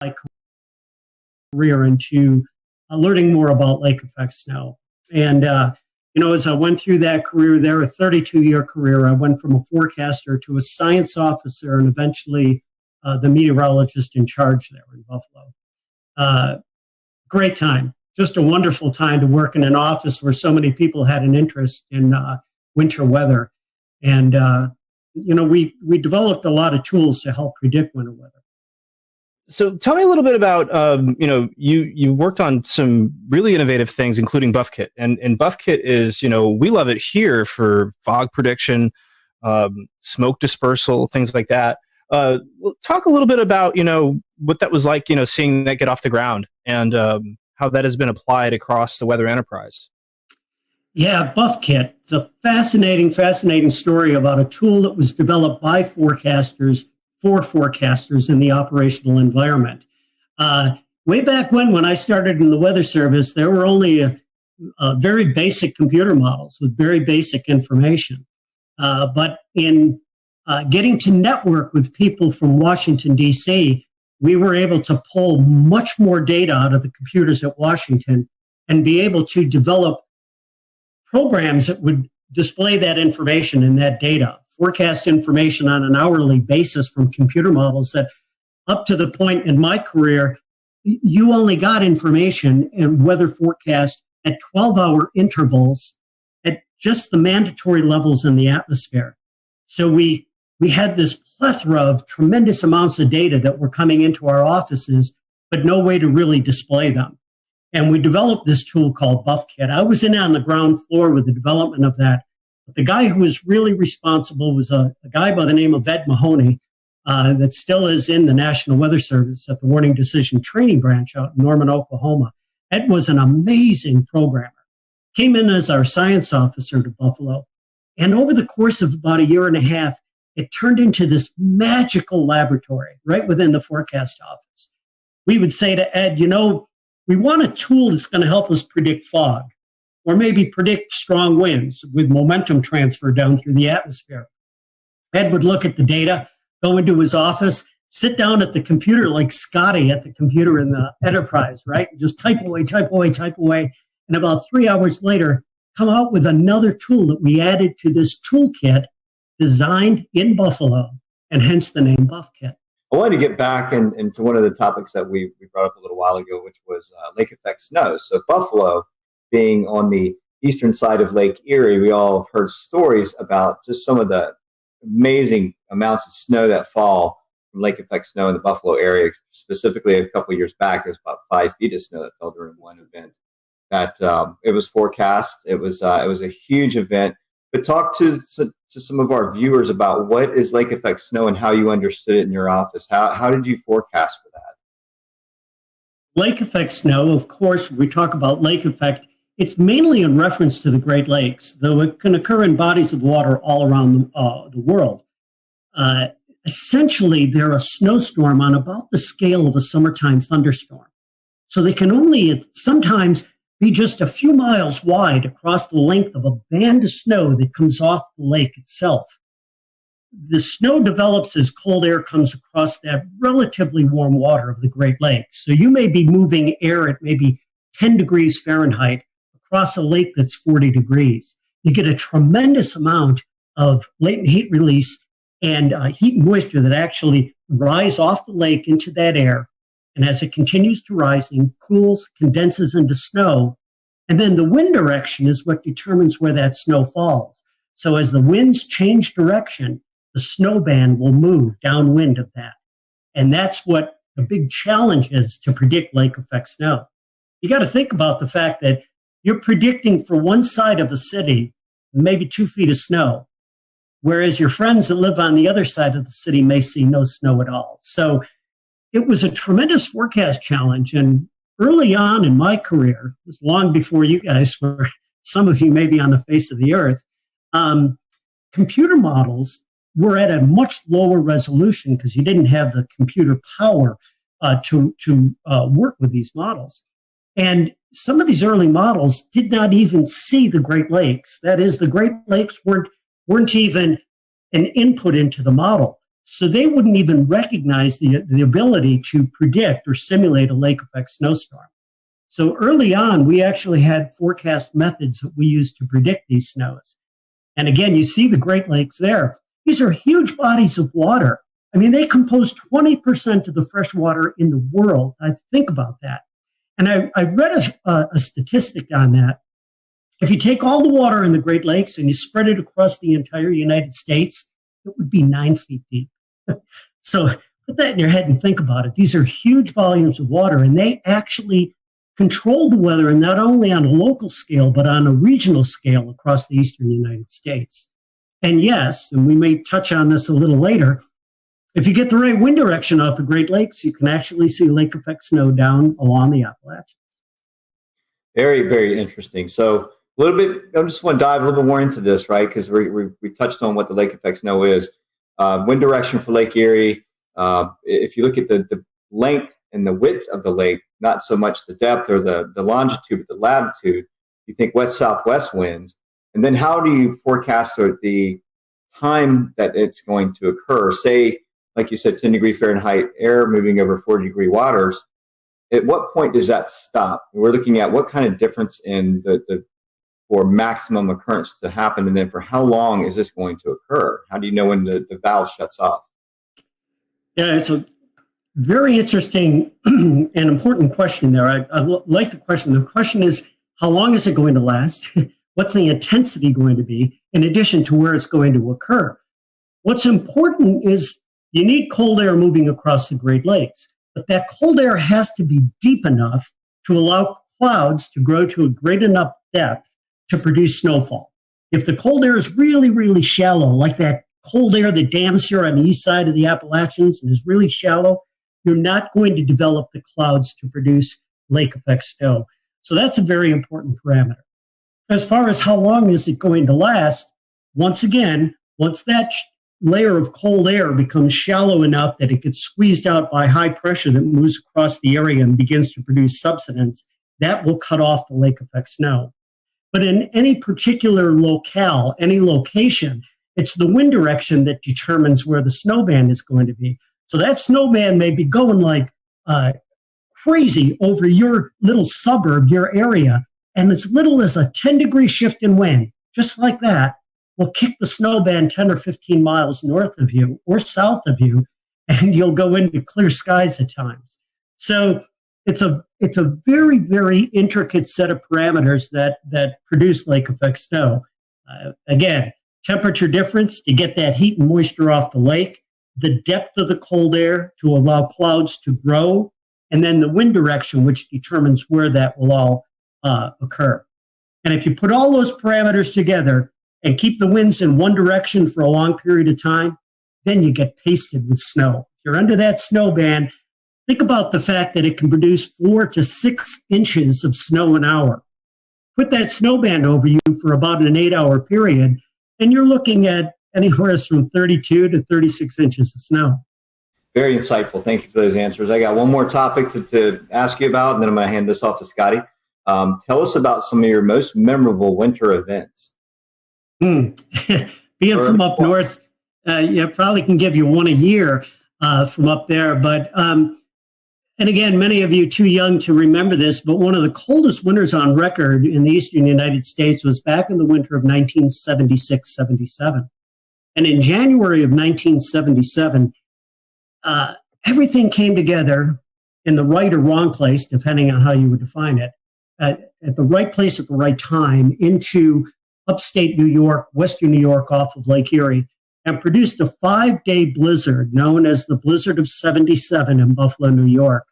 my career into learning more about lake effect snow. And, as I went through that career there, a 32-year career, I went from a forecaster to a science officer and eventually the meteorologist in charge there in Buffalo. Great time. Just a wonderful time to work in an office where so many people had an interest in winter weather. And, we developed a lot of tools to help predict winter weather. So tell me a little bit about, you worked on some really innovative things, including BuffKit. And BuffKit is, we love it here for fog prediction, smoke dispersal, things like that. Talk a little bit about, what that was like, seeing that get off the ground and how that has been applied across the weather enterprise. Yeah, BuffKit. It's a fascinating story about a tool that was developed by forecasters for forecasters in the operational environment. Way back when I started in the Weather Service, there were only very basic computer models with very basic information. But in getting to network with people from Washington, D.C., we were able to pull much more data out of the computers at Washington and be able to develop programs that would display that information and that data, forecast information on an hourly basis from computer models that up to the point in my career, you only got information and weather forecast at 12-hour intervals at just the mandatory levels in the atmosphere. So we had this plethora of tremendous amounts of data that were coming into our offices, but no way to really display them. And we developed this tool called BuffKit. I was in on the ground floor with the development of that. But the guy who was really responsible was a guy by the name of Ed Mahoney that still is in the National Weather Service at the Warning Decision Training Branch out in Norman, Oklahoma. Ed was an amazing programmer. Came in as our science officer to Buffalo. And over the course of about a year and a half, it turned into this magical laboratory right within the forecast office. We would say to Ed, we want a tool that's going to help us predict fog, or maybe predict strong winds with momentum transfer down through the atmosphere. Ed would look at the data, go into his office, sit down at the computer like Scotty at the computer in the Enterprise, right? Just type away. And about 3 hours later, come out with another tool that we added to this toolkit designed in Buffalo, and hence the name BuffKit. I wanted to get back into one of the topics that we brought up a little while ago, which was lake effect snow. So Buffalo, being on the eastern side of Lake Erie, we all have heard stories about just some of the amazing amounts of snow that fall from lake effect snow in the Buffalo area. Specifically, a couple of years back, there was about 5 feet of snow that fell during one event. That it was forecast. It was a huge event. But talk to some of our viewers about what is lake effect snow and how you understood it in your office. How did you forecast for that? Lake effect snow, of course, when we talk about lake effect, it's mainly in reference to the Great Lakes, though it can occur in bodies of water all around the world. Essentially, they're a snowstorm on about the scale of a summertime thunderstorm. So they can only sometimes be just a few miles wide across the length of a band of snow that comes off the lake itself. The snow develops as cold air comes across that relatively warm water of the Great Lakes. So you may be moving air at maybe 10 degrees Fahrenheit across a lake that's 40 degrees. You get a tremendous amount of latent heat release and heat and moisture that actually rise off the lake into that air. And as it continues to rise, it cools, condenses into snow. And then the wind direction is what determines where that snow falls. So as the winds change direction, the snow band will move downwind of that. And that's what the big challenge is to predict lake effect snow. You got to think about the fact that you're predicting for one side of the city, maybe 2 feet of snow, whereas your friends that live on the other side of the city may see no snow at all. So it was a tremendous forecast challenge. And early on in my career, it was long before you guys were, some of you may be on the face of the earth, computer models were at a much lower resolution because you didn't have the computer power to work with these models. And some of these early models did not even see the Great Lakes. That is, the Great Lakes weren't even an input into the model. So they wouldn't even recognize the ability to predict or simulate a lake effect snowstorm. So early on, we actually had forecast methods that we used to predict these snows. And again, you see the Great Lakes there. These are huge bodies of water. I mean, they compose 20% of the fresh water in the world. I think about that. And I read a statistic on that. If you take all the water in the Great Lakes and you spread it across the entire United States, it would be 9 feet deep. So put that in your head and think about it. These are huge volumes of water, and they actually control the weather, and not only on a local scale, but on a regional scale across the eastern United States. And yes, and we may touch on this a little later, if you get the right wind direction off the Great Lakes, you can actually see lake effect snow down along the Appalachians. Very, very interesting. So a little bit, I just want to dive a little bit more into this, right? Because we touched on what the lake effect snow is. Wind direction for Lake Erie. If you look at the length and the width of the lake, not so much the depth or the longitude, but the latitude, you think west-southwest winds. And then how do you forecast the time that it's going to occur? Say, like you said, 10 degree Fahrenheit air moving over 40-degree waters. At what point does that stop? We're looking at what kind of difference in for maximum occurrence to happen, and then for how long is this going to occur? How do you know when the valve shuts off? Yeah, it's a very interesting and important question there. I like the question. The question is, how long is it going to last? What's the intensity going to be, in addition to where it's going to occur? What's important is you need cold air moving across the Great Lakes, but that cold air has to be deep enough to allow clouds to grow to a great enough depth to produce snowfall. If the cold air is really, really shallow, like that cold air that dams here on the east side of the Appalachians and is really shallow, you're not going to develop the clouds to produce lake effect snow. So that's a very important parameter. As far as how long is it going to last, once again, once that layer of cold air becomes shallow enough that it gets squeezed out by high pressure that moves across the area and begins to produce subsidence, that will cut off the lake effect snow. But in any particular locale, any location, it's the wind direction that determines where the snowband is going to be. So that snowband may be going like crazy over your little suburb, your area, and as little as a 10-degree shift in wind, just like that, will kick the snowband 10 or 15 miles north of you or south of you, and you'll go into clear skies at times. So it's a very, very intricate set of parameters that produce lake effect snow. Again, temperature difference to get that heat and moisture off the lake, the depth of the cold air to allow clouds to grow, and then the wind direction, which determines where that will all occur. And if you put all those parameters together and keep the winds in one direction for a long period of time, then you get pasted with snow. If you're under that snow band, think about the fact that it can produce 4 to 6 inches of snow an hour. Put that snow band over you for about an 8-hour period, and you're looking at anywhere from 32 to 36 inches of snow. Very insightful. Thank you for those answers. I got one more topic to ask you about, and then I'm going to hand this off to Scotty. Tell us about some of your most memorable winter events. Being from up north, probably can give you one a year from up there. But, and again, many of you too young to remember this, but one of the coldest winters on record in the eastern United States was back in the winter of 1976-77. And in January of 1977, everything came together in the right or wrong place, depending on how you would define it, at the right place at the right time into upstate New York, western New York off of Lake Erie, and produced a 5-day blizzard known as the Blizzard of 77 in Buffalo, New York.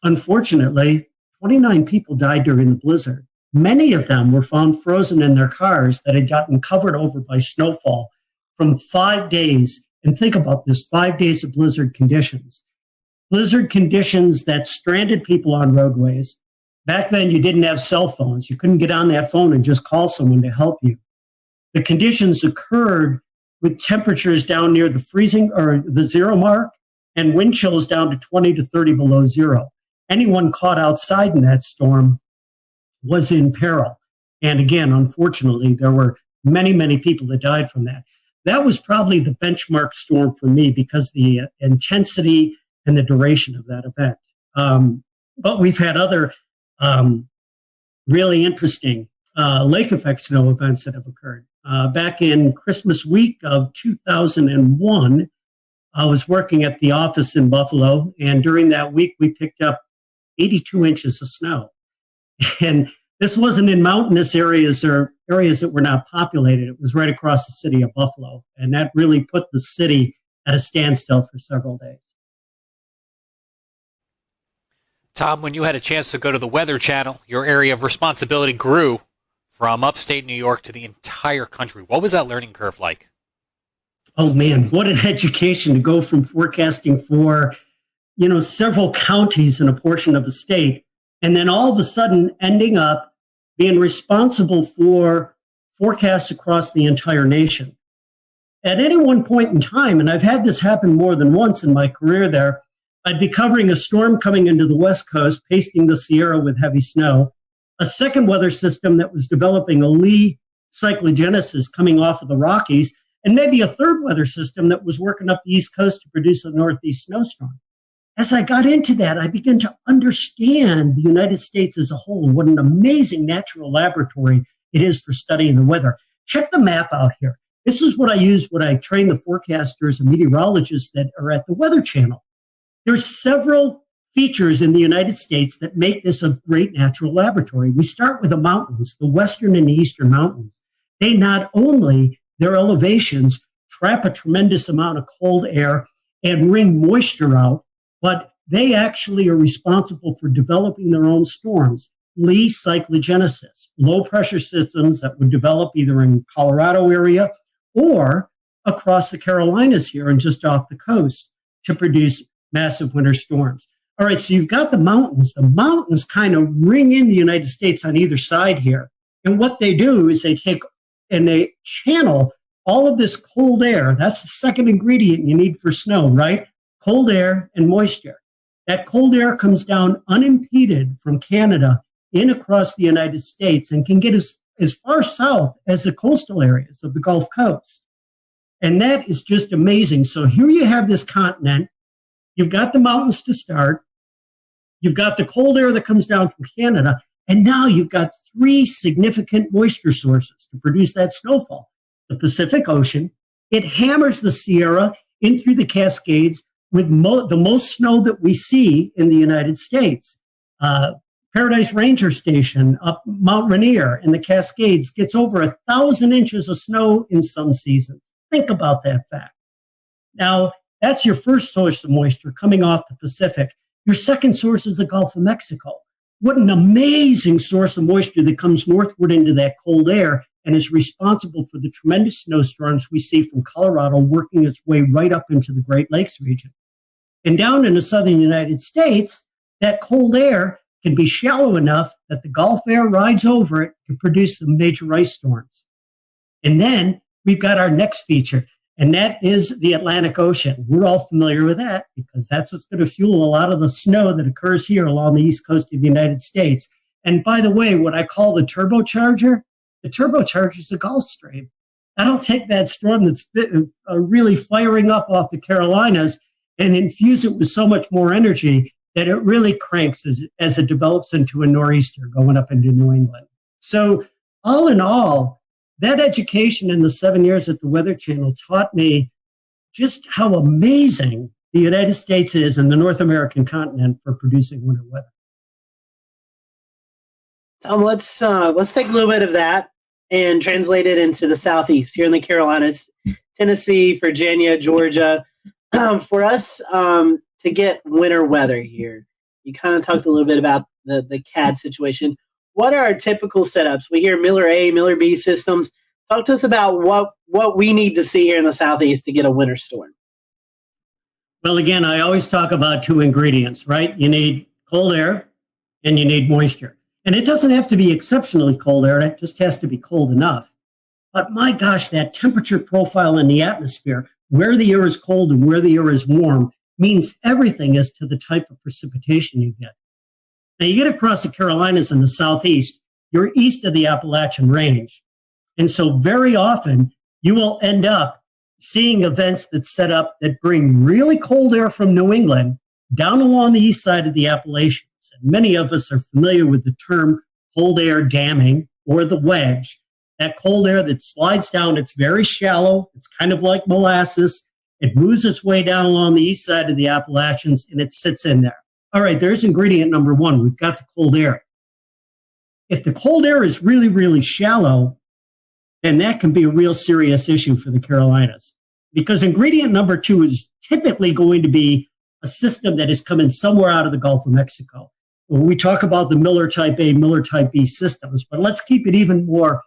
Unfortunately, 29 people died during the blizzard. Many of them were found frozen in their cars that had gotten covered over by snowfall from 5 days. And think about this, 5 days of blizzard conditions. Blizzard conditions that stranded people on roadways. Back then, you didn't have cell phones. You couldn't get on that phone and just call someone to help you. The conditions occurred with temperatures down near the freezing or the zero mark and wind chills down to 20 to 30 below zero. Anyone caught outside in that storm was in peril. And again, unfortunately, there were many, many people that died from that. that was probably the benchmark storm for me because the intensity and the duration of that event. But we've had other really interesting lake effect snow events that have occurred. Back in Christmas week of 2001, I was working at the office in Buffalo, and during that week, we picked up 82 inches of snow. And this wasn't in mountainous areas or areas that were not populated. It was right across the city of Buffalo, and that really put the city at a standstill for several days. Tom, when you had a chance to go to the Weather Channel, your area of responsibility grew from upstate New York to the entire country. What was that learning curve like? Oh man, what an education to go from forecasting for, several counties in a portion of the state, and then all of a sudden ending up being responsible for forecasts across the entire nation. At any one point in time, and I've had this happen more than once in my career there, I'd be covering a storm coming into the West Coast, pasting the Sierra with heavy snow, a second weather system that was developing a lee cyclogenesis coming off of the Rockies, and maybe a third weather system that was working up the East Coast to produce a northeast snowstorm. As I got into that, I began to understand the United States as a whole and what an amazing natural laboratory it is for studying the weather. Check the map out here. This is what I use when I train the forecasters and meteorologists that are at the Weather Channel. There's several features in the United States that make this a great natural laboratory. We start with the mountains, the western and the eastern mountains. They not only, their elevations, trap a tremendous amount of cold air and wring moisture out, but they actually are responsible for developing their own storms. Lee cyclogenesis, low pressure systems that would develop either in Colorado area or across the Carolinas here and just off the coast to produce massive winter storms. All right, so you've got the mountains. The mountains kind of ring in the United States on either side here. And what they do is they take and they channel all of this cold air. That's the second ingredient you need for snow, right? Cold air and moisture. That cold air comes down unimpeded from Canada in across the United States and can get as far south as the coastal areas of the Gulf Coast. And that is just amazing. So here you have this continent. You've got the mountains to start. You've got the cold air that comes down from Canada. And now you've got three significant moisture sources to produce that snowfall. The Pacific Ocean, it hammers the Sierra in through the Cascades with the most snow that we see in the United States. Paradise Ranger Station up Mount Rainier in the Cascades gets over 1,000 inches of snow in some seasons. Think about that fact. Now, that's your first source of moisture coming off the Pacific. Your second source is the Gulf of Mexico. What an amazing source of moisture that comes northward into that cold air and is responsible for the tremendous snowstorms we see from Colorado working its way right up into the Great Lakes region. And down in the southern United States, that cold air can be shallow enough that the Gulf air rides over it to produce some major ice storms. And then we've got our next feature, and that is the Atlantic Ocean. We're all familiar with that because that's what's going to fuel a lot of the snow that occurs here along the east coast of the United States. And by the way, what I call the turbocharger is the Gulf Stream. That'll take that storm that's really firing up off the Carolinas and infuse it with so much more energy that it really cranks as it develops into a nor'easter going up into New England. So all in all, that education in the 7 years at the Weather Channel taught me just how amazing the United States is and the North American continent for producing winter weather. Tom, let's take a little bit of that and translate it into the Southeast here in the Carolinas, Tennessee, Virginia, Georgia. For us to get winter weather here, you kind of talked a little bit about the CAD situation. What are our typical setups? We hear Miller A, Miller B systems. Talk to us about what we need to see here in the Southeast to get a winter storm. Well, again, I always talk about two ingredients, right? You need cold air and you need moisture. And it doesn't have to be exceptionally cold air. It just has to be cold enough. But my gosh, that temperature profile in the atmosphere, where the air is cold and where the air is warm, means everything as to the type of precipitation you get. Now, you get across the Carolinas in the Southeast, you're east of the Appalachian Range. And so very often you will end up seeing events that set up that bring really cold air from New England down along the east side of the Appalachians. And many of us are familiar with the term cold air damming or the wedge. That cold air that slides down, it's very shallow. It's kind of like molasses. It moves its way down along the east side of the Appalachians, and it sits in there. All right, there's ingredient number one. We've got the cold air. If the cold air is really, really shallow, then that can be a real serious issue for the Carolinas. Because ingredient number two is typically going to be a system that is coming somewhere out of the Gulf of Mexico. When we talk about the Miller Type A, Miller Type B systems, but let's keep it even more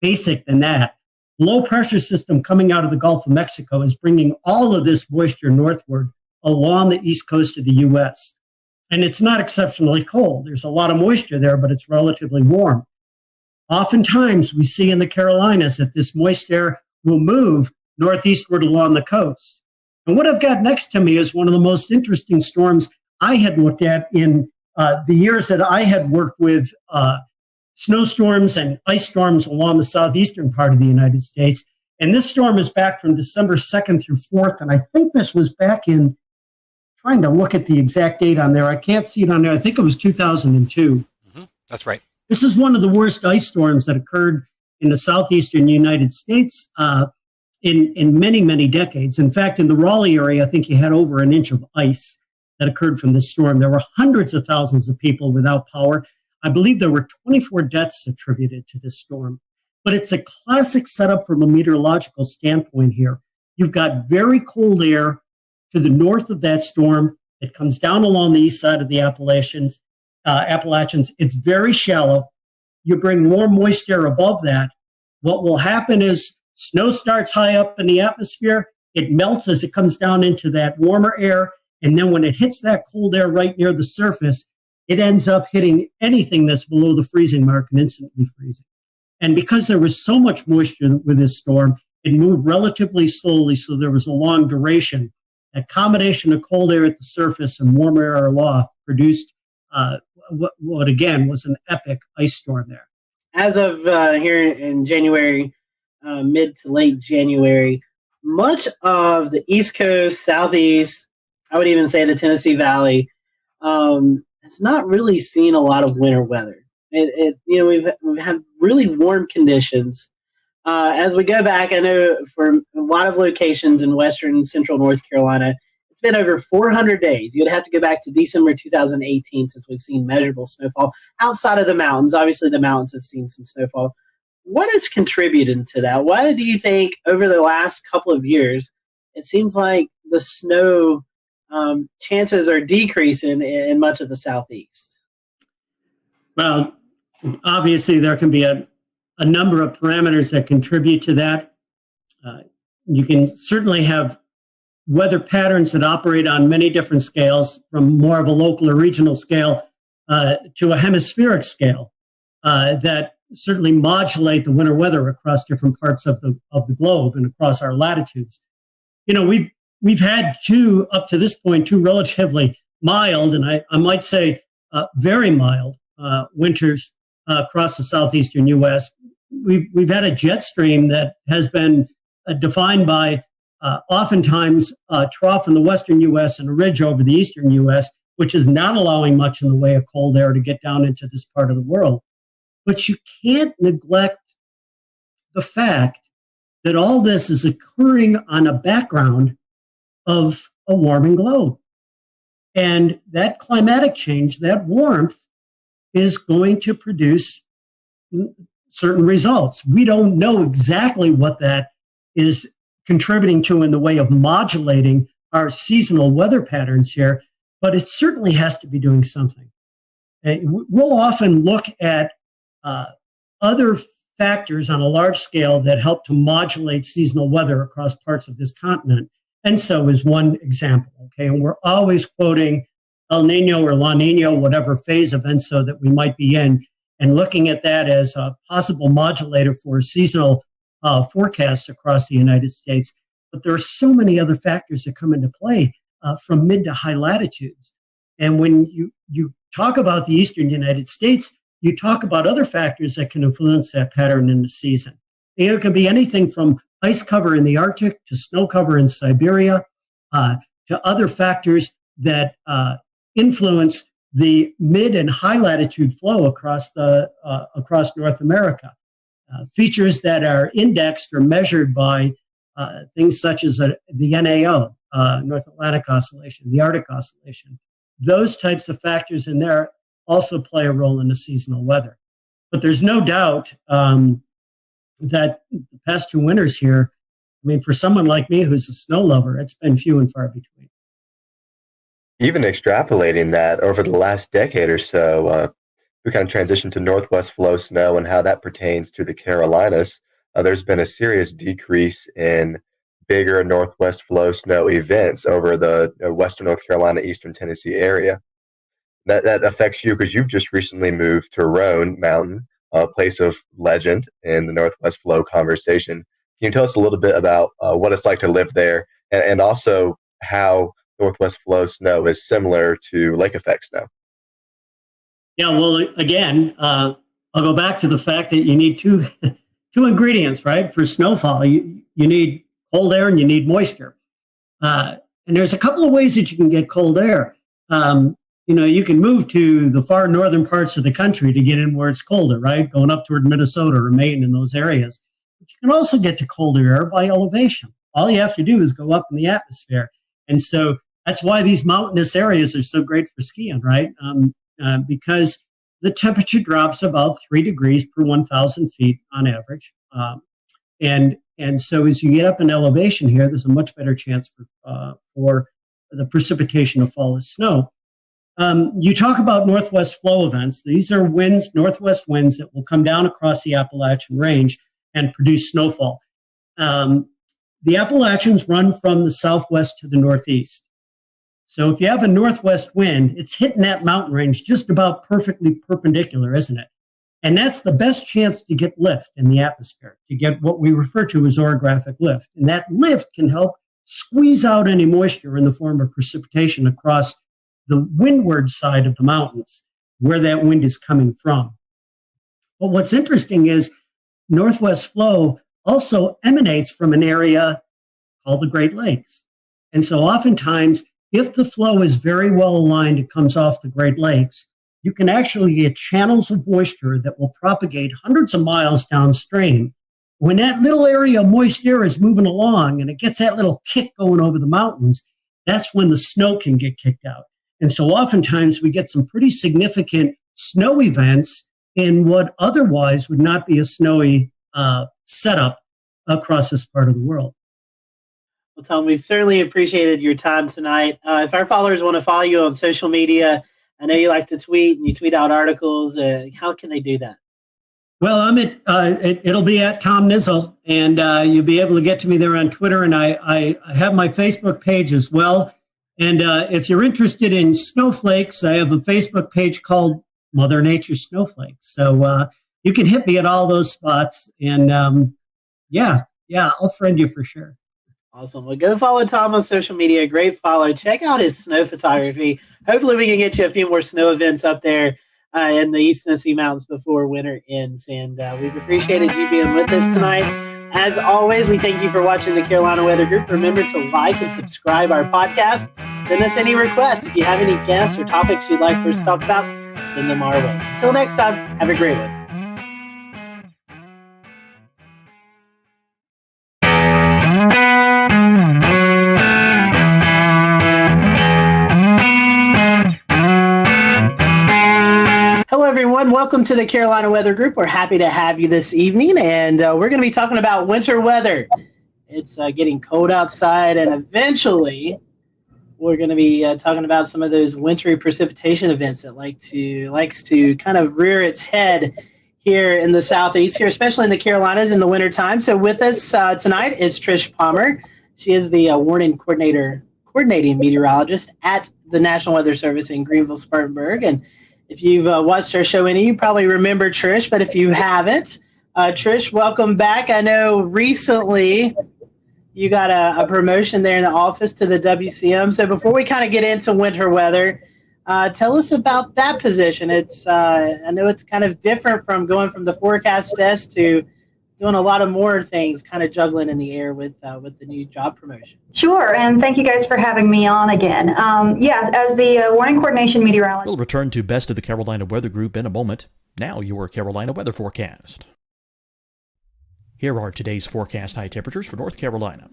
basic than that. Low pressure system coming out of the Gulf of Mexico is bringing all of this moisture northward along the east coast of the U.S. And it's not exceptionally cold. There's a lot of moisture there, but it's relatively warm. Oftentimes, we see in the Carolinas that this moist air will move northeastward along the coast. And what I've got next to me is one of the most interesting storms I had looked at in the years that I had worked with snowstorms and ice storms along the southeastern part of the United States. And this storm is back from December 2nd through 4th. And I think this was back in, trying to look at the exact date on there. I can't see it on there. I think it was 2002. Mm-hmm. That's right. This is one of the worst ice storms that occurred in the southeastern United States in many, many decades. In fact, in the Raleigh area, I think you had over an inch of ice that occurred from this storm. There were hundreds of thousands of people without power. I believe there were 24 deaths attributed to this storm. But it's a classic setup from a meteorological standpoint here. You've got very cold air to the north of that storm. It comes down along the east side of the Appalachians. It's very shallow. You bring more moist air above that. What will happen is snow starts high up in the atmosphere. It melts as it comes down into that warmer air. And then when it hits that cold air right near the surface, it ends up hitting anything that's below the freezing mark and instantly freezing. And because there was so much moisture with this storm, it moved relatively slowly, so there was a long duration. That combination of cold air at the surface and warm air aloft produced what again was an epic ice storm there. As of here in January, mid to late January, much of the East Coast, Southeast, I would even say the Tennessee Valley, has not really seen a lot of winter weather. We've had really warm conditions. As we go back, I know for a lot of locations in western and central North Carolina, it's been over 400 days. You'd have to go back to December 2018 since we've seen measurable snowfall outside of the mountains. Obviously, the mountains have seen some snowfall. What is contributing to that? Why do you think over the last couple of years, it seems like the snow chances are decreasing in much of the Southeast? Well, obviously, there can be a number of parameters that contribute to that. You can certainly have weather patterns that operate on many different scales, from more of a local or regional scale to a hemispheric scale, that certainly modulate the winter weather across different parts of the globe and across our latitudes. You know, we've had up to this point, two relatively mild, and I might say very mild winters across the southeastern U.S. We've had a jet stream that has been defined by oftentimes a trough in the western U.S. and a ridge over the eastern U.S., which is not allowing much in the way of cold air to get down into this part of the world. But you can't neglect the fact that all this is occurring on a background of a warming globe. And that climatic change, that warmth, is going to produce certain results. We don't know exactly what that is contributing to in the way of modulating our seasonal weather patterns here, but it certainly has to be doing something. We'll often look at other factors on a large scale that help to modulate seasonal weather across parts of this continent. ENSO is one example, okay? And we're always quoting El Nino or La Nina, whatever phase of ENSO that we might be in, and looking at that as a possible modulator for seasonal forecasts across the United States. But there are so many other factors that come into play from mid to high latitudes. And when you talk about the eastern United States, you talk about other factors that can influence that pattern in the season. It can be anything from ice cover in the Arctic to snow cover in Siberia, to other factors that influence the mid and high latitude flow across North America. Features that are indexed or measured by things such as the NAO, North Atlantic Oscillation, the Arctic Oscillation. Those types of factors in there also play a role in the seasonal weather. But there's no doubt that the past 2 winters here, I mean, for someone like me who's a snow lover, it's been few and far between. Even extrapolating that over the last decade or so, we kind of transitioned to northwest flow snow and how that pertains to the Carolinas. There's been a serious decrease in bigger northwest flow snow events over the western North Carolina, eastern Tennessee area. That affects you because you've just recently moved to Roan Mountain, a place of legend in the northwest flow conversation. Can you tell us a little bit about what it's like to live there, and also how northwest flow snow is similar to lake effect snow? Yeah, well, again, I'll go back to the fact that you need two ingredients, right? For snowfall, you need cold air and you need moisture. And there's a couple of ways that you can get cold air. You can move to the far northern parts of the country to get in where it's colder, right? Going up toward Minnesota or Maine in those areas. But you can also get to colder air by elevation. All you have to do is go up in the atmosphere. And so that's why these mountainous areas are so great for skiing, right? Because the temperature drops about 3 degrees per 1,000 feet on average. And so as you get up in elevation here, there's a much better chance for the precipitation of fall as snow. You talk about northwest flow events. These are northwest winds that will come down across the Appalachian Range and produce snowfall. The Appalachians run from the southwest to the northeast. So if you have a northwest wind, it's hitting that mountain range just about perfectly perpendicular, isn't it? And that's the best chance to get lift in the atmosphere, to get what we refer to as orographic lift. And that lift can help squeeze out any moisture in the form of precipitation across the windward side of the mountains, where that wind is coming from. But what's interesting is northwest flow also emanates from an area called the Great Lakes. And so oftentimes, if the flow is very well aligned, it comes off the Great Lakes, you can actually get channels of moisture that will propagate hundreds of miles downstream. When that little area of moist air is moving along and it gets that little kick going over the mountains, that's when the snow can get kicked out. And so oftentimes we get some pretty significant snow events in what otherwise would not be a snowy setup across this part of the world. Well, Tom, we've certainly appreciated your time tonight. If our followers want to follow you on social media, I know you like to tweet and you tweet out articles. How can they do that? Well, I'm it'll be at Tom Nizzle, and you'll be able to get to me there on Twitter. And I have my Facebook page as well. And if you're interested in snowflakes, I have a Facebook page called Mother Nature Snowflakes. So you can hit me at all those spots. And I'll friend you for sure. Awesome. Well, go follow Tom on social media. Great follow. Check out his snow photography. Hopefully we can get you a few more snow events up there in the East Tennessee Mountains before winter ends. And we've appreciated you being with us tonight. As always, we thank you for watching the Carolina Weather Group. Remember to like and subscribe our podcast. Send us any requests. If you have any guests or topics you'd like for us to talk about, send them our way. Until next time, have a great one. Welcome to the Carolina Weather Group. We're happy to have you this evening, and we're going to be talking about winter weather. It's getting cold outside, and eventually we're going to be talking about some of those wintry precipitation events that likes to kind of rear its head here in the southeast, here especially in the Carolinas in the wintertime. So with us tonight is Trish Palmer. She is the coordinating meteorologist at the National Weather Service in Greenville-Spartanburg, and if you've watched our show you probably remember Trish, but if you haven't, Trish, welcome back. I know recently you got a promotion there in the office to the WCM. So before we kind of get into winter weather, tell us about that position. It's I know it's kind of different from going from the forecast desk to doing a lot of more things, kind of juggling in the air with the new job promotion. Sure, and thank you guys for having me on again. As the warning coordination meteorologist. We'll return to Best of the Carolina Weather Group in a moment. Now your Carolina weather forecast. Here are today's forecast high temperatures for North Carolina.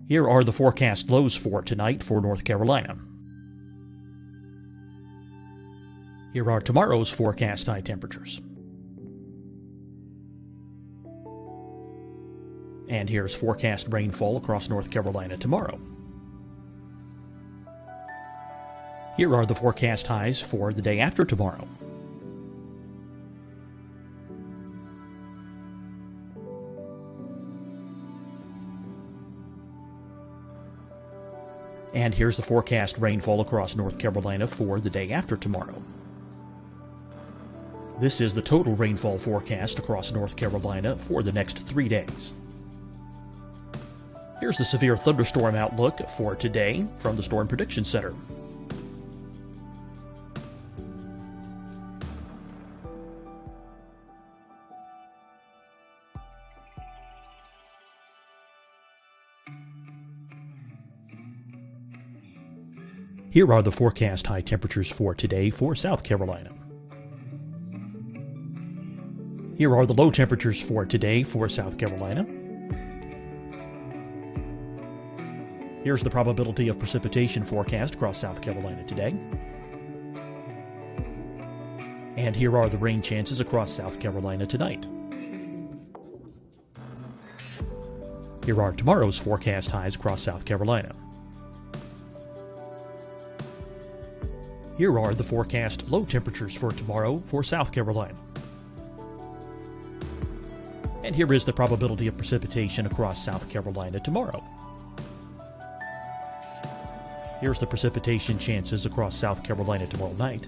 Here are the forecast lows for tonight for North Carolina. Here are tomorrow's forecast high temperatures. And here's forecast rainfall across North Carolina tomorrow. Here are the forecast highs for the day after tomorrow. And here's the forecast rainfall across North Carolina for the day after tomorrow. This is the total rainfall forecast across North Carolina for the next 3 days. Here's the severe thunderstorm outlook for today from the Storm Prediction Center. Here are the forecast high temperatures for today for South Carolina. Here are the low temperatures for today for South Carolina. Here's the probability of precipitation forecast across South Carolina today. And here are the rain chances across South Carolina tonight. Here are tomorrow's forecast highs across South Carolina. Here are the forecast low temperatures for tomorrow for South Carolina. And here is the probability of precipitation across South Carolina tomorrow. Here's the precipitation chances across South Carolina tomorrow night.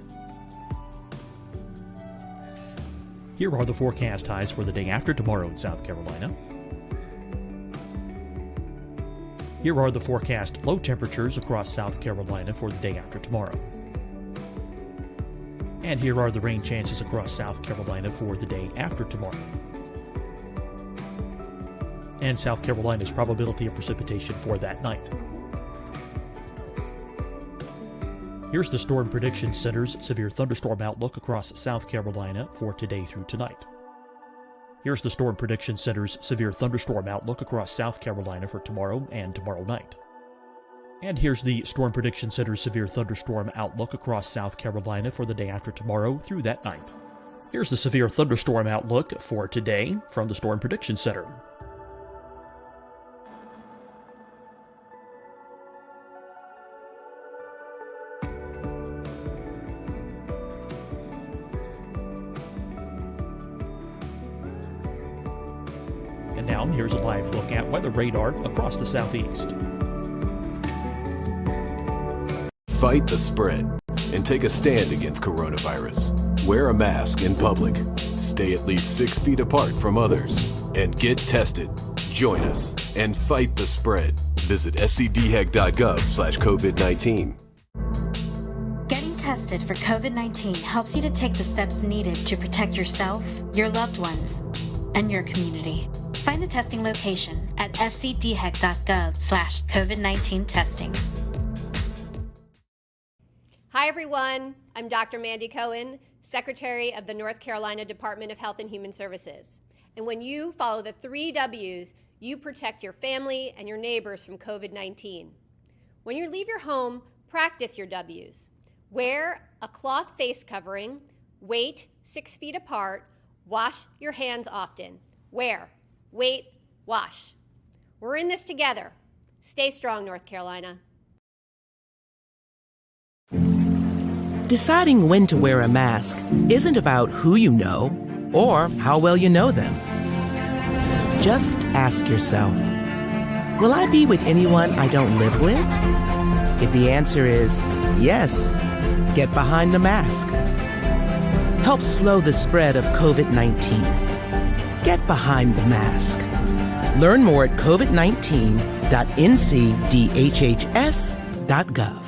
Here are the forecast highs for the day after tomorrow in South Carolina. Here are the forecast low temperatures across South Carolina for the day after tomorrow. And here are the rain chances across South Carolina for the day after tomorrow. And South Carolina's probability of precipitation for that night. Here's the Storm Prediction Center's severe thunderstorm outlook across South Carolina for today through tonight. Here's the Storm Prediction Center's severe thunderstorm outlook across South Carolina for tomorrow and tomorrow night. And here's the Storm Prediction Center's severe thunderstorm outlook across South Carolina for the day after tomorrow through that night. Here's the severe thunderstorm outlook for today from the Storm Prediction Center. And now here's a live look at weather radar across the southeast. Fight the spread and take a stand against coronavirus. Wear a mask in public. Stay at least 6 feet apart from others. And get tested. Join us and fight the spread. Visit scdhec.gov/COVID-19. Getting tested for COVID-19 helps you to take the steps needed to protect yourself, your loved ones, and your community. Find the testing location at scdhec.gov/COVID-19 testing. Hi everyone, I'm Dr. Mandy Cohen, Secretary of the North Carolina Department of Health and Human Services. And when you follow the 3 W's, you protect your family and your neighbors from COVID-19. When you leave your home, practice your W's. Wear a cloth face covering, wait 6 feet apart, wash your hands often. Wear, wait, wash. We're in this together. Stay strong, North Carolina. Deciding when to wear a mask isn't about who you know or how well you know them. Just ask yourself, will I be with anyone I don't live with? If the answer is yes, get behind the mask. Help slow the spread of COVID-19. Get behind the mask. Learn more at covid19.ncdhhs.gov.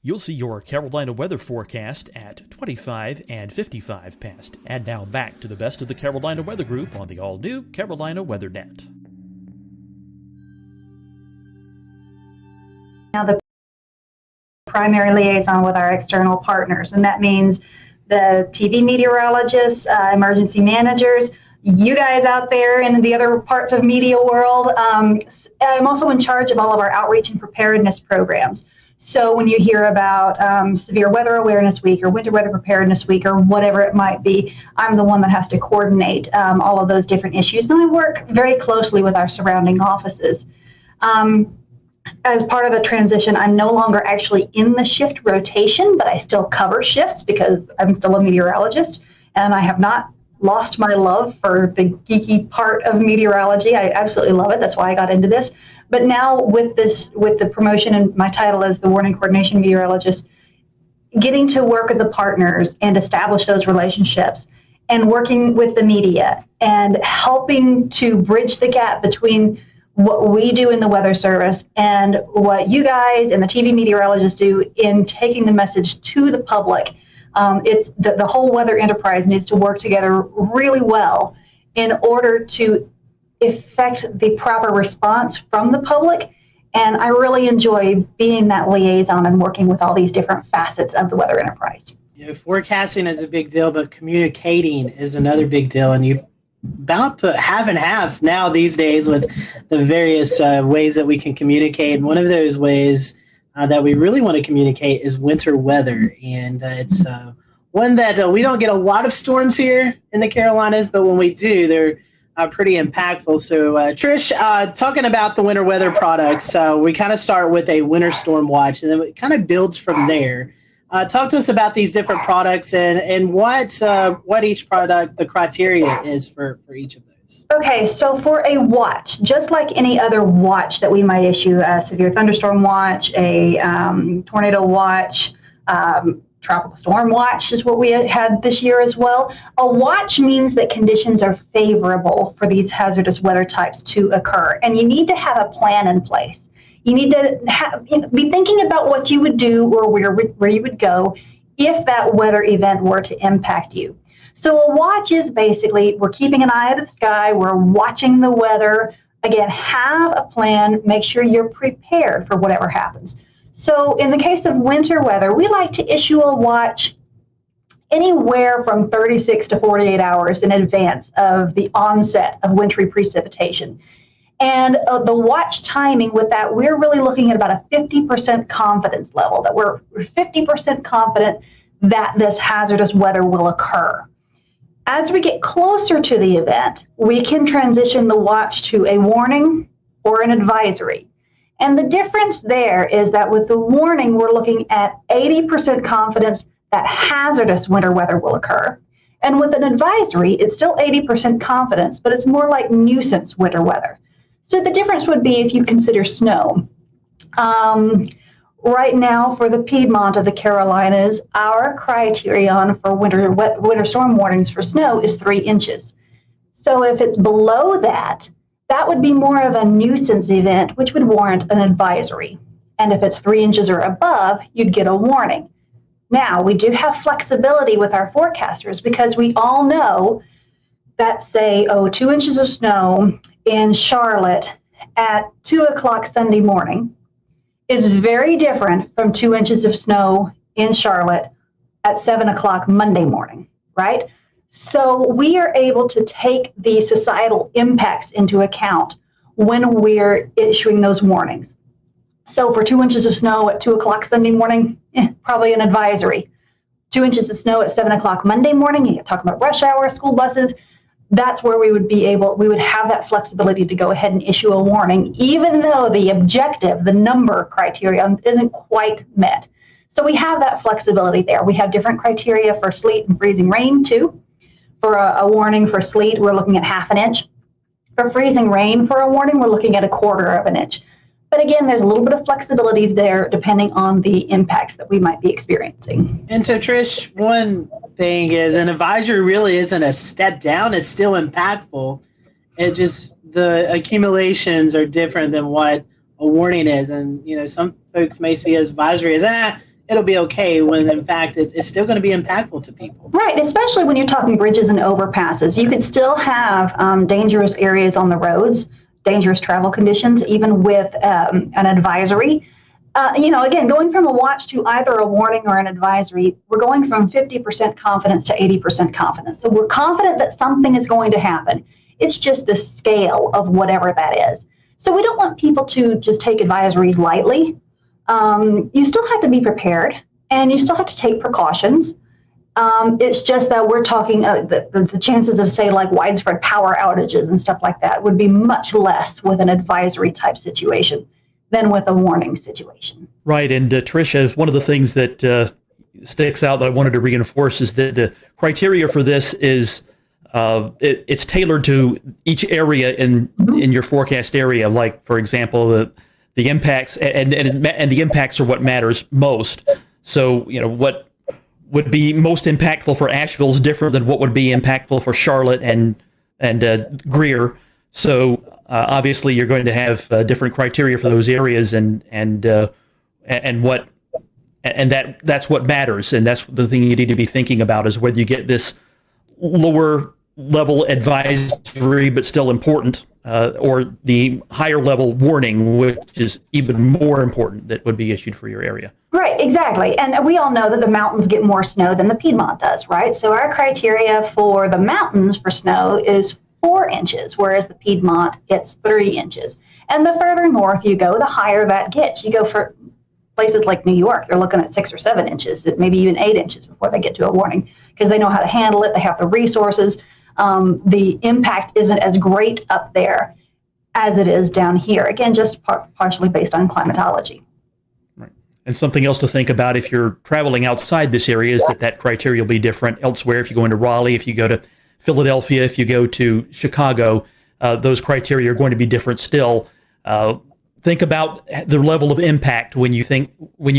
You'll see your Carolina weather forecast at 25 and 55 past. And now back to the best of the Carolina Weather Group on the all-new Carolina WeatherNet. Now the primary liaison with our external partners, and that means the TV meteorologists, emergency managers, you guys out there in the other parts of media world. I'm also in charge of all of our outreach and preparedness programs. So when you hear about Severe Weather Awareness Week or Winter Weather Preparedness Week or whatever it might be, I'm the one that has to coordinate all of those different issues. And I work very closely with our surrounding offices. As part of the transition, I'm no longer actually in the shift rotation, but I still cover shifts because I'm still a meteorologist, and I have not lost my love for the geeky part of meteorology. I absolutely love it. That's why I got into this. But now with the promotion and my title as the Warning Coordination Meteorologist, getting to work with the partners and establish those relationships and working with the media and helping to bridge the gap between what we do in the Weather Service and what you guys and the TV meteorologists do in taking the message to the public. It's the whole weather enterprise needs to work together really well in order to effect the proper response from the public. And I really enjoy being that liaison and working with all these different facets of the weather enterprise. You know, forecasting is a big deal, but communicating is another big deal. And you about put half and half now these days with the various ways that we can communicate. And one of those ways that we really want to communicate is winter weather. And it's one that we don't get a lot of storms here in the Carolinas, but when we do, they're pretty impactful. So Trish, talking about the winter weather products, we kind of start with a winter storm watch, and then it kind of builds from there. Talk to us about these different products and what each product, the criteria is for each of those. Okay, so for a watch, just like any other watch that we might issue, a severe thunderstorm watch, a tornado watch, tropical storm watch is what we had this year as well. A watch means that conditions are favorable for these hazardous weather types to occur, and you need to have a plan in place. You need to be thinking about what you would do or where you would go if that weather event were to impact you. So a watch is basically, we're keeping an eye out of the sky, we're watching the weather. Again, have a plan, make sure you're prepared for whatever happens. So in the case of winter weather, we like to issue a watch anywhere from 36 to 48 hours in advance of the onset of wintry precipitation. And the watch timing with that, we're really looking at about a 50% confidence level, that we're 50% confident that this hazardous weather will occur. As we get closer to the event, we can transition the watch to a warning or an advisory. And the difference there is that with the warning, we're looking at 80% confidence that hazardous winter weather will occur. And with an advisory, it's still 80% confidence, but it's more like nuisance winter weather. So the difference would be if you consider snow. Right now, for the Piedmont of the Carolinas, our criterion for winter storm warnings for snow is 3 inches. So if it's below that, that would be more of a nuisance event, which would warrant an advisory. And if it's 3 inches or above, you'd get a warning. Now, we do have flexibility with our forecasters because we all know that, say, 2 inches of snow in Charlotte at 2 o'clock Sunday morning is very different from 2 inches of snow in Charlotte at 7 o'clock Monday morning, right? So we are able to take the societal impacts into account when we're issuing those warnings. So for 2 inches of snow at 2 o'clock Sunday morning, probably an advisory. 2 inches of snow at 7 o'clock Monday morning, you're talking about rush hour, school buses, that's where we would have that flexibility to go ahead and issue a warning, even though the objective, the number criterion isn't quite met. So we have that flexibility there. We have different criteria for sleet and freezing rain too. For a warning for sleet, we're looking at 1/2 inch. For freezing rain, for a warning, we're looking at 1/4 inch. But again, there's a little bit of flexibility there depending on the impacts that we might be experiencing. And so, Trish, one thing is an advisory really isn't a step down. It's still impactful. It just, the accumulations are different than what a warning is. And, you know, some folks may see as advisory as, it'll be okay, when in fact it's still going to be impactful to people. Right, especially when you're talking bridges and overpasses. You could still have dangerous areas on the roads, dangerous travel conditions, even with an advisory. Again, going from a watch to either a warning or an advisory, we're going from 50% confidence to 80% confidence. So we're confident that something is going to happen. It's just the scale of whatever that is. So we don't want people to just take advisories lightly. You still have to be prepared, and you still have to take precautions. It's just that we're talking the chances of, say, like widespread power outages and stuff like that would be much less with an advisory type situation than with a warning situation. Right. And Tricia, one of the things that sticks out that I wanted to reinforce is that the criteria for this is it's tailored to each area in your forecast area. Like, for example, the impacts and the impacts are what matters most. So, what would be most impactful for Asheville is different than what would be impactful for Charlotte and Greer. So obviously you're going to have different criteria for those areas, and that's what matters, and that's the thing you need to be thinking about, is whether you get this lower level advisory but still important, or the higher level warning, which is even more important, that would be issued for your area. Right, exactly. And we all know that the mountains get more snow than the Piedmont does, right? So our criteria for the mountains for snow is 4 inches, whereas the Piedmont gets 3 inches. And the further north you go, the higher that gets. You go for places like New York, you're looking at 6 or 7 inches, maybe even 8 inches before they get to a warning, because they know how to handle it. They have the resources. The impact isn't as great up there as it is down here. Again, just partially based on climatology. Right. And something else to think about if you're traveling outside this area is that criteria will be different elsewhere. If you go into Raleigh, if you go to Philadelphia, if you go to Chicago, those criteria are going to be different still. Think about the level of impact when you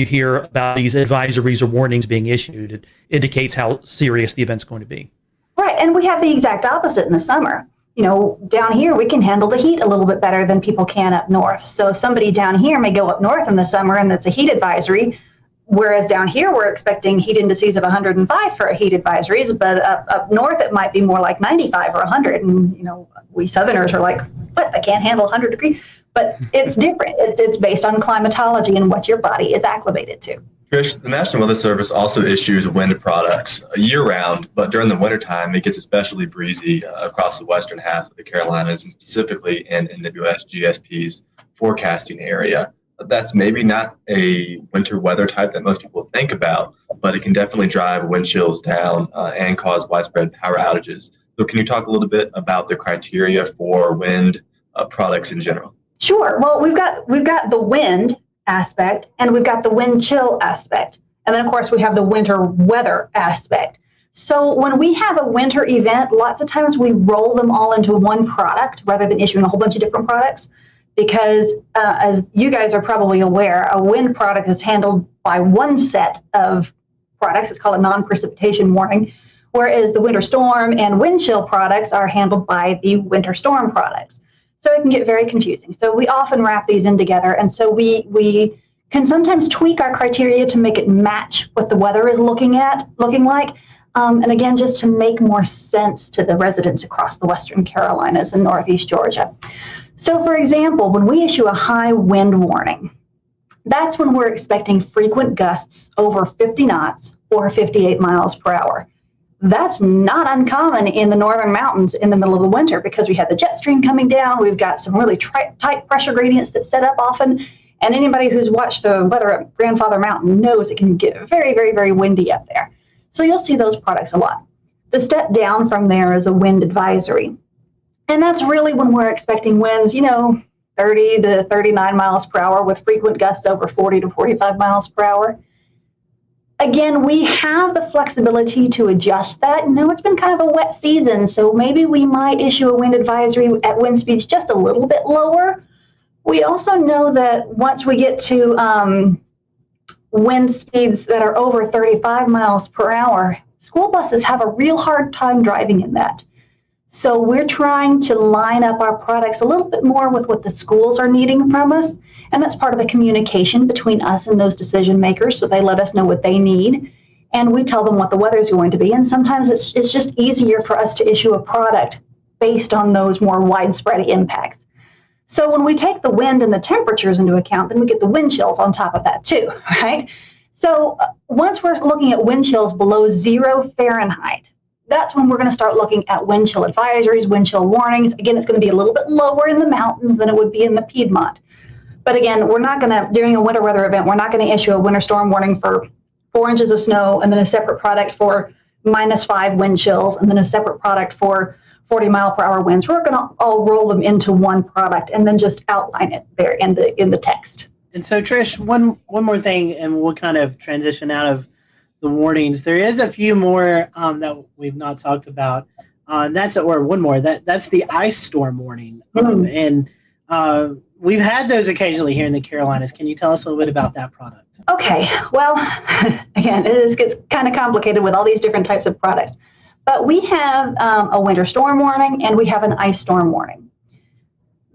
hear about these advisories or warnings being issued. It indicates how serious the event's going to be. Right, and we have the exact opposite in the summer. Down here we can handle the heat a little bit better than people can up north. So if somebody down here may go up north in the summer and it's a heat advisory, whereas down here we're expecting heat indices of 105 for a heat advisories, but up north it might be more like 95 or 100. And we Southerners are like, what? They can't handle 100 degrees. But it's different. It's based on climatology and what your body is acclimated to. Trish, the National Weather Service also issues wind products year-round, but during the wintertime, it gets especially breezy across the western half of the Carolinas, and specifically in NWS GSP's forecasting area. That's maybe not a winter weather type that most people think about, but it can definitely drive wind chills down and cause widespread power outages. So can you talk a little bit about the criteria for wind products in general? Sure. Well, we've got the wind aspect, and we've got the wind chill aspect. And then, of course, we have the winter weather aspect. So when we have a winter event, lots of times we roll them all into one product rather than issuing a whole bunch of different products, because as you guys are probably aware, a wind product is handled by one set of products. It's called a non-precipitation warning, whereas the winter storm and wind chill products are handled by the winter storm products. So it can get very confusing. So we often wrap these in together. And so we can sometimes tweak our criteria to make it match what the weather is looking like. And again, just to make more sense to the residents across the Western Carolinas and Northeast Georgia. So for example, when we issue a high wind warning, that's when we're expecting frequent gusts over 50 knots or 58 miles per hour. That's not uncommon in the northern mountains in the middle of the winter, because we have the jet stream coming down. We've got some really tight pressure gradients that set up often. And anybody who's watched the weather at Grandfather Mountain knows it can get very, very, very windy up there. So you'll see those products a lot. The step down from there is a wind advisory. And that's really when we're expecting winds, 30 to 39 miles per hour with frequent gusts over 40 to 45 miles per hour. Again, we have the flexibility to adjust that. It's been kind of a wet season, so maybe we might issue a wind advisory at wind speeds just a little bit lower. We also know that once we get to wind speeds that are over 35 miles per hour, school buses have a real hard time driving in that. So we're trying to line up our products a little bit more with what the schools are needing from us. And that's part of the communication between us and those decision makers. So they let us know what they need. And we tell them what the weather is going to be. And sometimes it's just easier for us to issue a product based on those more widespread impacts. So when we take the wind and the temperatures into account, then we get the wind chills on top of that too, right? So once we're looking at wind chills below 0 Fahrenheit, that's when we're going to start looking at wind chill advisories, wind chill warnings. Again, it's going to be a little bit lower in the mountains than it would be in the Piedmont. But again, we're not going to, during a winter weather event, we're not going to issue a winter storm warning for 4 inches of snow and then a separate product for -5 wind chills and then a separate product for 40-mile-per-hour winds. We're going to all roll them into one product and then just outline it there in the text. And so, Trish, one more thing, and we'll kind of transition out of the warnings. There is a few more that we've not talked about. That's the ice storm warning. And we've had those occasionally here in the Carolinas. Can you tell us a little bit about that product? Okay. Well, again, it gets kind of complicated with all these different types of products. But we have a winter storm warning and we have an ice storm warning.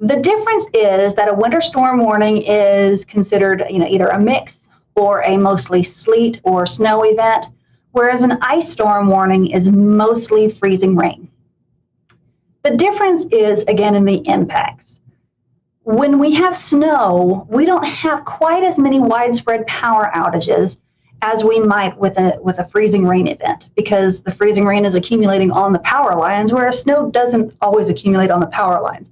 The difference is that a winter storm warning is considered, either a mix or a mostly sleet or snow event, whereas an ice storm warning is mostly freezing rain. The difference is, again, in the impacts. When we have snow, we don't have quite as many widespread power outages as we might with a freezing rain event, because the freezing rain is accumulating on the power lines, whereas snow doesn't always accumulate on the power lines.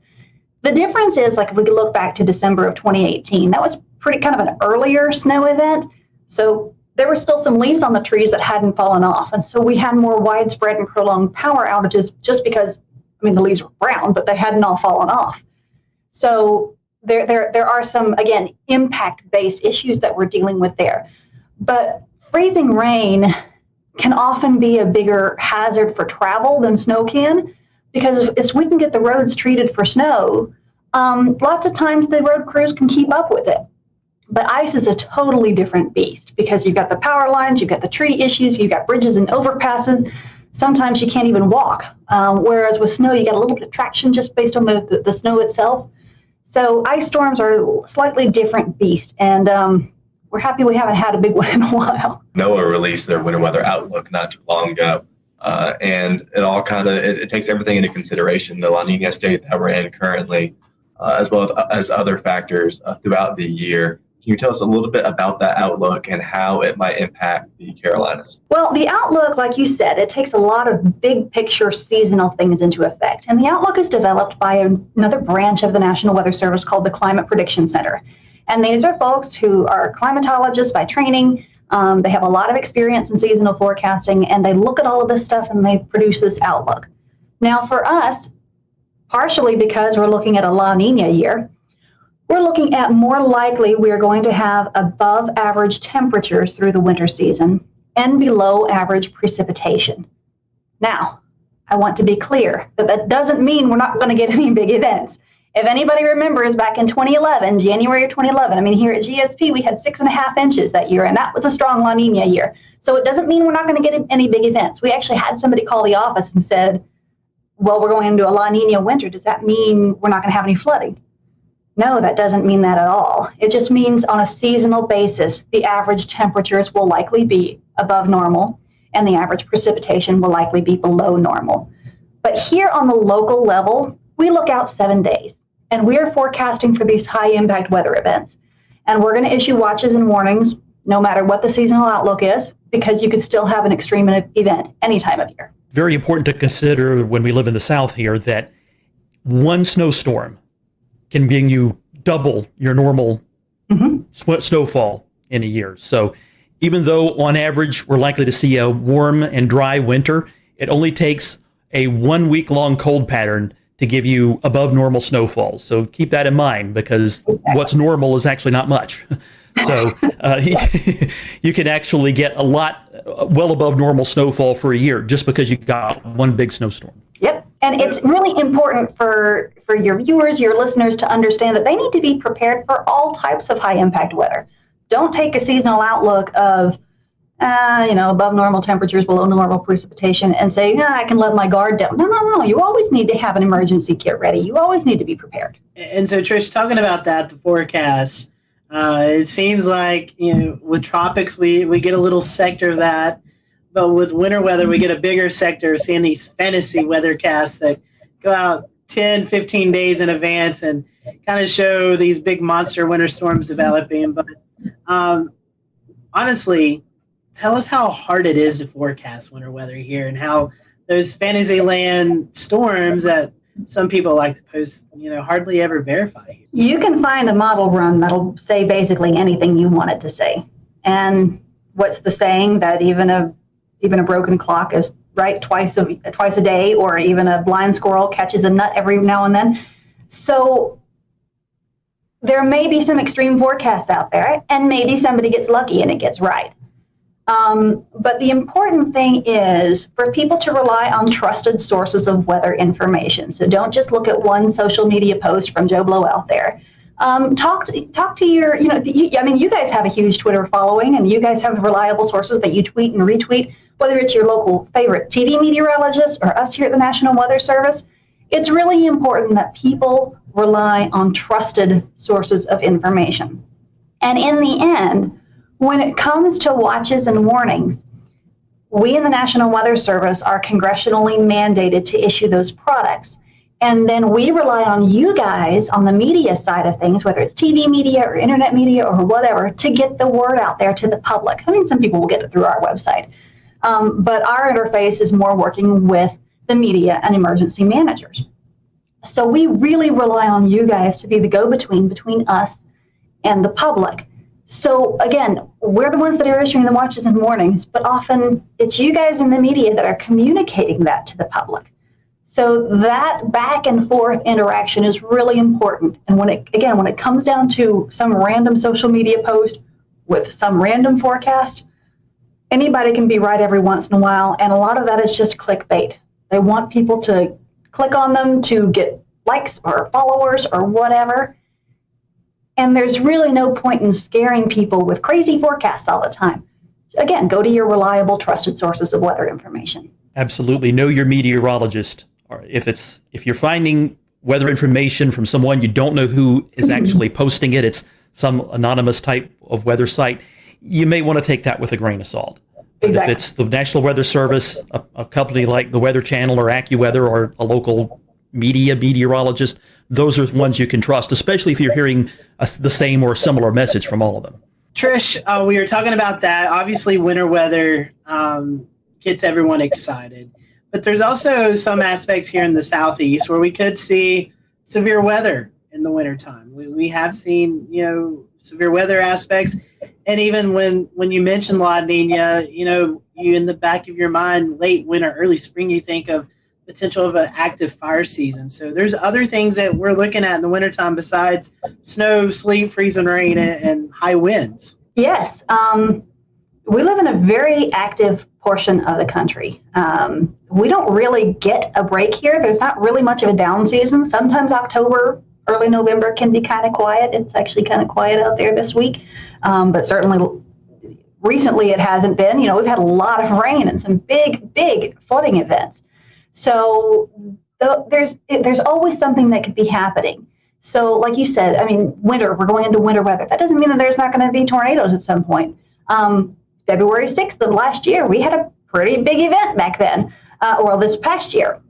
The difference is, like, if we could look back to December of 2018, that was pretty kind of an earlier snow event. So there were still some leaves on the trees that hadn't fallen off. And so we had more widespread and prolonged power outages just because, the leaves were brown, but they hadn't all fallen off. So there are some, again, impact-based issues that we're dealing with there. But freezing rain can often be a bigger hazard for travel than snow can, because if we can get the roads treated for snow, lots of times the road crews can keep up with it. But ice is a totally different beast, because you've got the power lines, you've got the tree issues, you've got bridges and overpasses. Sometimes you can't even walk. Whereas with snow, you get a little bit of traction just based on the snow itself. So ice storms are a slightly different beast. And we're happy we haven't had a big one in a while. NOAA released their winter weather outlook not too long ago. And it all it takes everything into consideration, the La Nina state that we're in currently, as well as other factors throughout the year. Can you tell us a little bit about that outlook and how it might impact the Carolinas? Well, the outlook, like you said, it takes a lot of big picture seasonal things into effect. And the outlook is developed by another branch of the National Weather Service called the Climate Prediction Center. And these are folks who are climatologists by training. They have a lot of experience in seasonal forecasting, and they look at all of this stuff and they produce this outlook. Now, for us, partially because we're looking at a La Nina year, we're looking at more likely we're going to have above average temperatures through the winter season and below average precipitation. Now, I want to be clear that that doesn't mean we're not going to get any big events. If anybody remembers back in 2011, January of 2011, here at GSP, we had 6.5 inches that year, and that was a strong La Nina year. So it doesn't mean we're not going to get any big events. We actually had somebody call the office and said, well, we're going into a La Nina winter. Does that mean we're not going to have any flooding? No, that doesn't mean that at all. It just means on a seasonal basis, the average temperatures will likely be above normal and the average precipitation will likely be below normal. But here on the local level, we look out 7 days and we're forecasting for these high impact weather events. And we're going to issue watches and warnings no matter what the seasonal outlook is, because you could still have an extreme event any time of year. Very important to consider when we live in the South here that one snowstorm can bring you double your normal snowfall in a year. So even though on average we're likely to see a warm and dry winter, it only takes a 1 week long cold pattern to give you above normal snowfall. So keep that in mind, because what's normal is actually not much. So you can actually get a lot well above normal snowfall for a year just because you got one big snowstorm. Yep. And it's really important for your viewers, your listeners, to understand that they need to be prepared for all types of high impact weather. Don't take a seasonal outlook of above normal temperatures, below normal precipitation, and say, I can let my guard down. No. You always need to have an emergency kit ready. You always need to be prepared. And so, Trish, talking about that, the forecast, it seems like, with tropics, we get a little sector of that. But with winter weather, we get a bigger sector, seeing these fantasy weathercasts that go out 10, 15 days in advance and kind of show these big monster winter storms developing. But honestly, tell us how hard it is to forecast winter weather here, and how those Fantasyland storms that some people like to post, hardly ever verify. You can find a model run that'll say basically anything you want it to say. And what's the saying that even a broken clock is right twice a day, or even a blind squirrel catches a nut every now and then. So there may be some extreme forecasts out there, and maybe somebody gets lucky and it gets right. But the important thing is for people to rely on trusted sources of weather information. So don't just look at one social media post from Joe Blow out there. Talk to your, you guys have a huge Twitter following, and you guys have reliable sources that you tweet and retweet, whether it's your local favorite TV meteorologist or us here at the National Weather Service. It's really important that people rely on trusted sources of information. And in the end, when it comes to watches and warnings, we in the National Weather Service are congressionally mandated to issue those products. And then we rely on you guys on the media side of things, whether it's TV media or internet media or whatever, to get the word out there to the public. I mean, some people will get it through our website. But our interface is more working with the media and emergency managers. So we really rely on you guys to be the go-between between us and the public. So again, we're the ones that are issuing the watches and warnings, but often it's you guys in the media that are communicating that to the public. So that back and forth interaction is really important. And when it comes down to some random social media post with some random forecast, anybody can be right every once in a while. And a lot of that is just clickbait. They want people to click on them to get likes or followers or whatever. And there's really no point in scaring people with crazy forecasts all the time. Again, go to your reliable, trusted sources of weather information. Absolutely. Know your meteorologist. Or if you're finding weather information from someone you don't know who is actually posting it, it's some anonymous type of weather site, you may want to take that with a grain of salt. Exactly. If it's the National Weather Service, a company like the Weather Channel or AccuWeather, or a local meteorologist, those are the ones you can trust, especially if you're hearing the same or similar message from all of them. Trish, we were talking about that. Obviously, winter weather gets everyone excited. But there's also some aspects here in the Southeast where we could see severe weather in the wintertime. We have seen, severe weather aspects. And even when you mention La Nina, you in the back of your mind, late winter, early spring, you think of potential of an active fire season. So there's other things that we're looking at in the wintertime besides snow, sleet, freezing rain, and high winds. Yes. We live in a very active portion of the country. We don't really get a break here. There's not really much of a down season. Sometimes October, early November can be kind of quiet. It's actually kind of quiet out there this week. But certainly recently it hasn't been. We've had a lot of rain and some big flooding events. So there's always something that could be happening. So like you said, winter, we're going into winter weather. That doesn't mean that there's not going to be tornadoes at some point. February 6th of last year, we had a pretty big event back then, or this past year.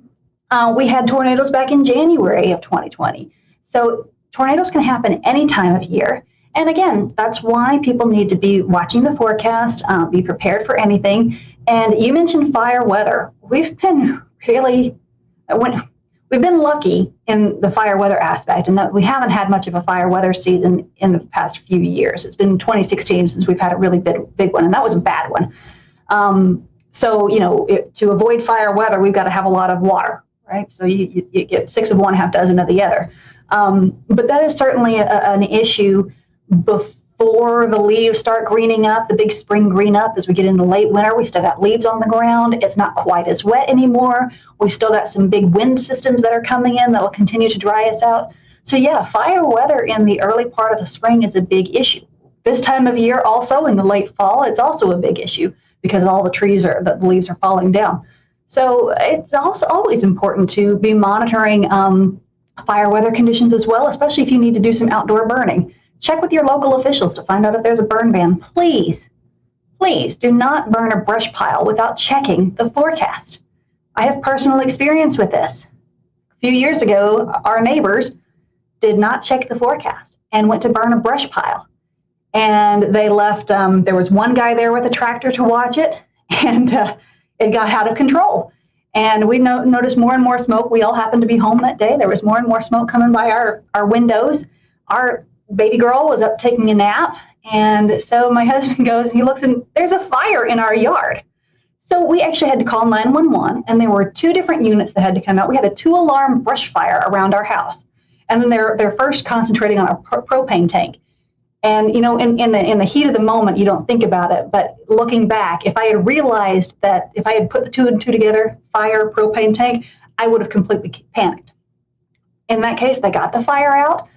We had tornadoes back in January of 2020. So tornadoes can happen any time of year. And again, that's why people need to be watching the forecast, be prepared for anything. And you mentioned fire weather. We've been lucky in the fire weather aspect, and that we haven't had much of a fire weather season in the past few years. It's been 2016 since we've had a really big one, and that was a bad one. To avoid fire weather, we've got to have a lot of water, right? So you get 6 of one, half dozen of the other. But that is certainly an issue before the leaves start greening up, the big spring green up. As we get into late winter, we still got leaves on the ground. It's not quite as wet anymore. We've still got some big wind systems that are coming in that'll continue to dry us out. So yeah, fire weather in the early part of the spring is a big issue. This time of year also in the late fall, it's also a big issue because all the leaves are falling down. So it's also always important to be monitoring fire weather conditions as well, especially if you need to do some outdoor burning. Check with your local officials to find out if there's a burn ban. Please do not burn a brush pile without checking the forecast. I have personal experience with this. A few years ago, our neighbors did not check the forecast and went to burn a brush pile. And they left, there was one guy there with a tractor to watch it, and it got out of control. And we noticed more and more smoke. We all happened to be home that day. There was more and more smoke coming by our windows. Our baby girl was up taking a nap. And so my husband goes, he looks, and there's a fire in our yard. So we actually had to call 911, and there were 2 different units that had to come out. We had a 2-alarm brush fire around our house. And then they're first concentrating on a propane tank. And, you know, in the heat of the moment, you don't think about it. But looking back, if I had realized that if I had put the 2 and 2 together, fire, propane tank, I would have completely panicked. In that case, they got the fire out,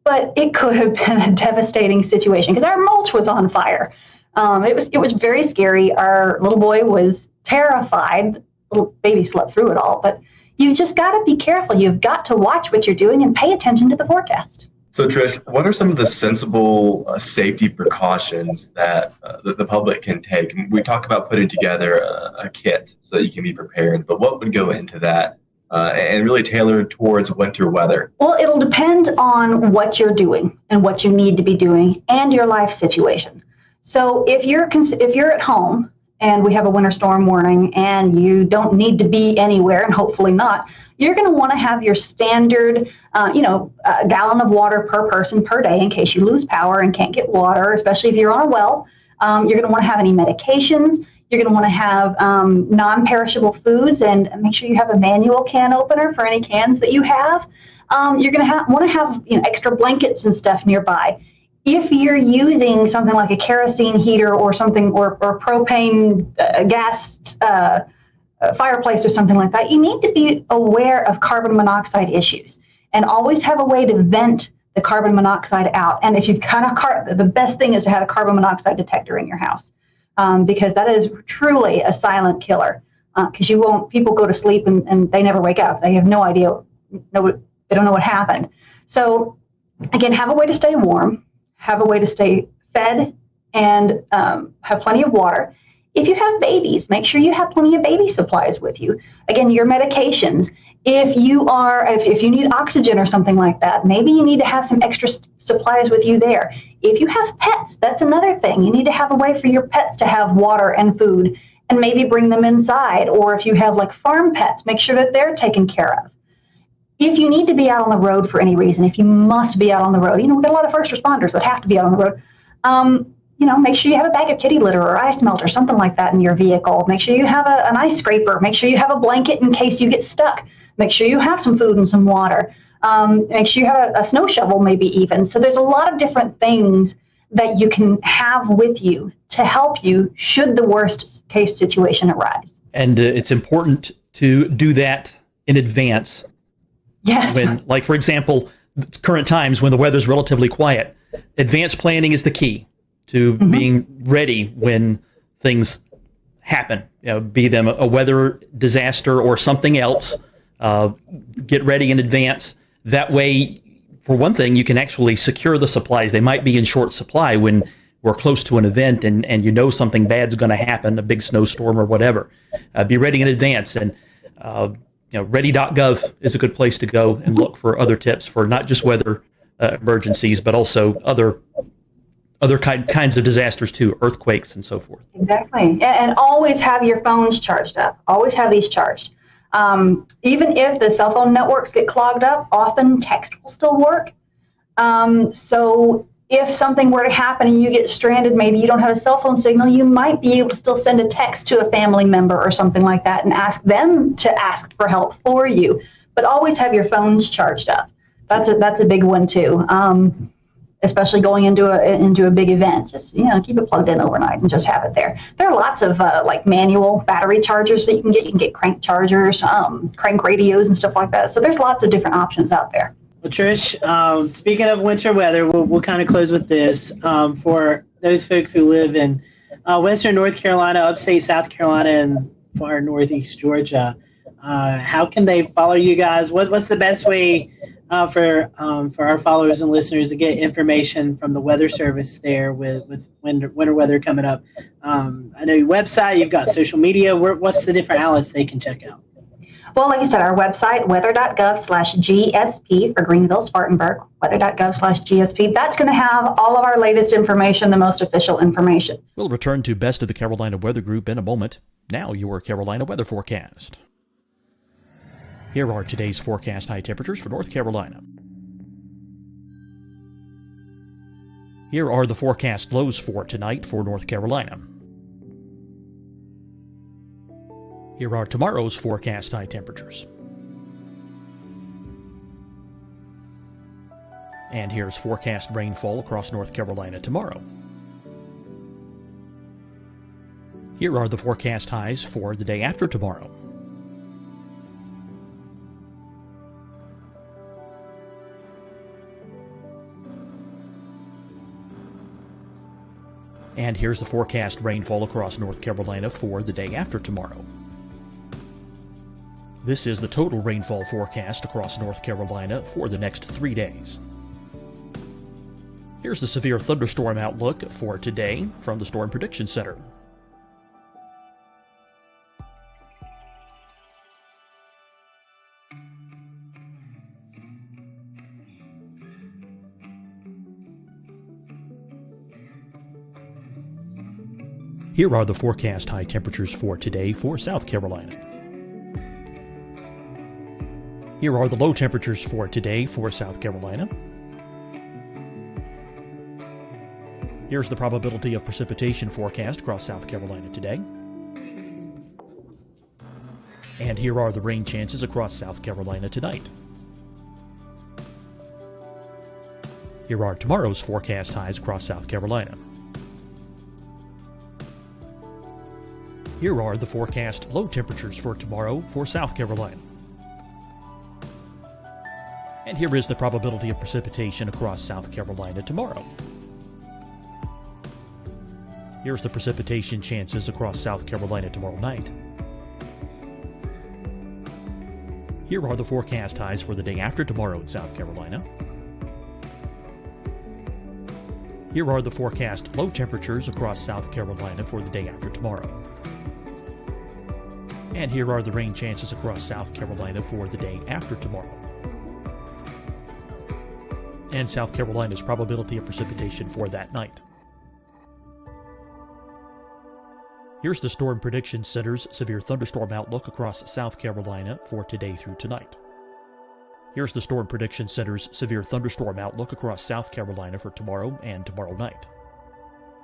but it could have been a devastating situation because our mulch was on fire. It was very scary. Our little boy was terrified. Little baby slept through it all, but you've just got to be careful. You've got to watch what you're doing and pay attention to the forecast. So, Trish, what are some of the sensible safety precautions that the public can take? We talk about putting together a kit so that you can be prepared, but what would go into that and really tailored towards winter weather? Well, it'll depend on what you're doing and what you need to be doing and your life situation. So if you're at home and we have a winter storm warning and you don't need to be anywhere, and hopefully not, you're going to want to have your standard, a gallon of water per person per day in case you lose power and can't get water, especially if you're on a well. You're going to want to have any medications. You're going to want to have non-perishable foods, and make sure you have a manual can opener for any cans that you have. You're going to want to have extra blankets and stuff nearby. If you're using something like a kerosene heater or something, or propane gas fireplace or something like that, you need to be aware of carbon monoxide issues and always have a way to vent the carbon monoxide out. And if you've got the best thing is to have a carbon monoxide detector in your house, because that is truly a silent killer. Because people go to sleep and they never wake up. They have no idea, they don't know what happened. So again, have a way to stay warm, have a way to stay fed, and have plenty of water. If you have babies, make sure you have plenty of baby supplies with you. Again, your medications. If you need oxygen or something like that, maybe you need to have some extra supplies with you there. If you have pets, that's another thing. You need to have a way for your pets to have water and food, and maybe bring them inside. Or if you have like farm pets, make sure that they're taken care of. If you need to be out on the road for any reason, if you must be out on the road, we've got a lot of first responders that have to be out on the road. Make sure you have a bag of kitty litter or ice melt or something like that in your vehicle. Make sure you have an ice scraper. Make sure you have a blanket in case you get stuck. Make sure you have some food and some water. Make sure you have a snow shovel maybe even. So there's a lot of different things that you can have with you to help you should the worst case situation arise. And it's important to do that in advance. Yes. When, like, for example, current times when the weather's relatively quiet, advanced planning is the key to being ready when things happen, be them a weather disaster or something else. Get ready in advance. That way, for one thing, you can actually secure the supplies. They might be in short supply when we're close to an event and something bad's going to happen, a big snowstorm or whatever. Be ready in advance. And ready.gov is a good place to go and look for other tips for not just weather emergencies, but also other kinds of disasters too, earthquakes and so forth. Exactly. And always have your phones charged up. Always have these charged. Even if the cell phone networks get clogged up, often text will still work. So if something were to happen and you get stranded, maybe you don't have a cell phone signal, you might be able to still send a text to a family member or something like that and ask them to ask for help for you. But always have your phones charged up. That's a big one too. Especially going into a big event, just keep it plugged in overnight and just have it there. There are lots of like manual battery chargers that you can get. You can get crank chargers, crank radios, and stuff like that. So there's lots of different options out there. Well, Trish, speaking of winter weather, we'll kind of close with this. For those folks who live in Western North Carolina, upstate South Carolina, and far northeast Georgia, how can they follow you guys? What's the best way for our followers and listeners to get information from the Weather Service there with winter weather coming up? I know your website, you've got social media. What's the different outlets they can check out? Well, like you said, our website, weather.gov/GSP for Greenville, Spartanburg, weather.gov/GSP. That's going to have all of our latest information, the most official information. We'll return to Best of the Carolina Weather Group in a moment. Now your Carolina weather forecast. Here are today's forecast high temperatures for North Carolina. Here are the forecast lows for tonight for North Carolina. Here are tomorrow's forecast high temperatures. And here's forecast rainfall across North Carolina tomorrow. Here are the forecast highs for the day after tomorrow. And here's the forecast rainfall across North Carolina for the day after tomorrow. This is the total rainfall forecast across North Carolina for the next 3 days. Here's the severe thunderstorm outlook for today from the Storm Prediction Center. Here are the forecast high temperatures for today for South Carolina. Here are the low temperatures for today for South Carolina. Here's the probability of precipitation forecast across South Carolina today. And here are the rain chances across South Carolina tonight. Here are tomorrow's forecast highs across South Carolina. Here are the forecast low temperatures for tomorrow for South Carolina. And here is the probability of precipitation across South Carolina tomorrow. Here's the precipitation chances across South Carolina tomorrow night. Here are the forecast highs for the day after tomorrow in South Carolina. Here are the forecast low temperatures across South Carolina for the day after tomorrow. And here are the rain chances across South Carolina for the day after tomorrow. And South Carolina's probability of precipitation for that night. Here's the Storm Prediction Center's severe thunderstorm outlook across South Carolina for today through tonight. Here's the Storm Prediction Center's severe thunderstorm outlook across South Carolina for tomorrow and tomorrow night.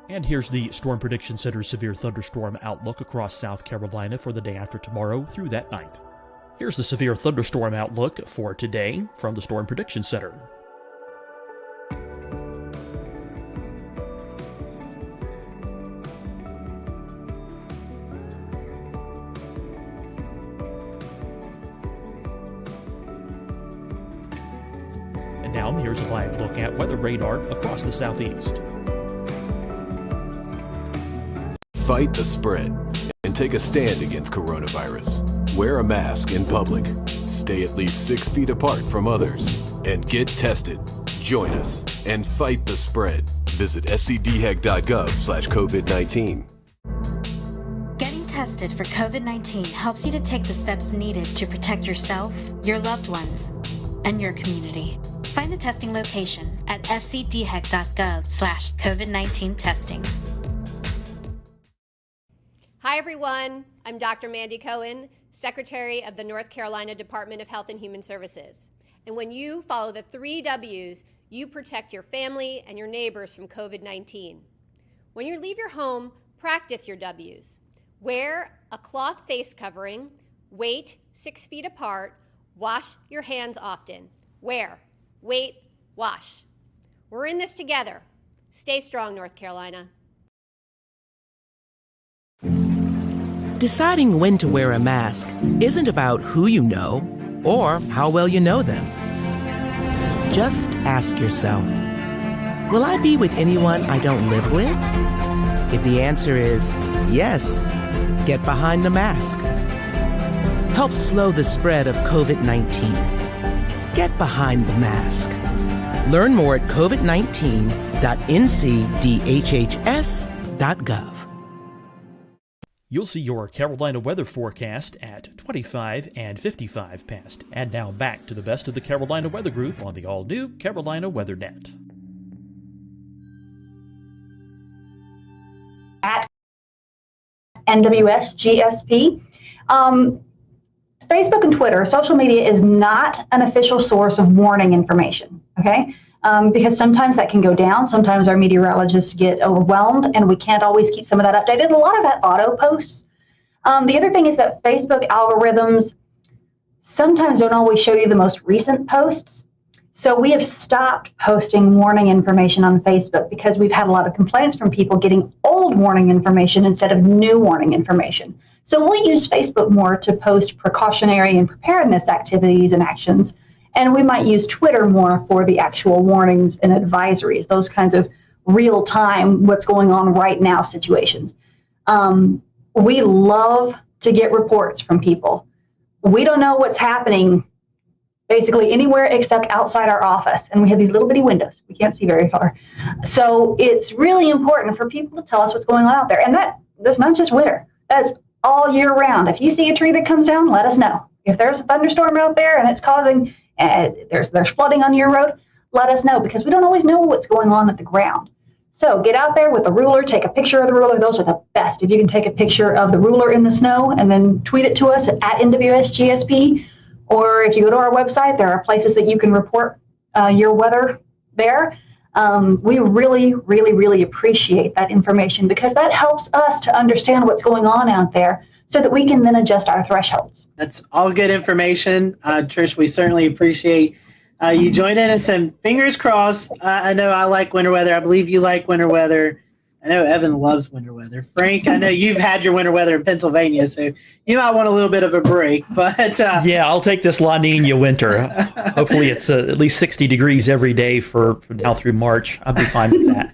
And here's the Storm Prediction Center's severe thunderstorm outlook across South Carolina for the day after tomorrow through that night. Here's the severe thunderstorm outlook for today from the Storm Prediction Center. And now here's a live look at weather radar across the southeast. Fight the spread and take a stand against coronavirus. Wear a mask in public. Stay at least 6 feet apart from others. And get tested. Join us and fight the spread. Visit scdhec.gov/COVID-19. Getting tested for COVID-19 helps you to take the steps needed to protect yourself, your loved ones, and your community. Find the testing location at scdhec.gov/COVID-19 testing. Hi, everyone. I'm Dr. Mandy Cohen, Secretary of the North Carolina Department of Health and Human Services. And when you follow the 3 W's, you protect your family and your neighbors from COVID-19. When you leave your home, practice your W's. Wear a cloth face covering, wait 6 feet apart, wash your hands often. Wear, wait, wash. We're in this together. Stay strong, North Carolina. Deciding when to wear a mask isn't about who you know or how well you know them. Just ask yourself, will I be with anyone I don't live with? If the answer is yes, get behind the mask. Help slow the spread of COVID-19. Get behind the mask. Learn more at covid19.ncdhhs.gov. You'll see your Carolina weather forecast at 25 and 55 past. And now back to the best of the Carolina Weather Group on the all-new Carolina WeatherNet. At NWSGSP. Facebook and Twitter, social media is not an official source of warning information, okay? Because sometimes that can go down. Sometimes our meteorologists get overwhelmed and we can't always keep some of that updated. A lot of that auto posts. The other thing is that Facebook algorithms sometimes don't always show you the most recent posts. So we have stopped posting warning information on Facebook because we've had a lot of complaints from people getting old warning information instead of new warning information. So we'll use Facebook more to post precautionary and preparedness activities and actions. And we might use Twitter more for the actual warnings and advisories, those kinds of real-time, what's going on right now situations. We love to get reports from people. We don't know what's happening basically anywhere except outside our office. And we have these little bitty windows. We can't see very far. So it's really important for people to tell us what's going on out there. And that's not just winter. That's all year round. If you see a tree that comes down, let us know. If there's a thunderstorm out there and it's causing, there's flooding on your road, let us know, because we don't always know what's going on at the ground. So get out there with a ruler, take a picture of the ruler. Those are the best. If you can take a picture of the ruler in the snow and then tweet it to us at NWSGSP, or if you go to our website, there are places that you can report your weather there. We really, really, really appreciate that information because that helps us to understand what's going on out there so that we can then adjust our thresholds. That's all good information. Trish, we certainly appreciate you joining us, and fingers crossed. I know I like winter weather. I believe you like winter weather. I know Evan loves winter weather. Frank, I know you've had your winter weather in Pennsylvania, so you might want a little bit of a break. But yeah, I'll take this La Nina winter. Hopefully it's at least 60 degrees every day for now through March. I'll be fine with that.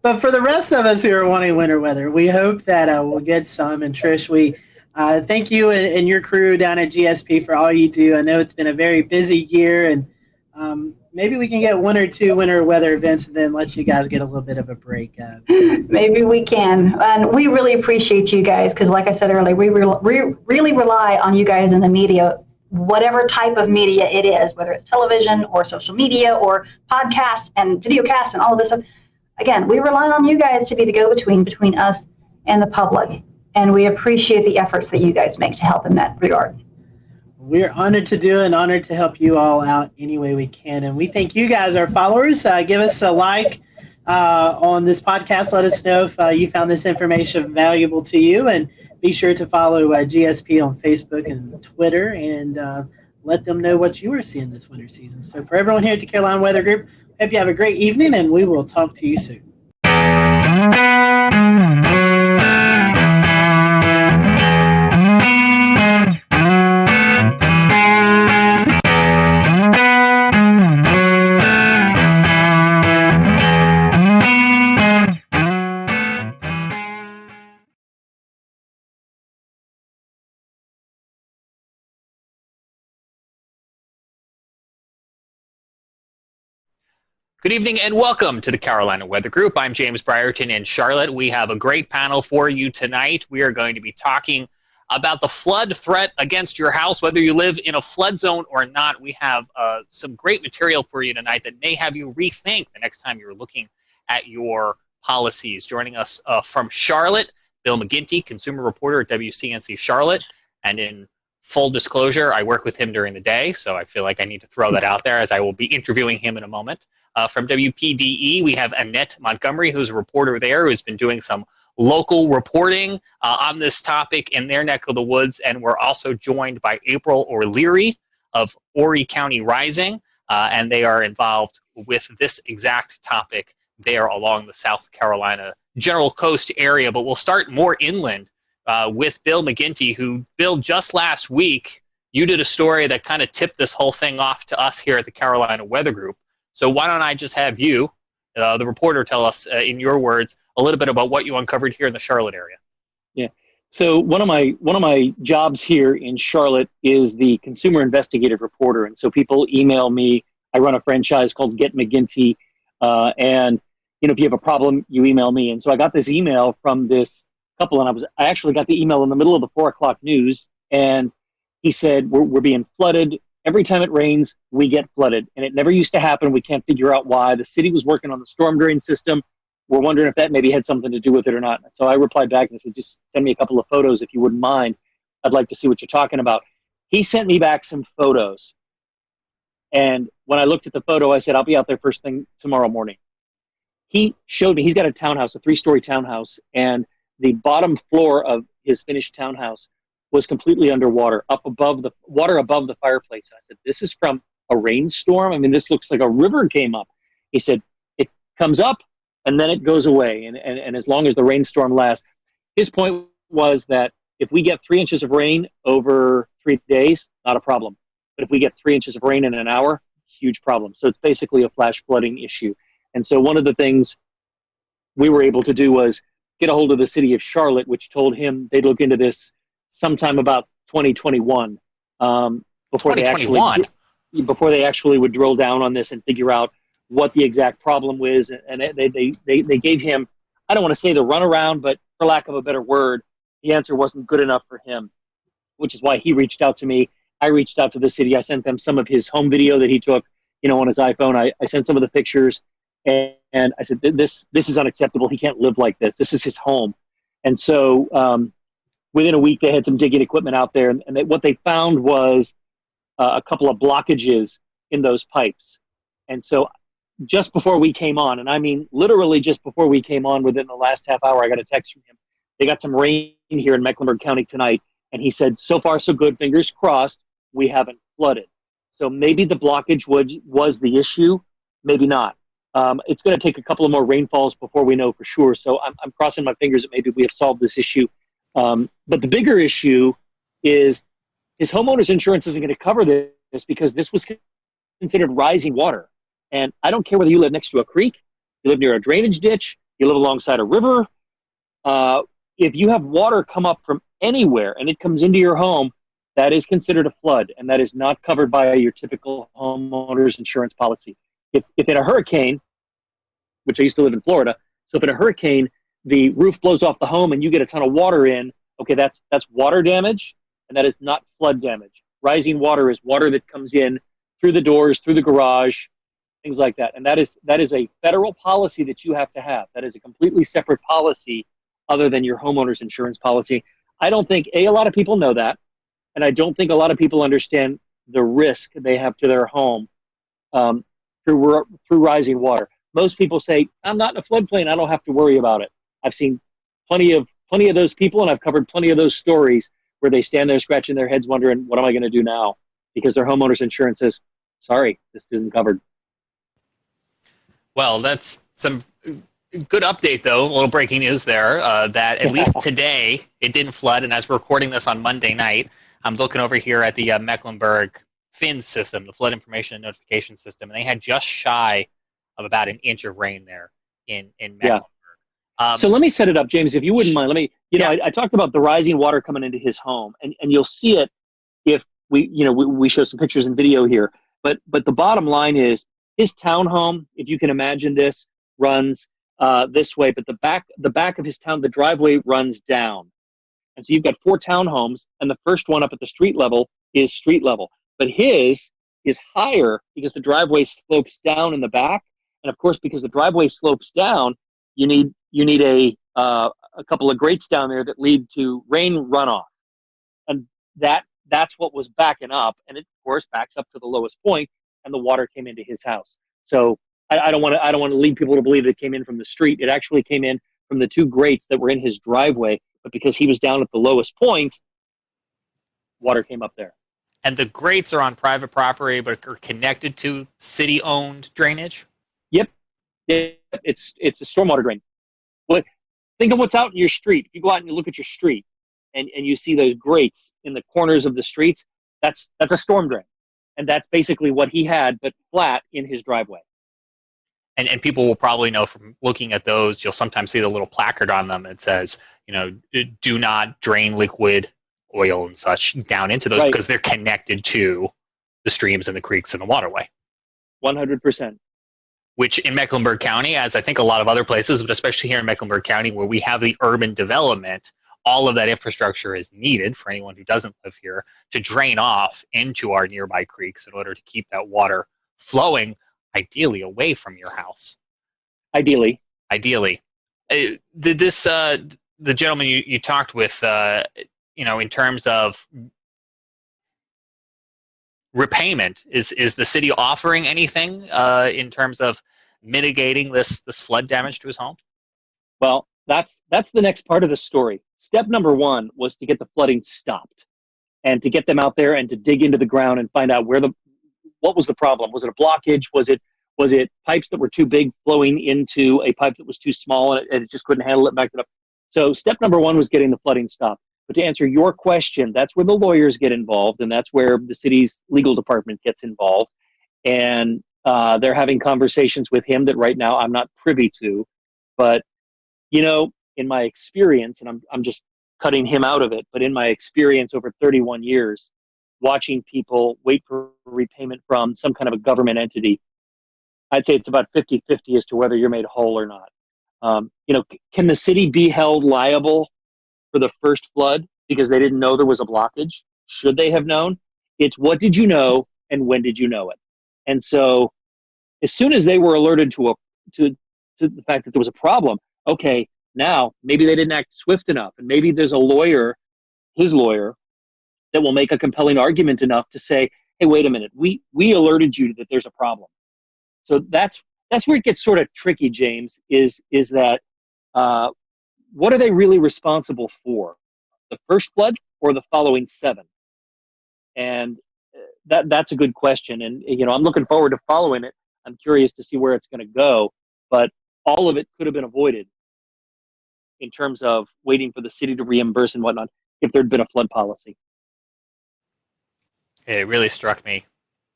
But for the rest of us who are wanting winter weather, we hope that we'll get some. And Trish, we thank you and your crew down at GSP for all you do. I know it's been a very busy year, and maybe we can get one or two winter weather events and then let you guys get a little bit of a break. Maybe we can. And we really appreciate you guys because, like I said earlier, we really rely on you guys in the media, whatever type of media it is, whether it's television or social media or podcasts and videocasts and all of this stuff. Again, we rely on you guys to be the go-between between us and the public. And we appreciate the efforts that you guys make to help in that regard. We're honored to do and honored to help you all out any way we can. And we thank you guys, our followers. Give us a like on this podcast. Let us know if you found this information valuable to you. And be sure to follow GSP on Facebook and Twitter and let them know what you are seeing this winter season. So for everyone here at the Carolina Weather Group, hope you have a great evening, and we will talk to you soon. Good evening and welcome to the Carolina Weather Group. I'm James Brierton in Charlotte. We have a great panel for you tonight. We are going to be talking about the flood threat against your house, whether you live in a flood zone or not. We have some great material for you tonight that may have you rethink the next time you're looking at your policies. Joining us from Charlotte, Bill McGinty, consumer reporter at WCNC Charlotte. And in full disclosure, I work with him during the day, so I feel like I need to throw that out there as I will be interviewing him in a moment. From WPDE, we have Annette Montgomery, who's a reporter there, who's been doing some local reporting on this topic in their neck of the woods. And we're also joined by April O'Leary of Horry County Rising, and they are involved with this exact topic there along the South Carolina General Coast area. But we'll start more inland with Bill McGinty, who, Bill, just last week, you did a story that kind of tipped this whole thing off to us here at the Carolina Weather Group. So why don't I just have you, the reporter, tell us, in your words, a little bit about what you uncovered here in the Charlotte area. Yeah. So one of my jobs here in Charlotte is the consumer investigative reporter, and so people email me. I run a franchise called Get McGinty, and if you have a problem, you email me. And so I got this email from this couple, and I actually got the email in the middle of the 4 o'clock news, and he said we're being flooded. Every time it rains, we get flooded, and it never used to happen. We can't figure out why. The city was working on the storm drain system. We're wondering if that maybe had something to do with it or not. So I replied back and said, just send me a couple of photos if you wouldn't mind. I'd like to see what you're talking about. He sent me back some photos. And when I looked at the photo, I said, I'll be out there first thing tomorrow morning. He showed me, he's got a townhouse, a 3-story townhouse, and the bottom floor of his finished townhouse was completely underwater, above the fireplace. And I said, this is from a rainstorm? I mean, this looks like a river came up. He said, it comes up, and then it goes away, and as long as the rainstorm lasts. His point was that if we get 3 inches of rain over 3 days, not a problem. But if we get 3 inches of rain in an hour, huge problem. So it's basically a flash flooding issue. And so one of the things we were able to do was get a hold of the city of Charlotte, which told him they'd look into this sometime about 2021, before they actually would drill down on this and figure out what the exact problem was. And they gave him, I don't want to say the runaround, but for lack of a better word, the answer wasn't good enough for him, which is why he reached out to me. I reached out to the city. I sent them some of his home video that he took, on his iPhone. I sent some of the pictures, and I said, this is unacceptable. He can't live like this. This is his home. And so within a week, they had some digging equipment out there, and what they found was a couple of blockages in those pipes. And so just before we came on, and I mean literally just before we came on, within the last half hour, I got a text from him. They got some rain here in Mecklenburg County tonight, and he said, so far so good, fingers crossed, we haven't flooded. So maybe the blockage was the issue, maybe not. It's going to take a couple of more rainfalls before we know for sure. So I'm crossing my fingers that maybe we have solved this issue. But the bigger issue is his homeowner's insurance isn't going to cover this because this was considered rising water. And I don't care whether you live next to a creek, you live near a drainage ditch, you live alongside a river. If you have water come up from anywhere and it comes into your home, that is considered a flood, and that is not covered by your typical homeowner's insurance policy. If in a hurricane, which I used to live in Florida, so if in a hurricane, the roof blows off the home and you get a ton of water in, okay, that's water damage, and that is not flood damage. Rising water is water that comes in through the doors, through the garage, things like that. And that is a federal policy that you have to have. That is a completely separate policy other than your homeowner's insurance policy. I don't think, a lot of people know that, and I don't think a lot of people understand the risk they have to their home through rising water. Most people say, I'm not in a floodplain, I don't have to worry about it. I've seen plenty of those people, and I've covered plenty of those stories where they stand there scratching their heads wondering, what am I going to do now? Because their homeowner's insurance says, sorry, this isn't covered. Well, that's some good update, though. A little breaking news there, that at least today it didn't flood. And as we're recording this on Monday night, I'm looking over here at the Mecklenburg FIN system, the Flood Information and Notification System, and they had just shy of about an inch of rain there in Mecklenburg. Yeah. So let me set it up, James, if you wouldn't mind. Let me, I talked about the rising water coming into his home, and you'll see it if we show some pictures and video here. But the bottom line is his townhome, if you can imagine this, runs this way, but the back of his town, the driveway runs down. And so you've got 4 townhomes, and the first one up at the street level is street level. But his is higher because the driveway slopes down in the back. And of course, because the driveway slopes down, you need a couple of grates down there that lead to rain runoff. And that's what was backing up. And it, of course, backs up to the lowest point, and the water came into his house. So I don't want to lead people to believe it came in from the street. It actually came in from the 2 grates that were in his driveway. But because he was down at the lowest point, water came up there. And the grates are on private property, but are connected to city-owned drainage? Yep. It's a stormwater drain. But think of what's out in your street. If you go out and you look at your street and you see those grates in the corners of the streets, That's a storm drain. And that's basically what he had, but flat in his driveway. And people will probably know from looking at those, you'll sometimes see the little placard on them that says, do not drain liquid oil and such down into those, because they're connected to the streams and the creeks and the waterway. 100%. Which in Mecklenburg County, as I think a lot of other places, but especially here in Mecklenburg County where we have the urban development, all of that infrastructure is needed for anyone who doesn't live here to drain off into our nearby creeks in order to keep that water flowing, ideally away from your house. Ideally. The gentleman you talked with, in terms of repayment, is the city offering anything in terms of mitigating this flood damage to his home? Well, that's the next part of the story. Step number one was to get the flooding stopped and to get them out there and to dig into the ground and find out what was the problem. Was it a blockage? Was it pipes that were too big flowing into a pipe that was too small and it just couldn't handle it, backed it up? So step number one was getting the flooding stopped. But to answer your question, that's where the lawyers get involved, and that's where the city's legal department gets involved. And they're having conversations with him that right now I'm not privy to. But, in my experience, and I'm just cutting him out of it, but in my experience over 31 years, watching people wait for repayment from some kind of a government entity, I'd say it's about 50-50 as to whether you're made whole or not. Can the city be held liable for the first flood because they didn't know there was a blockage? Should they have known? It's what did you know and when did you know it? And so as soon as they were alerted to the fact that there was a problem, okay, now maybe they didn't act swift enough, and maybe there's a lawyer, his lawyer, that will make a compelling argument enough to say, hey, wait a minute, we alerted you that there's a problem. So that's where it gets sort of tricky, James, is that what are they really responsible for? The first flood or the following 7? And that's a good question. And, I'm looking forward to following it. I'm curious to see where it's going to go. But all of it could have been avoided in terms of waiting for the city to reimburse and whatnot if there'd been a flood policy. It really struck me.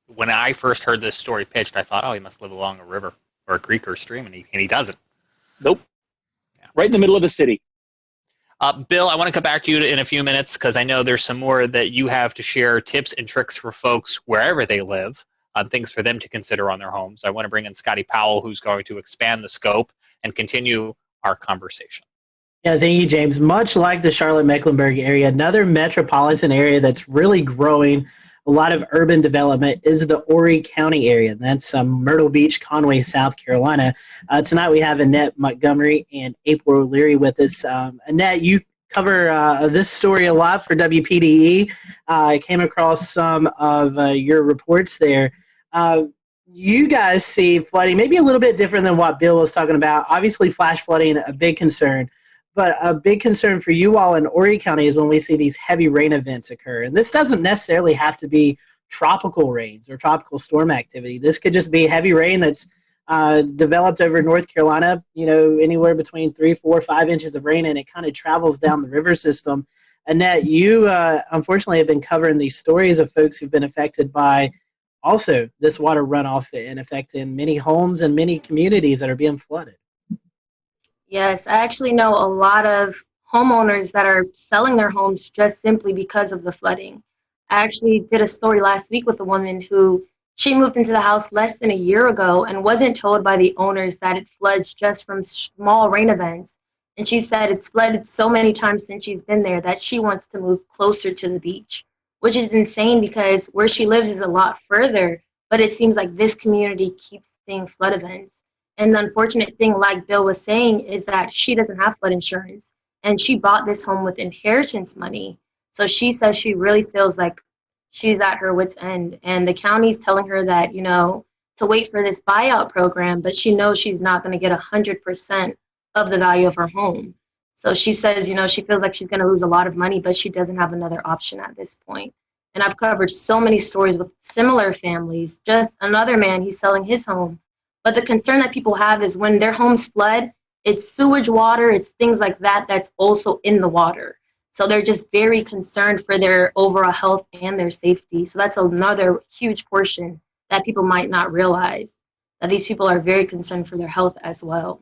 When I first heard this story pitched, I thought, he must live along a river or a creek or a stream, and he doesn't. Nope. Yeah. Right in the middle of the city. Bill, I want to come back to you in a few minutes because I know there's some more that you have to share, tips and tricks for folks wherever they live, things for them to consider on their homes. I want to bring in Scotty Powell, who's going to expand the scope and continue our conversation. Yeah, thank you, James. Much like the Charlotte-Mecklenburg area, another metropolitan area that's really growing a lot of urban development is the Horry County area. That's Myrtle Beach, Conway, South Carolina. Tonight we have Annette Montgomery and April O'Leary with us. Annette, you cover this story a lot for WPDE. I came across some of your reports there. You guys see flooding maybe a little bit different than what Bill was talking about. Obviously, flash flooding, a big concern. But a big concern for you all in Horry County is when we see these heavy rain events occur. And this doesn't necessarily have to be tropical rains or tropical storm activity. This could just be heavy rain that's developed over North Carolina, anywhere between 3, 4, 5 inches of rain, and it kind of travels down the river system. Annette, you unfortunately have been covering these stories of folks who've been affected by also this water runoff and affecting many homes and many communities that are being flooded. Yes, I actually know a lot of homeowners that are selling their homes just simply because of the flooding. I actually did a story last week with a woman who she moved into the house less than a year ago and wasn't told by the owners that it floods just from small rain events. And she said it's flooded so many times since she's been there that she wants to move closer to the beach, which is insane because where she lives is a lot further, but it seems like this community keeps seeing flood events. And the unfortunate thing, like Bill was saying, is that she doesn't have flood insurance. And she bought this home with inheritance money. So she says she really feels like she's at her wit's end. And the county's telling her that, to wait for this buyout program, but she knows she's not going to get 100% of the value of her home. So she says, she feels like she's going to lose a lot of money, but she doesn't have another option at this point. And I've covered so many stories with similar families. Just another man, he's selling his home. But the concern that people have is when their homes flood, it's sewage water, it's things like that that's also in the water. So they're just very concerned for their overall health and their safety. So that's another huge portion that people might not realize, that these people are very concerned for their health as well.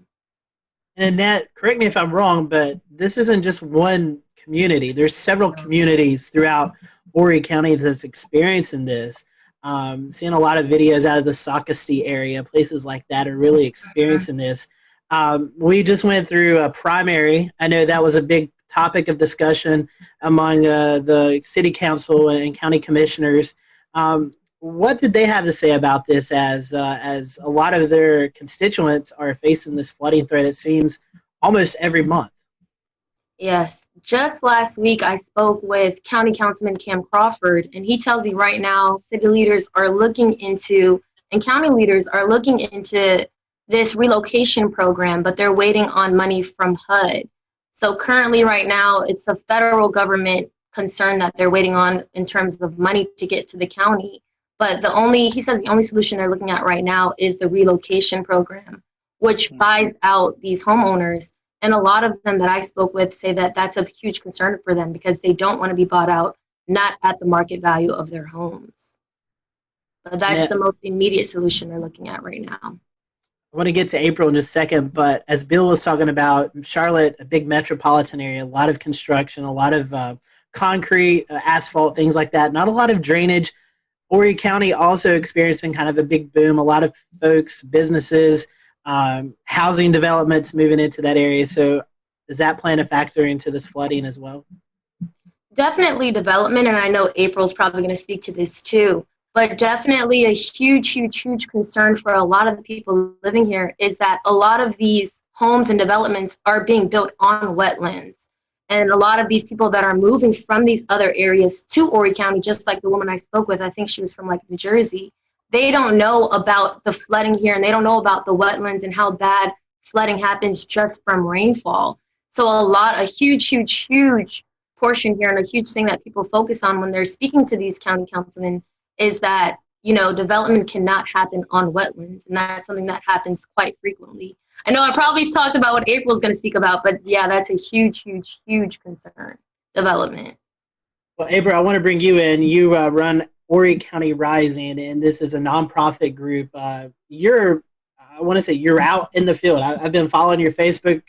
And Annette, correct me if I'm wrong, but this isn't just one community. There's several communities throughout Horry County that's experiencing this. Seeing a lot of videos out of the Socastee area, places like that are really experiencing this. We just went through a primary. I know that was a big topic of discussion among the city council and county commissioners. What did they have to say about this as a lot of their constituents are facing this flooding threat, it seems, almost every month? Yes. Just last week, I spoke with County Councilman Cam Crawford, and he tells me right now city leaders are looking into, and county leaders are looking into this relocation program, but they're waiting on money from HUD. So currently right now, it's a federal government concern that they're waiting on in terms of money to get to the county. But he said the only solution they're looking at right now is the relocation program, which buys out these homeowners. And a lot of them that I spoke with say that that's a huge concern for them because they don't want to be bought out, not at the market value of their homes. But that's the most immediate solution they're looking at right now. I want to get to April in just a second, but as Bill was talking about, Charlotte, a big metropolitan area, a lot of construction, a lot of concrete, asphalt, things like that, not a lot of drainage. Horry County also experiencing kind of a big boom, a lot of folks, businesses, housing developments moving into that area. So is that playing a factor into this flooding as well? Definitely development, and I know April's probably going to speak to this too, but definitely a huge, huge, huge concern for a lot of the people living here is that a lot of these homes and developments are being built on wetlands. And a lot of these people that are moving from these other areas to Horry County, just like the woman I spoke with, I think she was from like New Jersey, they don't know about the flooding here and they don't know about the wetlands and how bad flooding happens just from rainfall. So a huge, huge, huge portion here and a huge thing that people focus on when they're speaking to these county councilmen is that, development cannot happen on wetlands. And that's something that happens quite frequently. I know I probably talked about what April's going to speak about, but yeah, that's a huge, huge, huge concern, development. Well, April, I want to bring you in. You run Horry County Rising, and this is a nonprofit group. You're out in the field. I've been following your Facebook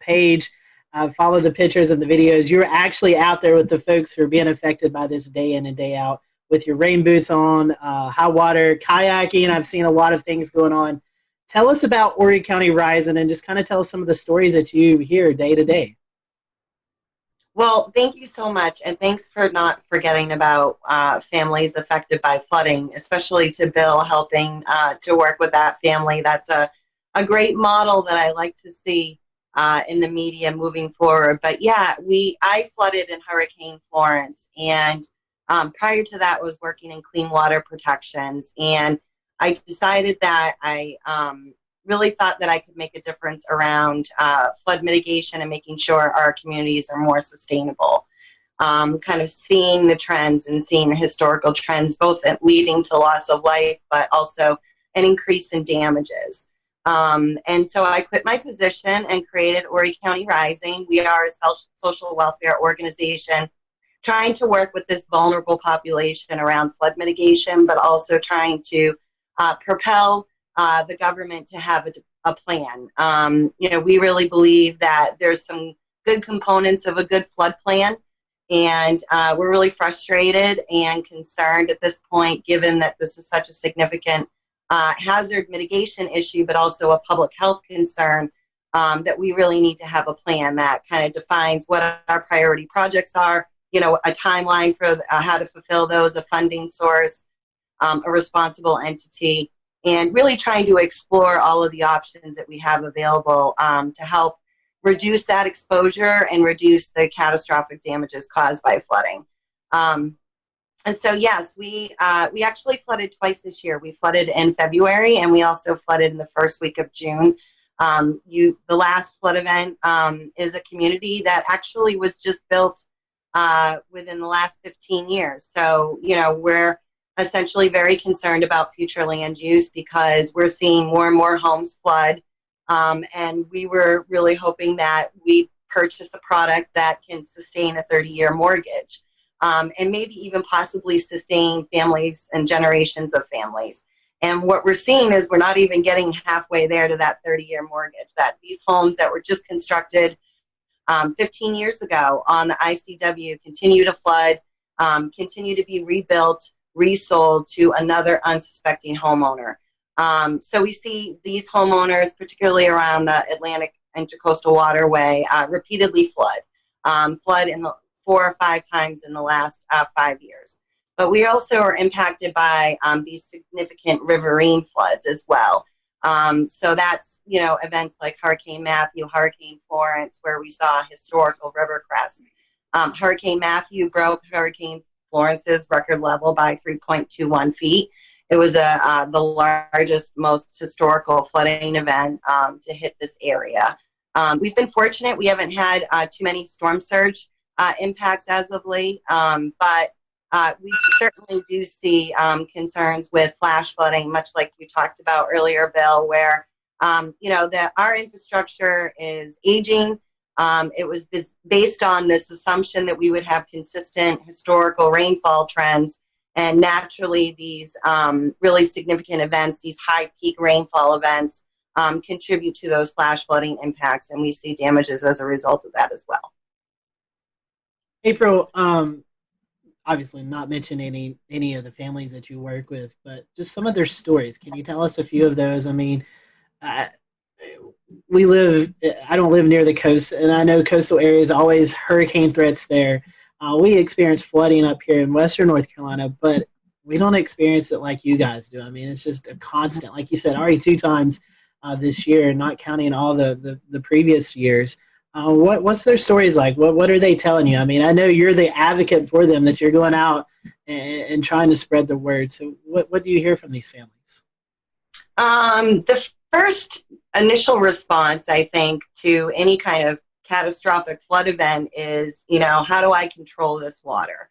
page. I've followed the pictures and the videos. You're actually out there with the folks who are being affected by this day in and day out with your rain boots on, high water, kayaking. I've seen a lot of things going on. Tell us about Horry County Rising and just kind of tell us some of the stories that you hear day to day. Well, thank you so much. And thanks for not forgetting about families affected by flooding, especially to Bill helping to work with that family. That's a great model that I like to see in the media moving forward. But yeah, I flooded in Hurricane Florence. And prior to that, was working in clean water protections. And I decided that I really thought that I could make a difference around flood mitigation and making sure our communities are more sustainable. Kind of seeing the trends and seeing the historical trends, both leading to loss of life, but also an increase in damages. And so I quit my position and created Horry County Rising. We are a social welfare organization trying to work with this vulnerable population around flood mitigation, but also trying to propel the government to have a plan. We really believe that there's some good components of a good flood plan, and we're really frustrated and concerned at this point, given that this is such a significant hazard mitigation issue, but also a public health concern, that we really need to have a plan that kind of defines what our priority projects are, a timeline for how to fulfill those, a funding source, a responsible entity, and really trying to explore all of the options that we have available to help reduce that exposure and reduce the catastrophic damages caused by flooding. And so, yes, we actually flooded twice this year. We flooded in February, and we also flooded in the first week of June. The last flood event is a community that actually was just built within the last 15 years. So, we're essentially very concerned about future land use because we're seeing more and more homes flood. And we were really hoping that we purchase a product that can sustain a 30-year mortgage, and maybe even possibly sustain families and generations of families. And what we're seeing is we're not even getting halfway there to that 30-year mortgage, that these homes that were just constructed 15 years ago on the ICW continue to flood, continue to be rebuilt, resold to another unsuspecting homeowner. So we see these homeowners, particularly around the Atlantic Intercoastal Waterway, repeatedly flood in the 4 or 5 times in the last 5 years. But we also are impacted by these significant riverine floods as well. So that's, events like Hurricane Matthew, Hurricane Florence, where we saw historical river crests. Hurricane Matthew broke Hurricane Florence's record level by 3.21 feet. It was the largest, most historical flooding event to hit this area. We've been fortunate. We haven't had too many storm surge impacts as of late, but we certainly do see concerns with flash flooding, much like you talked about earlier, Bill, where, our infrastructure is aging. It was based on this assumption that we would have consistent historical rainfall trends. And naturally, these really significant events, these high peak rainfall events, contribute to those flash flooding impacts. And we see damages as a result of that as well. April, obviously not mention any of the families that you work with, but just some of their stories. Can you tell us a few of those? I mean, I don't live near the coast, and I know coastal areas always hurricane threats there. We experience flooding up here in Western North Carolina, but we don't experience it like you guys do. I mean, it's just a constant, like you said, already 2 times this year, not counting all the previous years. What's their stories like? What are they telling you? I mean, I know you're the advocate for them, that you're going out and trying to spread the word. So what do you hear from these families? The first initial response, I think, to any kind of catastrophic flood event is, how do I control this water?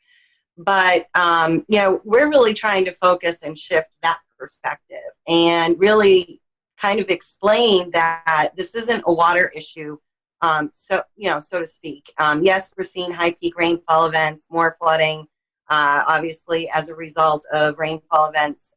But, we're really trying to focus and shift that perspective and really kind of explain that this isn't a water issue, so to speak. Yes, we're seeing high peak rainfall events, more flooding, obviously as a result of rainfall events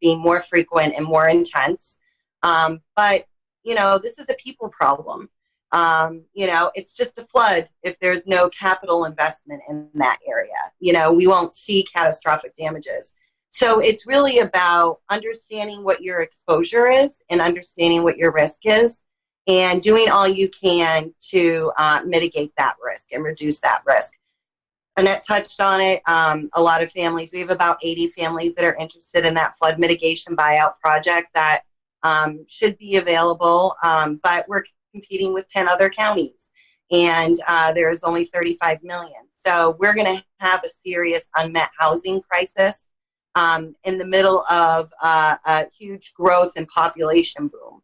being more frequent and more intense. But, this is a people problem. It's just a flood if there's no capital investment in that area. We won't see catastrophic damages. So it's really about understanding what your exposure is and understanding what your risk is and doing all you can to mitigate that risk and reduce that risk. Annette touched on it. A lot of families, we have about 80 families that are interested in that flood mitigation buyout project that should be available, but we're competing with 10 other counties, and there's only 35 million. So we're going to have a serious unmet housing crisis in the middle of a huge growth and population boom.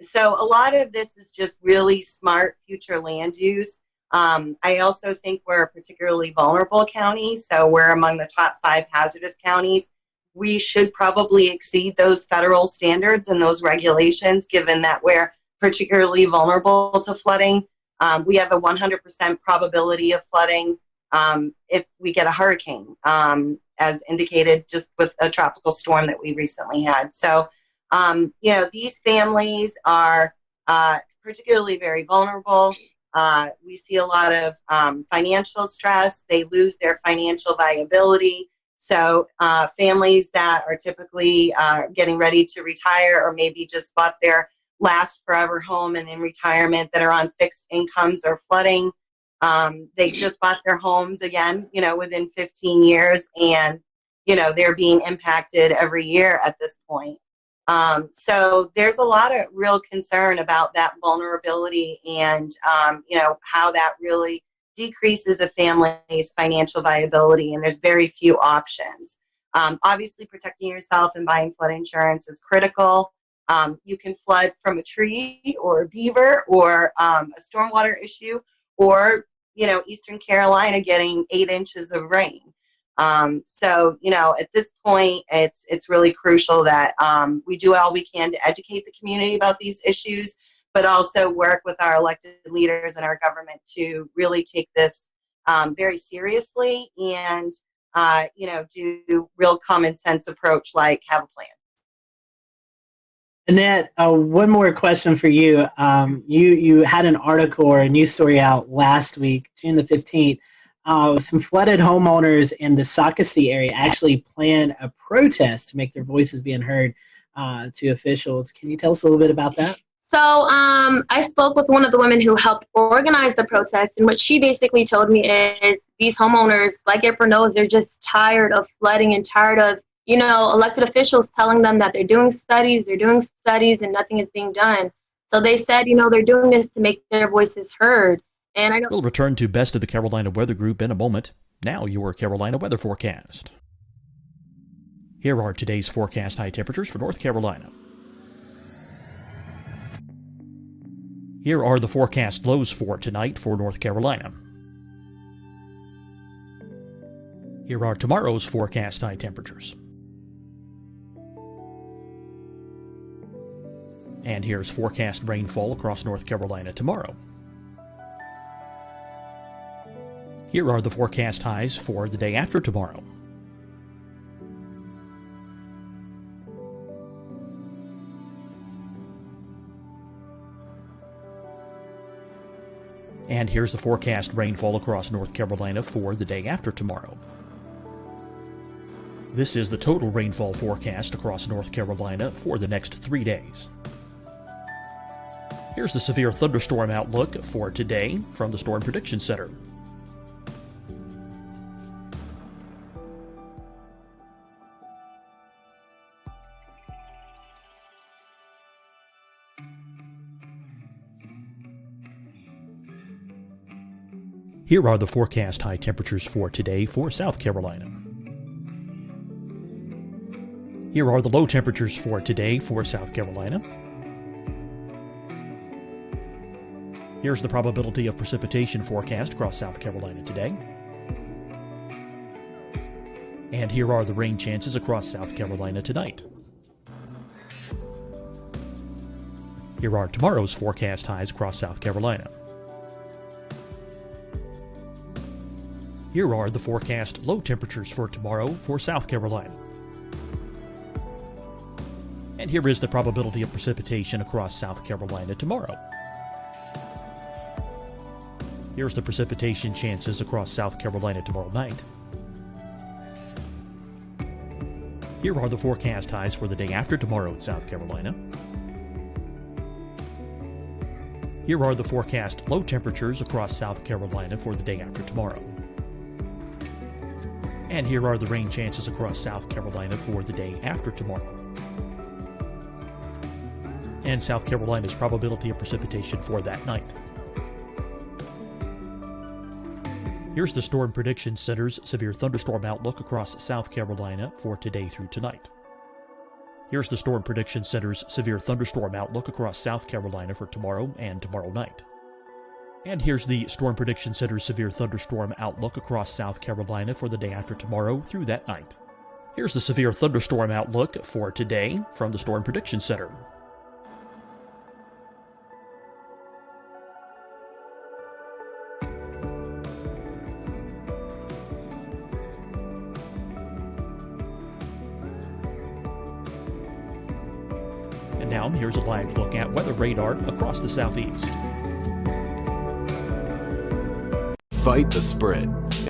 So a lot of this is just really smart future land use. I also think we're a particularly vulnerable county, so we're among the top 5 hazardous counties. We should probably exceed those federal standards and those regulations, given that we're particularly vulnerable to flooding. We have a 100% probability of flooding if we get a hurricane, as indicated just with a tropical storm that we recently had. So, these families are particularly very vulnerable. We see a lot of financial stress. They lose their financial viability. So families that are typically getting ready to retire, or maybe just bought their last forever home and in retirement, that are on fixed incomes or flooding. They just bought their homes again, within 15 years, and, they're being impacted every year at this point. So there's a lot of real concern about that vulnerability and, how that really decreases a family's financial viability, and there's very few options. Obviously, protecting yourself and buying flood insurance is critical. You can flood from a tree or a beaver or a stormwater issue, or, Eastern Carolina getting 8 inches of rain. So, at this point, it's really crucial that we do all we can to educate the community about these issues, but also work with our elected leaders and our government to really take this very seriously and, do real common sense approach, like have a plan. Annette, one more question for you. You had an article or a news story out last week, June the 15th. Some flooded homeowners in the Socastee area actually planned a protest to make their voices being heard to officials. Can you tell us a little bit about that? So I spoke with one of the women who helped organize the protest, and what she basically told me is these homeowners, like everyone knows, they're just tired of flooding and tired of elected officials telling them that they're doing studies, and nothing is being done. So they said, they're doing this to make their voices heard. And I know we'll return to Best of the Carolina Weather Group in a moment. Now your Carolina weather forecast. Here are today's forecast high temperatures for North Carolina. Here are the forecast lows for tonight for North Carolina. Here are tomorrow's forecast high temperatures. And here's forecast rainfall across North Carolina tomorrow. Here are the forecast highs for the day after tomorrow. And here's the forecast rainfall across North Carolina for the day after tomorrow. This is the total rainfall forecast across North Carolina for the next 3 days. Here's the severe thunderstorm outlook for today from the Storm Prediction Center. Here are the forecast high temperatures for today for South Carolina. Here are the low temperatures for today for South Carolina. Here's the probability of precipitation forecast across South Carolina today. And here are the rain chances across South Carolina tonight. Here are tomorrow's forecast highs across South Carolina. Here are the forecast low temperatures for tomorrow for South Carolina. And here is the probability of precipitation across South Carolina tomorrow. Here's the precipitation chances across South Carolina tomorrow night. Here are the forecast highs for the day after tomorrow in South Carolina. Here are the forecast low temperatures across South Carolina for the day after tomorrow. And here are the rain chances across South Carolina for the day after tomorrow. And South Carolina's probability of precipitation for that night. Here's the Storm Prediction Center's severe thunderstorm outlook across South Carolina for today through tonight. Here's the Storm Prediction Center's severe thunderstorm outlook across South Carolina for tomorrow and tomorrow night. And here's the Storm Prediction Center's severe thunderstorm outlook across South Carolina for the day after tomorrow through that night. Here's the severe thunderstorm outlook for today from the Storm Prediction Center. And now here's a live look at weather radar across the southeast. Fight the spread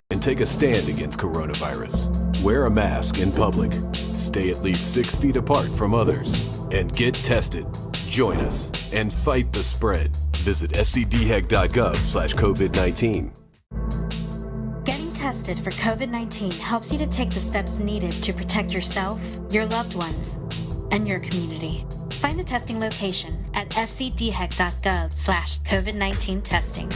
and take a stand against coronavirus. Wear a mask in public. Stay at least 6 feet apart from others. And get tested. Join us and fight the spread. Visit scdhec.gov/COVID-19. Getting tested for COVID-19 helps you to take the steps needed to protect yourself, your loved ones, and your community. Find the testing location at scdhec.gov/COVID-19 testing.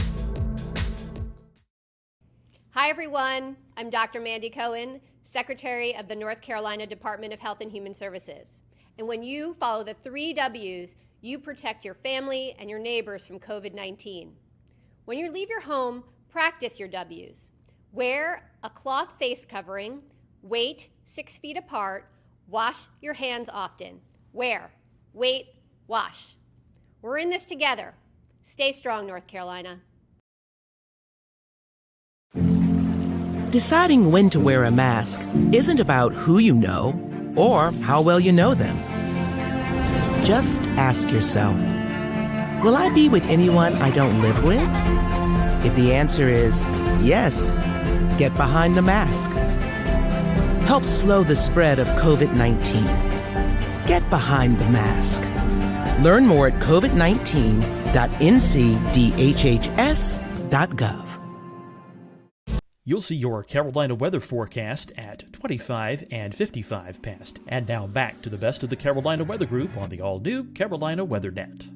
Hi, everyone. I'm Dr. Mandy Cohen, Secretary of the North Carolina Department of Health and Human Services. And when you follow the 3 W's, you protect your family and your neighbors from COVID-19. When you leave your home, practice your W's. Wear a cloth face covering, wait 6 feet apart, wash your hands often. Wear, wait, wash. We're in this together. Stay strong, North Carolina. Deciding when to wear a mask isn't about who you know or how well you know them. Just ask yourself, will I be with anyone I don't live with? If the answer is yes, get behind the mask. Help slow the spread of COVID-19. Get behind the mask. Learn more at covid19.ncdhhs.gov. You'll see your Carolina weather forecast at 25 and 55 past. And now back to the best of the Carolina Weather Group on the all-new Carolina WeatherNet.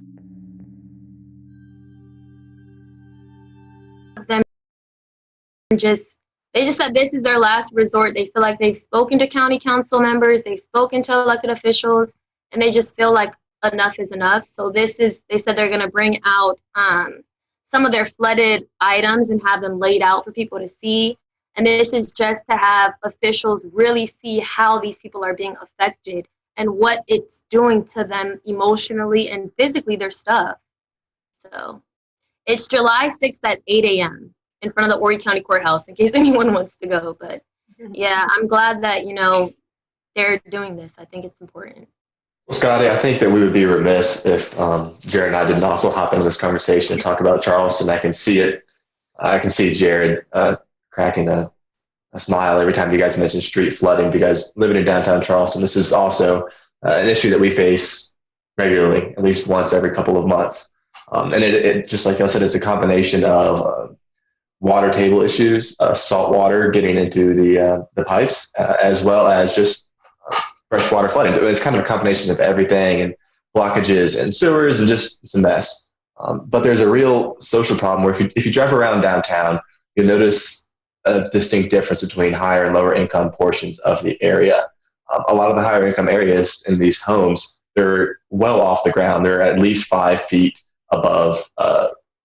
They just said this is their last resort. They feel like they've spoken to county council members, they've spoken to elected officials, and they just feel like enough is enough. So they said they're going to bring out some of their flooded items and have them laid out for people to see. And this is just to have officials really see how these people are being affected and what it's doing to them emotionally and physically, their stuff. So it's July 6th at 8 a.m. in front of the Horry County Courthouse, in case anyone wants to go. But yeah, I'm glad that, they're doing this. I think it's important. Well, Scotty, I think that we would be remiss if Jared and I didn't also hop into this conversation and talk about Charleston. I can see it. I can see Jared cracking a smile every time you guys mention street flooding, because living in downtown Charleston, this is also an issue that we face regularly, at least once every couple of months. And it just like I said, it's a combination of water table issues, salt water getting into the pipes, as well as just freshwater flooding. So it's kind of a combination of everything, and blockages and sewers, and just it's a mess. But there's a real social problem where if you drive around downtown, you'll notice a distinct difference between higher and lower income portions of the area. A lot of the higher income areas in these homes, they're well off the ground. They're at least 5 feet above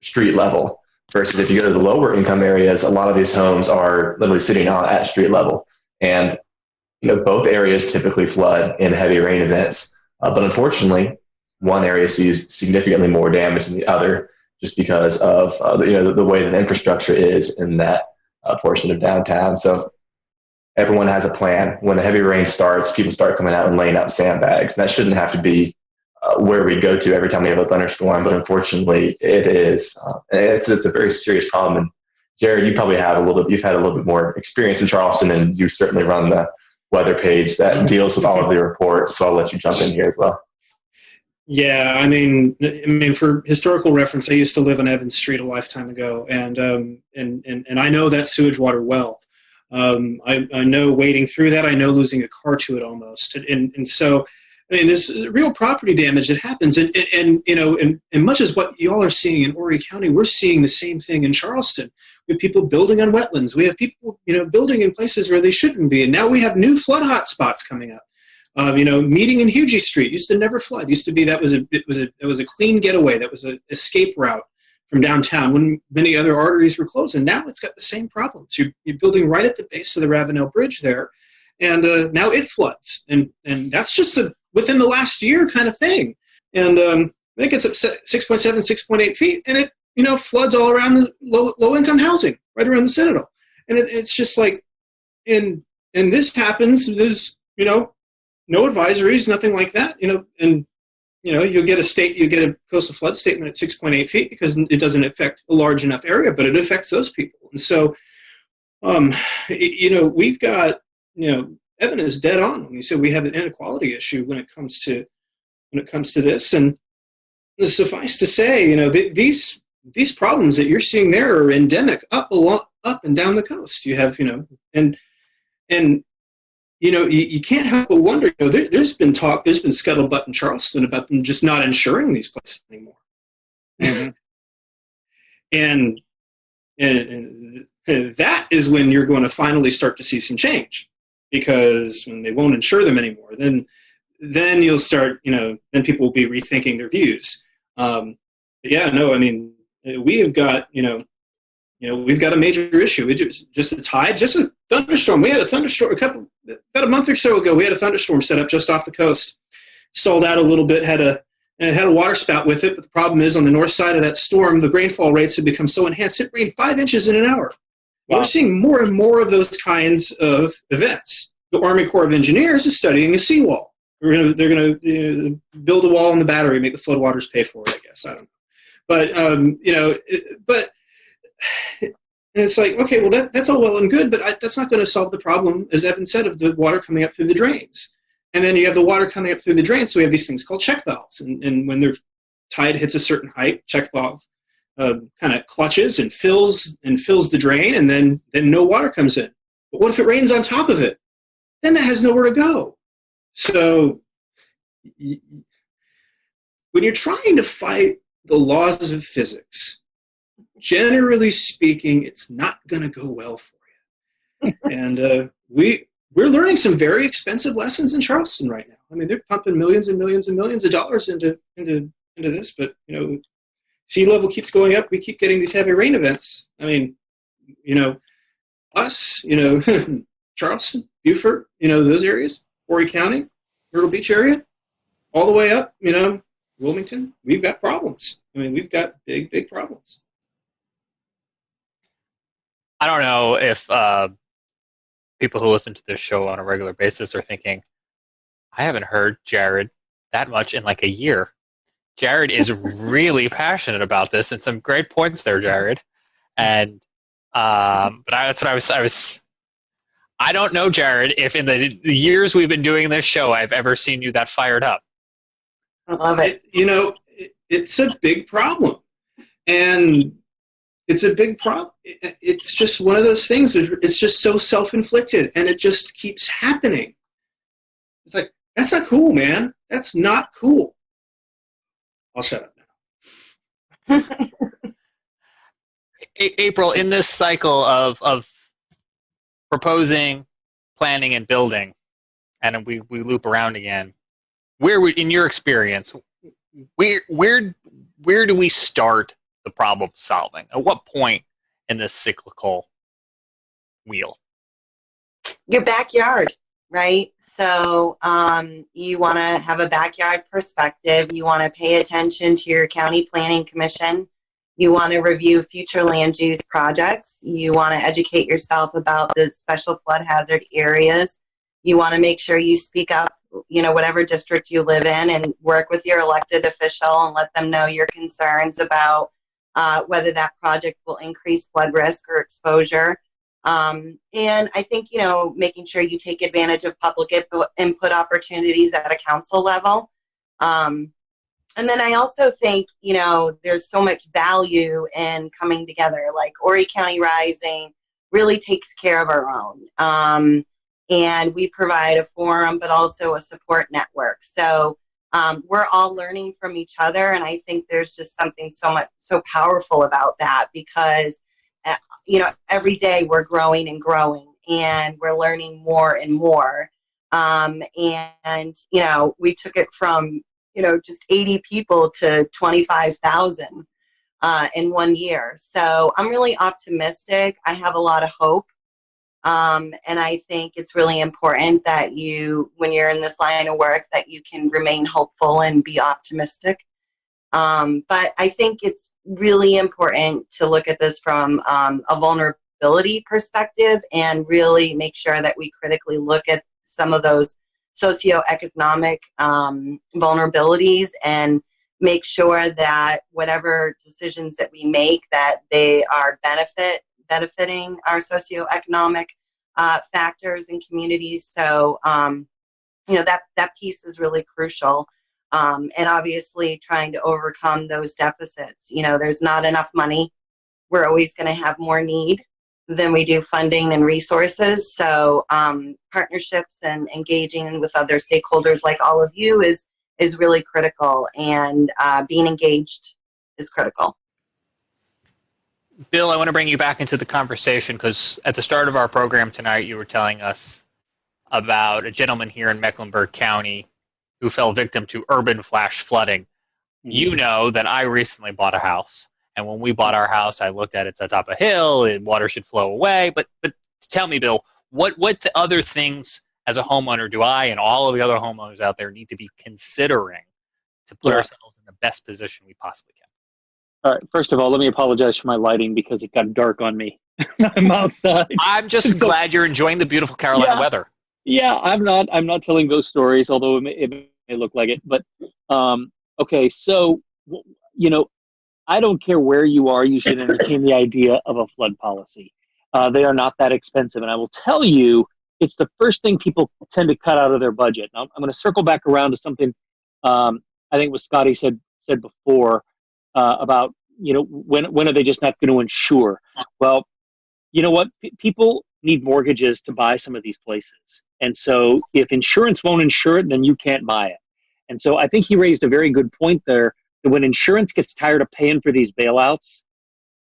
street level. Versus if you go to the lower income areas, a lot of these homes are literally sitting at street level. And both areas typically flood in heavy rain events. But unfortunately, one area sees significantly more damage than the other, just because of the way that the infrastructure is in that portion of downtown. So everyone has a plan. When the heavy rain starts, people start coming out and laying out sandbags. And that shouldn't have to be where we go to every time we have a thunderstorm, but unfortunately it is. It's a very serious problem. And Jared, you've had a little bit more experience in Charleston, and you certainly run the weather page that deals with all of the reports. So I'll let you jump in here as well. Yeah, I mean, for historical reference, I used to live on Evans Street a lifetime ago, and I know that sewage water well. I know wading through that. I know losing a car to it almost, and so there's real property damage that happens, and much as what y'all are seeing in Horry County, we're seeing the same thing in Charleston. We have people building on wetlands. We have people, building in places where they shouldn't be. And now we have new flood hot spots coming up. Meeting in Hugie Street used to never flood. Used to be it was a clean getaway. That was an escape route from downtown when many other arteries were closed. And now it's got the same problems. You're building right at the base of the Ravenel Bridge there, and now it floods. And that's just within the last year kind of thing. And it gets up 6.7, 6.8 feet, and it floods all around the low-income housing, right around the Citadel. And it's just like, and this happens, there's, no advisories, nothing like that, and, you'll get a coastal flood statement at 6.8 feet because it doesn't affect a large enough area, but it affects those people. And so, we've got, Evan is dead on when he said we have an inequality issue when it comes to this. And suffice to say, these problems that you're seeing there are endemic up and down the coast. You have, and you can't help but wonder, there's been scuttlebutt in Charleston about them just not insuring these places anymore. Mm-hmm. and that is when you're going to finally start to see some change, because when they won't insure them anymore, then you'll start, then people will be rethinking their views. We have got, we've got a major issue. It's just a tide, just a thunderstorm. We had a thunderstorm about a month or so ago. We had a thunderstorm set up just off the coast, stalled out a little bit, had a and it had a water spout with it. But the problem is, on the north side of that storm, the rainfall rates have become so enhanced. It rained 5 inches in an hour. Wow. We're seeing more and more of those kinds of events. The Army Corps of Engineers is studying a seawall. They're going to build a wall in the Battery, make the floodwaters pay for it, I guess. I don't know. But, but it's like, okay, well, that's all well and good, but that's not going to solve the problem, as Evan said, of the water coming up through the drains. And then you have the water coming up through the drains, so we have these things called check valves. And when the tide hits a certain height, check valve kind of clutches and fills the drain, and then no water comes in. But what if it rains on top of it? Then that has nowhere to go. So when you're trying to fight the laws of physics, generally speaking, it's not going to go well for you. And we're learning some very expensive lessons in Charleston right now. I mean, they're pumping millions and millions and millions of dollars into this, but sea level keeps going up. We keep getting these heavy rain events. I mean, us, Charleston, Beaufort, those areas, Horry County, Myrtle Beach area, all the way up, Wilmington, we've got problems. I mean, we've got big, big problems. I don't know if people who listen to this show on a regular basis are thinking, I haven't heard Jared that much in like a year. Jared is really passionate about this, and some great points there, Jared. And that's what I was. I don't know, Jared, if in the years we've been doing this show, I've ever seen you that fired up. I love it. It's a big problem, and it's a big problem. It's just one of those things. It's just so self-inflicted, and it just keeps happening. It's like, that's not cool, man. That's not cool. I'll shut up now. April, in this cycle of proposing, planning, and building, and we loop around again, in your experience, where do we start the problem solving? At what point in this cyclical wheel? Your backyard, right? So you want to have a backyard perspective. You want to pay attention to your county planning commission. You want to review future land use projects. You want to educate yourself about the special flood hazard areas. You want to make sure you speak up, whatever district you live in, and work with your elected official and let them know your concerns about whether that project will increase flood risk or exposure. And I think, making sure you take advantage of public input opportunities at a council level. And then I also think, there's so much value in coming together. Like Horry County Rising really takes care of our own. And we provide a forum, but also a support network. So we're all learning from each other. And I think there's just something so powerful about that, because, every day we're growing and growing, and we're learning more and more. And we took it from, just 80 people to 25,000 in 1 year. So I'm really optimistic. I have a lot of hope. And I think it's really important that when you're in this line of work, that you can remain hopeful and be optimistic. But I think it's really important to look at this from a vulnerability perspective, and really make sure that we critically look at some of those socioeconomic vulnerabilities, and make sure that whatever decisions that we make, that they are benefiting our socioeconomic factors and communities. So, that piece is really crucial. And obviously trying to overcome those deficits. There's not enough money. We're always going to have more need than we do funding and resources. So partnerships and engaging with other stakeholders like all of you is really critical, and being engaged is critical. Bill, I want to bring you back into the conversation, because at the start of our program tonight, you were telling us about a gentleman here in Mecklenburg County who fell victim to urban flash flooding. You know that I recently bought a house. And when we bought our house, I looked at it at the top of a hill, and water should flow away. But tell me, Bill, what other things as a homeowner do I and all of the other homeowners out there need to be considering to put Yeah. ourselves in the best position we possibly can. All right. First of all, let me apologize for my lighting because it got dark on me. I'm outside. I'm just glad you're enjoying the beautiful Carolina weather. Yeah, I'm not telling ghost stories, although it may look like it. But okay, so I don't care where you are, you should entertain the idea of a flood policy. They are not that expensive, and I will tell you, it's the first thing people tend to cut out of their budget. Now, I'm going to circle back around to something I think what Scotty said before about when are they just not going to insure? Well, you know what? People need mortgages to buy some of these places. And so if insurance won't insure it, then you can't buy it. And so I think he raised a very good point there that when insurance gets tired of paying for these bailouts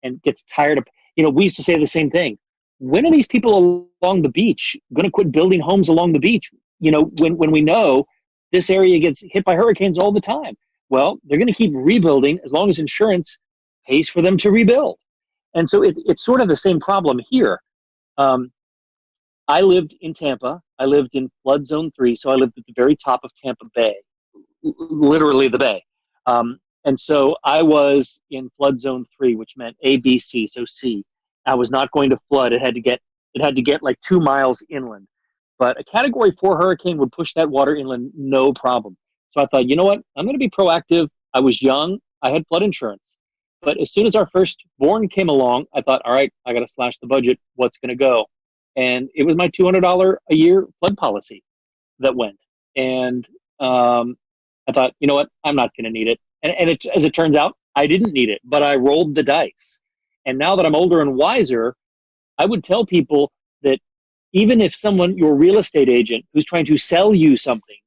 and gets tired of, we used to say the same thing. When are these people along the beach going to quit building homes along the beach? When we know this area gets hit by hurricanes all the time. Well, they're going to keep rebuilding as long as insurance pays for them to rebuild. And so it's sort of the same problem here. I lived in Tampa. I lived in flood zone 3, so I lived at the very top of Tampa Bay, literally the bay. And so I was in flood zone 3, which meant A, B, C, so C. I was not going to flood. It had to get like 2 miles inland. But a Category 4 hurricane would push that water inland, no problem. So I thought, you know what? I'm going to be proactive. I was young. I had flood insurance. But as soon as our firstborn came along, I thought, all right, I got to slash the budget. What's going to go? And it was my $200 a year flood policy that went. And I thought, you know what? I'm not going to need it. And as it turns out, I didn't need it, but I rolled the dice. And now that I'm older and wiser, I would tell people that even if your real estate agent who's trying to sell you something,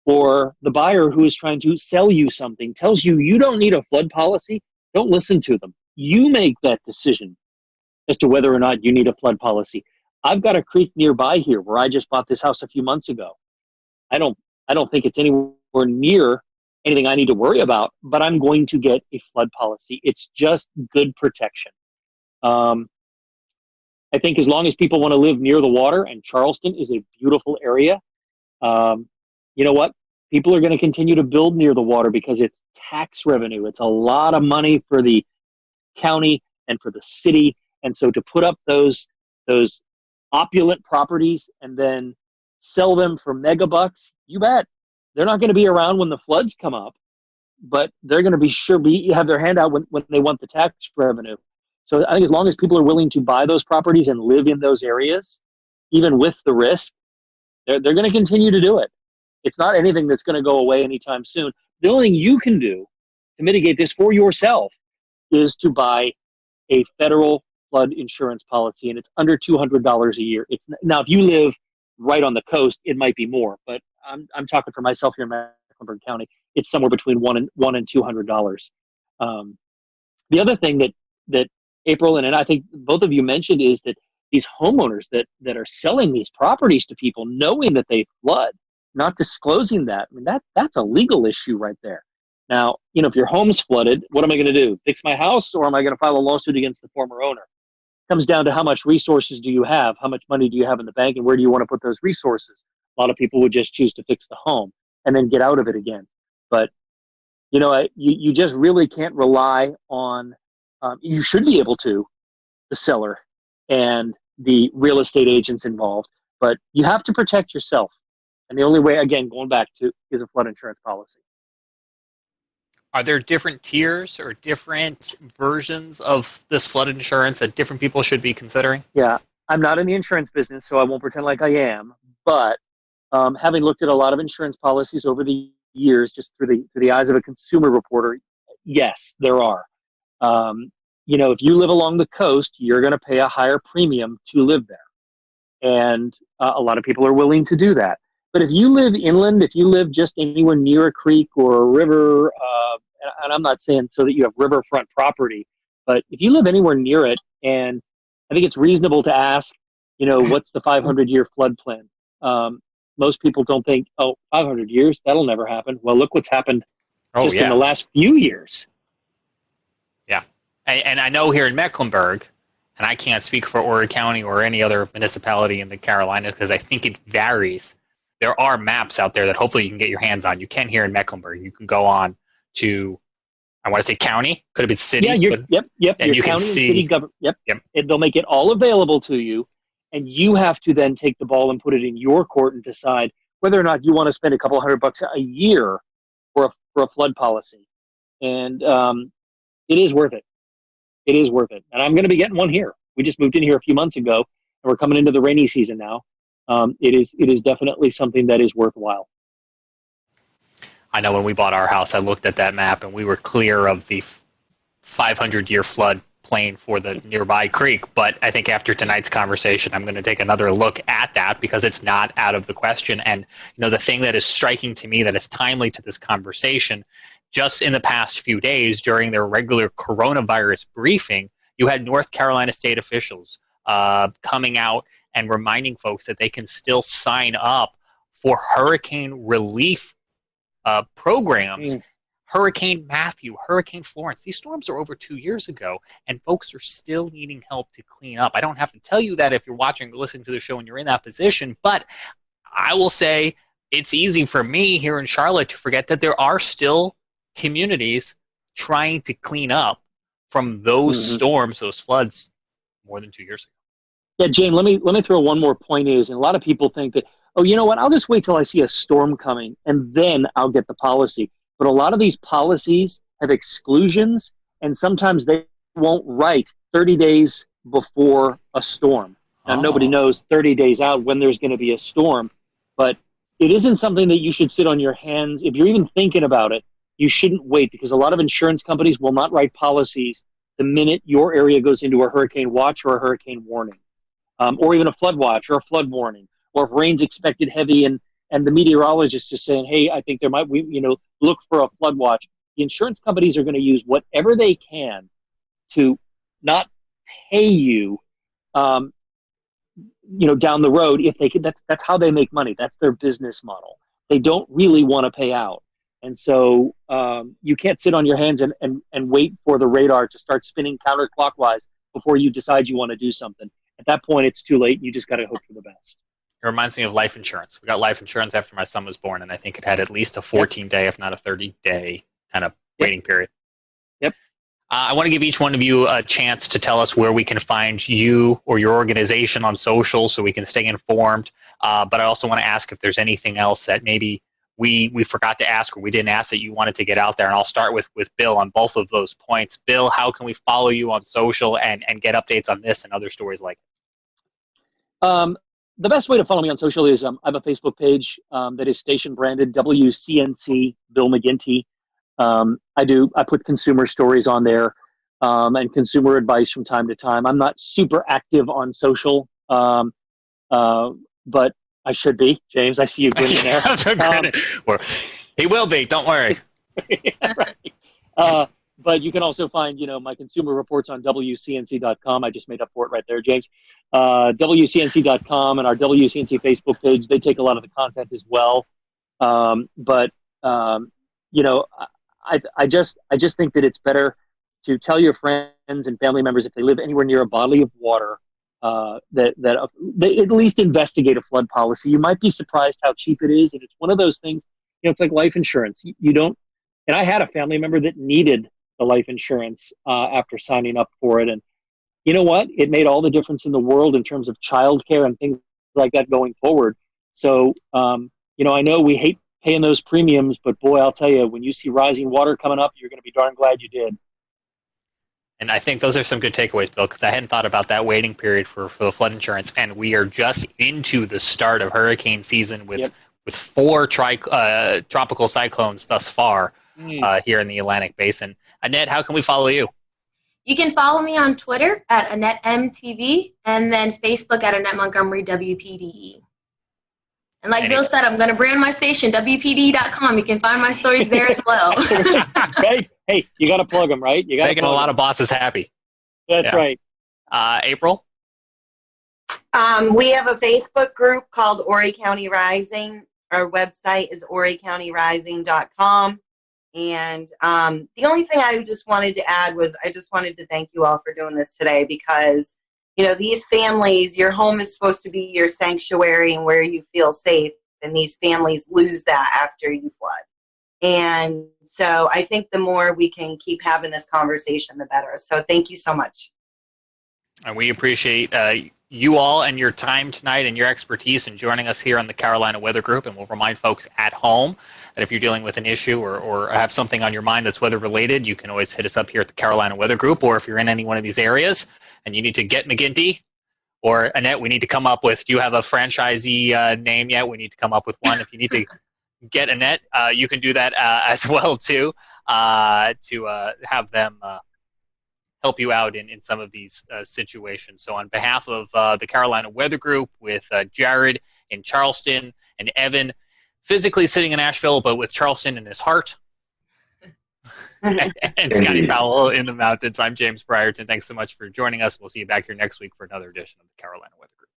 or the buyer who is trying to sell you something tells you you don't need a flood policy, don't listen to them. You make that decision as to whether or not you need a flood policy. I've got a creek nearby here where I just bought this house a few months ago. I don't think it's anywhere near anything I need to worry about, but I'm going to get a flood policy. It's just good protection. I think as long as people want to live near the water, and Charleston is a beautiful area, you know what? People are going to continue to build near the water because it's tax revenue. It's a lot of money for the county and for the city. And so to put up those opulent properties and then sell them for megabucks, you bet. They're not going to be around when the floods come up, but they're going to have their hand out when they want the tax revenue. So I think as long as people are willing to buy those properties and live in those areas, even with the risk, they're going to continue to do it. It's not anything that's going to go away anytime soon. The only thing you can do to mitigate this for yourself is to buy a federal flood insurance policy, and it's under $200 a year. Now, if you live right on the coast, it might be more, but I'm talking for myself here in Mecklenburg County. It's somewhere between $100 and $200. The other thing that April and I think both of you mentioned is that these homeowners that are selling these properties to people, knowing that they flood, not disclosing that, I mean, that's a legal issue right there. Now, if your home's flooded, what am I going to do? Fix my house, or am I going to file a lawsuit against the former owner? It comes down to how much resources do you have, how much money do you have in the bank, and where do you want to put those resources? A lot of people would just choose to fix the home and then get out of it again. But, you just really can't rely on, you should be able to, the seller and the real estate agents involved, but you have to protect yourself. And the only way, again, going back to, is a flood insurance policy. Are there different tiers or different versions of this flood insurance that different people should be considering? Yeah, I'm not in the insurance business, so I won't pretend like I am. But having looked at a lot of insurance policies over the years, just through the eyes of a consumer reporter, yes, there are. If you live along the coast, you're going to pay a higher premium to live there. And a lot of people are willing to do that. But if you live inland, if you live just anywhere near a creek or a river, and I'm not saying so that you have riverfront property, but if you live anywhere near it, and I think it's reasonable to ask, what's the 500-year flood plan? Most people don't think, 500 years, that'll never happen. Well, look what's happened in the last few years. Yeah. And I know here in Mecklenburg, and I can't speak for Horry County or any other municipality in the Carolinas because I think it varies. There are maps out there that hopefully you can get your hands on. You can here in Mecklenburg. You can go on to, I want to say county, could have been city. Yeah, yep. And your you county can see, and city government. Yep. They'll make it all available to you, and you have to then take the ball and put it in your court and decide whether or not you want to spend a couple $100 a year for a flood policy. And it is worth it. It is worth it. And I'm going to be getting one here. We just moved in here a few months ago, and we're coming into the rainy season now. It is definitely something that is worthwhile. I know when we bought our house, I looked at that map, and we were clear of the 500-year flood plain for the nearby creek. But I think after tonight's conversation, I'm going to take another look at that because it's not out of the question. And the thing that is striking to me that is timely to this conversation, just in the past few days during their regular coronavirus briefing, you had North Carolina state officials coming out and reminding folks that they can still sign up for hurricane relief programs. Hurricane Matthew, Hurricane Florence. These storms are over 2 years ago, and folks are still needing help to clean up. I don't have to tell you that if you're watching or listening to the show and you're in that position, but I will say it's easy for me here in Charlotte to forget that there are still communities trying to clean up from those storms, those floods, more than 2 years ago. Yeah, Jane, let me throw one more point and a lot of people think that, oh, you know what, I'll just wait till I see a storm coming and then I'll get the policy. But a lot of these policies have exclusions, and sometimes they won't write 30 days before a storm. Now, nobody knows 30 days out when there's going to be a storm, but it isn't something that you should sit on your hands. If you're even thinking about it, you shouldn't wait, because a lot of insurance companies will not write policies the minute your area goes into a hurricane watch or a hurricane warning, or even a flood watch or a flood warning, or if rain's expected heavy and the meteorologist is saying, hey, I think there might, look for a flood watch. The insurance companies are going to use whatever they can to not pay you, down the road if they can. That's how they make money. That's their business model. They don't really want to pay out. And so you can't sit on your hands and wait for the radar to start spinning counterclockwise before you decide you want to do something. At that point, it's too late. You just got to hope for the best. It reminds me of life insurance. We got life insurance after my son was born, and I think it had at least a 14-day, if not a 30-day kind of waiting period. Yep. I want to give each one of you a chance to tell us where we can find you or your organization on social so we can stay informed. But I also want to ask if there's anything else that maybe we forgot to ask or we didn't ask that you wanted to get out there. And I'll start with Bill on both of those points. Bill, how can we follow you on social and get updates on this and other stories like it? The best way to follow me on social is I have a Facebook page that is station branded WCNC Bill McGinty. I put consumer stories on there and consumer advice from time to time. I'm not super active on social, but I should be. James, I see you grinning there. He will be. Don't worry. Yeah, right. But you can also find, my consumer reports on WCNC.com. I just made up for it right there, James. WCNC.com and our WCNC Facebook page, they take a lot of the content as well. I just think that it's better to tell your friends and family members if they live anywhere near a body of water that they at least investigate a flood policy. You might be surprised how cheap it is, and it's one of those things. It's like life insurance. You don't. And I had a family member that needed the life insurance after signing up for it, and you know what? It made all the difference in the world in terms of childcare and things like that going forward. So, I know we hate paying those premiums, but boy, I'll tell you, when you see rising water coming up, you're going to be darn glad you did. And I think those are some good takeaways, Bill, because I hadn't thought about that waiting period for the flood insurance. And we are just into the start of hurricane season with 4 tropical cyclones thus far here in the Atlantic Basin. Annette, how can we follow you? You can follow me on Twitter at AnnetteMTV and then Facebook at Annette Montgomery WPDE. And like Bill said, I'm going to brand my station, WPD.com. You can find my stories there as well. Hey, you got to plug them, right? You got making a lot of bosses happy. That's right. April? We have a Facebook group called Horry County Rising. Our website is horrycountyrising.com. And the only thing I just wanted to add was I just wanted to thank you all for doing this today because, these families, your home is supposed to be your sanctuary and where you feel safe. And these families lose that after you flood. And so I think the more we can keep having this conversation, the better. So thank you so much. And we appreciate you all and your time tonight and your expertise in joining us here on the Carolina Weather Group. And we'll remind folks at home that if you're dealing with an issue or have something on your mind that's weather related, you can always hit us up here at the Carolina Weather Group. Or if you're in any one of these areas and you need to get McGinty or Annette, we need to come up with, do you have a franchisee name yet? We need to come up with one. If you need to get Annette, you can do that as well too, to have them help you out in some of these situations. So on behalf of the Carolina Weather Group, with Jared in Charleston and Evan physically sitting in Asheville, but with Charleston in his heart, and Scotty Powell in the mountains, I'm James Brierton. Thanks so much for joining us. We'll see you back here next week for another edition of the Carolina Weather Group.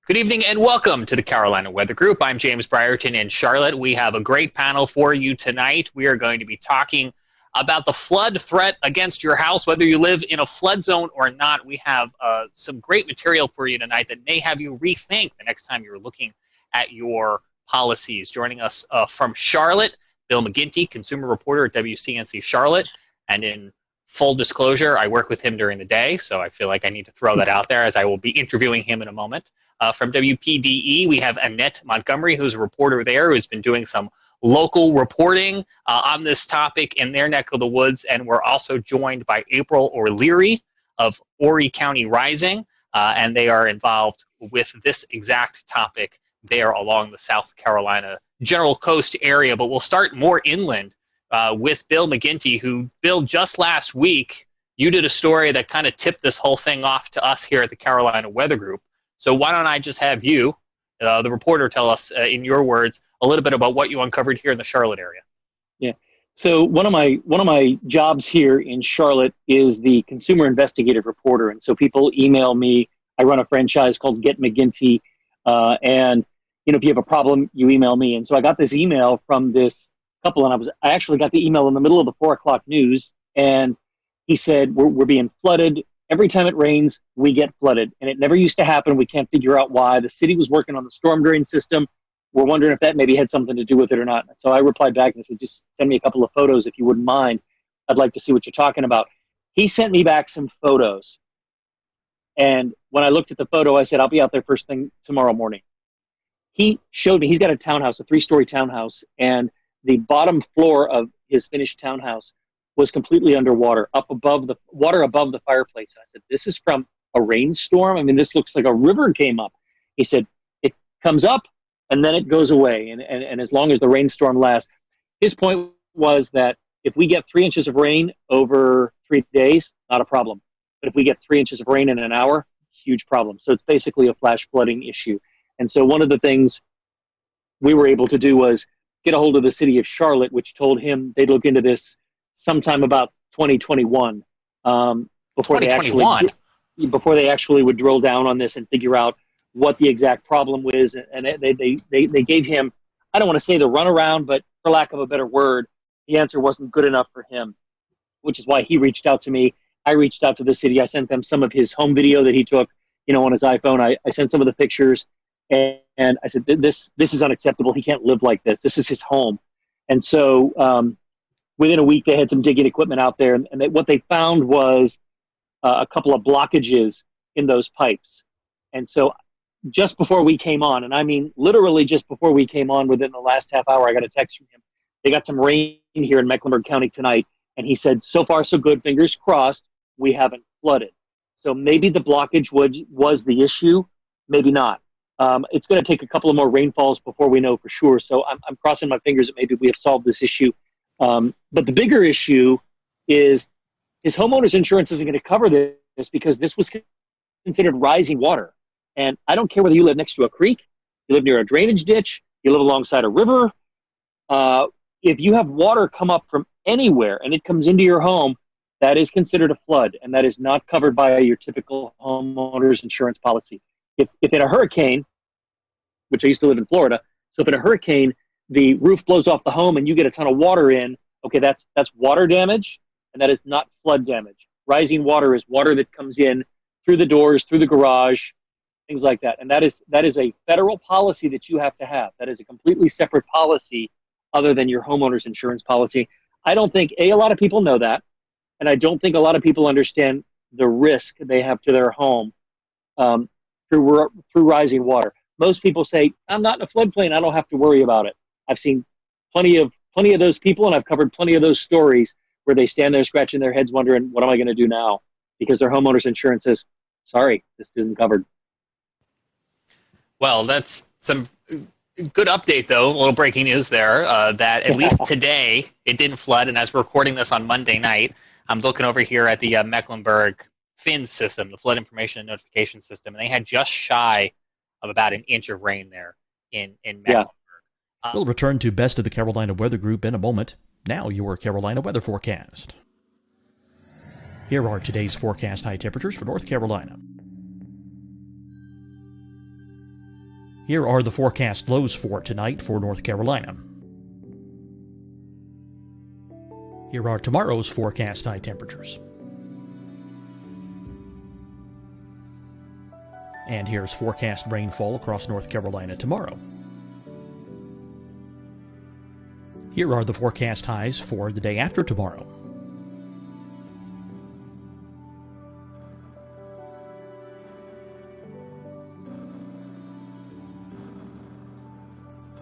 Good evening and welcome to the Carolina Weather Group. I'm James Brierton in Charlotte. We have a great panel for you tonight. We are going to be talking about the flood threat against your house, whether you live in a flood zone or not. We have some great material for you tonight that may have you rethink the next time you're looking at your policies. Joining us from Charlotte, Bill McGinty, consumer reporter at WCNC Charlotte. And in full disclosure, I work with him during the day, so I feel like I need to throw that out there as I will be interviewing him in a moment. From WPDE, we have Annette Montgomery, who's a reporter there, who's been doing some local reporting on this topic in their neck of the woods. And we're also joined by April O'Leary of Horry County Rising, and they are involved with this exact topic there along the South Carolina General Coast area. But we'll start more inland with Bill McGinty, who, Bill, just last week, you did a story that kind of tipped this whole thing off to us here at the Carolina Weather Group. So why don't I just have you, the reporter, tell us, in your words, a little bit about what you uncovered here in the Charlotte area. Yeah. So one of my jobs here in Charlotte is the consumer investigative reporter, and so people email me. I run a franchise called Get McGinty, and if you have a problem, you email me. And so I got this email from this couple, and I actually got the email in the middle of the 4 o'clock news, and he said we're being flooded. Every time it rains, we get flooded. And it never used to happen. We can't figure out why. The city was working on the storm drain system. We're wondering if that maybe had something to do with it or not. So I replied back and said, just send me a couple of photos if you wouldn't mind. I'd like to see what you're talking about. He sent me back some photos. And when I looked at the photo, I said, I'll be out there first thing tomorrow morning. He showed me, he's got a townhouse, a 3-story townhouse, and the bottom floor of his finished townhouse was completely underwater, above the fireplace. And I said, this is from a rainstorm? I mean, this looks like a river came up. He said, it comes up and then it goes away. And as long as the rainstorm lasts, his point was that if we get 3 inches of rain over 3 days, not a problem. But if we get 3 inches of rain in an hour, huge problem. So it's basically a flash flooding issue. And so one of the things we were able to do was get a hold of the city of Charlotte, which told him they'd look into this sometime about 2021, before they actually would drill down on this and figure out what the exact problem was. And they gave him, I don't want to say the runaround, but for lack of a better word, the answer wasn't good enough for him, which is why he reached out to me. I reached out to the city. I sent them some of his home video that he took, on his iPhone. I sent some of the pictures, and I said, this is unacceptable. He can't live like this. This is his home. And so, within a week, they had some digging equipment out there, and what they found was a couple of blockages in those pipes. And so just before we came on, and I mean literally just before we came on, within the last half hour, I got a text from him. They got some rain here in Mecklenburg County tonight, and he said, so far so good, fingers crossed, we haven't flooded. So maybe the blockage was the issue, maybe not. It's going to take a couple of more rainfalls before we know for sure. So I'm crossing my fingers that maybe we have solved this issue. But the bigger issue is his homeowner's insurance isn't going to cover this because this was considered rising water. And I don't care whether you live next to a creek, you live near a drainage ditch, you live alongside a river. If you have water come up from anywhere and it comes into your home, that is considered a flood, and that is not covered by your typical homeowner's insurance policy. If in a hurricane, which I used to live in Florida, so if in a hurricane, the roof blows off the home and you get a ton of water in, okay, that's water damage, and that is not flood damage. Rising water is water that comes in through the doors, through the garage, things like that. And that is a federal policy that you have to have. That is a completely separate policy other than your homeowner's insurance policy. I don't think, a lot of people know that, and I don't think a lot of people understand the risk they have to their home through rising water. Most people say, I'm not in a floodplain, I don't have to worry about it. I've seen plenty of those people, and I've covered plenty of those stories where they stand there scratching their heads wondering, what am I going to do now? Because their homeowner's insurance says, sorry, this isn't covered. Well, that's some good update, though. A little breaking news there, that at least today it didn't flood. And as we're recording this on Monday night, I'm looking over here at the Mecklenburg FIN system, the Flood Information and Notification System, and they had just shy of about an inch of rain there in Mecklenburg. We'll return to Best of the Carolina Weather Group in a moment. Now your Carolina weather forecast. Here are today's forecast high temperatures for North Carolina. Here are the forecast lows for tonight for North Carolina. Here are tomorrow's forecast high temperatures. And here's forecast rainfall across North Carolina tomorrow. Here are the forecast highs for the day after tomorrow.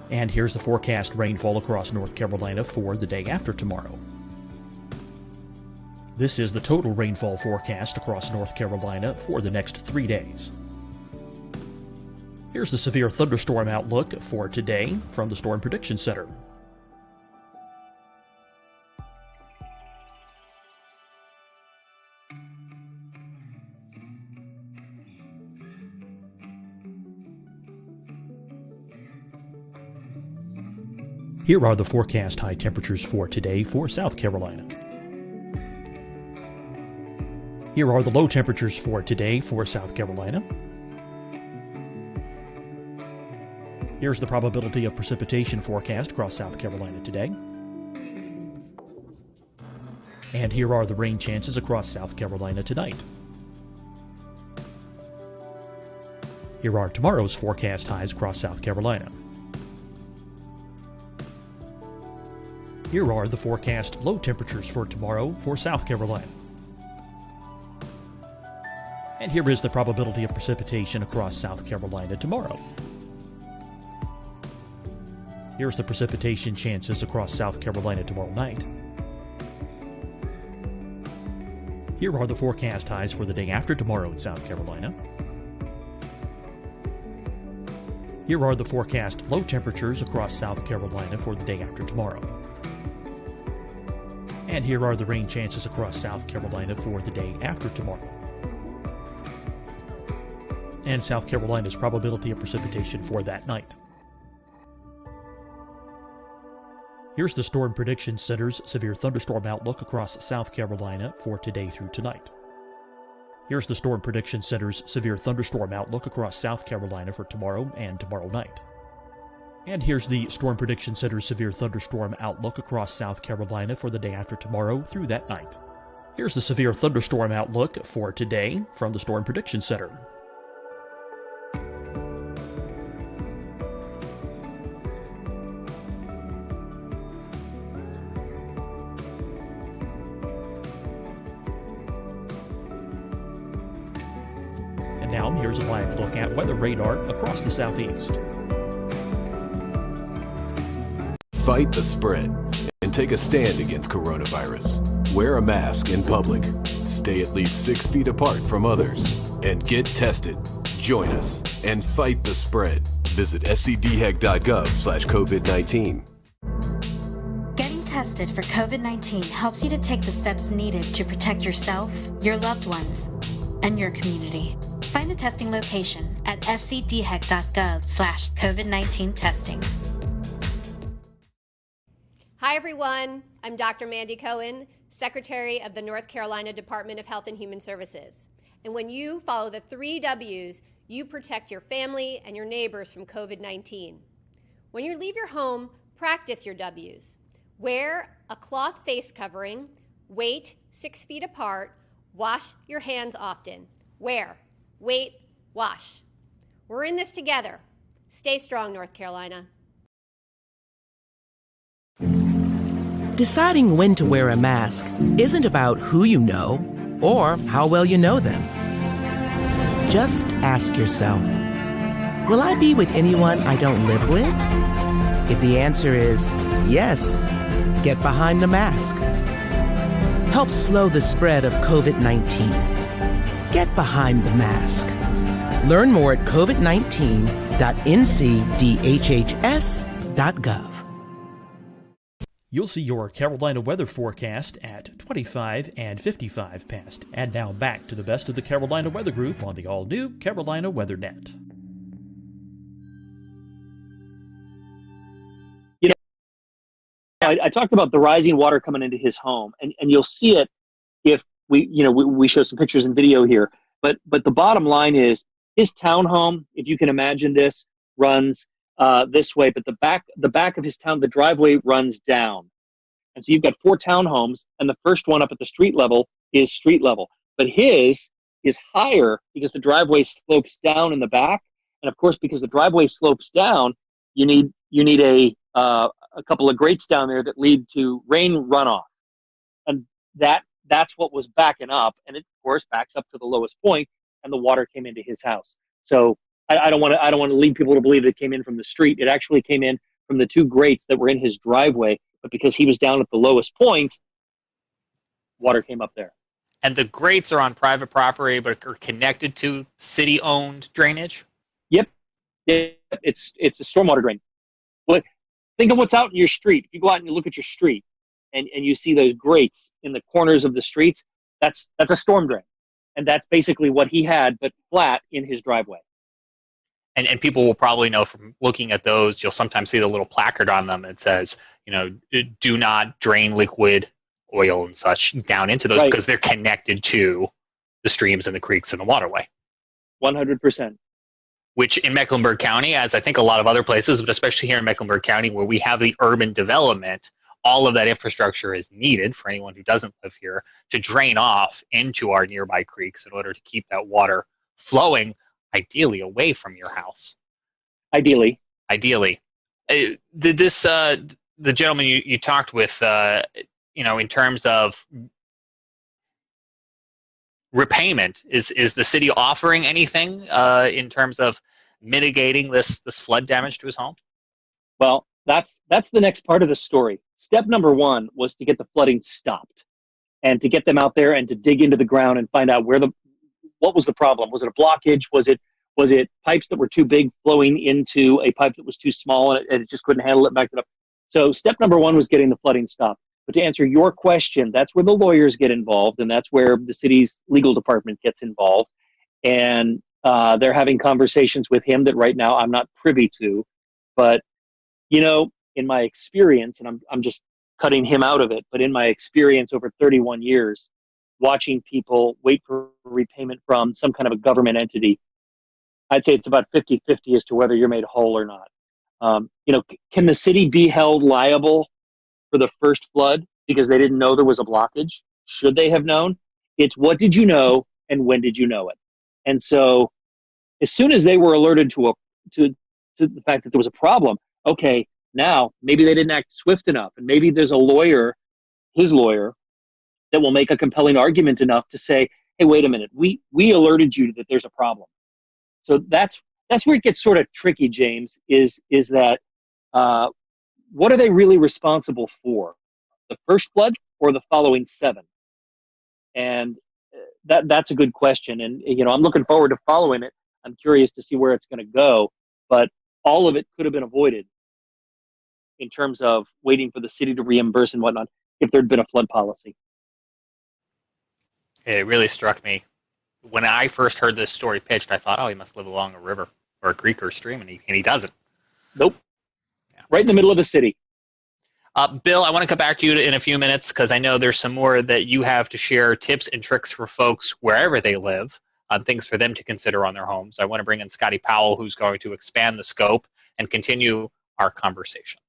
And here's the forecast rainfall across North Carolina for the day after tomorrow. This is the total rainfall forecast across North Carolina for the next 3 days. Here's the severe thunderstorm outlook for today from the Storm Prediction Center. Here are the forecast high temperatures for today for South Carolina. Here are the low temperatures for today for South Carolina. Here's the probability of precipitation forecast across South Carolina today. And here are the rain chances across South Carolina tonight. Here are tomorrow's forecast highs across South Carolina. Here are the forecast low temperatures for tomorrow for South Carolina. And here is the probability of precipitation across South Carolina tomorrow. Here's the precipitation chances across South Carolina tomorrow night. Here are the forecast highs for the day after tomorrow in South Carolina. Here are the forecast low temperatures across South Carolina for the day after tomorrow. And here are the rain chances across South Carolina for the day after tomorrow. And South Carolina's probability of precipitation for that night. Here's the Storm Prediction Center's severe thunderstorm outlook across South Carolina for today through tonight. Here's the Storm Prediction Center's severe thunderstorm outlook across South Carolina for tomorrow and tomorrow night. And here's the Storm Prediction Center's severe thunderstorm outlook across South Carolina for the day after tomorrow through that night. Here's the severe thunderstorm outlook for today from the Storm Prediction Center. And now here's a live look at weather radar across the southeast. Fight the spread and take a stand against coronavirus. Wear a mask in public. Stay at least 6 feet apart from others. And get tested. Join us and fight the spread. Visit scdhec.gov/COVID-19. Getting tested for COVID-19 helps you to take the steps needed to protect yourself, your loved ones, and your community. Find the testing location at scdhec.gov/COVID-19 testing. Hi, everyone. I'm Dr. Mandy Cohen, Secretary of the North Carolina Department of Health and Human Services. And when you follow the 3 W's, you protect your family and your neighbors from COVID-19. When you leave your home, practice your W's. Wear a cloth face covering, wait 6 feet apart, Wash your hands often. Wear, wait, wash. We're in this together. Stay strong, North Carolina. Deciding when to wear a mask isn't about who you know or how well you know them. Just ask yourself, will I be with anyone I don't live with? If the answer is yes, get behind the mask. Help slow the spread of COVID-19. Get behind the mask. Learn more at covid19.ncdhhs.gov. You'll see your Carolina weather forecast at 25 and 55 past. And now back to the best of the Carolina Weather Group on the all-new Carolina Weather Net. You know, I talked about the rising water coming into his home, and you'll see it if we show some pictures and video here. But the bottom line is his townhome, if you can imagine this, runs this way, but the back of his town, the driveway runs down. And so you've got 4 townhomes, and the first one up at the street level is street level. But his is higher because the driveway slopes down in the back. And of course, because the driveway slopes down, you need a couple of grates down there that lead to rain runoff. And that's what was backing up, and it of course backs up to the lowest point, and the water came into his house. So I don't want to lead people to believe it came in from the street. It actually came in from the 2 grates that were in his driveway, but because he was down at the lowest point, water came up there. And the grates are on private property, but are connected to city-owned drainage? Yep. It's a stormwater drain. But think of what's out in your street. If you go out and you look at your street and you see those grates in the corners of the streets, that's a storm drain. And that's basically what he had, but flat in his driveway. And people will probably know from looking at those, you'll sometimes see the little placard on them that says, do not drain liquid oil and such down into those, because they're connected to the streams and the creeks and the waterway. 100%. Which in Mecklenburg County, as I think a lot of other places, but especially here in Mecklenburg County where we have the urban development, all of that infrastructure is needed for anyone who doesn't live here to drain off into our nearby creeks in order to keep that water flowing, ideally away from your house. Ideally. The gentleman you talked with, in terms of repayment, is the city offering anything in terms of mitigating this flood damage to his home? Well, that's the next part of the story. Step number 1 was to get the flooding stopped and to get them out there and to dig into the ground and find out what was the problem. Was it a blockage? Was it pipes that were too big flowing into a pipe that was too small and it just couldn't handle it, backed it up? So step number 1 was getting the flooding stopped. But to answer your question, that's where the lawyers get involved, and that's where the city's legal department gets involved. And they're having conversations with him that right now I'm not privy to. But, in my experience, and I'm just cutting him out of it, but in my experience over 31 years, watching people wait for repayment from some kind of a government entity, I'd say it's about 50-50 as to whether you're made whole or not. Can the city be held liable for the first flood because they didn't know there was a blockage? Should they have known? It's what did you know and when did you know it? And so as soon as they were alerted to the fact that there was a problem, okay, now maybe they didn't act swift enough, and maybe there's a lawyer, his lawyer, that will make a compelling argument enough to say, hey, wait a minute, we alerted you that there's a problem. So that's where it gets sort of tricky, James, is that what are they really responsible for? The first flood or the following 7? And that's a good question. And, I'm looking forward to following it. I'm curious to see where it's going to go. But all of it could have been avoided in terms of waiting for the city to reimburse and whatnot if there'd been a flood policy. It really struck me. When I first heard this story pitched, I thought, he must live along a river or a creek or a stream, and he doesn't. Nope. Yeah. Right in the middle of the city. Bill, I want to come back to you in a few minutes because I know there's some more that you have to share, tips and tricks for folks wherever they live, things for them to consider on their homes. I want to bring in Scotty Powell, who's going to expand the scope and continue our conversation.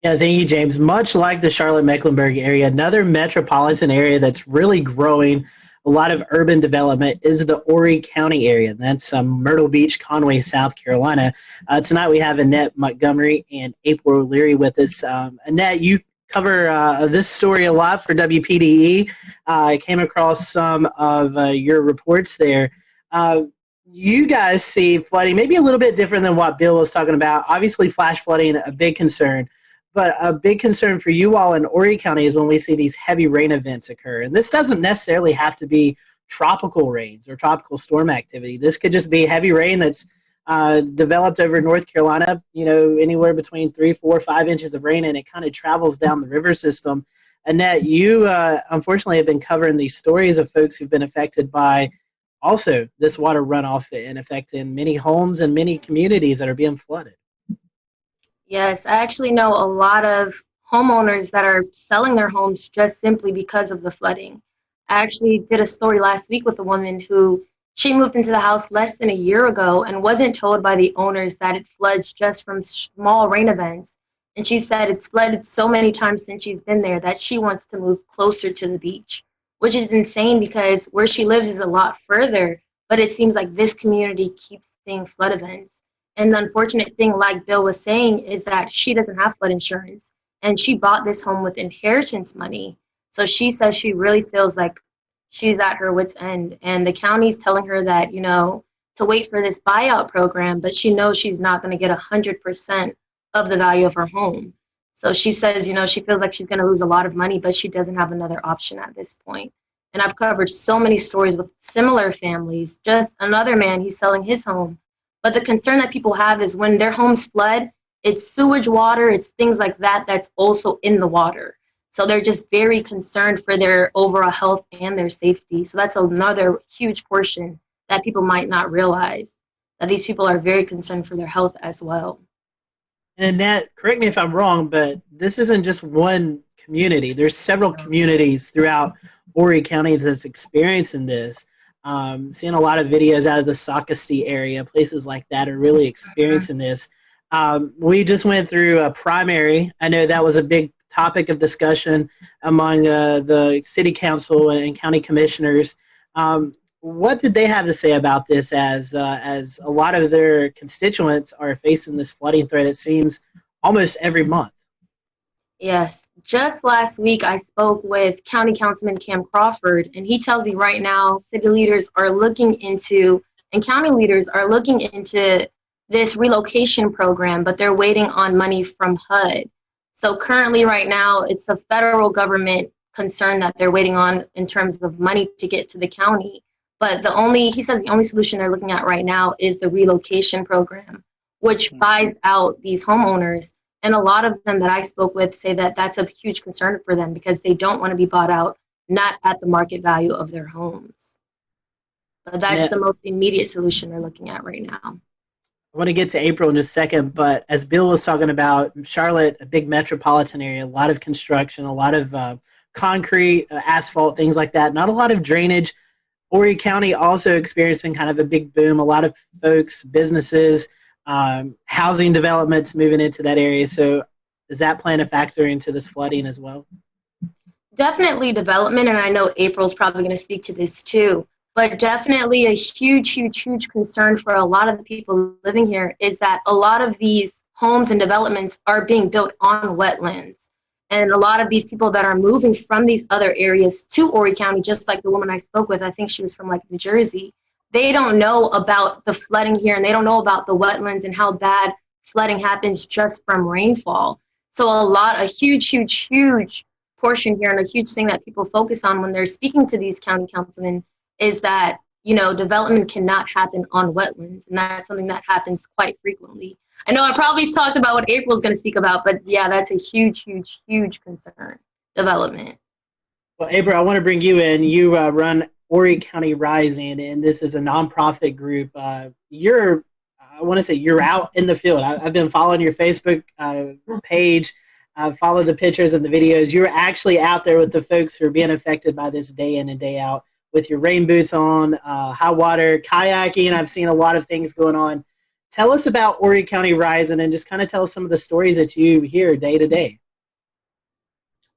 Yeah, thank you, James. Much like the Charlotte-Mecklenburg area, another metropolitan area that's really growing a lot of urban development is the Horry County area. That's Myrtle Beach, Conway, South Carolina. Tonight we have Annette Montgomery and April O'Leary with us. Annette, you cover this story a lot for WPDE. I came across some of your reports there. You guys see flooding maybe a little bit different than what Bill was talking about. Obviously, flash flooding, a big concern. But a big concern for you all in Horry County is when we see these heavy rain events occur. And this doesn't necessarily have to be tropical rains or tropical storm activity. This could just be heavy rain that's developed over North Carolina, anywhere between 3, 4, 5 inches of rain, and it kind of travels down the river system. Annette, you unfortunately have been covering these stories of folks who've been affected by also this water runoff and affecting many homes and many communities that are being flooded. Yes, I actually know a lot of homeowners that are selling their homes just simply because of the flooding. I actually did a story last week with a woman who she moved into the house less than a year ago and wasn't told by the owners that it floods just from small rain events. And she said it's flooded so many times since she's been there that she wants to move closer to the beach, which is insane because where she lives is a lot further, but it seems like this community keeps seeing flood events. And the unfortunate thing, like Bill was saying, is that she doesn't have flood insurance. And she bought this home with inheritance money. So she says she really feels like she's at her wit's end. And the county's telling her that, to wait for this buyout program, but she knows she's not going to get 100% of the value of her home. So she says, she feels like she's going to lose a lot of money, but she doesn't have another option at this point. And I've covered so many stories with similar families. Just another man, he's selling his home. But the concern that people have is when their homes flood, it's sewage water, it's things like that that's also in the water. So they're just very concerned for their overall health and their safety. So that's another huge portion that people might not realize, that these people are very concerned for their health as well. And Nat, correct me if I'm wrong, but this isn't just one community. There's several communities throughout Horry County that's experiencing this. Seeing a lot of videos out of the Socastee area, places like that are really experiencing this. We just went through a primary. I know that was a big topic of discussion among the city council and county commissioners. What did they have to say about this as a lot of their constituents are facing this flooding threat, it seems, almost every month? Yes. Just last week, I spoke with County Councilman Cam Crawford, and he tells me right now city leaders are looking into, and county leaders are looking into this relocation program, but they're waiting on money from HUD. So currently right now, it's a federal government concern that they're waiting on in terms of money to get to the county. But he said the only solution they're looking at right now is the relocation program, which buys out these homeowners. And a lot of them that I spoke with say that that's a huge concern for them because they don't want to be bought out, not at the market value of their homes. But that's the most immediate solution they're looking at right now. I want to get to April in just a second, but as Bill was talking about, Charlotte, a big metropolitan area, a lot of construction, a lot of concrete, asphalt, things like that, not a lot of drainage. Horry County also experiencing kind of a big boom, a lot of folks, businesses, housing developments moving into that area. So is that playing a factor into this flooding as well? Definitely development, and I know April's probably going to speak to this too, but definitely a huge, huge, huge concern for a lot of the people living here is that a lot of these homes and developments are being built on wetlands. And a lot of these people that are moving from these other areas to Horry County, just like the woman I spoke with, I think she was from New Jersey, they don't know about the flooding here and they don't know about the wetlands and how bad flooding happens just from rainfall. So a huge, huge, huge portion here and a huge thing that people focus on when they're speaking to these county councilmen is that, development cannot happen on wetlands. And that's something that happens quite frequently. I know I probably talked about what April's going to speak about, but yeah, that's a huge, huge, huge concern, development. Well, April, I want to bring you in. You run Horry County Rising, and this is a nonprofit group. You're out in the field. I've been following your Facebook page. I've followed the pictures and the videos. You're actually out there with the folks who are being affected by this day in and day out with your rain boots on, high water, kayaking. I've seen a lot of things going on. Tell us about Horry County Rising and just kind of tell us some of the stories that you hear day to day.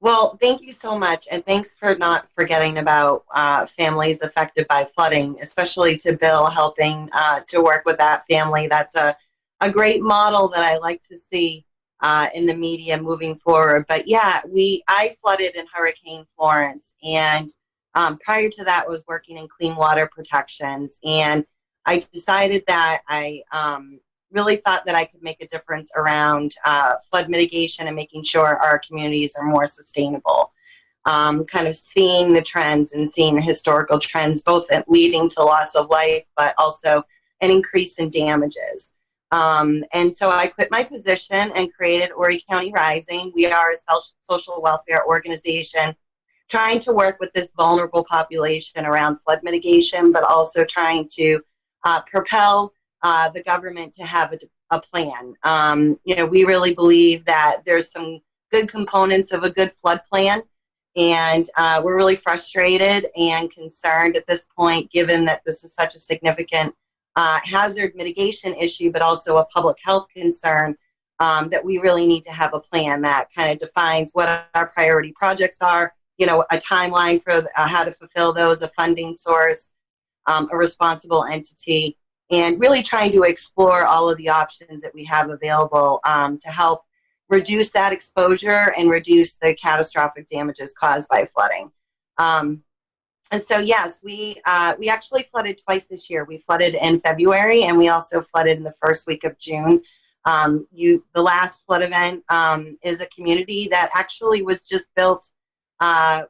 Well, thank you so much, and thanks for not forgetting about families affected by flooding, especially to Bill helping to work with that family. That's a great model that I like to see in the media moving forward. But yeah, I flooded in Hurricane Florence, and prior to that was working in clean water protections, and I decided that I really thought that I could make a difference around flood mitigation and making sure our communities are more sustainable. Kind of seeing the trends and seeing the historical trends, both leading to loss of life, but also an increase in damages. And so I quit my position and created Horry County Rising. We are a social welfare organization trying to work with this vulnerable population around flood mitigation, but also trying to propel the government to have a plan. We really believe that there's some good components of a good flood plan, and we're really frustrated and concerned at this point, given that this is such a significant hazard mitigation issue, but also a public health concern, that we really need to have a plan that kind of defines what our priority projects are, a timeline for how to fulfill those, a funding source, a responsible entity, and really trying to explore all of the options that we have available to help reduce that exposure and reduce the catastrophic damages caused by flooding. And so, yes, we actually flooded twice this year. We flooded in February, and we also flooded in the first week of June. The last flood event is a community that actually was just built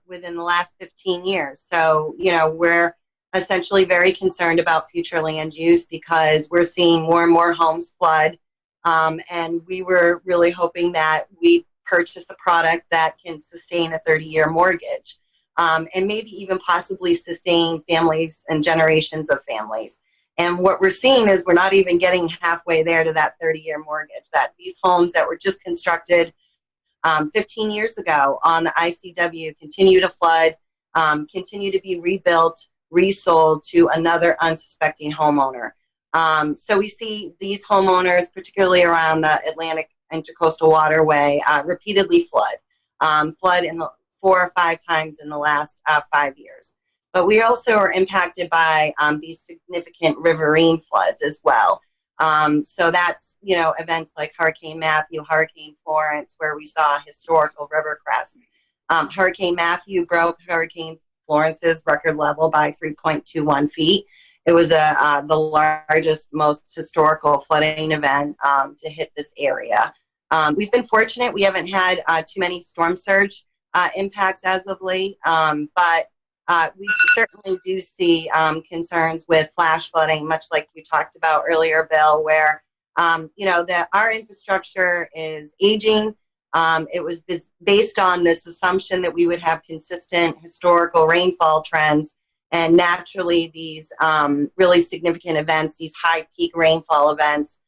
within the last 15 years. So, we're essentially very concerned about future land use because we're seeing more and more homes flood. And we were really hoping that we purchase a product that can sustain a 30-year mortgage, and maybe even possibly sustain families and generations of families. And what we're seeing is we're not even getting halfway there to that 30-year mortgage, that these homes that were just constructed 15 years ago on the ICW continue to flood, continue to be rebuilt, resold to another unsuspecting homeowner. So we see these homeowners, particularly around the Atlantic Intercoastal Waterway, repeatedly flood in the 4 or 5 times in the last 5 years. But we also are impacted by these significant riverine floods as well. So that's, events like Hurricane Matthew, Hurricane Florence, where we saw historical river crests. Hurricane Matthew broke Hurricane Florence's record level by 3.21 feet. It was the largest, most historical flooding event to hit this area. We've been fortunate. We haven't had too many storm surge impacts as of late, but we certainly do see concerns with flash flooding, much like you talked about earlier, Bill, where our infrastructure is aging. It was based on this assumption that we would have consistent historical rainfall trends, and naturally these really significant events, these high peak rainfall events,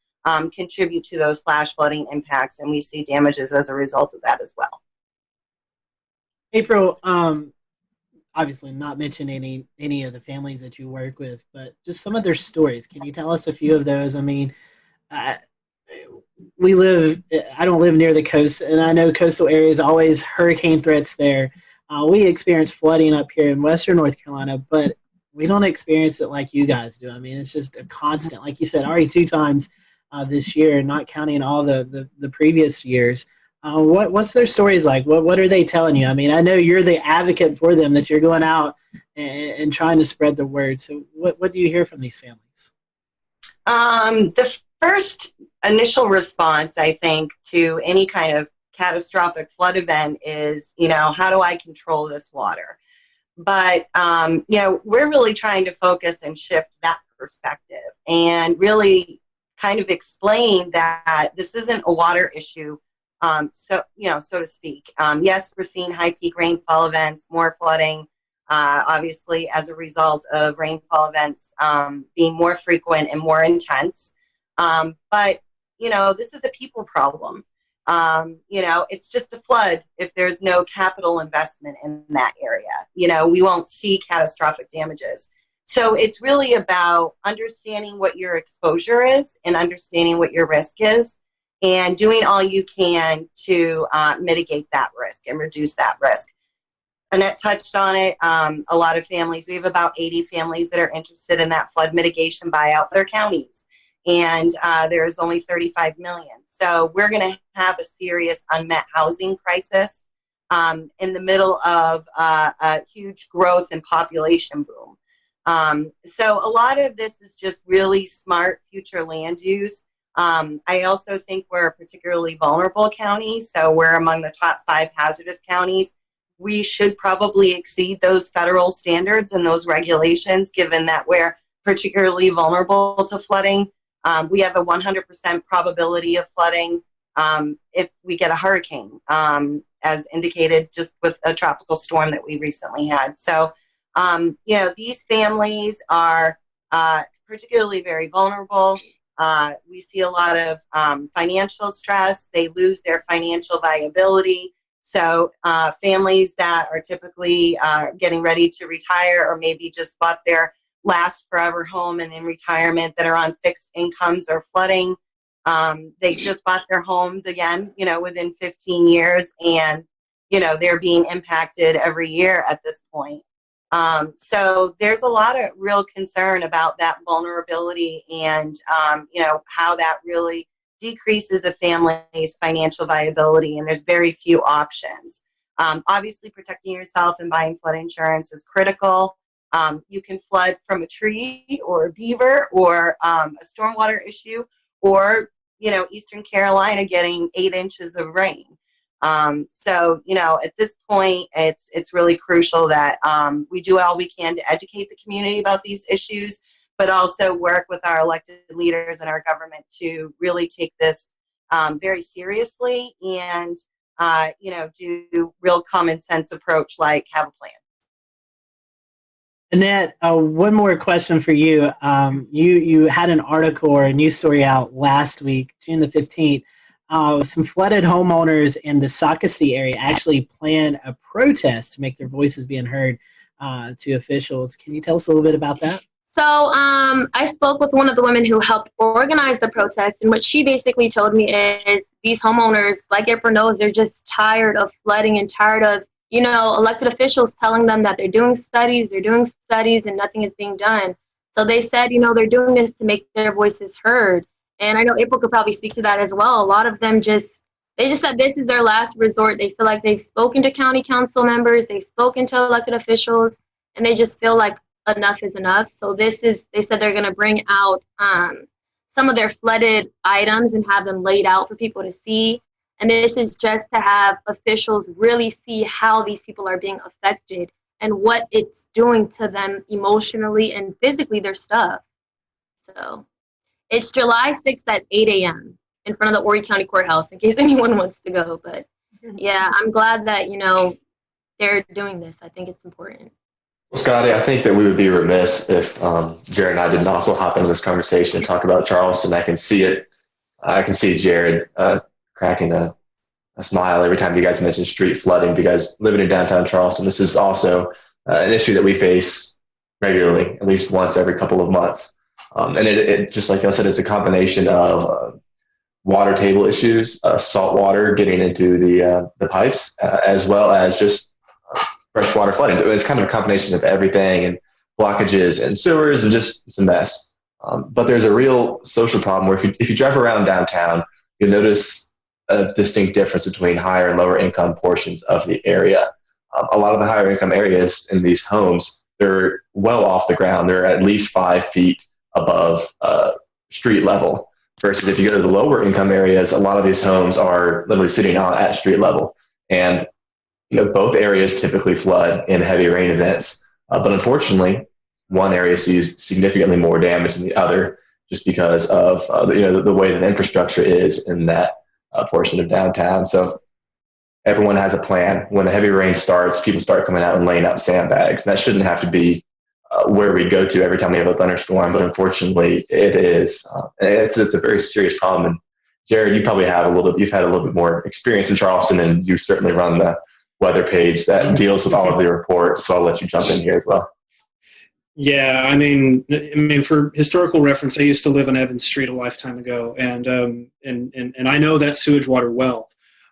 contribute to those flash flooding impacts, and we see damages as a result of that as well. April, obviously not mention any of the families that you work with, but just some of their stories. Can you tell us a few of those? I mean, I don't live near the coast, and I know coastal areas always hurricane threats there. We experience flooding up here in Western North Carolina, but we don't experience it like you guys do. I mean, it's just a constant, like you said, already 2 times this year, not counting all the previous years. What's their stories like? What are they telling you? I mean, I know you're the advocate for them, that you're going out and trying to spread the word. So what do you hear from these families? The first initial response, I think, to any kind of catastrophic flood event is, how do I control this water? But, we're really trying to focus and shift that perspective and really kind of explain that this isn't a water issue, so to speak. Yes, we're seeing high peak rainfall events, more flooding, obviously as a result of rainfall events being more frequent and more intense. But, this is a people problem. It's just a flood if there's no capital investment in that area. We won't see catastrophic damages. So it's really about understanding what your exposure is and understanding what your risk is, and doing all you can to mitigate that risk and reduce that risk. Annette touched on it. A lot of families, we have about 80 families that are interested in that flood mitigation buyout their counties. And there's only 35 million. So we're going to have a serious unmet housing crisis in the middle of a huge growth and population boom. So a lot of this is just really smart future land use. I also think we're a particularly vulnerable county. So we're among the top 5 hazardous counties. We should probably exceed those federal standards and those regulations, given that we're particularly vulnerable to flooding. We have a 100% probability of flooding if we get a hurricane, as indicated just with a tropical storm that we recently had. So, these families are particularly very vulnerable. We see a lot of financial stress. They lose their financial viability. So families that are typically getting ready to retire, or maybe just bought their last forever home and in retirement, that are on fixed incomes or flooding. They just bought their homes again, within 15 years, and, they're being impacted every year at this point. So there's a lot of real concern about that vulnerability and, how that really decreases a family's financial viability, and there's very few options. Obviously, protecting yourself and buying flood insurance is critical. You can flood from a tree or a beaver or a stormwater issue, or, Eastern Carolina getting 8 inches of rain. So, at this point, it's really crucial that we do all we can to educate the community about these issues, but also work with our elected leaders and our government to really take this very seriously and, do real common sense approach, like have a plan. Annette, one more question for you. You had an article or a news story out last week, June the 15th. Some flooded homeowners in the Socastee area actually planned a protest to make their voices being heard to officials. Can you tell us a little bit about that? So I spoke with one of the women who helped organize the protest, and what she basically told me is these homeowners, like April knows, they're just tired of flooding and tired of, elected officials telling them that they're doing studies, and nothing is being done. So they said, they're doing this to make their voices heard. And I know April could probably speak to that as well. A lot of them they just said this is their last resort. They feel like they've spoken to county council members, they've spoken to elected officials, and they just feel like enough is enough. So they said they're going to bring out some of their flooded items and have them laid out for people to see. And this is just to have officials really see how these people are being affected and what it's doing to them emotionally and physically, their stuff. So it's July 6th at 8 a.m. in front of the Horry County Courthouse, in case anyone wants to go. But yeah, I'm glad that, they're doing this. I think it's important. Well, Scotty, I think that we would be remiss if Jared and I didn't also hop into this conversation and talk about Charleston. I can see it. I can see Jared cracking a smile every time you guys mention street flooding, because living in downtown Charleston, this is also an issue that we face regularly, at least once every couple of months. And it just like I said, it's a combination of water table issues, salt water getting into the pipes, as well as just freshwater flooding. So it's kind of a combination of everything, and blockages and sewers, and just it's a mess. But there's a real social problem where if you drive around downtown, you'll notice a distinct difference between higher and lower income portions of the area. A lot of the higher income areas in these homes, they're well off the ground. They're at least 5 feet above street level. Versus if you go to the lower income areas, a lot of these homes are literally sitting at street level. And both areas typically flood in heavy rain events. But unfortunately, one area sees significantly more damage than the other, just because of the way that the infrastructure is in that portion of downtown. So everyone has a plan. When the heavy rain starts, people start coming out and laying out sandbags. And that shouldn't have to be where we go to every time we have a thunderstorm, but unfortunately it is. It's a very serious problem. And Jared, you probably you've had a little bit more experience in Charleston, and you certainly run the weather page that deals with all of the reports. So I'll let you jump in here as well. Yeah, I mean, for historical reference, I used to live on Evans Street a lifetime ago, and I know that sewage water well.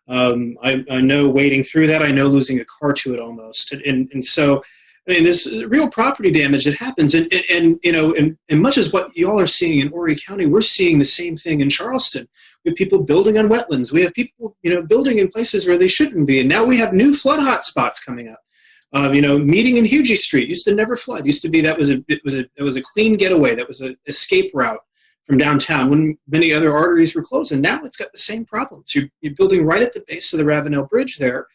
I know wading through that. I know losing a car to it almost, and so, I mean, there's real property damage that happens, and you know, and much as what y'all are seeing in Horry County, we're seeing the same thing in Charleston. We have people building on wetlands. We have people, you know, building in places where they shouldn't be, and now we have new flood hot spots coming up. You know, meeting in Hugie Street used to never flood. Used to be it was a clean getaway. That was an escape route from downtown when many other arteries were closed. And now it's got the same problems. You're building right at the base of the Ravenel Bridge there,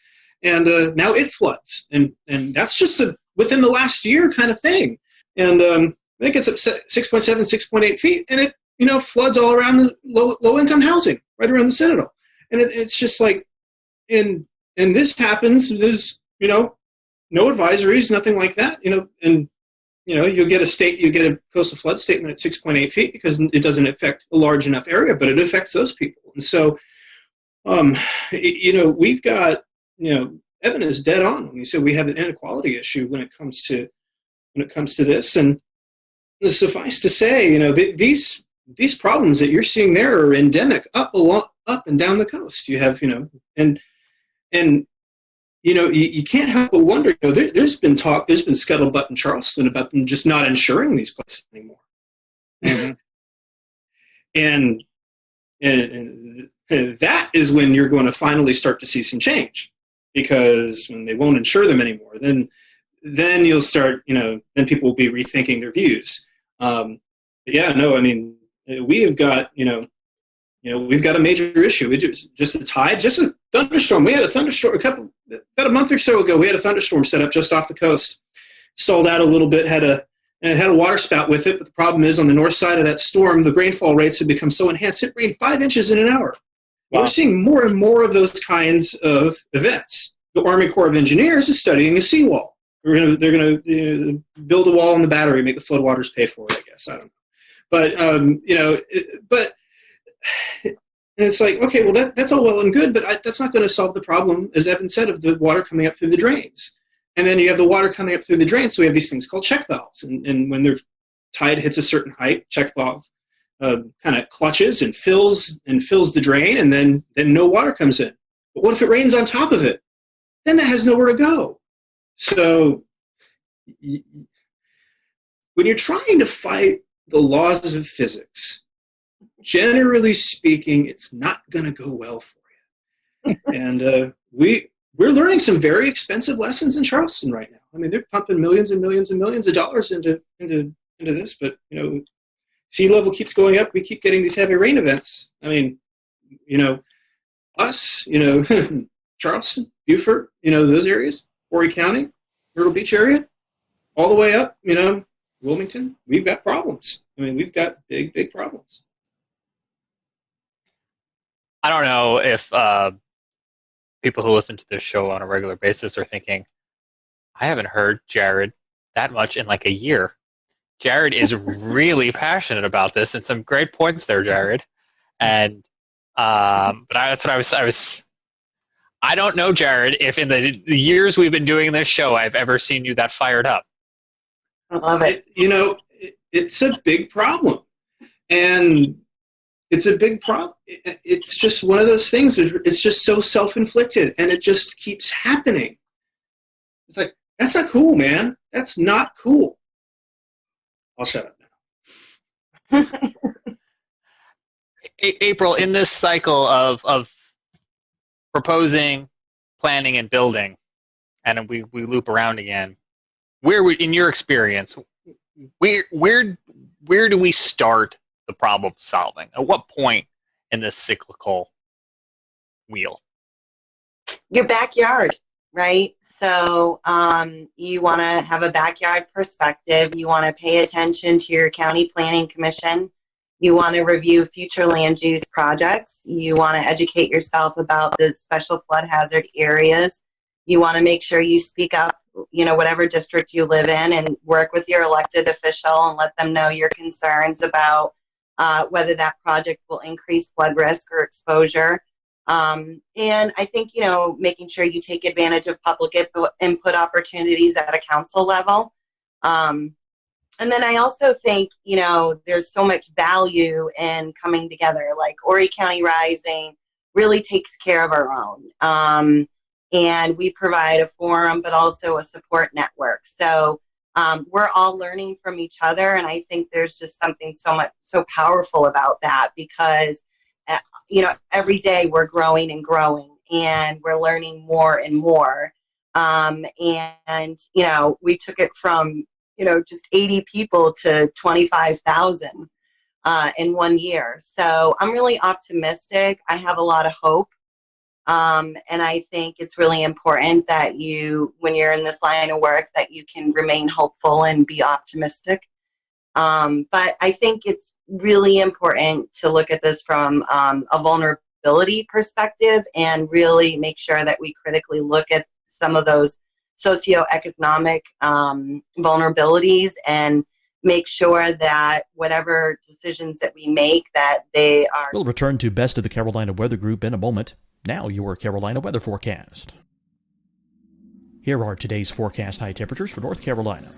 and now it floods. And that's just within the last year kind of thing. And it gets up 6.7, 6.8 feet, and it, you know, floods all around the low income housing right around the Citadel. And it's just like, and this happens. There's, you know, no advisories, nothing like that, you know, and, you know, you get a coastal flood statement at 6.8 feet because it doesn't affect a large enough area, but it affects those people. And so, you know, we've got, you know, Evan is dead on when he said we have an inequality issue when it comes to this. And suffice to say, you know, these problems that you're seeing there are endemic up and down the coast. You have, you know, and you know, you can't help but wonder, you know, there's been scuttlebutt in Charleston about them just not insuring these places anymore. Mm-hmm. and that is when you're going to finally start to see some change, because when they won't insure them anymore, then you'll start, you know, then people will be rethinking their views. But yeah, no, I mean, we have got, you know, we've got a major issue. It's just a tide, just a thunderstorm. We had a thunderstorm about a month or so ago. We had a thunderstorm set up just off the coast. Stalled out a little bit, had a water spout with it. But the problem is, on the north side of that storm, the rainfall rates have become so enhanced. It rained 5 inches in an hour. Wow. We're seeing more and more of those kinds of events. The Army Corps of Engineers is studying a seawall. They're going to build a wall on the Battery, make the floodwaters pay for it, I guess. I don't know. But, you know, and it's like, okay, well, that's all well and good, but that's not going to solve the problem, as Evan said, of the water coming up through the drains. And then you have the water coming up through the drains, so we have these things called check valves. And when their tide hits a certain height, check valve kind of clutches and fills the drain, and then no water comes in. But what if it rains on top of it? Then that has nowhere to go. So when you're trying to fight the laws of physics, generally speaking, it's not going to go well for you. And we're learning some very expensive lessons in Charleston right now. I mean, they're pumping millions and millions and millions of dollars into this, but, you know, sea level keeps going up. We keep getting these heavy rain events. I mean, you know, us, you know, Charleston, Beaufort, you know, those areas, Horry County, Myrtle Beach area, all the way up, you know, Wilmington, we've got problems. I mean, we've got big, big problems. I don't know if people who listen to this show on a regular basis are thinking, I haven't heard Jared that much in like a year. Jared is really passionate about this, and some great points there, Jared. And but that's what I was. I don't know, Jared, if in the years we've been doing this show, I've ever seen you that fired up. I love it. You know, it's a big problem, and it's a big problem. It's just one of those things. It's just so self-inflicted, and it just keeps happening. It's like, that's not cool, man. That's not cool. I'll shut up now. April, in this cycle of proposing, planning, and building, and we loop around again, in your experience, where do we start the problem solving? At what point in this cyclical wheel? Your backyard, right? So you want to have a backyard perspective. You want to pay attention to your county planning commission. You want to review future land use projects. You want to educate yourself about the special flood hazard areas. You want to make sure you speak up, you know, whatever district you live in, and work with your elected official and let them know your concerns about whether that project will increase flood risk or exposure. And I think, you know, making sure you take advantage of public input opportunities at a council level. And then I also think, there's so much value in coming together. Like Horry County Rising really takes care of our own. And we provide a forum, but also a support network. So we're all learning from each other. And I think there's just something so powerful about that because, every day we're growing and growing and we're learning more and more. And we took it from, just 80 people to 25,000 in 1 year. So I'm really optimistic. I have a lot of hope. And I think it's really important that when you're in this line of work, that you can remain hopeful and be optimistic. But I think it's really important to look at this from a vulnerability perspective and really make sure that we critically look at some of those socioeconomic vulnerabilities and make sure that whatever decisions that we make, that they are... We'll return to Best of the Carolina Weather Group in a moment. Now your Carolina weather forecast. Here are today's forecast high temperatures for North Carolina.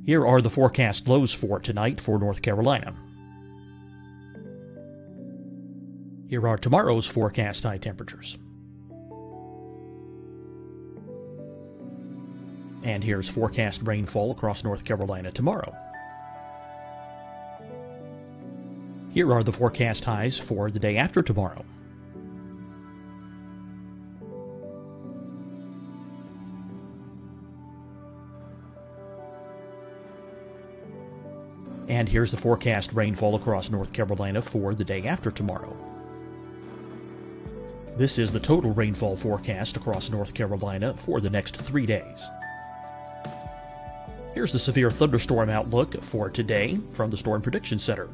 Here are the forecast lows for tonight for North Carolina. Here are tomorrow's forecast high temperatures. And here's forecast rainfall across North Carolina tomorrow. Here are the forecast highs for the day after tomorrow. And here's the forecast rainfall across North Carolina for the day after tomorrow. This is the total rainfall forecast across North Carolina for the next 3 days. Here's the severe thunderstorm outlook for today from the Storm Prediction Center.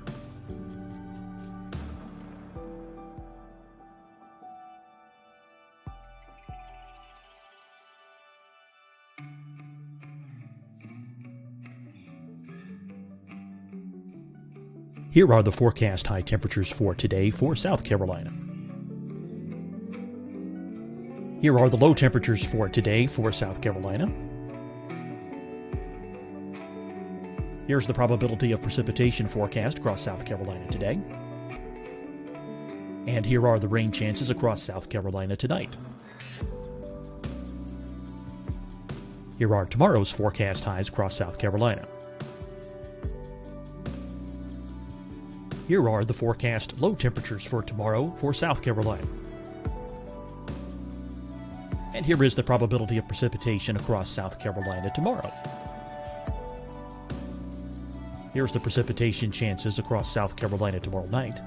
Here are the forecast high temperatures for today for South Carolina. Here are the low temperatures for today for South Carolina. Here's the probability of precipitation forecast across South Carolina today. And here are the rain chances across South Carolina tonight. Here are tomorrow's forecast highs across South Carolina. Here are the forecast low temperatures for tomorrow for South Carolina. And here is the probability of precipitation across South Carolina tomorrow. Here's the precipitation chances across South Carolina tomorrow night.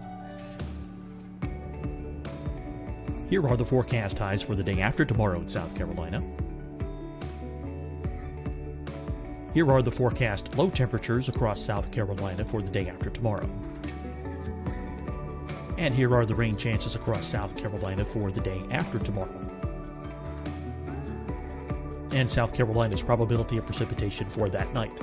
Here are the forecast highs for the day after tomorrow in South Carolina. Here are the forecast low temperatures across South Carolina for the day after tomorrow. And here are the rain chances across South Carolina for the day after tomorrow. And South Carolina's probability of precipitation for that night.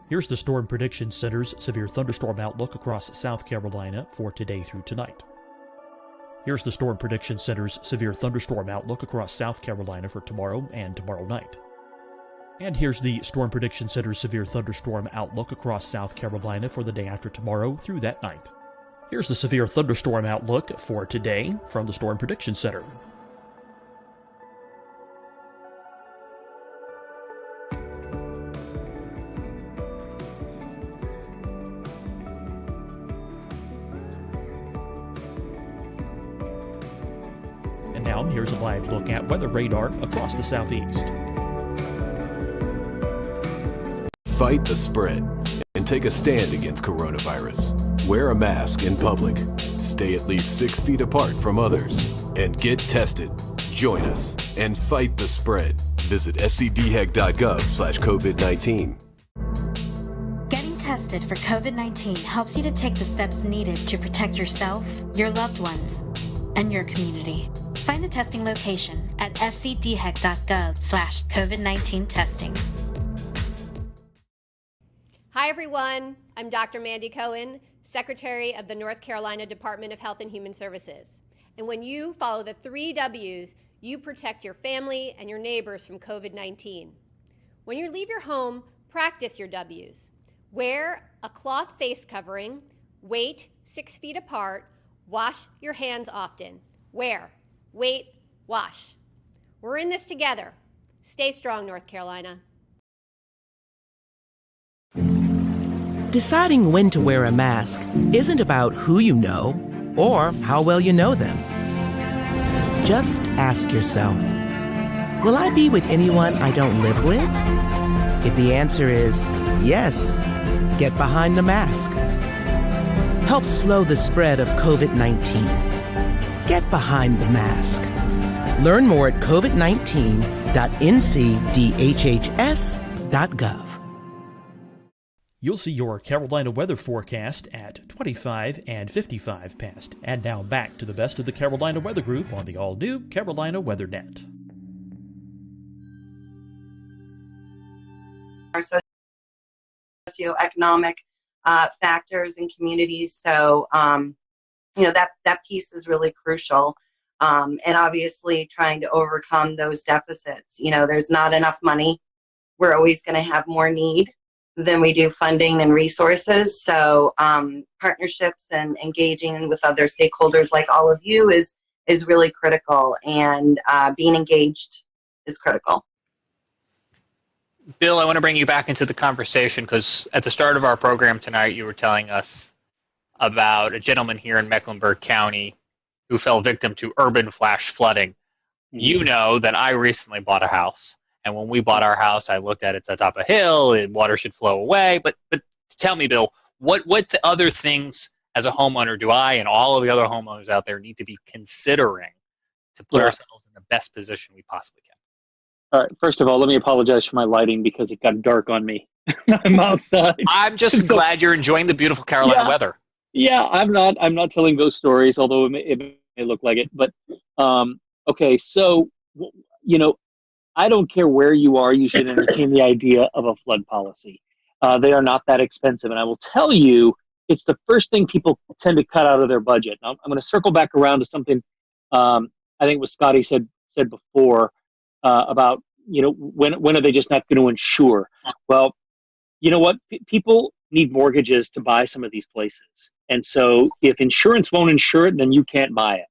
Here's the Storm Prediction Center's severe thunderstorm outlook across South Carolina for today through tonight. Here's the Storm Prediction Center's severe thunderstorm outlook across South Carolina for tomorrow and tomorrow night. And here's the Storm Prediction Center's severe thunderstorm outlook across South Carolina for the day after tomorrow through that night. Here's the severe thunderstorm outlook for today from the Storm Prediction Center. And now here's a live look at weather radar across the southeast. Fight the spread and take a stand against coronavirus. Wear a mask in public. Stay at least 6 feet apart from others. And get tested. Join us and fight the spread. Visit scdhec.gov/COVID-19. Getting tested for COVID-19 helps you to take the steps needed to protect yourself, your loved ones, and your community. Find the testing location at scdhec.gov/COVID-19 testing. Hi, everyone. I'm Dr. Mandy Cohen, Secretary of the North Carolina Department of Health and Human Services. And when you follow the 3 W's, you protect your family and your neighbors from COVID-19. When you leave your home, practice your W's. Wear a cloth face covering, wait 6 feet apart, wash your hands often. Wear, wait, wash. We're in this together. Stay strong, North Carolina. Deciding when to wear a mask isn't about who you know or how well you know them. Just ask yourself, will I be with anyone I don't live with? If the answer is yes, get behind the mask. Help slow the spread of COVID-19. Get behind the mask. Learn more at covid19.ncdhhs.gov. You'll see your Carolina weather forecast at 25 and 55 past. And now back to the best of the Carolina Weather Group on the all-new Carolina Weather Net. Our socioeconomic factors in communities. So, that piece is really crucial. And obviously trying to overcome those deficits. There's not enough money. We're always going to have more need than we do funding and resources. So partnerships and engaging with other stakeholders like all of you is really critical, and being engaged is critical. Bill, I want to bring you back into the conversation because at the start of our program tonight, you were telling us about a gentleman here in Mecklenburg County who fell victim to urban flash flooding. You know that I recently bought a house. And when we bought our house, I looked at it, it's atop a hill, and water should flow away. But tell me, Bill, what the other things as a homeowner do I and all of the other homeowners out there need to be considering to put ourselves in the best position we possibly can? All right. First of all, let me apologize for my lighting because it got dark on me. I'm outside. I'm just glad you're enjoying the beautiful Carolina weather. Yeah, I'm not telling ghost stories, although it may look like it. But okay, so I don't care where you are, you should entertain the idea of a flood policy. They are not that expensive. And I will tell you, it's the first thing people tend to cut out of their budget. Now, I'm going to circle back around to something I think what Scotty said before about, when are they just not going to insure? Well, you know what? People need mortgages to buy some of these places. And so if insurance won't insure it, then you can't buy it.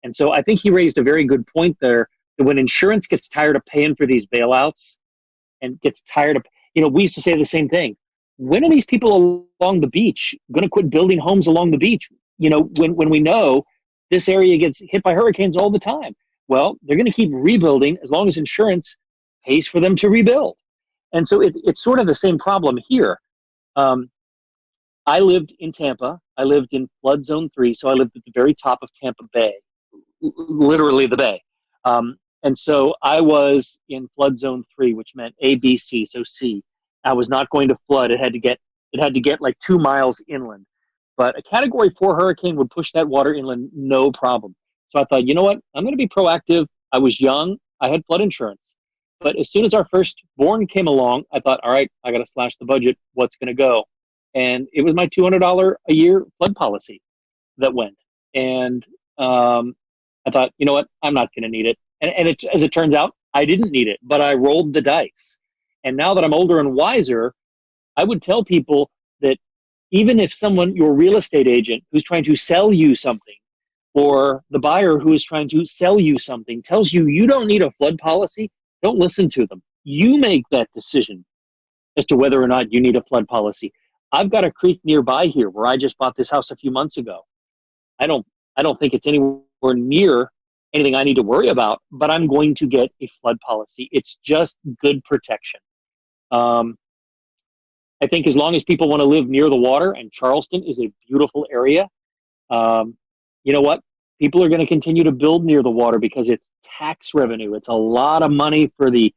And so I think he raised a very good point there. When insurance gets tired of paying for these bailouts and gets tired of, we used to say the same thing. When are these people along the beach going to quit building homes along the beach? When we know this area gets hit by hurricanes all the time. Well, they're going to keep rebuilding as long as insurance pays for them to rebuild. And so it's sort of the same problem here. I lived in Tampa. I lived in flood zone 3. So I lived at the very top of Tampa Bay, literally the bay. And so I was in flood zone 3, which meant A, B, C, so C. I was not going to flood. It had to get like 2 miles inland. But a Category 4 hurricane would push that water inland, no problem. So I thought, you know what? I'm going to be proactive. I was young. I had flood insurance. But as soon as our firstborn came along, I thought, all right, I got to slash the budget. What's going to go? And it was my $200 a year flood policy that went. And I thought, you know what? I'm not going to need it. And as it turns out, I didn't need it, but I rolled the dice. And now that I'm older and wiser, I would tell people that even if your real estate agent who's trying to sell you something, or the buyer who is trying to sell you something tells you you don't need a flood policy, don't listen to them. You make that decision as to whether or not you need a flood policy. I've got a creek nearby here where I just bought this house a few months ago. I don't think it's anywhere near anything I need to worry about, but I'm going to get a flood policy. It's just good protection. I think as long as people want to live near the water, and Charleston is a beautiful area, you know what? People are going to continue to build near the water because it's tax revenue. It's a lot of money for the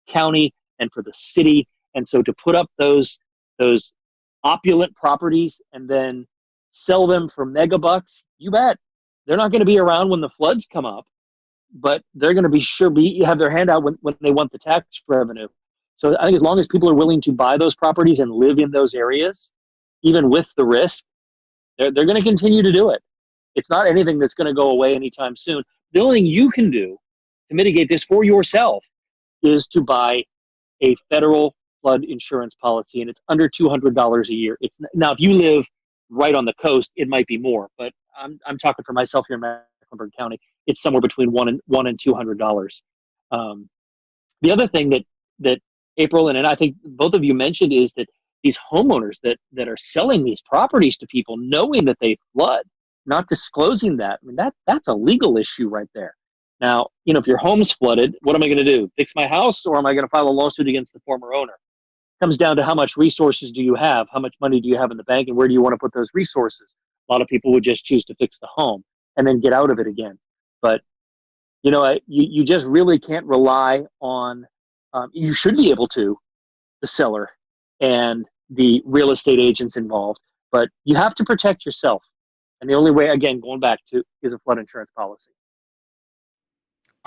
county and for the city. And so to put up those opulent properties and then sell them for mega bucks, you bet. They're not going to be around when the floods come up, but they're going to have their hand out when they want the tax revenue. So I think as long as people are willing to buy those properties and live in those areas, even with the risk, they're going to continue to do it. It's not anything that's going to go away anytime soon. The only thing you can do to mitigate this for yourself is to buy a federal flood insurance policy, and it's under $200 a year. It's now, if you live right on the coast, it might be more, but I'm talking for myself here in Mecklenburg County. It's somewhere between $100 and $200. The other thing that April and I think both of you mentioned is that these homeowners that are selling these properties to people, knowing that they flood, not disclosing that, I mean, that's a legal issue right there. Now, you know, if your home's flooded, what am I going to do? Fix my house, or am I going to file a lawsuit against the former owner? It comes down to how much resources do you have, how much money do you have in the bank, and where do you want to put those resources? A lot of people would just choose to fix the home and then get out of it again. But, you know, you just really can't rely on, you should be able to, the seller and the real estate agents involved, but you have to protect yourself. And the only way, again, going back to, is a flood insurance policy.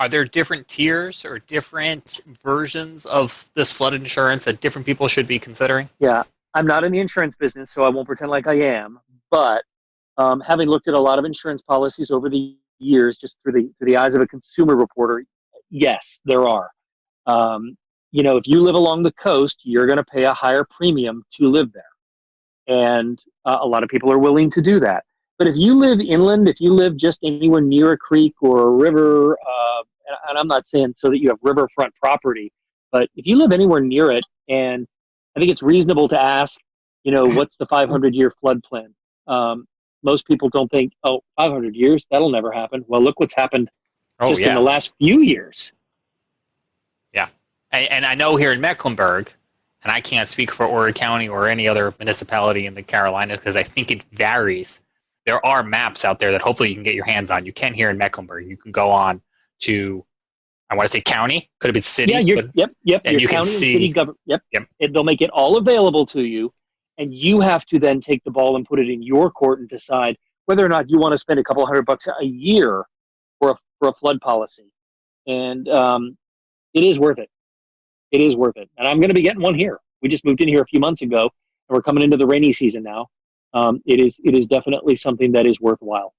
Are there different tiers or different versions of this flood insurance that different people should be considering? Yeah, I'm not in the insurance business, so I won't pretend like I am. But having looked at a lot of insurance policies over the years, just through the eyes of a consumer reporter, yes, there are. You know, if you live along the coast, you're going to pay a higher premium to live there. And a lot of people are willing to do that. But if you live inland, if you live just anywhere near a creek or a river, and I'm not saying so that you have riverfront property, but if you live anywhere near it, and I think it's reasonable to ask, you know, what's the 500-year flood plan? Most people don't think, 500 years, that'll never happen. Well, look what's happened in the last few years. Yeah. And I know here in Mecklenburg, and I can't speak for Oregon County or any other municipality in the Carolinas because I think it varies. There are maps out there that hopefully you can get your hands on. You can here in Mecklenburg. You can go on to, I want to say county, could have been city. Yeah, yep. And you county can see, and city government. Yep. They'll make it all available to you, and you have to then take the ball and put it in your court and decide whether or not you want to spend a couple $100 a year for a flood policy. And it is worth it. It is worth it. And I'm going to be getting one here. We just moved in here a few months ago, and we're coming into the rainy season now. It is definitely something that is worthwhile.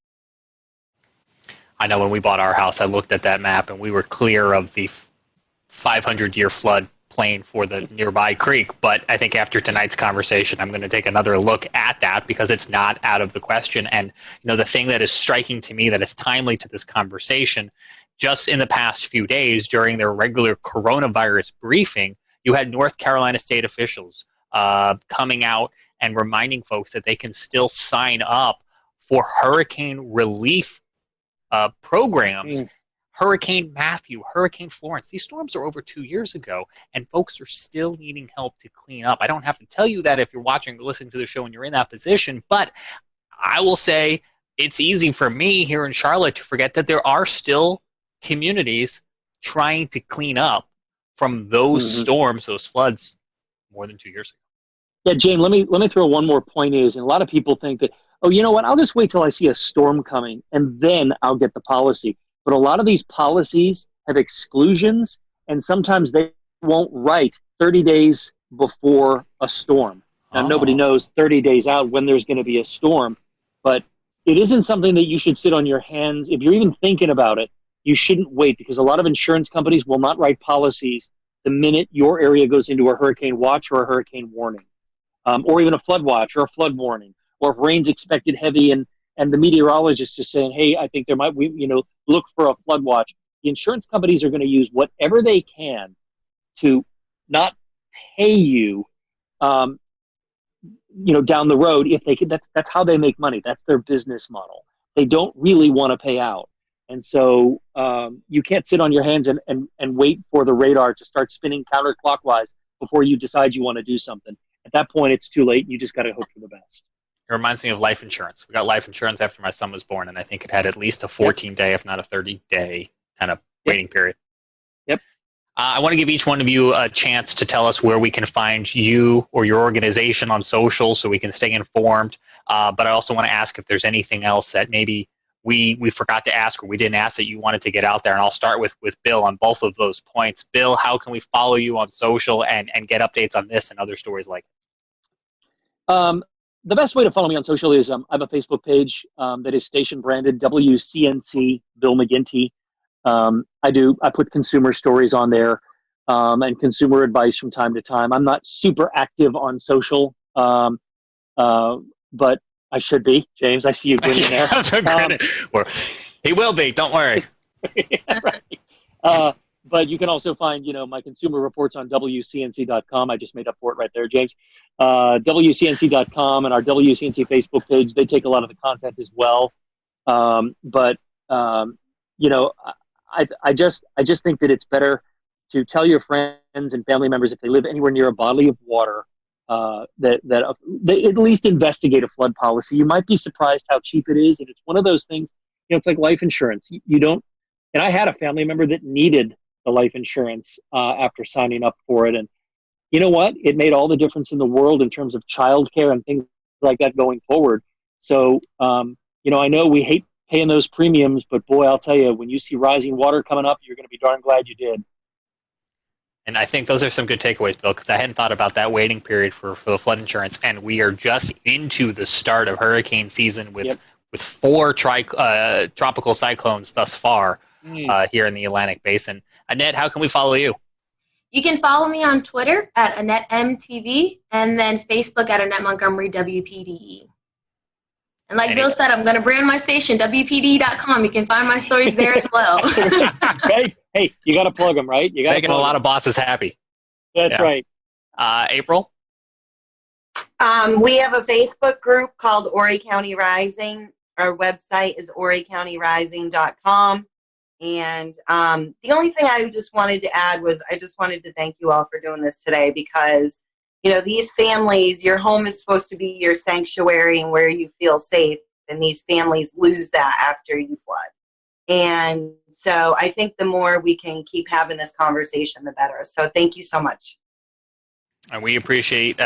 I know when we bought our house, I looked at that map and we were clear of the 500-year flood plain for the nearby creek. But I think after tonight's conversation, I'm going to take another look at that because it's not out of the question. And, you know, the thing that is striking to me that is timely to this conversation, just in the past few days during their regular coronavirus briefing, you had North Carolina state officials coming out and reminding folks that they can still sign up for hurricane relief programs. Hurricane Matthew, Hurricane Florence. These storms are over 2 years ago, and folks are still needing help to clean up. I don't have to tell you that if you're watching or listening to the show and you're in that position, but I will say it's easy for me here in Charlotte to forget that there are still communities trying to clean up from those storms, those floods more than 2 years ago. Yeah, James, let me throw one more point is, and a lot of people think that, oh, you know what, I'll just wait till I see a storm coming and then I'll get the policy. But a lot of these policies have exclusions, and sometimes they won't write 30 days before a storm. Now, nobody knows 30 days out when there's going to be a storm, but it isn't something that you should sit on your hands. If you're even thinking about it, you shouldn't wait, because a lot of insurance companies will not write policies the minute your area goes into a hurricane watch or a hurricane warning. Or even a flood watch or a flood warning, or if rain's expected heavy and the meteorologist is saying, hey, I think there might be, look for a flood watch. The insurance companies are going to use whatever they can to not pay you, down the road if they can. That's how they make money. That's their business model. They don't really want to pay out. And so you can't sit on your hands and wait for the radar to start spinning counterclockwise before you decide you want to do something. At that point, it's too late. You just got to hope for the best. It reminds me of life insurance. We got life insurance after my son was born, and I think it had at least a 14-day, if not a 30-day kind of waiting period. Yep. I want to give each one of you a chance to tell us where we can find you or your organization on social so we can stay informed. But I also want to ask if there's anything else that maybe we forgot to ask or we didn't ask that you wanted to get out there. And I'll start with Bill on both of those points. Bill, how can we follow you on social and get updates on this and other stories like it? The best way to follow me on social is I have a Facebook page that is station branded WCNC Bill McGinty. I put consumer stories on there, and consumer advice from time to time. I'm not super active on social, but I should be. James, I see you grinning there. He will be. Don't worry. Yeah, right. But you can also find, my consumer reports on WCNC.com. I just made up for it right there, James. WCNC.com and our WCNC Facebook page. They take a lot of the content as well. I just think that it's better to tell your friends and family members, if they live anywhere near a body of water, that they at least investigate a flood policy. You might be surprised how cheap it is, and it's one of those things. It's like life insurance. You don't. And I had a family member that needed the life insurance after signing up for it, and you know what? It made all the difference in the world in terms of childcare and things like that going forward. So, I know we hate paying those premiums, but boy, I'll tell you, when you see rising water coming up, you're going to be darn glad you did. And I think those are some good takeaways, Bill, because I hadn't thought about that waiting period for the flood insurance. And we are just into the start of hurricane season with 4 tropical cyclones thus far here in the Atlantic Basin. Annette, how can we follow you? You can follow me on Twitter at AnnetteMTV and then Facebook at Annette Montgomery WPDE. And like Bill said, I'm going to brand my station, WPD.com. You can find my stories there as well. Hey, you got to plug them, right? You got making a lot of bosses happy. That's right. April? We have a Facebook group called Horry County Rising. Our website is horrycountyrising.com. And the only thing I just wanted to add was I just wanted to thank you all for doing this today, because these families, your home is supposed to be your sanctuary and where you feel safe, and these families lose that after you flood. And so I think the more we can keep having this conversation, the better. So thank you so much. And we appreciate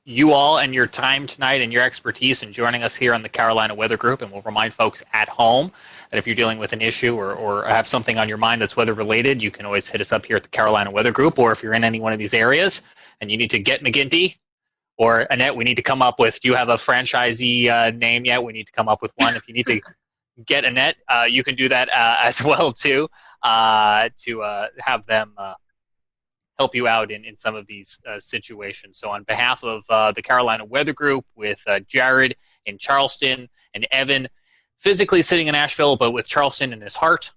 you all and your time tonight and your expertise in joining us here on the Carolina Weather Group. And we'll remind folks at home that if you're dealing with an issue or have something on your mind that's weather related, you can always hit us up here at the Carolina Weather Group. Or if you're in any one of these areas and you need to get McGinty or Annette, we need to come up with, do you have a franchisee name yet? We need to come up with one. If you need to get Annette, you can do that as well too, to have them help you out in some of these situations. So on behalf of the Carolina Weather Group, with Jared in Charleston and Evan physically sitting in Asheville, but with Charleston in his heart,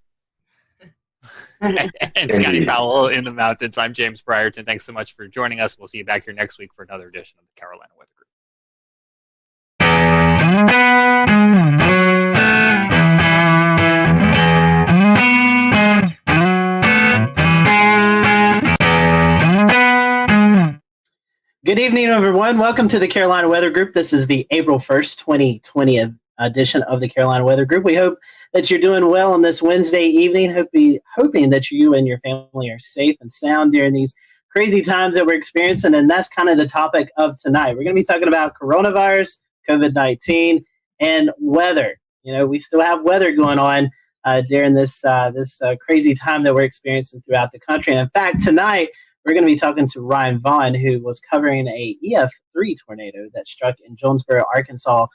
and Scotty Powell in the mountains, I'm James Brierton. Thanks so much for joining us. We'll see you back here next week for another edition of the Carolina Weather Group. Good evening, everyone. Welcome to the Carolina Weather Group. This is the April 1st, 2020 edition of the Carolina Weather Group. We hope that you're doing well on this Wednesday evening, hoping that you and your family are safe and sound during these crazy times that we're experiencing, and that's kind of the topic of tonight. We're going to be talking about coronavirus, COVID-19, and weather. We still have weather going on during this crazy time that we're experiencing throughout the country. And in fact, tonight, we're going to be talking to Ryan Vaughn, who was covering a EF3 tornado that struck in Jonesboro, Arkansas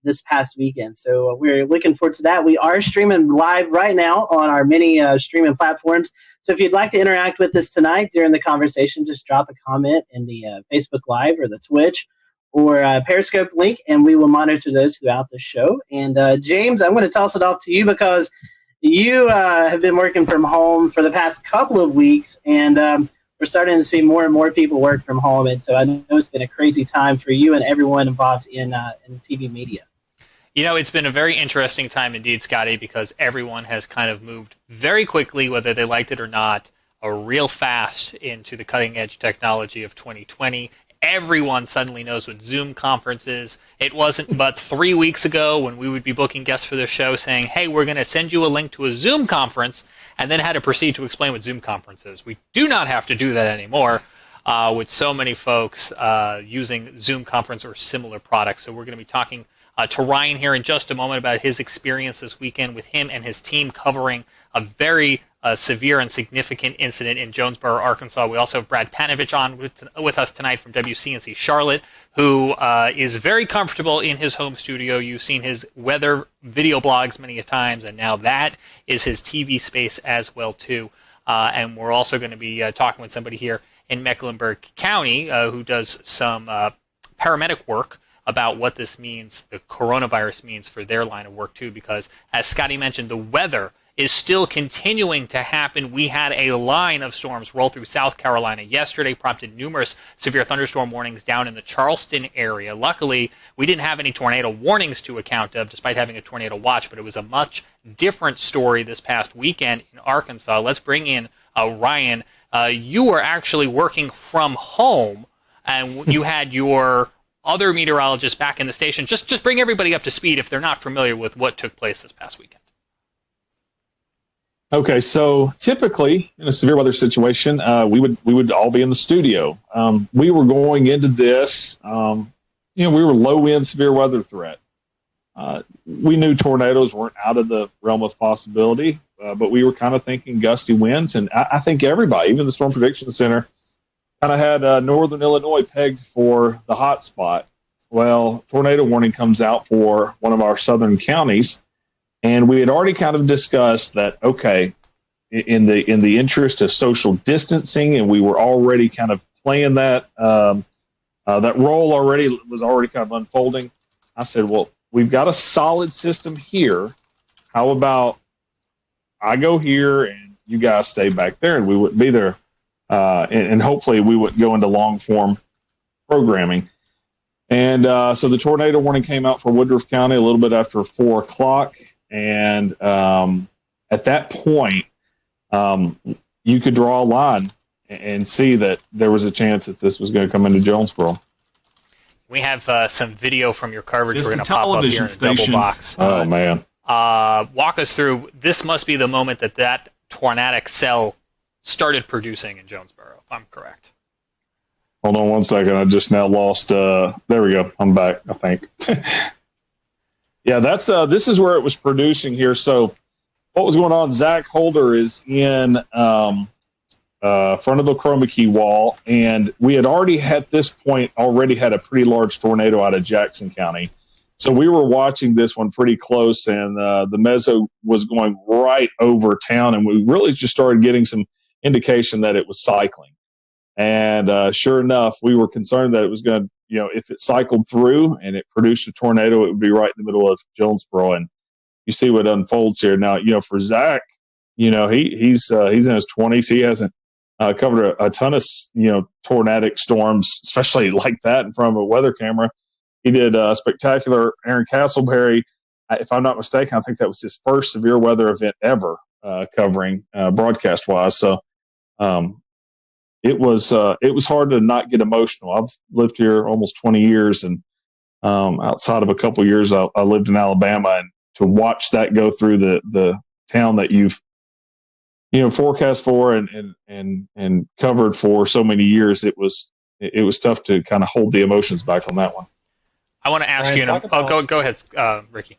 this past weekend. So we're looking forward to that. We are streaming live right now on our many streaming platforms. So if you'd like to interact with us tonight during the conversation, just drop a comment in the Facebook Live or the Twitch or Periscope link, and we will monitor those throughout the show. And James, I'm going to toss it off to you because you have been working from home for the past couple of weeks, and we're starting to see more and more people work from home. And so I know it's been a crazy time for you and everyone involved in TV media. It's been a very interesting time indeed, Scotty, because everyone has kind of moved very quickly, whether they liked it or not, real fast into the cutting edge technology of 2020. Everyone suddenly knows what Zoom conference is. It wasn't but 3 weeks ago when we would be booking guests for the show saying, hey, we're going to send you a link to a Zoom conference, and then had to proceed to explain what Zoom conference is. We do not have to do that anymore with so many folks using Zoom conference or similar products. So we're going to be talking to Ryan here in just a moment about his experience this weekend with him and his team covering a very a severe and significant incident in Jonesboro, Arkansas. We also have Brad Panovich on with us tonight from WCNC Charlotte, who is very comfortable in his home studio. You've seen his weather video blogs many a times, and now that is his TV space as well, too. And we're also going to be talking with somebody here in Mecklenburg County who does some paramedic work about what this means, the coronavirus means for their line of work too, because as Scotty mentioned, the weather is still continuing to happen. We had a line of storms roll through South Carolina yesterday, prompted numerous severe thunderstorm warnings down in the Charleston area. Luckily, we didn't have any tornado warnings to account of, despite having a tornado watch, but it was a much different story this past weekend in Arkansas. Let's bring in Ryan. You were actually working from home, and you had your other meteorologists back in the station. Just bring everybody up to speed if they're not familiar with what took place this past weekend. Okay, so typically in a severe weather situation, we would all be in the studio. We were going into this, we were low wind severe weather threat. We knew tornadoes weren't out of the realm of possibility, but we were kind of thinking gusty winds, and I think everybody, even the Storm Prediction Center, kind of had northern Illinois pegged for the hot spot. Well, tornado warning comes out for one of our southern counties, and we had already kind of discussed that, okay, in the interest of social distancing, and we were already kind of playing that that role already was already kind of unfolding. I said, well, we've got a solid system here. How about I go here and you guys stay back there, and we wouldn't be there. And hopefully we would go into long-form programming. And so the tornado warning came out for Woodruff County a little bit after 4 o'clock. And at that point, you could draw a line and see that there was a chance that this was going to come into Jonesboro. We have some video from your coverage. We're going to pop up here in a double box. Oh, man. Walk us through. This must be the moment that tornadic cell started producing in Jonesboro, if I'm correct. Hold on one second. I just now lost. There we go. I'm back, I think. Yeah, that's this is where it was producing here. So what was going on? Zach Holder is in front of the chroma key wall, and we had already at this point had a pretty large tornado out of Jackson County. So we were watching this one pretty close, and the meso was going right over town, and we really just started getting some indication that it was cycling. And sure enough, we were concerned that it was going to, if it cycled through and it produced a tornado, it would be right in the middle of Jonesboro. And you see what unfolds here. Now, for Zach, he's in his 20s. He hasn't covered a ton of, tornadic storms, especially like that in front of a weather camera. He did spectacular Aaron Castleberry. If I'm not mistaken, I think that was his first severe weather event ever covering broadcast wise. So it was hard to not get emotional. I've lived here almost 20 years, and outside of a couple years, I lived in Alabama, and to watch that go through the town that you've forecast for and covered for so many years, it was tough to kind of hold the emotions back on that one. I want to ask you. Go ahead, Ricky.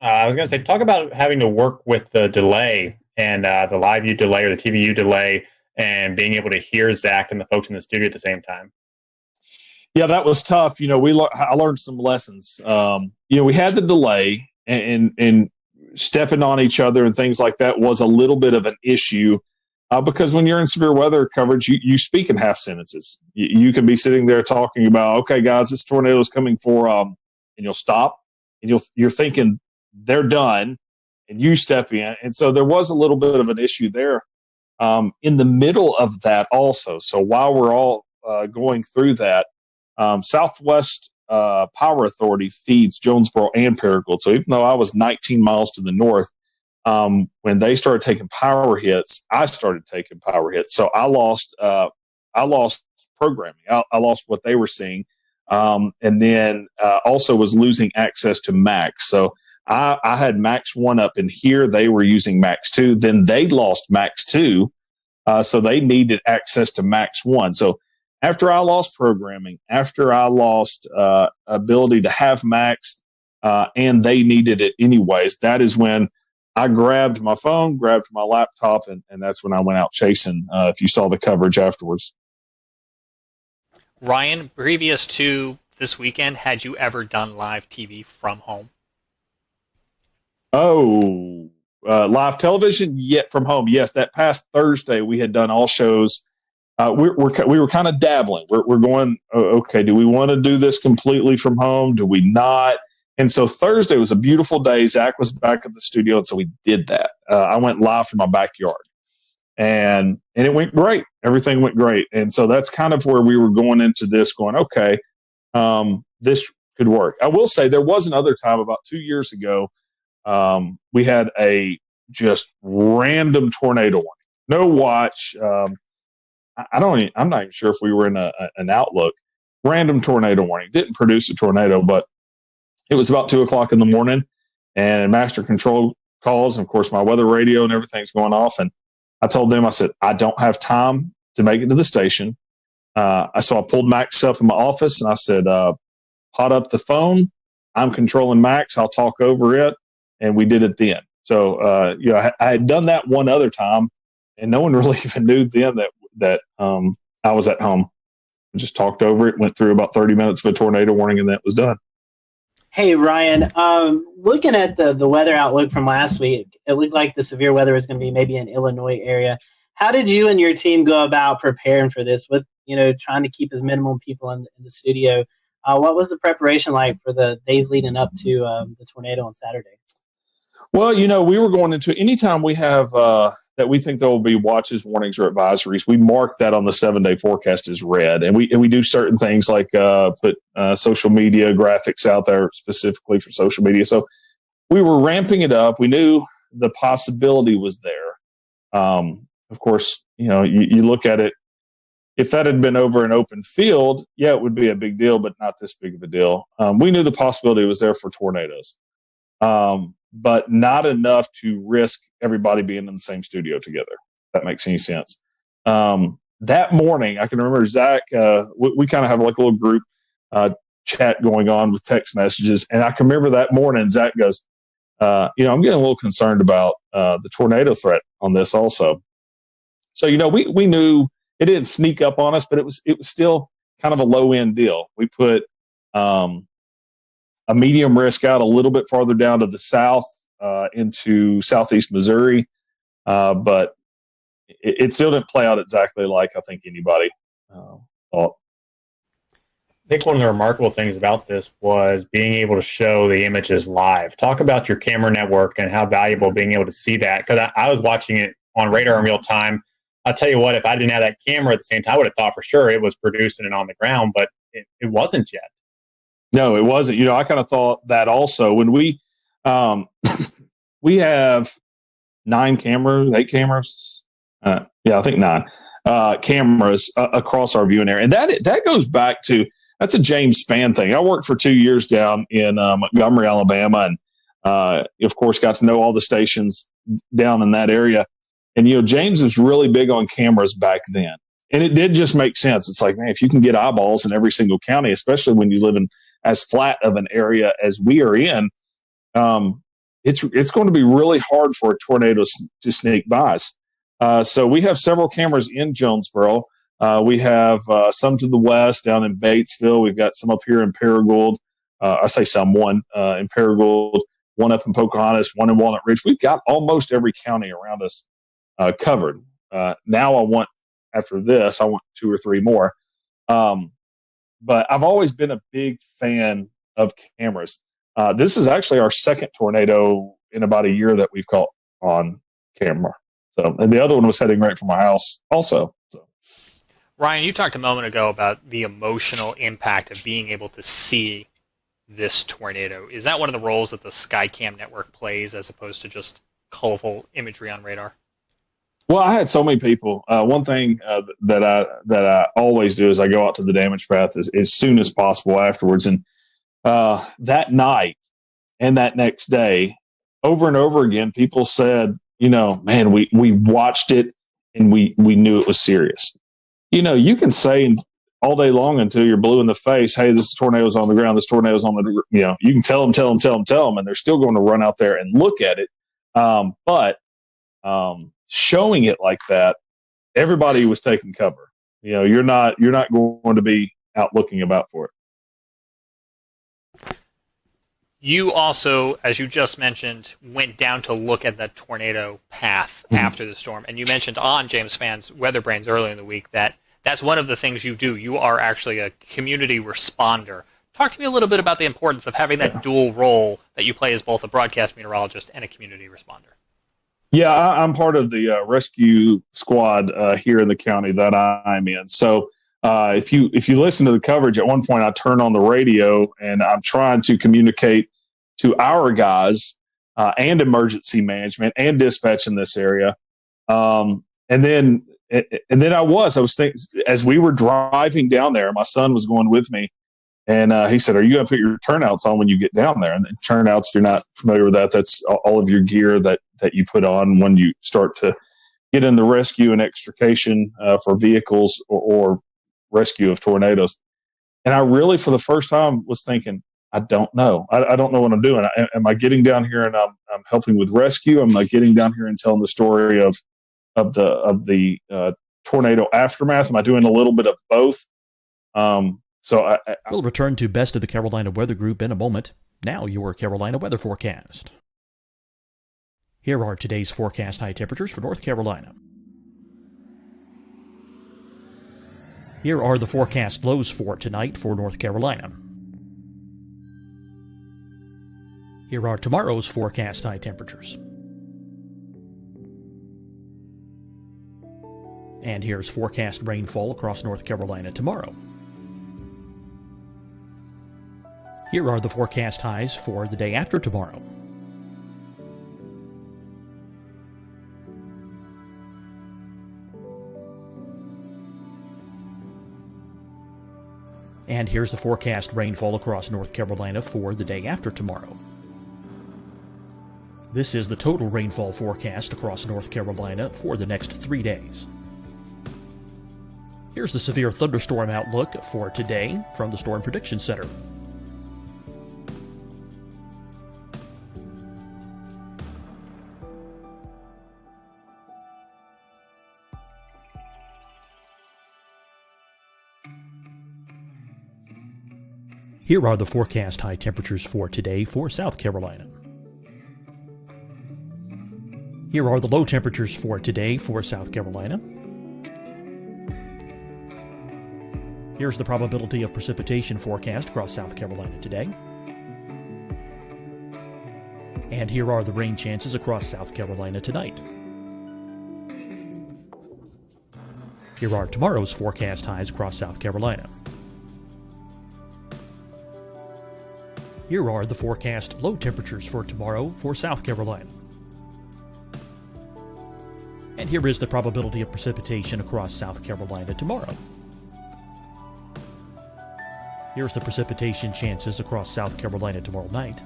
I was going to say, talk about having to work with the delay and the live view delay or the TVU delay, and being able to hear Zach and the folks in the studio at the same time. Yeah, that was tough. I learned some lessons. We had the delay, and stepping on each other and things like that was a little bit of an issue because when you're in severe weather coverage, you speak in half sentences. You can be sitting there talking about, okay, guys, this tornado is coming for, and you'll stop, and you're thinking they're done, and you step in. And so there was a little bit of an issue there in the middle of that also. So while we're all going through that, Southwest Power Authority feeds Jonesboro and Paragould. So even though I was 19 miles to the north, when they started taking power hits, I started taking power hits. So I lost programming. I lost what they were seeing, and then also was losing access to Max. So I had Max 1 up in here. They were using Max 2. Then they lost Max 2, so they needed access to Max 1. So after I lost programming, after I lost ability to have Max, and they needed it anyways, that is when I grabbed my phone, grabbed my laptop, and that's when I went out chasing, if you saw the coverage afterwards. Ryan, previous to this weekend, had you ever done live TV from home? Oh, live television yet from home. Yes, that past Thursday we had done all shows. We were kind of dabbling. We're going, okay, do we want to do this completely from home? Do we not? And so Thursday was a beautiful day. Zach was back at the studio, and so we did that. I went live from my backyard, and it went great. Everything went great. And so that's kind of where we were going into this, going, okay, this could work. I will say there was another time about 2 years ago. We had a just random tornado warning. No watch. I'm not even sure if we were in an Outlook. Random tornado warning. Didn't produce a tornado, but it was about 2:00 in the morning, and master control calls. And of course, my weather radio and everything's going off. And I told them, I said, I don't have time to make it to the station. So I pulled Max up in my office, and I said, hot up the phone. I'm controlling Max. I'll talk over it. And we did it then. So, I had done that one other time, and no one really even knew then that I was at home. I just talked over it, went through about 30 minutes of a tornado warning, and that was done. Hey, Ryan, looking at the weather outlook from last week, it looked like the severe weather was going to be maybe in Illinois area. How did you and your team go about preparing for this with, trying to keep as minimum people in the studio? What was the preparation like for the days leading up to the tornado on Saturday? Well, we were going into anytime we have that we think there will be watches, warnings, or advisories, we mark that on the 7-day forecast as red. And we do certain things like put social media graphics out there specifically for social media. So we were ramping it up. We knew the possibility was there. Of course, you look at it. If that had been over an open field, yeah, it would be a big deal, but not this big of a deal. We knew the possibility was there for tornadoes. But not enough to risk everybody being in the same studio together. If that makes any sense. That morning, I can remember Zach, we kind of have like a little group chat going on with text messages. And I can remember that morning, Zach goes, I'm getting a little concerned about the tornado threat on this also. So, we knew it didn't sneak up on us, but it was still kind of a low end deal. We put a medium risk out a little bit farther down to the south into southeast Missouri. But it still didn't play out exactly like I think anybody thought. I think one of the remarkable things about this was being able to show the images live. Talk about your camera network and how valuable being able to see that. Because I was watching it on radar in real time. I'll tell you what, if I didn't have that camera at the same time, I would have thought for sure it was producing it on the ground, but it wasn't yet. No, it wasn't. I kind of thought that also when we have 8 cameras. I think 9 cameras across our viewing area. And that goes back to, that's a James Spann thing. I worked for 2 years down in Montgomery, Alabama, and of course got to know all the stations down in that area. And, James was really big on cameras back then. And it did just make sense. It's like, man, if you can get eyeballs in every single county, especially when you live in as flat of an area as we are in, it's going to be really hard for a tornado to sneak by us. So we have several cameras in Jonesboro. We have some to the west down in Batesville. We've got some up here in Paragould. I say some, one in Paragould, one up in Pocahontas, one in Walnut Ridge. We've got almost every county around us covered. Now after this, I want 2 or 3 more. But I've always been a big fan of cameras. This is actually our second tornado in about a year that we've caught on camera. So, and the other one was heading right from my house also. So. Ryan, you talked a moment ago about the emotional impact of being able to see this tornado. Is that one of the roles that the Skycam network plays as opposed to just colorful imagery on radar? Well, I had so many people. One thing that I always do is I go out to the damage path as soon as possible afterwards. And that night and that next day, over and over again, people said, man, we watched it and we knew it was serious. You can say all day long until you're blue in the face, hey, this tornado's on the ground, this tornado's on the, you can tell them, and they're still going to run out there and look at it. But showing it like that, everybody was taking cover. You're not going to be out looking about for it. You also, as you just mentioned, went down to look at the tornado path after the storm. And you mentioned on James Spann's Weather Brains earlier in the week that that's one of the things you do. You are actually a community responder. Talk to me a little bit about the importance of having that dual role that you play as both a broadcast meteorologist and a community responder. Yeah, I'm part of the rescue squad here in the county that I'm in. So if you listen to the coverage, at one point I turn on the radio and I'm trying to communicate to our guys and emergency management and dispatch in this area. And then I was thinking, as we were driving down there, my son was going with me, and he said, "Are you going to put your turnouts on when you get down there?" And turnouts, if you're not familiar with that, that's all of your gear that you put on when you start to get in the rescue and extrication for vehicles or rescue of tornadoes. And I really, for the first time, was thinking, I don't know. I don't know what I'm doing. Am I getting down here and I'm helping with rescue? Am I getting down here and telling the story of the tornado aftermath? Am I doing a little bit of both? We'll return to Best of the Carolina Weather Group in a moment. Now your Carolina weather forecast. Here are today's forecast high temperatures for North Carolina. Here are the forecast lows for tonight for North Carolina. Here are tomorrow's forecast high temperatures. And here's forecast rainfall across North Carolina tomorrow. Here are the forecast highs for the day after tomorrow. And here's the forecast rainfall across North Carolina for the day after tomorrow. This is the total rainfall forecast across North Carolina for the next 3 days. Here's the severe thunderstorm outlook for today from the Storm Prediction Center. Here are the forecast high temperatures for today for South Carolina. Here are the low temperatures for today for South Carolina. Here's the probability of precipitation forecast across South Carolina today. And here are the rain chances across South Carolina tonight. Here are tomorrow's forecast highs across South Carolina. Here are the forecast low temperatures for tomorrow for South Carolina. And here is the probability of precipitation across South Carolina tomorrow. Here's the precipitation chances across South Carolina tomorrow night.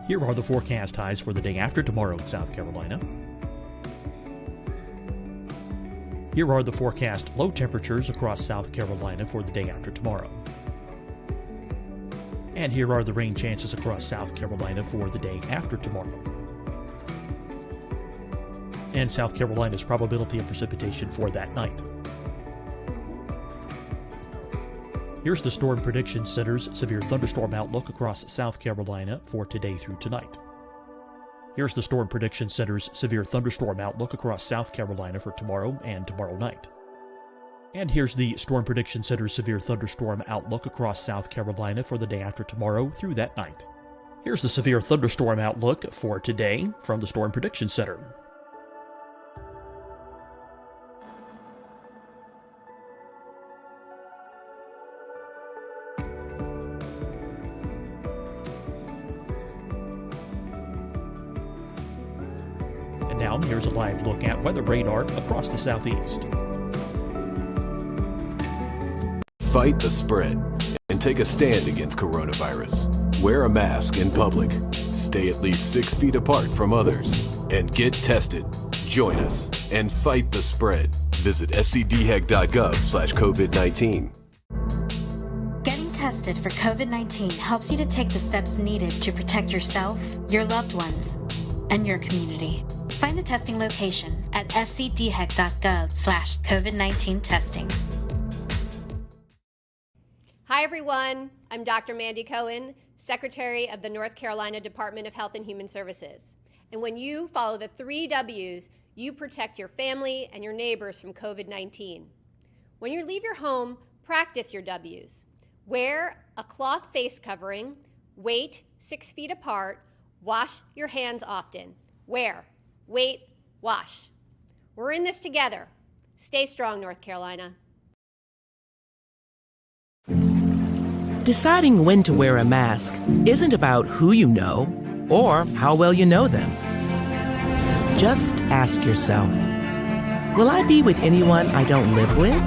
Here are the forecast highs for the day after tomorrow in South Carolina. Here are the forecast low temperatures across South Carolina for the day after tomorrow. And here are the rain chances across South Carolina for the day after tomorrow. And South Carolina's probability of precipitation for that night. Here's the Storm Prediction Center's severe thunderstorm outlook across South Carolina for today through tonight. Here's the Storm Prediction Center's severe thunderstorm outlook across South Carolina for tomorrow and tomorrow night. And here's the Storm Prediction Center's severe thunderstorm outlook across South Carolina for the day after tomorrow through that night. Here's the severe thunderstorm outlook for today from the Storm Prediction Center. And now here's a live look at weather radar across the southeast. Fight the spread and take a stand against coronavirus. Wear a mask in public. Stay at least 6 feet apart from others. And get tested. Join us and fight the spread. Visit scdhec.gov/COVID-19. Getting tested tested for COVID-19 helps you to take the steps needed to protect yourself, your loved ones, and your community. Find the testing location at scdhec.gov/COVID-19 testing. Hi, everyone. I'm Dr. Mandy Cohen, Secretary of the North Carolina Department of Health and Human Services. And when you follow the 3 W's, you protect your family and your neighbors from COVID-19. When you leave your home, practice your W's. Wear a cloth face covering, wait 6 feet apart, wash your hands often. Wear, wait, wash. We're in this together. Stay strong, North Carolina. Deciding when to wear a mask isn't about who you know or how well you know them. Just ask yourself, will I be with anyone I don't live with?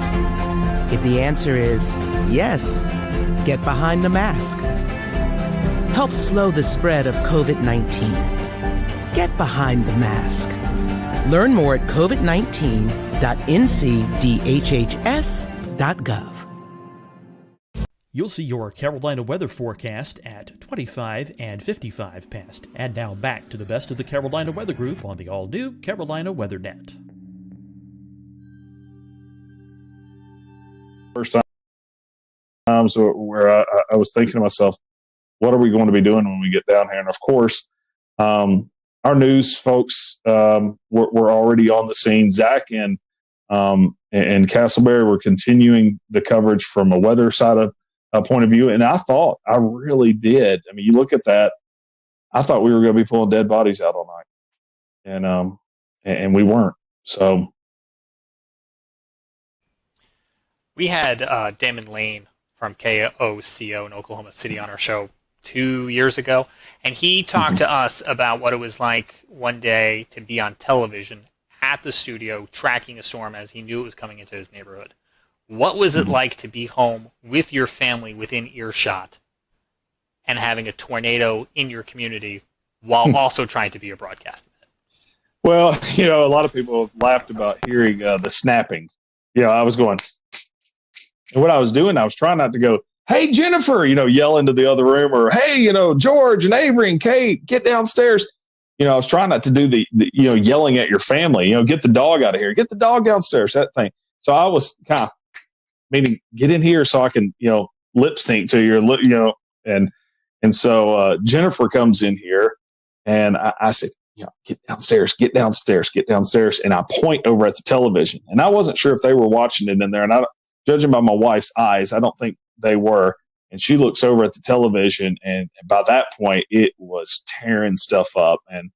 If the answer is yes, get behind the mask. Help slow the spread of COVID-19. Get behind the mask. Learn more at covid19.ncdhhs.gov. You'll see your Carolina weather forecast at 25 and 55 past. And now back to the best of the Carolina Weather Group on the all-new Carolina WeatherNet. First times where I was thinking to myself, what are we going to be doing when we get down here? And of course, our news folks were already on the scene. Zach and Castleberry were continuing the coverage from a weather side of point of view. And I really did. I mean, you look at that, I thought we were going to be pulling dead bodies out all night. And we weren't. So we had Damon Lane from KOCO in Oklahoma City on our show 2 years ago, and he talked to us about what it was like one day to be on television at the studio tracking a storm as he knew it was coming into his neighborhood. What was it like to be home with your family within earshot and having a tornado in your community while also trying to be a broadcaster? Well, a lot of people have laughed about hearing the snapping. I was going, and what I was doing, I was trying not to go, hey, Jennifer, yell into the other room, or hey, George and Avery and Kate, get downstairs. I was trying not to do the yelling at your family, get the dog out of here, get the dog downstairs, that thing. So I was kind of meaning get in here so I can, lip sync to your, and so Jennifer comes in here and I said, get downstairs. And I point over at the television, and I wasn't sure if they were watching it in there. And judging by my wife's eyes, I don't think they were. And she looks over at the television, and by that point it was tearing stuff up, and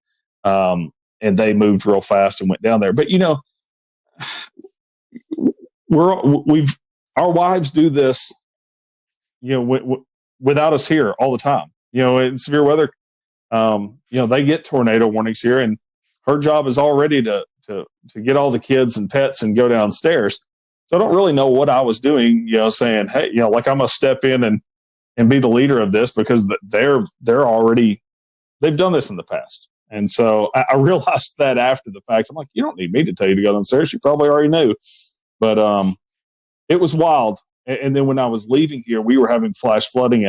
they moved real fast and went down there. But, our wives do this, without us here all the time. In severe weather, they get tornado warnings here, and her job is already to get all the kids and pets and go downstairs. So I don't really know what I was doing, saying, hey, like I'm going to step in and be the leader of this, because they've done this in the past. And so I realized that after the fact. I'm like, you don't need me to tell you to go downstairs. You probably already knew. But it was wild. And then when I was leaving here, we were having flash flooding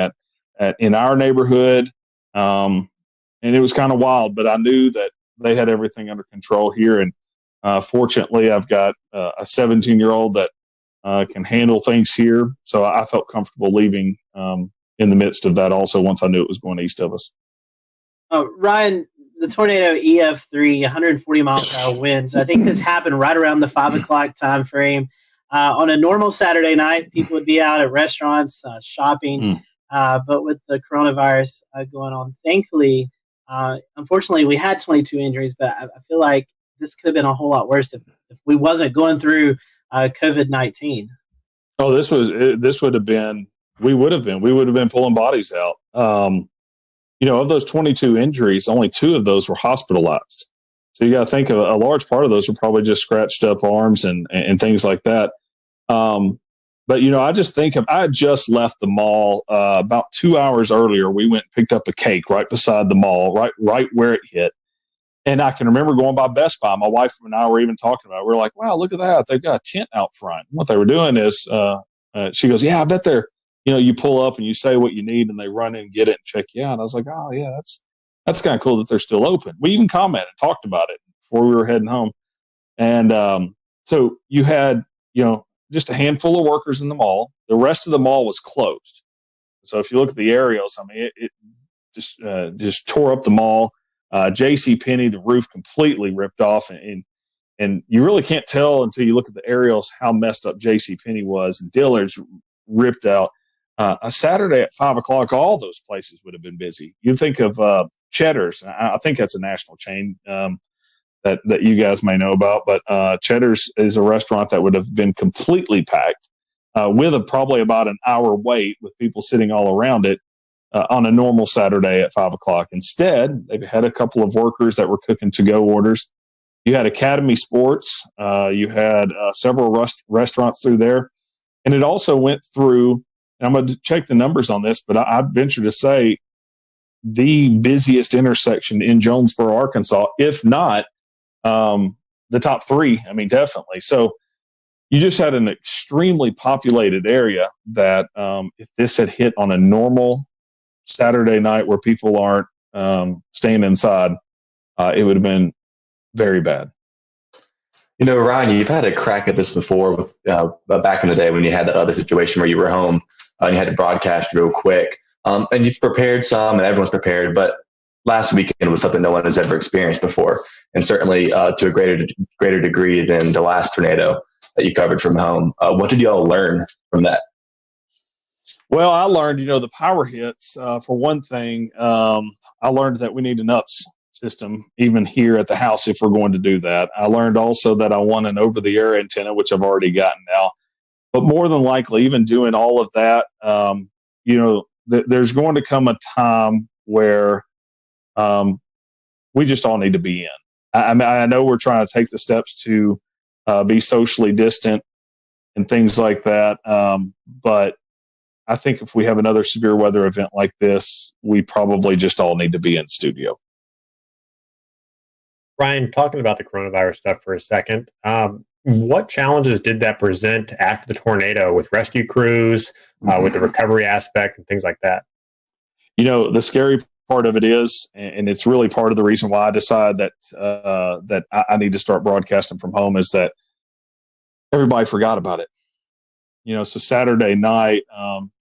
in our neighborhood. And it was kind of wild, but I knew that they had everything under control here. And fortunately, I've got a 17-year-old that can handle things here. So I felt comfortable leaving in the midst of that also, once I knew it was going east of us. Ryan, the tornado EF3, 140 miles per hour winds. I think this happened right around the 5 o'clock time frame. On a normal Saturday night, people would be out at restaurants, shopping. But with the coronavirus going on, thankfully, unfortunately, we had 22 injuries, but I feel like this could have been a whole lot worse if we wasn't going through COVID-19. Oh, we would have been pulling bodies out. Of those 22 injuries, only 2 of those were hospitalized. So you got to think of a large part of those were probably just scratched up arms and things like that. But, I just think I just left the mall about 2 hours earlier. We went and picked up a cake right beside the mall, right where it hit. And I can remember going by Best Buy. My wife and I were even talking about it. We were like, wow, look at that. They've got a tent out front. What they were doing is, she goes, yeah, I bet they're you pull up and you say what you need and they run in and get it and check you out. And I was like, oh yeah, that's kind of cool that they're still open. We even commented, talked about it before we were heading home. And so you had, just a handful of workers in the mall. The rest of the mall was closed. So if you look at the aerials, I mean, it just tore up the mall. JCPenney, the roof completely ripped off, and you really can't tell until you look at the aerials how messed up JCPenney was. And Dillard's ripped out. A Saturday at 5 o'clock, all those places would have been busy. You think of Cheddar's. I think that's a national chain that you guys may know about, but Cheddar's is a restaurant that would have been completely packed with probably about an hour wait with people sitting all around it on a normal Saturday at 5 o'clock. Instead, they had a couple of workers that were cooking to-go orders. You had Academy Sports. You had several restaurants through there. And it also went through, and I'm going to check the numbers on this, but I'd venture to say the busiest intersection in Jonesboro, Arkansas, if not the top three. I mean, definitely. So you just had an extremely populated area that if this had hit on a normal Saturday night where people aren't staying inside, it would have been very bad. Ryan, you've had a crack at this before with back in the day when you had that other situation where you were home and you had to broadcast real quick. And you've prepared some and everyone's prepared, but last weekend was something no one has ever experienced before. And certainly to a greater degree than the last tornado that you covered from home. What did you all learn from that? Well, I learned, the power hits, for one thing. I learned that we need an UPS system, even here at the house, if we're going to do that. I learned also that I want an over-the-air antenna, which I've already gotten now. But more than likely, even doing all of that, there's going to come a time where we just all need to be in. I know we're trying to take the steps to be socially distant and things like that. But I think if we have another severe weather event like this, we probably just all need to be in studio. Ryan, talking about the coronavirus stuff for a second, what challenges did that present after the tornado with rescue crews, with the recovery aspect and things like that? The scary part of it is, and it's really part of the reason why I decided that I need to start broadcasting from home, is that everybody forgot about it. So Saturday night,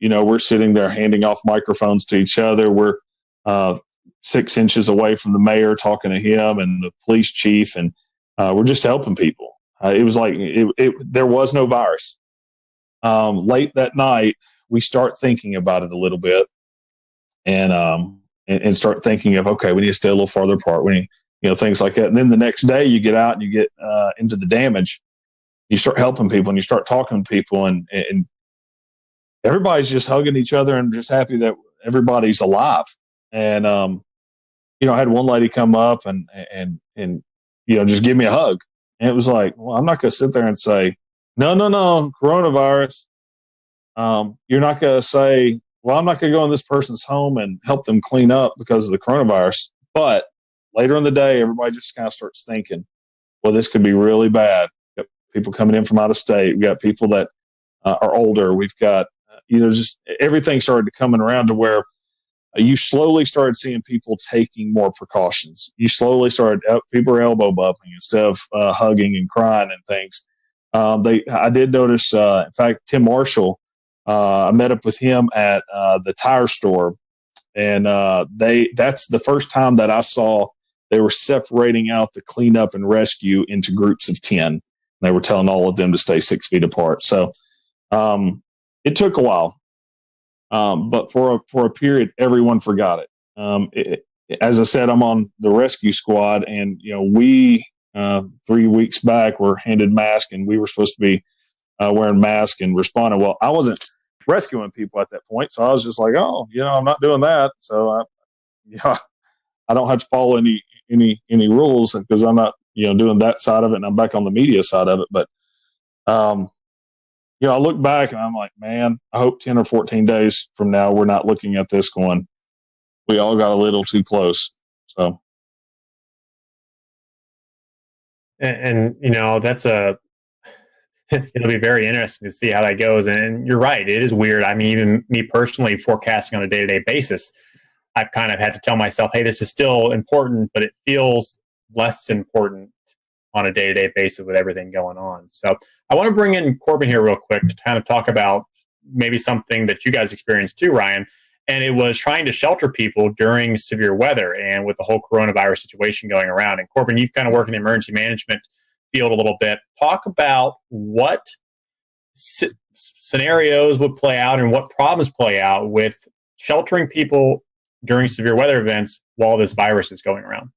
we're sitting there handing off microphones to each other. We're 6 inches away from the mayor talking to him and the police chief, and we're just helping people. It was like there was no virus. Late that night, we start thinking about it a little bit, and start thinking of, okay, we need to stay a little farther apart. We need, things like that. And then the next day, you get out and you get into the damage. You start helping people and you start talking to people, and everybody's just hugging each other and just happy that everybody's alive. And I had one lady come up and just give me a hug. And it was like, well, I'm not going to sit there and say, no, coronavirus. You're not going to say, well, I'm not going to go in this person's home and help them clean up because of the coronavirus. But later in the day, everybody just kind of starts thinking, well, this could be really bad. We've got people coming in from out of state. We've got people that are older. We've got, just everything started to coming around to where you slowly started seeing people taking more precautions. You slowly started, people are elbow bumping instead of hugging and crying and things. I did notice, in fact, Tim Marshall, I met up with him at the tire store, and that's the first time that I saw they were separating out the cleanup and rescue into groups of 10. They were telling all of them to stay 6 feet apart. So it took a while. But for a period, everyone forgot it. As I said, I'm on the rescue squad, and we 3 weeks back were handed masks, and we were supposed to be wearing masks and responding. Well, I wasn't rescuing people at that point, so I was just like, I'm not doing that. So I don't have to follow any rules because I'm not doing that side of it, and I'm back on the media side of it. But I look back and I'm like, man, I hope 10 or 14 days from now, we're not looking at this going, we all got a little too close. So. And that's it'll be very interesting to see how that goes. And you're right, it is weird. I mean, even me personally forecasting on a day-to-day basis, I've kind of had to tell myself, hey, this is still important, but it feels less important on a day-to-day basis with everything going on. So I want to bring in Corbin here real quick to kind of talk about maybe something that you guys experienced too, Ryan. And it was trying to shelter people during severe weather and with the whole coronavirus situation going around. And Corbin, you kind of work in the emergency management field a little bit. Talk about what scenarios would play out and what problems play out with sheltering people during severe weather events while this virus is going around.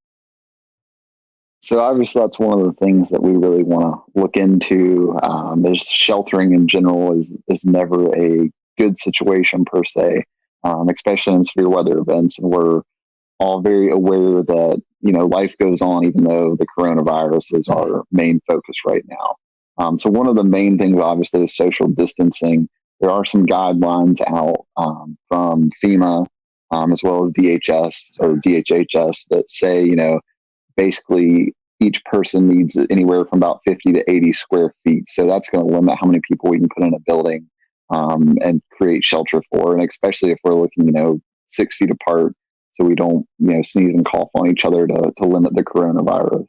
So obviously that's one of the things that we really want to look into. There's sheltering in general is never a good situation per se, especially in severe weather events. And we're all very aware that, life goes on even though the coronavirus is our main focus right now. So one of the main things obviously is social distancing. There are some guidelines out from FEMA as well as DHS or DHHS that say, basically each person needs anywhere from about 50 to 80 square feet. So that's going to limit how many people we can put in a building and create shelter for. And especially if we're looking, 6 feet apart, so we don't, sneeze and cough on each other to limit the coronavirus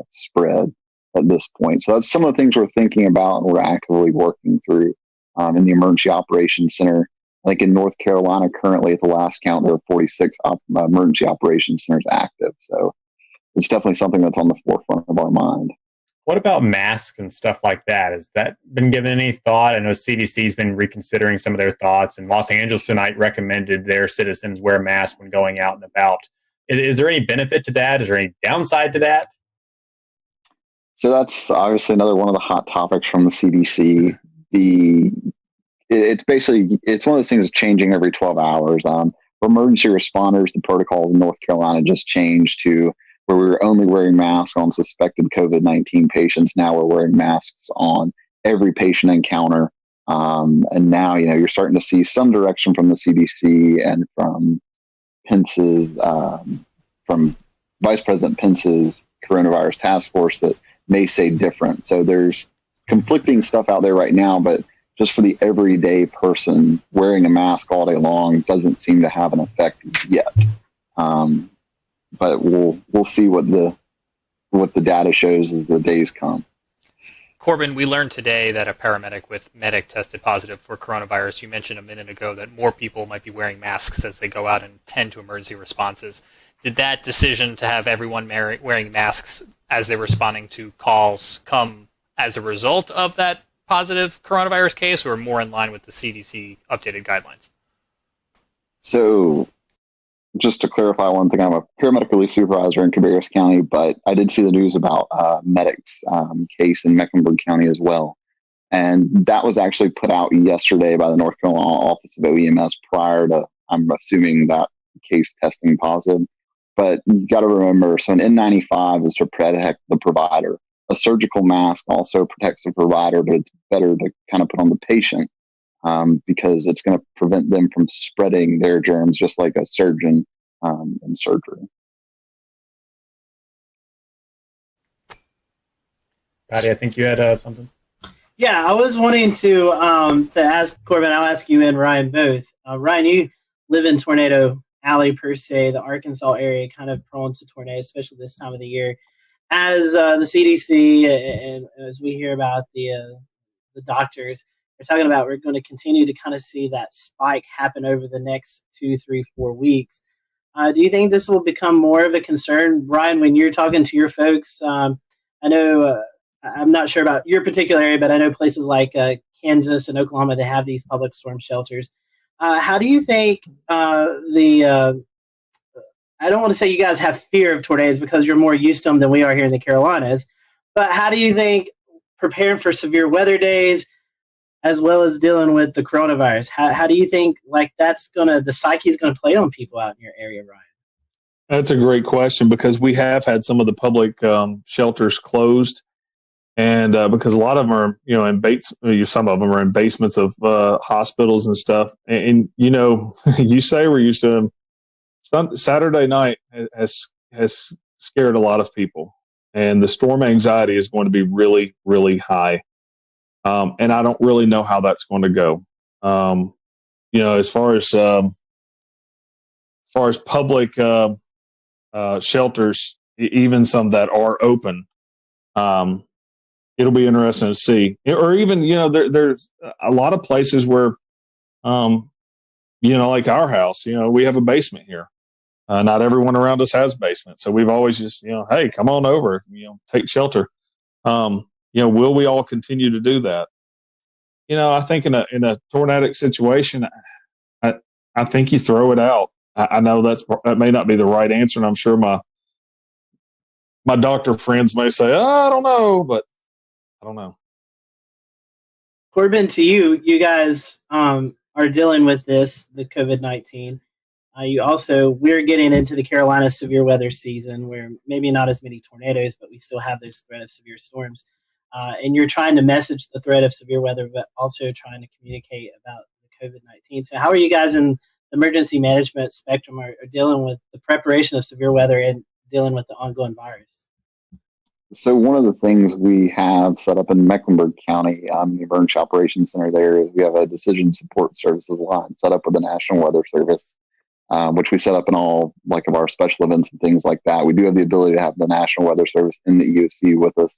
spread at this point. So that's some of the things we're thinking about and we're actively working through in the Emergency Operations Center. I think in North Carolina, currently at the last count, there are 46 emergency operations centers active. So it's definitely something that's on the forefront of our mind. What about masks and stuff like that? Has that been given any thought? I know CDC's been reconsidering some of their thoughts, and Los Angeles tonight recommended their citizens wear masks when going out and about. Is there any benefit to that? Is there any downside to that? So that's obviously another one of the hot topics from the CDC. It's one of those things that's changing every 12 hours. For emergency responders, the protocols in North Carolina just changed to where we were only wearing masks on suspected COVID-19 patients. Now we're wearing masks on every patient encounter. And now, you're starting to see some direction from the CDC and from Pence's, from Vice President Pence's coronavirus task force that may say different. So there's conflicting stuff out there right now, but just for the everyday person, wearing a mask all day long doesn't seem to have an effect yet. But we'll see what the data shows as the days come. Corbin, we learned today that a paramedic with medic tested positive for coronavirus. You mentioned a minute ago that more people might be wearing masks as they go out and tend to emergency responses. Did that decision to have everyone wearing masks as they're responding to calls come as a result of that positive coronavirus case, or more in line with the CDC updated guidelines? So just to clarify one thing, I'm a paramedic relief supervisor in Cabarrus County, but I did see the news about medic's case in Mecklenburg County as well. And that was actually put out yesterday by the North Carolina Office of OEMS prior to, I'm assuming, that case testing positive. But you got to remember, so an N95 is to protect the provider. A surgical mask also protects the provider, but it's better to kind of put on the patient because it's going to prevent them from spreading their germs, just like a surgeon in surgery. Patty, I think you had something. Yeah, I was wanting to ask Corbin. I'll ask you and Ryan both. Ryan, you live in Tornado Alley per se, the Arkansas area, kind of prone to tornadoes, especially this time of the year. As the CDC and as we hear about the doctors, we're talking about we're going to continue to kind of see that spike happen over the next 2, 3, 4 weeks. Do you think this will become more of a concern, Ryan, when you're talking to your folks? I know I'm not sure about your particular area, but I know places like Kansas and Oklahoma, they have these public storm shelters. How do you think I don't want to say you guys have fear of tornadoes because you're more used to them than we are here in the Carolinas, but how do you think preparing for severe weather days as well as dealing with the coronavirus, how do you think the psyche is going to play on people out in your area, Ryan? That's a great question because we have had some of the public shelters closed. And because a lot of them are, some of them are in basements of hospitals and stuff. And you say we're used to them. Saturday night has scared a lot of people, and the storm anxiety is going to be really, really high. And I don't really know how that's going to go. As far as public shelters, even some that are open, it'll be interesting to see. Or even, there's a lot of places where, like our house, we have a basement here. Not everyone around us has basements. So we've always just, hey, come on over, take shelter. Will we all continue to do that? I think in a tornadic situation, I think you throw it out. I know that may not be the right answer, and I'm sure my doctor friends may say, I don't know, but I don't know. Corbin, to you guys are dealing with the COVID-19. We're getting into the Carolina severe weather season where maybe not as many tornadoes, but we still have this threat of severe storms. And you're trying to message the threat of severe weather, but also trying to communicate about the COVID-19. So how are you guys in the emergency management spectrum are dealing with the preparation of severe weather and dealing with the ongoing virus? So one of the things we have set up in Mecklenburg County, the Emergency Operations Center there, is we have a decision support services line set up with the National Weather Service, which we set up in all of our special events and things like that. We do have the ability to have the National Weather Service in the EOC with us,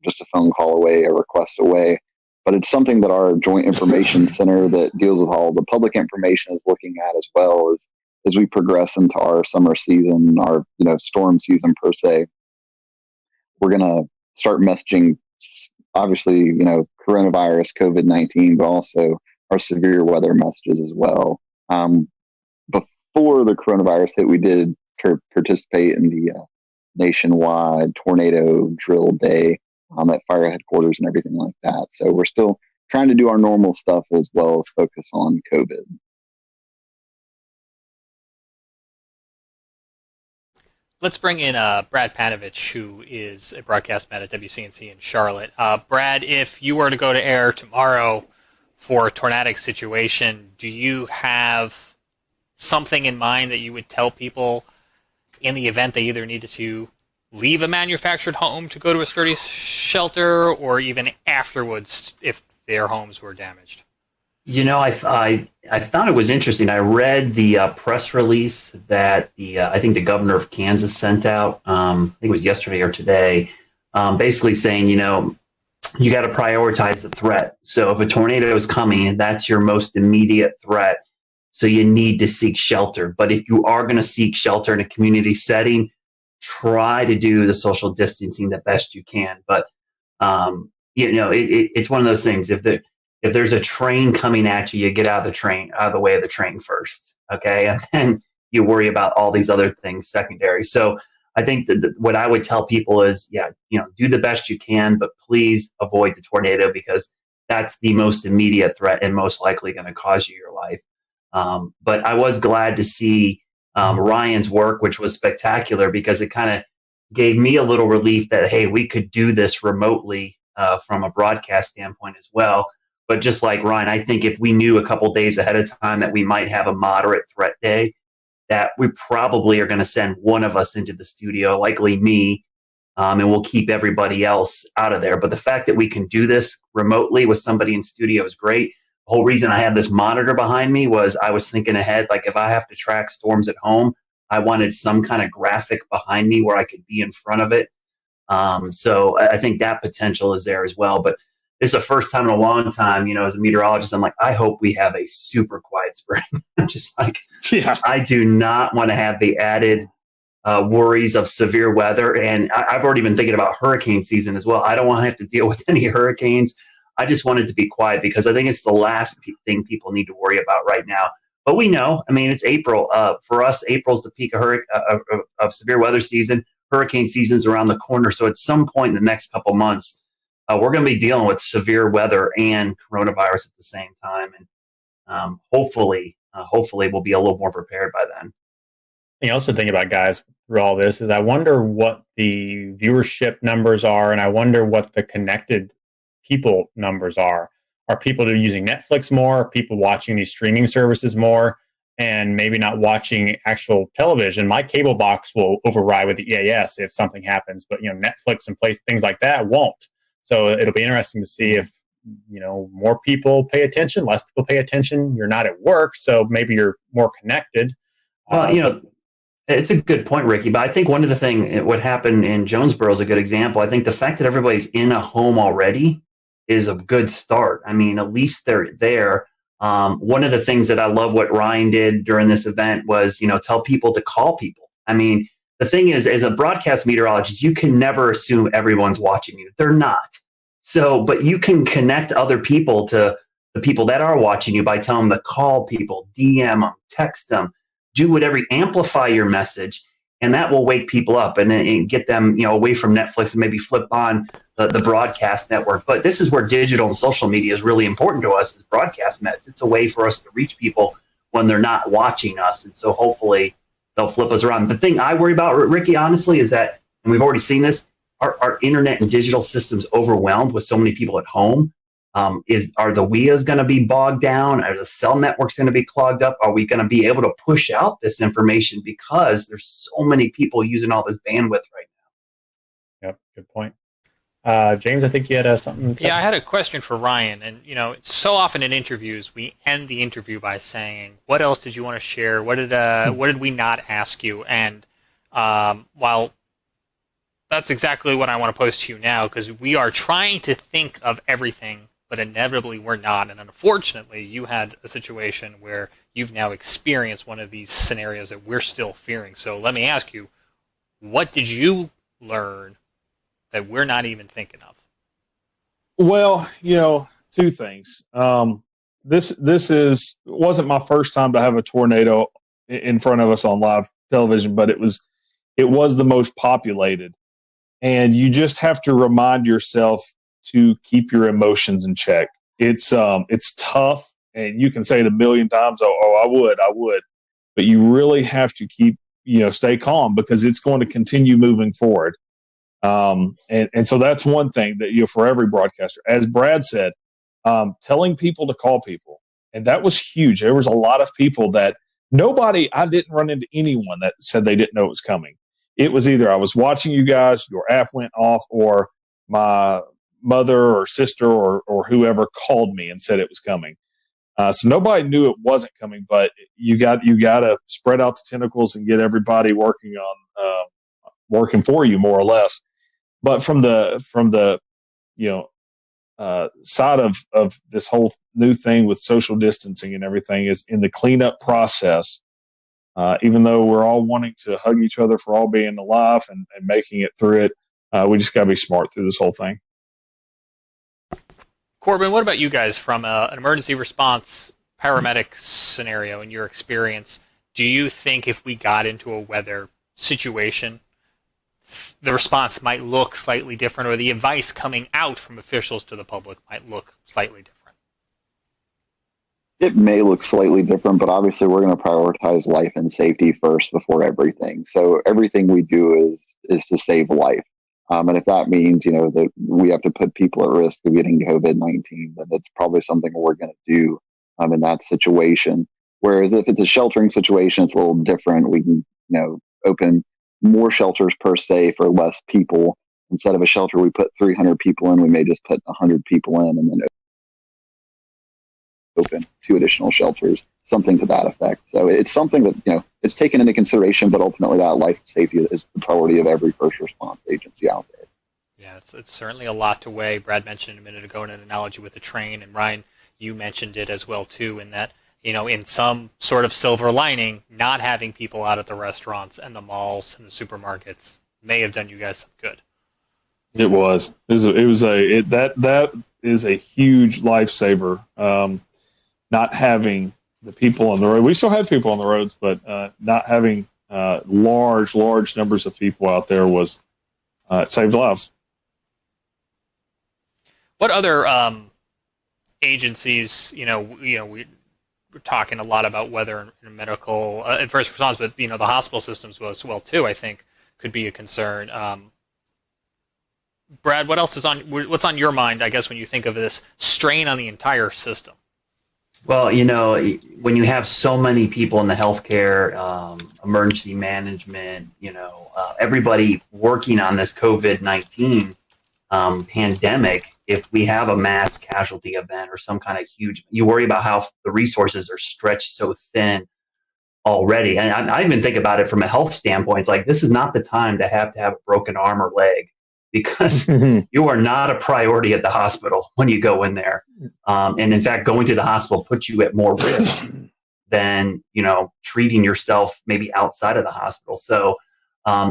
just a phone call away, a request away. But it's something that our Joint Information Center that deals with all the public information is looking at as well as we progress into our summer season, our storm season per se. We're going to start messaging, obviously, coronavirus, COVID-19, but also our severe weather messages as well. Before the coronavirus hit, we did participate in the nationwide tornado drill day at fire headquarters and everything like that. So we're still trying to do our normal stuff as well as focus on COVID. Let's bring in Brad Panovich, who is a broadcast man at WCNC in Charlotte. Brad, if you were to go to air tomorrow for a tornadic situation, do you have something in mind that you would tell people in the event they either needed to leave a manufactured home to go to a sturdy shelter, or even afterwards if their homes were damaged? I found it was interesting. I read the press release that I think the governor of Kansas sent out. I think it was yesterday or today, basically saying, you got to prioritize the threat. So if a tornado is coming, that's your most immediate threat. So you need to seek shelter. But if you are going to seek shelter in a community setting, try to do the social distancing the best you can. But it's one of those things. If there's a train coming at you, you get out of the way of the train first, okay? And then you worry about all these other things secondary. So I think that what I would tell people is, do the best you can, but please avoid the tornado because that's the most immediate threat and most likely going to cause you your life. But I was glad to see Ryan's work, which was spectacular because it kind of gave me a little relief that, hey, we could do this remotely from a broadcast standpoint as well. But just like Ryan, I think if we knew a couple days ahead of time that we might have a moderate threat day, that we probably are going to send one of us into the studio, likely me, and we'll keep everybody else out of there. But the fact that we can do this remotely with somebody in studio is great. The whole reason I had this monitor behind me was I was thinking ahead, like if I have to track storms at home, I wanted some kind of graphic behind me where I could be in front of it. So I think that potential is there as well. But it's the first time in a long time, as a meteorologist, I'm like, I hope we have a super quiet spring. Just like, I do not want to have the added worries of severe weather. And I've already been thinking about hurricane season as well. I don't want to have to deal with any hurricanes. I just want it to be quiet because I think it's the last thing people need to worry about right now. But we know, it's April. For us, April's the peak of severe weather season. Hurricane season's around the corner. So at some point in the next couple months, we're going to be dealing with severe weather and coronavirus at the same time. And hopefully we'll be a little more prepared by then. The also thing about, guys, through all this is I wonder what the viewership numbers are, and I wonder what the connected people numbers are. Are people using Netflix more? Are people watching these streaming services more? And maybe not watching actual television. My cable box will override with the EAS if something happens, but Netflix and things like that won't. So it'll be interesting to see if, more people pay attention, less people pay attention. You're not at work, so maybe you're more connected. Well, it's a good point, Ricky, but I think one of the things, what happened in Jonesboro is a good example. I think the fact that everybody's in a home already is a good start. I mean, at least they're there. One of the things that I love what Ryan did during this event was, tell people to call people. I mean, the thing is, as a broadcast meteorologist, you can never assume everyone's watching you. They're not. So, but you can connect other people to the people that are watching you by telling them to call people, DM them, text them, do whatever, amplify your message, and that will wake people up and get them, away from Netflix and maybe flip on the broadcast network. But this is where digital and social media is really important to us as broadcast mets. It's a way for us to reach people when they're not watching us. And so hopefully they'll flip us around. The thing I worry about, Ricky, honestly, is that, and we've already seen this, our internet and digital systems overwhelmed with so many people at home. Are the WIAs going to be bogged down? Are the cell networks going to be clogged up? Are we going to be able to push out this information because there's so many people using all this bandwidth right now? Yep, good point. James, I think you had something. Yeah, I had a question for Ryan. And, so often in interviews, we end the interview by saying, what else did you want to share? What did we not ask you? And while that's exactly what I want to pose to you now, because we are trying to think of everything, but inevitably we're not. And unfortunately, you had a situation where you've now experienced one of these scenarios that we're still fearing. So let me ask you, what did you learn that we're not even thinking of? Well, two things. This wasn't my first time to have a tornado in front of us on live television, but it was the most populated. And you just have to remind yourself to keep your emotions in check. It's tough, and you can say it a million times, I would. But you really have to keep, stay calm, because it's going to continue moving forward. And so that's one thing that, for every broadcaster, as Brad said, telling people to call people. And that was huge. There was a lot of people that I didn't run into anyone that said they didn't know it was coming. It was either I was watching you guys, your app went off, or my mother or sister or whoever called me and said it was coming. So nobody knew it wasn't coming, but you got to spread out the tentacles and get everybody working for you, more or less. But from the side of this whole new thing with social distancing and everything, is in the cleanup process. Even though we're all wanting to hug each other for all being alive and making it through it, we just got to be smart through this whole thing. Corbin, what about you guys from an emergency response paramedic scenario in your experience? Do you think if we got into a weather situation, the response might look slightly different, or the advice coming out from officials to the public might look slightly different? It may look slightly different, but obviously we're going to prioritize life and safety first before everything. So everything we do is to save life. And if that means, that we have to put people at risk of getting COVID-19, then it's probably something we're going to do in that situation. Whereas if it's a sheltering situation, it's a little different. We can, open more shelters per se for less people. Instead of a shelter we put 300 people in, we may just put 100 people in and then open 2 additional shelters, something to that effect. So it's something that, it's taken into consideration, but ultimately that life and safety is the priority of every first response agency out there. Yeah, it's certainly a lot to weigh. Brad mentioned a minute ago in an analogy with the train, and Ryan, you mentioned it as well too, in that, in some sort of silver lining, not having people out at the restaurants and the malls and the supermarkets may have done you guys some good. That is a huge lifesaver. Not having the people on the road. We still had people on the roads, but not having large numbers of people out there it saved lives. What other agencies, we're talking a lot about weather and medical and first response, but the hospital systems as well too, I think, could be a concern. Brad, what's on your mind, I guess, when you think of this strain on the entire system? Well, when you have so many people in the healthcare, emergency management, everybody working on this COVID-19, pandemic, if we have a mass casualty event or some kind of huge, you worry about how the resources are stretched so thin already. And I even think about it from a health standpoint. It's like, this is not the time to have a broken arm or leg, because you are not a priority at the hospital when you go in there. And in fact, going to the hospital puts you at more risk than, treating yourself maybe outside of the hospital. So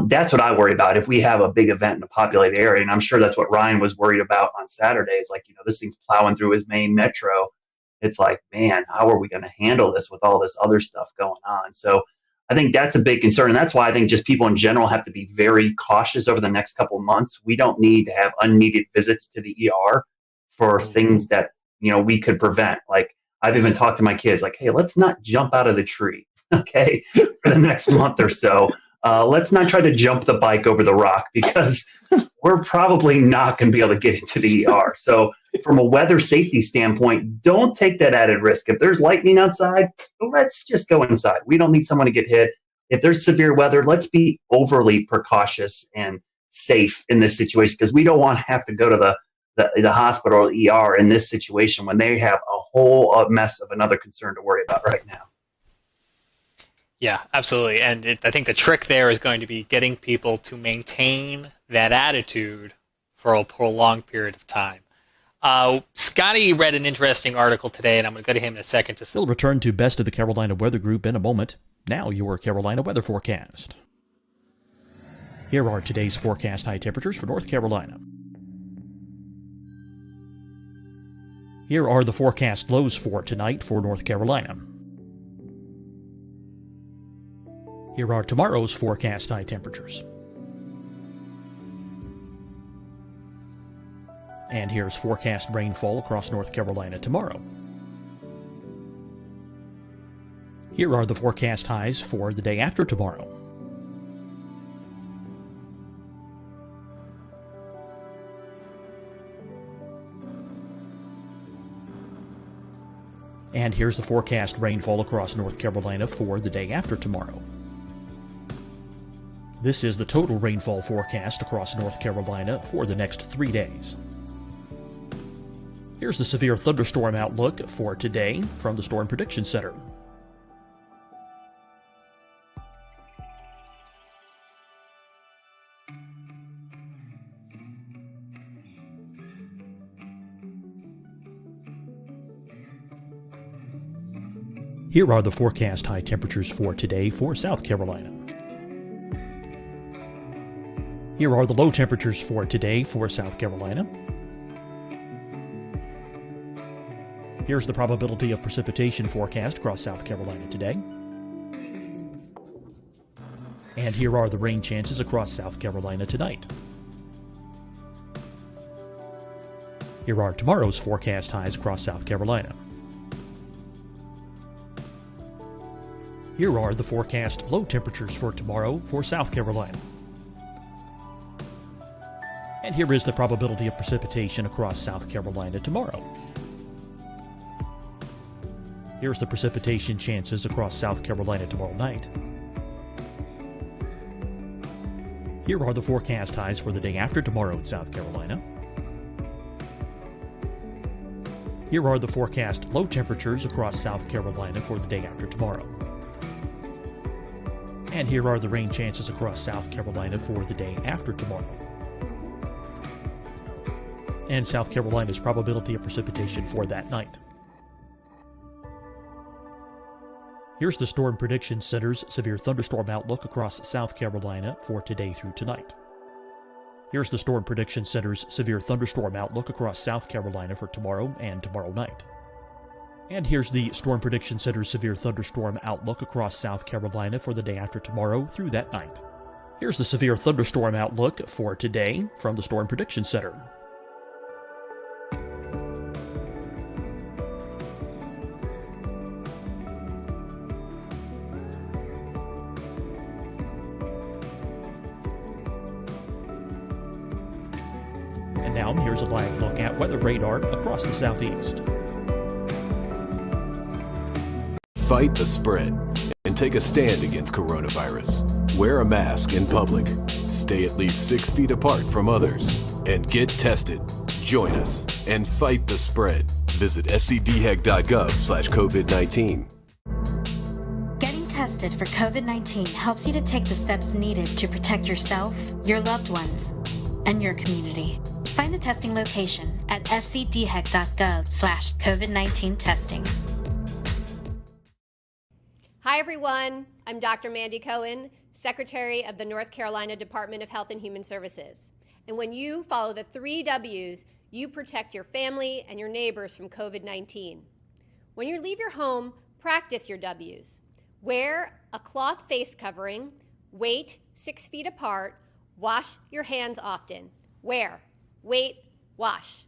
that's what I worry about. If we have a big event in a populated area, and I'm sure that's what Ryan was worried about on Saturday, is like, this thing's plowing through his main metro. It's like, man, how are we going to handle this with all this other stuff going on? So I think that's a big concern. And that's why I think just people in general have to be very cautious over the next couple of months. We don't need to have unneeded visits to the ER for things that, we could prevent. Like, I've even talked to my kids like, hey, let's not jump out of the tree, okay, for the next month or so. Let's not try to jump the bike over the rock, because we're probably not going to be able to get into the ER. So from a weather safety standpoint, don't take that added risk. If there's lightning outside, let's just go inside. We don't need someone to get hit. If there's severe weather, let's be overly precautious and safe in this situation, because we don't want to have to go to the hospital or ER in this situation when they have a whole mess of another concern to worry about right now. Yeah, absolutely. And I think the trick there is going to be getting people to maintain that attitude for a prolonged period of time. Scotty read an interesting article today, and I'm going to go to him in a second. We'll return to Best of the Carolina Weather Group in a moment. Now your Carolina weather forecast. Here are today's forecast high temperatures for North Carolina. Here are the forecast lows for tonight for North Carolina. Here are tomorrow's forecast high temperatures. And here's forecast rainfall across North Carolina tomorrow. Here are the forecast highs for the day after tomorrow. And here's the forecast rainfall across North Carolina for the day after tomorrow. This is the total rainfall forecast across North Carolina for the next 3 days. Here's the severe thunderstorm outlook for today from the Storm Prediction Center. Here are the forecast high temperatures for today for South Carolina. Here are the low temperatures for today for South Carolina. Here's the probability of precipitation forecast across South Carolina today. And here are the rain chances across South Carolina tonight. Here are tomorrow's forecast highs across South Carolina. Here are the forecast low temperatures for tomorrow for South Carolina. And here is the probability of precipitation across South Carolina tomorrow. Here's the precipitation chances across South Carolina tomorrow night. Here are the forecast highs for the day after tomorrow in South Carolina. Here are the forecast low temperatures across South Carolina for the day after tomorrow. And here are the rain chances across South Carolina for the day after tomorrow. And South Carolina's probability of precipitation for that night. Here's the Storm Prediction Center's severe thunderstorm outlook across South Carolina for today through tonight. Here's the Storm Prediction Center's severe thunderstorm outlook across South Carolina for tomorrow and tomorrow night. And here's the Storm Prediction Center's severe thunderstorm outlook across South Carolina for the day after tomorrow through that night. Here's the severe thunderstorm outlook for today from the Storm Prediction Center. And now here's a live look at weather radar across the southeast. Fight the spread and take a stand against coronavirus. Wear a mask in public. Stay at least 6 feet apart from others. and get tested. Join us and fight the spread. Visit scdhec.gov/COVID-19. Getting tested for COVID-19 helps you to take the steps needed to protect yourself, your loved ones, and your community. Find the testing location at scdhec.gov/COVID-19 testing. Hi, everyone. I'm Dr. Mandy Cohen, Secretary of the North Carolina Department of Health and Human Services. And when you follow the 3 W's, you protect your family and your neighbors from COVID-19. When you leave your home, practice your W's. Wear a cloth face covering, wait 6 feet apart, wash your hands often. Wear, wait, wash.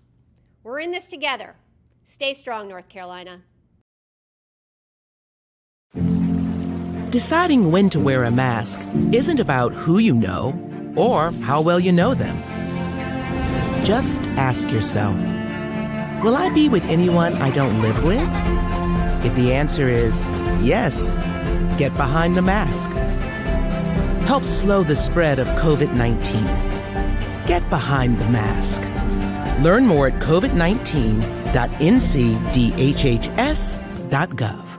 We're in this together. Stay strong, North Carolina. Deciding when to wear a mask isn't about who you know or how well you know them. Just ask yourself, will I be with anyone I don't live with? If the answer is yes, get behind the mask. Help slow the spread of COVID-19. Get behind the mask. Learn more at covid19.ncdhhs.gov.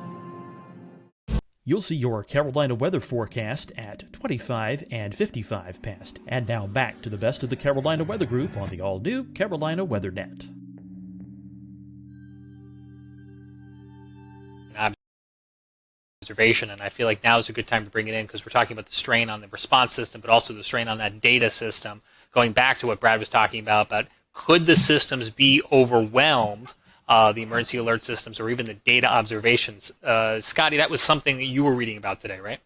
You'll see your Carolina weather forecast at 25 and 55 past. And now back to the best of the Carolina Weather Group on the all-new Carolina Weather Net. Observation, and I feel like now is a good time to bring it in because we're talking about the strain on the response system, but also the strain on that data system. Going back to what Brad was talking about could the systems be overwhelmed, the emergency alert systems, or even the data observations? Scotty, that was something that you were reading about today, right?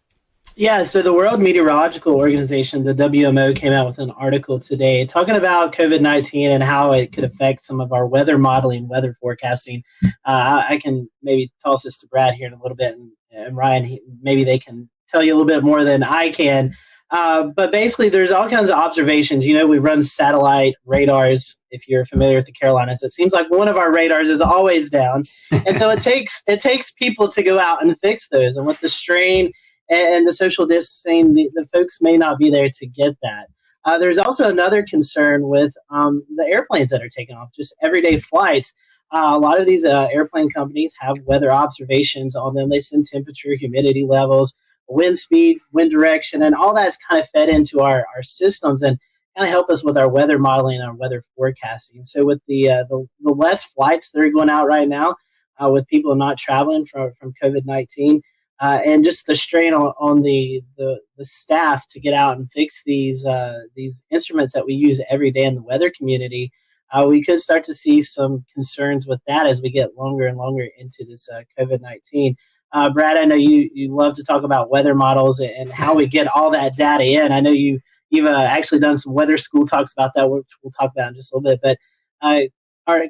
Yeah, so the World Meteorological Organization, the WMO, came out with an article today talking about COVID-19 and how it could affect some of our weather modeling, weather forecasting. I can maybe toss this to Brad here in a little bit, and Ryan, maybe they can tell you a little bit more than I can. But basically, there's all kinds of observations. You know, we run satellite radars. If you're familiar with the Carolinas, it seems like one of our radars is always down, and so it takes people to go out and fix those. And with the strain and the social distancing, the folks may not be there to get that. There's also another concern with the airplanes that are taking off, just everyday flights. A lot of these airplane companies have weather observations on them. They send temperature, humidity levels, wind speed, wind direction, and all that's kind of fed into our systems and kind of help us with our weather modeling and our weather forecasting. So with the less flights that are going out right now, with people not traveling from COVID-19, and just the strain on the staff to get out and fix these instruments that we use every day in the weather community, we could start to see some concerns with that as we get longer and longer into this COVID-19. Brad, I know you love to talk about weather models and how we get all that data in. I know you've actually done some weather school talks about that, which we'll talk about in just a little bit. But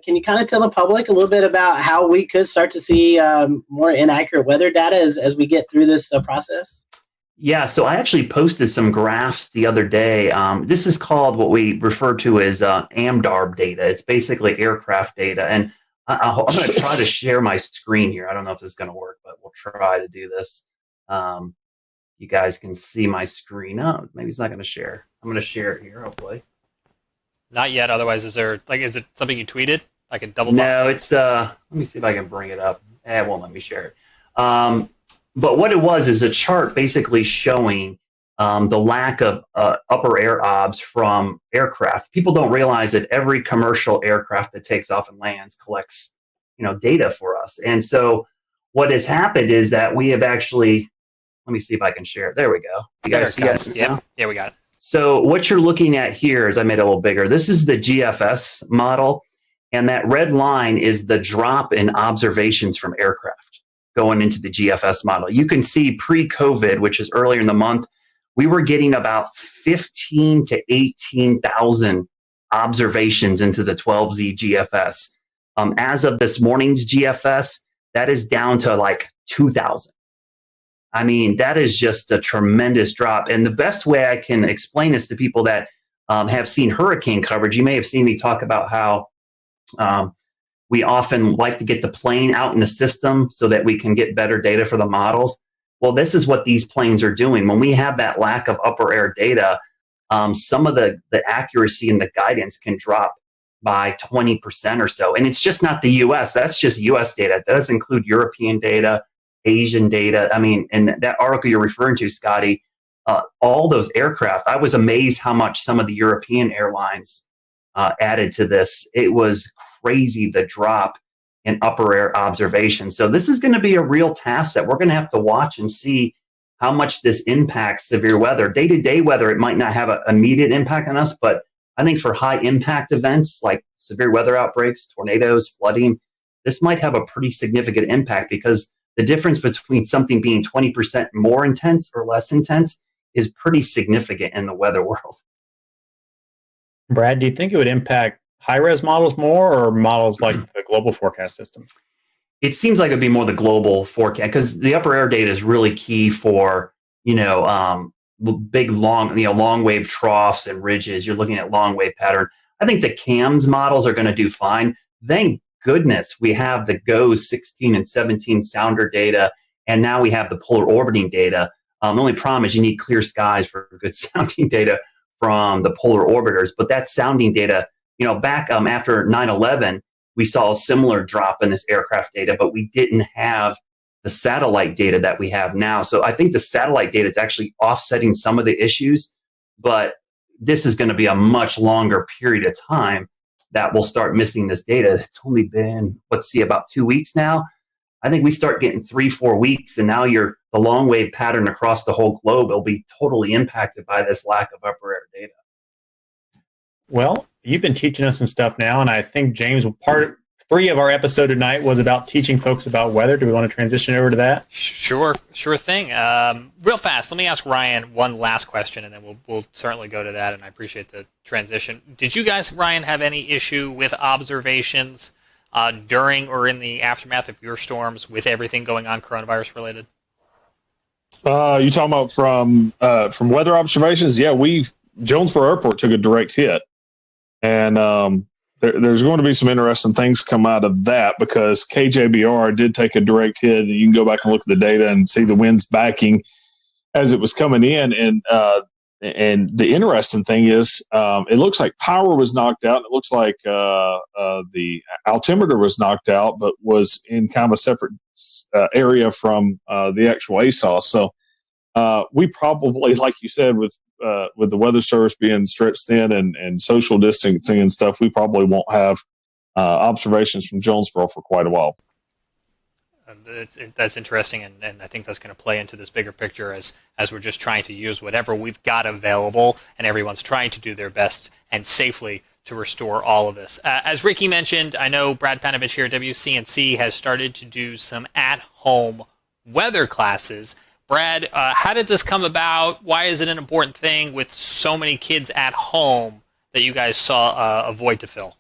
can you kind of tell the public a little bit about how we could start to see more inaccurate weather data as we get through this process? Yeah, so I actually posted some graphs the other day. This is called what we refer to as AMDARB data. It's basically aircraft data. And I'm going to try to share my screen here. I don't know if this is going to work, but we'll try to do this. You guys can see my screen. Oh, maybe it's not going to share. I'm going to share it here, hopefully. Not yet. Otherwise, is it something you tweeted? I can double. No, it's let me see if I can bring it up. It won't let me share it. But what it was is a chart basically showing the lack of upper air obs from aircraft. People don't realize that every commercial aircraft that takes off and lands collects, data for us. And so what has happened is that we have actually, let me see if I can share it. There we go. You guys see it? Yeah, we got it. So what you're looking at here is, I made it a little bigger. This is the GFS model, and that red line is the drop in observations from aircraft going into the GFS model. You can see pre-COVID, which is earlier in the month, we were getting about 15 to 18,000 observations into the 12Z GFS. As of this morning's GFS, that is down to like 2,000. I mean, that is just a tremendous drop. And the best way I can explain this to people that have seen hurricane coverage, you may have seen me talk about how we often like to get the plane out in the system so that we can get better data for the models. Well, this is what these planes are doing. When we have that lack of upper air data, some of the accuracy and the guidance can drop by 20% or so. And it's just not the US. That's just US data. That does include European data, Asian data. I mean, and that article you're referring to, Scotty, all those aircraft, I was amazed how much some of the European airlines added to this. It was crazy, the drop in upper air observation. So this is going to be a real task that we're going to have to watch and see how much this impacts severe weather. Day-to-day weather, it might not have an immediate impact on us, but I think for high impact events like severe weather outbreaks, tornadoes, flooding, this might have a pretty significant impact, because the difference between something being 20% more intense or less intense is pretty significant in the weather world. Brad, do you think it would impact high-res models more, or models like the global forecast system? It seems like it'd be more the global forecast, because the upper air data is really key for, big, long wave troughs and ridges. You're looking at long wave pattern. I think the CAMS models are going to do fine. Thank goodness we have the GOES 16 and 17 sounder data, and now we have the polar orbiting data. The only problem is you need clear skies for good sounding data from the polar orbiters. But that sounding data, back after 9/11, we saw a similar drop in this aircraft data, but we didn't have the satellite data that we have now. So I think the satellite data is actually offsetting some of the issues, but this is going to be a much longer period of time that we'll start missing this data. It's only been, about 2 weeks now. I think we start getting 3-4 weeks, and now the long wave pattern across the whole globe will be totally impacted by this lack of upper air data. Well, you've been teaching us some stuff now, and I think, James, part 3 of our episode tonight was about teaching folks about weather. Do we want to transition over to that? Sure thing. Real fast, let me ask Ryan one last question, and then we'll certainly go to that, and I appreciate the transition. Did you guys, Ryan, have any issue with observations during or in the aftermath of your storms with everything going on coronavirus related? You talking about from weather observations? Yeah, Jonesboro Airport took a direct hit, and there's going to be some interesting things come out of that, because KJBR did take a direct hit, and you can go back and look at the data and see the winds backing as it was coming in. And the interesting thing is, it looks like power was knocked out. It looks like the altimeter was knocked out, but was in kind of a separate area from the actual ASOS. So we probably, like you said, with the weather service being stretched thin and social distancing and stuff, we probably won't have observations from Jonesboro for quite a while. That's interesting, and I think that's going to play into this bigger picture as we're just trying to use whatever we've got available, and everyone's trying to do their best and safely to restore all of this. As Ricky mentioned, I know Brad Panovich here at WCNC has started to do some at-home weather classes. Brad, how did this come about? Why is it an important thing with so many kids at home that you guys saw a void to fill?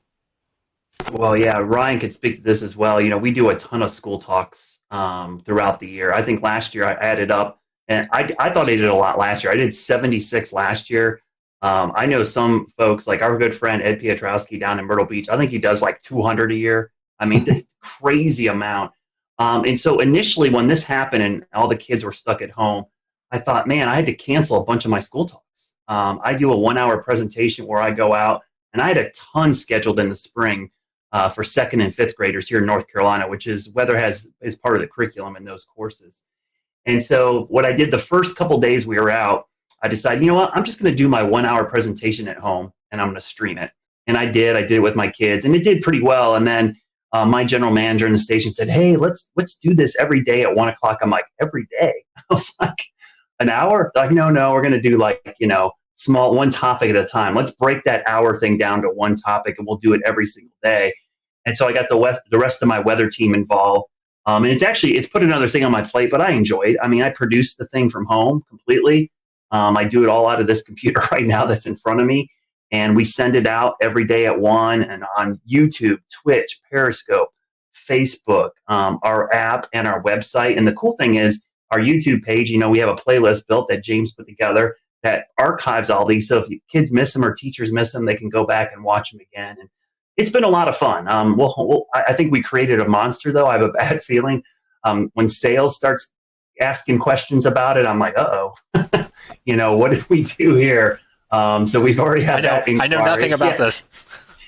Well, yeah, Ryan could speak to this as well. We do a ton of school talks throughout the year. I think last year I added up, and I thought I did a lot last year. I did 76 last year. I know some folks, like our good friend Ed Piotrowski down in Myrtle Beach, I think he does like 200 a year. I mean, this crazy amount. And so initially when this happened and all the kids were stuck at home, I thought, man, I had to cancel a bunch of my school talks. I do a 1-hour presentation where I go out, and I had a ton scheduled in the spring for 2nd and 5th graders here in North Carolina, which is weather is part of the curriculum in those courses. And so what I did the first couple days we were out, I decided, you know what, I'm just going to do my 1-hour presentation at home, and I'm going to stream it. And I did it with my kids, and it did pretty well. And then my general manager in the station said, hey, let's do this every day at 1 o'clock. I'm like, every day? I was like, an hour? Like, no, we're going to do small, one topic at a time. Let's break that hour thing down to one topic, and we'll do it every single day. And so I got the rest of my weather team involved. And it's put another thing on my plate, but I enjoy it. I mean, I produce the thing from home completely. I do it all out of this computer right now that's in front of me. And we send it out every day at 1, and on YouTube, Twitch, Periscope, Facebook, our app, and our website. And the cool thing is our YouTube page, we have a playlist built that James put together that archives all these. So if kids miss them or teachers miss them, they can go back and watch them again. And it's been a lot of fun. I think we created a monster, though. I have a bad feeling. When sales starts asking questions about it, I'm like, uh-oh. What did we do here? So we've already had that inquiry. I know nothing about this.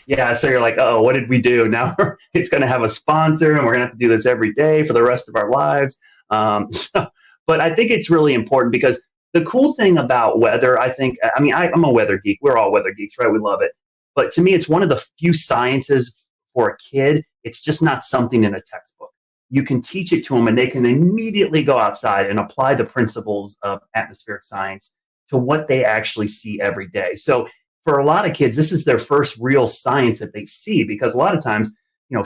Yeah, so you're like, oh, what did we do? Now it's going to have a sponsor, and we're going to have to do this every day for the rest of our lives. But I think it's really important because the cool thing about weather, I'm a weather geek. We're all weather geeks, right? We love it. But to me, it's one of the few sciences for a kid. It's just not something in a textbook. You can teach it to them, and they can immediately go outside and apply the principles of atmospheric science to what they actually see every day. So for a lot of kids, this is their first real science that they see, because a lot of times,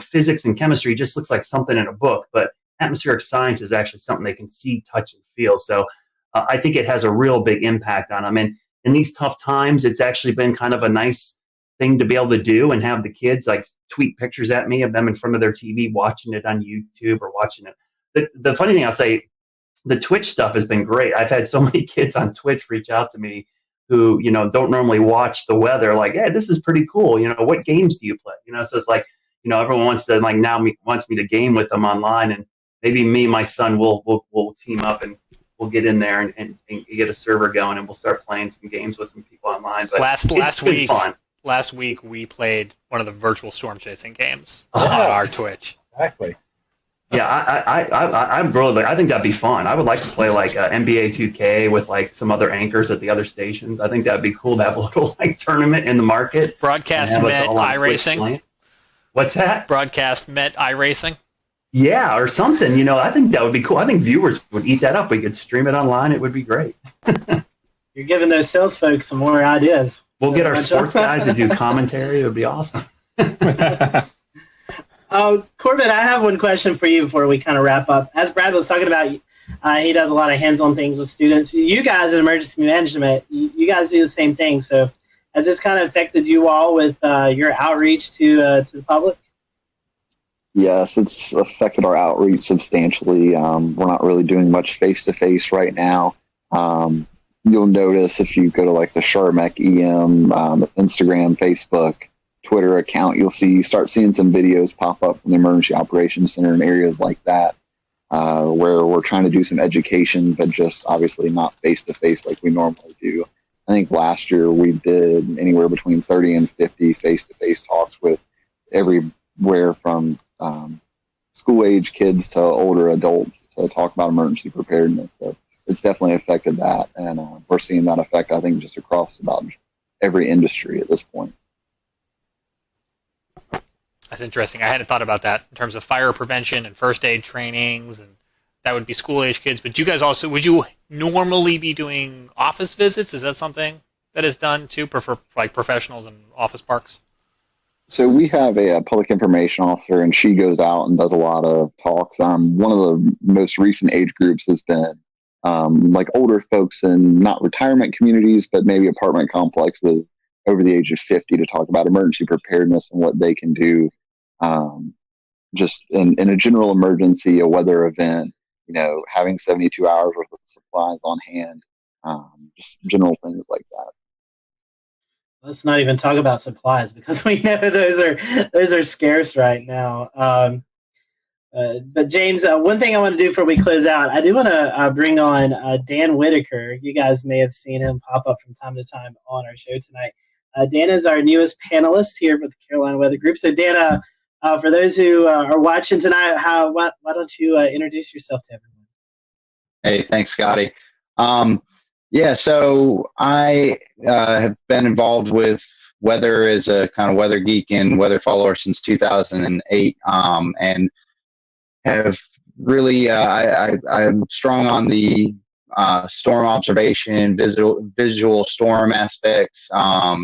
physics and chemistry just looks like something in a book, but atmospheric science is actually something they can see, touch, and feel. So I think it has a real big impact on them. And in these tough times, it's actually been kind of a nice thing to be able to do and have the kids like tweet pictures at me of them in front of their TV, watching it on YouTube or watching it. The funny thing I'll say, the Twitch stuff has been great. I've had so many kids on Twitch reach out to me who, don't normally watch the weather, like, hey, this is pretty cool. What games do you play? So it's like, everyone wants to wants me to game with them online, and maybe me and my son will team up and we'll get in there and get a server going, and we'll start playing some games with some people online. But last week we played one of the virtual storm chasing games on our Twitch. Exactly. Yeah, I think that'd be fun. I would like to play like NBA 2K with like some other anchors at the other stations. I think that'd be cool to have a little like tournament in the market. Broadcast Met iRacing. What's that? Broadcast Met iRacing. Yeah, or something. I think that would be cool. I think viewers would eat that up. We could stream it online. It would be great. You're giving those sales folks some more ideas. We'll get our sports guys to do commentary. It would be awesome. Corbett, I have one question for you before we kind of wrap up. As Brad was talking about, he does a lot of hands-on things with students. You guys in emergency management, you guys do the same thing. So has this kind of affected you all with your outreach to the public? Yes, it's affected our outreach substantially. We're not really doing much face-to-face right now. You'll notice if you go to like the Charmec EM, Instagram, Facebook, Twitter account, you'll start seeing some videos pop up from the Emergency Operations Center in areas like that, where we're trying to do some education, but just obviously not face-to-face like we normally do. I think last year we did anywhere between 30 and 50 face-to-face talks with everywhere from school-age kids to older adults to talk about emergency preparedness. So it's definitely affected that, and we're seeing that effect, I think, just across about every industry at this point. That's interesting. I hadn't thought about that in terms of fire prevention and first aid trainings, and that would be school-age kids. But you guys also, would you normally be doing office visits? Is that something that is done too, for like professionals in office parks? So we have a public information officer, and she goes out and does a lot of talks. One of the most recent age groups has been like older folks in not retirement communities, but maybe apartment complexes over the age of 50 to talk about emergency preparedness and what they can do just in a general emergency, a weather event, having 72 hours worth of supplies on hand, just general things like that. Let's not even talk about supplies, because we know those are scarce right now. But James, one thing I want to do before we close out, I do want to bring on Dan Whitaker. You guys may have seen him pop up from time to time on our show tonight. Dan is our newest panelist here with the Carolina Weather Group. So Dan, for those who are watching tonight, why don't you introduce yourself to everyone? Hey, thanks, Scotty. So I have been involved with weather as a kind of weather geek and weather follower since 2008, and have really I'm strong on the storm observation, visual storm aspects,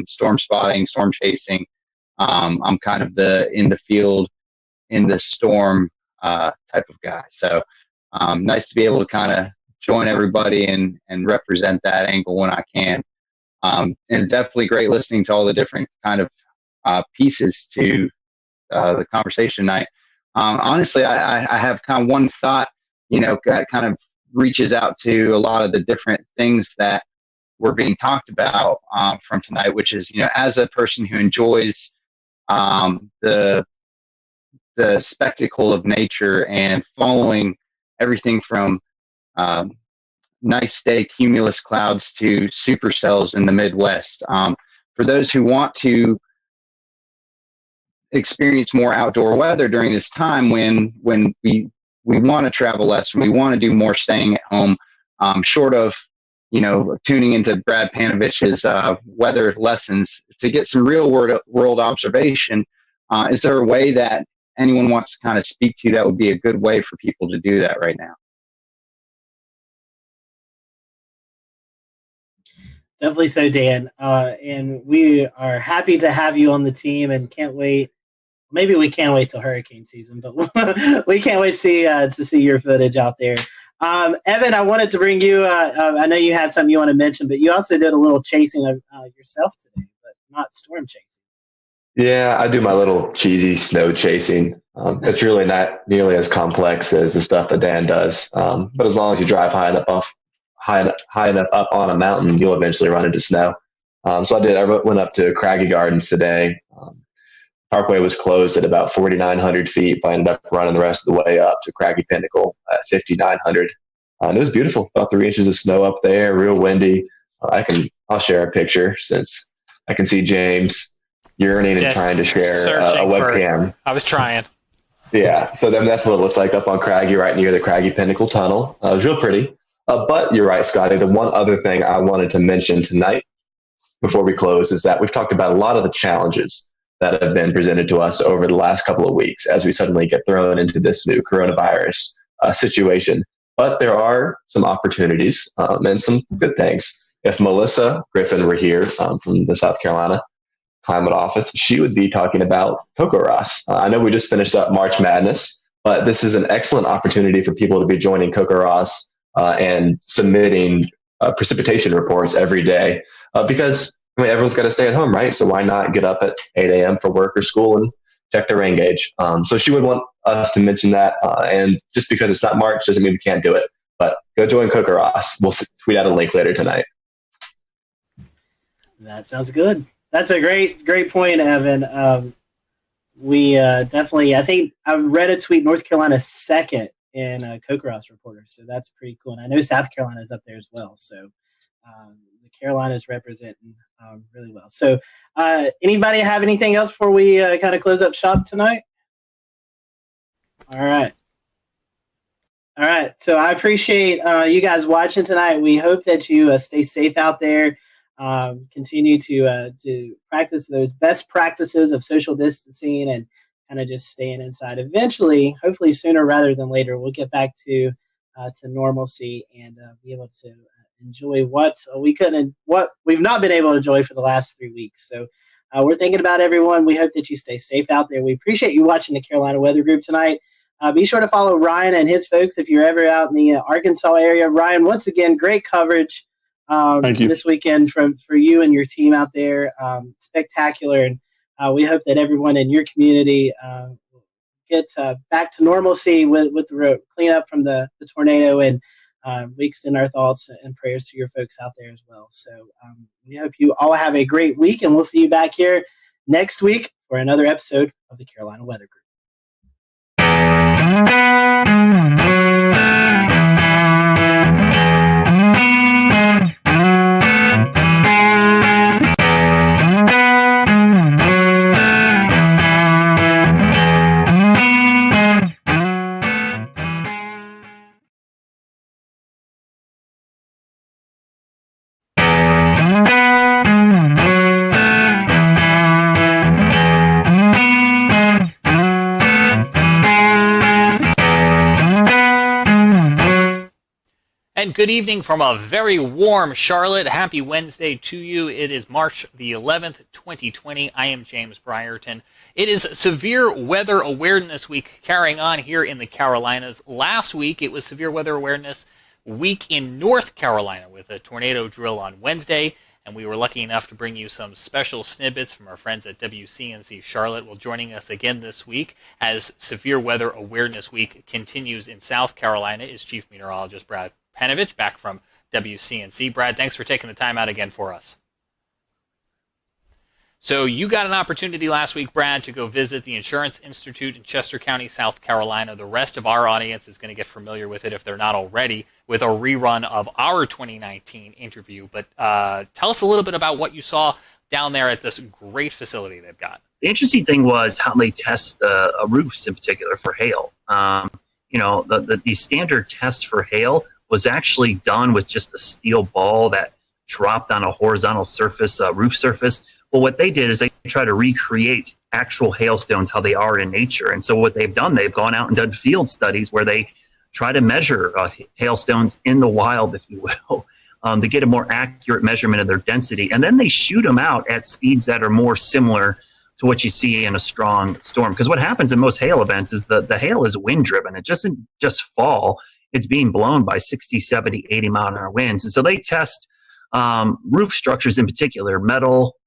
storm spotting, storm chasing. I'm kind of in the field, in the storm type of guy. So nice to be able to kind of join everybody and represent that angle when I can. And definitely great listening to all the different kind of pieces to the conversation tonight. Honestly, I have kind of one thought, that kind of reaches out to a lot of the different things that were being talked about from tonight, which is, as a person who enjoys the spectacle of nature and following everything from nice day cumulus clouds to supercells in the Midwest. For those who want to experience more outdoor weather during this time when we want to travel less, we want to do more staying at home, short of tuning into Brad Panovich's weather lessons to get some real world observation. Is there a way that anyone wants to kind of speak to that would be a good way for people to do that right now? Definitely so, Dan. And we are happy to have you on the team and can't wait. Maybe we can't wait till hurricane season, but we can't wait to see your footage out there. Evan, I wanted to bring you. I know you had something you want to mention, but you also did a little chasing of yourself today, but not storm chasing. Yeah, I do my little cheesy snow chasing. It's really not nearly as complex as the stuff that Dan does. But as long as you drive high enough up on a mountain, you'll eventually run into snow. So I went up to Craggy Gardens today. Parkway was closed at about 4,900 feet, but I ended up running the rest of the way up to Craggy Pinnacle at 5,900. And it was beautiful. About 3 inches of snow up there, real windy. I'll share a picture since I can see James yearning and trying to share a webcam. I was trying. Yeah, so then that's what it looked like up on Craggy, right near the Craggy Pinnacle Tunnel. It was real pretty. But you're right, Scotty. The one other thing I wanted to mention tonight before we close is that we've talked about a lot of the challenges that have been presented to us over the last couple of weeks as we suddenly get thrown into this new coronavirus situation. But there are some opportunities and some good things. If Melissa Griffin were here from the South Carolina Climate Office, she would be talking about CocoRoss. I know we just finished up March Madness, but this is an excellent opportunity for people to be joining CocoRoss and submitting precipitation reports every day because everyone's got to stay at home, right? So why not get up at 8 a.m. for work or school and check the rain gauge? So she would want us to mention that. And just because it's not March doesn't mean we can't do it. But go join CocoRoss. We'll tweet out a link later tonight. That sounds good. That's a great point, Evan. We definitely, I think I read a tweet, North Carolina second in CocoRoss Reporter. So that's pretty cool. And I know South Carolina is up there as well. So the Carolinas representing really well. So anybody have anything else before we kind of close up shop tonight? All right. So I appreciate you guys watching tonight. We hope that you stay safe out there. Continue to practice those best practices of social distancing and kind of just staying inside. Eventually, hopefully sooner rather than later, we'll get back to normalcy and be able to enjoy what we've not been able to enjoy for the last 3 weeks. So we're thinking about everyone. We hope that you stay safe out there. We appreciate you watching the Carolina Weather Group tonight. Be sure to follow Ryan and his folks if you're ever out in the Arkansas area. Ryan, once again, great coverage this weekend for you and your team out there. Spectacular. And we hope that everyone in your community get back to normalcy with the cleanup from the tornado. And we extend our thoughts and prayers to your folks out there as well. So we hope you all have a great week, and we'll see you back here next week for another episode of the Carolina Weather Group. And good evening from a very warm Charlotte. Happy Wednesday to you. It is March the 11th, 2020. I am James Brierton. It is Severe Weather Awareness Week carrying on here in the Carolinas. Last week, it was Severe Weather Awareness Week in North Carolina with a tornado drill on Wednesday. And we were lucky enough to bring you some special snippets from our friends at WCNC Charlotte. Well, joining us again this week as Severe Weather Awareness Week continues in South Carolina is Chief Meteorologist Brad Panovich, back from WCNC. Brad, thanks for taking the time out again for us. So you got an opportunity last week, Brad, to go visit the Insurance Institute in Chester County, South Carolina. The rest of our audience is going to get familiar with it if they're not already, with a rerun of our 2019 interview. But tell us a little bit about what you saw down there at this great facility they've got. The interesting thing was how they test roofs in particular for hail. The standard test for hail was actually done with just a steel ball that dropped on a horizontal surface, roof surface. Well, what they did is they try to recreate actual hailstones, how they are in nature. And so what they've done, they've gone out and done field studies where they try to measure hailstones in the wild, if you will, to get a more accurate measurement of their density. And then they shoot them out at speeds that are more similar to what you see in a strong storm. Because what happens in most hail events is the hail is wind driven. It doesn't just fall. It's being blown by 60, 70, 80 mile an hour winds. And so they test roof structures in particular, metal,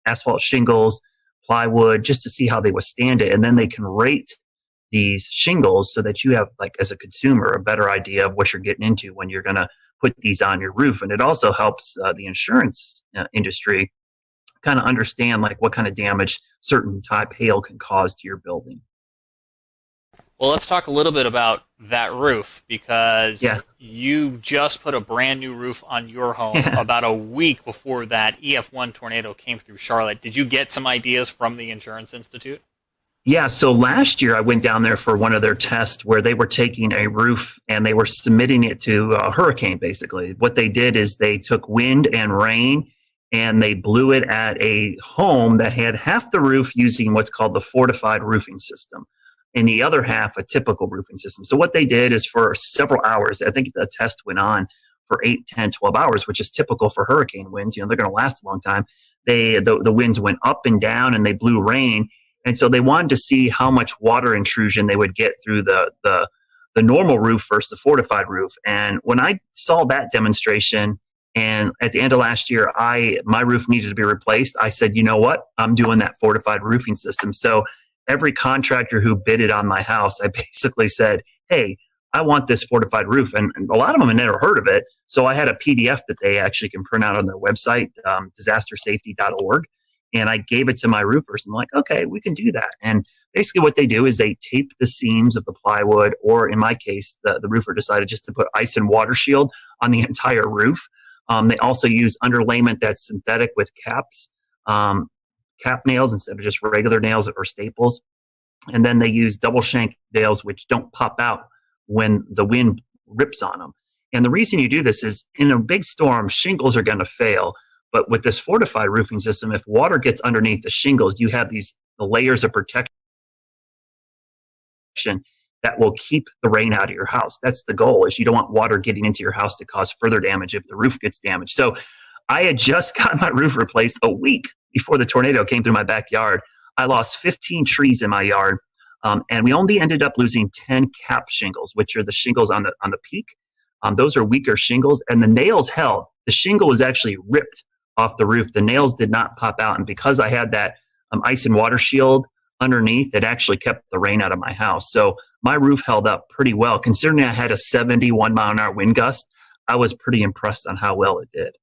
asphalt shingles, plywood, just to see how they withstand it. And then they can rate these shingles so that you have, like, as a consumer, a better idea of what you're getting into when you're going to put these on your roof. And it also helps the insurance industry kind of understand, like, what kind of damage certain type hail can cause to your building. Well, let's talk a little bit about that roof, because you just put a brand new roof on your home about a week before that EF1 tornado came through Charlotte. Did you get some ideas from the Insurance Institute? Yeah, so last year I went down there for one of their tests where they were taking a roof and they were submitting it to a hurricane, basically. What they did is they took wind and rain and they blew it at a home that had half the roof using what's called the fortified roofing system, and the other half a typical roofing system. So what they did is for several hours, I think the test went on for 8, 10, 12 hours, which is typical for hurricane winds. They're going to last a long time. The winds went up and down and they blew rain. And so they wanted to see how much water intrusion they would get through the normal roof versus the fortified roof. And when I saw that demonstration, and at the end of last year, my roof needed to be replaced, I said, you know what? I'm doing that fortified roofing system. So every contractor who bidded on my house, I basically said, hey, I want this fortified roof. And a lot of them had never heard of it. So I had a PDF that they actually can print out on their website, disastersafety.org. And I gave it to my roofers. And I'm like, okay, we can do that. And basically what they do is they tape the seams of the plywood, or in my case, the roofer decided just to put ice and water shield on the entire roof. They also use underlayment that's synthetic with caps. Cap nails instead of just regular nails or staples. And then they use double shank nails, which don't pop out when the wind rips on them. And the reason you do this is in a big storm, shingles are going to fail. But with this fortified roofing system, if water gets underneath the shingles, you have the layers of protection that will keep the rain out of your house. That's the goal, is you don't want water getting into your house to cause further damage if the roof gets damaged. So I had just got my roof replaced a week before the tornado came through my backyard. I lost 15 trees in my yard, and we only ended up losing 10 cap shingles, which are the shingles on the peak. Those are weaker shingles, and the nails held. The shingle was actually ripped off the roof. The nails did not pop out, and because I had that ice and water shield underneath, it actually kept the rain out of my house. So my roof held up pretty well. Considering I had a 71 mile an hour wind gust, I was pretty impressed on how well it did.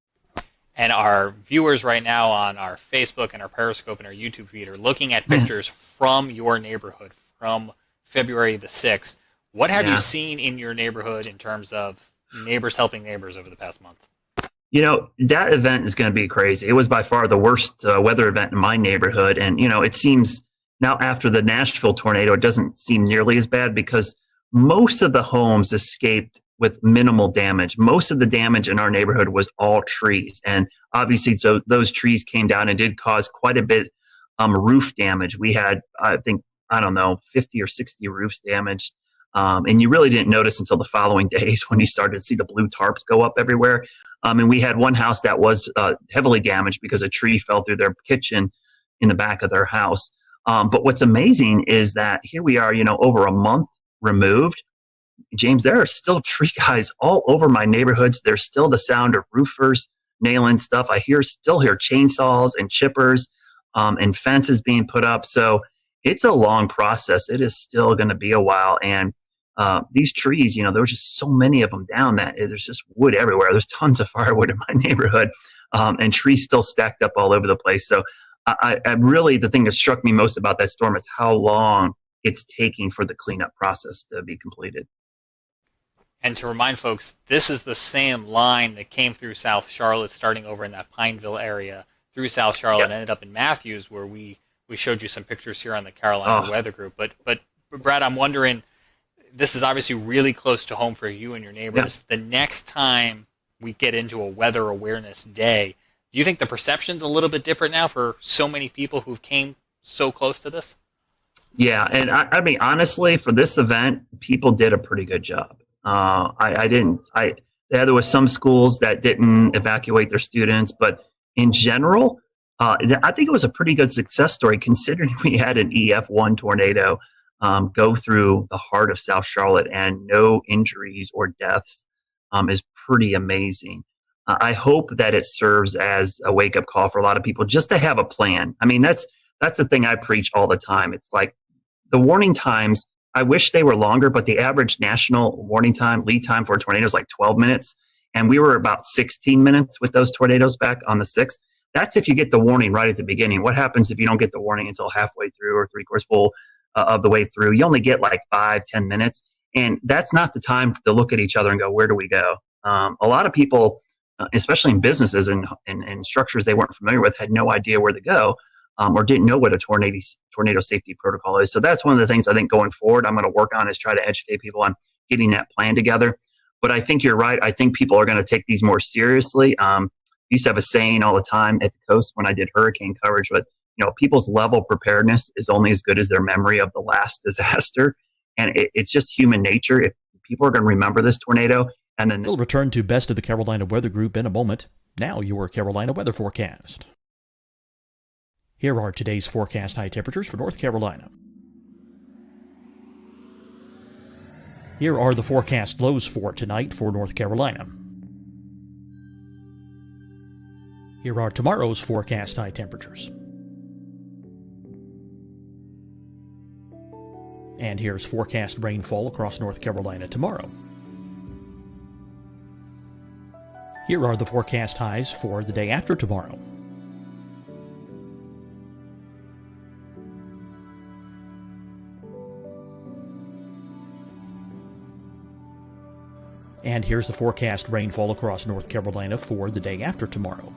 And our viewers right now on our Facebook and our Periscope and our YouTube feed are looking at pictures from your neighborhood from February the 6th. What have you seen in your neighborhood in terms of neighbors helping neighbors over the past month? You know, that event is going to be crazy. It was by far the worst weather event in my neighborhood. And, you know, it seems now after the Nashville tornado, it doesn't seem nearly as bad because most of the homes escaped with minimal damage. Most of the damage in our neighborhood was all trees. And obviously, so those trees came down and did cause quite a bit roof damage. We had, I think, 50 or 60 roofs damaged. And you really didn't notice until the following days when you started to see the blue tarps go up everywhere. And we had one house that was heavily damaged because a tree fell through their kitchen in the back of their house. But what's amazing is that here we are, over a month removed. James, there are still tree guys all over my neighborhoods. There's still the sound of roofers nailing stuff. I still hear chainsaws and chippers and fences being put up. So it's a long process. It is still going to be a while. And these trees, there was just so many of them down that there's just wood everywhere. There's tons of firewood in my neighborhood and trees still stacked up all over the place. So I really, the thing that struck me most about that storm is how long it's taking for the cleanup process to be completed. And to remind folks, this is the same line that came through South Charlotte, starting over in that Pineville area, through South Charlotte, and ended up in Matthews, where we showed you some pictures here on the Carolina Weather Group. But Brad, I'm wondering, this is obviously really close to home for you and your neighbors. The next time we get into a weather awareness day, do you think the perception's a little bit different now for so many people who've came so close to this? Yeah, and I mean, honestly, for this event, people did a pretty good job. There was some schools that didn't evacuate their students, but in general, I think it was a pretty good success story considering we had an EF1 tornado go through the heart of South Charlotte and no injuries or deaths is pretty amazing. I hope that it serves as a wake-up call for a lot of people just to have a plan. I mean, that's the thing I preach all the time. It's like the warning times, I wish they were longer, but the average national warning time, lead time for a tornado is like 12 minutes. And we were about 16 minutes with those tornadoes back on the 6th. That's if you get the warning right at the beginning. What happens if you don't get the warning until halfway through or three-quarters full of the way through? You only get like 5-10 minutes. And that's not the time to look at each other and go, where do we go? A lot of people, especially in businesses and structures they weren't familiar with, had no idea where to go or didn't know what a tornado safety protocol is. So that's one of the things I think going forward I'm going to work on is try to educate people on getting that plan together. But I think you're right. I think people are going to take these more seriously. We used to have a saying all the time at the coast when I did hurricane coverage, but people's level of preparedness is only as good as their memory of the last disaster. And it's just human nature. If people are going to remember this tornado, and then we'll return to Best of the Carolina Weather Group in a moment. Now your Carolina weather forecast. Here are today's forecast high temperatures for North Carolina. Here are the forecast lows for tonight for North Carolina. Here are tomorrow's forecast high temperatures. And here's forecast rainfall across North Carolina tomorrow. Here are the forecast highs for the day after tomorrow. And here's the forecast rainfall across North Carolina for the day after tomorrow.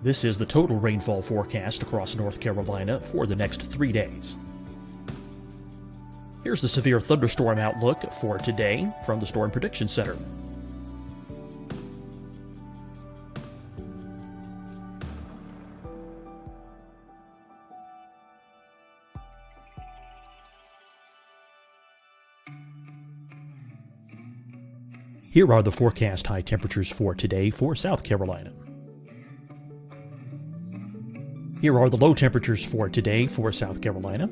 This is the total rainfall forecast across North Carolina for the next 3 days. Here's the severe thunderstorm outlook for today from the Storm Prediction Center. Here are the forecast high temperatures for today for South Carolina. Here are the low temperatures for today for South Carolina.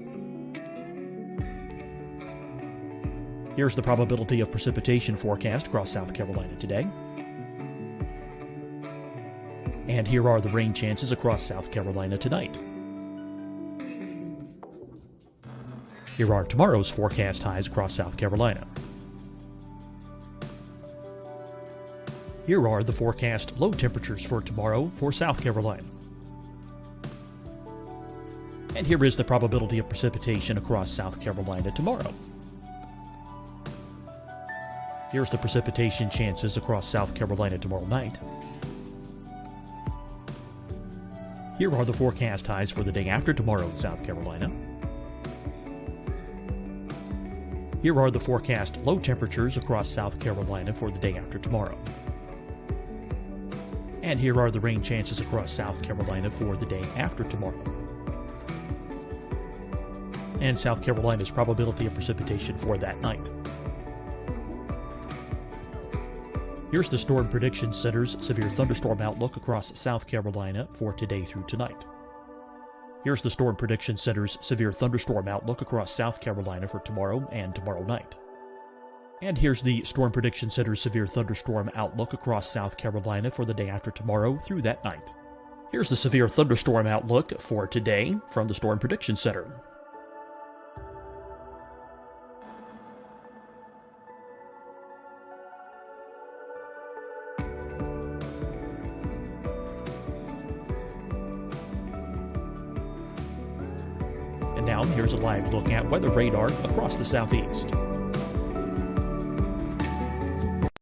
Here's the probability of precipitation forecast across South Carolina today. And here are the rain chances across South Carolina tonight. Here are tomorrow's forecast highs across South Carolina. Here are the forecast low temperatures for tomorrow for South Carolina. And here is the probability of precipitation across South Carolina tomorrow. Here's the precipitation chances across South Carolina tomorrow night. Here are the forecast highs for the day after tomorrow in South Carolina. Here are the forecast low temperatures across South Carolina for the day after tomorrow. And here are the rain chances across South Carolina for the day after tomorrow. And South Carolina's probability of precipitation for that night. Here's the Storm Prediction Center's severe thunderstorm outlook across South Carolina for today through tonight. Here's the Storm Prediction Center's severe thunderstorm outlook across South Carolina for tomorrow and tomorrow night. And here's the Storm Prediction Center's severe thunderstorm outlook across South Carolina for the day after tomorrow through that night. Here's the severe thunderstorm outlook for today from the Storm Prediction Center. now, here's a live look at weather radar across the southeast.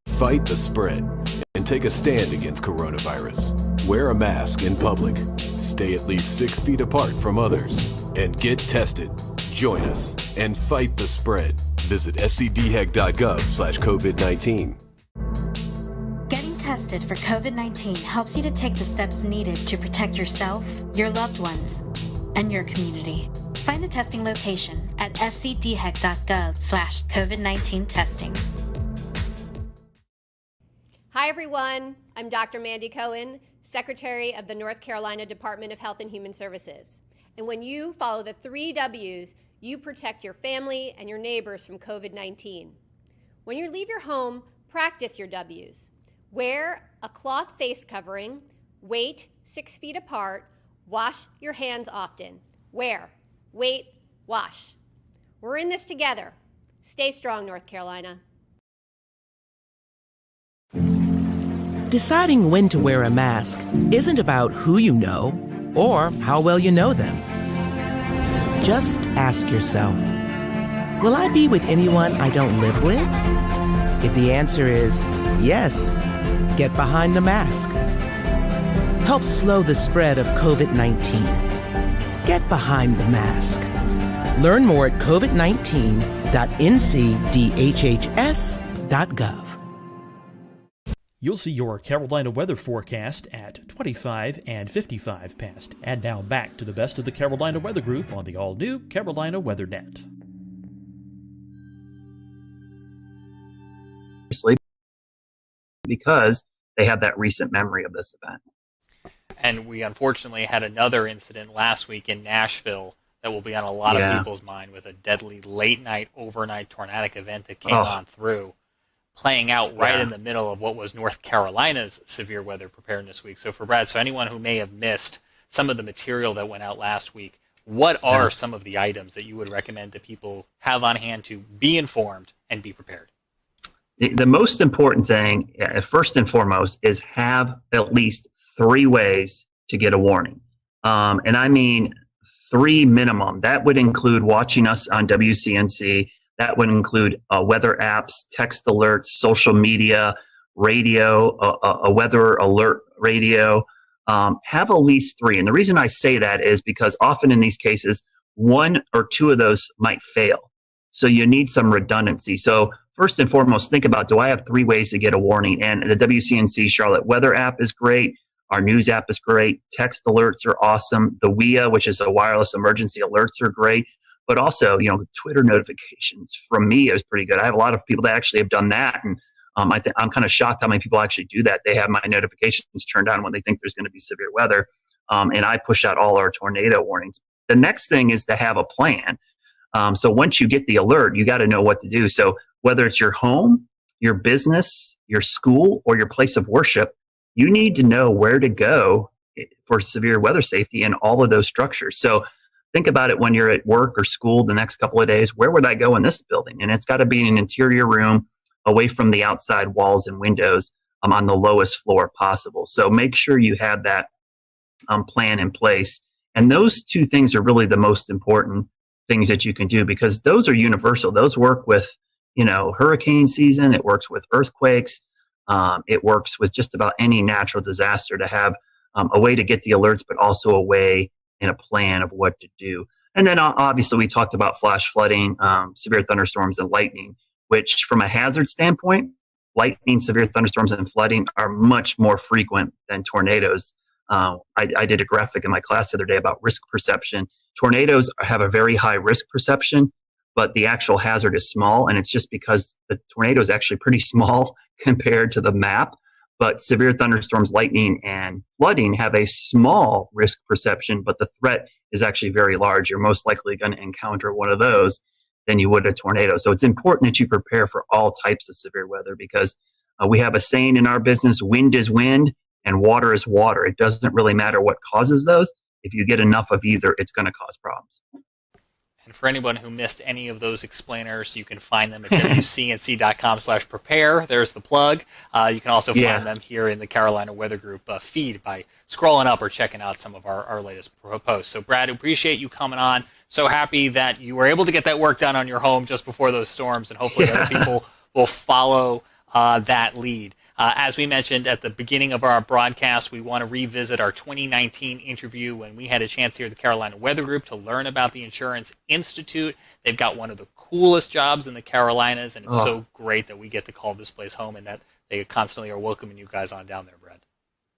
Fight the spread and take a stand against coronavirus. Wear a mask in public. Stay at least 6 feet apart from others. And get tested. Join us and fight the spread. Visit scdhec.gov/COVID-19. Getting tested for COVID-19 helps you to take the steps needed to protect yourself, your loved ones, and your community. Find the testing location at scdhec.gov/COVID-19 testing. Hi, everyone. I'm Dr. Mandy Cohen, Secretary of the North Carolina Department of Health and Human Services. And when you follow the 3 W's, you protect your family and your neighbors from COVID-19. When you leave your home, practice your W's. Wear a cloth face covering, wait 6 feet apart, wash your hands often. Wear, wait, wash. We're in this together. Stay strong, North Carolina. Deciding when to wear a mask isn't about who you know or how well you know them. Just ask yourself, will I be with anyone I don't live with? If the answer is yes, get behind the mask. Help slow the spread of COVID-19. Get behind the mask. Learn more at covid19.ncdhhs.gov. You'll see your Carolina weather forecast at 25 and 55 past. And now back to the best of the Carolina Weather Group on the all-new Carolina Weather Net. Because they have that recent memory of this event. And we unfortunately had another incident last week in Nashville that will be on a lot of people's mind with a deadly late-night, overnight tornadic event that came on through, playing out right in the middle of what was North Carolina's severe weather preparedness week. So for Brad, so anyone who may have missed some of the material that went out last week, what are some of the items that you would recommend that people have on hand to be informed and be prepared? The most important thing, first and foremost, is have at least 3 ways to get a warning. And I mean 3 minimum. That would include watching us on WCNC. That would include weather apps, text alerts, social media, radio, a weather alert radio. Have at least 3. And the reason I say that is because often in these cases, 1 or 2 of those might fail. So you need some redundancy. So first and foremost, think about, do I have 3 ways to get a warning? And the WCNC Charlotte weather app is great. Our news app is great. Text alerts are awesome. The WIA, which is a wireless emergency alerts, are great. But also, Twitter notifications from me is pretty good. I have a lot of people that actually have done that. And I'm kind of shocked how many people actually do that. They have my notifications turned on when they think there's going to be severe weather. And I push out all our tornado warnings. The next thing is to have a plan. So once you get the alert, you got to know what to do. So whether it's your home, your business, your school, or your place of worship, you need to know where to go for severe weather safety in all of those structures. So think about it when you're at work or school the next couple of days. Where would I go in this building? And it's got to be in an interior room away from the outside walls and windows on the lowest floor possible. So make sure you have that plan in place. And those 2 things are really the most important things that you can do because those are universal. Those work with, hurricane season. It works with earthquakes. It works with just about any natural disaster to have a way to get the alerts, but also a way and a plan of what to do. And then obviously we talked about flash flooding, severe thunderstorms, and lightning, which from a hazard standpoint, lightning, severe thunderstorms, and flooding are much more frequent than tornadoes. I did a graphic in my class the other day about risk perception. Tornadoes have a very high risk perception, but the actual hazard is small, and it's just because the tornado is actually pretty small compared to the map. But severe thunderstorms, lightning, and flooding have a small risk perception, but the threat is actually very large. You're most likely going to encounter one of those than you would a tornado. So it's important that you prepare for all types of severe weather because we have a saying in our business, wind is wind and water is water. It doesn't really matter what causes those. If you get enough of either, it's going to cause problems. And And for anyone who missed any of those explainers, you can find them at wcnc.com/prepare. There's the plug. You can also find them here in the Carolina Weather Group feed by scrolling up or checking out some of our latest posts. So, Brad, appreciate you coming on. So happy that you were able to get that work done on your home just before those storms, and hopefully other people will follow that lead. As we mentioned at the beginning of our broadcast, we want to revisit our 2019 interview when we had a chance here at the Carolina Weather Group to learn about the Insurance Institute. They've got one of the coolest jobs in the Carolinas, and it's so great that we get to call this place home and that they constantly are welcoming you guys on down there, Brad.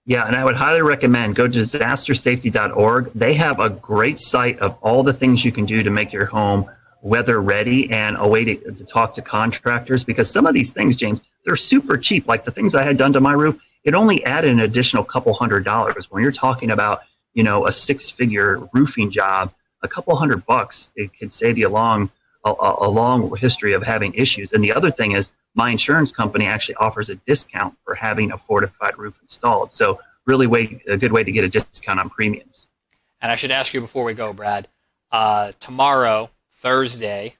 Yeah, and I would highly recommend go to disastersafety.org. They have a great site of all the things you can do to make your home weather ready, and a way to talk to contractors, because some of these things, James, they're super cheap. Like the things I had done to my roof, it only added an additional couple $100. When you're talking about, a 6-figure roofing job, a couple $100, it could save you a long history of having issues. And the other thing is, my insurance company actually offers a discount for having a fortified roof installed. So really a good way to get a discount on premiums. And I should ask you before we go, Brad, tomorrow, Thursday.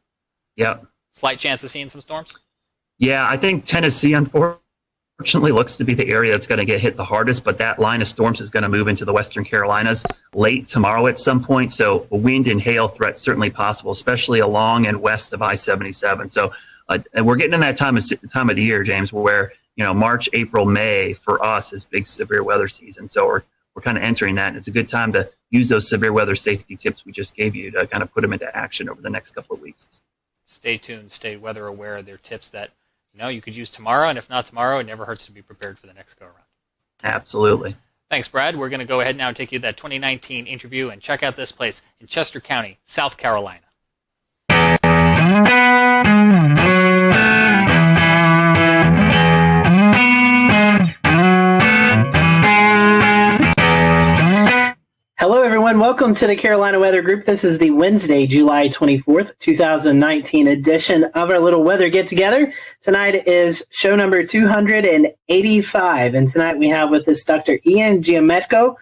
Yep. Slight chance of seeing some storms? Yeah, I think Tennessee, unfortunately, looks to be the area that's going to get hit the hardest, but that line of storms is going to move into the Western Carolinas late tomorrow at some point. So wind and hail threat certainly possible, especially along and west of I-77. So and we're getting in that time of the year, James, where, March, April, May for us is big severe weather season. So we're kind of entering that, and it's a good time to use those severe weather safety tips we just gave you to kind of put them into action over the next couple of weeks. Stay tuned, stay weather aware. They're tips that you could use tomorrow, and if not tomorrow, it never hurts to be prepared for the next go around. Absolutely. Thanks, Brad. We're going to go ahead now and take you to that 2019 interview and check out this place in Chester County, South Carolina. Hello, everyone. Welcome to the Carolina Weather Group. This is the Wednesday, July 24th, 2019 edition of our little weather get-together. Tonight is show number 285, and tonight we have with us Dr. Ian Giametco.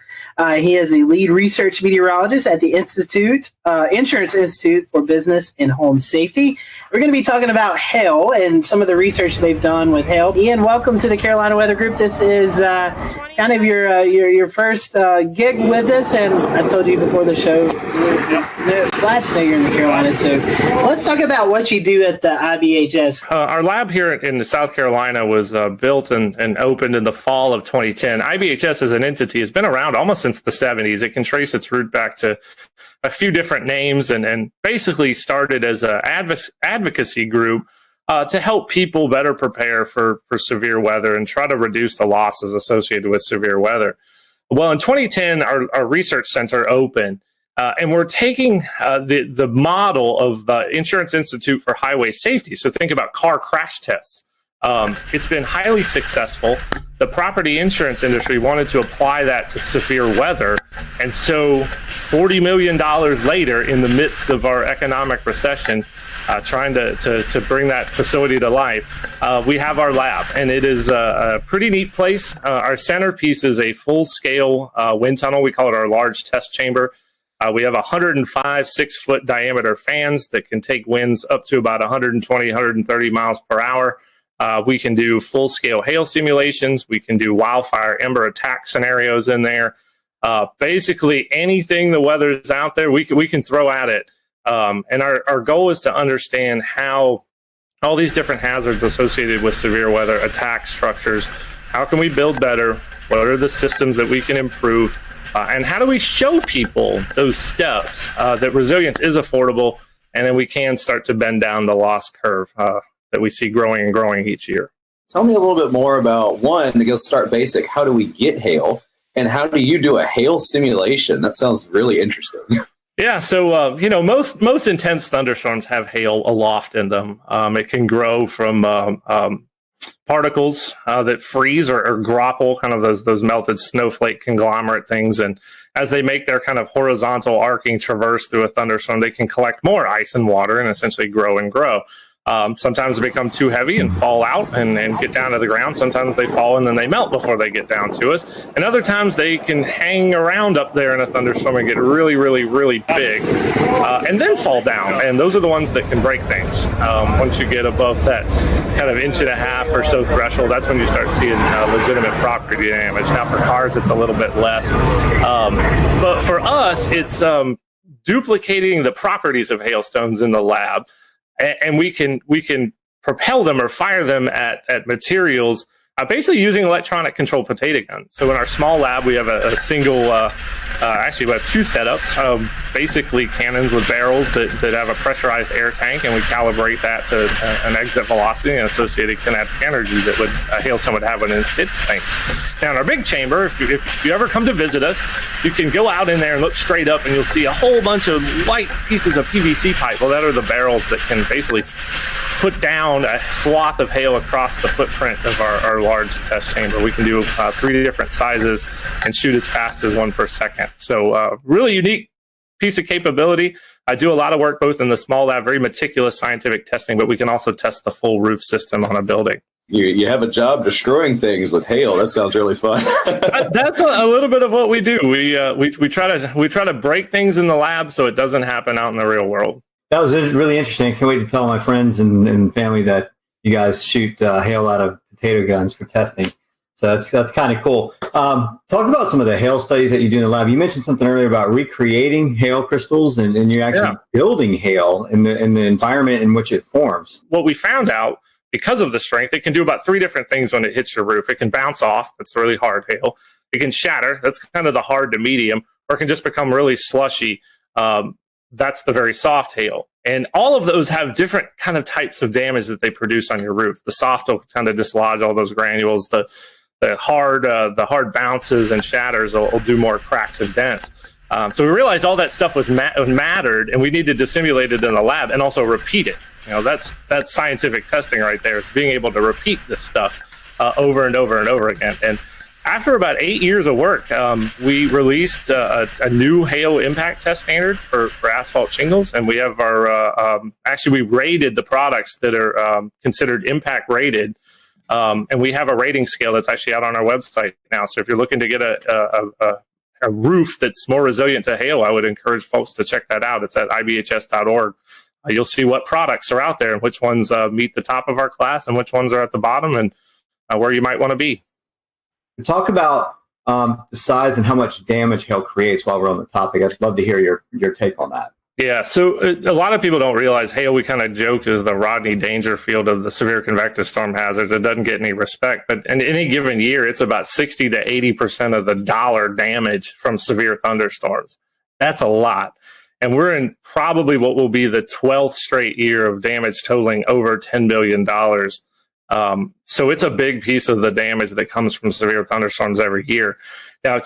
He is the lead research meteorologist at the Insurance Institute for Business and Home Safety. We're going to be talking about hail and some of the research they've done with hail. Ian, welcome to the Carolina Weather Group. This is kind of your first gig with us, and I told you before the show, we're glad to know you're in the Carolinas. So let's talk about what you do at the IBHS. Our lab here in South Carolina was built and opened in the fall of 2010. IBHS as an entity has been around almost since the 70s. It can trace its root back to a few different names and basically started as an advocacy group to help people better prepare for severe weather and try to reduce the losses associated with severe weather. Well, in 2010, our research center opened, and we're taking the model of the Insurance Institute for Highway Safety. So think about car crash tests. It's been highly successful. The property insurance industry wanted to apply that to severe weather. And so $40 million later, in the midst of our economic recession, trying to bring that facility to life, we have our lab. And it is a pretty neat place. Our centerpiece is a full-scale wind tunnel. We call it our large test chamber. We have 105 6-foot diameter fans that can take winds up to about 120, 130 miles per hour. We can do full-scale hail simulations. We can do wildfire ember attack scenarios in there. Basically, anything the weather is out there, we can throw at it. And our goal is to understand how all these different hazards associated with severe weather attack structures. How can we build better? What are the systems that we can improve? And how do we show people those steps that resilience is affordable, and then we can start to bend down the loss curve that we see growing and growing each year. Tell me a little bit more about, one, to go start basic, how do we get hail? And how do you do a hail simulation? That sounds really interesting. Yeah, so, most intense thunderstorms have hail aloft in them. It can grow from particles that freeze or grapple, kind of those melted snowflake conglomerate things. And as they make their kind of horizontal arcing traverse through a thunderstorm, they can collect more ice and water and essentially grow and grow. Sometimes they become too heavy and fall out and get down to the ground. Sometimes they fall and then they melt before they get down to us. And other times they can hang around up there in a thunderstorm and get really, really, really big and then fall down. And those are the ones that can break things. Once you get above that kind of 1.5 inch or so threshold, that's when you start seeing legitimate property damage. Now for cars, it's a little bit less. But for us, it's duplicating the properties of hailstones in the lab. And we can propel them or fire them at materials, basically using electronic controlled potato guns. So in our small lab, we have a single, actually we have 2 setups, basically cannons with barrels that have a pressurized air tank, and we calibrate that to an exit velocity and associated kinetic energy that a hailstone would have when it hits things. Now in our big chamber, if you ever come to visit us, you can go out in there and look straight up and you'll see a whole bunch of light pieces of PVC pipe. Well, that are the barrels that can basically put down a swath of hail across the footprint of our large test chamber. We can do 3 different sizes and shoot as fast as 1 per second. So really unique piece of capability. I do a lot of work both in the small lab, very meticulous scientific testing, but we can also test the full roof system on a building. You have a job destroying things with hail. That sounds really fun. That's a little bit of what we do. We try to break things in the lab so it doesn't happen out in the real world. That was really interesting. I can't wait to tell my friends and family that you guys shoot hail out of potato guns for testing. So that's kind of cool. Talk about some of the hail studies that you do in the lab. You mentioned something earlier about recreating hail crystals, and you're actually building hail in the environment in which it forms. What we found out, because of the strength, it can do about 3 different things when it hits your roof. It can bounce off. That's really hard hail. It can shatter. That's kind of the hard to medium. Or it can just become really slushy. That's the very soft hail. And all of those have different kind of types of damage that they produce on your roof. The soft will kind of dislodge all those granules. The hard bounces and shatters will do more cracks and dents. So we realized all that stuff was mattered, and we needed to simulate it in the lab and also repeat it. That's scientific testing right there, is being able to repeat this stuff over and over and over again. And after about 8 years of work, we released a new hail impact test standard for asphalt shingles, and we have we rated the products that are considered impact rated, and we have a rating scale that's actually out on our website now. So if you're looking to get a roof that's more resilient to hail, I would encourage folks to check that out. It's at ibhs.org. You'll see what products are out there and which ones meet the top of our class and which ones are at the bottom, and where you might want to be. Talk about the size and how much damage hail creates while we're on the topic. I'd love to hear your take on that. Yeah, so a lot of people don't realize hail, we kind of joke, is the Rodney Dangerfield of the severe convective storm hazards. It doesn't get any respect, but in any given year, it's about 60 to 80% of the dollar damage from severe thunderstorms. That's a lot. And we're in probably what will be the 12th straight year of damage totaling over $10 billion. So it's a big piece of the damage that comes from severe thunderstorms every year. Now,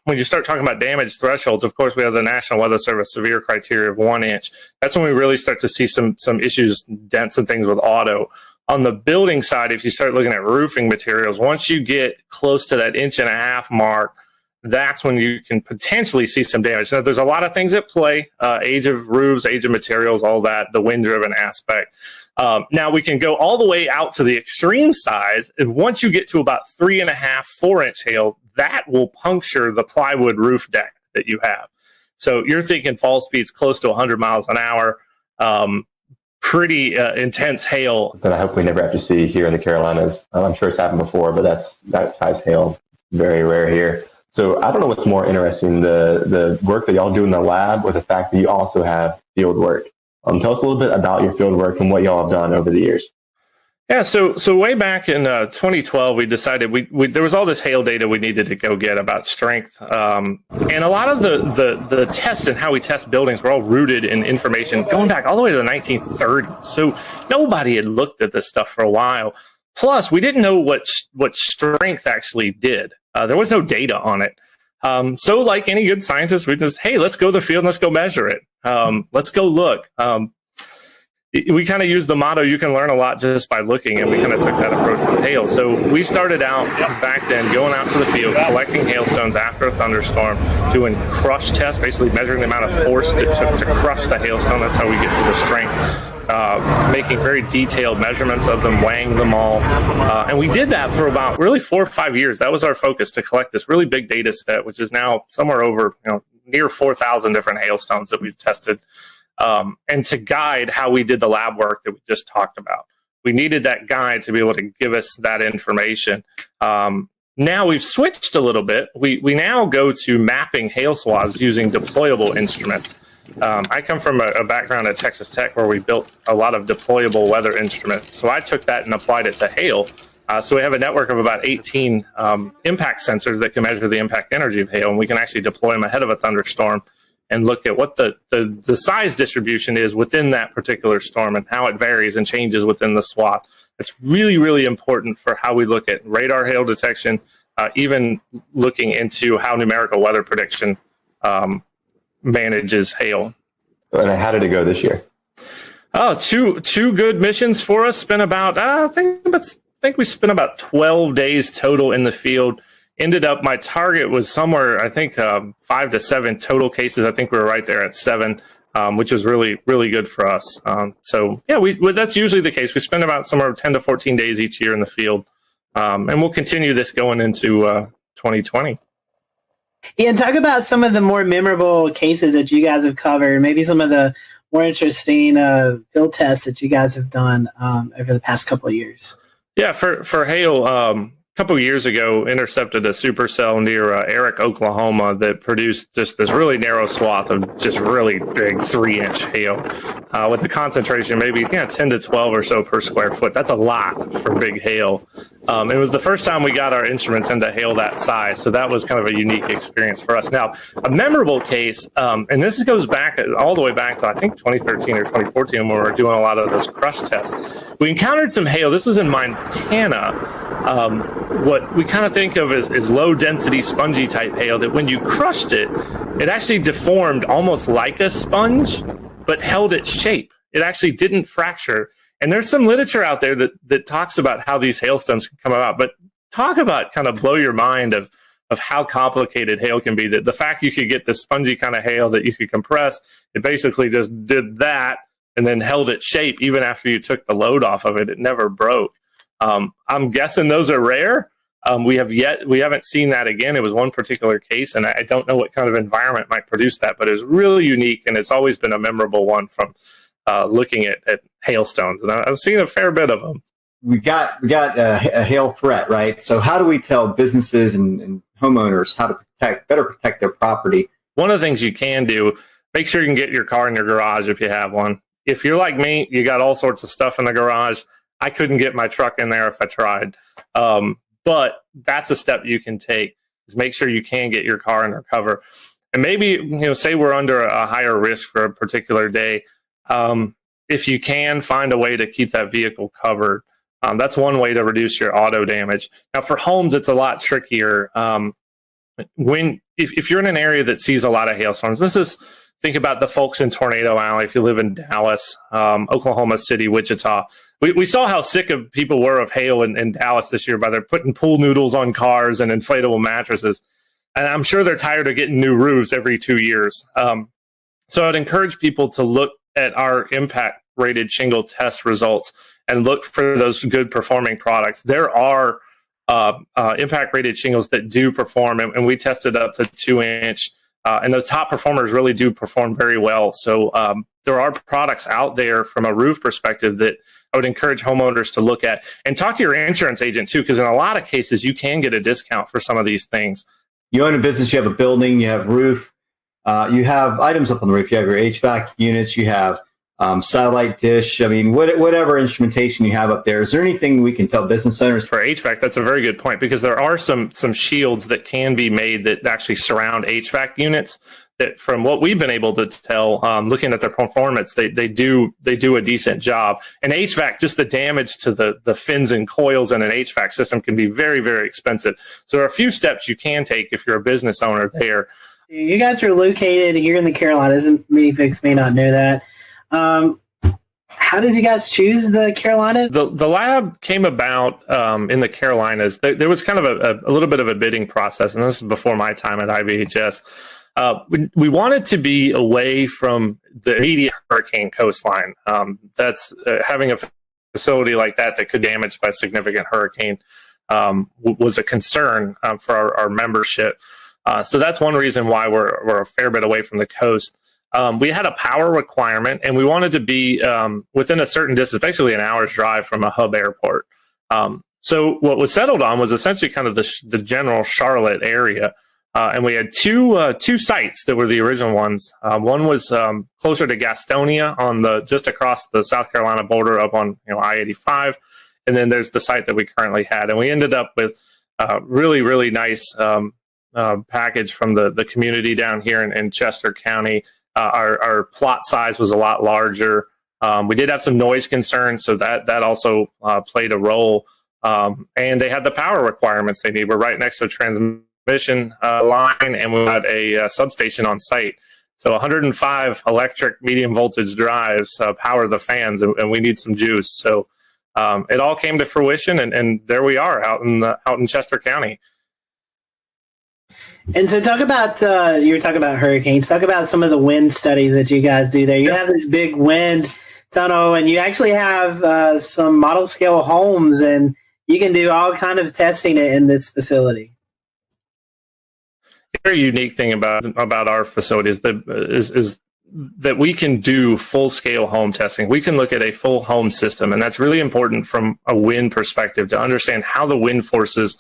when you start talking about damage thresholds, of course, we have the National Weather Service severe criteria of 1 inch. That's when we really start to see some issues, dents and things with auto. On the building side, if you start looking at roofing materials, once you get close to that 1.5 inch mark, that's when you can potentially see some damage. Now, there's a lot of things at play, age of roofs, age of materials, all that, the wind-driven aspect. Now, we can go all the way out to the extreme size. And once you get to about 3.5, 4 inch hail, that will puncture the plywood roof deck that you have. So you're thinking fall speeds close to 100 miles an hour, pretty intense hail. That I hope we never have to see here in the Carolinas. I'm sure it's happened before, but that size hail, very rare here. So I don't know what's more interesting, the work that y'all do in the lab or the fact that you also have field work. Tell us a little bit about your field work and what y'all have done over the years. Yeah, so way back in 2012, we decided there was all this hail data we needed to go get about strength. And a lot of the tests and how we test buildings were all rooted in information going back all the way to the 1930s. So nobody had looked at this stuff for a while. Plus, we didn't know what strength actually did. There was no data on it. So like any good scientist, we just, hey, let's go to the field and let's go measure it. Let's go look. We kind of use the motto, you can learn a lot just by looking, and we kind of took that approach with hail. So we started out back then going out to the field, collecting hailstones after a thunderstorm, doing crush tests, basically measuring the amount of force it took to crush the hailstone. That's how we get to the strength. making very detailed measurements of them, weighing them all. And we did that for about really 4 or 5 years. That was our focus, to collect this really big data set, which is now somewhere over, near 4,000 different hailstones that we've tested, and to guide how we did the lab work that we just talked about. We needed that guide to be able to give us that information. Now we've switched a little bit. We now go to mapping hail swaths using deployable instruments. I come from a background at Texas Tech where we built a lot of deployable weather instruments. So I took that and applied it to hail. So we have a network of about 18 impact sensors that can measure the impact energy of hail, and we can actually deploy them ahead of a thunderstorm and look at what the size distribution is within that particular storm and how it varies and changes within the swath. It's really, really important for how we look at radar hail detection, even looking into how numerical weather prediction manages hail. And how did it go this year? Oh, two good missions for us. Spent about I think we spent about 12 days total in the field. Ended up, my target was somewhere, I think 5 to 7 total cases. I think we were right there at 7, which is really, really good for us. So yeah, that's usually the case. We spend about somewhere 10 to 14 days each year in the field, and we'll continue this going into 2020. Yeah, and talk about some of the more memorable cases that you guys have covered, maybe some of the more interesting field tests that you guys have done over the past couple of years. Yeah, for hail, couple of years ago, intercepted a supercell near Eric, Oklahoma, that produced just this really narrow swath of just really big 3-inch hail with a concentration maybe 10 to 12 or so per square foot. That's a lot for big hail. It was the first time we got our instruments into hail that size, so that was kind of a unique experience for us. Now, a memorable case, and this goes back all the way back to I think 2013 or 2014 when we were doing a lot of those crush tests. We encountered some hail. This was in Montana. What we kind of think of as low density spongy type hail, that when you crushed it, it actually deformed almost like a sponge, but held its shape. It actually didn't fracture. And there's some literature out there that talks about how these hailstones can come about, but talk about kind of blow your mind of how complicated hail can be. That the fact you could get this spongy kind of hail that you could compress, it basically just did that and then held its shape even after you took the load off of it. It never broke. I'm guessing those are rare. We haven't seen that again. It was one particular case, and I don't know what kind of environment might produce that, but it's really unique, and it's always been a memorable one from looking at hailstones. And I've seen a fair bit of them. We got a hail threat, right? So how do we tell businesses and homeowners how to better protect their property? One of the things you can do, make sure you can get your car in your garage if you have one. If you're like me, you got all sorts of stuff in the garage. I couldn't get my truck in there if I tried. But that's a step you can take, is make sure you can get your car under cover. And maybe, say we're under a higher risk for a particular day. If you can find a way to keep that vehicle covered, that's one way to reduce your auto damage. Now for homes, it's a lot trickier. If you're in an area that sees a lot of hailstorms, think about the folks in Tornado Alley. If you live in Dallas, Oklahoma City, Wichita, we saw how sick of people were of hail in Dallas this year by their putting pool noodles on cars and inflatable mattresses. And I'm sure they're tired of getting new roofs every 2 years. So I'd encourage people to look at our impact rated shingle test results and look for those good performing products. There are impact rated shingles that do perform, and we tested up to 2-inch. And those top performers really do perform very well. So there are products out there from a roof perspective that I would encourage homeowners to look at, and talk to your insurance agent too, because in a lot of cases you can get a discount for some of these things. You own a business, you have a building, you have roof, you have items up on the roof, you have your HVAC units, you have satellite dish. I mean, whatever instrumentation you have up there, is there anything we can tell business owners? For HVAC, that's a very good point, because there are some shields that can be made that actually surround HVAC units that, from what we've been able to tell, looking at their performance, they do a decent job. And HVAC, just the damage to the fins and coils in an HVAC system can be very, very expensive. So there are a few steps you can take if you're a business owner there. You guys are located here in the Carolinas, and many folks may not know that. How did you guys choose the Carolinas? The lab came about in the Carolinas. There was kind of a little bit of a bidding process, and this is before my time at IBHS. We wanted to be away from the immediate hurricane coastline. That's having a facility like that could be damaged by a significant hurricane was a concern for our membership. So that's one reason why we're a fair bit away from the coast. We had a power requirement, and we wanted to be within a certain distance, basically an hour's drive from a hub airport. So what was settled on was essentially kind of the general Charlotte area. And we had two sites that were the original ones. One was closer to Gastonia just across the South Carolina border up on I-85. And then there's the site that we currently had. And we ended up with really, really nice package from the community down here in Chester County. Our plot size was a lot larger. We did have some noise concerns, so that also played a role. And they had the power requirements they need. We're right next to a transmission line, and we had a substation on site. So 105 electric medium voltage drives power the fans, and we need some juice. So it all came to fruition, and there we are out in Chester County. And so talk about, you were talking about hurricanes, talk about some of the wind studies that you guys do there. You have this big wind tunnel, and you actually have some model scale homes, and you can do all kind of testing in this facility. A very unique thing about our facility is that we can do full-scale home testing. We can look at a full home system, and that's really important from a wind perspective to understand how the wind forces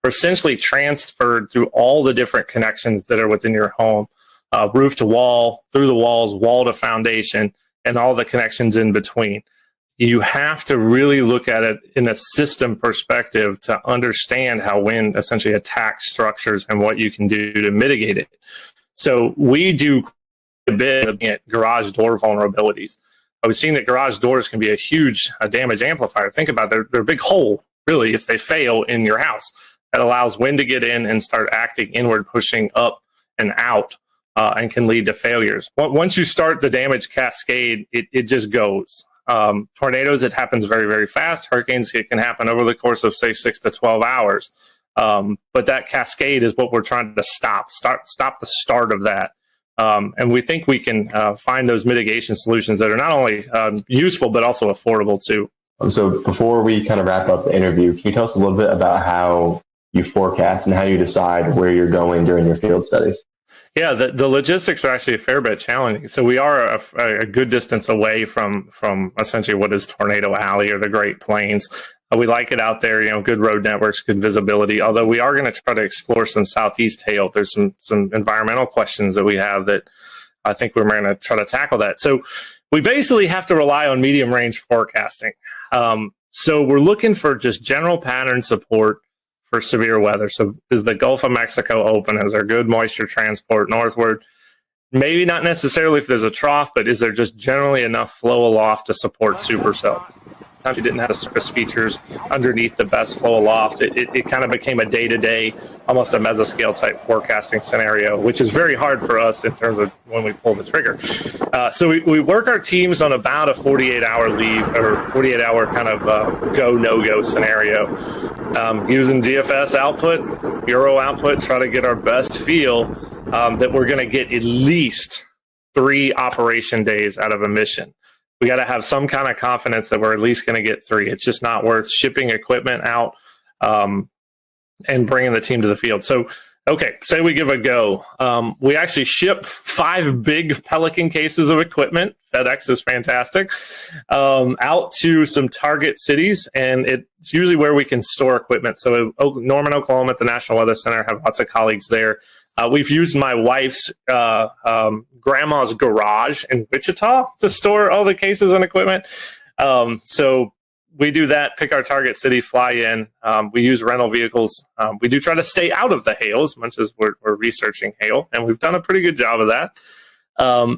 are essentially transferred through all the different connections that are within your home, roof to wall, through the walls, wall to foundation, and all the connections in between. You have to really look at it in a system perspective to understand how wind essentially attacks structures and what you can do to mitigate it. So we do a bit looking at garage door vulnerabilities. We've seen that garage doors can be a huge damage amplifier. Think about it, they're a big hole, really, if they fail in your house. That allows wind to get in and start acting inward, pushing up and out, and can lead to failures. Once you start the damage cascade, it just goes. Tornadoes, it happens very, very fast. Hurricanes, it can happen over the course of, say, 6 to 12 hours. But that cascade is what we're trying to stop the start of that. And we think we can find those mitigation solutions that are not only useful, but also affordable too. So before we kind of wrap up the interview, can you tell us a little bit about how you forecast and how you decide where you're going during your field studies? Yeah, the logistics are actually a fair bit challenging. So we are a good distance away from essentially what is Tornado Alley or the Great Plains. We like it out there, good road networks, good visibility, although we are going to try to explore some southeast hail. There's some environmental questions that we have that I think we're going to try to tackle that. So we basically have to rely on medium range forecasting. So we're looking for just general pattern support for severe weather. So is the Gulf of Mexico open? Is there good moisture transport northward? Maybe not necessarily if there's a trough, but is there just generally enough flow aloft to support supercells? Sometimes you didn't have the surface features underneath the best flow aloft. It kind of became a day-to-day, almost a mesoscale type forecasting scenario, which is very hard for us in terms of when we pull the trigger. So we work our teams on about a 48-hour lead or 48-hour kind of go, no-go scenario. Using GFS output, Bureau output, try to get our best feel that we're going to get at least 3 operation days out of a mission. We got to have some kind of confidence that we're at least going to get 3. It's just not worth shipping equipment out and bringing the team to the field. So, okay, say we give a go. We actually ship 5 big Pelican cases of equipment. FedEx is fantastic. Out to some target cities, and it's usually where we can store equipment. So Norman, Oklahoma at the National Weather Center, have lots of colleagues there. We've used my wife's grandma's garage in Wichita to store all the cases and equipment. So we do that, pick our target city, fly in. We use rental vehicles. We do try to stay out of the hail as much as we're researching hail, and we've done a pretty good job of that.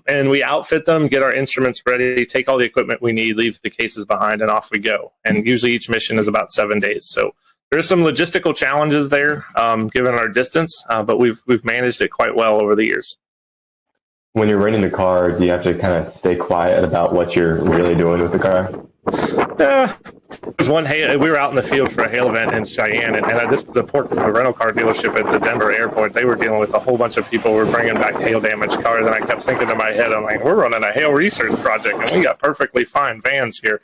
And we outfit them, get our instruments ready, take all the equipment we need, leave the cases behind, and off we go. And usually each mission is about 7 days. So there's some logistical challenges there, given our distance, but we've managed it quite well over the years. When you're renting the car, do you have to kind of stay quiet about what you're really doing with the car? There's one hail. We were out in the field for a hail event in Cheyenne, and the rental car dealership at the Denver airport, they were dealing with a whole bunch of people who were bringing back hail damaged cars, and I kept thinking in my head, I'm like, we're running a hail research project, and we got perfectly fine vans here.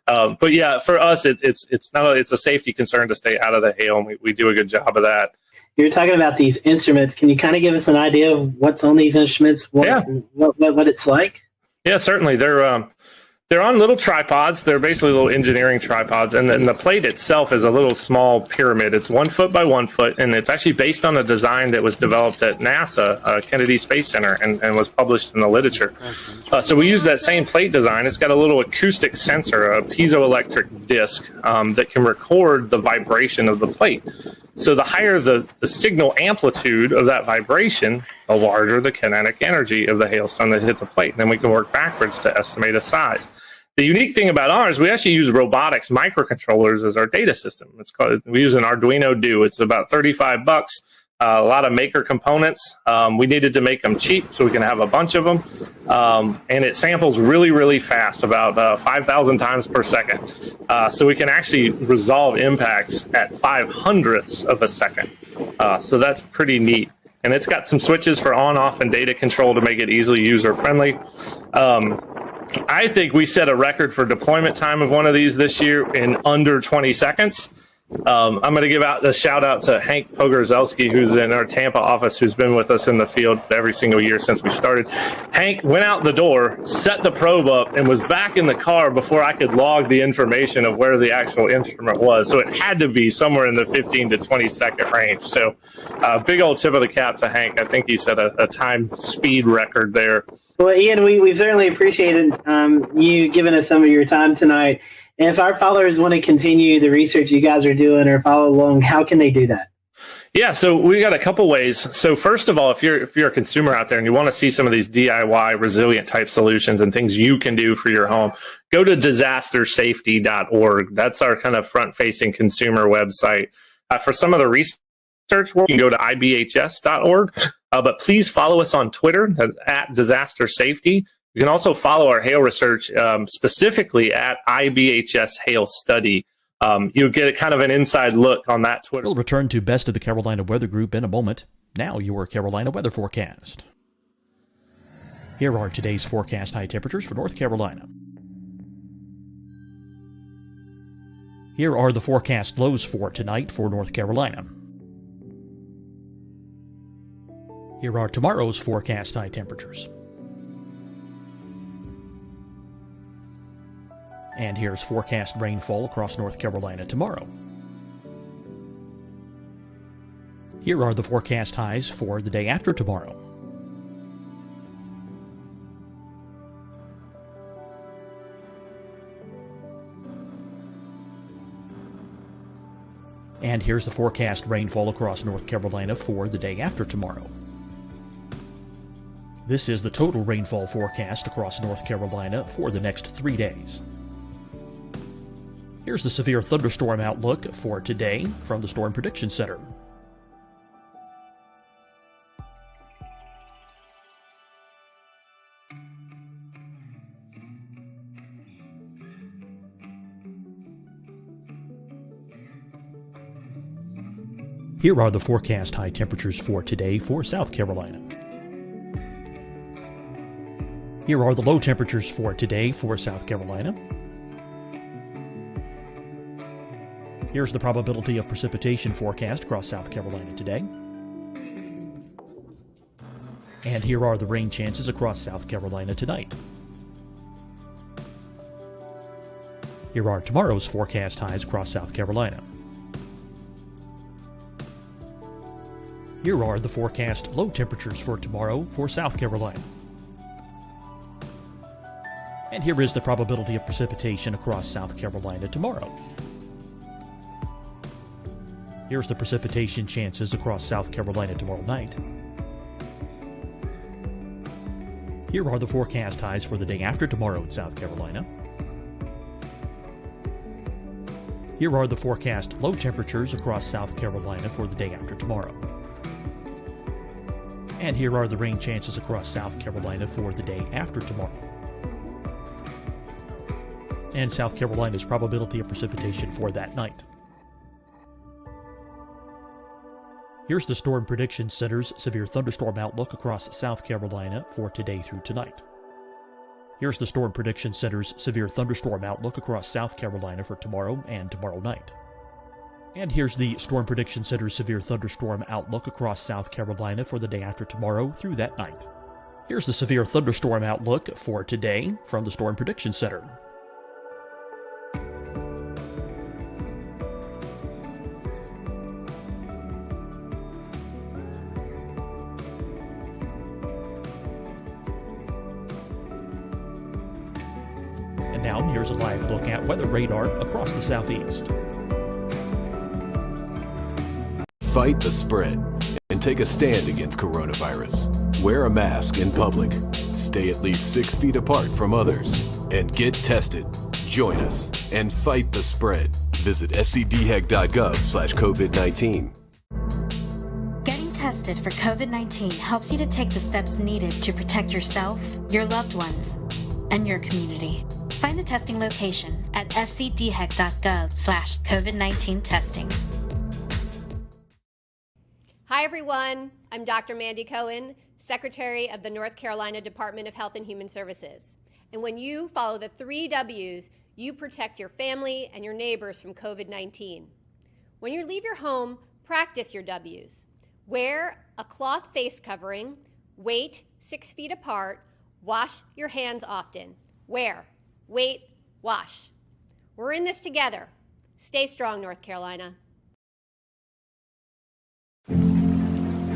But yeah, for us, it's a safety concern to stay out of the hail, and we do a good job of that. You're talking about these instruments. Can you kind of give us an idea of what's on these instruments? What it's like? Yeah, certainly. They're on little tripods. They're basically little engineering tripods. And then the plate itself is a little small pyramid. It's 1 foot by 1 foot. And it's actually based on a design that was developed at NASA, Kennedy Space Center, and was published in the literature. So we use that same plate design. It's got a little acoustic sensor, a piezoelectric disc that can record the vibration of the plate. So the higher the signal amplitude of that vibration, the larger the kinetic energy of the hailstone that hit the plate. And then we can work backwards to estimate a size. The unique thing about ours, we actually use robotics microcontrollers as our data system. We use an Arduino Do. It's about $35. A lot of maker components. We needed to make them cheap so we can have a bunch of them. And it samples really, really fast, about 5,000 times per second. So we can actually resolve impacts at 0.05 of a second. So that's pretty neat. And it's got some switches for on, off, and data control to make it easily user-friendly. I think we set a record for deployment time of one of these this year in under 20 seconds. I'm going to give out the shout out to Hank Pogorzelski, who's in our Tampa office, who's been with us in the field every single year since we started. Hank went out the door, set the probe up, and was back in the car before I could log the information of where the actual instrument was. So it had to be somewhere in the 15 to 20 second range. So big old tip of the cap to Hank. I think he set a time speed record there. Well, Ian, we've certainly appreciated you giving us some of your time tonight. And if our followers want to continue the research you guys are doing or follow along, how can they do that? Yeah, so we got a couple ways. So first of all, if you're a consumer out there and you want to see some of these DIY resilient type solutions and things you can do for your home, go to disastersafety.org. That's our kind of front-facing consumer website. For some of the research work, you can go to ibhs.org. But please follow us on Twitter at Disaster Safety. You can also follow our hail research specifically at IBHS Hail Study. You'll get a kind of an inside look on that Twitter. We'll return to Best of the Carolina Weather Group in a moment. Now your Carolina weather forecast. Here are today's forecast high temperatures for North Carolina. Here are the forecast lows for tonight for North Carolina. Here are tomorrow's forecast high temperatures. And here's forecast rainfall across North Carolina tomorrow. Here are the forecast highs for the day after tomorrow. And here's the forecast rainfall across North Carolina for the day after tomorrow. This is the total rainfall forecast across North Carolina for the next 3 days. Here's the severe thunderstorm outlook for today from the Storm Prediction Center. Here are the forecast high temperatures for today for South Carolina. Here are the low temperatures for today for South Carolina. Here's the probability of precipitation forecast across South Carolina today. And here are the rain chances across South Carolina tonight. Here are tomorrow's forecast highs across South Carolina. Here are the forecast low temperatures for tomorrow for South Carolina. And here is the probability of precipitation across South Carolina tomorrow. Here's the precipitation chances across South Carolina tomorrow night. Here are the forecast highs for the day after tomorrow in South Carolina. Here are the forecast low temperatures across South Carolina for the day after tomorrow. And here are the rain chances across South Carolina for the day after tomorrow. and South Carolina's probability of precipitation for that night. Here's the Storm Prediction Center's severe thunderstorm outlook across South Carolina for today through tonight. Here's the Storm Prediction Center's severe thunderstorm outlook across South Carolina for tomorrow and tomorrow night. And here's the Storm Prediction Center's severe thunderstorm outlook across South Carolina for the day after tomorrow through that night. Here's the severe thunderstorm outlook for today from the Storm Prediction Center. And now here's a live look at weather radar across the southeast. Fight the spread and take a stand against coronavirus. Wear a mask in public. Stay at least 6 feet apart from others. And get tested. Join us and fight the spread. Visit scdhec.gov/COVID-19. Getting tested for COVID-19 helps you to take the steps needed to protect yourself, your loved ones, and your community. Find the testing location at scdhec.gov/COVID-19 testing. Hi, everyone. I'm Dr. Mandy Cohen, Secretary of the North Carolina Department of Health and Human Services. And when you follow the 3 W's, you protect your family and your neighbors from COVID-19. When you leave your home, practice your W's. Wear a cloth face covering, wait 6 feet apart, wash your hands often. Wear, wait, wash. We're in this together. Stay strong, North Carolina.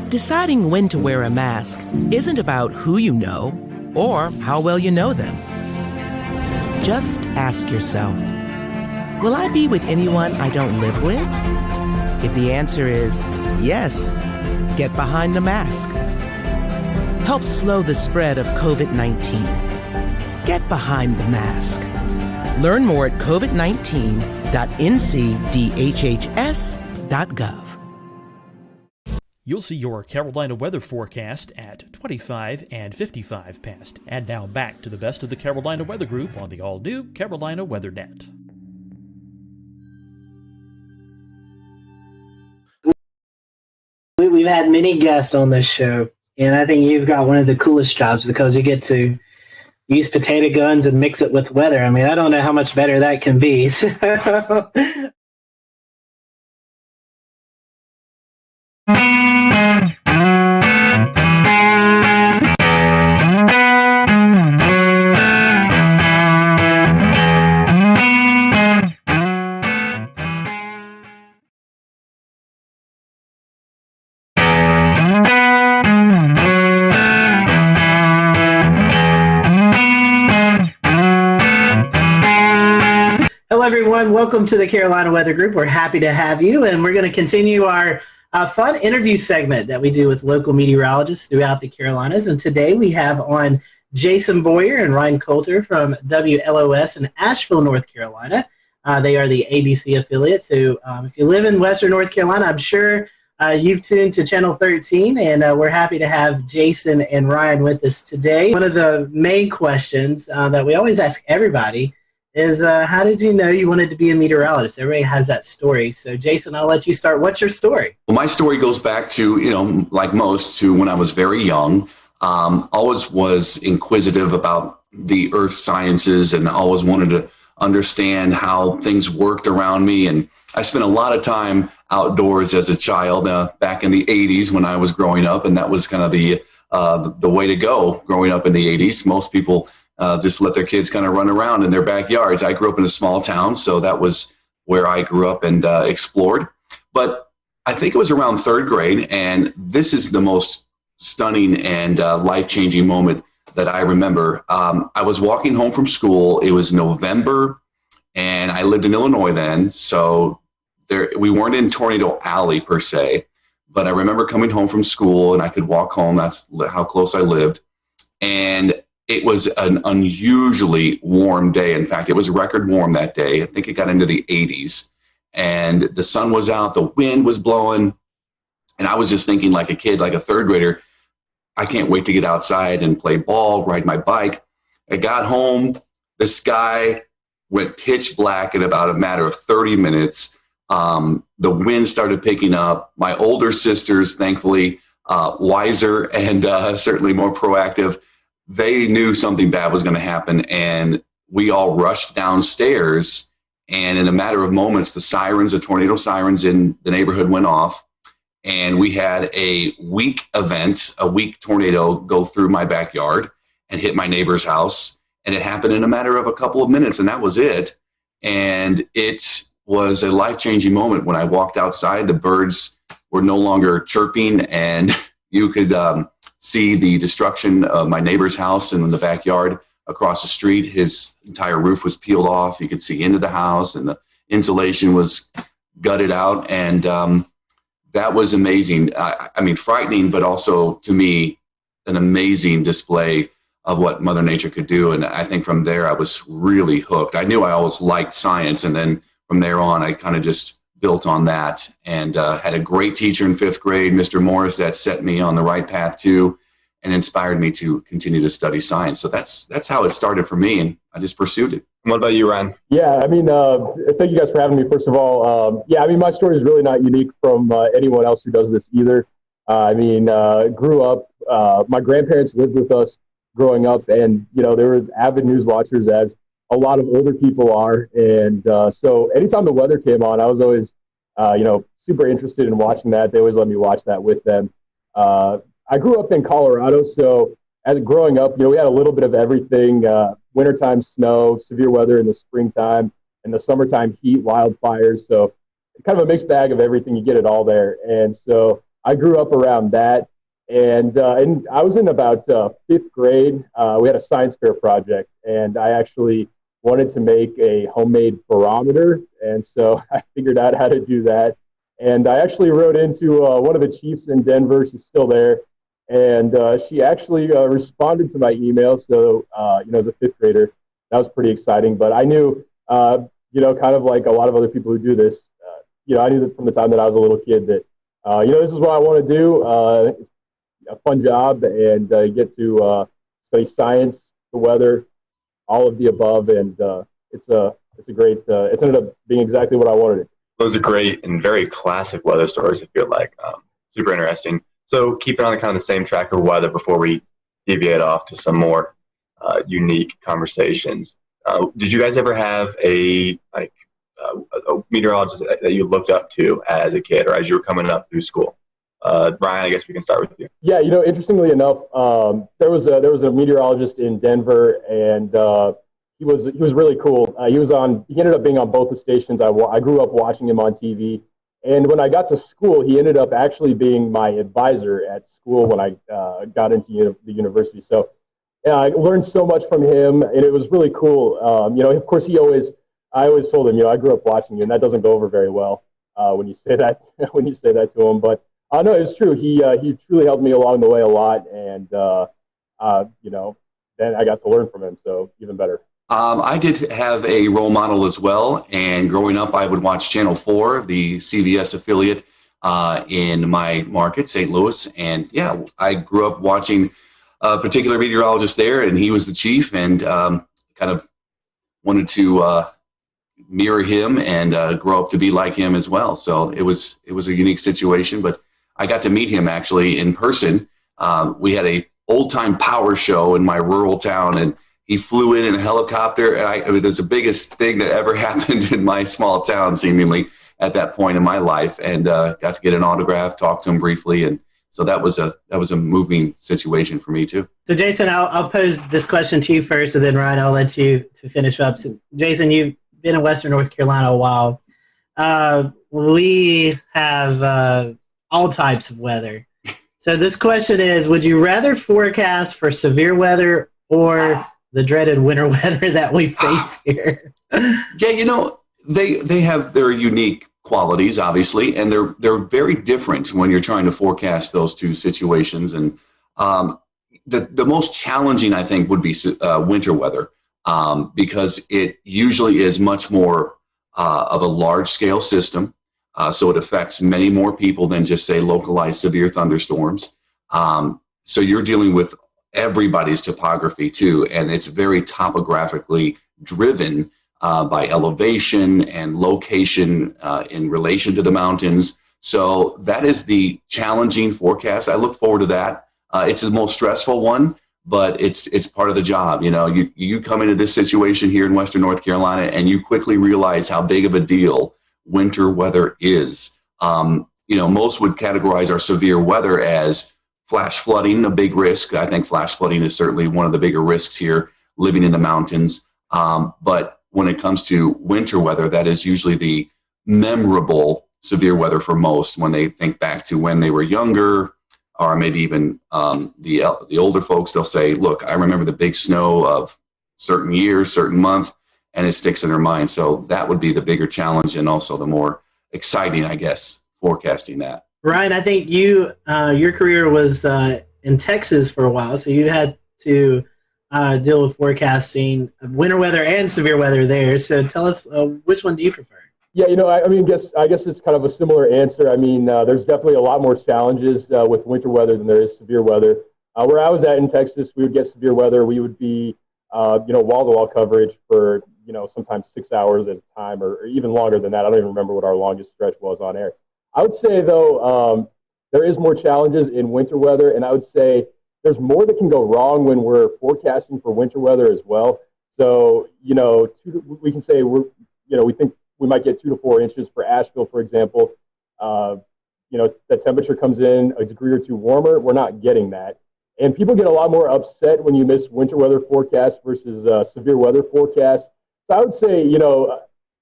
Deciding when to wear a mask isn't about who you know or how well you know them. Just ask yourself, will I be with anyone I don't live with? If the answer is yes, get behind the mask. Help slow the spread of COVID-19. Get behind the mask. Learn more at covid19.ncdhhs.gov. You'll see your Carolina weather forecast at 25 and 55 past. And now back to the best of the Carolina Weather Group on the all-new Carolina WeatherNet. We've had many guests on this show, and I think you've got one of the coolest jobs because you get to use potato guns and mix it with weather. I mean, I don't know how much better that can be. So hello, everyone. Welcome to the Carolina Weather Group. We're happy to have you, and we're going to continue our fun interview segment that we do with local meteorologists throughout the Carolinas. And today we have on Jason Boyer and Ryan Coulter from WLOS in Asheville, North Carolina. They are the ABC affiliate. So if you live in Western North Carolina, I'm sure you've tuned to Channel 13, and we're happy to have Jason and Ryan with us today. One of the main questions that we always ask everybody is how did you know you wanted to be a meteorologist? Everybody has that story. So, Jason, I'll let you start. What's your story? Well, my story goes back to, like most, to when I was very young. Always was inquisitive about the earth sciences and always wanted to understand how things worked around me. And I spent a lot of time outdoors as a child back in the 80s when I was growing up. And that was kind of the way to go growing up in the 80s. Most people just let their kids kind of run around in their backyards. I grew up in a small town, so that was where I grew up and explored. But I think it was around third grade, and this is the most stunning and life-changing moment that I remember. I was walking home from school. It was November, and I lived in Illinois then, so we weren't in Tornado Alley per se, but I remember coming home from school, and I could walk home. That's how close I lived. And it was an unusually warm day. In fact, it was record warm that day. I think it got into the 80s. And the sun was out, the wind was blowing. And I was just thinking like a kid, like a third grader, I can't wait to get outside and play ball, ride my bike. I got home, the sky went pitch black in about a matter of 30 minutes. The wind started picking up. My older sisters, thankfully, wiser and certainly more proactive, they knew something bad was going to happen, and we all rushed downstairs. And in a matter of moments, the tornado sirens in the neighborhood went off, and we had a weak tornado go through my backyard and hit my neighbor's house. And it happened in a matter of a couple of minutes, and that was it. And it was a life-changing moment. When I walked outside, the birds were no longer chirping, and you could see the destruction of my neighbor's house in the backyard across the street. His entire roof was peeled off. You could see into the house, and the insulation was gutted out. And that was amazing. I mean, frightening, but also, to me, an amazing display of what Mother Nature could do. And I think from there, I was really hooked. I knew I always liked science. And then from there on, I kind of just built on that, and had a great teacher in 5th grade, Mr. Morris, that set me on the right path too, and inspired me to continue to study science. So that's how it started for me, and I just pursued it. What about you, Ryan? Yeah, I mean, thank you guys for having me, first of all. Yeah, I mean, my story is really not unique from anyone else who does this either. I mean, grew up, my grandparents lived with us growing up, and, you know, they were avid news watchers, as a lot of older people are. And so anytime the weather came on, I was always, you know, super interested in watching that. They always let me watch that with them. I grew up in Colorado, so as growing up, you know, we had a little bit of everything, wintertime snow, severe weather in the springtime, and the summertime heat, wildfires. So kind of a mixed bag of everything. You get it all there. And so I grew up around that. And I was in about 5th grade. We had a science fair project, and I actually wanted to make a homemade barometer. And so I figured out how to do that. And I actually wrote into one of the chiefs in Denver. She's still there. And she actually responded to my email. So, you know, as a 5th grader, that was pretty exciting. But I knew, you know, kind of like a lot of other people who do this, you know, I knew that from the time that I was a little kid that, you know, this is what I want to do. It's a fun job, and get to study science, the weather, all of the above. And it's a great, it's ended up being exactly what I wanted it to. Those are great and very classic weather stories, I feel like. Super interesting. So keeping on kind of the same track of weather before we deviate off to some more unique conversations. Did you guys ever have a meteorologist that you looked up to as a kid or as you were coming up through school? Brian, I guess we can start with you. Yeah, you know, interestingly enough, there was a meteorologist in Denver, and he was really cool. He ended up being on both the stations. I grew up watching him on TV. And when I got to school, he ended up actually being my advisor at school when I got into the university. So I learned so much from him, and it was really cool. You know, of course, I always told him, you know, I grew up watching you, and that doesn't go over very well when you say that to him. But no, it's true. He truly helped me along the way a lot, and you know, then I got to learn from him, so even better. I did have a role model as well, and growing up, I would watch Channel 4, the CBS affiliate in my market, St. Louis. And yeah, I grew up watching a particular meteorologist there, and he was the chief, and kind of wanted to mirror him and grow up to be like him as well. So it was a unique situation, but I got to meet him actually in person. We had a old-time power show in my rural town, and he flew in a helicopter, and I mean, it was the biggest thing that ever happened in my small town, seemingly, at that point in my life, and got to get an autograph, talk to him briefly, and so that was a moving situation for me too. So Jason, I'll pose this question to you first, and then Ryan, I'll let you to finish up. So Jason, you've been in Western North Carolina a while. We have all types of weather. So this question is: would you rather forecast for severe weather or the dreaded winter weather that we face here? Yeah, you know, they have their unique qualities, obviously, and they're very different when you're trying to forecast those two situations. And the most challenging, I think, would be winter weather, because it usually is much more of a large-scale system, so it affects many more people than just, say, localized severe thunderstorms. So you're dealing with everybody's topography too, and it's very topographically driven by elevation and location in relation to the mountains. So that is the challenging forecast. I look forward to that. It's the most stressful one, but it's part of the job. You come into this situation here in Western North Carolina, and you quickly realize how big of a deal winter weather is. Most would categorize our severe weather as flash flooding, a big risk. I think flash flooding is certainly one of the bigger risks here living in the mountains. But when it comes to winter weather, that is usually the memorable severe weather for most when they think back to when they were younger, or maybe even the older folks. They'll say, look, I remember the big snow of certain years, certain month, and it sticks in their mind. So that would be the bigger challenge, and also the more exciting, I guess, forecasting that. Ryan, I think your career was in Texas for a while, so you had to deal with forecasting winter weather and severe weather there. So tell us, which one do you prefer? Yeah, I guess it's kind of a similar answer. There's definitely a lot more challenges with winter weather than there is severe weather. Where I was at in Texas, we would get severe weather. We would be, wall-to-wall coverage for, sometimes 6 hours at a time, or even longer than that. I don't even remember what our longest stretch was on air. I would say, though, there is more challenges in winter weather, and I would say there's more that can go wrong when we're forecasting for winter weather as well. So, we can say we think we might get 2 to 4 inches for Asheville, for example. The temperature comes in a degree or two warmer. We're not getting that. And people get a lot more upset when you miss winter weather forecasts versus severe weather forecasts. So I would say,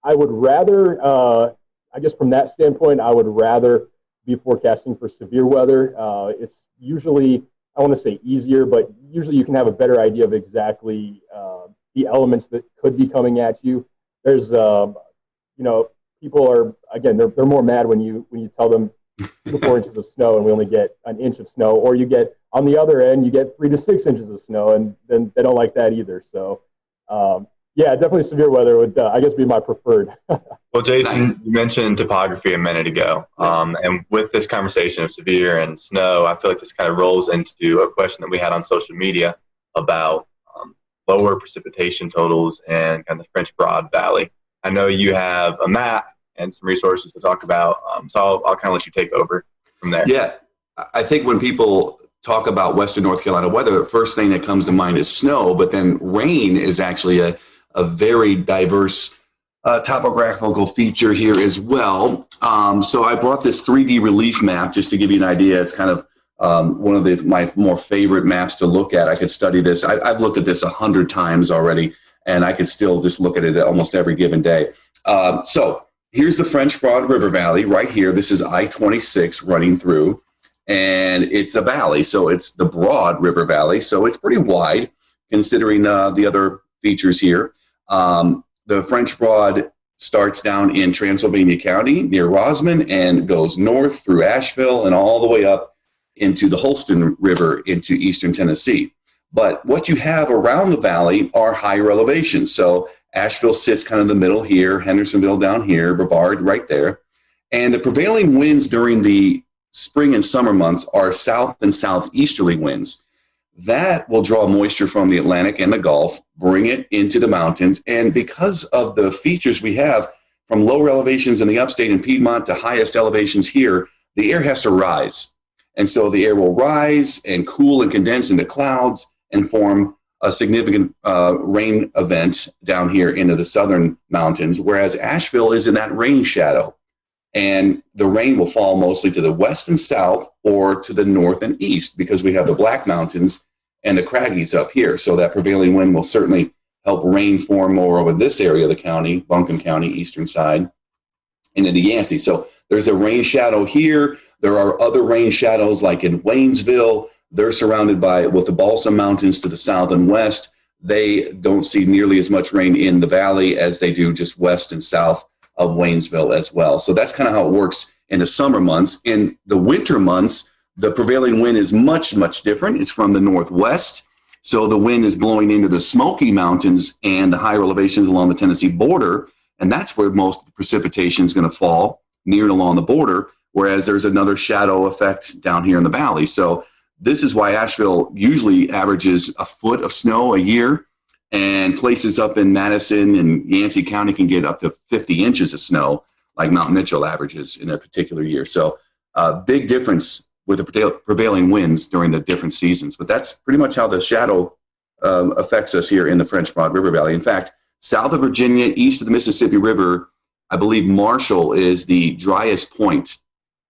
I would rather, I guess from that standpoint, I would rather be forecasting for severe weather. It's usually, I want to say easier, but usually you can have a better idea of exactly the elements that could be coming at you. There's, people are, again, they're more mad when you tell them 2 to 4 inches of snow and we only get an inch of snow, or you get, on the other end, you get 3 to 6 inches of snow, and then they don't like that either. So, yeah, definitely severe weather would, I guess, be my preferred. Well, Jason, you mentioned topography a minute ago, and with this conversation of severe and snow, I feel like this kind of rolls into a question that we had on social media about lower precipitation totals and kind of the French Broad Valley. I know you have a map and some resources to talk about, so I'll kind of let you take over from there. Yeah, I think when people talk about Western North Carolina weather, the first thing that comes to mind is snow, but then rain is actually a very diverse topographical feature here as well. So I brought this 3D relief map just to give you an idea. It's kind of one of my more favorite maps to look at. I could study this. I've looked at this 100 times already, and I could still just look at it almost every given day. So here's the French Broad River Valley right here. This is I-26 running through, and it's a valley. So it's the Broad River Valley. So it's pretty wide considering the other features here. The French Broad starts down in Transylvania County near Rosman and goes north through Asheville and all the way up into the Holston River into eastern Tennessee. But what you have around the valley are higher elevations. So Asheville sits kind of in the middle here, Hendersonville down here, Brevard right there. And the prevailing winds during the spring and summer months are south and southeasterly winds. That will draw moisture from the Atlantic and the Gulf, bring it into the mountains. And because of the features we have from lower elevations in the upstate and Piedmont to highest elevations here, the air has to rise. And so the air will rise and cool and condense into clouds and form a significant rain event down here into the southern mountains, whereas Asheville is in that rain shadow. And the rain will fall mostly to the west and south or to the north and east because we have the Black Mountains and the Craggies up here. So that prevailing wind will certainly help rain form more over this area of the county, Buncombe County, eastern side, and into Yancey. So there's a rain shadow here. There are other rain shadows like in Waynesville. They're surrounded with the Balsam Mountains to the south and west. They don't see nearly as much rain in the valley as they do just west and south of Waynesville as well. So that's kind of how it works in the summer months. In the winter months, the prevailing wind is much, much different. It's from the northwest. So the wind is blowing into the Smoky Mountains and the higher elevations along the Tennessee border. And that's where most of the precipitation is going to fall, near and along the border, whereas there's another shadow effect down here in the valley. So this is why Asheville usually averages a foot of snow a year. and places up in Madison and Yancey County can get up to 50 inches of snow, like Mount Mitchell averages in a particular year. So big difference with the prevailing winds during the different seasons. But that's pretty much how the shadow affects us here in the French Broad River Valley. In fact, south of Virginia, east of the Mississippi River, I believe Marshall is the driest point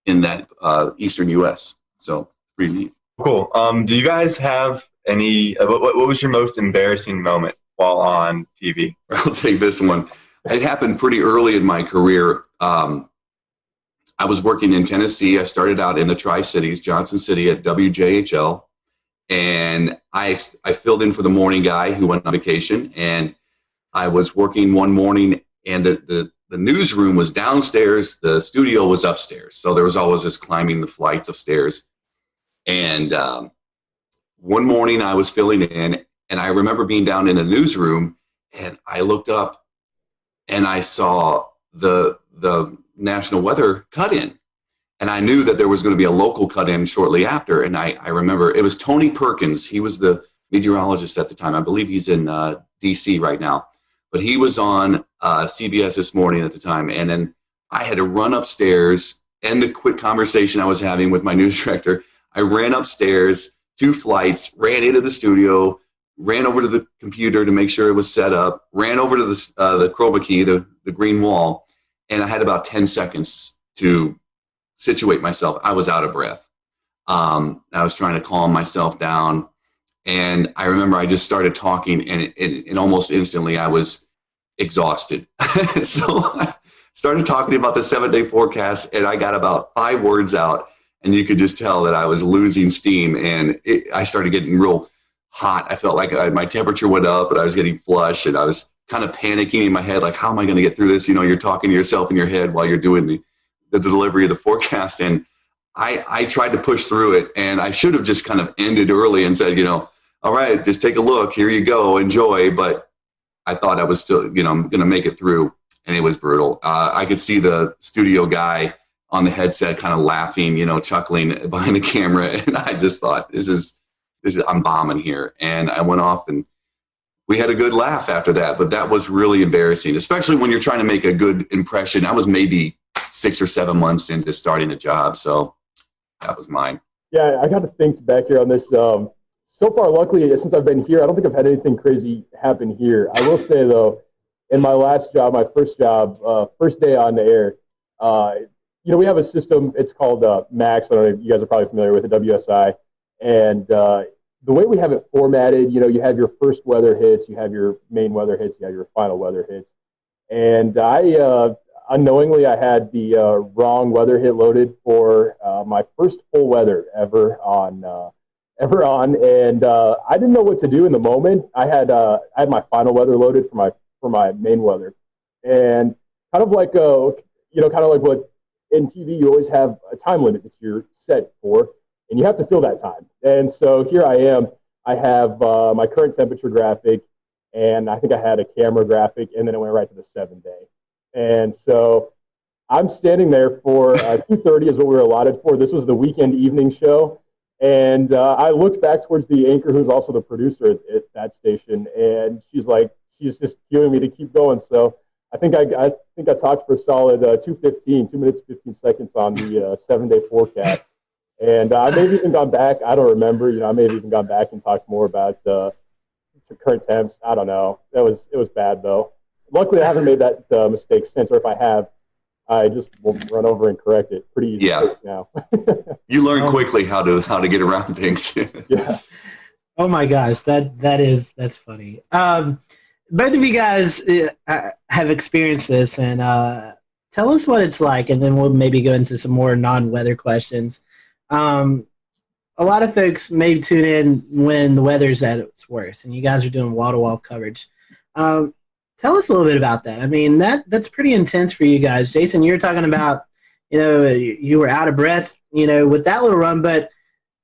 in that eastern U.S. So pretty neat. Cool. Do you guys have any, what was your most embarrassing moment while on TV? I'll take this one. It happened pretty early in my career. I was working in Tennessee. I started out in the Tri-Cities, Johnson City at WJHL. And I filled in for the morning guy who went on vacation. And I was working one morning, and the newsroom was downstairs. The studio was upstairs. So there was always this climbing the flights of stairs. And one morning I was filling in, and I remember being down in the newsroom, and I looked up and I saw the national weather cut-in. And I knew that there was going to be a local cut-in shortly after. And I remember it was Tony Perkins. He was the meteorologist at the time. I believe he's in D.C. right now. But he was on CBS This Morning at the time. And then I had to run upstairs, end a quick conversation I was having with my news director. I ran upstairs, 2 flights, ran into the studio, ran over to the computer to make sure it was set up, ran over to the chroma key, the green wall, and I had about 10 seconds to situate myself. I was out of breath. I was trying to calm myself down, and I remember I just started talking, and almost instantly I was exhausted. So I started talking about the 7-day forecast, and I got about 5 words out, and you could just tell that I was losing steam, and I started getting real hot. I felt like my temperature went up, and I was getting flushed, and I was kind of panicking in my head, like, how am I going to get through this? You know, you're talking to yourself in your head while you're doing the delivery of the forecast. And I tried to push through it, and I should have just kind of ended early and said, all right, just take a look. Here you go. Enjoy. But I thought I was still, I'm going to make it through, and it was brutal. I could see the studio guy on the headset kind of laughing, chuckling behind the camera. And I just thought, this is I'm bombing here. And I went off, and we had a good laugh after that, but that was really embarrassing, especially when you're trying to make a good impression. I was maybe 6 or 7 months into starting a job, so that was mine. Yeah, I got to think back here on this. So far, luckily, since I've been here, I don't think I've had anything crazy happen here. I will say, though, in my last job, my first job, first day on the air, we have a system. It's called Max. I don't know if you guys are probably familiar with it, WSI. And the way we have it formatted, you have your first weather hits, you have your main weather hits, you have your final weather hits. And I unknowingly, I had the wrong weather hit loaded for my first full weather ever on, and I didn't know what to do in the moment. I had my final weather loaded for my main weather, and kind of like what in TV you always have a time limit that you're set for, and you have to fill that time. And so here I am. I have my current temperature graphic, and I think I had a camera graphic, and then it went right to the 7-day. And so I'm standing there for 2:30 is what we were allotted for. This was the weekend evening show. And I looked back towards the anchor, who's also the producer at that station, and she's just cueing me to keep going. So I think I talked for a solid 2:15, 2 minutes, 15 seconds on the 7-day forecast. And I may have even gone back. I don't remember. I may have even gone back and talked more about the current temps. I don't know. It was bad, though. Luckily, I haven't made that mistake since, or if I have, I just will run over and correct it pretty easily now. You learn quickly how to get around things. Yeah. Oh my gosh, that's funny. Both of you guys have experienced this, and tell us what it's like, and then we'll maybe go into some more non-weather questions. A lot of folks may tune in when the weather's at its worst, and you guys are doing wall-to-wall coverage. Tell us a little bit about that. I mean, that's pretty intense for you guys. Jason, you were talking about, you were out of breath, with that little run, but,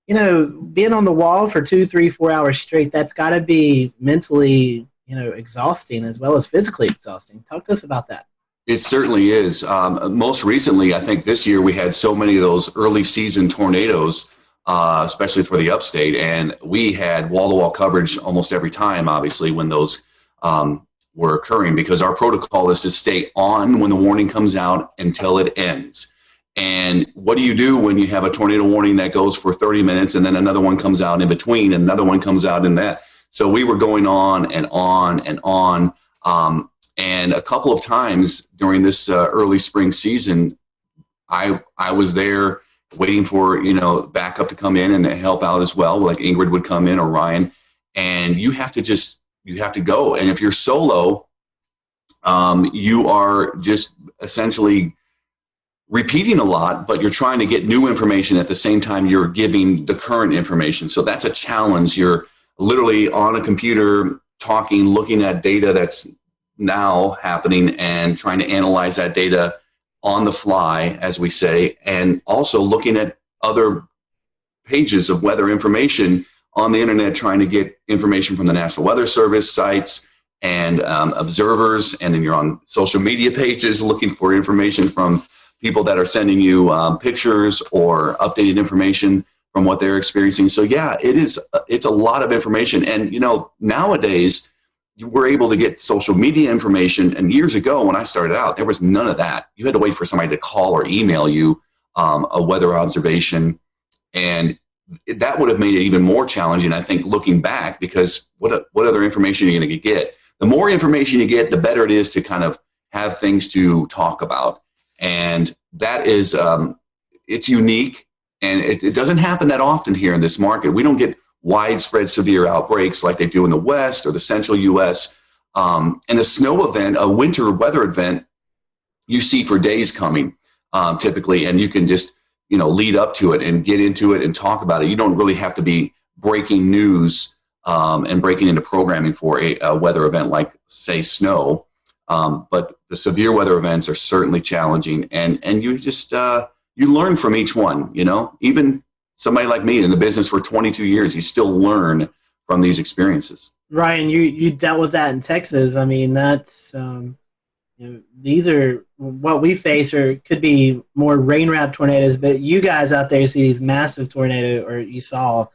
being on the wall for 2, 3, 4 hours straight, that's got to be mentally, exhausting as well as physically exhausting. Talk to us about that. It certainly is. Most recently, I think this year we had so many of those early season tornadoes especially for the upstate. And we had wall-to-wall coverage almost every time, obviously, when those were occurring, because our protocol is to stay on when the warning comes out until it ends. And what do you do when you have a tornado warning that goes for 30 minutes and then another one comes out in between and another one comes out in that? So we were going on and on and on. And a couple of times during this early spring season, I was there waiting for, backup to come in and help out as well. Like Ingrid would come in or Ryan, and you have to go. And if you're solo, you are just essentially repeating a lot, but you're trying to get new information at the same time you're giving the current information. So that's a challenge. You're literally on a computer talking, looking at data that's now happening and trying to analyze that data on the fly, as we say, and also looking at other pages of weather information on the internet, trying to get information from the National Weather Service sites and observers. And then you're on social media pages looking for information from people that are sending you pictures or updated information from what they're experiencing. So yeah, it's a lot of information. And nowadays we're able to get social media information. And years ago when I started out, there was none of that. You had to wait for somebody to call or email you a weather observation. And that would have made it even more challenging, I think, looking back, because what other information are you going to get? The more information you get, the better it is to kind of have things to talk about. And that is, it's unique, and it doesn't happen that often here in this market. We don't get widespread severe outbreaks like they do in the West or the central U.S. And a snow event, a winter weather event, you see for days coming typically, and you can just lead up to it and get into it and talk about it. You don't really have to be breaking news and breaking into programming for a weather event like, say, snow. But the severe weather events are certainly challenging, and you just you learn from each one. Even somebody like me in the business for 22 years, you still learn from these experiences. Ryan, you dealt with that in Texas. I mean, that's these are what we face, or could be more rain-wrapped tornadoes. But you guys out there see these massive tornadoes, or you saw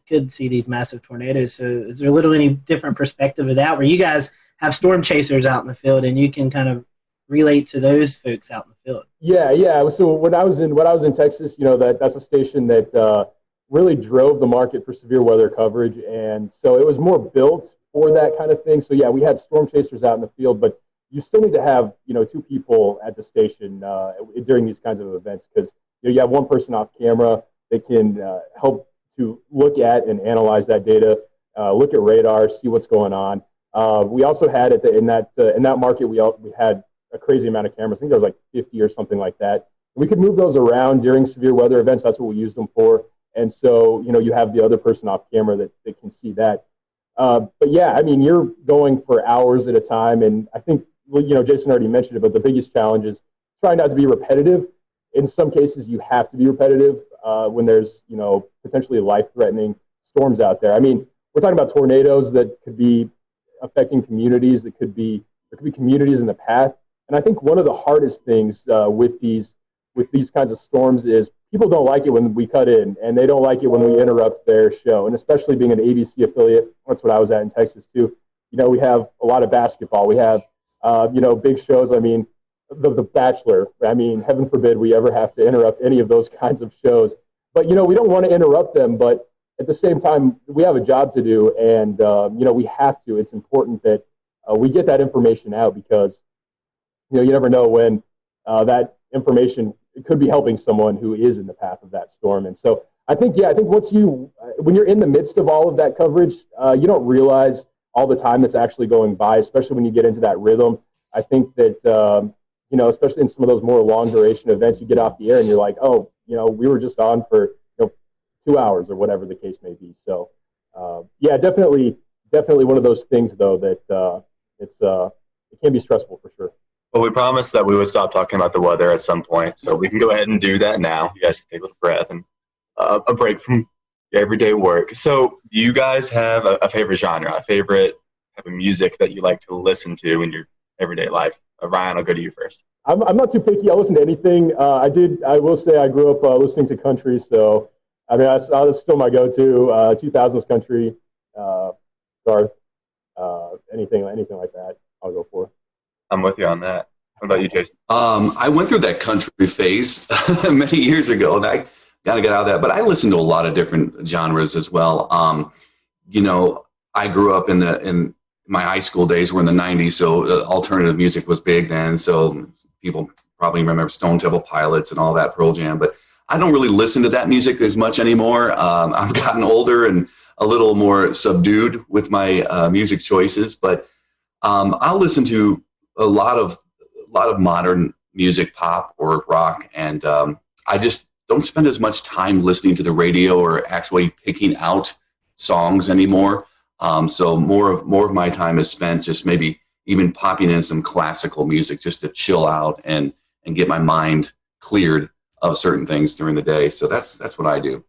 could see these massive tornadoes. So is there a little any different perspective of that, where you guys have storm chasers out in the field and you can kind of relate to those folks out in the field? Yeah. So when I was in Texas, that's a station that really drove the market for severe weather coverage, and so it was more built for that kind of thing. So yeah, we had storm chasers out in the field, but you still need to have two people at the station during these kinds of events, because you have one person off camera that can help to look at and analyze that data, look at radar, see what's going on. We also had in that market, we had a crazy amount of cameras. I think there was like 50 or something like that. We could move those around during severe weather events. That's what we used them for. And so, you have the other person off camera that can see that. But yeah, I mean, you're going for hours at a time. And I think, Jason already mentioned it, but the biggest challenge is trying not to be repetitive. In some cases, you have to be repetitive when there's, potentially life-threatening storms out there. I mean, we're talking about tornadoes that could be affecting communities. There could be communities in the path. And I think one of the hardest things with these kinds of storms is people don't like it when we cut in, and they don't like it when we interrupt their show. And especially being an ABC affiliate, that's what I was at in Texas too. We have a lot of basketball. We have big shows. I mean, the Bachelor. I mean, heaven forbid we ever have to interrupt any of those kinds of shows. But we don't want to interrupt them. But at the same time, we have a job to do, and we have to. It's important that we get that information out, because you never know when that information could be helping someone who is in the path of that storm. And so I think when you're in the midst of all of that coverage, you don't realize all the time that's actually going by, especially when you get into that rhythm. I think that especially in some of those more long duration events, you get off the air and you're like, oh, we were just on for 2 hours or whatever the case may be. So yeah, definitely one of those things though that it can be stressful for sure. Well, we promised that we would stop talking about the weather at some point, so we can go ahead and do that now. You guys can take a little breath and a break from your everyday work. So do you guys have a favorite genre, a favorite type of music that you like to listen to in your everyday life? Ryan, I'll go to you first. I'm not too picky. I'll listen to anything. I will say I grew up listening to country, so I mean, that's still my go-to. 2000s country, Garth, anything like that, I'll go for. I'm with you on that. What about you, Jason? I went through that country phase many years ago, and I got to get out of that. But I listen to a lot of different genres as well. I grew up in my high school days were in the 90s, so alternative music was big then. So people probably remember Stone Temple Pilots and all that, Pearl Jam. But I don't really listen to that music as much anymore. I've gotten older and a little more subdued with my music choices. But I'll listen to a lot of modern music, pop or rock, and I just don't spend as much time listening to the radio or actually picking out songs anymore. So more of my time is spent just maybe even popping in some classical music just to chill out and get my mind cleared of certain things during the day. So that's what I do.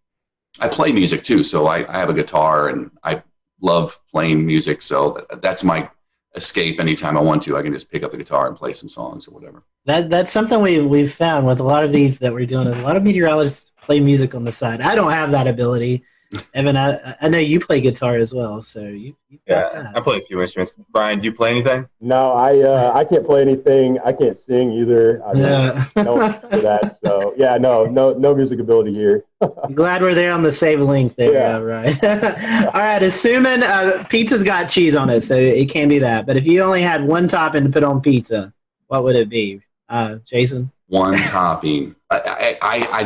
I play music too, so I have a guitar and I love playing music. So that's my escape. Anytime I want to, I can just pick up the guitar and play some songs or whatever. That's something we've found with a lot of these that we're doing. Is a lot of meteorologists play music on the side. I don't have that ability. Evan, I know you play guitar as well, so you yeah, I play a few instruments. Brian, do you play anything? No, I can't play anything. I can't sing either. I don't for that. So yeah, no music ability here. Glad we're there on the save link there, yeah. Right? All right, assuming pizza's got cheese on it, so it can be that. But if you only had one topping to put on pizza, what would it be, Jason? One topping. I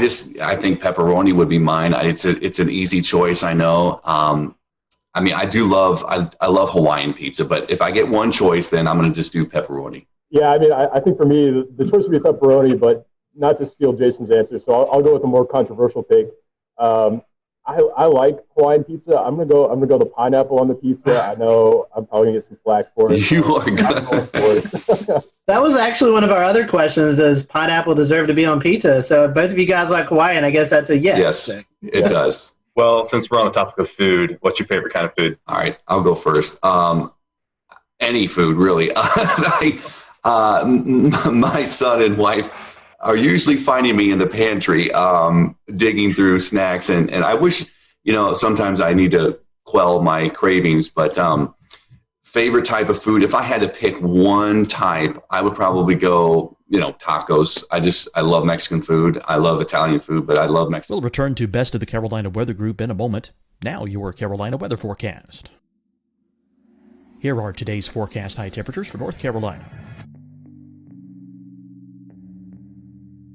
think pepperoni would be mine. It's an easy choice. I know. I mean, I love Hawaiian pizza, but if I get one choice, then I'm going to just do pepperoni. Yeah, I mean, I think for me, the choice would be pepperoni, but not to steal Jason's answer. So I'll go with a more controversial pick. I like Hawaiian pizza. I'm gonna go the pineapple on the pizza. I know I'm probably gonna get some flack for it. You are good. That was actually one of our other questions. Does pineapple deserve to be on pizza? So if both of you guys like Hawaiian, I guess that's a yes. Yes, it does. Well, since we're on the topic of food, what's your favorite kind of food? All right, I'll go first. Any food, really. My son and wife are usually finding me in the pantry digging through snacks, and I wish, sometimes I need to quell my cravings, but favorite type of food, if I had to pick one type, I would probably go, tacos. I love Mexican food. I love Italian food, but I love Mexican. We'll return to Best of the Carolina Weather Group in a moment. Now your Carolina weather forecast. Here are today's forecast high temperatures for North Carolina.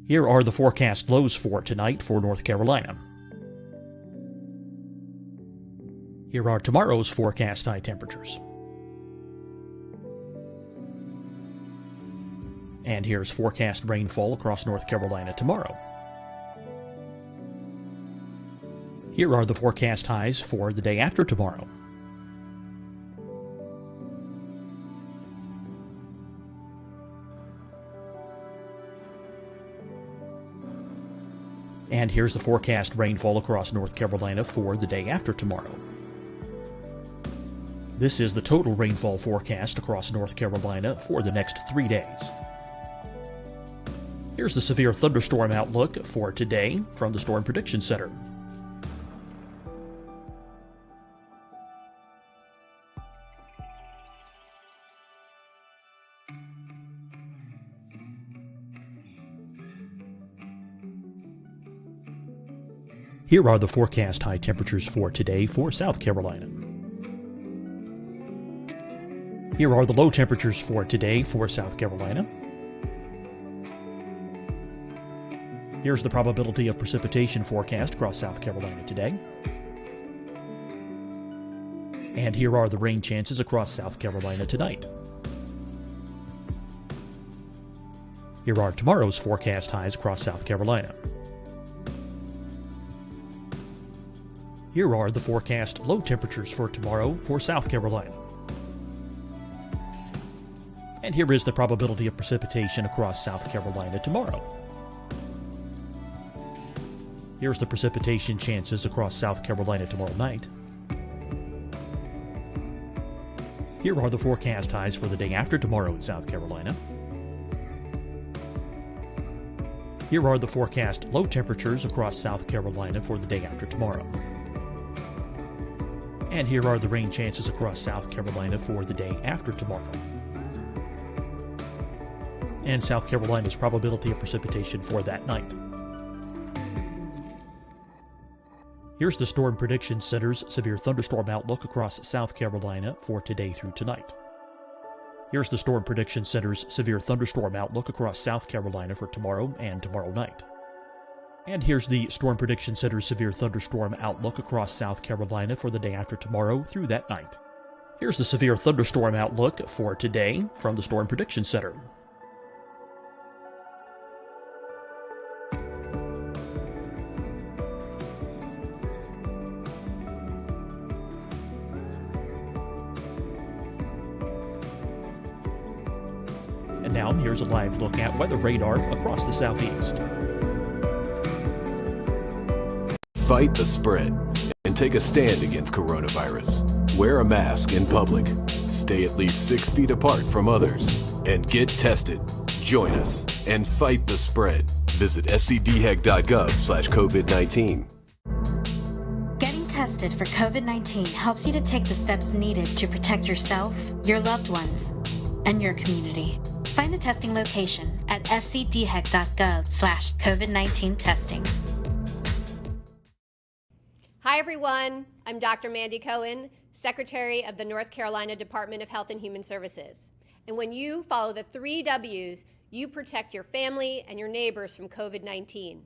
Here are the forecast lows for tonight for North Carolina. Here are tomorrow's forecast high temperatures. And here's forecast rainfall across North Carolina tomorrow. Here are the forecast highs for the day after tomorrow. And here's the forecast rainfall across North Carolina for the day after tomorrow. This is the total rainfall forecast across North Carolina for the next 3 days. Here's the severe thunderstorm outlook for today from the Storm Prediction Center. Here are the forecast high temperatures for today for South Carolina. Here are the low temperatures for today for South Carolina. Here's the probability of precipitation forecast across South Carolina today. And here are the rain chances across South Carolina tonight. Here are tomorrow's forecast highs across South Carolina. Here are the forecast low temperatures for tomorrow for South Carolina. And here is the probability of precipitation across South Carolina tomorrow. Here's the precipitation chances across South Carolina tomorrow night. Here are the forecast highs for the day after tomorrow in South Carolina. Here are the forecast low temperatures across South Carolina for the day after tomorrow. And here are the rain chances across South Carolina for the day after tomorrow. And South Carolina's probability of precipitation for that night. Here's the Storm Prediction Center's severe thunderstorm outlook across South Carolina for today through tonight. Here's the Storm Prediction Center's severe thunderstorm outlook across South Carolina for tomorrow and tomorrow night. And here's the Storm Prediction Center's severe thunderstorm outlook across South Carolina for the day after tomorrow through that night. Here's the severe thunderstorm outlook for today from the Storm Prediction Center. And now here's a live look at weather radar across the southeast. Fight the spread and take a stand against coronavirus. Wear a mask in public. Stay at least 6 feet apart from others. And get tested. Join us and fight the spread. Visit scdhec.gov/COVID-19. Getting tested for COVID-19 helps you to take the steps needed to protect yourself, your loved ones, and your community. Find the testing location at scdhec.gov/COVID-19 testing. Hi, everyone. I'm Dr. Mandy Cohen, Secretary of the North Carolina Department of Health and Human Services. And when you follow the 3 W's, you protect your family and your neighbors from COVID-19.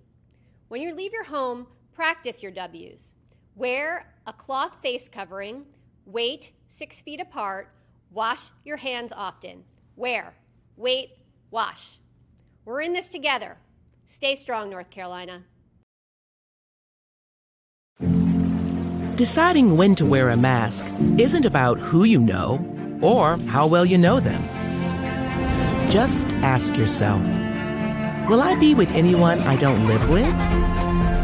When you leave your home, practice your W's. Wear a cloth face covering, wait 6 feet apart, wash your hands often. Wear, wait, wash. We're in this together. Stay strong, North Carolina. Deciding when to wear a mask isn't about who you know or how well you know them. Just ask yourself, will I be with anyone I don't live with?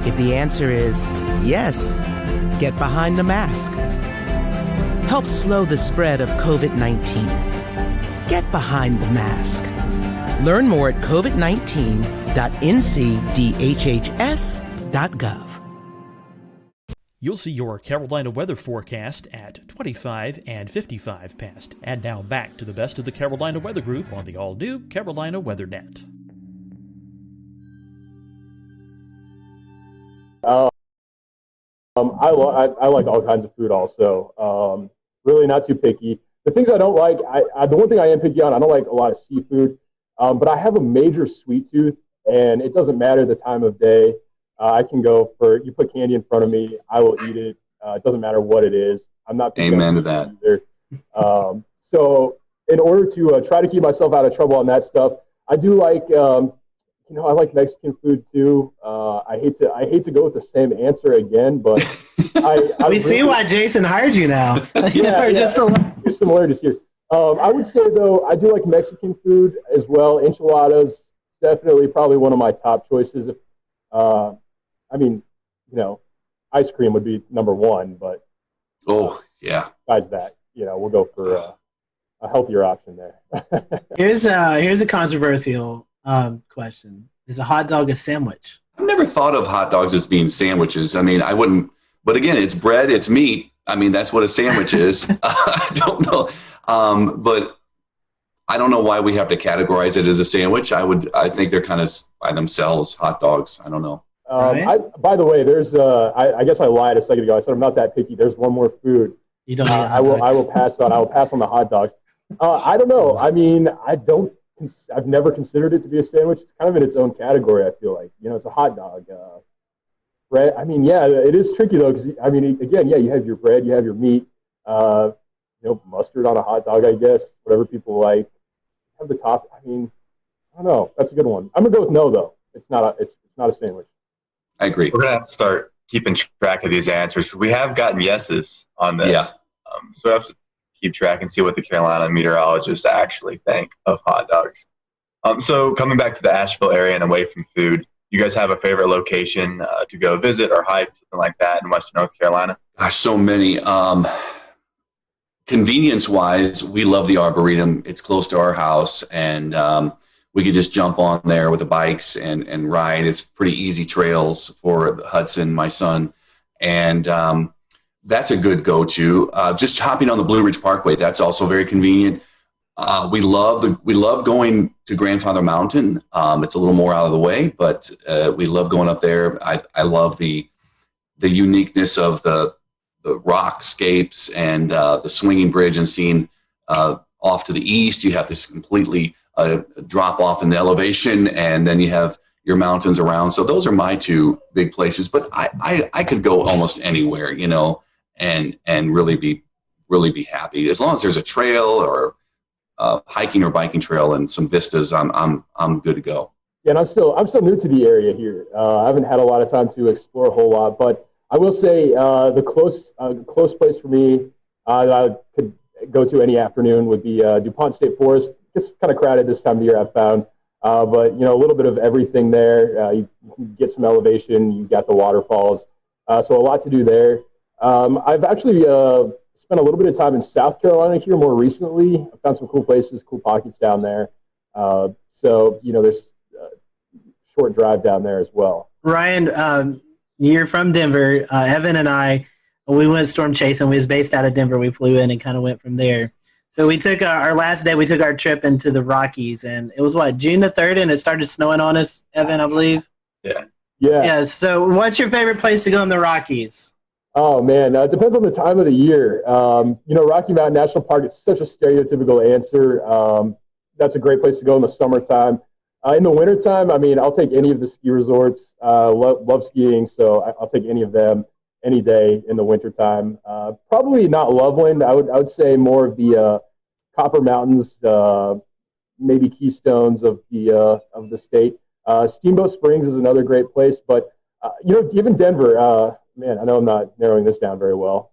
If the answer is yes, get behind the mask. Help slow the spread of COVID-19. Get behind the mask. Learn more at covid19.ncdhhs.gov. You'll see your Carolina weather forecast at 25 and 55 past. And now back to the best of the Carolina Weather Group on the all-new Carolina WeatherNet. I like all kinds of food also. Really not too picky. The things I don't like, the one thing I am picky on, I don't like a lot of seafood, but I have a major sweet tooth, and it doesn't matter the time of day. I can go for, you put candy in front of me, I will eat it. It doesn't matter what it is. I'm not picky. Amen to that. Either. So in order to try to keep myself out of trouble on that stuff, I do like, I like Mexican food too. I hate to go with the same answer again, but we see why Jason hired you now. Just similarities here. I would say though, I do like Mexican food as well. Enchiladas, definitely probably one of my top choices. Ice cream would be number one, but besides that, we'll go for a healthier option there. Here's a controversial question. Is a hot dog a sandwich? I've never thought of hot dogs as being sandwiches. I mean, I wouldn't, but again, it's bread, it's meat. I mean, that's what a sandwich is. I don't know. But I don't know why we have to categorize it as a sandwich. I think they're kind of by themselves hot dogs. I don't know. By the way, there's I guess I lied a second ago. I said I'm not that picky. There's one more food. You don't. I will pass on. I will pass on the hot dogs. I don't know. I mean, I've never considered it to be a sandwich. It's kind of in its own category. I feel like it's a hot dog. Bread. I mean, yeah, it is tricky though because I mean, again, yeah, you have your bread, you have your meat. Mustard on a hot dog, I guess. Whatever people like. Have the top. I mean, I don't know. That's a good one. I'm gonna go with no though. It's not a sandwich. I agree. We're gonna have to start keeping track of these answers. We have gotten yeses on this. Yeah. So we have to keep track and see what the Carolina meteorologists actually think of hot dogs. So coming back to the Asheville area and away from food, you guys have a favorite location to go visit or hike, something like that in Western North Carolina? Gosh, so many. Convenience-wise, we love the Arboretum. It's close to our house, and we could just jump on there with the bikes and ride. It's pretty easy trails for Hudson, my son. And that's a good go-to. Just hopping on the Blue Ridge Parkway, that's also very convenient. We love going to Grandfather Mountain. It's a little more out of the way, but we love going up there. I love the uniqueness of the rockscapes and the swinging bridge, and seeing off to the east, you have this completely drop off in the elevation, and then you have your mountains around. So those are my two big places, but I could go almost anywhere, you know, and really be happy as long as there's a trail or hiking or biking trail and some vistas. I'm good to go. Yeah, and I'm still new to the area here. I haven't had a lot of time to explore a whole lot, but I will say the close place for me I could go to any afternoon would be DuPont State Forest. It's kind of crowded this time of year, I've found, but you know, a little bit of everything there. You can get some elevation. You got the waterfalls, so a lot to do there. I've actually spent a little bit of time in South Carolina here more recently. I found some cool places, cool pockets down there. So you know, there's a short drive down there as well. Ryan, you're from Denver. Evan and I, we went storm chasing. We was based out of Denver. We flew in and kind of went from there. So we took our last day. We took our trip into the Rockies, and it was June the 3rd, and it started snowing on us, Evan, I believe. Yeah. So what's your favorite place to go in the Rockies? Oh man, it depends on the time of the year. You know, Rocky Mountain National Park is such a stereotypical answer. That's a great place to go in the summertime. In the wintertime, I mean, I'll take any of the ski resorts. Love skiing, so I'll take any of them any day in the wintertime. Probably not Loveland. I would say more of the Copper Mountains, maybe Keystones of the state. Steamboat Springs is another great place, but you know, even Denver. Man, I know I'm not narrowing this down very well,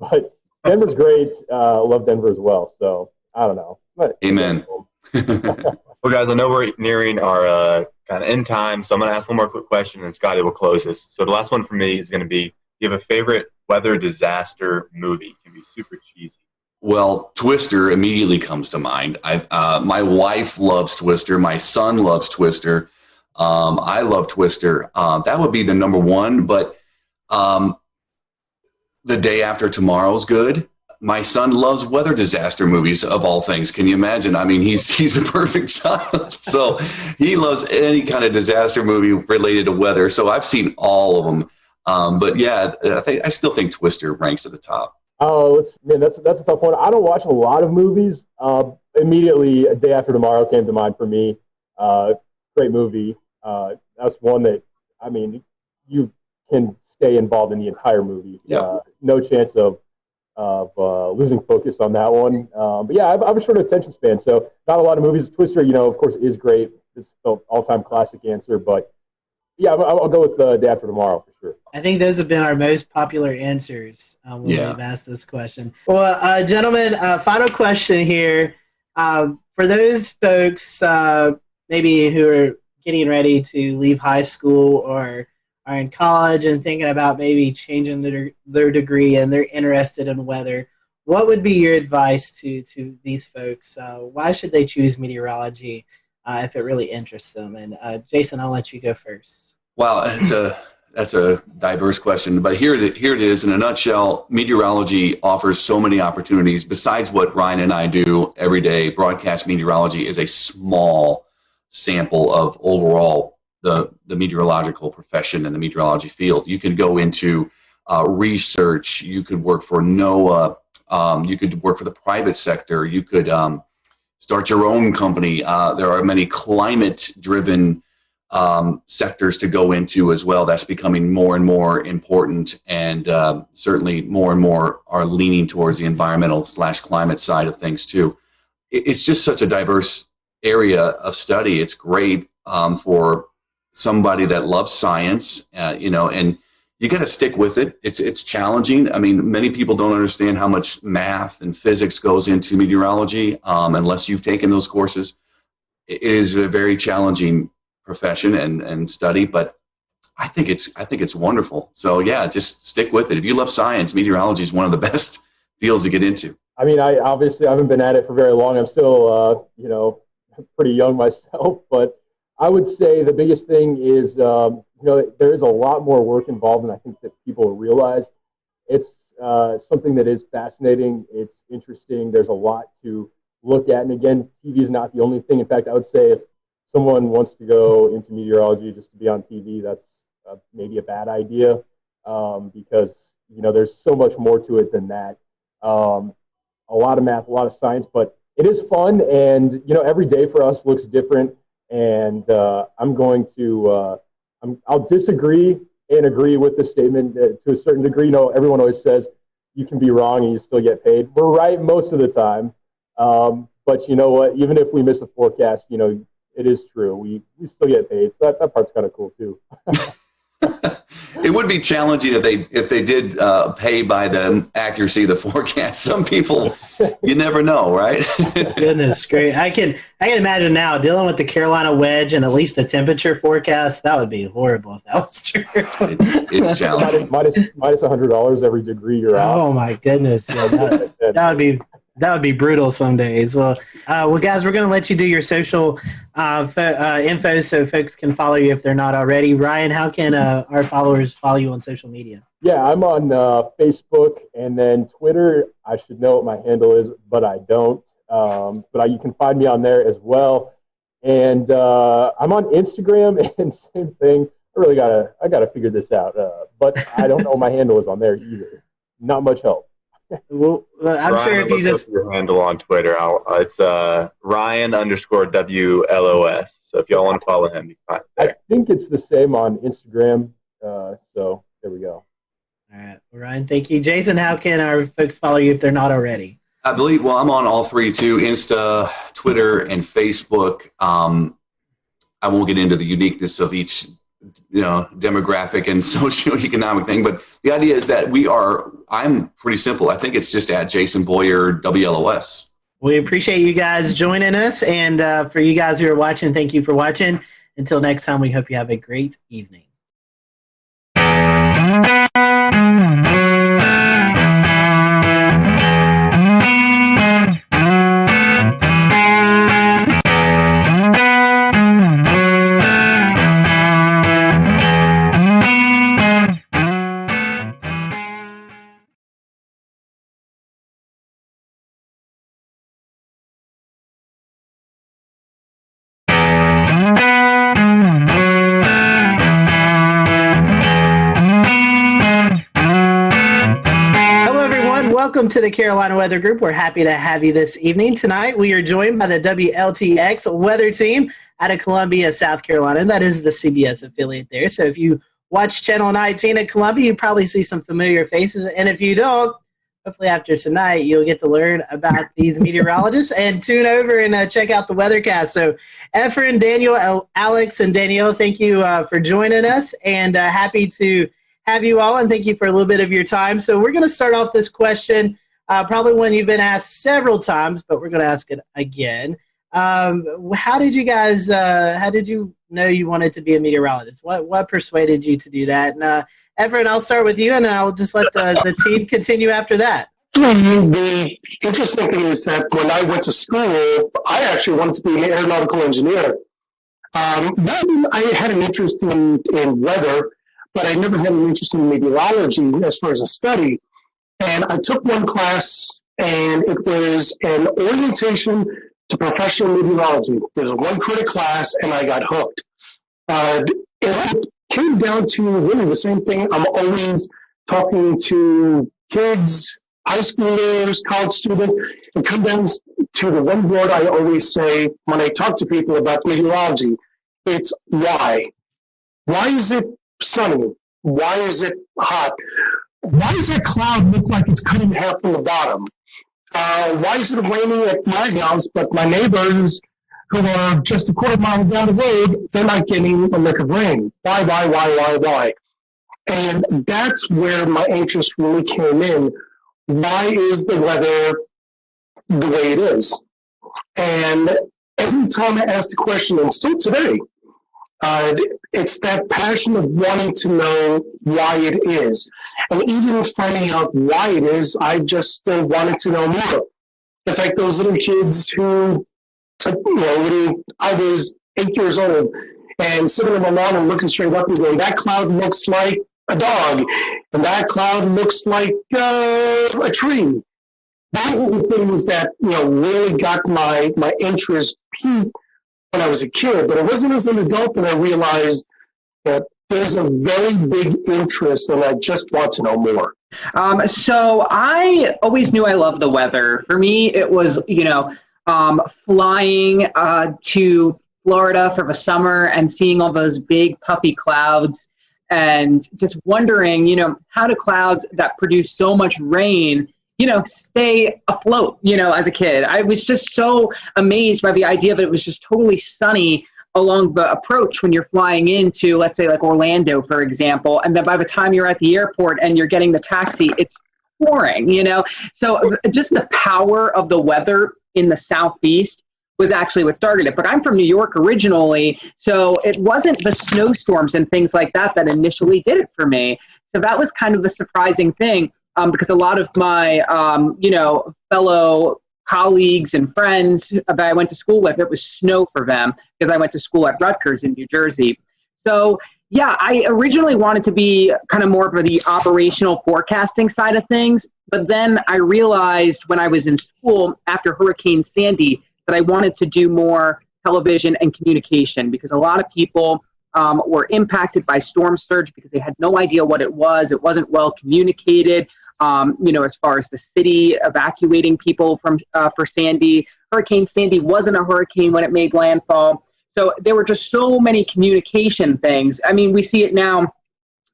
but Denver's great. Love Denver as well. So I don't know. But, Amen. Well, guys, I know we're nearing our kind of end time, so I'm going to ask one more quick question, and Scotty will close this. So the last one for me is going to be, do you have a favorite weather disaster movie? It can be super cheesy. Well, Twister immediately comes to mind. My wife loves Twister. My son loves Twister. I love Twister. That would be the number one, but The Day After Tomorrow's good. My son loves weather disaster movies, of all things. Can you imagine? I mean, he's the perfect child. So he loves any kind of disaster movie related to weather. So I've seen all of them. But yeah, I still think Twister ranks at the top. Oh, that's a tough one. I don't watch a lot of movies. Immediately, A Day After Tomorrow came to mind for me. Great movie. That's one that, I mean, you can stay involved in the entire movie. No chance of losing focus on that one. But yeah, I have a short attention span, so not a lot of movies. Twister, you know, of course, is great. It's the all-time classic answer, but yeah, I'll go with Day After Tomorrow for sure. I think those have been our most popular answers when we've asked this question. Well, gentlemen, final question here. For those folks maybe who are getting ready to leave high school or are in college and thinking about maybe changing their degree and they're interested in weather, what would be your advice to these folks? Why should they choose meteorology if it really interests them? And Jason, I'll let you go first. Well, that's a diverse question, but here it is in a nutshell. Meteorology offers so many opportunities. Besides what Ryan and I do every day, broadcast meteorology is a small sample of overall the meteorological profession and the meteorology field. You could go into research. You could work for NOAA. You could work for the private sector. You could start your own company. There are many climate-driven sectors to go into as well. That's becoming more and more important, and certainly more and more are leaning towards the environmental/climate side of things too. It's just such a diverse area of study. It's great for somebody that loves science, you know, and you got to stick with it. It's challenging. I mean, many people don't understand how much math and physics goes into meteorology unless you've taken those courses. It is a very challenging profession and study, but I think it's wonderful. So yeah, just stick with it. If you love science, meteorology is one of the best fields to get into. I mean, I obviously haven't been at it for very long. I'm still, you know, pretty young myself, but I would say the biggest thing is, there is a lot more work involved than I think that people realize. It's something that is fascinating. It's interesting. There's a lot to look at. And again, TV is not the only thing. In fact, I would say if someone wants to go into meteorology just to be on TV, that's maybe a bad idea, because, there's so much more to it than that. A lot of math, a lot of science, but it is fun. And, every day for us looks different. And I'm going to, I'll disagree and agree with the statement to a certain degree. Everyone always says you can be wrong and you still get paid. We're right most of the time. But you know what? Even if we miss a forecast, it is true. We still get paid. So that part's kind of cool too. It would be challenging if they did pay by the accuracy of the forecast. Some people, you never know, right? Goodness, great. I can imagine now dealing with the Carolina wedge and at least the temperature forecast. That would be horrible if that was true. It's challenging. minus $100 every degree you're out. Oh my goodness, yeah, that would be brutal some days. Well, guys, we're going to let you do your social info so folks can follow you if they're not already. Ryan, how can our followers follow you on social media? Yeah, I'm on Facebook and then Twitter. I should know what my handle is, but I don't. But you can find me on there as well. And I'm on Instagram, and same thing. I gotta figure this out. But I don't know what my handle is on there either. Not much help. Well, I'm Ryan, sure if you just your handle on Twitter, it's Ryan_WLOS. So if y'all want to follow him, you can find it there. I think it's the same on Instagram. So there we go. All right, Ryan, thank you. Jason, how can our folks follow you if they're not already? I believe, I'm on all three too, Insta, Twitter, and Facebook. I won't get into the uniqueness of each demographic and socioeconomic thing, but the idea is that I'm pretty simple. I think it's just at Jason Boyer WLOS. We appreciate you guys joining us, and for you guys who are watching, thank you for watching. Until next time, we hope you have a great evening. Welcome to the Carolina Weather Group. We're happy to have you this evening. Tonight, we are joined by the WLTX weather team out of Columbia, South Carolina. That is the CBS affiliate there. So if you watch Channel 19 at Columbia, you probably see some familiar faces. And if you don't, hopefully after tonight, you'll get to learn about these meteorologists and tune over and check out the weathercast. So Efren, Daniel, Alex, and Danielle, thank you for joining us, and happy to have you all, and thank you for a little bit of your time. So we're going to start off this question, probably one you've been asked several times, but we're going to ask it again. How did you guys, how did you know you wanted to be a meteorologist? What persuaded you to do that? And Everett, I'll start with you, and I'll just let the team continue after that. The interesting thing is that when I went to school, I actually wanted to be an aeronautical engineer. I had an interest in weather, but I never had an interest in meteorology as far as a study. And I took one class, and it was an orientation to professional meteorology. There was one credit class, and I got hooked. It came down to really the same thing. I'm always talking to kids, high schoolers, college students, and come down to the one word I always say when I talk to people about meteorology. It's why. Why is it sunny? Why is it hot? Why does that cloud look like it's cut in half from the bottom? Why is it raining at my house, but my neighbors who are just a quarter mile down the road, they're not getting a lick of rain? Why? And that's where my interest really came in. Why is the weather the way it is? And every time I ask the question, and still today, it's that passion of wanting to know why it is. And even finding out why it is, I just still wanted to know more. It's like those little kids who When I was 8 years old and sitting on the lawn and looking straight up and going, that cloud looks like a dog, and that cloud looks like a tree. Those are the things that really got my interest peaked when I was a kid. But it wasn't as an adult that I realized that there's a very big interest, and I just want to know more. So I always knew I loved the weather. For me, it was, flying to Florida for the summer and seeing all those big puffy clouds and just wondering, how do clouds that produce so much rain, stay afloat, as a kid. I was just so amazed by the idea that it was just totally sunny along the approach when you're flying into, let's say, like Orlando, for example, and then by the time you're at the airport and you're getting the taxi, it's pouring, So just the power of the weather in the Southeast was actually what started it. But I'm from New York originally, so it wasn't the snowstorms and things like that that initially did it for me. So that was kind of the surprising thing, because a lot of my, fellow colleagues and friends that I went to school with, it was snow for them because I went to school at Rutgers in New Jersey. So yeah, I originally wanted to be kind of more of the operational forecasting side of things. But then I realized when I was in school after Hurricane Sandy that I wanted to do more television and communication, because a lot of people were impacted by storm surge because they had no idea what it was. It wasn't well communicated. As far as the city evacuating people from for Sandy. Hurricane Sandy wasn't a hurricane when it made landfall. So there were just so many communication things. I mean, we see it now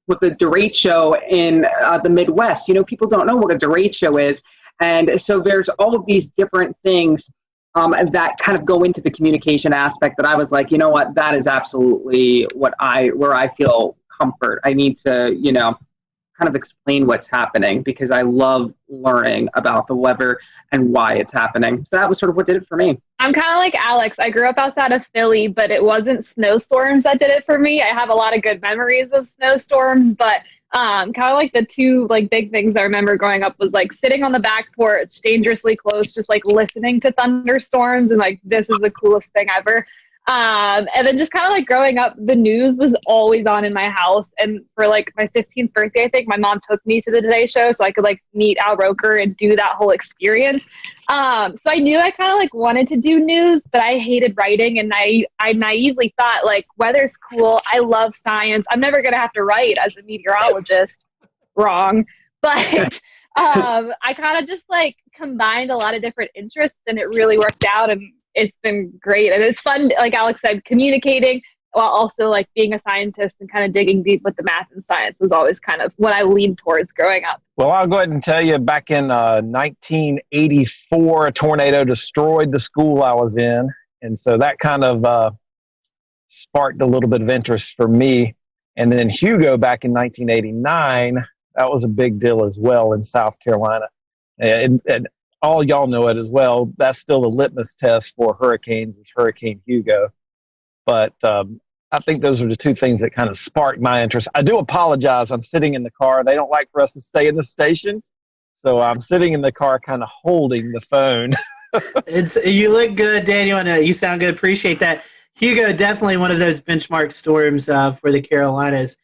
with the derecho in the Midwest. People don't know what a derecho is. And so there's all of these different things that kind of go into the communication aspect that I was like, what, that is absolutely where I feel comfort. I need to, kind of explain what's happening because I love learning about the weather and why it's happening. So that was sort of what did it for me. I'm kind of like Alex. I grew up outside of Philly, but it wasn't snowstorms that did it for me. I have a lot of good memories of snowstorms, but kind of like the two big things I remember growing up was sitting on the back porch, dangerously close, just listening to thunderstorms and this is the coolest thing ever. And then just kind of growing up, the news was always on in my house. And for my 15th birthday, I think my mom took me to the Today Show so I could meet Al Roker and do that whole experience. So I knew I kind of wanted to do news, but I hated writing. And I naively thought weather's cool. I love science. I'm never going to have to write as a meteorologist. Wrong. But I kind of just combined a lot of different interests and it really worked out. And it's been great. And it's fun, like Alex said, communicating while also being a scientist and kind of digging deep with the math and science was always kind of what I leaned towards growing up. Well, I'll go ahead and tell you, back in 1984, a tornado destroyed the school I was in. And so that kind of sparked a little bit of interest for me. And then Hugo back in 1989, that was a big deal as well in South Carolina. And all y'all know it as well. That's still the litmus test for hurricanes is Hurricane Hugo. But I think those are the two things that kind of sparked my interest. I do apologize. I'm sitting in the car. They don't like for us to stay in the station. So I'm sitting in the car kind of holding the phone. You look good, Daniel, and you sound good. Appreciate that. Hugo, definitely one of those benchmark storms for the Carolinas.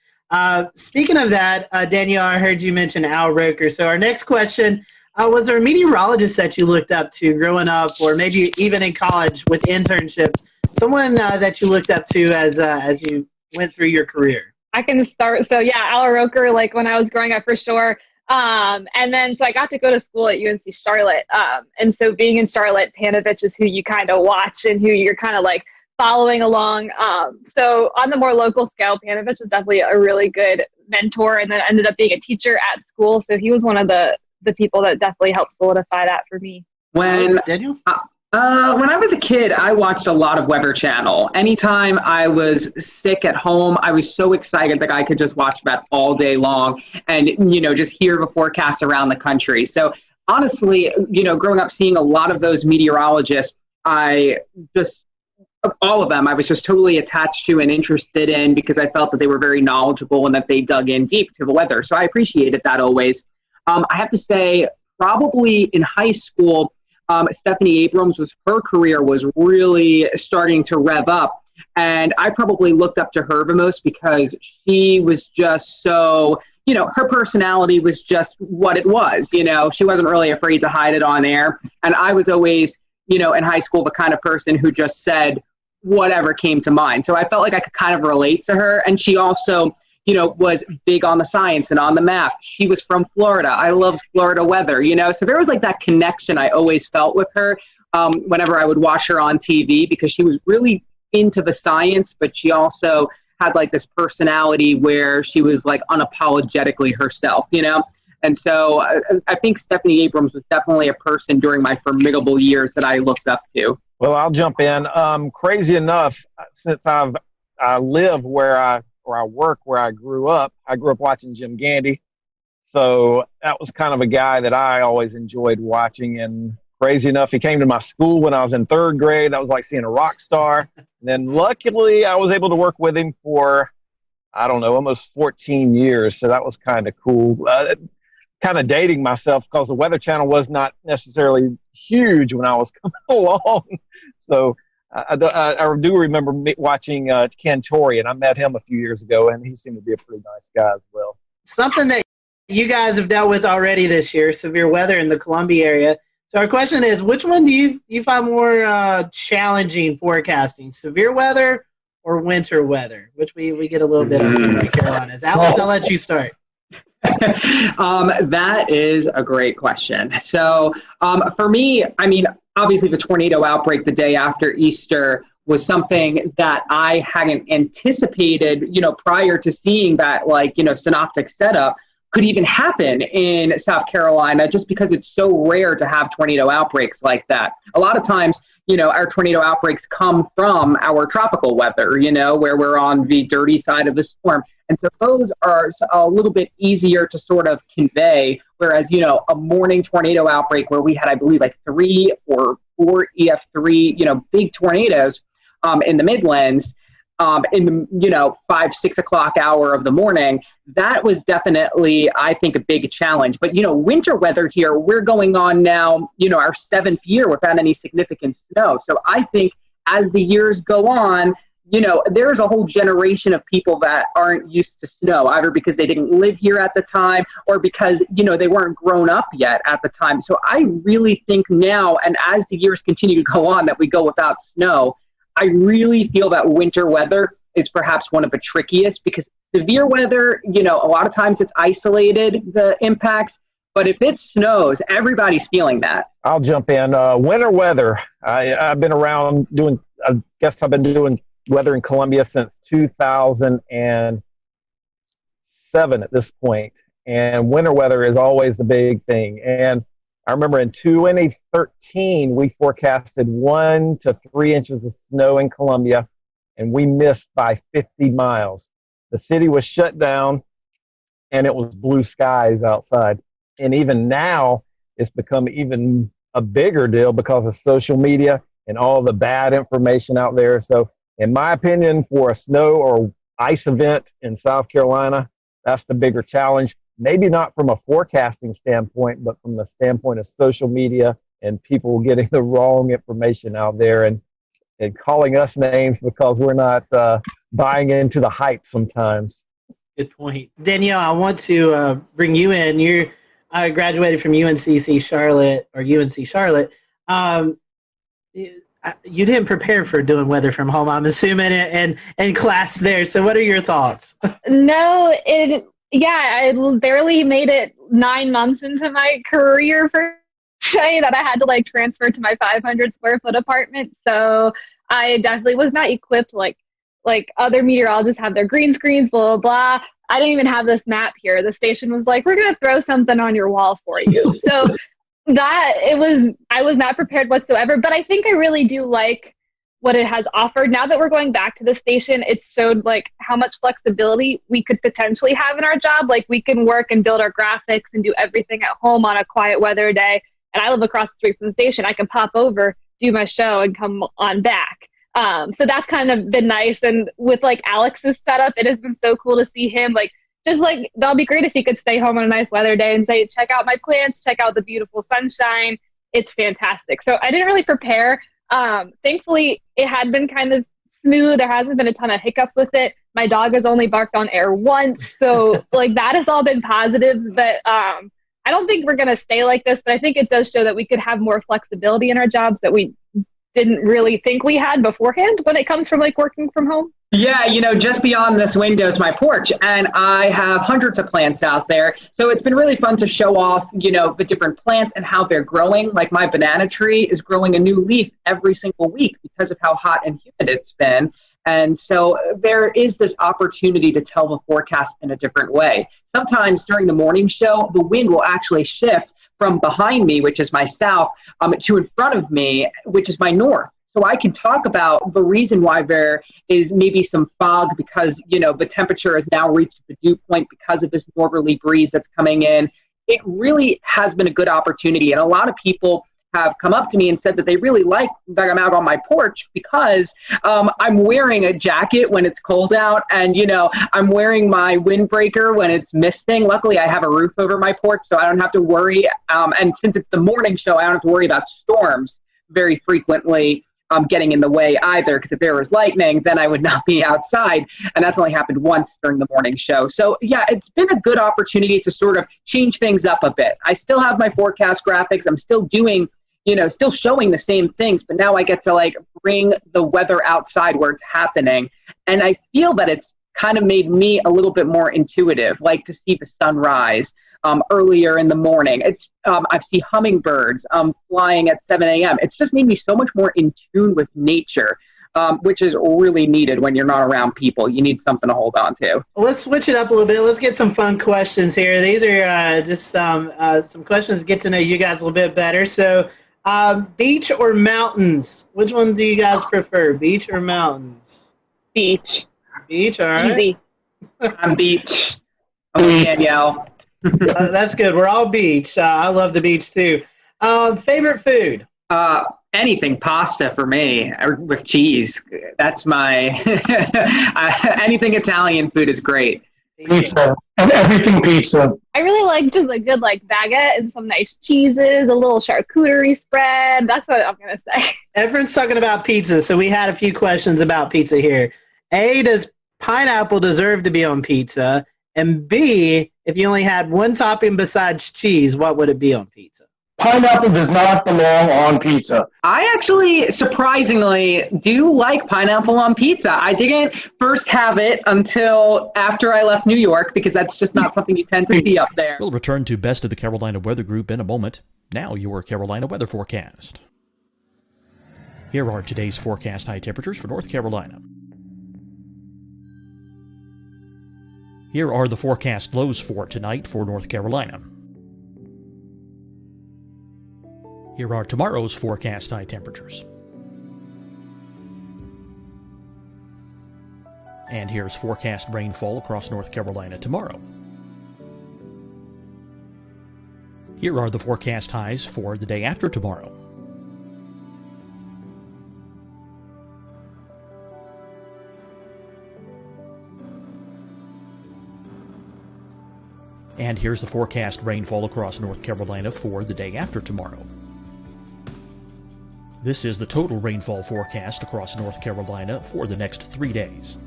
Speaking of that, Daniel, I heard you mention Al Roker. So our next question, was there a meteorologist that you looked up to growing up or maybe even in college with internships, someone that you looked up to as you went through your career? I can start. So yeah, Al Roker, when I was growing up for sure. And then, so I got to go to school at UNC Charlotte. And so being in Charlotte, Panovich is who you kind of watch and who you're kind of following along. So on the more local scale, Panovich was definitely a really good mentor and then ended up being a teacher at school. So he was one of the people that definitely helped solidify that for me. When I was a kid, I watched a lot of Weather Channel. Anytime I was sick at home, I was so excited that I could just watch that all day long and, just hear the forecast around the country. So honestly, growing up, seeing a lot of those meteorologists, all of them, I was just totally attached to and interested in because I felt that they were very knowledgeable and that they dug in deep to the weather. So I appreciated that always. I have to say, probably in high school, Stephanie Abrams her career was really starting to rev up. And I probably looked up to her the most because she was just so, her personality was just what it was. She wasn't really afraid to hide it on air. And I was always, in high school, the kind of person who just said whatever came to mind. So I felt like I could kind of relate to her. And she also, was big on the science and on the math. She was from Florida. I loved Florida weather, So there was like that connection I always felt with her whenever I would watch her on TV, because she was really into the science, but she also had like this personality where she was like unapologetically herself, And so I think Stephanie Abrams was definitely a person during my formidable years that I looked up to. Well, I'll jump in. Crazy enough, since I live where I work where I grew up watching Jim Gandy. So that was kind of a guy that I always enjoyed watching. And crazy enough, he came to my school when I was in third grade. That was like seeing a rock star. And then luckily I was able to work with him for, almost 14 years. So that was kind of cool. Kind of dating myself because the Weather Channel was not necessarily huge when I was coming along. So I do remember watching Cantore, and I met him a few years ago, and he seemed to be a pretty nice guy as well. Something that you guys have dealt with already this year, severe weather in the Columbia area. So our question is, which one do you find more challenging forecasting, severe weather or winter weather, which we get a little bit of in the Carolinas? Alex, I'll let you start. That is a great question. So for me, obviously the tornado outbreak the day after Easter was something that I hadn't anticipated, prior to seeing that, synoptic setup could even happen in South Carolina, just because it's so rare to have tornado outbreaks like that. A lot of times, our tornado outbreaks come from our tropical weather, where we're on the dirty side of the storm. And so those are a little bit easier to sort of convey, whereas, a morning tornado outbreak where we had, I believe, like 3 or 4 EF3, big tornadoes in the Midlands in the, 5, 6 o'clock hour of the morning, that was definitely, I think, a big challenge. But, winter weather here, we're going on now, our 7th year without any significant snow. So I think as the years go on, there's a whole generation of people that aren't used to snow, either because they didn't live here at the time or because, they weren't grown up yet at the time. So I really think now, and as the years continue to go on, that we go without snow, I really feel that winter weather is perhaps one of the trickiest, because severe weather, a lot of times it's isolated, the impacts. But if it snows, everybody's feeling that. I'll jump in. Winter weather. I've been around I've been doing weather in Columbia since 2007 at this point. And winter weather is always the big thing. And I remember in 2013, we forecasted 1 to 3 inches of snow in Columbia, and we missed by 50 miles. The city was shut down, and it was blue skies outside. And even now, it's become even a bigger deal because of social media and all the bad information out there. So in my opinion, for a snow or ice event in South Carolina, that's the bigger challenge. Maybe not from a forecasting standpoint, but from the standpoint of social media and people getting the wrong information out there and calling us names because we're not buying into the hype sometimes. Good point. Danielle, I want to bring you in. You graduated from UNC Charlotte. You didn't prepare for doing weather from home, I'm assuming, and class there. So what are your thoughts? No, I barely made it 9 months into my career for say that I had to transfer to my 500 square foot apartment. So I definitely was not equipped like other meteorologists have their green screens, blah, blah, blah. I didn't even have this map here. The station was like, we're going to throw something on your wall for you. So I was not prepared whatsoever, but I think I really do like what it has offered. Now that we're going back to the station, it showed how much flexibility we could potentially have in our job. We can work and build our graphics and do everything at home on a quiet weather day. And I live across the street from the station. I can pop over, do my show, and come on back. So that's kind of been nice. And with Alex's setup, it has been so cool to see him that'll be great if he could stay home on a nice weather day and say, check out my plants, check out the beautiful sunshine. it's fantastic. So I didn't really prepare. Thankfully, it had been kind of smooth. There hasn't been a ton of hiccups with it. My dog has only barked on air once. So like that has all been positives. But I don't think we're going to stay like this, but I think it does show that we could have more flexibility in our jobs that we didn't really think we had beforehand when it comes from like working from home. Yeah, just beyond this window is my porch, and I have hundreds of plants out there. So it's been really fun to show off, the different plants and how they're growing. Like my banana tree is growing a new leaf every single week because of how hot and humid it's been. And so there is this opportunity to tell the forecast in a different way. Sometimes during the morning show, the wind will actually shift from behind me, which is my south, to in front of me, which is my north. So I can talk about the reason why there is maybe some fog because, the temperature has now reached the dew point because of this northerly breeze that's coming in. It really has been a good opportunity. And a lot of people have come up to me and said that they really like that I'm out on my porch because I'm wearing a jacket when it's cold out and, I'm wearing my windbreaker when it's misting. Luckily, I have a roof over my porch, so I don't have to worry. And since it's the morning show, I don't have to worry about storms very frequently getting in the way either, because if there was lightning, then I would not be outside. And that's only happened once during the morning show. So yeah, it's been a good opportunity to sort of change things up a bit. I still have my forecast graphics. I'm still doing, still showing the same things, but now I get to like bring the weather outside where it's happening. And I feel that it's kind of made me a little bit more intuitive, like to see the sunrise earlier in the morning. I see hummingbirds flying at 7 a.m. It's just made me so much more in tune with nature, which is really needed when you're not around people. You need something to hold on to. Let's switch it up a little bit. Let's get some fun questions here. These are just some questions to get to know you guys a little bit better. So, beach or mountains? Which one do you guys prefer, beach or mountains? Beach. Beach, all right. Easy. I'm beach. I'm Danielle. That's good. We're all beach. I love the beach too. Favorite food? Anything pasta for me with cheese. That's my anything Italian food is great. Pizza and everything pizza. I really like just a good baguette and some nice cheeses, a little charcuterie spread. That's what I'm gonna say. Everyone's talking about pizza, so we had a few questions about pizza here. A, does pineapple deserve to be on pizza? And B, if you only had one topping besides cheese, what would it be on pizza? Pineapple does not belong on pizza. I actually, surprisingly, do like pineapple on pizza. I didn't first have it until after I left New York because that's just not something you tend to see up there. We'll return to Best of the Carolina Weather Group in a moment. Now your Carolina weather forecast. Here are today's forecast high temperatures for North Carolina. Here are the forecast lows for tonight for North Carolina. Here are tomorrow's forecast high temperatures. And here's forecast rainfall across North Carolina tomorrow. Here are the forecast highs for the day after tomorrow. And here's the forecast rainfall across North Carolina for the day after tomorrow. This is the total rainfall forecast across North Carolina for the next 3 days.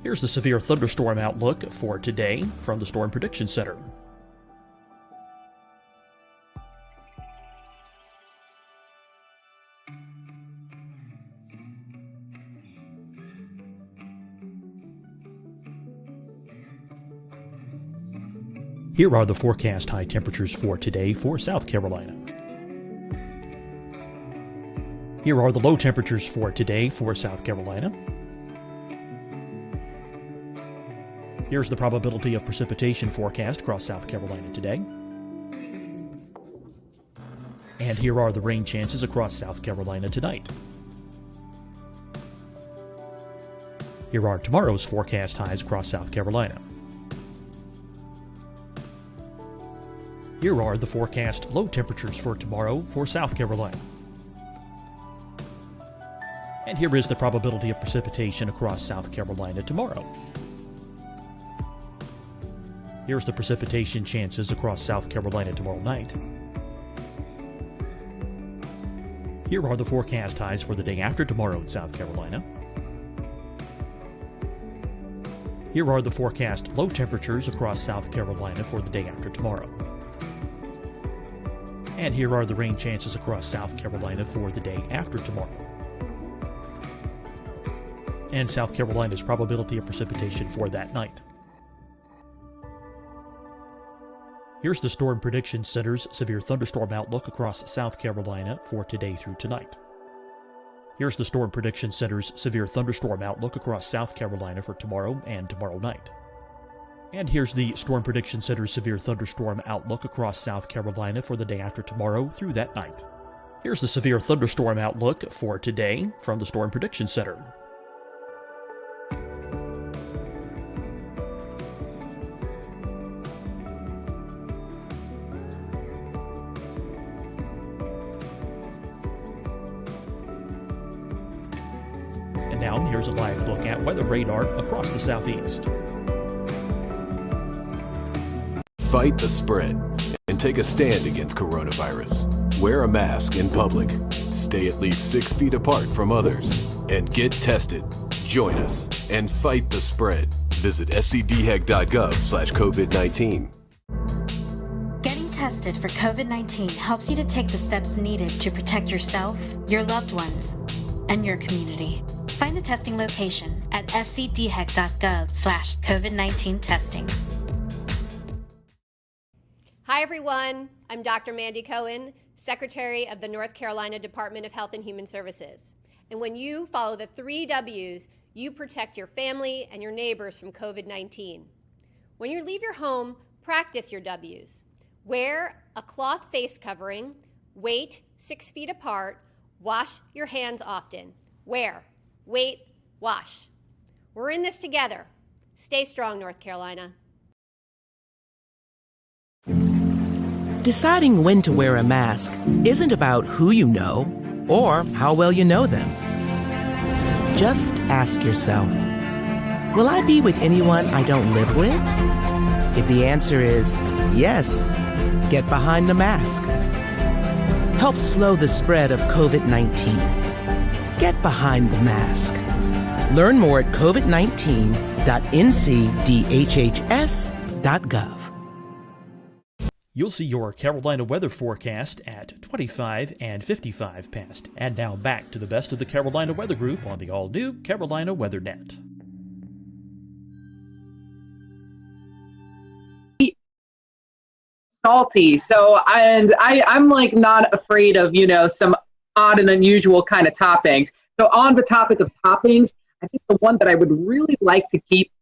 Here's the severe thunderstorm outlook for today from the Storm Prediction Center. Here are the forecast high temperatures for today for South Carolina. Here are the low temperatures for today for South Carolina. Here's the probability of precipitation forecast across South Carolina today. And here are the rain chances across South Carolina tonight. Here are tomorrow's forecast highs across South Carolina. Here are the forecast low temperatures for tomorrow for South Carolina. And here is the probability of precipitation across South Carolina tomorrow. Here's the precipitation chances across South Carolina tomorrow night. Here are the forecast highs for the day after tomorrow in South Carolina. Here are the forecast low temperatures across South Carolina for the day after tomorrow. And here are the rain chances across South Carolina for the day after tomorrow. And South Carolina's probability of precipitation for that night. Here's the Storm Prediction Center's severe thunderstorm outlook across South Carolina for today through tonight. Here's the Storm Prediction Center's severe thunderstorm outlook across South Carolina for tomorrow and tomorrow night. And here's the Storm Prediction Center's severe thunderstorm outlook across South Carolina for the day after tomorrow through that night. Here's the severe thunderstorm outlook for today from the Storm Prediction Center. And now here's a live look at weather radar across the southeast. Fight the spread and take a stand against coronavirus. Wear a mask in public. Stay at least 6 feet apart from others. And get tested. Join us and fight the spread. Visit scdhec.gov/COVID-19. Getting tested for COVID-19 helps you to take the steps needed to protect yourself, your loved ones, and your community. Find the testing location at scdhec.gov/COVID-19 testing. Hi, everyone. I'm Dr. Mandy Cohen, Secretary of the North Carolina Department of Health and Human Services. And when you follow the 3 W's, you protect your family and your neighbors from COVID-19. When you leave your home, practice your W's. Wear a cloth face covering, wait 6 feet apart, wash your hands often. Wear, wait, wash. We're in this together. Stay strong, North Carolina. Deciding when to wear a mask isn't about who you know or how well you know them. Just ask yourself, will I be with anyone I don't live with? If the answer is yes, get behind the mask. Help slow the spread of COVID-19. Get behind the mask. Learn more at covid19.ncdhhs.gov. You'll see your Carolina weather forecast at 25 and 55 past. And now back to the best of the Carolina Weather Group on the all-new Carolina Weather Net. Salty. So, and I'm like not afraid of, some odd and unusual kind of toppings. So on the topic of toppings, I think the one that I would really like to keep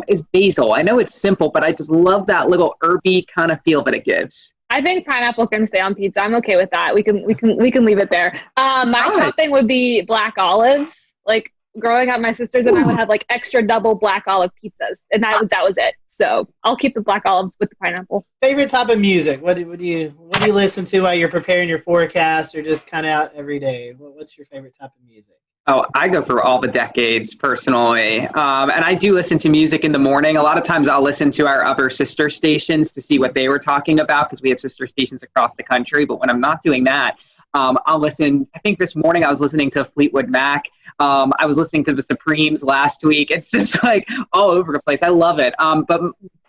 is basil. I know it's simple, but I just love that little herby kind of feel that it gives. I think pineapple can stay on pizza. I'm okay with that. We can leave it there. My topping would be black olives. Like growing up, my sisters and I would have like extra double black olive pizzas, and that was it. So I'll keep the black olives with the pineapple. Favorite type of music? What do you listen to while you're preparing your forecast, or just kind of out every day? What's your favorite type of music? Oh, I go through all the decades personally. And I do listen to music in the morning. A lot of times I'll listen to our other sister stations to see what they were talking about because we have sister stations across the country. But when I'm not doing that, I'll listen. I think this morning I was listening to Fleetwood Mac. I was listening to the Supremes last week. It's just like all over the place. I love it. But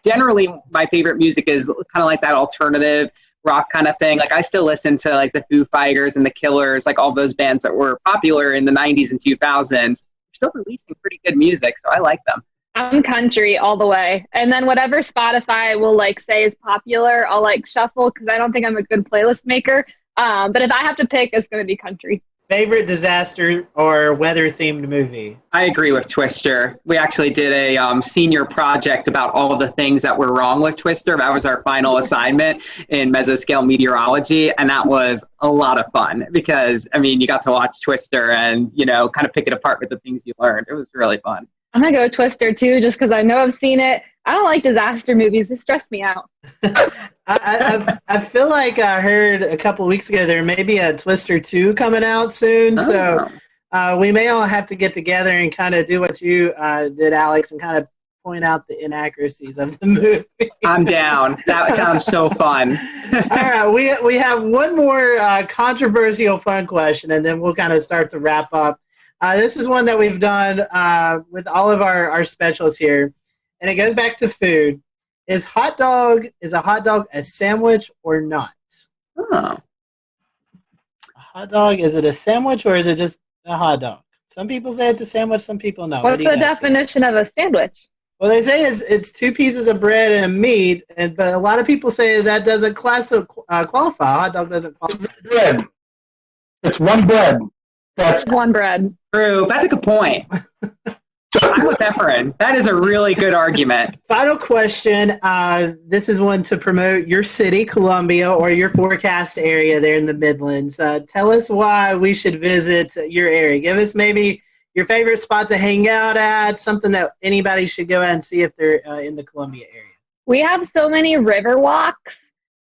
generally my favorite music is kind of like that alternative rock kind of thing. Like I still listen to like the Foo Fighters and the Killers, like all those bands that were popular in the 90s and 2000s. They're still releasing pretty good music, so I like them. I'm country all the way. And then whatever Spotify will like say is popular, I'll like shuffle because I don't think I'm a good playlist maker. But if I have to pick, it's going to be country. Favorite disaster or weather-themed movie? I agree with Twister. We actually did a senior project about all of the things that were wrong with Twister. That was our final assignment in mesoscale meteorology, and that was a lot of fun because, I mean, you got to watch Twister and, kind of pick it apart with the things you learned. It was really fun. I'm going to go Twister, too, just because I know I've seen it. I don't like disaster movies. They stress me out. I feel like I heard a couple of weeks ago there may be a Twister 2 coming out soon. Oh. So we may all have to get together and kind of do what you did, Alex, and kind of point out the inaccuracies of the movie. I'm down. That sounds so fun. All right, we have one more controversial fun question, and then we'll kind of start to wrap up. This is one that we've done with all of our specials here, and it goes back to food. Is a hot dog a sandwich or not? Oh. A hot dog, is it a sandwich or is it just a hot dog? Some people say it's a sandwich, some people no. What's the definition of a sandwich? Well, they say it's two pieces of bread and a meat, but a lot of people say that doesn't qualify. Hot dog doesn't qualify. Bread. It's one bread. That's one bread. True. That's a good point. I'm with Efren. That is a really good argument. Final question. This is one to promote your city, Columbia, or your forecast area there in the Midlands. Tell us why we should visit your area. Give us maybe your favorite spot to hang out at, something that anybody should go out and see if they're in the Columbia area. We have so many river walks.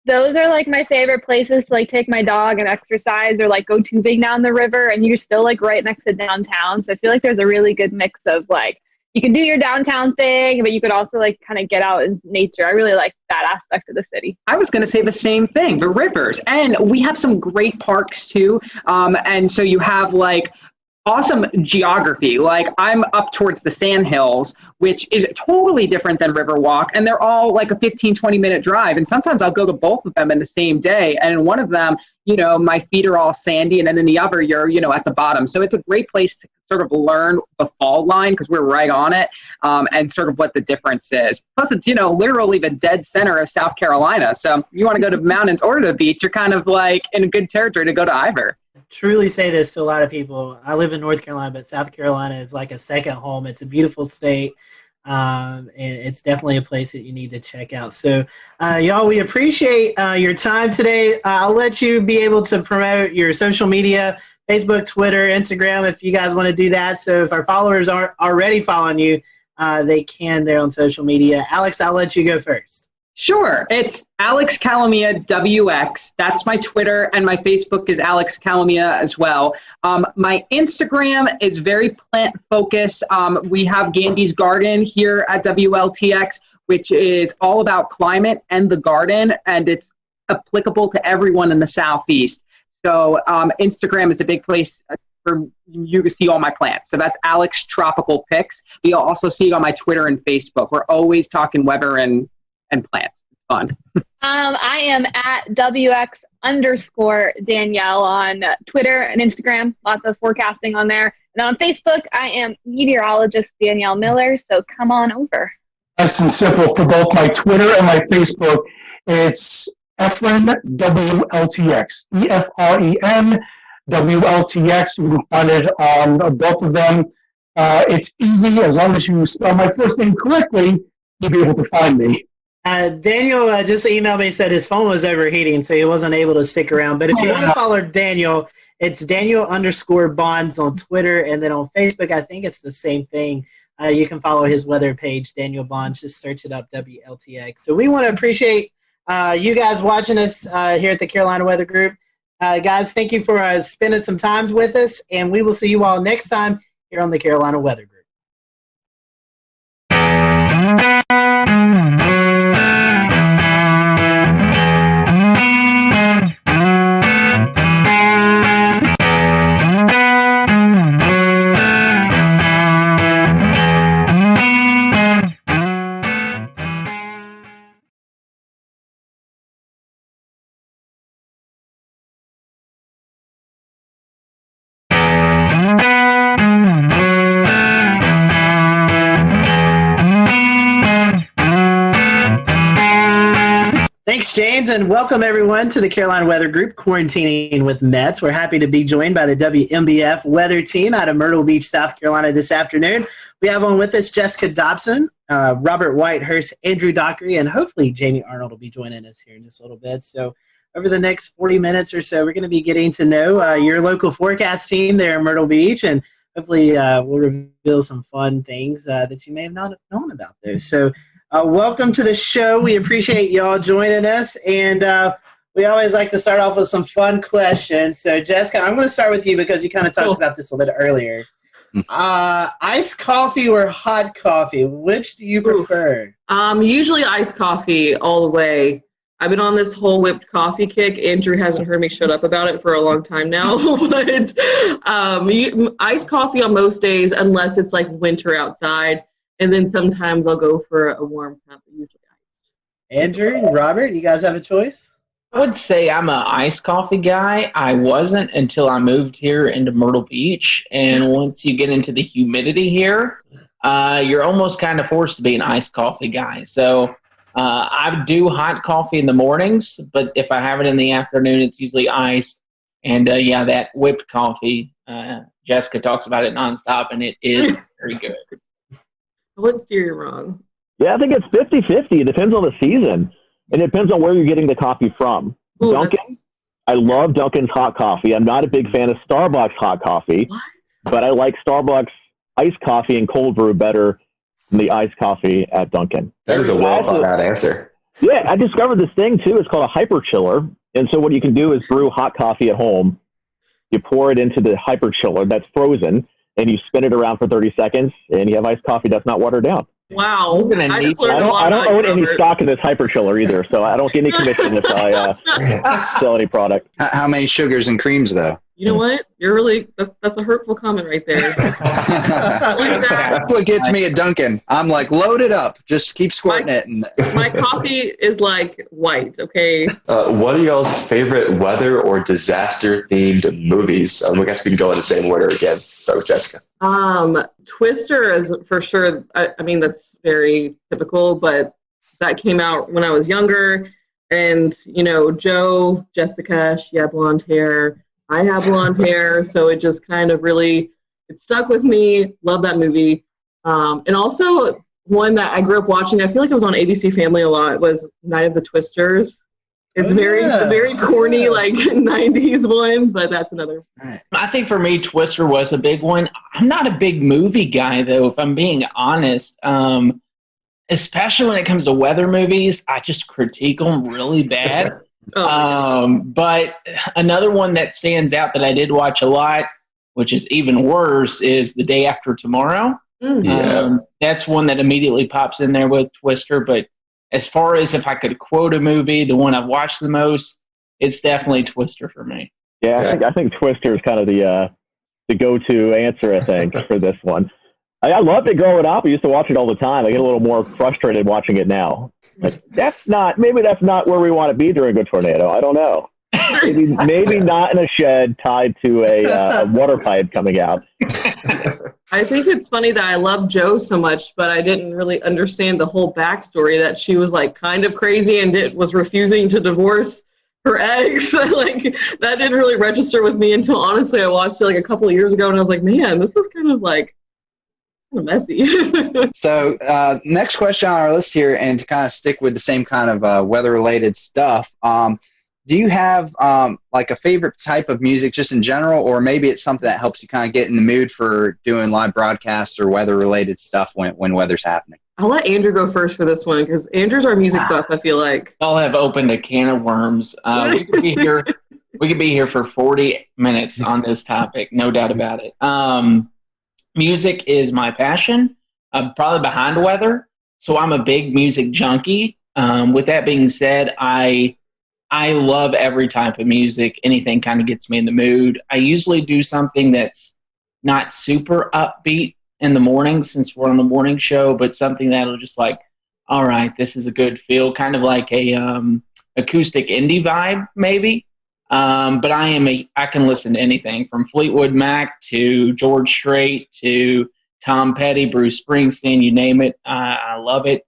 Those are like my favorite places to like take my dog and exercise or like go tubing down the river, and you're still like right next to downtown. So I feel like there's a really good mix of like you can do your downtown thing, but you could also like kind of get out in nature. I really like that aspect of the city. I was going to say the same thing, the rivers. And we have some great parks too. And so you have like awesome geography. Like I'm up towards the Sandhills, which is totally different than Riverwalk. And they're all like a 15-20 minute drive. And sometimes I'll go to both of them in the same day. And in one of them, you know, my feet are all sandy. And then in the other, you're, you know, at the bottom. So it's a great place to sort of learn the fault line because we're right on it and sort of what the difference is. Plus it's, you know, literally the dead center of South Carolina. So you want to go to mountains or to the beach, you're kind of like in a good territory to go to either. Truly say this to a lot of people. I live in North Carolina, but South Carolina is like a second home. It's a beautiful state, and it's definitely a place that you need to check out. So, y'all, we appreciate your time today. I'll let you be able to promote your social media, Facebook, Twitter, Instagram, if you guys want to do that. So if our followers aren't already following you, they can there on social media. Alex, I'll let you go first. Sure. It's Alex Calamia WX. That's my Twitter, and my Facebook is Alex Calamia as well. My Instagram is very plant-focused. We have Gandy's Garden here at WLTX, which is all about climate and the garden, and it's applicable to everyone in the Southeast. So Instagram is a big place for you to see all my plants. So that's Alex Tropical Pics. You'll also see it on my Twitter and Facebook. We're always talking weather and plants. It's fun. I am at WX_Danielle on Twitter and Instagram. Lots of forecasting on there. And on Facebook, I am meteorologist Danielle Miller. So come on over. Nice and simple for both my Twitter and my Facebook. It's Efren WLTX. EFREN WLTX. You can find it on both of them. It's easy. As long as you spell my first name correctly, you'll be able to find me. Daniel just emailed me, said his phone was overheating, so he wasn't able to stick around. But if you want to follow Daniel, it's Daniel_Bonds on Twitter, and then on Facebook, I think it's the same thing. You can follow his weather page, Daniel Bonds. Just search it up, WLTX. So we want to appreciate you guys watching us here at the Carolina Weather Group. Guys, thank you for spending some time with us, and we will see you all next time here on the Carolina Weather Group. Thanks, James, and welcome everyone to the Carolina Weather Group, Quarantining with Mets. We're happy to be joined by the WMBF weather team out of Myrtle Beach, South Carolina this afternoon. We have on with us Jessica Dobson, Robert Whitehurst, Andrew Dockery, and hopefully Jamie Arnold will be joining us here in just a little bit. So over the next 40 minutes or so, we're going to be getting to know your local forecast team there in Myrtle Beach, and hopefully we'll reveal some fun things that you may have not known about those. So welcome to the show. We appreciate y'all joining us, and we always like to start off with some fun questions. So, Jessica, I'm going to start with you because you kind of talked about this a little bit earlier. Iced coffee or hot coffee? Which do you prefer? Usually iced coffee all the way. I've been on this whole whipped coffee kick. Andrew hasn't heard me shut up about it for a long time now. But iced coffee on most days, unless it's like winter outside. And then sometimes I'll go for a warm cup, usually iced. Andrew, Robert, you guys have a choice? I would say I'm an iced coffee guy. I wasn't until I moved here into Myrtle Beach. And once you get into the humidity here, you're almost kind of forced to be an iced coffee guy. So I do hot coffee in the mornings, but if I have it in the afternoon, it's usually iced. And that whipped coffee, Jessica talks about it nonstop, and it is very good. I wouldn't steer you wrong. Yeah, I think it's 50-50. It depends on the season. And it depends on where you're getting the coffee from. Ooh, Dunkin', I love Dunkin's hot coffee. I'm not a big fan of Starbucks hot coffee, but I like Starbucks iced coffee and cold brew better than the iced coffee at Dunkin'. That is a well thought out answer. Yeah, I discovered this thing too. It's called a hyper chiller. And so what you can do is brew hot coffee at home. You pour it into the hyper chiller that's frozen, and you spin it around for 30 seconds, and you have iced coffee that's not watered down. Wow. I don't own any stock in this hyper chiller either, so I don't get any commission if I sell any product. How many sugars and creams, though? You know what? You're really, that's a hurtful comment right there. That's what gets me at Dunkin'. I'm like, load it up. Just keep squirting it. And my coffee is like white, okay? What are y'all's favorite weather or disaster-themed movies? I guess we can go in the same order again. Start with Jessica. Twister is for sure. I mean, that's very typical, but that came out when I was younger. And, Jessica, she had blonde hair. I have blonde hair, so it just kind of really, it stuck with me. Love that movie. And also one that I grew up watching, I feel like it was on ABC Family a lot, was Night of the Twisters. It's very corny, like 90s one, but that's another. I think for me, Twister was a big one. I'm not a big movie guy, though, if I'm being honest. Especially when it comes to weather movies, I just critique them really bad. But another one that stands out that I did watch a lot, which is even worse, is The Day After Tomorrow. That's one that immediately pops in there with Twister. But as far as if I could quote a movie, the one I've watched the most, it's definitely Twister for me. Yeah, I think Twister is kind of the go-to answer, I think, for this one. I loved it growing up. I used to watch it all the time. I get a little more frustrated watching it now. Like, maybe that's not where we want to be during a tornado. I don't know. Maybe not in a shed tied to a water pipe coming out. I think it's funny that I love Jo so much, but I didn't really understand the whole backstory that she was like kind of crazy and was refusing to divorce her ex. Like that didn't really register with me until honestly I watched it like a couple of years ago and I was like, man, this is kind of messy. So next question on our list here, and to kind of stick with the same kind of weather-related stuff, do you have like a favorite type of music just in general, or maybe it's something that helps you kind of get in the mood for doing live broadcasts or weather-related stuff when weather's happening? I'll let Andrew go first for this one because Andrew's our music buff, I feel like. I'll have opened a can of worms. We could be here. We could be here for 40 minutes on this topic, no doubt about it. Music is my passion. I'm probably behind weather, so I'm a big music junkie. With that being said, I love every type of music. Anything kind of gets me in the mood. I usually do something that's not super upbeat in the morning since we're on the morning show, but something that'll just like, all right, this is a good feel, kind of like a acoustic indie vibe maybe. But I can listen to anything from Fleetwood Mac to George Strait to Tom Petty, Bruce Springsteen, you name it. I love it.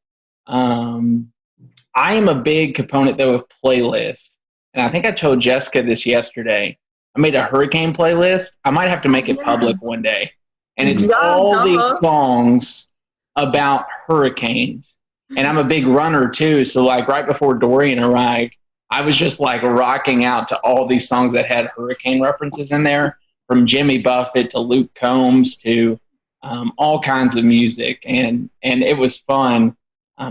I am a big component, though, of playlists. And I think I told Jessica this yesterday. I made a hurricane playlist. I might have to make it public one day. And it's all these songs about hurricanes. And I'm a big runner, too. So, like, right before Dorian arrived, I was just, like, rocking out to all these songs that had hurricane references in there, from Jimmy Buffett to Luke Combs to all kinds of music. And it was fun.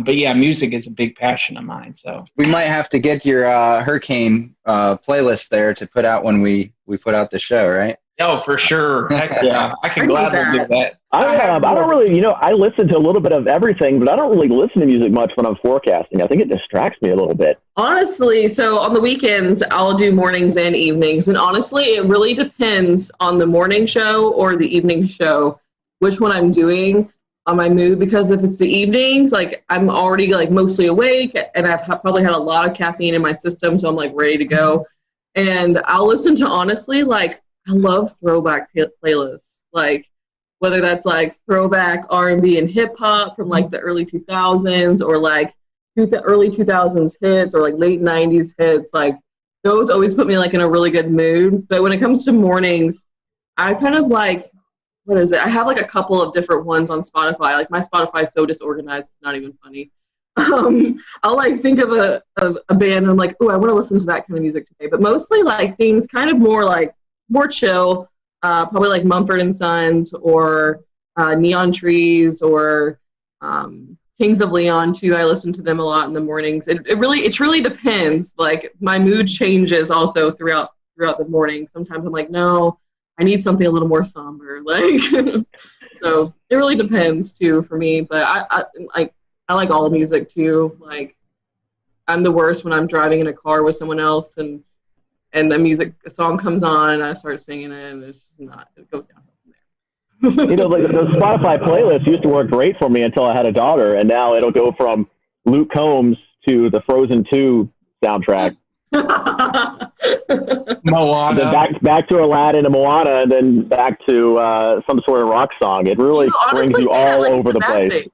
But yeah, music is a big passion of mine. So we might have to get your hurricane playlist there to put out when we put out the show, right? Oh, for sure. Heck, Yeah. I can gladly do that. I don't really, I listen to a little bit of everything, but I don't really listen to music much when I'm forecasting. I think it distracts me a little bit. Honestly, so on the weekends, I'll do mornings and evenings. And honestly, it really depends on the morning show or the evening show, which one I'm doing on my mood. Because if it's the evenings, like I'm already like mostly awake and I've probably had a lot of caffeine in my system. So I'm like ready to go. And I'll listen to, honestly, like I love throwback playlists. Like whether that's like throwback R&B and hip hop from like the early 2000s or like the early 2000s hits or like late 90s hits, like those always put me like in a really good mood. But when it comes to mornings, I kind of like, what is it? I have like a couple of different ones on Spotify. Like my Spotify is so disorganized, it's not even funny. I'll like think of a band and I'm like, oh, I want to listen to that kind of music today. But mostly like things kind of more chill, probably like Mumford and Sons or Neon Trees or Kings of Leon too. I listen to them a lot in the mornings. It truly depends. Like my mood changes also throughout the morning. Sometimes I'm like, no, I need something a little more somber. Like, so it really depends too for me. But I like all music too. Like I'm the worst when I'm driving in a car with someone else and a song comes on and I start singing it and it's not, it goes down. Like the Spotify playlist used to work great for me until I had a daughter, and now it'll go from Luke Combs to the Frozen 2 soundtrack. Moana. Then back to Aladdin and Moana, and then back to some sort of rock song. It really brings you all over the place.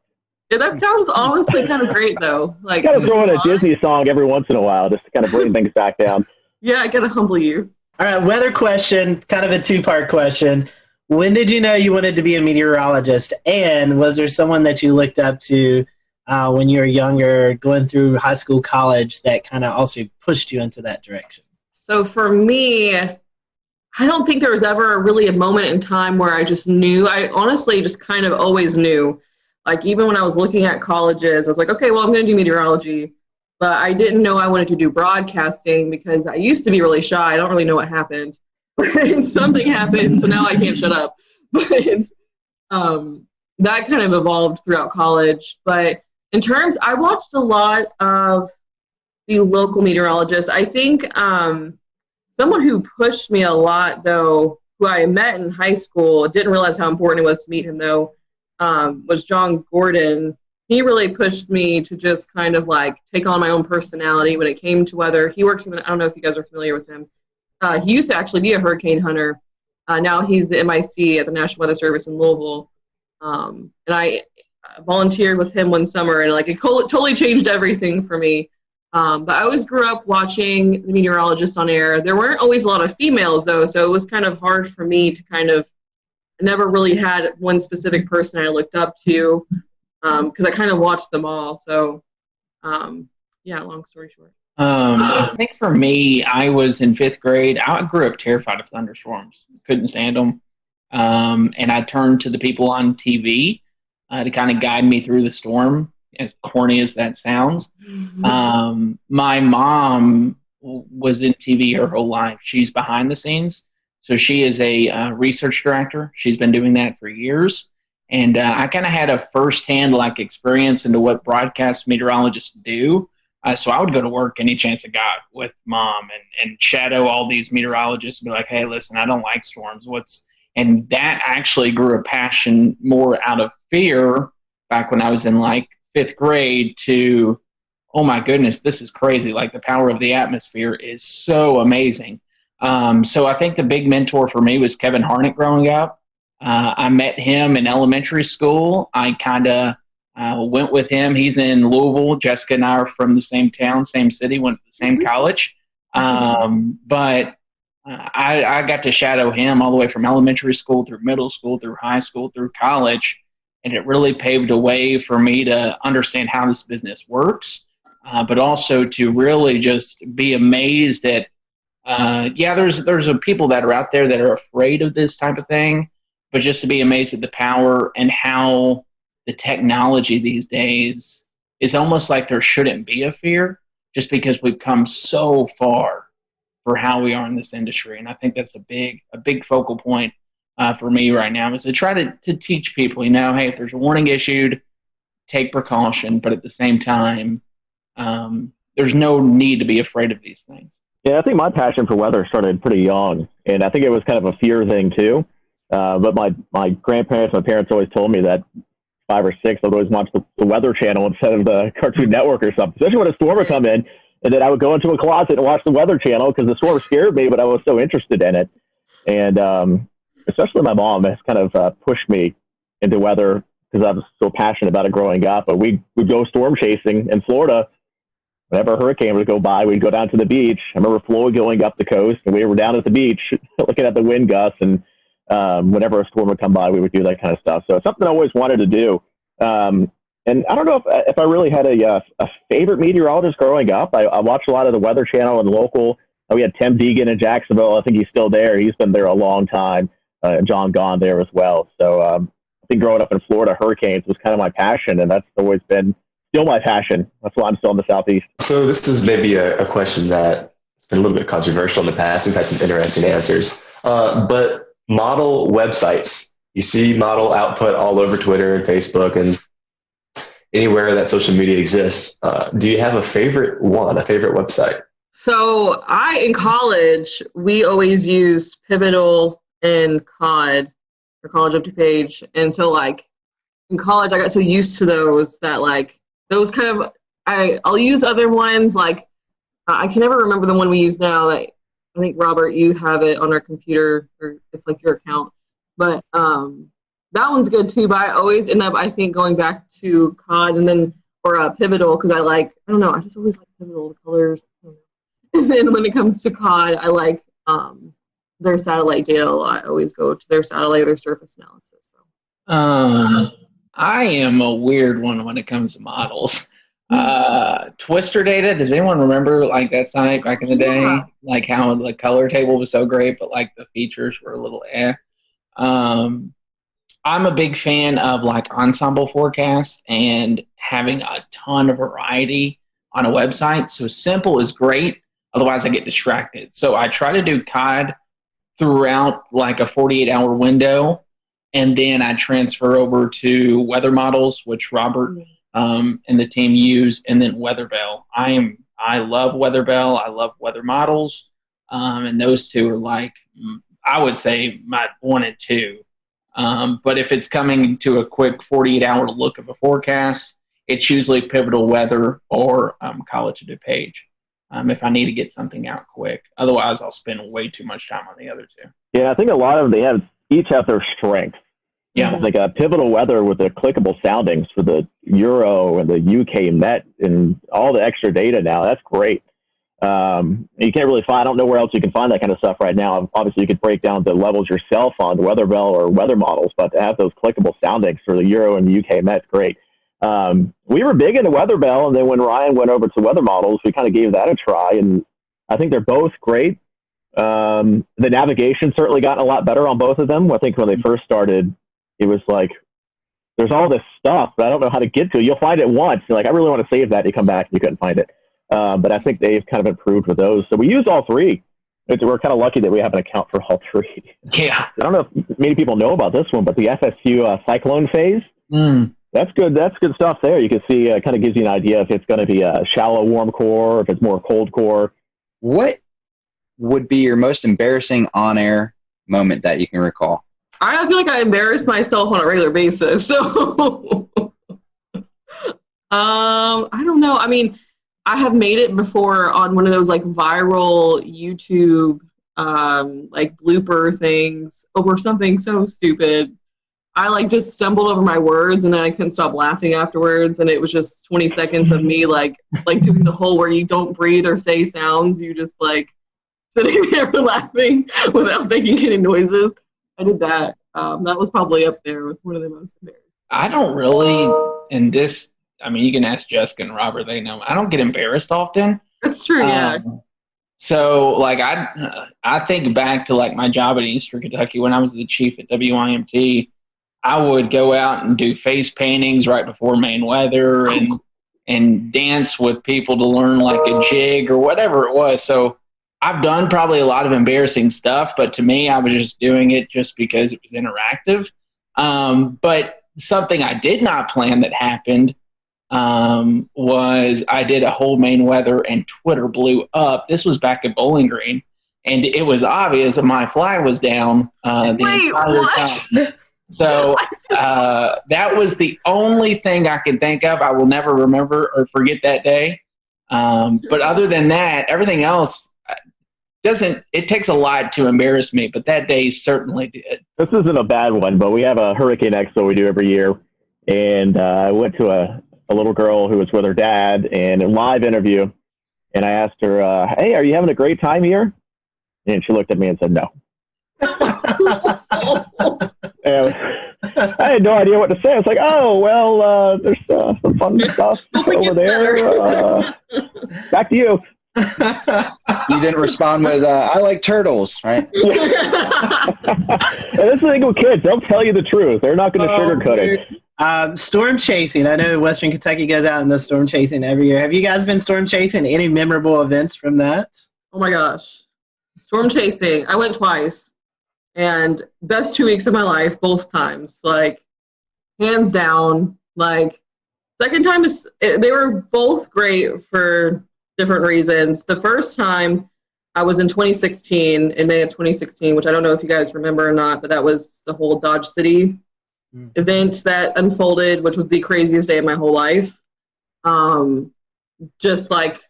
Yeah, that sounds honestly kind of great though. Like kind of throw in a Disney song every once in a while just to kind of bring things back down. Yeah, I gotta humble you. All right, weather question, kind of a two-part question. When did you know you wanted to be a meteorologist? And was there someone that you looked up to when you were younger, going through high school, college, that kind of also pushed you into that direction? So for me, I don't think there was ever really a moment in time where I just knew. I honestly just kind of always knew. Like even when I was looking at colleges, I was like, okay, well, I'm going to do meteorology. But I didn't know I wanted to do broadcasting because I used to be really shy. I don't really know what happened. Something happened, so now I can't shut up. But that kind of evolved throughout college. But in terms, I watched a lot of the local meteorologists. I think someone who pushed me a lot, though, who I met in high school, didn't realize how important it was to meet him, though, was John Gordon. He really pushed me to just kind of like take on my own personality when it came to weather. He works with, I don't know if you guys are familiar with him. He used to actually be a hurricane hunter. Now he's the MIC at the National Weather Service in Louisville. And I volunteered with him one summer, and like it totally changed everything for me. But I always grew up watching the meteorologists on air. There weren't always a lot of females, though, so it was kind of hard for me to I never really had one specific person I looked up to because I kind of watched them all. So, yeah, long story short. I think for me, I was in 5th grade. I grew up terrified of thunderstorms. Couldn't stand them. And I turned to the people on TV to kind of guide me through the storm, as corny as that sounds. My mom was in TV her whole life. She's behind the scenes. So she is a research director. She's been doing that for years. And I kind of had a firsthand like experience into what broadcast meteorologists do. So I would go to work any chance I got with mom and shadow all these meteorologists and be like, hey, listen, I don't like storms. And that actually grew a passion more out of fear back when I was in like 5th grade to, oh my goodness, this is crazy. Like the power of the atmosphere is so amazing. So I think the big mentor for me was Kevin Harnick growing up. I met him in elementary school. I kind of went with him. He's in Louisville. Jessica and I are from the same town, same city, went to the same college. But I got to shadow him all the way from elementary school through middle school, through high school, through college. And it really paved a way for me to understand how this business works, but also to really just be amazed at, there's people that are out there that are afraid of this type of thing, but just to be amazed at the power and how the technology these days is almost like there shouldn't be a fear just because we've come so far for how we are in this industry. And I think that's a big focal point for me right now, is to try to teach people, hey, if there's a warning issued, take precaution, but at the same time, there's no need to be afraid of these things. Yeah, I think my passion for weather started pretty young, and I think it was kind of a fear thing too. But my grandparents, my parents always told me that 5 or 6, I would always watch the Weather Channel instead of the Cartoon Network or something, especially when a storm would come in. And then I would go into a closet and watch the Weather Channel because the storm scared me, but I was so interested in it. And especially my mom has kind of pushed me into weather because I was so passionate about it growing up. But we'd go storm chasing in Florida. Whenever a hurricane would go by, we'd go down to the beach. I remember Floyd going up the coast, and we were down at the beach looking at the wind gusts. And whenever a storm would come by, we would do that kind of stuff. So it's something I always wanted to do. And I don't know if I really had a favorite meteorologist growing up. I watched a lot of the Weather Channel and local. We had Tim Deegan in Jacksonville. I think he's still there. He's been there a long time. John Gahn there as well. So I think growing up in Florida, hurricanes was kind of my passion, and that's always been still my passion. That's why I'm still in the Southeast. So this is maybe a question that's been a little bit controversial in the past. We've had some interesting answers. But model websites, you see model output all over Twitter and Facebook and anywhere that social media exists. Do you have a favorite website? So in college, we always used Pivotal and COD, or College Up to Page. And so in college, I got so used to those that those kind of, I'll use other ones. I can never remember the one we use now. I think, Robert, you have it on our computer, or it's your account. But that one's good too. But I always end up, I think, going back to COD and then, or Pivotal, because I don't know, I just always like Pivotal, the colors. And then when it comes to COD, I like their satellite data a lot. I always go to their satellite or their surface analysis. So. I am a weird one when it comes to models. Twister data, does anyone remember that site back in the day? How the color table was so great, but the features were a little I'm a big fan of ensemble forecast and having a ton of variety on a website. So simple is great. Otherwise I get distracted. So I try to do COD throughout a 48-hour window. And then I transfer over to weather models, which Robert and the team use, and then WeatherBell. I love WeatherBell. I love weather models. And those two are I would say my 1 and 2. But if it's coming to a quick 48-hour look of a forecast, it's usually Pivotal Weather or College of DuPage if I need to get something out quick. Otherwise, I'll spend way too much time on the other two. Yeah, I think a lot of them, each have their strengths. Yeah, a Pivotal Weather with the clickable soundings for the Euro and the UK Met and all the extra data now. That's great. You can't really find, I don't know where else you can find that kind of stuff right now. Obviously, you could break down the levels yourself on the WeatherBell or weather models, but to have those clickable soundings for the Euro and the UK Met, great. We were big into WeatherBell, and then when Ryan went over to weather models, we kind of gave that a try, and I think they're both great. The navigation certainly gotten a lot better on both of them. I think when they first started, it was there's all this stuff, but I don't know how to get to it. You'll find it once. You're I really want to save that. You come back and you couldn't find it. But I think they've kind of improved with those. So we use all three. We're kind of lucky that we have an account for all three. Yeah. I don't know if many people know about this one, but the FSU cyclone phase, that's good. That's good stuff there. You can see, kind of gives you an idea if it's going to be a shallow warm core, or if it's more cold core. What would be your most embarrassing on-air moment that you can recall? I feel like I embarrass myself on a regular basis. So, I don't know. I mean, I have made it before on one of those viral YouTube blooper things over something so stupid. I just stumbled over my words and then I couldn't stop laughing afterwards. And it was just 20 seconds of me doing the whole where you don't breathe or say sounds. You just sitting there laughing without making any noises. I did that. That was probably up there with one of the most embarrassing. I don't really, and this, I mean, you can ask Jessica and Robert, they know. I don't get embarrassed often. That's true, yeah. So, I think back to, my job in Eastern Kentucky when I was the chief at WIMT. I would go out and do face paintings right before main weather and dance with people to learn, a jig or whatever it was. So, I've done probably a lot of embarrassing stuff, but to me, I was just doing it just because it was interactive. But something I did not plan that happened was I did a whole main weather and Twitter blew up. This was back at Bowling Green, and it was obvious that my flag was down the entire time. So that was the only thing I can think of. I will never remember or forget that day. But other than that, everything else it takes a lot to embarrass me, but that day certainly did. This isn't a bad one, but we have a Hurricane Expo we do every year. And I went to a little girl who was with her dad in a live interview. And I asked her, hey, are you having a great time here? And she looked at me and said, no. And I had no idea what to say. I was like, oh, well, there's some fun stuff over there. Back to you. You didn't respond with, I like turtles, right? And this is the thing with kids. They'll tell you the truth. They're not going to sugarcoat it. Storm chasing. I know Western Kentucky goes out in the storm chasing every year. Have you guys been storm chasing? Any memorable events from that? Oh my gosh. Storm chasing. I went twice. And best 2 weeks of my life, both times. Like, hands down. Like, second time, they were both great for different reasons. The first time I was in 2016, in May of 2016, which I don't know if you guys remember or not, but that was the whole Dodge City event that unfolded, which was the craziest day of my whole life. Just like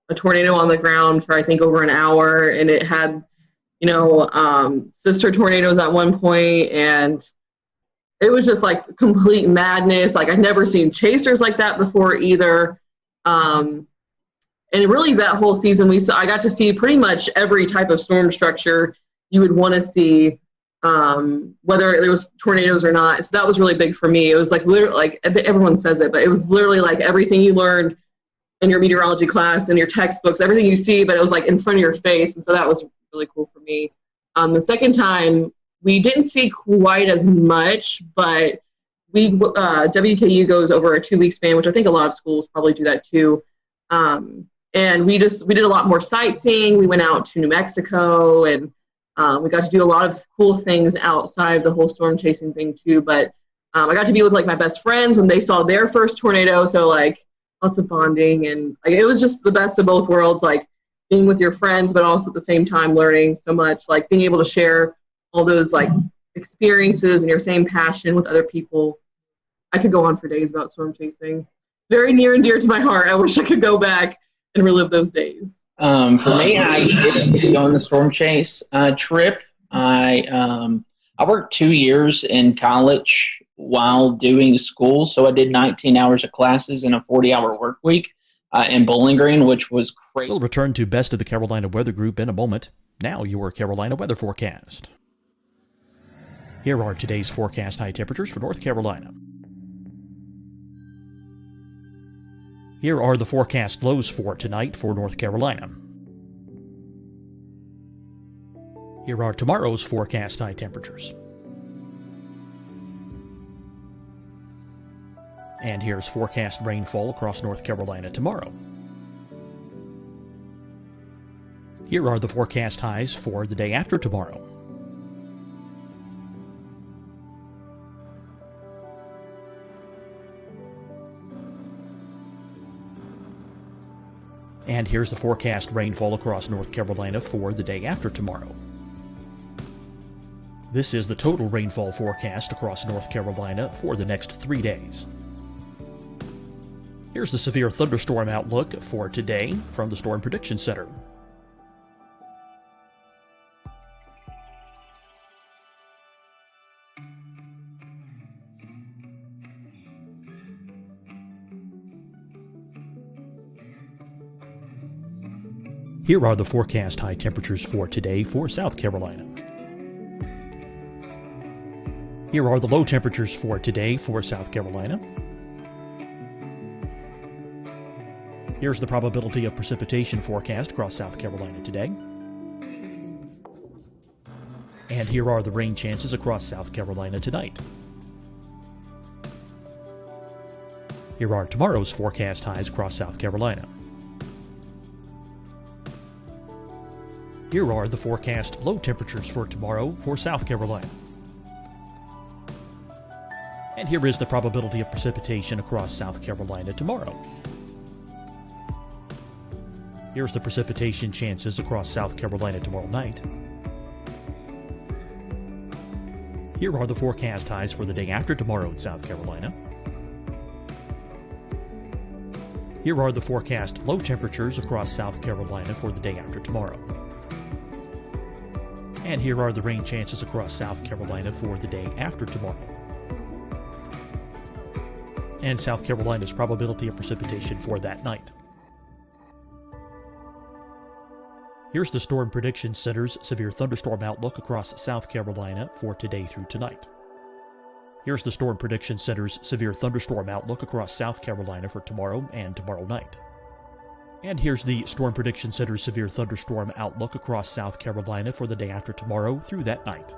a tornado on the ground for I think over an hour, and it had, sister tornadoes at one point, and it was just like complete madness. Like I'd never seen chasers like that before either. And really that whole season I got to see pretty much every type of storm structure you would want to see, whether there was tornadoes or not. So that was really big for me. It was like literally, like everyone says it, but it was literally like everything you learned in your meteorology class and your textbooks, everything you see, but it was like in front of your face. And so that was really cool for me. The second time we didn't see quite as much, but WKU goes over a 2 week span, which I think a lot of schools probably do that too. And we did a lot more sightseeing. We went out to New Mexico, and we got to do a lot of cool things outside the whole storm chasing thing too. But I got to be with like my best friends when they saw their first tornado. So like lots of bonding, and like it was just the best of both worlds, like being with your friends, but also at the same time learning so much, like being able to share all those like experiences and your same passion with other people. I could go on for days about storm chasing. Very near and dear to my heart. I wish I could go back and relive those days. For me, I did go on the storm chase trip. I worked 2 years in college while doing school, so I did 19 hours of classes in a 40-hour work week in Bowling Green, which was crazy. We'll return to Best of the Carolina Weather Group in a moment. Now your Carolina weather forecast. Here are today's forecast high temperatures for North Carolina. Here are the forecast lows for tonight for North Carolina. Here are tomorrow's forecast high temperatures. And here's forecast rainfall across North Carolina tomorrow. Here are the forecast highs for the day after tomorrow. And here's the forecast rainfall across North Carolina for the day after tomorrow. This is the total rainfall forecast across North Carolina for the next 3 days. Here's the severe thunderstorm outlook for today from the Storm Prediction Center. Here are the forecast high temperatures for today for South Carolina. Here are the low temperatures for today for South Carolina. Here's the probability of precipitation forecast across South Carolina today. And here are the rain chances across South Carolina tonight. Here are tomorrow's forecast highs across South Carolina. Here are the forecast low temperatures for tomorrow for South Carolina. And here is the probability of precipitation across South Carolina tomorrow. Here's the precipitation chances across South Carolina tomorrow night. Here are the forecast highs for the day after tomorrow in South Carolina. Here are the forecast low temperatures across South Carolina for the day after tomorrow. And here are the rain chances across South Carolina for the day after tomorrow. And South Carolina's probability of precipitation for that night. Here's the Storm Prediction Center's severe thunderstorm outlook across South Carolina for today through tonight. Here's the Storm Prediction Center's severe thunderstorm outlook across South Carolina for tomorrow and tomorrow night. And here's the Storm Prediction Center's severe thunderstorm outlook across South Carolina for the day after tomorrow through that night.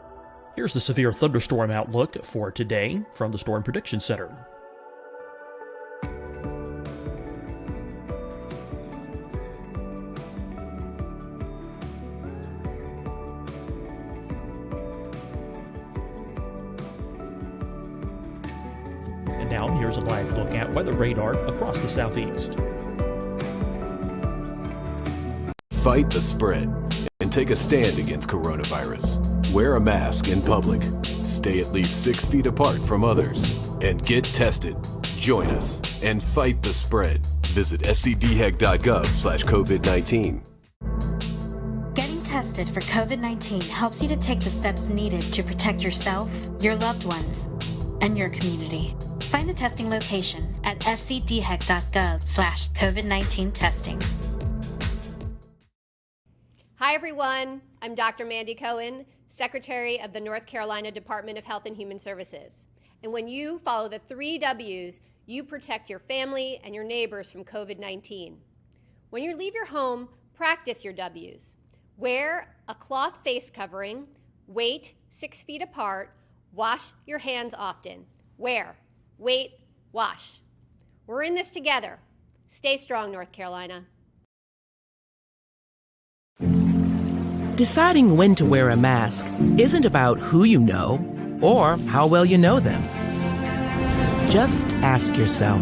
Here's the severe thunderstorm outlook for today from the Storm Prediction Center. And now here's a live look at weather radar across the southeast. Fight the spread and take a stand against coronavirus. Wear a mask in public. Stay at least 6 feet apart from others. And get tested. Join us and fight the spread. Visit scdhec.gov/COVID-19. Getting tested for COVID-19 helps you to take the steps needed to protect yourself, your loved ones, and your community. Find the testing location at scdhec.gov/COVID-19 testing. Hi, everyone. I'm Dr. Mandy Cohen, Secretary of the North Carolina Department of Health and Human Services. And when you follow the 3 W's, you protect your family and your neighbors from COVID-19. When you leave your home, practice your W's. Wear a cloth face covering, wait 6 feet apart, wash your hands often. Wear, wait, wash. We're in this together. Stay strong, North Carolina. Deciding when to wear a mask isn't about who you know or how well you know them. Just ask yourself,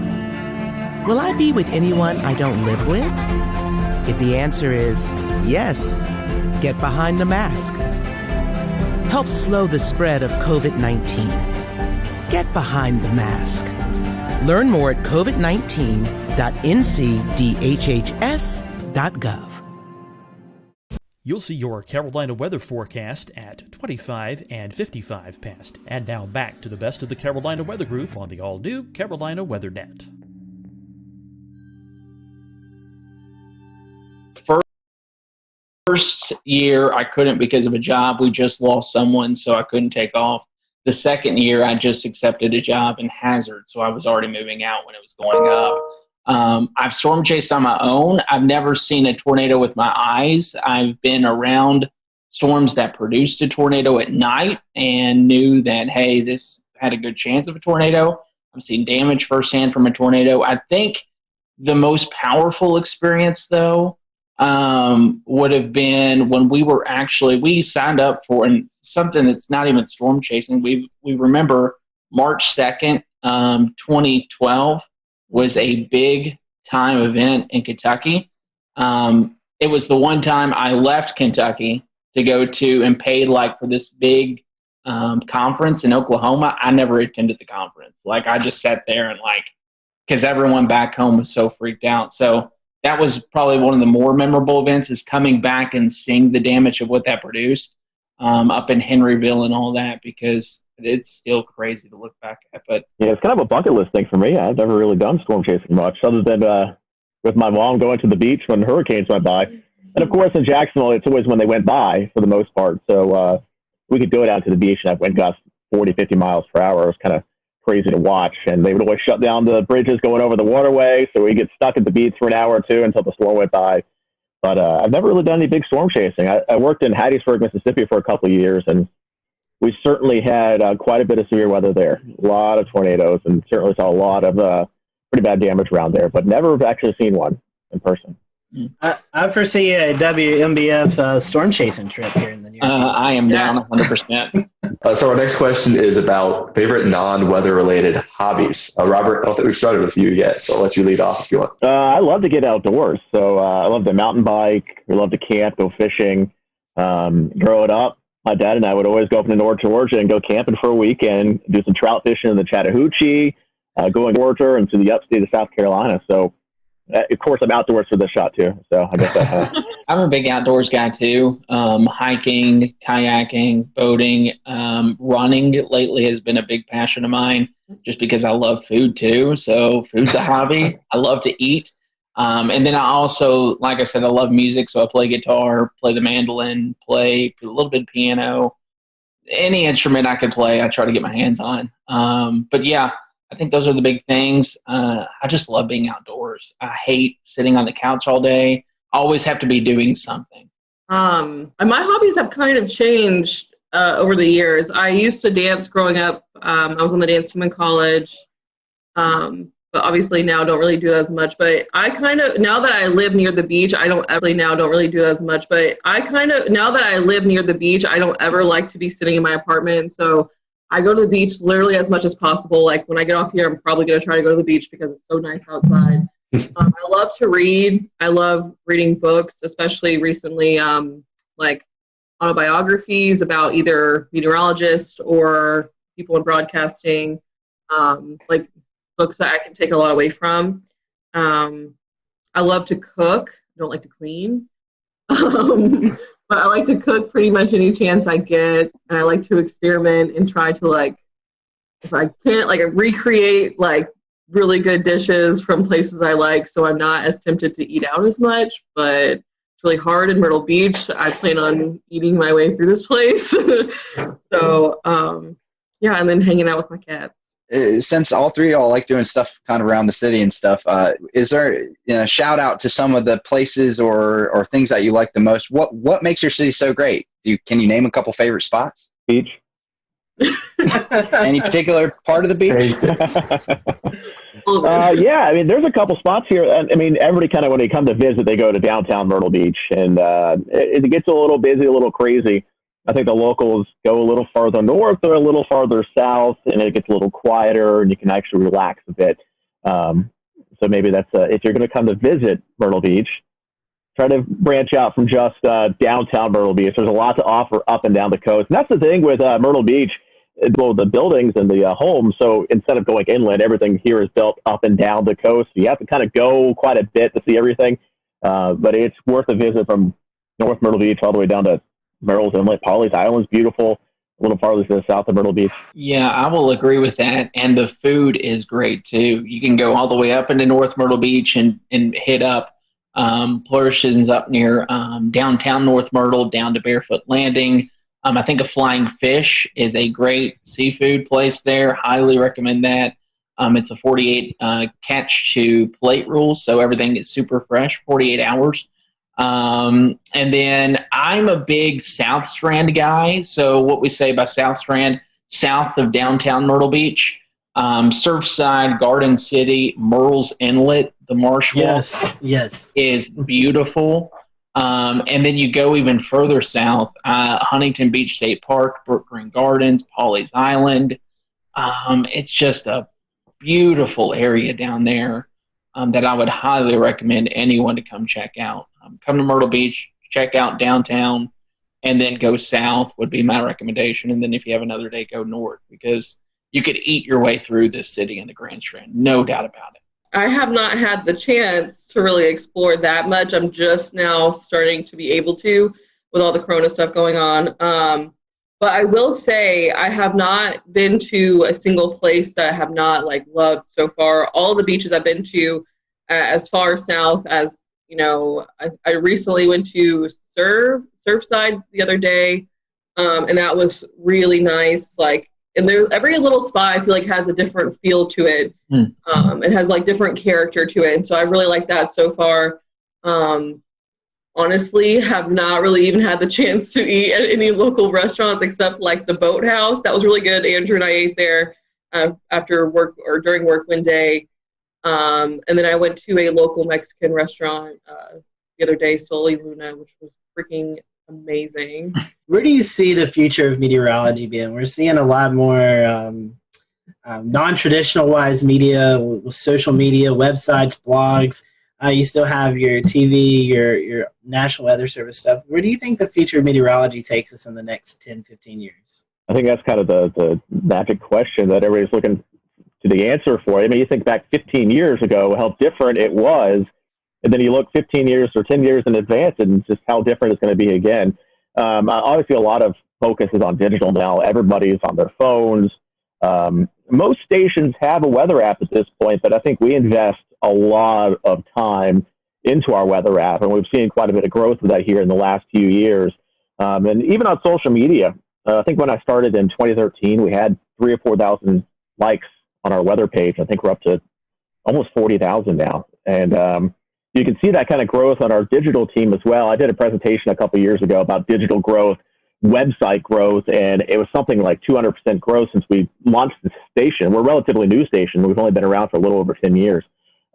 will I be with anyone I don't live with? If the answer is yes, get behind the mask. Help slow the spread of COVID-19. Get behind the mask. Learn more at covid19.ncdhhs.gov. You'll see your Carolina weather forecast at 25 and 55 past. And now back to the best of the Carolina Weather Group on the all-new Carolina WeatherNet. First year, I couldn't because of a job. We just lost someone, so I couldn't take off. The second year, I just accepted a job in Hazard, so I was already moving out when it was going up. I've storm chased on my own. I've never seen a tornado with my eyes. I've been around storms that produced a tornado at night and knew that, hey, this had a good chance of a tornado. I've seen damage firsthand from a tornado. I think the most powerful experience, though, would have been when we signed up for something that's not even storm chasing. We remember March 2nd, 2012 was a big time event in Kentucky. It was the one time I left Kentucky to go to and paid for this big conference in Oklahoma. I never attended the conference. I just sat there and because everyone back home was so freaked out. So that was probably one of the more memorable events, is coming back and seeing the damage of what that produced up in Henryville and all that, because it's still crazy to look back at. But yeah, it's kind of a bucket list thing for me. I've never really done storm chasing much, other than with my mom going to the beach when hurricanes went by. And of course, in Jacksonville, it's always when they went by for the most part. So we could go down to the beach and have wind gusts 40, 50 miles per hour. It was kind of crazy to watch. And they would always shut down the bridges going over the waterway, so we get stuck at the beach for an hour or two until the storm went by. But I've never really done any big storm chasing. I worked in Hattiesburg, Mississippi for a couple of years, and we certainly had quite a bit of severe weather there. A lot of tornadoes, and certainly saw a lot of pretty bad damage around there, but never actually seen one in person. I foresee a WMBF storm chasing trip here in the near future. I am down 100%. So our next question is about favorite non-weather related hobbies. Robert, I don't think we've started with you yet, so I'll let you lead off if you want. I love to get outdoors. So I love to mountain bike. We love to camp, go fishing. Growing up, my dad and I would always go up to North Georgia and go camping for a week and do some trout fishing in the Chattahoochee, going to Georgia and to the upstate of South Carolina. So, of course, I'm outdoors for this shot too. So I guess that I'm a big outdoors guy too. Hiking, kayaking, boating, running lately has been a big passion of mine just because I love food too. So food's a hobby. I love to eat. And then I also, like I said, I love music. So I play guitar, play the mandolin, play a little bit of piano. Any instrument I can play, I try to get my hands on. But yeah, I think those are the big things. I just love being outdoors. I hate sitting on the couch all day. I always have to be doing something. And my hobbies have kind of changed over the years. I used to dance growing up. I was on the dance team in college. But obviously now don't really do that as much. But I kind of, now that I live near the beach, I don't really do that as much. But I kind of, now that I live near the beach, I don't ever like to be sitting in my apartment. So I go to the beach literally as much as possible. Like when I get off here, I'm probably going to try to go to the beach because it's so nice outside. I love to read. I love reading books, especially recently, like autobiographies about either meteorologists or people in broadcasting, like books that I can take a lot away from. I love to cook. I don't like to clean. But I like to cook pretty much any chance I get. And I like to experiment and try to, like, if I can't, like, recreate, like, really good dishes from places I like, so I'm not as tempted to eat out as much. But it's really hard in Myrtle Beach. I plan on eating my way through this place. So, yeah, and then hanging out with my cats. Since all three of y'all like doing stuff kind of around the city and stuff, is there a shout out to some of the places or things that you like the most? What makes your city so great? Can you name a couple favorite spots? Beach. Any particular part of the beach? Yeah, I mean, there's a couple spots here. I mean, everybody kind of, when they come to visit, they go to downtown Myrtle Beach, and it gets a little busy, a little crazy. I think the locals go a little farther north or a little farther south, and it gets a little quieter, and you can actually relax a bit. So maybe that's if you're going to come to visit Myrtle Beach, try to branch out from just downtown Myrtle Beach. There's a lot to offer up and down the coast, and that's the thing with Myrtle Beach. Well, the buildings and the homes. So instead of going inland, everything here is built up and down the coast. You have to kind of go quite a bit to see everything, but it's worth a visit from North Myrtle Beach all the way down to Merle's Inlet. Pawleys Island's beautiful, a little farther to the south of Myrtle Beach. Yeah, I will agree with that. And the food is great too. You can go all the way up into North Myrtle Beach and hit up Flourishes up near downtown North Myrtle down to Barefoot Landing. I think a Flying Fish is a great seafood place there. Highly recommend that. It's a 48 catch to plate rule, so everything is super fresh, 48 hours. And then I'm a big South Strand guy. So what we say about South Strand, south of downtown Myrtle Beach, Surfside, Garden City, Merle's Inlet, the Marsh Walk is beautiful. And then you go even further south, Huntington Beach State Park, Brook Green Gardens, Pawleys Island. It's just a beautiful area down there that I would highly recommend anyone to come check out. Come to Myrtle Beach, check out downtown, and then go south would be my recommendation. And then if you have another day, go north, because you could eat your way through this city in the Grand Strand, no doubt about it. I have not had the chance to really explore that much. I'm just now starting to be able to with all the Corona stuff going on. But I will say I have not been to a single place that I have not loved so far. All the beaches I've been to as far south as, I recently went to Surfside the other day, and that was really nice. And every little spot I feel like has a different feel to it. It has different character to it. And so I really like that so far. Honestly, have not really even had the chance to eat at any local restaurants except the Boathouse. That was really good. Andrew and I ate there after work or during work one day. And then I went to a local Mexican restaurant the other day, Soli Luna, which was freaking amazing. Where do you see the future of meteorology being? We're seeing a lot more non-traditional wise media with social media, websites, blogs. You still have your TV, your National Weather Service stuff. Where do you think the future of meteorology takes us in the next 10, 15 years? I think that's kind of the magic question that everybody's looking to the answer for. I mean, you think back 15 years ago, how different it was, and then you look 15 years or 10 years in advance, and just how different it's going to be again. Obviously, a lot of focus is on digital now. Everybody's on their phones. Most stations have a weather app at this point, but I think we invest a lot of time into our weather app, and we've seen quite a bit of growth of that here in the last few years. And even on social media, I think when I started in 2013, we had 3,000 or 4,000 likes on our weather page. I think we're up to almost 40,000 now. And you can see that kind of growth on our digital team as well. I did a presentation a couple of years ago about digital growth, website growth, and it was something like 200% growth since we launched the station. We're a relatively new station. We've only been around for a little over 10 years.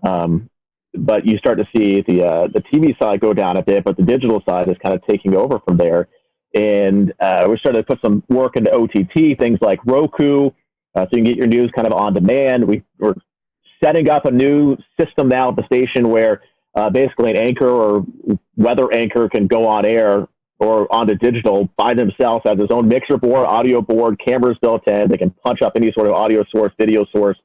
But you start to see the TV side go down a bit, but the digital side is kind of taking over from there. And we started to put some work into OTT, things like Roku, so you can get your news kind of on demand. We're setting up a new system now at the station where basically an anchor or weather anchor can go on air or onto digital by themselves, has his own mixer board, audio board, cameras built in. They can punch up any sort of audio source, video source.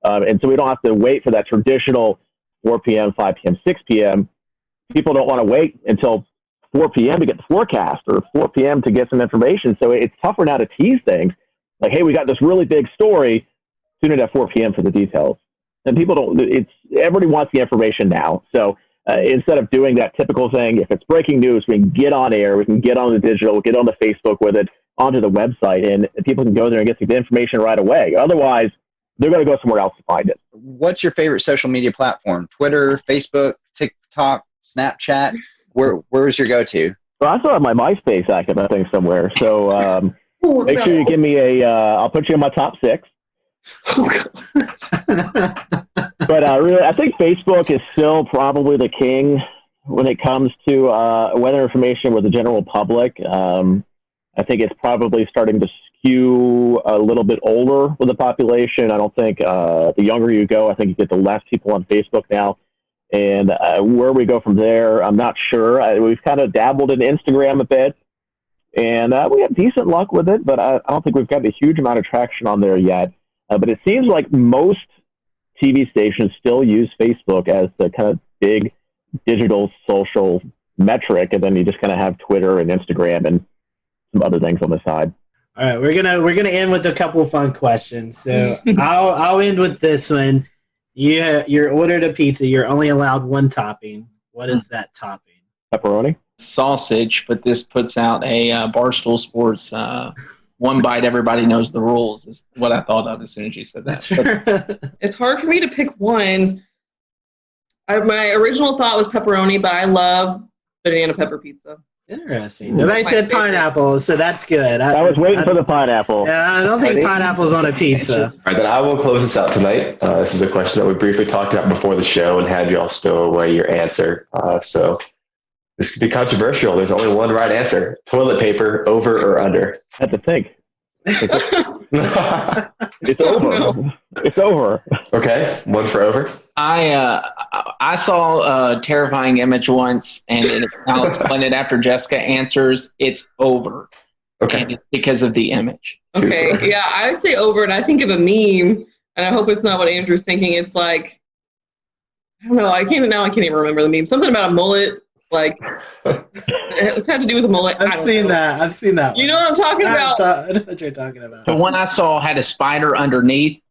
And so we don't have to wait for that traditional 4 p.m., 5 p.m., 6 p.m. People don't want to wait until 4 p.m. to get the forecast or 4 p.m. to get some information. So it's tougher now to tease things. Like, hey, we got this really big story. Tune in at 4 p.m. for the details. And people don't, everybody wants the information now. So instead of doing that typical thing, if it's breaking news, we can get on air, we can get on the digital, get on the Facebook with it, onto the website, and people can go there and get the information right away. Otherwise, they're going to go somewhere else to find it. What's your favorite social media platform? Twitter, Facebook, TikTok, Snapchat? Where's your go-to? Well, I still have my MySpace active, I think, somewhere. So make sure you give me I'll put you in my top 6. But really, I think Facebook is still probably the king when it comes to weather information with the general public. I think it's probably starting to skew a little bit older with the population. I don't think the younger you go, I think you get the less people on Facebook now. And where we go from there, I'm not sure. We've kind of dabbled in Instagram a bit, and we have decent luck with it, but I don't think we've got a huge amount of traction on there yet. But it seems like most TV stations still use Facebook as the kind of big digital social metric, and then you just kind of have Twitter and Instagram and some other things on the side. All right, we're gonna end with a couple of fun questions. So I'll end with this one. You're ordered a pizza. You're only allowed one topping. What is that topping? Pepperoni? Sausage, but this puts out a Barstool Sports one bite, everybody knows the rules is what I thought of as soon as you said that. It's hard for me to pick one. My original thought was pepperoni, but I love banana pepper pizza. Interesting. Nobody said pineapple, so that's good. I was waiting for the pineapple. Yeah, I don't think pineapple's on a pizza. All right, then I will close this out tonight. This is a question that we briefly talked about before the show and had you all stow away your answer. So this could be controversial. There's only one right answer. Toilet paper, over or under? I had to think. It's over. No. It's over. Okay, one for over. I saw a terrifying image once, and I'll explain it after Jessica answers. It's over. Okay. And it's because of the image. Okay, yeah, I would say over, and I think of a meme, and I hope it's not what Andrew's thinking. It's like, I don't know, I can't even remember the meme. Something about a mullet. Like, it had to do with a mullet. I've seen that. You know what I'm talking about? I know what you're talking about. The one I saw had a spider underneath,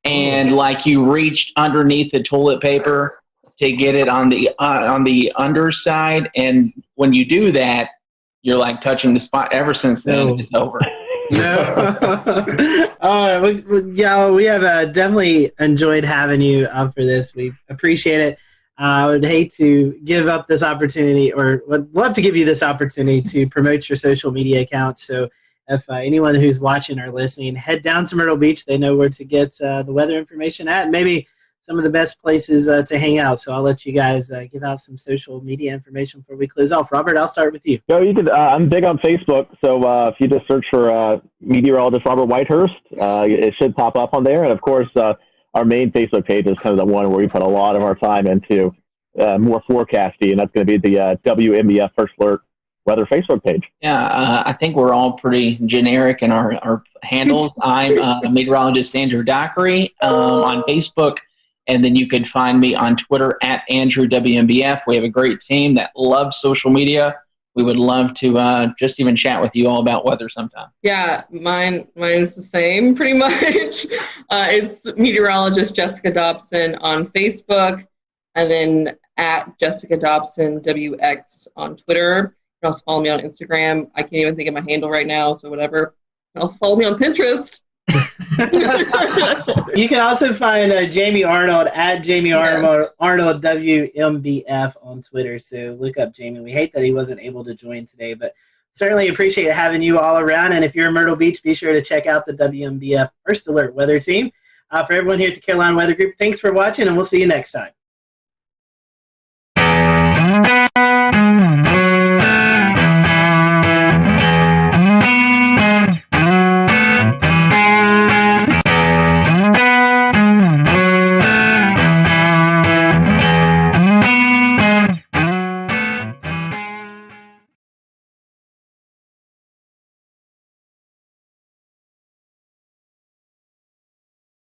and like you reached underneath the toilet paper to get it on the underside, and when you do that, you're like touching the spot. Ever since then, it's over. No. All right, we have definitely enjoyed having you up for this. We appreciate it. I would hate to give up this opportunity, or would love to give you this opportunity to promote your social media accounts. So if anyone who's watching or listening, head down to Myrtle Beach. They know where to get the weather information at. Maybe some of the best places to hang out. So I'll let you guys give out some social media information before we close off. Robert, I'll start with you. You could. I'm big on Facebook, so if you just search for meteorologist Robert Whitehurst, it should pop up on there. And of course, our main Facebook page is kind of the one where we put a lot of our time into more forecasting, and that's going to be the WMBF First Alert Weather Facebook page. Yeah, I think we're all pretty generic in our handles. I'm meteorologist Andrew Dockery on Facebook, and then you can find me on Twitter at Andrew WMBF. We have a great team that loves social media. We would love to just even chat with you all about weather sometime. Yeah, mine's the same pretty much. It's meteorologist Jessica Dobson on Facebook, and then at Jessica Dobson WX on Twitter. You can also follow me on Instagram. I can't even think of my handle right now, so whatever. You can also follow me on Pinterest. You can also find Jamie Arnold at Jamie Arnold WMBF on Twitter. So look up Jamie. We hate that he wasn't able to join today, but certainly appreciate having you all around. And if you're in Myrtle Beach, be sure to check out the WMBF First Alert Weather Team. For everyone here at the Carolina Weather Group, thanks for watching, and we'll see you next time.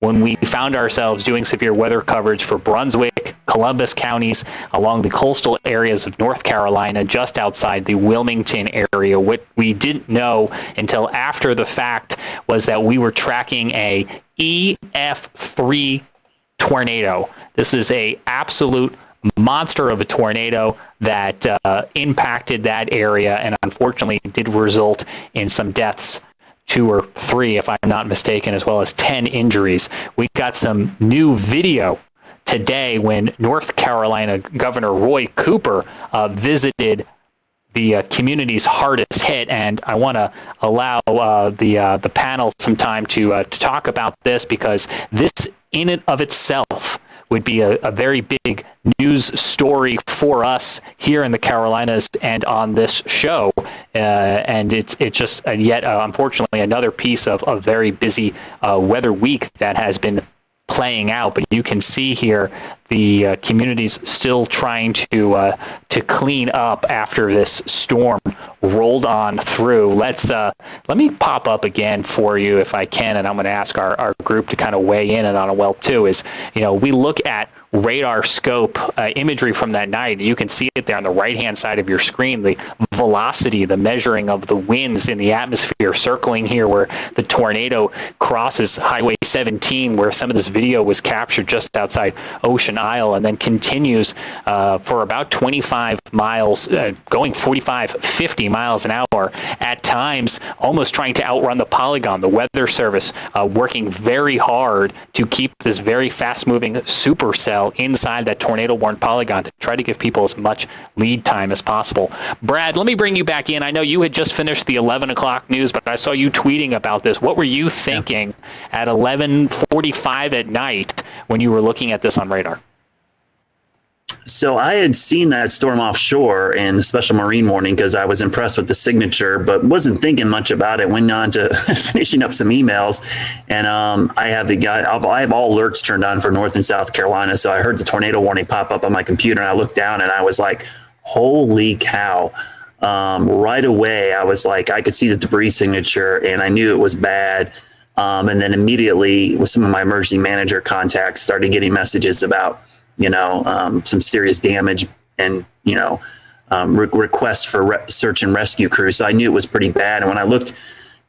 When we found ourselves doing severe weather coverage for Brunswick, Columbus counties, along the coastal areas of North Carolina, just outside the Wilmington area, what we didn't know until after the fact was that we were tracking a EF3 tornado. This is a absolute monster of a tornado that impacted that area and unfortunately did result in some deaths. 2 or 3, if I'm not mistaken, as well as 10 injuries. We got some new video today when North Carolina Governor Roy Cooper visited the communities hardest hit, and I want to allow the panel some time to talk about this, because this in and of itself would be a very big news story for us here in the Carolinas and on this show. And it's just yet, unfortunately, another piece of a very busy weather week that has been playing out. But you can see here the communities still trying to clean up after this storm rolled on through. Let me pop up again for you if I can, and I'm going to ask our group to kind of weigh in on it well too. Is, you know, we look at radar scope imagery from that night. You can see it there on the right-hand side of your screen, the velocity, the measuring of the winds in the atmosphere circling here where the tornado crosses Highway 17, where some of this video was captured just outside Ocean Isle, and then continues for about 25 miles, going 45, 50 miles an hour, at times almost trying to outrun the polygon. The Weather Service working very hard to keep this very fast-moving supercell inside that tornado-warned polygon to try to give people as much lead time as possible. Brad, let me bring you back in. I know you had just finished the 11 o'clock news, but I saw you tweeting about this. What were you thinking at 11:45 at night when you were looking at this on radar? So I had seen that storm offshore in the special marine warning because I was impressed with the signature, but wasn't thinking much about it. Went on to finishing up some emails, and I have all alerts turned on for North and South Carolina. So I heard the tornado warning pop up on my computer, and I looked down and I was like, "Holy cow!" Right away, I was like, I could see the debris signature, and I knew it was bad. And then immediately, with some of my emergency manager contacts, started getting messages about, some serious damage and, requests for search and rescue crews. So I knew it was pretty bad. And when I looked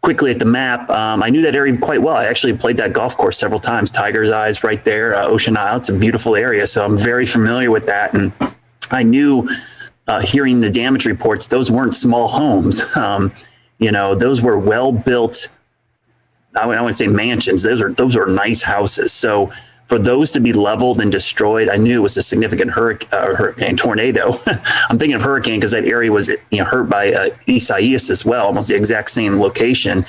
quickly at the map, I knew that area quite well. I actually played that golf course several times. Tiger's Eyes right there, Ocean Isle. It's a beautiful area. So I'm very familiar with that. And I knew, hearing the damage reports, those weren't small homes. Those were well-built, I wouldn't say mansions. Those are nice houses. So for those to be leveled and destroyed, I knew it was a significant hurricane tornado. I'm thinking of hurricane because that area was hurt by Isaias as well, almost the exact same location.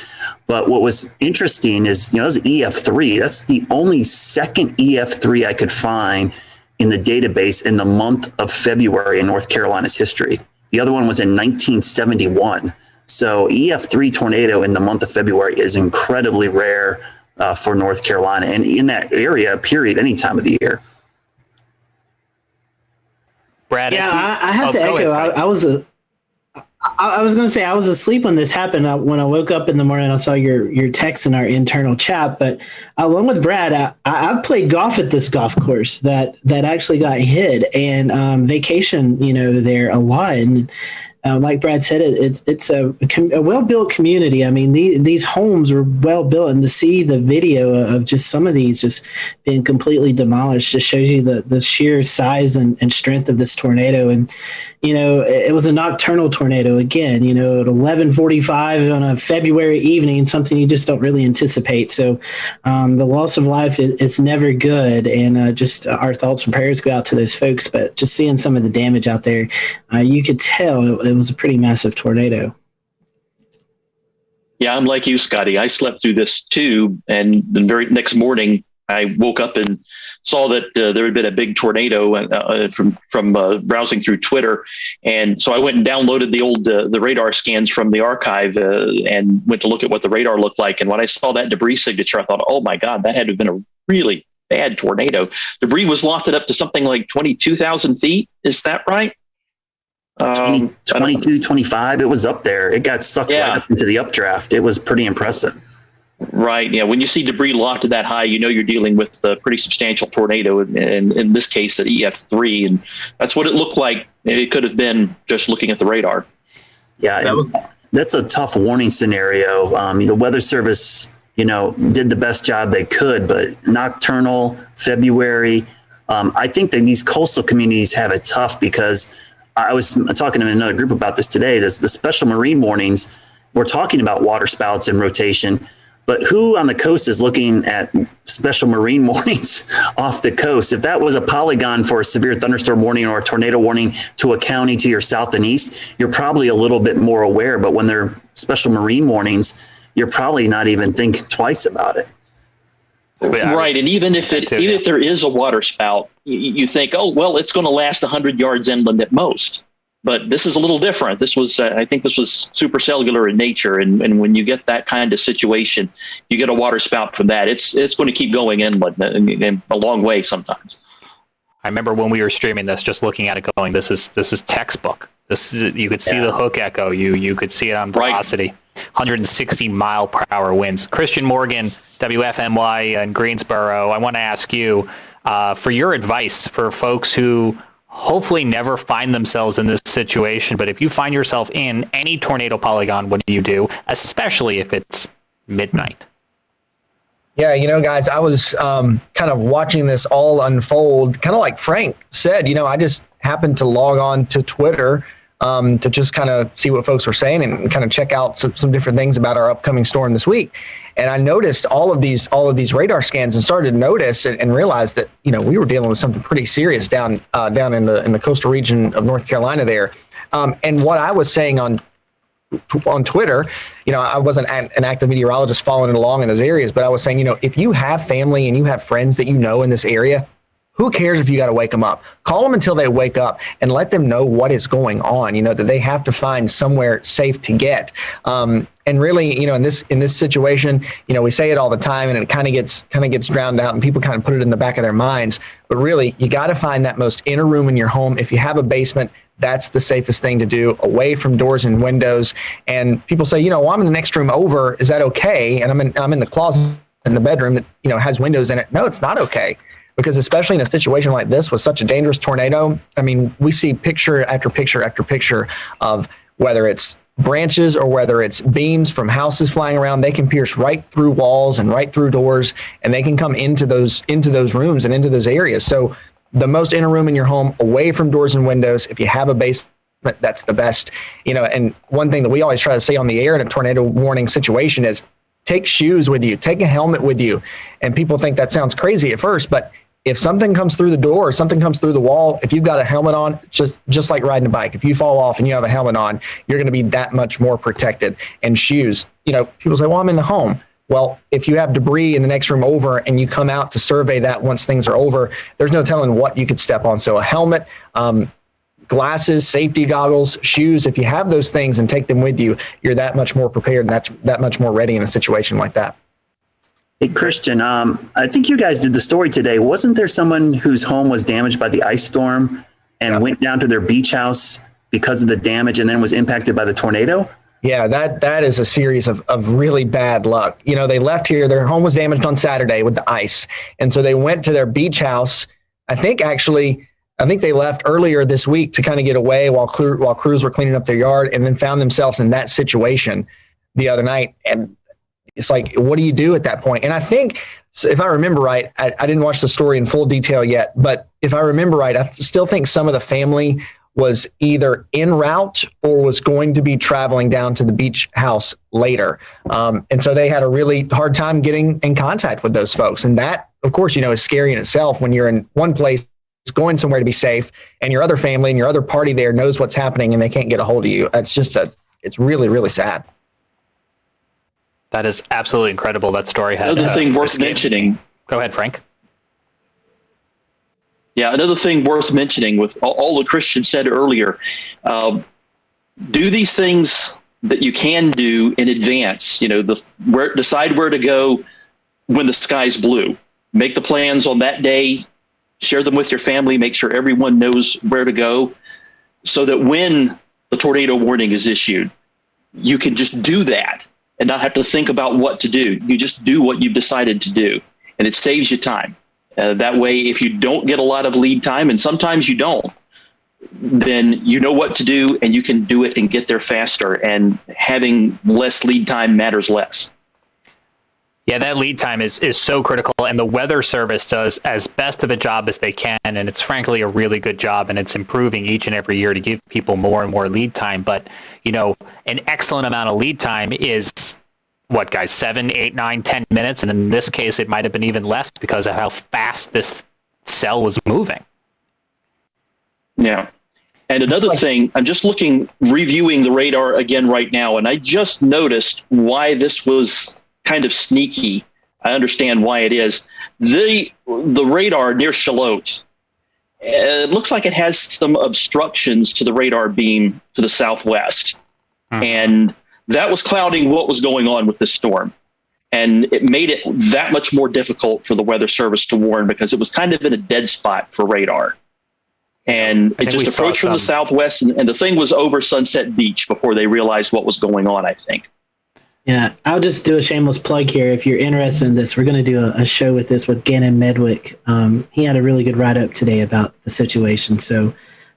But what was interesting is, it was EF3. That's the only second EF3 I could find in the database in the month of February in North Carolina's history. The other one was in 1971. So EF3 tornado in the month of February is incredibly rare for North Carolina, and in that area, period, any time of the year. Brad, I have to echo. I was going to say I was asleep when this happened. When I woke up in the morning, I saw your text in our internal chat. But along with Brad, I played golf at this golf course that actually got hit, and vacation, there a lot. And like Brad said, it's a well-built community. I mean, these homes are well-built, and to see the video of just some of these just being completely demolished just shows you the sheer size and strength of this tornado. And, it was a nocturnal tornado again, at 11:45 on a February evening, something you just don't really anticipate. So the loss of life is never good, and just our thoughts and prayers go out to those folks. But just seeing some of the damage out there, you could tell it was a pretty massive tornado. Yeah, I'm like you, Scotty. I slept through this too, and the very next morning I woke up and saw that there had been a big tornado from browsing through Twitter, and so I went and downloaded the radar scans from the archive and went to look at what the radar looked like. And when I saw that debris signature, I thought, "Oh my God, that had to have been a really bad tornado." Debris was lofted up to something like 22,000 feet. Is that right? 22, 25. It was up there. It got sucked right up into the updraft. It was pretty impressive. Right. Yeah. When you see debris lofted that high, you're dealing with a pretty substantial tornado, and in this case, at EF3, and that's what it looked like. It could have been just looking at the radar. Yeah, that's a tough warning scenario. The Weather Service, did the best job they could, but nocturnal February, I think that these coastal communities have it tough because I was talking to another group about this today. The special marine warnings, we're talking about water spouts and rotation. But who on the coast is looking at special marine warnings off the coast? If that was a polygon for a severe thunderstorm warning or a tornado warning to a county to your south and east, you're probably a little bit more aware. But when they're special marine warnings, you're probably not even thinking twice about it. Right, and even if there is a water spout, you think, oh well, it's going to last 100 yards inland at most. But this is a little different. This was, I think, this was supercellular in nature, and when you get that kind of situation, you get a water spout from that. It's going to keep going inland and a long way sometimes. I remember when we were streaming this, just looking at it, going, "This is textbook." You could see the hook echo. You could see it on velocity. 160 mile per hour winds. Christian Morgan, WFMY in Greensboro. I want to ask you for your advice for folks who hopefully never find themselves in this situation, but if you find yourself in any tornado polygon, what do you do, especially if it's midnight? Yeah, guys, I was kind of watching this all unfold, kind of like Frank said. I just happened to log on to Twitter to just kind of see what folks were saying and kind of check out some different things about our upcoming storm this week. And I noticed all of these radar scans and started to notice and realize that, we were dealing with something pretty serious down in the coastal region of North Carolina there. And what I was saying on Twitter, I wasn't an active meteorologist following it along in those areas, but I was saying, if you have family and you have friends that in this area, who cares if you got to wake them up? Call them until they wake up and let them know what is going on, that they have to find somewhere safe to get. And really, in this situation, we say it all the time and it kind of gets drowned out and people kind of put it in the back of their minds. But really, you got to find that most inner room in your home. If you have a basement, that's the safest thing to do, away from doors and windows. And people say, I'm in the next room over. Is that okay? And I'm in the closet in the bedroom that, has windows in it. No, it's not okay. Because especially in a situation like this with such a dangerous tornado, I mean, we see picture after picture after picture of whether it's branches or whether it's beams from houses flying around. They can pierce right through walls and right through doors, and they can come into those rooms and into those areas. So the most inner room in your home, away from doors and windows. If you have a basement, that's the best. And one thing that we always try to say on the air in a tornado warning situation is take shoes with you, take a helmet with you. And people think that sounds crazy at first, but if something comes through the door or something comes through the wall, if you've got a helmet on, just like riding a bike, if you fall off and you have a helmet on, you're going to be that much more protected. And shoes, people say, well, I'm in the home. Well, if you have debris in the next room over and you come out to survey that once things are over, there's no telling what you could step on. So a helmet, glasses, safety goggles, shoes, if you have those things and take them with you, you're that much more prepared and that much more ready in a situation like that. Hey, Christian, I think you guys did the story today. Wasn't there someone whose home was damaged by the ice storm and went down to their beach house because of the damage and then was impacted by the tornado? Yeah, that is a series of really bad luck. They left here, their home was damaged on Saturday with the ice. And so they went to their beach house. I think they left earlier this week to kind of get away while crews were cleaning up their yard, and then found themselves in that situation the other night. And it's like, what do you do at that point? And I think, if I remember right, I didn't watch the story in full detail yet, but if I remember right, I still think some of the family was either en route or was going to be traveling down to the beach house later. And so they had a really hard time getting in contact with those folks. And that, of course, is scary in itself when you're in one place going somewhere to be safe and your other family and your other party there knows what's happening and they can't get a hold of you. It's really, really sad. That is absolutely incredible. That story had another thing worth mentioning. Go ahead, Frank. Yeah, another thing worth mentioning with all that Christian said earlier, do these things that you can do in advance. Decide where to go when the sky's blue. Make the plans on that day. Share them with your family. Make sure everyone knows where to go, so that when the tornado warning is issued, you can just do that and not have to think about what to do. You just do what you've decided to do, and it saves you time. That way, if you don't get a lot of lead time, and sometimes you don't, then you know what to do and you can do it and get there faster, and having less lead time matters less. Yeah, that lead time is so critical, and the Weather Service does as best of a job as they can, and it's frankly a really good job, and it's improving each and every year to give people more and more lead time. But, an excellent amount of lead time is, 7, 8, 9, 10 minutes, and in this case, it might have been even less because of how fast this cell was moving. Yeah. And another thing, I'm just reviewing the radar again right now, and I just noticed why this was kind of sneaky. I understand why it is. The radar near Charlotte, it looks like it has some obstructions to the radar beam to the southwest. And that was clouding what was going on with this storm. And it made it that much more difficult for the Weather Service to warn, because it was kind of in a dead spot for radar. And it just approached from the southwest, and the thing was over Sunset Beach before they realized what was going on, I think. Yeah, I'll just do a shameless plug here. If you're interested in this, we're going to do a show with this with Gannon Medwick. He had a really good write-up today about the situation. So,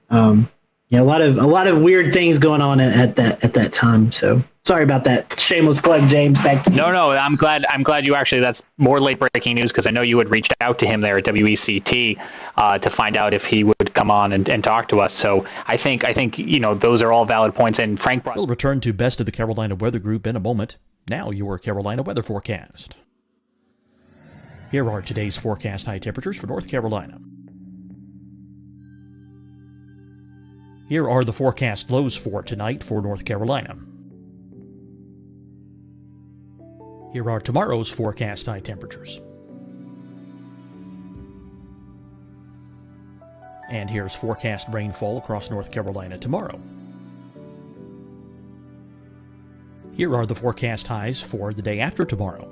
a lot of weird things going on at that time. So sorry about that shameless plug, James. Back to you. No, I'm glad you actually. That's more late breaking news, because I know you had reached out to him there at WECT to find out if he would come on and talk to us. So I think those are all valid points. And Frank We'll return to Best of the Carolina Weather Group in a moment. Now your Carolina weather forecast. Here are today's forecast high temperatures for North Carolina. Here are the forecast lows for tonight for North Carolina. Here are tomorrow's forecast high temperatures. And here's forecast rainfall across North Carolina tomorrow. Here are the forecast highs for the day after tomorrow.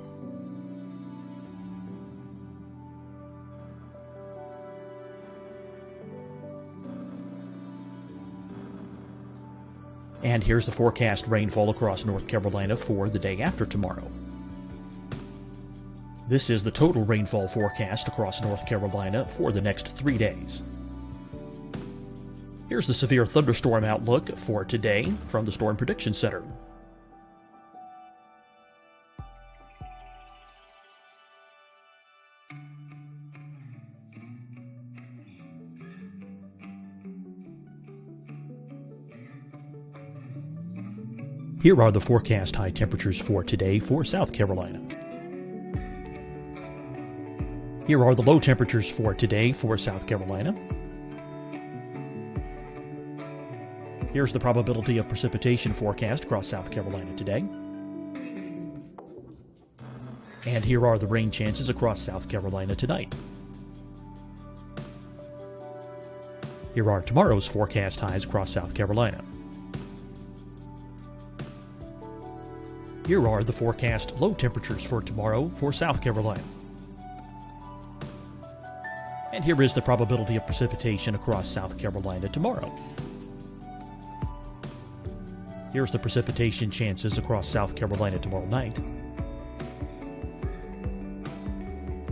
And here's the forecast rainfall across North Carolina for the day after tomorrow. This is the total rainfall forecast across North Carolina for the next 3 days. Here's the severe thunderstorm outlook for today from the Storm Prediction Center. Here are the forecast high temperatures for today for South Carolina. Here are the low temperatures for today for South Carolina. Here's the probability of precipitation forecast across South Carolina today. And here are the rain chances across South Carolina tonight. Here are tomorrow's forecast highs across South Carolina. Here are the forecast low temperatures for tomorrow for South Carolina. And here is the probability of precipitation across South Carolina tomorrow. Here's the precipitation chances across South Carolina tomorrow night.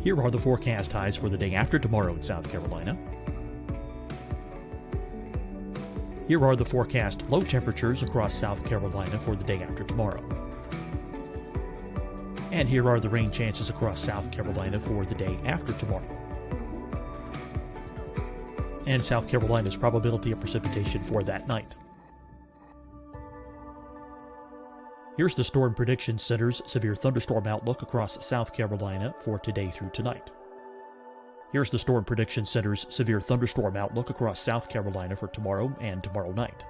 Here are the forecast highs for the day after tomorrow in South Carolina. Here are the forecast low temperatures across South Carolina for the day after tomorrow. And here are the rain chances across South Carolina for the day after tomorrow. And South Carolina's probability of precipitation for that night. Here's the Storm Prediction Center's severe thunderstorm outlook across South Carolina for today through tonight. Here's the Storm Prediction Center's severe thunderstorm outlook across South Carolina for tomorrow and tomorrow night.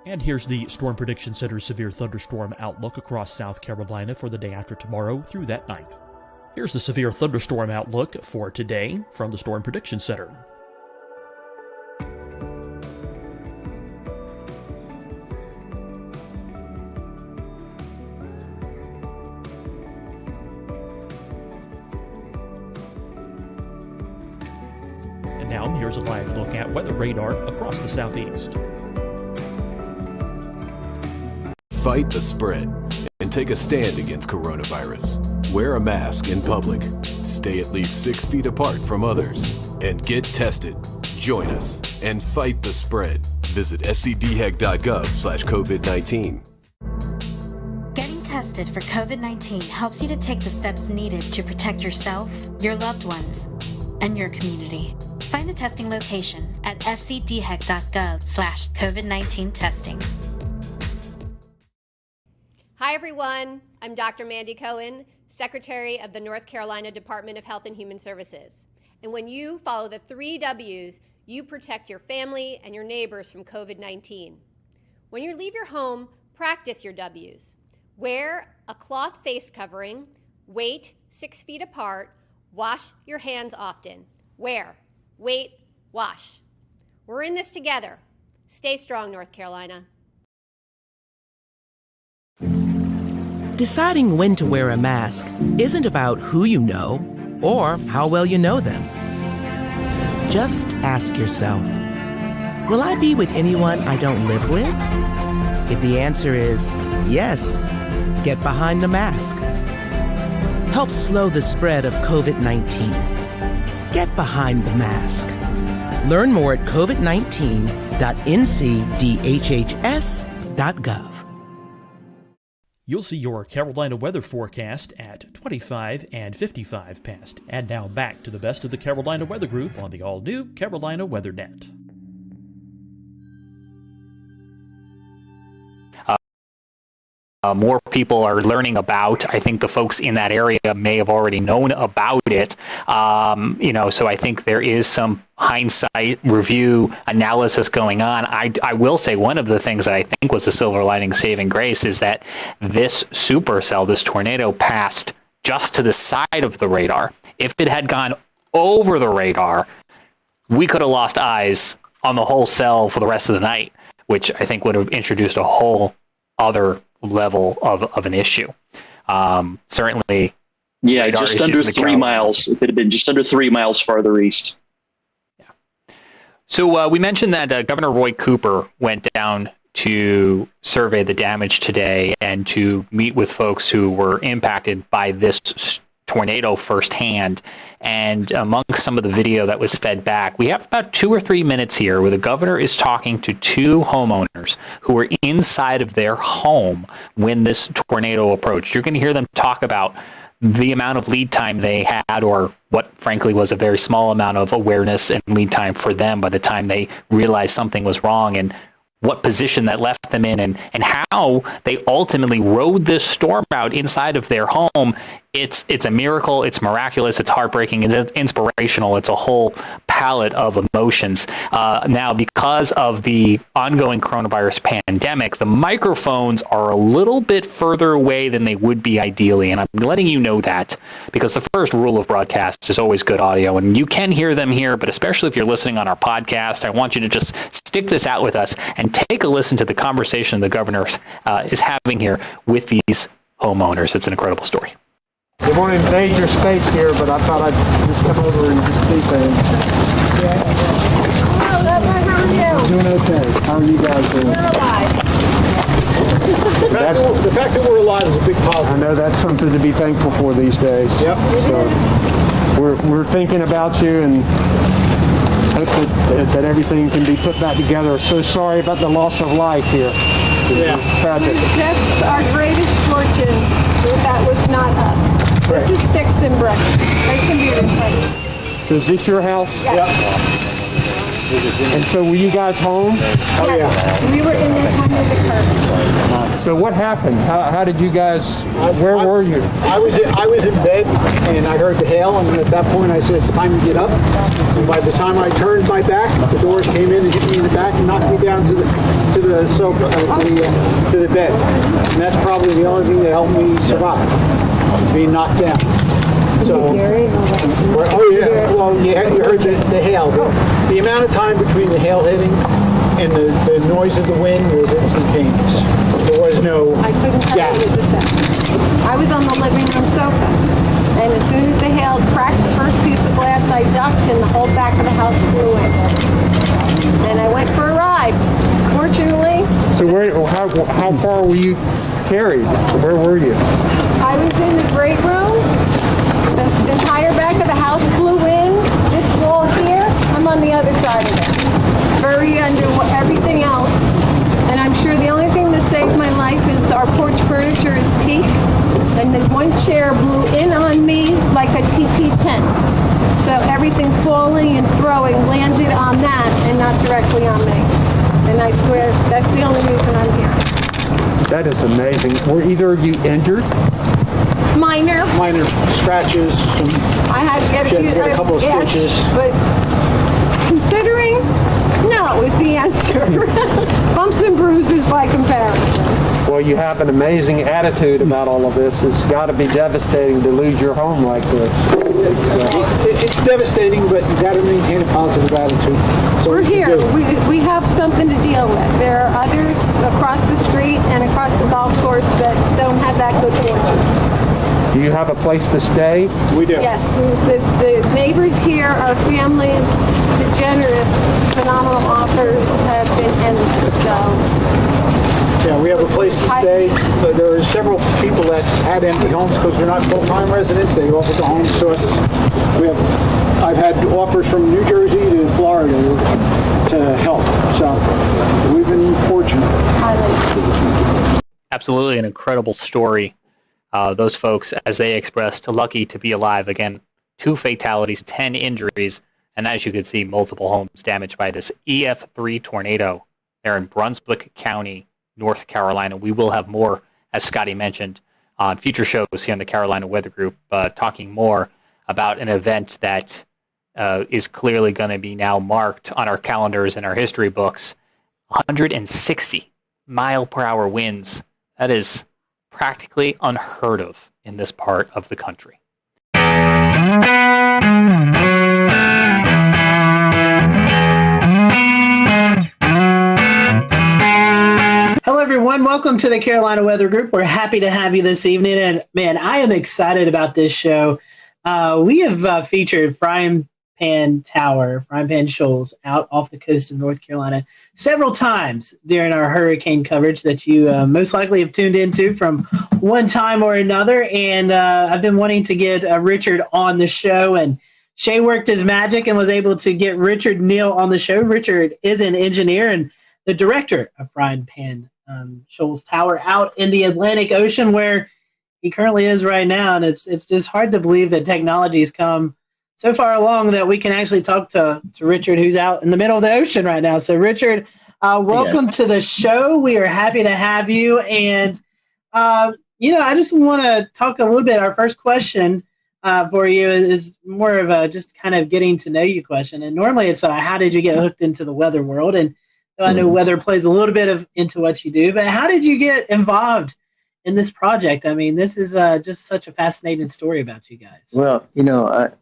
And here's the Storm Prediction Center's severe thunderstorm outlook across South Carolina for the day after tomorrow through that night. Here's the severe thunderstorm outlook for today from the Storm Prediction Center. And now here's a live look at weather radar across the southeast. Fight the spread and take a stand against coronavirus. Wear a mask in public. Stay at least 6 feet apart from others. And get tested. Join us and fight the spread. Visit scdhec.gov/COVID-19. Getting tested for COVID-19 helps you to take the steps needed to protect yourself, your loved ones, and your community. Find the testing location at scdhec.gov/COVID-19 testing. Hi, everyone. I'm Dr. Mandy Cohen, Secretary of the North Carolina Department of Health and Human Services. And when you follow the 3 W's, you protect your family and your neighbors from COVID-19. When you leave your home, practice your W's. Wear a cloth face covering, wait 6 feet apart, wash your hands often. Wear, wait, wash. We're in this together. Stay strong, North Carolina. Deciding when to wear a mask isn't about who you know or how well you know them. Just ask yourself, will I be with anyone I don't live with? If the answer is yes, get behind the mask. Help slow the spread of COVID-19. Get behind the mask. Learn more at covid19.ncdhhs.gov. You'll see your Carolina weather forecast at 25 and 55 past. And now back to the best of the Carolina Weather Group on the all-new Carolina WeatherNet. More people are learning about. I think the folks in that area may have already known about it. So I think there is some hindsight review analysis going on. I will say one of the things that I think was a silver lining saving grace is that this supercell, this tornado, passed just to the side of the radar. If it had gone over the radar, we could have lost eyes on the whole cell for the rest of the night, which I think would have introduced a whole other level of an issue. Certainly. Yeah, just under 3 miles. If it had been just under 3 miles farther east. Yeah. So we mentioned that Governor Roy Cooper went down to survey the damage today and to meet with folks who were impacted by this tornado firsthand. And amongst some of the video that was fed back, we have about 2 or 3 minutes here where the governor is talking to 2 homeowners who were inside of their home when this tornado approached. You're going to hear them talk about the amount of lead time they had, or what frankly was a very small amount of awareness and lead time for them by the time they realized something was wrong, and what position that left them in, and how they ultimately rode this storm out inside of their home It's a miracle. It's miraculous. It's heartbreaking. It's inspirational. It's a whole palette of emotions. Now, because of the ongoing coronavirus pandemic, the microphones are a little bit further away than they would be ideally, and I'm letting you know that because the first rule of broadcast is always good audio, and you can hear them here, but especially if you're listening on our podcast, I want you to just stick this out with us and take a listen to the conversation the governor is having here with these homeowners. It's an incredible story. They won't invade your space here, but I thought I'd just come over and just see things. Hello, Leopard, how are you? I'm doing okay. How are you guys doing? We're alive. The fact that we're alive is a big positive. I know that's something to be thankful for these days. Yep. So we're thinking about you and hope that everything can be put back together. So sorry about the loss of life here. Yeah. Tragic. That's our greatest fortune. That was not us. Right. This is sticks and bricks. They can be replaced. So is this your house? Yes. And so were you guys home? Oh yeah. We were in this under the curtain. So what happened? How did you guys? Where were you? I was in bed and I heard the hail, and at that point I said it's time to get up. And by the time I turned my back, the doors came in and hit me in the back and knocked me down to the sofa, to the bed. And that's probably the only thing that helped me survive, being knocked down. So, oh yeah, well you heard the hail. The amount of time between the hail hitting and the noise of the wind was instantaneous. There was no I couldn't tell you what just happened. I was on the living room sofa, and as soon as the hail cracked the first piece of glass, I ducked, and the whole back of the house flew in. And I went for a ride. Fortunately. So how far were you carried? Where were you? I was in the great room. The entire back of the house flew in. This wall here, I'm on the other side of it. Buried under everything else. And I'm sure the only thing that saved my life is our porch furniture is teak. And the one chair blew in on me like a teepee tent. So everything falling and throwing landed on that and not directly on me. And I swear that's the only reason I'm here. That is amazing. Were either of you injured? Minor scratches. I had to get a couple of stitches. But considering, no was the answer. Bumps and bruises by comparison. Well, you have an amazing attitude about all of this. It's got to be devastating to lose your home like this. It's devastating, but you got to maintain a positive attitude. So we're here. We have something to deal with. There are others across the street and across the golf course that don't have that good fortune. Do you have a place to stay? We do. Yes. The neighbors here are families. The generous, phenomenal offers have been endless. So. Yeah, we have a place to stay. But there are several people that had empty homes because they're not full-time residents. They offered the homes to us. I've had offers from New Jersey to Florida to help. So we've been fortunate. Absolutely an incredible story. Those folks, as they expressed, lucky to be alive. Again, 2 fatalities, 10 injuries, and as you can see, multiple homes damaged by this EF3 tornado there in Brunswick County, North Carolina. We will have more, as Scotty mentioned, on future shows here on the Carolina Weather Group, talking more about an event that is clearly going to be now marked on our calendars and our history books. 160 mile-per-hour winds. That is practically unheard of in this part of the country. Hello, everyone. Welcome to the Carolina Weather Group. We're happy to have you this evening. And, man, I am excited about this show. We have featured Frying Pan Shoals out off the coast of North Carolina several times during our hurricane coverage that you most likely have tuned into from one time or another. And I've been wanting to get Richard on the show, and Shay worked his magic and was able to get Richard Neal on the show. Richard is an engineer and the director of Frying Pan Shoals Tower out in the Atlantic Ocean, where he currently is right now. And it's just hard to believe that technology's come so far along that we can actually talk to Richard, who's out in the middle of the ocean right now. So, Richard, welcome to the show. We are happy to have you. And, I just want to talk a little bit. Our first question for you is more of a just kind of getting to know you question. And normally it's how did you get hooked into the weather world? And I know weather plays a little bit into what you do, but how did you get involved in this project? I mean, this is just such a fascinating story about you guys. Well,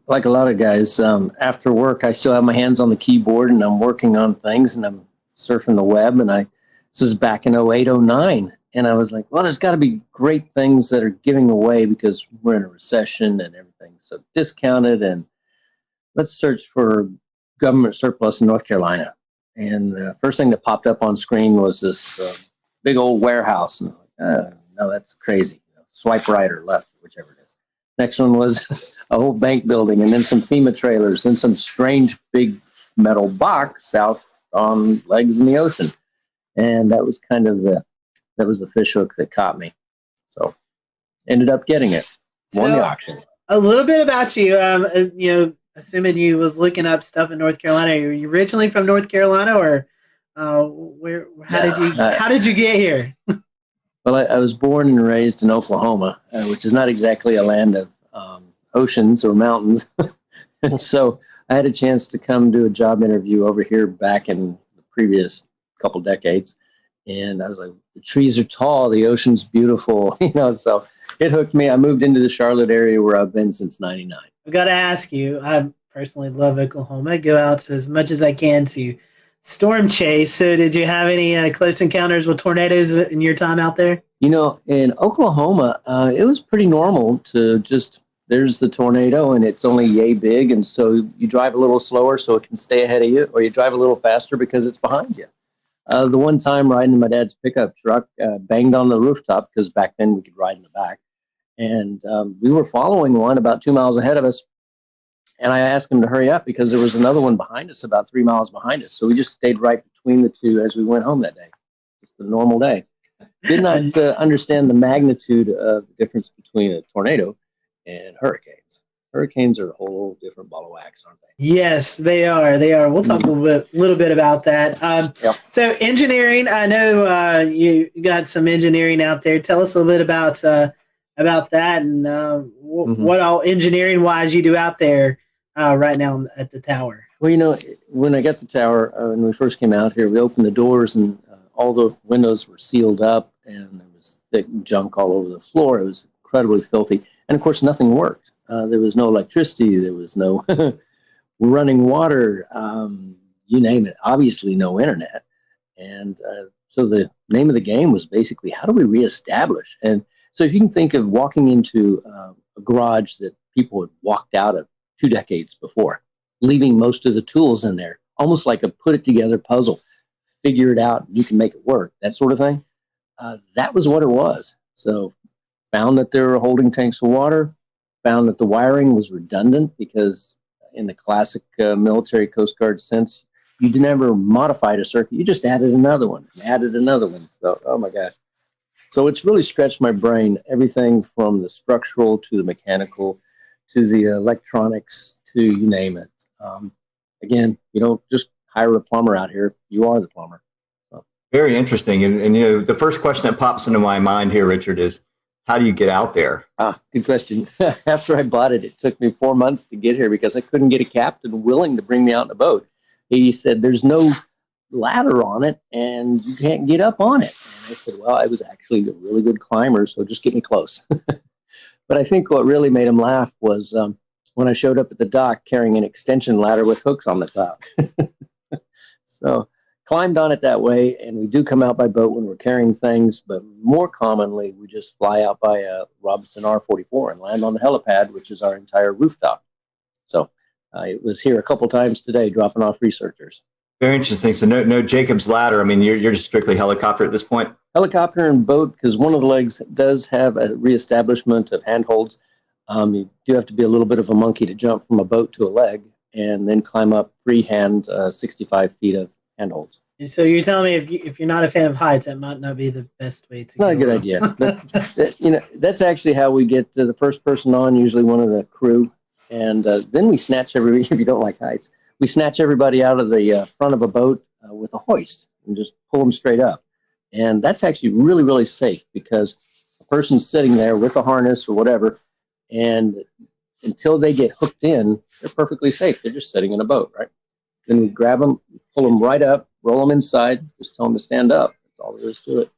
like a lot of guys, after work, I still have my hands on the keyboard and I'm working on things and I'm surfing the web. And this is back in 08, 09. And I was like, well, there's got to be great things that are giving away because we're in a recession and everything's so discounted. And let's search for government surplus in North Carolina. And the first thing that popped up on screen was this big old warehouse. And I'm like, no, that's crazy. Swipe right or left, whichever it is. Next one was a whole bank building and then some FEMA trailers, then some strange big metal box out on legs in the ocean. And that was kind of the fish hook that caught me. So ended up getting it. Won the auction. A little bit about you, assuming you was looking up stuff in North Carolina. Are you originally from North Carolina or how did you get here? Well, I was born and raised in Oklahoma, which is not exactly a land of oceans or mountains. And so I had a chance to come do a job interview over here back in the previous couple decades. And I was like, the trees are tall, the ocean's beautiful, so it hooked me. I moved into the Charlotte area where I've been since 99. I've got to ask you, I personally love Oklahoma. I go out as much as I can to storm chase. So did you have any close encounters with tornadoes in your time out there? In Oklahoma, it was pretty normal to just, there's the tornado and it's only yay big. And so you drive a little slower so it can stay ahead of you, or you drive a little faster because it's behind you. The one time riding in my dad's pickup truck, banged on the rooftop because back then we could ride in the back. And we were following one about 2 miles ahead of us. And I asked him to hurry up because there was another one behind us about 3 miles behind us. So we just stayed right between the two as we went home that day. Just a normal day. Did not understand the magnitude of the difference between a tornado and hurricanes. Hurricanes are a whole different ball of wax, aren't they? Yes, they are. We'll talk a little bit about that. So engineering, I know you got some engineering out there. Tell us a little bit about that and what all engineering-wise you do out there right now at the tower. Well, when I got the tower, when we first came out here, we opened the doors and all the windows were sealed up and there was thick junk all over the floor. It was incredibly filthy. And, of course, nothing worked. There was no electricity. There was no running water, you name it. Obviously, no internet. And so the name of the game was basically, how do we reestablish? And so if you can think of walking into a garage that people had walked out of 2 decades before, leaving most of the tools in there, almost like a put-it-together puzzle, figure it out, and you can make it work, that sort of thing. That was what it was. So found that there were holding tanks of water, found that the wiring was redundant because in the classic military Coast Guard sense, you never modified a circuit. You just added another one, So, oh my gosh. So it's really stretched my brain, everything from the structural to the mechanical to the electronics to you name it. Again, you don't just hire a plumber out here. You are the plumber. So. Very interesting. And the first question that pops into my mind here, Richard, is how do you get out there? Good question. After I bought it, it took me 4 months to get here because I couldn't get a captain willing to bring me out in a boat. He said, there's no ladder on it and you can't get up on it. And I said, well, I was actually a really good climber, so just get me close. But I think what really made him laugh was when I showed up at the dock carrying an extension ladder with hooks on the top. So climbed on it that way, and we do come out by boat when we're carrying things, but more commonly we just fly out by Robinson R-44 and land on the helipad, which is our entire rooftop. So it was here a couple times today dropping off researchers. Very interesting. So no Jacob's ladder. I mean, you're just strictly helicopter at this point? Helicopter and boat, because one of the legs does have a reestablishment of handholds. You do have to be a little bit of a monkey to jump from a boat to a leg and then climb up freehand 65 feet of handholds. So you're telling me if you're not a fan of heights, that might not be the best way to. Not a good idea. But, that's actually how we get the first person on, usually one of the crew, and then we snatch everybody. If you don't like heights, we snatch everybody out of the front of a boat with a hoist and just pull them straight up, and that's actually really, really safe because person's sitting there with a harness or whatever, and until they get hooked in, they're perfectly safe. They're just sitting in a boat, right? Then we grab them, pull them right up, roll them inside, just tell them to stand up. That's all there is to it.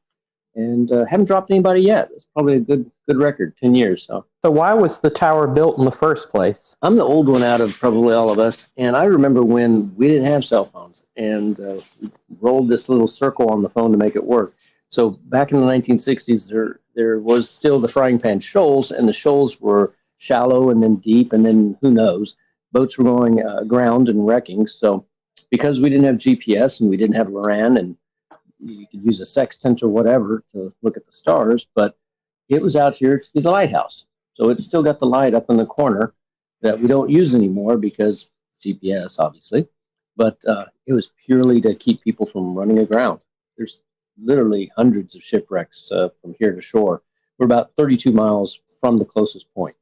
And haven't dropped anybody yet. It's probably a good record, 10 years. So why was the tower built in the first place? I'm the old one out of probably all of us. And I remember when we didn't have cell phones and we rolled this little circle on the phone to make it work. So back in the 1960s, there was still the frying pan shoals, and the shoals were shallow and then deep, and then who knows, boats were going aground and wrecking. So because we didn't have GPS and we didn't have LORAN, and you could use a sextant or whatever to look at the stars, but it was out here to be the lighthouse. So it's still got the light up in the corner that we don't use anymore because GPS, obviously, but it was purely to keep people from running aground. There's literally hundreds of shipwrecks from here to shore. We're about 32 miles from the closest point.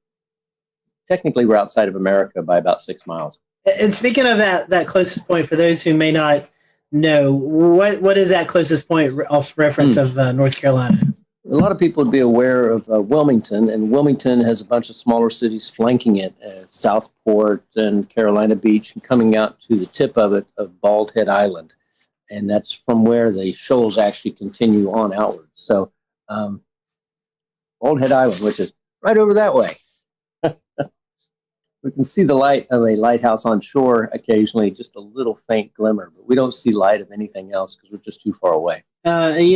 Technically, we're outside of America by about 6 miles. And speaking of that closest point, for those who may not know, what is that closest point of reference of North Carolina? A lot of people would be aware of Wilmington, and Wilmington has a bunch of smaller cities flanking it, Southport and Carolina Beach, and coming out to the tip of it of Bald Head Island. And that's from where the shoals actually continue on outward. So Bald Head Island, which is right over that way. We can see the light of a lighthouse on shore occasionally, just a little faint glimmer, but we don't see light of anything else because we're just too far away.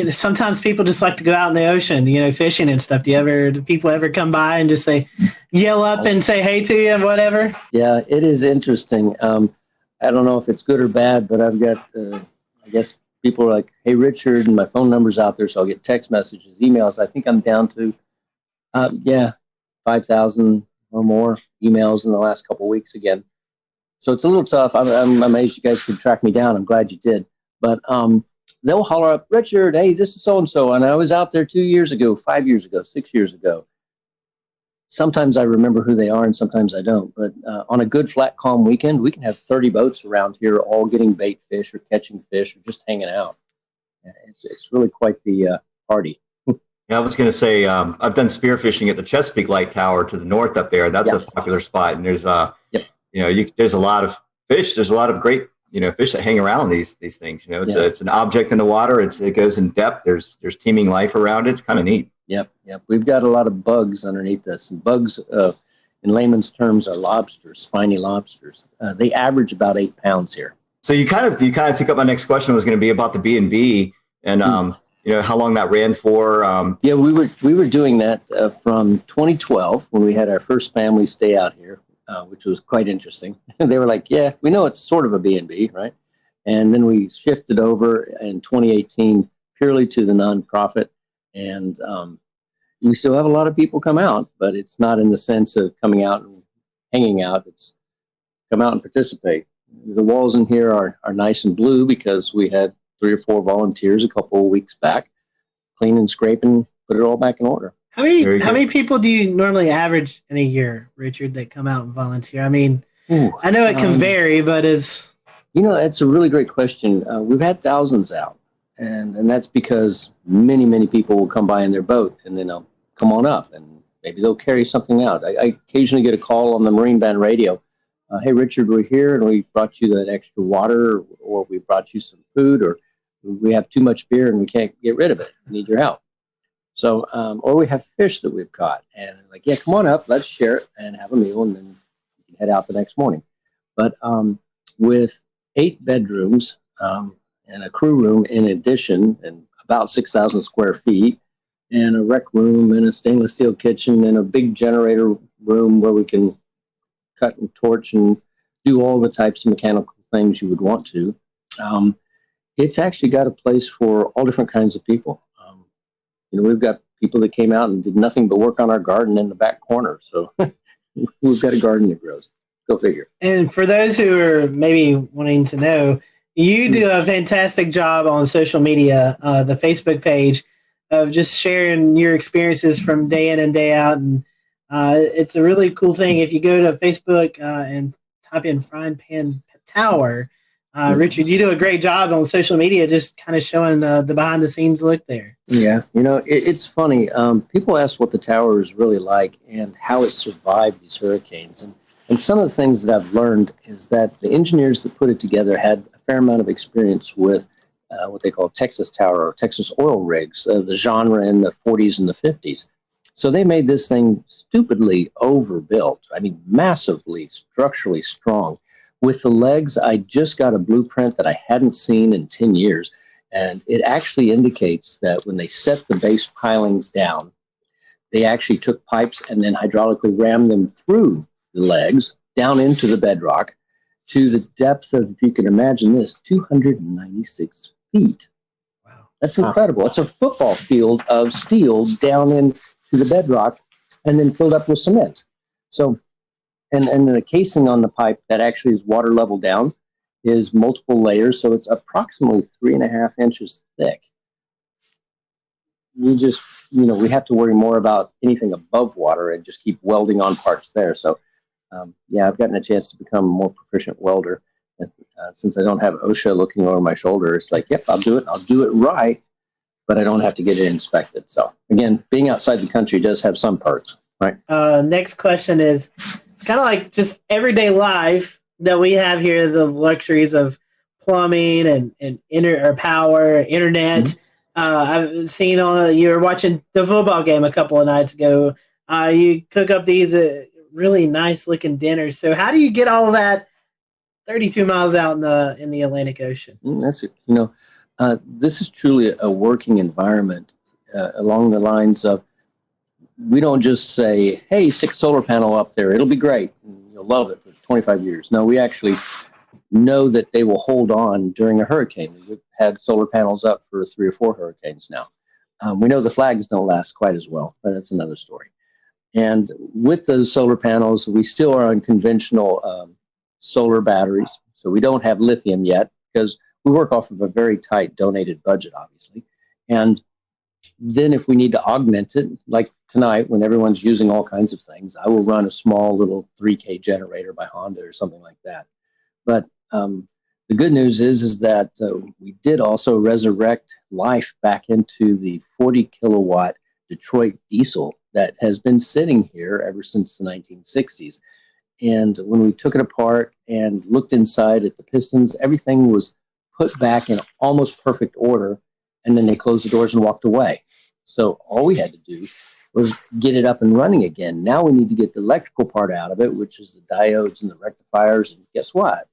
Sometimes people just like to go out in the ocean, fishing and stuff. Do people ever come by and just yell up and say hey to you and whatever? Yeah, it is interesting. I don't know if it's good or bad, but I've got, I guess people are like, hey, Richard, and my phone number's out there, so I'll get text messages, emails. I think I'm down to, 5,000 or more emails in the last couple of weeks again. So it's a little tough. I'm amazed you guys could track me down. I'm glad you did. But they'll holler up, Richard, hey, this is so-and-so, and I was out there 2 years ago, 5 years ago, 6 years ago. Sometimes I remember who they are and sometimes I don't. But on a good, flat, calm weekend, we can have 30 boats around here all getting bait fish or catching fish or just hanging out. It's really quite the party. Yeah, I was going to say, I've done spearfishing at the Chesapeake Light Tower to the north up there. That's a popular spot. And there's, there's a lot of fish. There's a lot of great, fish that hang around these things. It's an object in the water. It goes in depth. There's teeming life around it. It's kind of neat. Yep. We've got a lot of bugs underneath this. And bugs, in layman's terms, are lobsters, spiny lobsters. They average about 8 pounds here. So you kind of took up my next question was going to be about the B&B and how long that ran for. Yeah, we were doing that from 2012 when we had our first family stay out here, which was quite interesting. They were like, yeah, we know it's sort of a B&B, right? And then we shifted over in 2018 purely to the nonprofit. And we still have a lot of people come out, but it's not in the sense of coming out and hanging out. It's come out and participate. The walls in here are nice and blue because we had 3 or 4 volunteers a couple of weeks back, clean and scrape and put it all back in order. How many people do you normally average in a year, Richard, that come out and volunteer? I mean, I know it can vary, but it's... it's a really great question. We've had thousands out, and that's because many, many people will come by in their boat, and then they'll come on up, and maybe they'll carry something out. I occasionally get a call on the Marine Band radio. Hey, Richard, we're here, and we brought you that extra water, or we brought you some food, or we have too much beer and we can't get rid of it. We need your help. So, or we have fish that we've caught, and like, yeah, come on up, let's share it and have a meal, and then you can head out the next morning. But with 8 bedrooms and a crew room in addition, and about 6,000 square feet, and a rec room and a stainless steel kitchen and a big generator room where we can cut and torch and do all the types of mechanical things you would want to. It's actually got a place for all different kinds of people. We've got people that came out and did nothing but work on our garden in the back corner. So we've got a garden that grows. Go figure. And for those who are maybe wanting to know, you do a fantastic job on social media, the Facebook page, of just sharing your experiences from day in and day out. And it's a really cool thing. If you go to Facebook and type in Frying Pan Tower, Richard, you do a great job on social media, just kind of showing the behind the scenes look there. Yeah, it's funny. People ask what the tower is really like and how it survived these hurricanes. And some of the things that I've learned is that the engineers that put it together had a fair amount of experience with what they call Texas tower or Texas oil rigs, the genre in the 40s and the 50s. So they made this thing stupidly overbuilt. I mean, massively structurally strong. With the legs, I just got a blueprint that I hadn't seen in 10 years. And it actually indicates that when they set the base pilings down, they actually took pipes and then hydraulically rammed them through the legs down into the bedrock to the depth of, if you can imagine this, 296 feet. Wow. That's incredible. It's a football field of steel down into the bedrock and then filled up with cement. So, and the casing on the pipe that actually is water level down is multiple layers, so it's approximately 3.5 inches thick. We just, we have to worry more about anything above water and just keep welding on parts there. So, yeah, I've gotten a chance to become a more proficient welder. And, since I don't have OSHA looking over my shoulder, it's like, yep, I'll do it. I'll do it right, but I don't have to get it inspected. So, again, being outside the country does have some perks, right? Next question is, it's kind of like just everyday life that we have here, the luxuries of plumbing and power, internet. Mm-hmm. I've seen you were watching the football game a couple of nights ago. You cook up these really nice looking dinners. So how do you get all of that 32 miles out in the Atlantic Ocean? That's it. This is truly a working environment along the lines of, we don't just say, hey, stick a solar panel up there. It'll be great. You'll love it for 25 years. No, we actually know that they will hold on during a hurricane. We've had solar panels up for 3 or 4 hurricanes now. We know the flags don't last quite as well, but that's another story. And with those solar panels, we still are on conventional solar batteries. So we don't have lithium yet because we work off of a very tight donated budget, obviously. And then if we need to augment it, like tonight when everyone's using all kinds of things, I will run a small little 3K generator by Honda or something like that. But the good news is that we did also resurrect life back into the 40 kilowatt Detroit diesel that has been sitting here ever since the 1960s. And when we took it apart and looked inside at the pistons, everything was put back in almost perfect order. And then they closed the doors and walked away. So all we had to do was get it up and running again. Now we need to get the electrical part out of it, which is the diodes and the rectifiers. And guess what?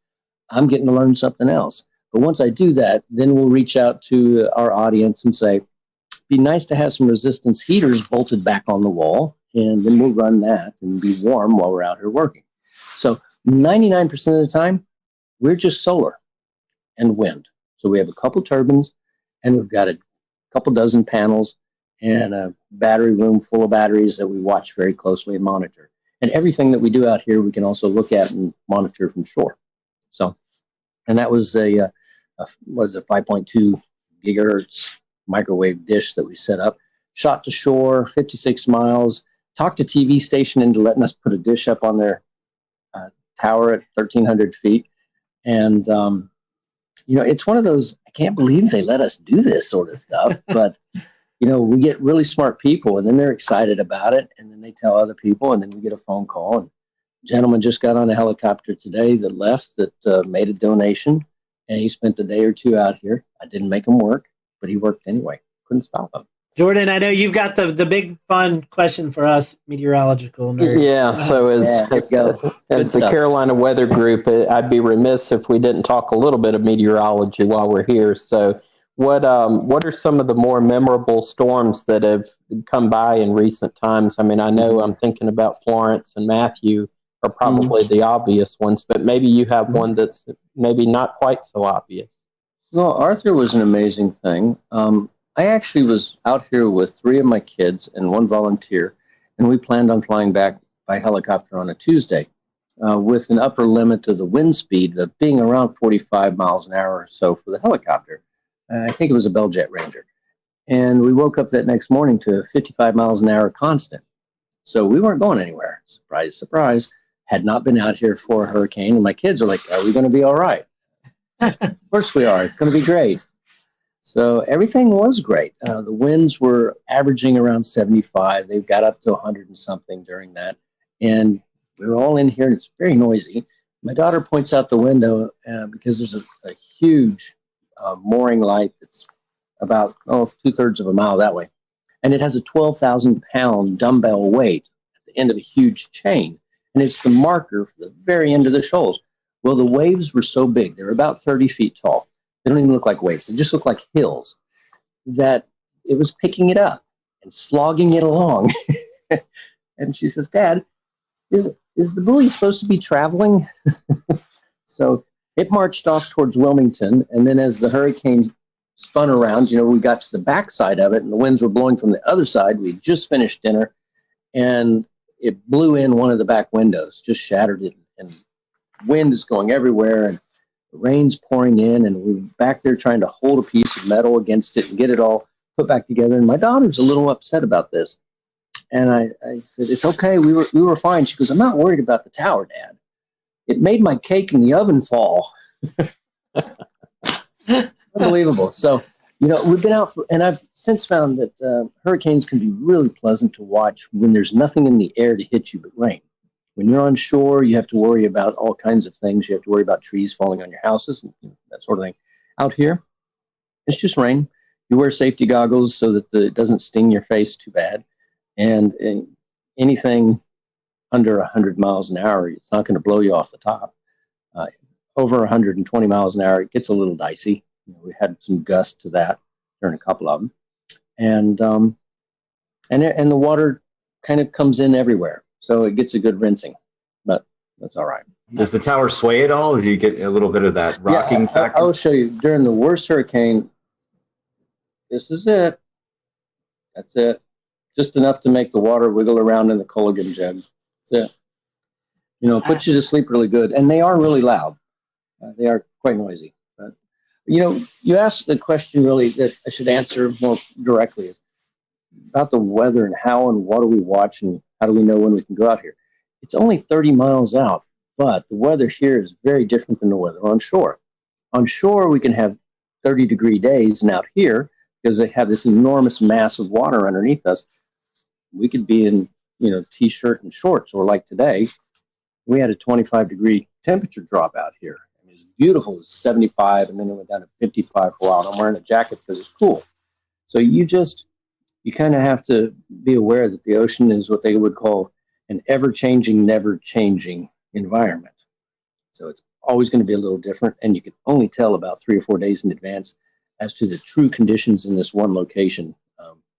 I'm getting to learn something else. But once I do that, then we'll reach out to our audience and say, be nice to have some resistance heaters bolted back on the wall, and then we'll run that and be warm while we're out here working. So 99% of the time, we're just solar and wind. So we have a couple turbines, and we've got a couple dozen panels and a battery room full of batteries that we watch very closely and monitor. And everything that we do out here, we can also look at and monitor from shore. So, and that was a 5.2 gigahertz microwave dish that we set up, shot to shore, 56 miles, talked to TV station into letting us put a dish up on their tower at 1,300 feet. And, it's one of those, I can't believe they let us do this sort of stuff, but, we get really smart people and then they're excited about it. And then they tell other people and then we get a phone call. And a gentleman just got on a helicopter today that left that made a donation. And he spent a day or two out here. I didn't make him work, but he worked anyway. Couldn't stop him. Jordan, I know you've got the big fun question for us meteorological nerds. Yeah, so as the Carolina Weather Group, I'd be remiss if we didn't talk a little bit of meteorology while we're here. So what are some of the more memorable storms that have come by in recent times? I mean, I know I'm thinking about Florence and Matthew are probably the obvious ones, but maybe you have one that's maybe not quite so obvious. Well, Arthur was an amazing thing. I actually was out here with 3 of my kids and 1 volunteer, and we planned on flying back by helicopter on a Tuesday with an upper limit to the wind speed of being around 45 miles an hour or so for the helicopter. I think it was a Bell Jet Ranger. And we woke up that next morning to 55 miles an hour constant. So we weren't going anywhere. Surprise, surprise. Had not been out here for a hurricane. And my kids are like, are we going to be all right? Of course we are. It's going to be great. So everything was great. The winds were averaging around 75. They got up to 100 and something during that. And we were all in here, and it's very noisy. My daughter points out the window because there's a huge mooring light that's about 2/3 of a mile that way. And it has a 12,000-pound dumbbell weight at the end of a huge chain. And it's the marker for the very end of the shoals. Well, the waves were so big. They're about 30 feet tall. They don't even look like waves. They just look like hills, that it was picking it up and slogging it along. And she says, Dad, is the buoy supposed to be traveling? So it marched off towards Wilmington. And then as the hurricane spun around, we got to the backside of it, and the winds were blowing from the other side. We just finished dinner, and it blew in one of the back windows, just shattered it. And wind is going everywhere, and the rain's pouring in, and we're back there trying to hold a piece of metal against it and get it all put back together. And my daughter's a little upset about this. And I said, it's okay. We were fine. She goes, I'm not worried about the tower, Dad. It made my cake in the oven fall. Unbelievable. So, we've been out, and I've since found that hurricanes can be really pleasant to watch when there's nothing in the air to hit you but rain. When you're on shore, you have to worry about all kinds of things. You have to worry about trees falling on your houses, and that sort of thing. Out here, it's just rain. You wear safety goggles so that it doesn't sting your face too bad. And anything under 100 miles an hour, it's not going to blow you off the top. Over 120 miles an hour, it gets a little dicey. We had some gust to that during a couple of them. And the water kind of comes in everywhere. So it gets a good rinsing, but that's all right. Does the tower sway at all? Do you get a little bit of that rocking factor? I'll show you. During the worst hurricane, this is it. That's it. Just enough to make the water wiggle around in the Culligan jug. That's it. Puts you to sleep really good. And they are really loud. They are quite noisy. But, you asked the question really that I should answer more directly is about the weather and how and what do we watch and how do we know when we can go out here? It's only 30 miles out, but the weather here is very different than the weather on shore. On shore, we can have 30-degree days, and out here, because they have this enormous mass of water underneath us, we could be in, T-shirt and shorts, or like today, we had a 25-degree temperature drop out here. It was beautiful. It was 75, and then it went down to 55 for a while. I'm wearing a jacket because it's cool. So you kind of have to be aware that the ocean is what they would call an ever-changing, never-changing environment. So it's always going to be a little different, and you can only tell about 3 or 4 days in advance as to the true conditions in this one location.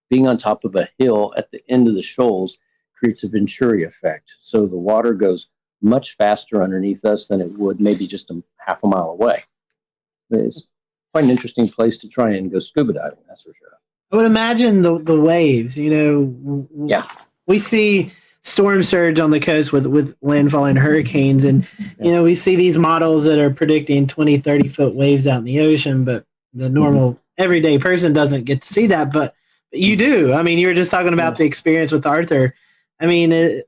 Being on top of a hill at the end of the shoals creates a Venturi effect. So the water goes much faster underneath us than it would maybe just half a mile away. It's quite an interesting place to try and go scuba diving, that's for sure. I would imagine the waves, Yeah. We see storm surge on the coast with landfall and hurricanes. And, we see these models that are predicting 20, 30-foot waves out in the ocean, but the normal everyday person doesn't get to see that. But you do. I mean, you were just talking about the experience with Arthur. I mean,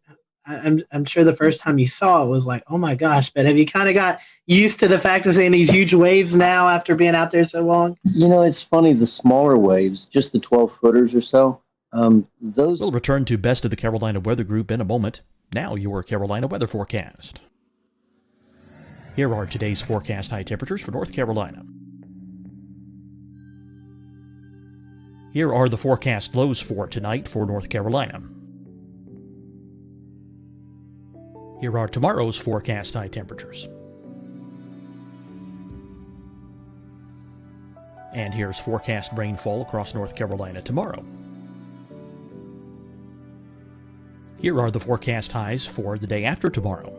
I'm sure the first time you saw it was like, oh my gosh, but have you kind of got used to the fact of seeing these huge waves now after being out there so long? It's funny, the smaller waves, just the 12-footers or so, those... We'll return to Best of the Carolina Weather Group in a moment. Now your Carolina weather forecast. Here are today's forecast high temperatures for North Carolina. Here are the forecast lows for tonight for North Carolina. Here are tomorrow's forecast high temperatures. And here's forecast rainfall across North Carolina tomorrow. Here are the forecast highs for the day after tomorrow.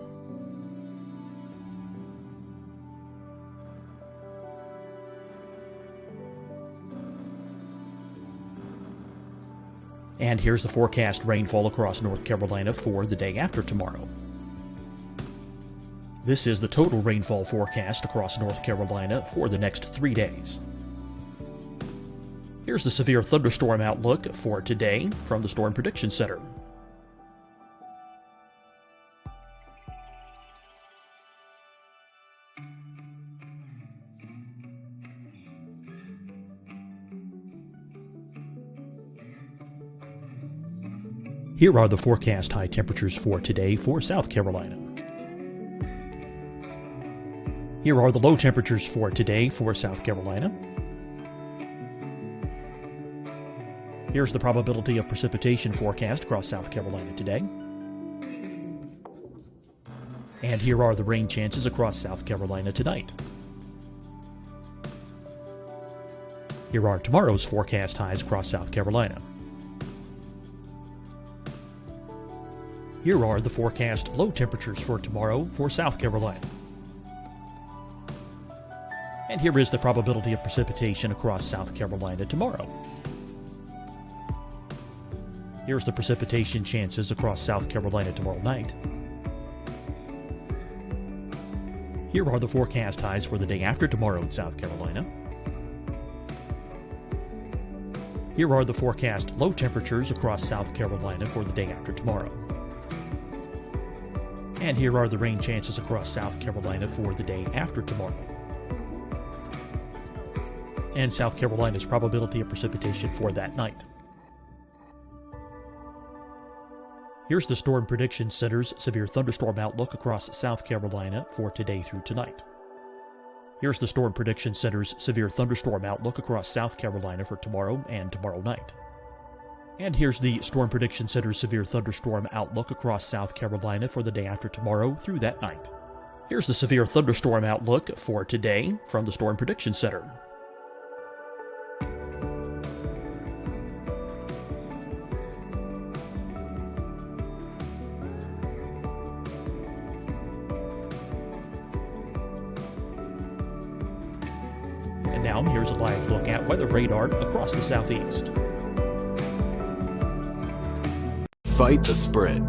And here's the forecast rainfall across North Carolina for the day after tomorrow. This is the total rainfall forecast across North Carolina for the next 3 days. Here's the severe thunderstorm outlook for today from the Storm Prediction Center. Here are the forecast high temperatures for today for South Carolina. Here are the low temperatures for today for South Carolina. Here's the probability of precipitation forecast across South Carolina today. And here are the rain chances across South Carolina tonight. Here are tomorrow's forecast highs across South Carolina. Here are the forecast low temperatures for tomorrow for South Carolina. And here is the probability of precipitation across South Carolina tomorrow. Here's the precipitation chances across South Carolina tomorrow night. Here are the forecast highs for the day after tomorrow in South Carolina. Here are the forecast low temperatures across South Carolina for the day after tomorrow. And here are the rain chances across South Carolina for the day after tomorrow. And South Carolina's probability of precipitation for that night. Here's the Storm Prediction Center's severe thunderstorm outlook across South Carolina for today through tonight. Here's the Storm Prediction Center's severe thunderstorm outlook across South Carolina for tomorrow and tomorrow night. And here's the Storm Prediction Center's severe thunderstorm outlook across South Carolina for the day after tomorrow through that night. Here's the severe thunderstorm outlook for today from the Storm Prediction Center. And now here's a live look at weather radar across the southeast. Fight the spread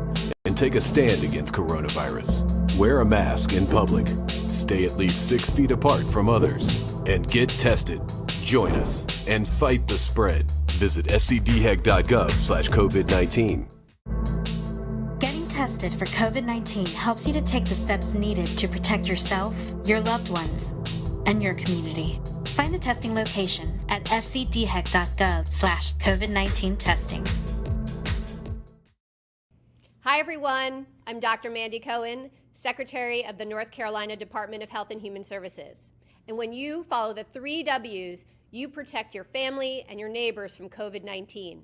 and take a stand against coronavirus. Wear a mask in public. Stay at least 6 feet apart from others. And get tested. Join us and fight the spread. Visit scdhec.gov/COVID-19. Getting tested for COVID-19 helps you to take the steps needed to protect yourself, your loved ones, and your community. Find the testing location at scdhec.gov/COVID-19 testing. Hi, everyone. I'm Dr. Mandy Cohen, Secretary of the North Carolina Department of Health and Human Services. And when you follow the 3 W's, you protect your family and your neighbors from COVID-19.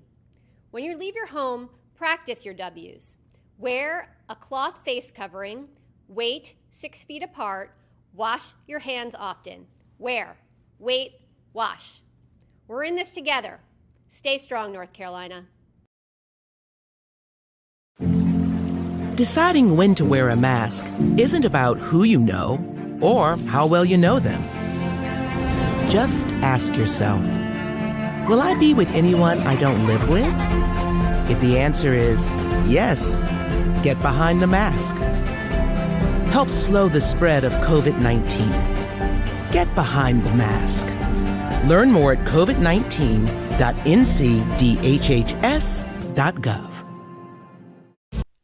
When you leave your home, practice your W's. Wear a cloth face covering, wait 6 feet apart, wash your hands often. Wear, wait, wash. We're in this together. Stay strong, North Carolina. Deciding when to wear a mask isn't about who you know or how well you know them. Just ask yourself, will I be with anyone I don't live with? If the answer is yes, get behind the mask. Help slow the spread of COVID-19. Get behind the mask. Learn more at covid19.ncdhhs.gov.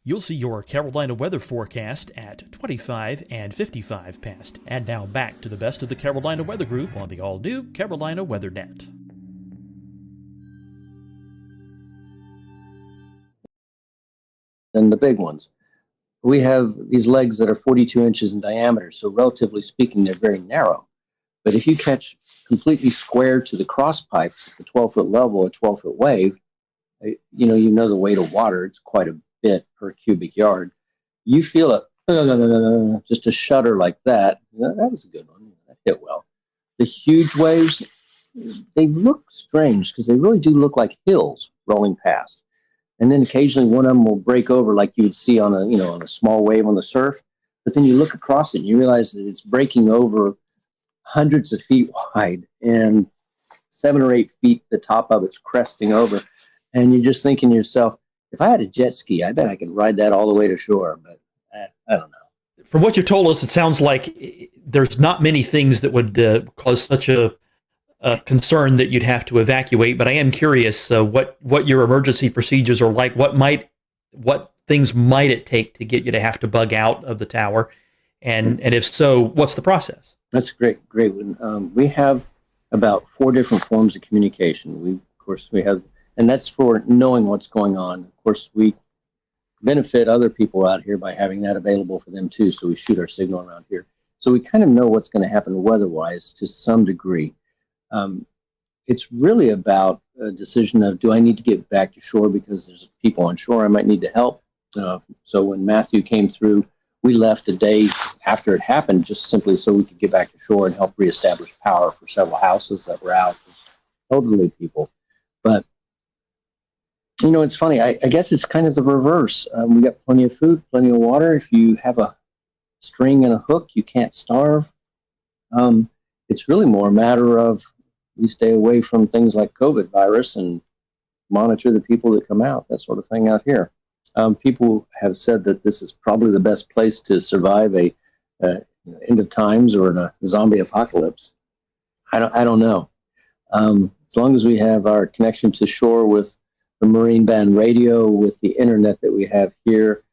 You'll see your Carolina weather forecast at 25 and 55 past. And now back to the best of the Carolina Weather Group on the all-new Carolina WeatherNet. Than the big ones. We have these legs that are 42 inches in diameter, so relatively speaking, they're very narrow. But if you catch completely square to the cross pipes at the 12-foot level, a 12-foot wave, you know the weight of water, it's quite a bit per cubic yard. You feel it, just a shudder like that. That was a good one. That hit well. The huge waves, they look strange because they really do look like hills rolling past. And then occasionally one of them will break over like you would see on a small wave on the surf. But then you look across it and you realize that it's breaking over hundreds of feet wide and 7 or 8 feet, the top of it's cresting over. And you're just thinking to yourself, if I had a jet ski, I bet I could ride that all the way to shore. But I don't know. From what you've told us, it sounds like there's not many things that would cause such a concern that you'd have to evacuate. But I am curious what your emergency procedures are like. What things might it take to get you to have to bug out of the tower? And if so, what's the process? That's great. We have about 4 different forms of communication. We have, and that's for knowing what's going on. Of course, we benefit other people out here by having that available for them too. So we shoot our signal around here. So we kind of know what's going to happen weather-wise to some degree. It's really about a decision of, do I need to get back to shore because there's people on shore I might need to help? So when Matthew came through, we left a day after it happened just simply so we could get back to shore and help reestablish power for several houses that were out, elderly people. But, you know, it's funny. I guess it's kind of the reverse. We got plenty of food, plenty of water. If you have a string and a hook, you can't starve. It's really more a matter of we stay away from things like COVID virus and monitor the people that come out, that sort of thing out here. People have said that this is probably the best place to survive a end of times or in a zombie apocalypse. I don't know. As long as we have our connection to shore with the marine band radio, with the internet that we have here,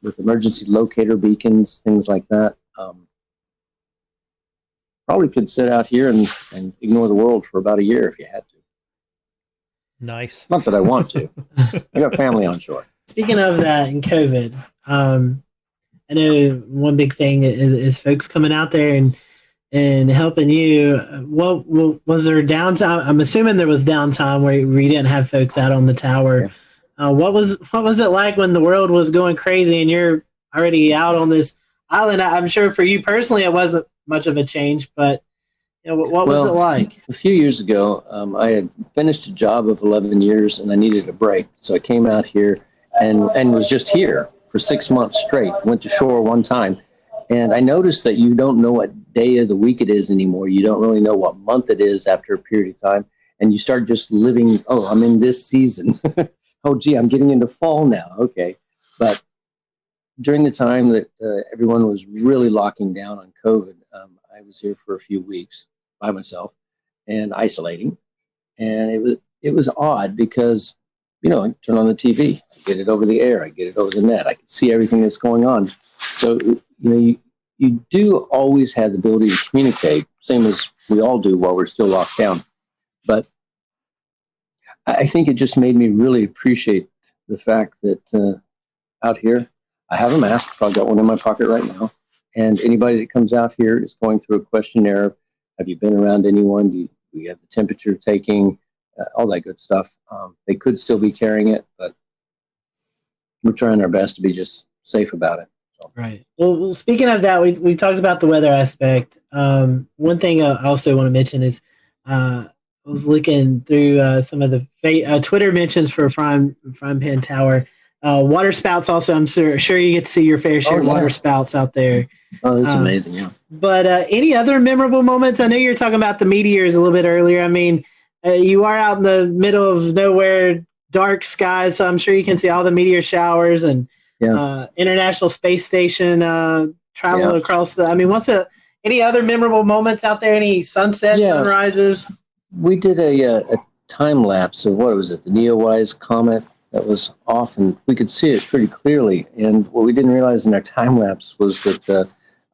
with emergency locator beacons, things like that, probably could sit out here and ignore the world for about a year if you had to. Nice. Not that I want to. I got family on shore. Speaking of that and COVID, I know one big thing is folks coming out there and helping you. What was there downtime? I'm assuming there was downtime where you didn't have folks out on the tower. Yeah. What was it like when the world was going crazy and you're already out on this island? I'm sure for you personally it wasn't much of a change, but you know, what was it like? A few years ago, I had finished a job of 11 years and I needed a break. So I came out here and was just here for 6 months straight. Went to shore one time. And I noticed that you don't know what day of the week it is anymore. You don't really know what month it is after a period of time. And you start just living, oh, I'm in this season. Oh, gee, I'm getting into fall now. Okay. But during the time that everyone was really locking down on COVID, I was here for a few weeks by myself and isolating. And it was odd because, you know, I turn on the TV, I get it over the air, I get it over the net, I can see everything that's going on. So, you know, you do always have the ability to communicate, same as we all do while we're still locked down. But I think it just made me really appreciate the fact that out here, I have a mask, I've got one in my pocket right now. And anybody that comes out here is going through a questionnaire. Have you been around anyone? Do you have the temperature taking? All that good stuff. They could still be carrying it, but we're trying our best to be just safe about it. So. Right. Well, speaking of that, we talked about the weather aspect. One thing I also want to mention is I was looking through some of the Twitter mentions for Frying Pan Tower. Water spouts also, I'm sure you get to see your fair share of water spouts out there. Oh, that's amazing, yeah. But any other memorable moments? I know you were talking about the meteors a little bit earlier. I mean, you are out in the middle of nowhere, dark skies, so I'm sure you can see all the meteor showers and International Space Station traveling across the. I mean, any other memorable moments out there? Any sunsets, sunrises? We did a time lapse of what was it? The Neowise comet that was off, and we could see it pretty clearly. And what we didn't realize in our time lapse was that the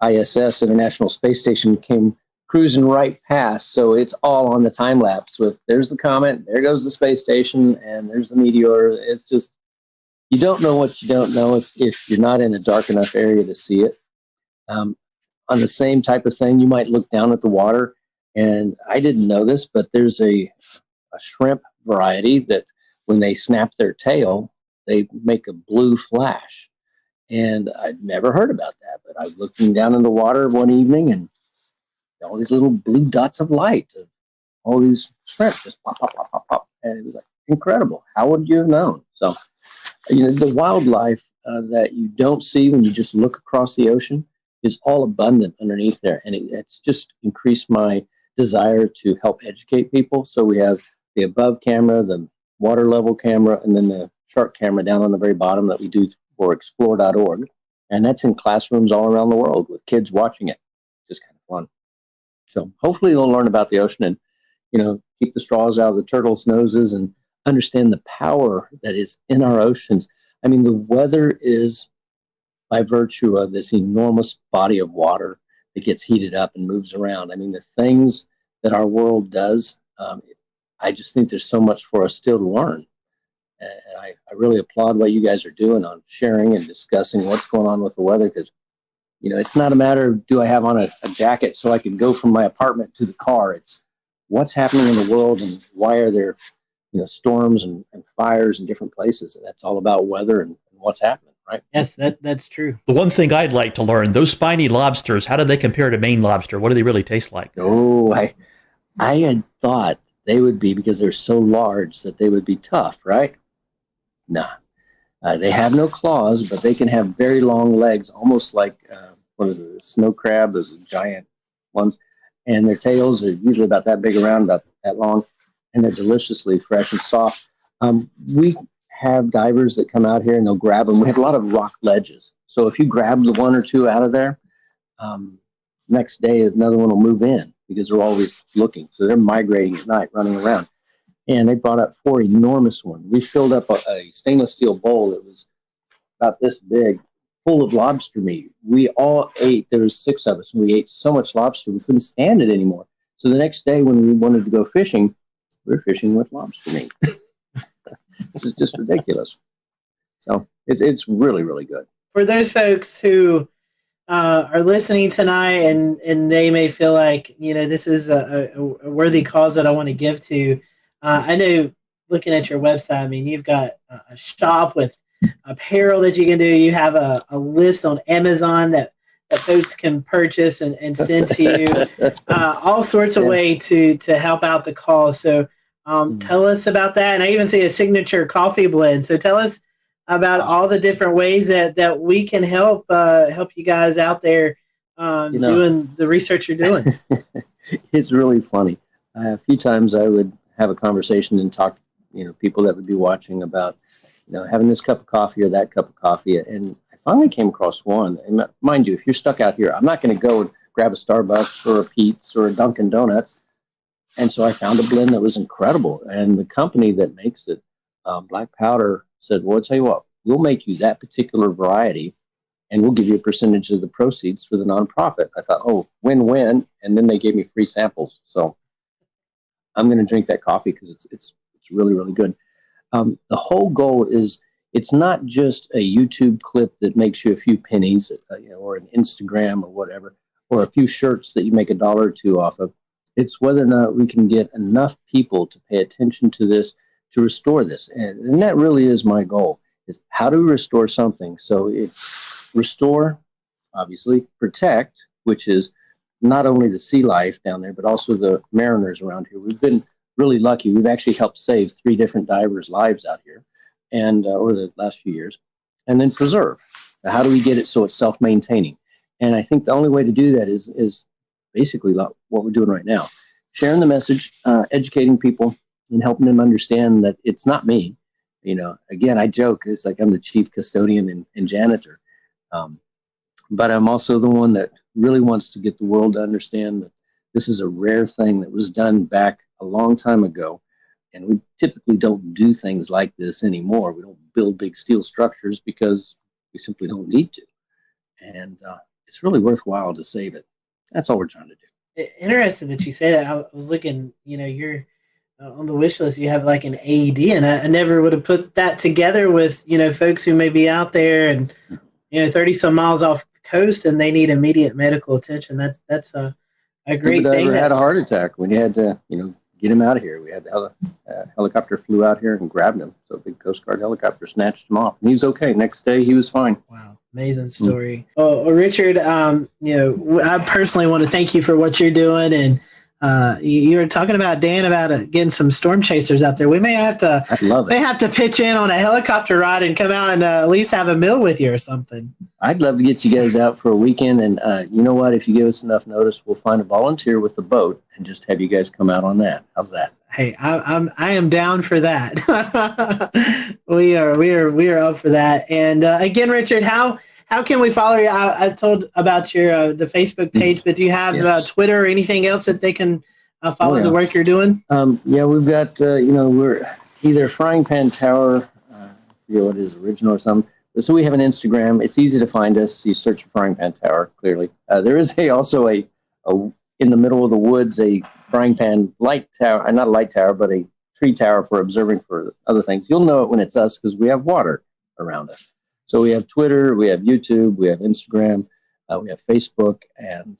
ISS, International Space Station, came cruising right past. So it's all on the time lapse with there's the comet, there goes the space station, and there's the meteor. It's just, you don't know what you don't know if you're not in a dark enough area to see it. On the same type of thing, you might look down at the water, and I didn't know this, but there's a shrimp variety that when they snap their tail, they make a blue flash. And I'd never heard about that, but I was looking down in the water one evening and all these little blue dots of light, of all these shrimp just pop, pop, pop, pop, pop. And it was like incredible. How would you have known? So, you know, the wildlife that you don't see when you just look across the ocean is all abundant underneath there. And it's just increased my desire to help educate people. So we have the above camera, the water level camera, and then the shark camera down on the very bottom that we do for explore.org. And that's in classrooms all around the world with kids watching it. Just kind of fun. So hopefully they'll learn about the ocean and, you know, keep the straws out of the turtles' noses and understand the power that is in our oceans. I mean, the weather is by virtue of this enormous body of water that gets heated up and moves around. I mean, the things that our world does, I just think there's so much for us still to learn. And I really applaud what you guys are doing on sharing and discussing what's going on with the weather, because, you know, it's not a matter of do I have on a jacket so I can go from my apartment to the car. It's what's happening in the world and why are there, you know, storms and fires in different places. And that's all about weather and what's happening, right? Yes, that's true. The one thing I'd like to learn, those spiny lobsters, how do they compare to Maine lobster? What do they really taste like? Oh, I had thought they would be, because they're so large, that they would be tough, right? No. They have no claws, but they can have very long legs, almost like, what is it, a snow crab, those giant ones. And their tails are usually about that big around, about that long, and they're deliciously fresh and soft. We have divers that come out here and they'll grab them. We have a lot of rock ledges. So if you grab the one or two out of there, next day another one will move in, because they're always looking. So they're migrating at night, running around. And they brought up 4 enormous ones. We filled up a stainless steel bowl that was about this big, full of lobster meat. We all ate. There was 6 of us, and we ate so much lobster we couldn't stand it anymore. So the next day when we wanted to go fishing, we were fishing with lobster meat, which is just ridiculous. So it's really, really good. For those folks who are listening tonight and they may feel like, you know, this is a worthy cause that I want to give to, I know, looking at your website, I mean, you've got a shop with apparel that you can do. You have a list on Amazon that folks can purchase and send to you. All sorts of way to help out the cause. So tell us about that. And I even see a signature coffee blend. So tell us about all the different ways that we can help you guys out there doing the research you're doing. It's really funny. A few times I would have a conversation and talk, you know, people that would be watching about, you know, having this cup of coffee or that cup of coffee. And I finally came across one. And mind you, if you're stuck out here, I'm not going to go and grab a Starbucks or a Pete's or a Dunkin' Donuts. And so I found a blend that was incredible. And the company that makes it, Black Powder, said, well, I'll tell you what, we'll make you that particular variety and we'll give you a percentage of the proceeds for the nonprofit. I thought, oh, win-win. And then they gave me free samples. So I'm going to drink that coffee because it's really, really good. The whole goal is, it's not just a YouTube clip that makes you a few pennies, you know, or an Instagram or whatever, or a few shirts that you make $1 or $2 off of. It's whether or not we can get enough people to pay attention to this, to restore this. And that really is my goal, is how do we restore something? So it's restore, obviously, protect, which is not only the sea life down there, but also the mariners around here. We've been really lucky. We've actually helped save 3 different divers' lives out here, and over the last few years. And then preserve. Now, how do we get it so it's self-maintaining? And I think the only way to do that is basically what we're doing right now. Sharing the message, educating people, and helping them understand that it's not me. You know, again, I joke, it's like I'm the chief custodian and janitor. But I'm also the one that really wants to get the world to understand that this is a rare thing that was done back a long time ago. And we typically don't do things like this anymore. We don't build big steel structures because we simply don't need to. And it's really worthwhile to save it. That's all we're trying to do. Interesting that you say that. I was looking, you know, you're on the wish list, you have like an AED, and I never would have put that together with, you know, folks who may be out there and, you know, 30 some miles off the coast and they need immediate medical attention. That's a great thing. We had a heart attack. We had to, you know, get him out of here. We had the helicopter flew out here and grabbed him. So a big Coast Guard helicopter snatched him off. And he was okay. Next day, he was fine. Wow. Amazing story. Well, Richard, you know, I personally want to thank you for what you're doing. And you were talking about, Dan, about getting some storm chasers out there. We may have to pitch in on a helicopter ride and come out and at least have a meal with you or something. I'd love to get you guys out for a weekend. And you know what? If you give us enough notice, we'll find a volunteer with a boat and just have you guys come out on that. How's that? Hey, I am down for that. we are up for that. And again, Richard, how can we follow you? I told about your the Facebook page, but do you have Twitter or anything else that they can follow the work you're doing? Yeah, we've got you know, we're either Frying Pan Tower, you know, what is original or something. So we have an Instagram. It's easy to find us. You search for Frying Pan Tower. Clearly, there is also a in the middle of the woods, a frying pan light tower, not a light tower, but a tree tower for observing for other things. You'll know it when it's us because we have water around us. So we have Twitter, we have YouTube, we have Instagram, we have Facebook, and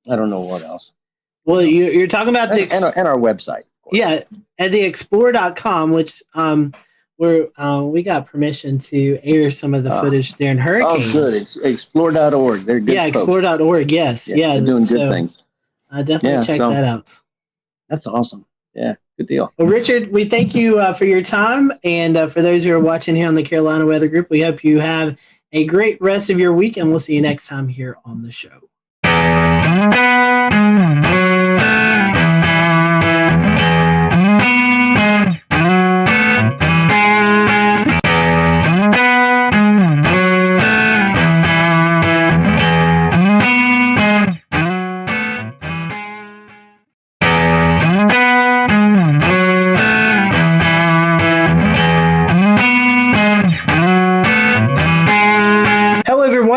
I don't know what else. Well, you're talking about and our website. Yeah, at the explore.com, which we got permission to air some of the footage during hurricanes. Oh, good. Explore.org. They're good. Yeah, explore.org. Yes. Yeah. They're doing good things. Definitely check that out. That's awesome. Yeah. Good deal. Well, Richard, we thank you for your time. And for those who are watching here on the Carolina Weather Group, we hope you have a great rest of your week. And we'll see you next time here on the show.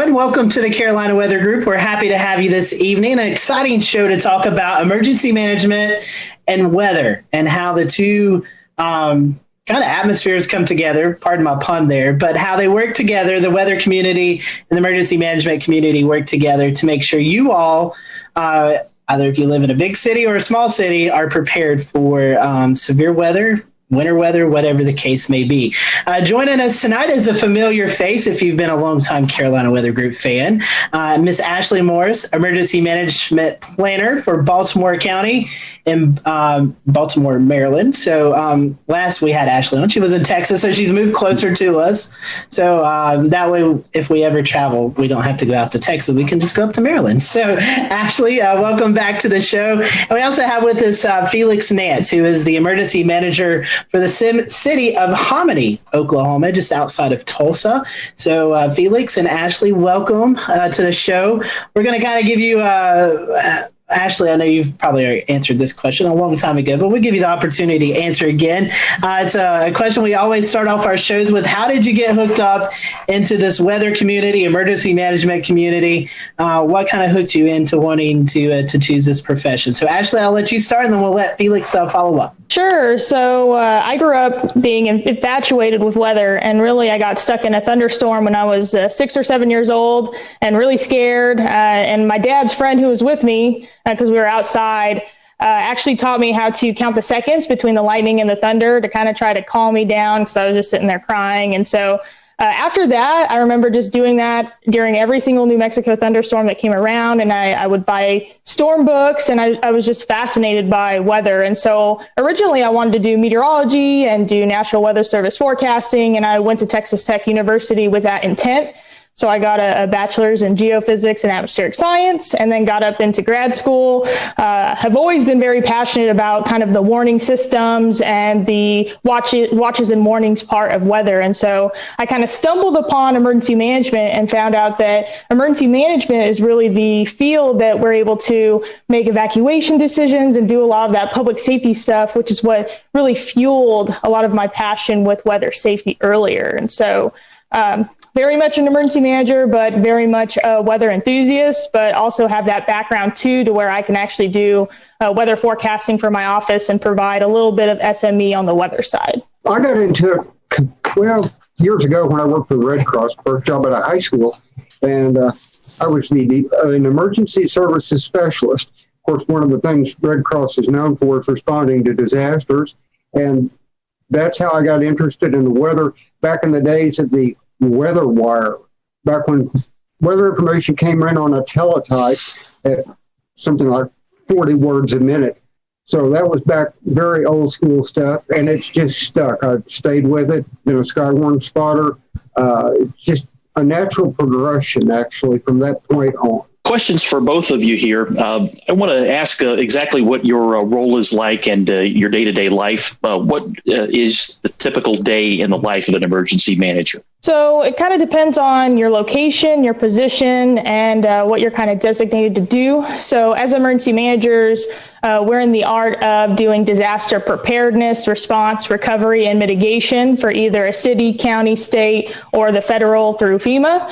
Welcome to the Carolina Weather Group. We're happy to have you this evening. An exciting show to talk about emergency management and weather and how the two kind of atmospheres come together. Pardon my pun there, but how they work together. The weather community and the emergency management community work together to make sure you all, either if you live in a big city or a small city, are prepared for severe weather, winter weather, whatever the case may be. Joining us tonight is a familiar face if you've been a longtime Carolina Weather Group fan, Miss Ashley Morris, Emergency Management Planner for Baltimore County in Baltimore, Maryland. So last we had Ashley on, she was in Texas, so she's moved closer to us. So that way, if we ever travel, we don't have to go out to Texas. We can just go up to Maryland. So Ashley, welcome back to the show. And we also have with us Felix Nance, who is the Emergency Manager for the city of Hominy, Oklahoma, just outside of Tulsa. So Felix and Ashley, welcome to the show. We're going to kind of give you Ashley, I know you've probably already answered this question a long time ago, but we'll give you the opportunity to answer again. It's a question we always start off our shows with. How did you get hooked up into this weather community, emergency management community? What kind of hooked you into wanting to choose this profession? So Ashley, I'll let you start and then we'll let Felix follow up. Sure. So I grew up being infatuated with weather, and really I got stuck in a thunderstorm when I was 6 or 7 years old and really scared. And my dad's friend who was with me, because we were outside, actually taught me how to count the seconds between the lightning and the thunder to kind of try to calm me down because I was just sitting there crying. And so after that, I remember just doing that during every single New Mexico thunderstorm that came around. And I would buy storm books, and I was just fascinated by weather. And so originally I wanted to do meteorology and do National Weather Service forecasting. And I went to Texas Tech University with that intent. So I got a bachelor's in geophysics and atmospheric science, and then got up into grad school. Have always been very passionate about kind of the warning systems and the watches and warnings part of weather. And so I kind of stumbled upon emergency management and found out that emergency management is really the field that we're able to make evacuation decisions and do a lot of that public safety stuff, which is what really fueled a lot of my passion with weather safety earlier. And so very much an emergency manager, but very much a weather enthusiast, but also have that background too, to where I can actually do weather forecasting for my office and provide a little bit of SME on the weather side. I got into it, years ago when I worked for the Red Cross, first job at a high school, and I was an emergency services specialist. Of course, one of the things Red Cross is known for is responding to disasters, and that's how I got interested in the weather back in the days of the weather wire, back when weather information came in on a teletype at something like 40 words a minute. So that was back very old school stuff, and it's just stuck. I've stayed with it, been a Skywarn spotter. It's just a natural progression, actually, from that point on. Questions for both of you here. I want to ask exactly what your role is like and your day-to-day life. What is the typical day in the life of an emergency manager? So it kind of depends on your location, your position, and what you're kind of designated to do. So as emergency managers, we're in the art of doing disaster preparedness, response, recovery, and mitigation for either a city, county, state, or the federal through FEMA.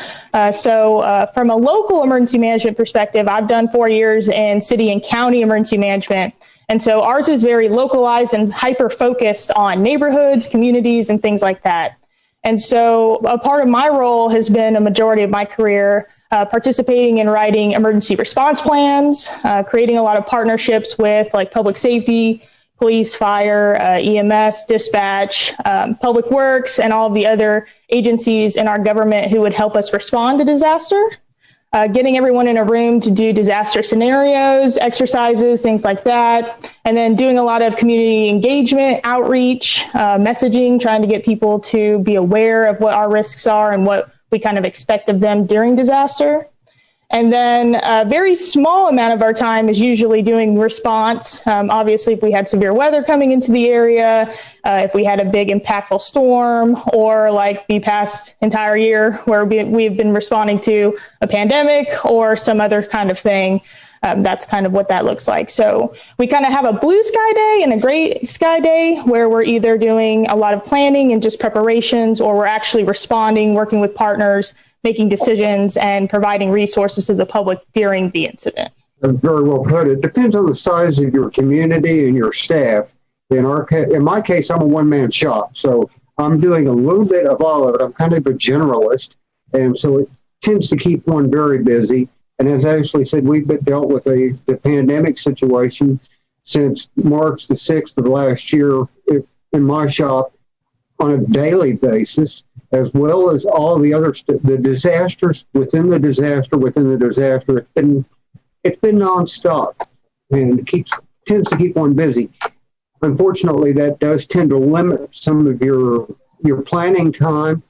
So from a local emergency management perspective, I've done 4 years in city and county emergency management. And so ours is very localized and hyper-focused on neighborhoods, communities, and things like that. And so a part of my role has been a majority of my career participating in writing emergency response plans, creating a lot of partnerships with like public safety, police, fire, EMS, dispatch, public works, and all of the other agencies in our government who would help us respond to disaster. Getting everyone in a room to do disaster scenarios, exercises, things like that. And then doing a lot of community engagement, outreach, messaging, trying to get people to be aware of what our risks are and what we kind of expect of them during disaster. And then a very small amount of our time is usually doing response. Obviously, if we had severe weather coming into the area, if we had a big impactful storm, or like the past entire year where we've been responding to a pandemic or some other kind of thing, that's kind of what that looks like. So we kind of have a blue sky day and a gray sky day where we're either doing a lot of planning and just preparations, or we're actually responding, working with partners, making decisions and providing resources to the public during the incident. That's very well put. It depends on the size of your community and your staff. In my case, I'm a one-man shop, so I'm doing a little bit of all of it. I'm kind of a generalist, and so it tends to keep one very busy. And as Ashley said, we've been dealt with the pandemic situation since March the 6th of last year in my shop on a daily basis, as well as all the other the disasters within the disaster within the disaster. It's been nonstop, and tends to keep one busy. Unfortunately, that does tend to limit some of your planning time.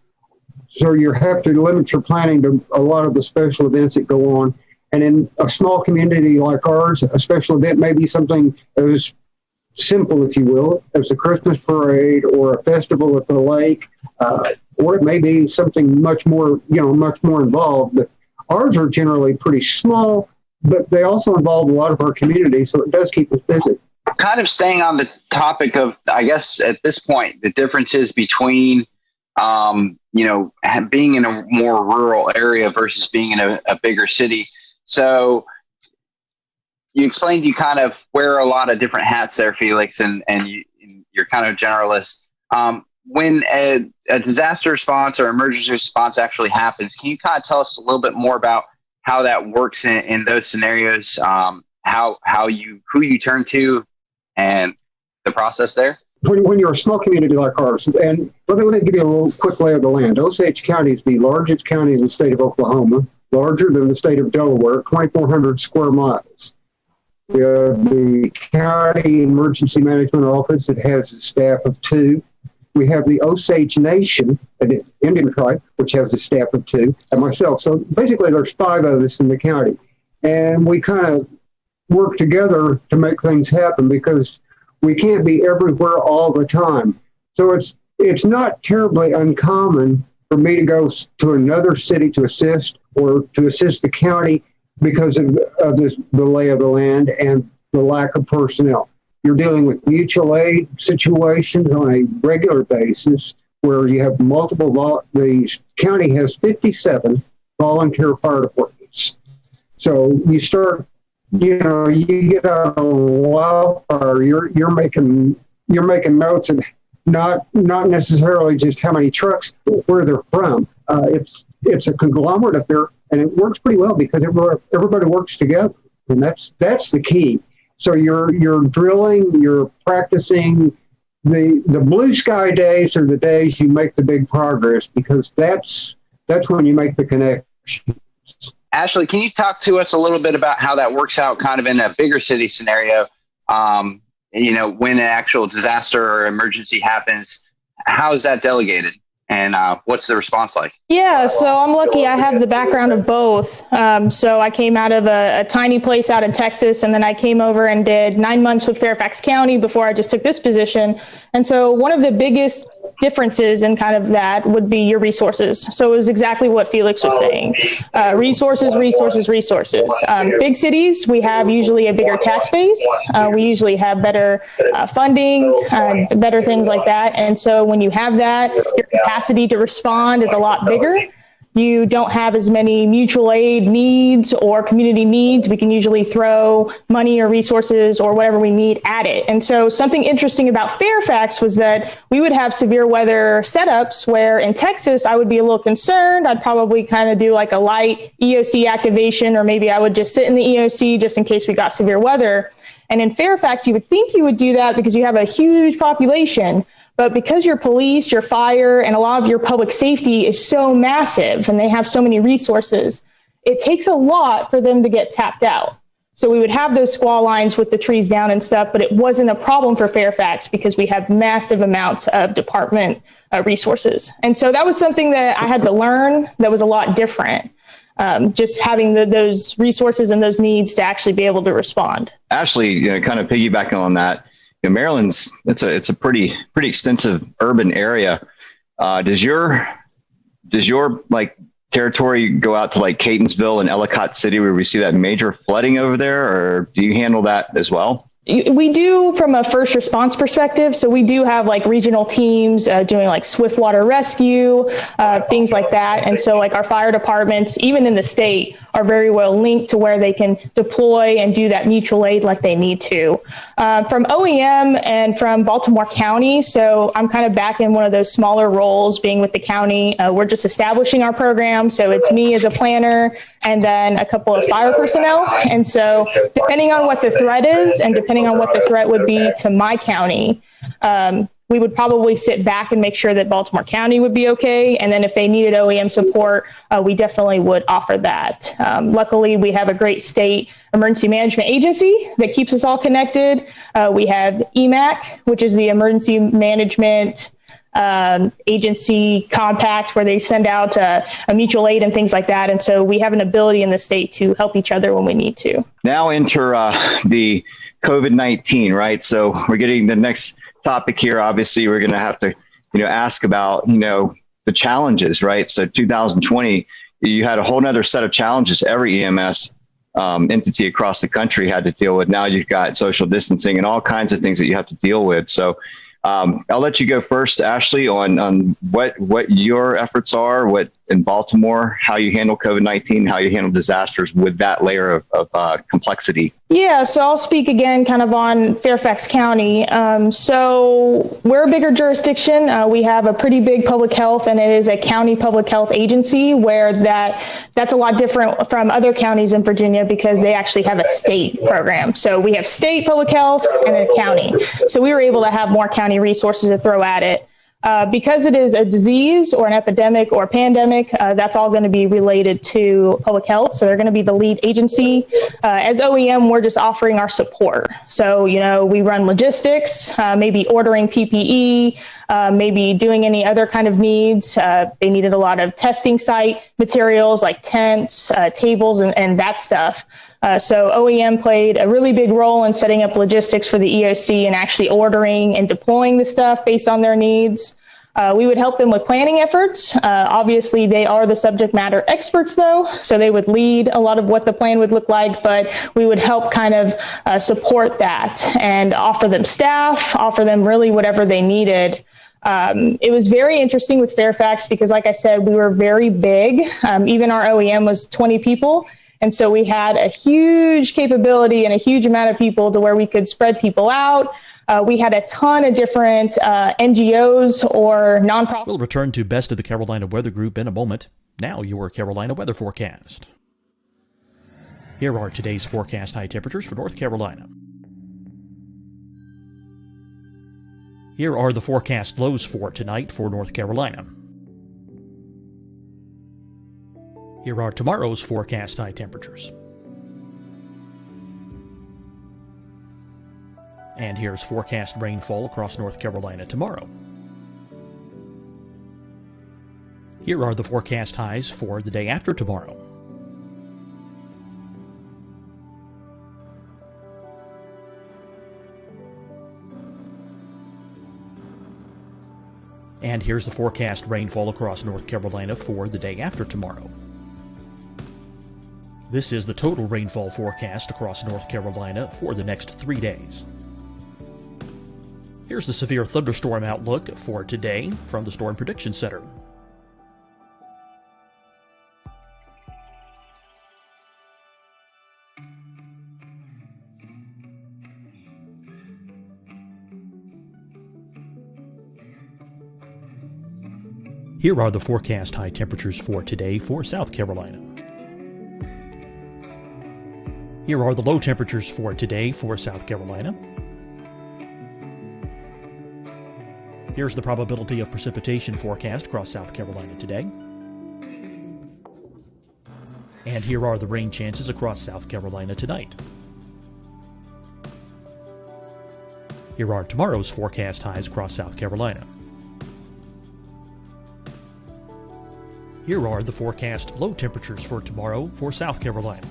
So you have to limit your planning to a lot of the special events that go on. And in a small community like ours, a special event may be something as simple, if you will, as a Christmas parade or a festival at the lake, or it may be something much more involved. But ours are generally pretty small, but they also involve a lot of our community, so it does keep us busy. Kind of staying on the topic of, I guess at this point, the differences between, being in a more rural area versus being in a bigger city. So you explained you kind of wear a lot of different hats there, Felix, and you're kind of generalist. When a disaster response or emergency response actually happens, can you kind of tell us a little bit more about how that works in those scenarios, who you turn to, and the process there? When you're a small community like ours, and let me give you a little quick lay of the land. Osage County is the largest county in the state of Oklahoma, larger than the state of Delaware, 2,400 square miles. We have the County Emergency Management Office that has a staff of 2. We have the Osage Nation, an Indian tribe, which has a staff of 2, and myself. So basically there's 5 of us in the county. And we kind of work together to make things happen because we can't be everywhere all the time. So it's not terribly uncommon for me to go to another city to assist, or to assist the county because of the lay of the land and the lack of personnel. You're dealing with mutual aid situations on a regular basis where you have the county has 57 volunteer fire departments. So you start, you get out of a wildfire, you're making notes, and not necessarily just how many trucks, but where they're from. It's a conglomerate affair, and it works pretty well because everybody works together, and that's the key. So you're drilling, you're practicing. The blue sky days are the days you make the big progress, because that's when you make the connections. Ashley, can you talk to us a little bit about how that works out kind of in a bigger city scenario? When an actual disaster or emergency happens, how is that delegated? And what's the response like? Yeah, so I'm lucky I have the background of both. So I came out of a tiny place out in Texas, and then I came over and did 9 months with Fairfax County before I just took this position. And so one of the biggest differences in kind of that would be your resources. So it was exactly what Felix was saying. Resources. Big cities, we have usually a bigger tax base. We usually have better funding, better things like that. And so when you have that, your capacity to respond is a lot bigger. you don't have as many mutual aid needs or community needs, we can usually throw money or resources or whatever we need at it. And so something interesting about Fairfax was that we would have severe weather setups where in Texas, I would be a little concerned. I'd probably kind of do like a light EOC activation, or maybe I would just sit in the EOC just in case we got severe weather. And in Fairfax, you would think you would do that because you have a huge population. But because your police, your fire, and a lot of your public safety is so massive and they have so many resources, it takes a lot for them to get tapped out. So we would have those squall lines with the trees down and stuff, but it wasn't a problem for Fairfax because we have massive amounts of department resources. And so that was something that I had to learn that was a lot different. Just having those resources and those needs to actually be able to respond. Ashley, kind of piggybacking on that, Maryland's it's a pretty extensive urban area. Does your like territory go out to like Catonsville and Ellicott City where we see that major flooding over there, or do you handle that as well? We do from a first response perspective. So we do have like regional teams doing like swift water rescue, things like that. And so like our fire departments, even in the state, are very well linked to where they can deploy and do that mutual aid like they need to. From OEM and from Baltimore County, so I'm kind of back in one of those smaller roles being with the county. We're just establishing our program. So it's me as a planner and then a couple of fire personnel. And so depending on what the threat is and depending on what the threat would be to my county, we would probably sit back and make sure that Baltimore County would be okay. And then if they needed OEM support, we definitely would offer that. Luckily, we have a great state emergency management agency that keeps us all connected. We have EMAC, which is the emergency management agency compact where they send out a mutual aid and things like that. And so we have an ability in the state to help each other when we need to. Now enter the COVID-19, right? So we're getting the next topic here. Obviously, we're going to have to, ask about, the challenges, right? So 2020, you had a whole nother set of challenges every EMS entity across the country had to deal with. Now you've got social distancing and all kinds of things that you have to deal with. So I'll let you go first, Ashley, on what your efforts are, what in Baltimore, how you handle COVID-19, how you handle disasters with that layer of complexity. Yeah, so I'll speak again kind of on Fairfax County. So we're a bigger jurisdiction. We have a pretty big public health, and it is a county public health agency where that's a lot different from other counties in Virginia because they actually have a state program. So we have state public health and a county. So we were able to have more county resources to throw at it. Because it is a disease or an epidemic or a pandemic, that's all going to be related to public health. So they're going to be the lead agency. As OEM, we're just offering our support. So, we run logistics, maybe ordering PPE, maybe doing any other kind of needs. They needed a lot of testing site materials like tents, tables, and that stuff. So OEM played a really big role in setting up logistics for the EOC and actually ordering and deploying the stuff based on their needs. We would help them with planning efforts. Obviously, they are the subject matter experts, though, so they would lead a lot of what the plan would look like, but we would help kind of support that and offer them staff, offer them really whatever they needed. It was very interesting with Fairfax because, like I said, we were very big. Even our OEM was 20 people. And so we had a huge capability and a huge amount of people to where we could spread people out. We had a ton of different NGOs or nonprofits. We'll return to Best of the Carolina Weather Group in a moment. Now your Carolina weather forecast. Here are today's forecast high temperatures for North Carolina. Here are the forecast lows for tonight for North Carolina. Here are tomorrow's forecast high temperatures. And here's forecast rainfall across North Carolina tomorrow. Here are the forecast highs for the day after tomorrow. And here's the forecast rainfall across North Carolina for the day after tomorrow. This is the total rainfall forecast across North Carolina for the next 3 days. Here's the severe thunderstorm outlook for today from the Storm Prediction Center. Here are the forecast high temperatures for today for South Carolina. Here are the low temperatures for today for South Carolina. Here's the probability of precipitation forecast across South Carolina today. And here are the rain chances across South Carolina tonight. Here are tomorrow's forecast highs across South Carolina. Here are the forecast low temperatures for tomorrow for South Carolina.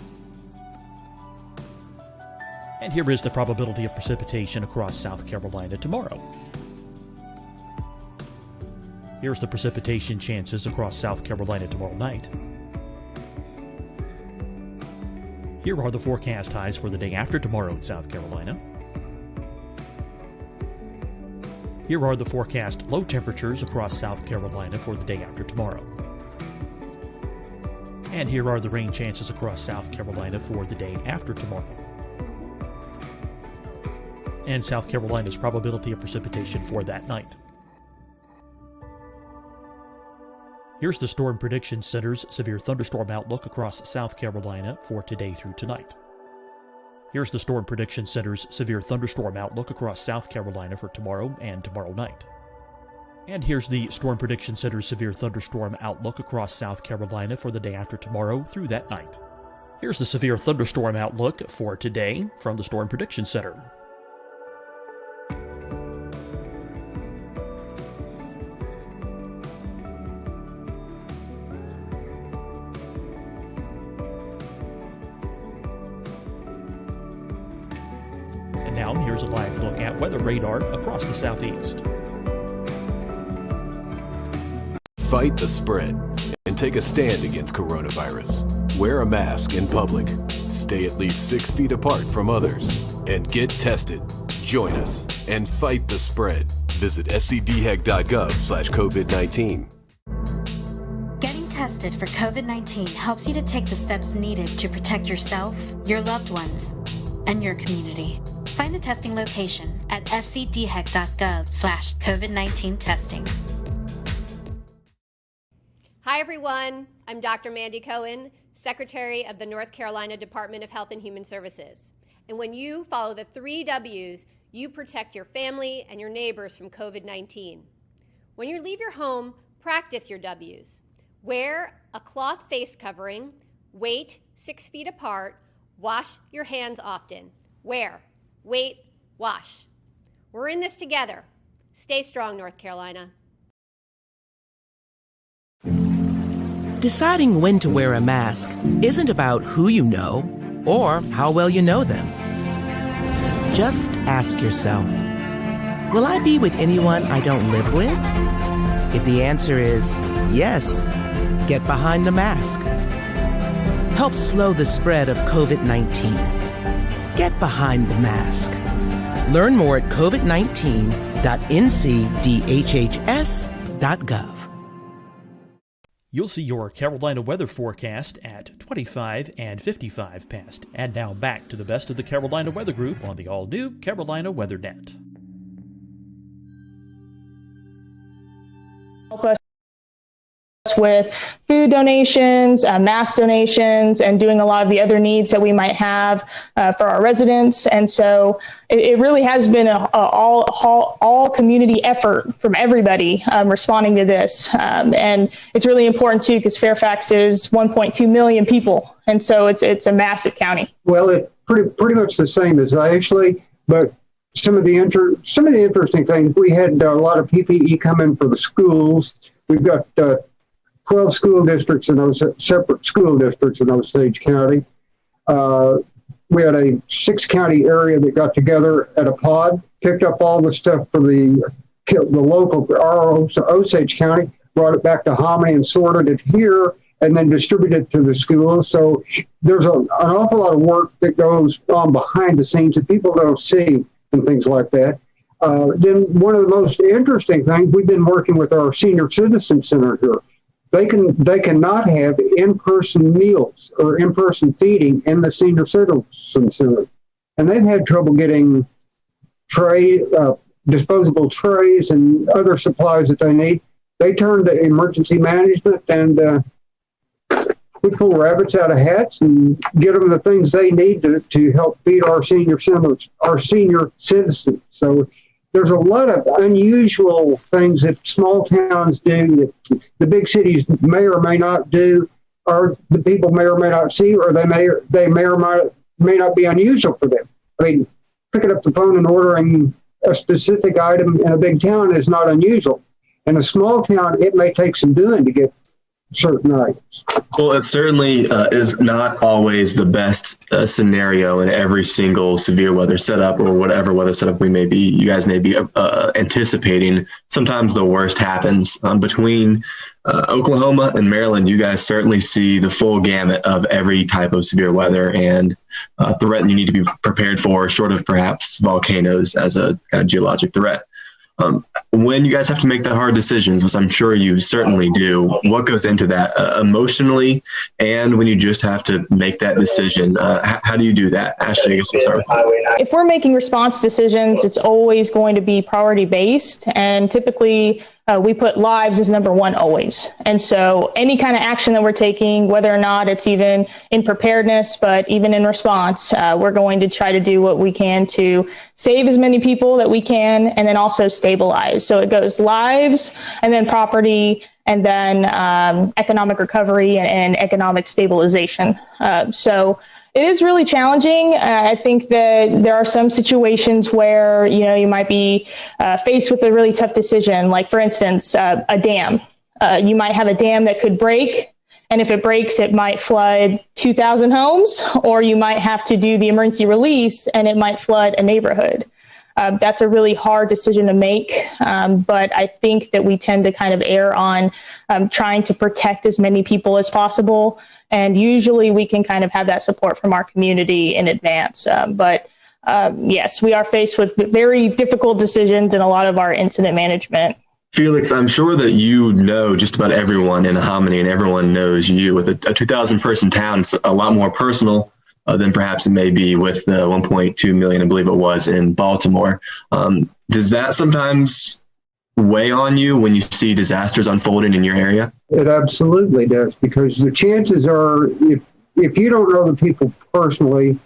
And here is the probability of precipitation across South Carolina tomorrow. Here's the precipitation chances across South Carolina tomorrow night. Here are the forecast highs for the day after tomorrow in South Carolina. Here are the forecast low temperatures across South Carolina for the day after tomorrow. And here are the rain chances across South Carolina for the day after tomorrow. And South Carolina's probability of precipitation for that night. Here's the Storm Prediction Center's severe thunderstorm outlook across South Carolina for today through tonight. Here's the Storm Prediction Center's severe thunderstorm outlook across South Carolina for tomorrow and tomorrow night. And here's the Storm Prediction Center's severe thunderstorm outlook across South Carolina for the day after tomorrow through that night. Here's the severe thunderstorm outlook for today from the Storm Prediction Center. And now here's a live look at weather radar across the southeast. Fight the spread and take a stand against coronavirus. Wear a mask in public. Stay at least 6 feet apart from others. And get tested. Join us and fight the spread. Visit scdhec.gov/COVID-19. Getting tested for COVID-19 helps you to take the steps needed to protect yourself, your loved ones, and your community. Find the testing location at scdhec.gov/COVID-19 testing. Hi, everyone. I'm Dr. Mandy Cohen, Secretary of the North Carolina Department of Health and Human Services. And when you follow the 3 W's, you protect your family and your neighbors from COVID-19. When you leave your home, practice your W's. Wear a cloth face covering, wait 6 feet apart, wash your hands often. Wear, wait, wash. We're in this together. Stay strong, North Carolina. Deciding when to wear a mask isn't about who you know or how well you know them. Just ask yourself, will I be with anyone I don't live with? If the answer is yes, get behind the mask. Help slow the spread of COVID-19. Get behind the mask. Learn more at covid19.ncdhhs.gov. You'll see your Carolina weather forecast at 25 and 55 past. And now back to the best of the Carolina Weather Group on the all-new Carolina WeatherNet. Help us with food donations, mask donations, and doing a lot of the other needs that we might have for our residents. And so it really has been an all community effort from everybody responding to this. And it's really important too, because Fairfax is 1.2 million people. And so it's a massive county. Well, it's pretty much the same as Ashley, but some of the interesting things, we had a lot of PPE come in for the schools. We've got 12 school districts in those separate school districts in Osage County. We had a 6-county area that got together at a pod, picked up all the stuff for the local Osage County, brought it back to Hominy and sorted it here, and then distributed it to the schools. So there's an awful lot of work that goes on behind the scenes that people don't see and things like that. Then one of the most interesting things, we've been working with our senior citizen center here. They cannot have in-person meals or in-person feeding in the senior citizen center. And they've had trouble getting disposable trays and other supplies that they need. they turn to emergency management, and we pull rabbits out of hats and get them the things they need to help feed our senior citizens. So there's a lot of unusual things that small towns do that the big cities may or may not do, or the people may or may not see, or they may or may not be unusual for them. I mean, picking up the phone and ordering a specific item in a big town is not unusual. In a small town, it may take some doing to get certain items. Well, it certainly is not always the best scenario in every single severe weather setup or whatever weather setup you guys may be anticipating. Sometimes the worst happens. Between Oklahoma and Maryland, you guys certainly see the full gamut of every type of severe weather and threat you need to be prepared for, short of perhaps volcanoes as a kind of geologic threat. When you guys have to make the hard decisions, which I'm sure you certainly do, what goes into that emotionally, and when you just have to make that decision, how do you do that? Ashley, I guess we'll start with you. If we're making response decisions, it's always going to be priority based, and typically we put lives as number one always. And so any kind of action that we're taking, whether or not it's even in preparedness, but even in response, we're going to try to do what we can to save as many people that we can, and then also stabilize. So it goes lives, and then property, and then economic recovery and economic stabilization. So it is really challenging. I think that there are some situations where, you might be faced with a really tough decision. Like, for instance, a dam. You might have a dam that could break, and if it breaks, it might flood 2,000 homes, or you might have to do the emergency release, and it might flood a neighborhood. That's a really hard decision to make, but I think that we tend to kind of err on trying to protect as many people as possible. And usually we can kind of have that support from our community in advance. But yes, we are faced with very difficult decisions in a lot of our incident management. Felix, I'm sure that you know just about everyone in Hominy, and everyone knows you. With a 2,000 person town, it's a lot more personal than perhaps it may be with the 1.2 million, I believe it was, in Baltimore. Does that sometimes weigh on you when you see disasters unfolding in your area? It absolutely does, because the chances are, if you don't know the people personally,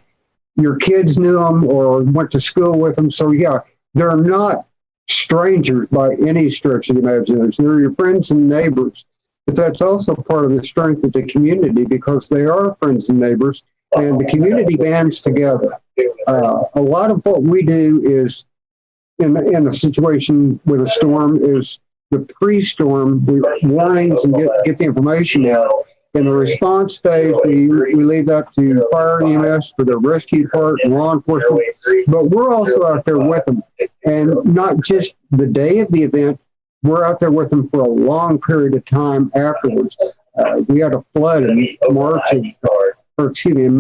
your kids knew them or went to school with them. So yeah, they're not strangers by any stretch of the imagination. They're your friends and neighbors. But that's also part of the strength of the community, because they are friends and neighbors, and the community bands together. A lot of what we do is, in a situation with a storm, is the pre-storm warnings and get the information out. In the response phase, we leave that to fire and EMS for the rescue part and law enforcement. But we're also out there with them, and not just the day of the event. We're out there with them for a long period of time afterwards. We had a flood in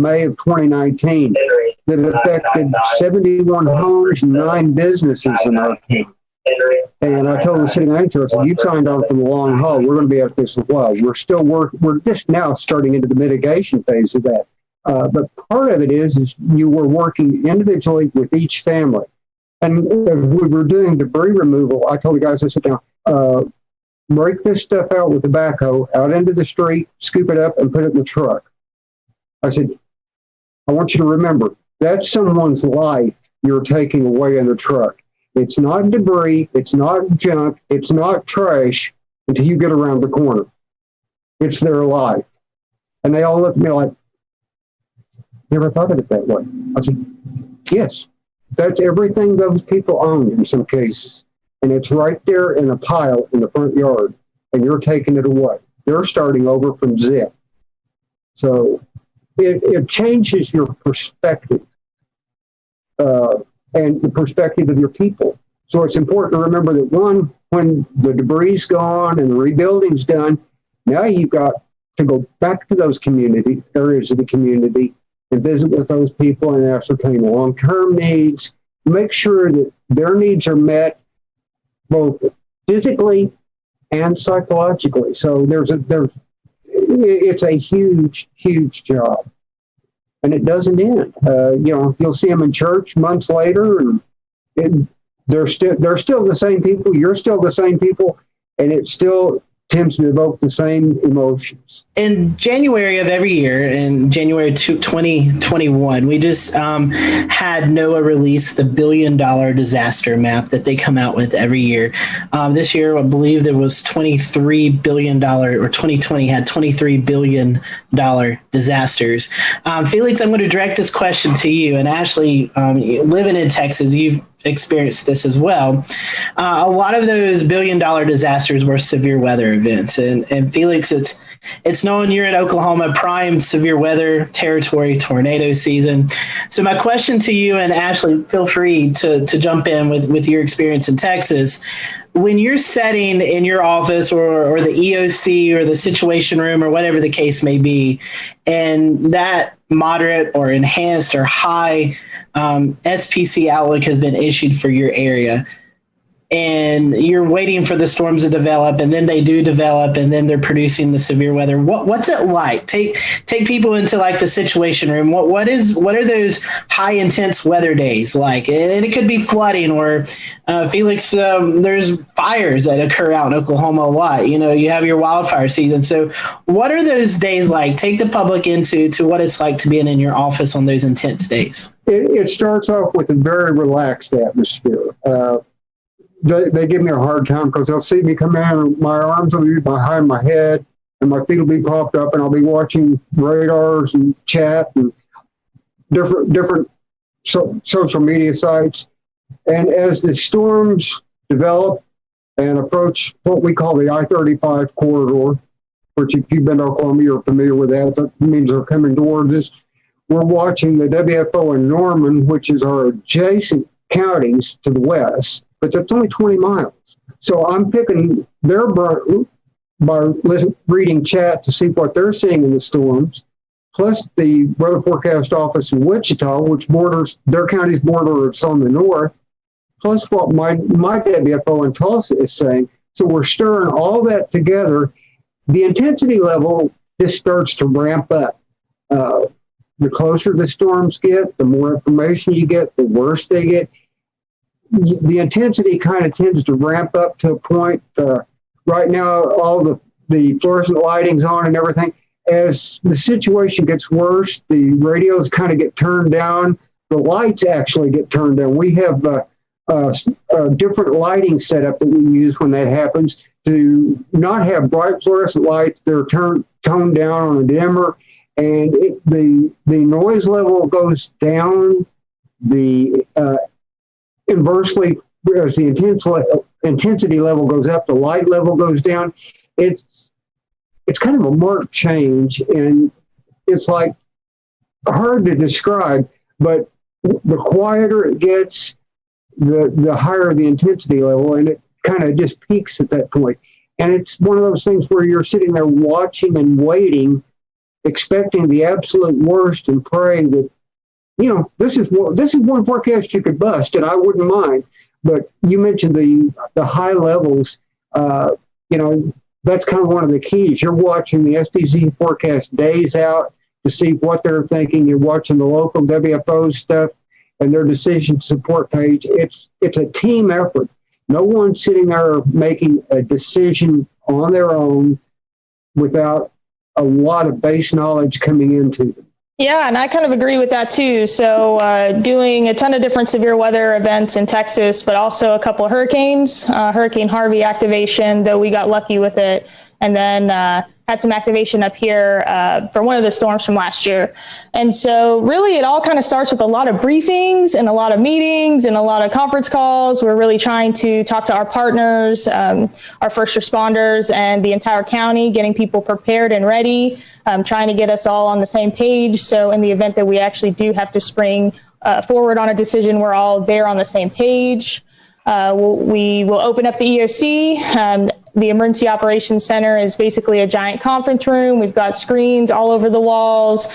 May of 2019 that affected 71 homes and 9 businesses in our town. And I told the city manager, I said, you've signed on for the long haul. We're going to be at this as well. We're still we're just now starting into the mitigation phase of that. But part of it is you were working individually with each family. And as we were doing debris removal, I told the guys, I said, now, break this stuff out with the backhoe out into the street, scoop it up, and put it in the truck. I said, I want you to remember, that's someone's life you're taking away in the truck. It's not debris, it's not junk, it's not trash until you get around the corner. It's their life. And they all looked at me like, never thought of it that way. I said, yes, that's everything those people own in some cases. And it's right there in a pile in the front yard, and you're taking it away. They're starting over from zip. So it changes your perspective and the perspective of your people. So it's important to remember that, one, when the debris's gone and the rebuilding's done, now you've got to go back to those community areas of the community and visit with those people and ascertain long-term needs, make sure that their needs are met both physically and psychologically. So it's a huge, huge job. And it doesn't end. You'll see them in church months later, and they're still the same people. You're still the same people, and it still tends to evoke the same emotions. In January of every year, in January 2021, we just had NOAA release the $1 billion disaster map that they come out with every year. This year, I believe there was $23 billion, or 2020 had $23 billion disasters. Felix, I'm going to direct this question to you. And Ashley, living in Texas, you've experienced this as well. A lot of those $1 billion disasters were severe weather events. And Felix, it's known you're in Oklahoma, prime severe weather territory, tornado season. So my question to you, and Ashley, feel free to jump in with your experience in Texas. When you're setting in your office or the EOC or the situation room or whatever the case may be, and that moderate or enhanced or high SPC outlook has been issued for your area, and you're waiting for the storms to develop, and then they do develop, and then they're producing the severe weather. What's it like? Take people into like the situation room. What are those high intense weather days like? And it could be flooding, or Felix, there's fires that occur out in Oklahoma a lot. You have your wildfire season. So what are those days like? Take the public into what it's like to be in your office on those intense days. It starts off with a very relaxed atmosphere. They give me a hard time because they'll see me come in and my arms will be behind my head and my feet will be propped up, and I'll be watching radars and chat and different social media sites. And as the storms develop and approach what we call the I-35 corridor, which if you've been to Oklahoma, you're familiar with that. That means they're coming towards us. We're watching the WFO in Norman, which is our adjacent counties to the west, but that's only 20 miles. So I'm picking their brain by reading chat to see what they're seeing in the storms, plus the weather forecast office in Wichita, which borders their county's borders on the north, plus what my WFO in Tulsa is saying. So we're stirring all that together. The intensity level just starts to ramp up. The closer the storms get, the more information you get, the worse they get. The intensity kind of tends to ramp up to a point. Right now, all the fluorescent lighting's on and everything. As the situation gets worse, the radios kind of get turned down. The lights actually get turned down. We have a different lighting setup that we use when that happens to not have bright fluorescent lights. They're toned down on a dimmer, and the noise level goes down. Inversely, as the intensity level goes up, the light level goes down. It's kind of a marked change, and it's like hard to describe, but the quieter it gets, the higher the intensity level, and it kind of just peaks at that point. And it's one of those things where you're sitting there watching and waiting, expecting the absolute worst and praying that, this is one forecast you could bust, and I wouldn't mind. But you mentioned the high levels. That's kind of one of the keys. You're watching the SPC forecast days out to see what they're thinking. You're watching the local WFO stuff and their decision support page. It's a team effort. No one's sitting there making a decision on their own without a lot of base knowledge coming into them. Yeah, and I kind of agree with that too. So doing a ton of different severe weather events in Texas, but also a couple of hurricanes, Hurricane Harvey activation, though we got lucky with it. And then had some activation up here for one of the storms from last year. And so really it all kind of starts with a lot of briefings and a lot of meetings and a lot of conference calls. We're really trying to talk to our partners, our first responders, and the entire county, getting people prepared and ready, trying to get us all on the same page. So in the event that we actually do have to spring forward on a decision, we're all there on the same page. We will open up the EOC. The Emergency Operations Center is basically a giant conference room. We've got screens all over the walls.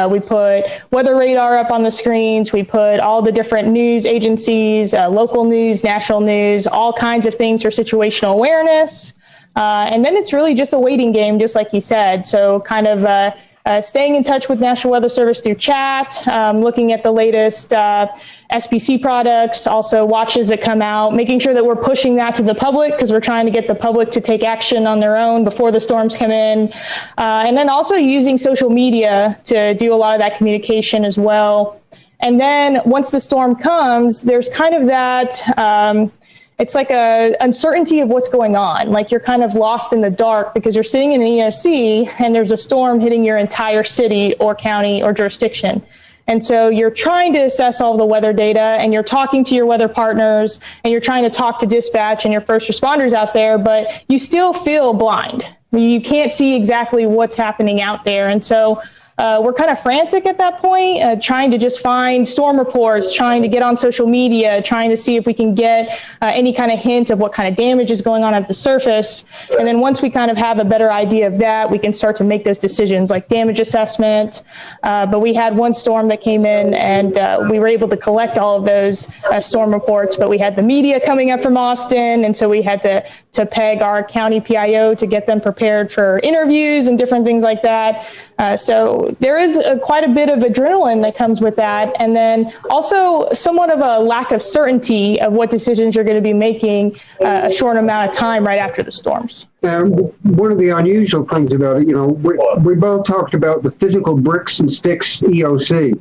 We put weather radar up on the screens. We put all the different news agencies, local news, national news, all kinds of things for situational awareness. And then it's really just a waiting game, just like he said. So kind of staying in touch with National Weather Service through chat, looking at the latest SPC products, also watches that come out, making sure that we're pushing that to the public because we're trying to get the public to take action on their own before the storms come in. And then also using social media to do a lot of that communication as well. And then once the storm comes, there's kind of that, it's like a uncertainty of what's going on. Like you're kind of lost in the dark because you're sitting in an EOC and there's a storm hitting your entire city or county or jurisdiction. And so you're trying to assess all the weather data and you're talking to your weather partners and you're trying to talk to dispatch and your first responders out there, but you still feel blind. You can't see exactly what's happening out there. And so we're kind of frantic at that point, trying to just find storm reports, trying to get on social media, trying to see if we can get any kind of hint of what kind of damage is going on at the surface. And then once we kind of have a better idea of that, we can start to make those decisions like damage assessment. But we had one storm that came in and we were able to collect all of those storm reports, but we had the media coming up from Austin. And so we had to peg our county PIO to get them prepared for interviews and different things like that. So there is quite a bit of adrenaline that comes with that. And then also somewhat of a lack of certainty of what decisions you're going to be making a short amount of time right after the storms. One of the unusual things about it, we both talked about the physical bricks and sticks EOC.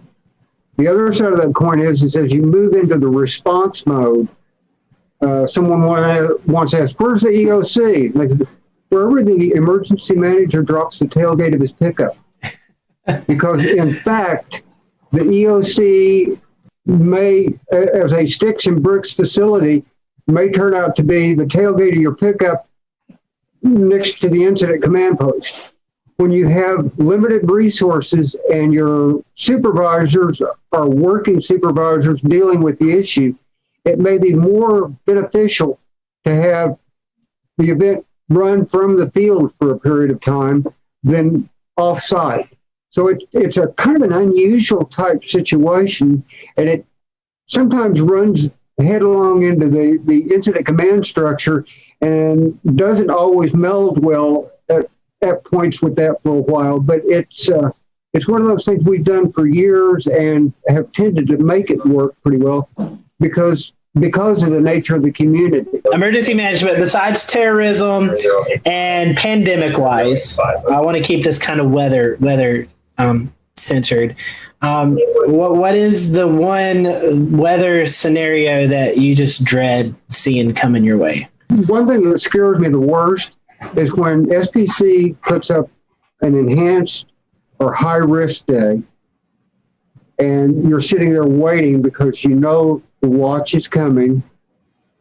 The other side of that coin is as you move into the response mode, someone wants to ask, where's the EOC? Like, wherever the emergency manager drops the tailgate of his pickup. Because in fact, the EOC may, as a sticks and bricks facility, may turn out to be the tailgate of your pickup next to the incident command post. When you have limited resources and your supervisors are working supervisors dealing with the issue, it may be more beneficial to have the event run from the field for a period of time than off-site. So it's a kind of an unusual type situation, and it sometimes runs headlong into the incident command structure and doesn't always meld well at points with that for a while. But it's one of those things we've done for years and have tended to make it work pretty well because of the nature of the community. Emergency management, besides terrorism and pandemic-wise, I want to keep this kind of weather centered. What is the one weather scenario that you just dread seeing coming your way? One thing that scares me the worst is when SPC puts up an enhanced or high-risk day, and you're sitting there waiting because you know the watch is coming,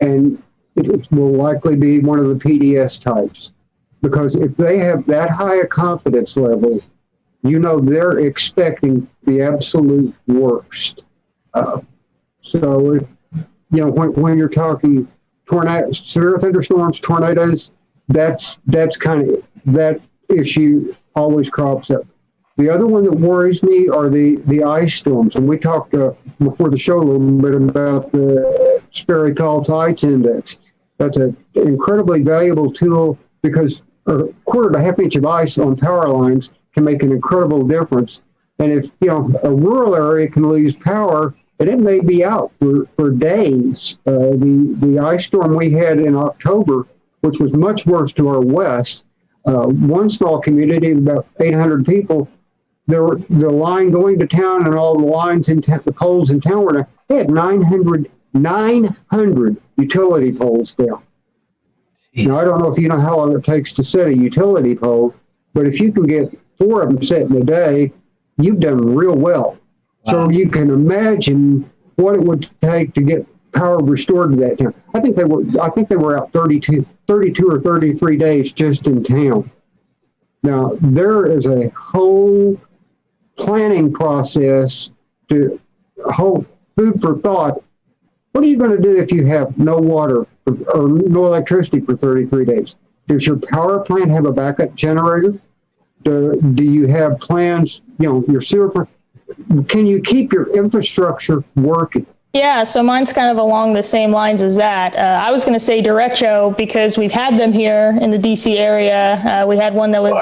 and it will likely be one of the PDS types. Because if they have that high a confidence level, you know they're expecting the absolute worst. So, when you're talking tornadoes, severe thunderstorms, tornadoes, that's kind of, that issue always crops up. The other one that worries me are the ice storms. And we talked before the show a little bit about the Sperry Call Tides Index. That's an incredibly valuable tool because a quarter to half inch of ice on power lines can make an incredible difference. And if a rural area can lose power, and it may be out for days. The ice storm we had in October, which was much worse to our west, one small community of about 800 people, the line going to town and all the lines in the poles in town were down. They had 900 utility poles down. Jeez. Now, I don't know if you know how long it takes to set a utility pole, but if you can get 4 of them set in a day, you've done real well. Wow. So you can imagine what it would take to get power restored to that town. I think they were out 32 or 33 days just in town. Now, there is a whole planning process to hold food for thought. What are you going to do if you have no water or no electricity for 33 days? Does your power plant have a backup generator? Do you have plans, your sewer? Can you keep your infrastructure working? Yeah, so mine's kind of along the same lines as that. I was going to say derecho because we've had them here in the DC area. We had one that was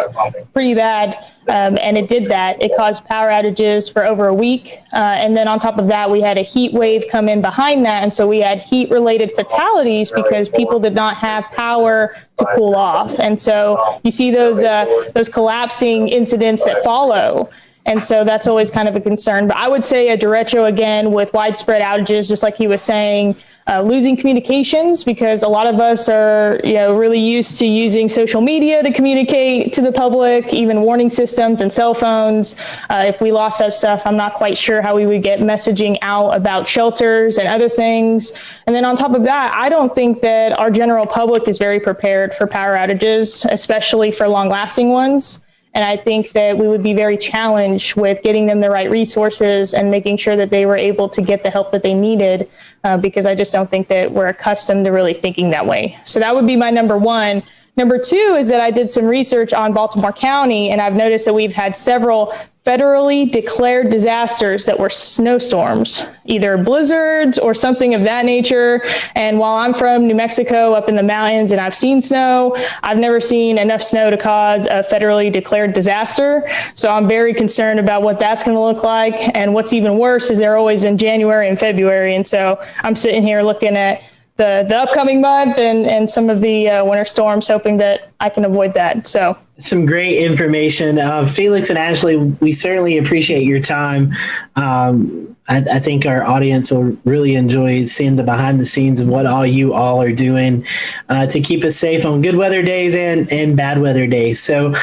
pretty bad, and it did that. It caused power outages for over a week. And then on top of that, we had a heat wave come in behind that. And so we had heat-related fatalities because people did not have power to cool off. And so you see those collapsing incidents that follow. And so that's always kind of a concern. But I would say a derecho again with widespread outages, just like he was saying, losing communications because a lot of us are, really used to using social media to communicate to the public, even warning systems and cell phones. If we lost that stuff, I'm not quite sure how we would get messaging out about shelters and other things. And then on top of that, I don't think that our general public is very prepared for power outages, especially for long-lasting ones. And I think that we would be very challenged with getting them the right resources and making sure that they were able to get the help that they needed, because I just don't think that we're accustomed to really thinking that way. So that would be my number one. Number two is that I did some research on Baltimore County, and I've noticed that we've had several federally declared disasters that were snowstorms, either blizzards or something of that nature. And while I'm from New Mexico up in the mountains and I've seen snow, I've never seen enough snow to cause a federally declared disaster. So I'm very concerned about what that's going to look like. And what's even worse is they're always in January and February. And so I'm sitting here looking at the upcoming month and some of the winter storms, hoping that I can avoid that. So some great information. Felix and Ashley, we certainly appreciate your time. I think our audience will really enjoy seeing the behind the scenes of what all you all are doing to keep us safe on good weather days and bad weather days. So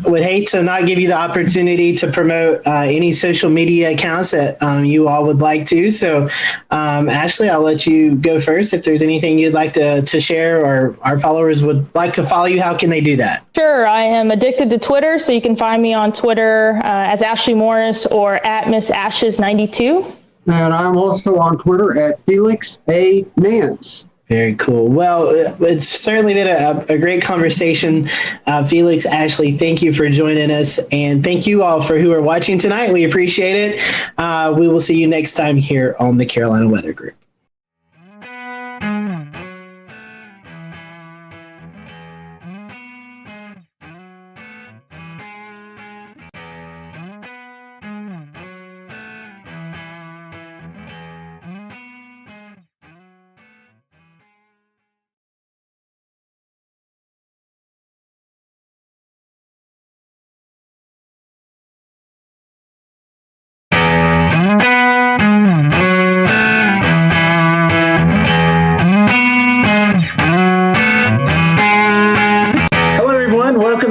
would hate to not give you the opportunity to promote any social media accounts that you all would like to. So Ashley, I'll let you go first. If there's anything you'd like to share or our followers would like to follow you, how can they do that? Sure. I am addicted to Twitter, so you can find me on Twitter as Ashley Morris or at Miss Ashes 92. And I'm also on Twitter at Felix A. Mans. Very cool. Well, it's certainly been a great conversation. Felix, Ashley, thank you for joining us. And thank you all for who are watching tonight. We appreciate it. We will see you next time here on the Carolina Weather Group.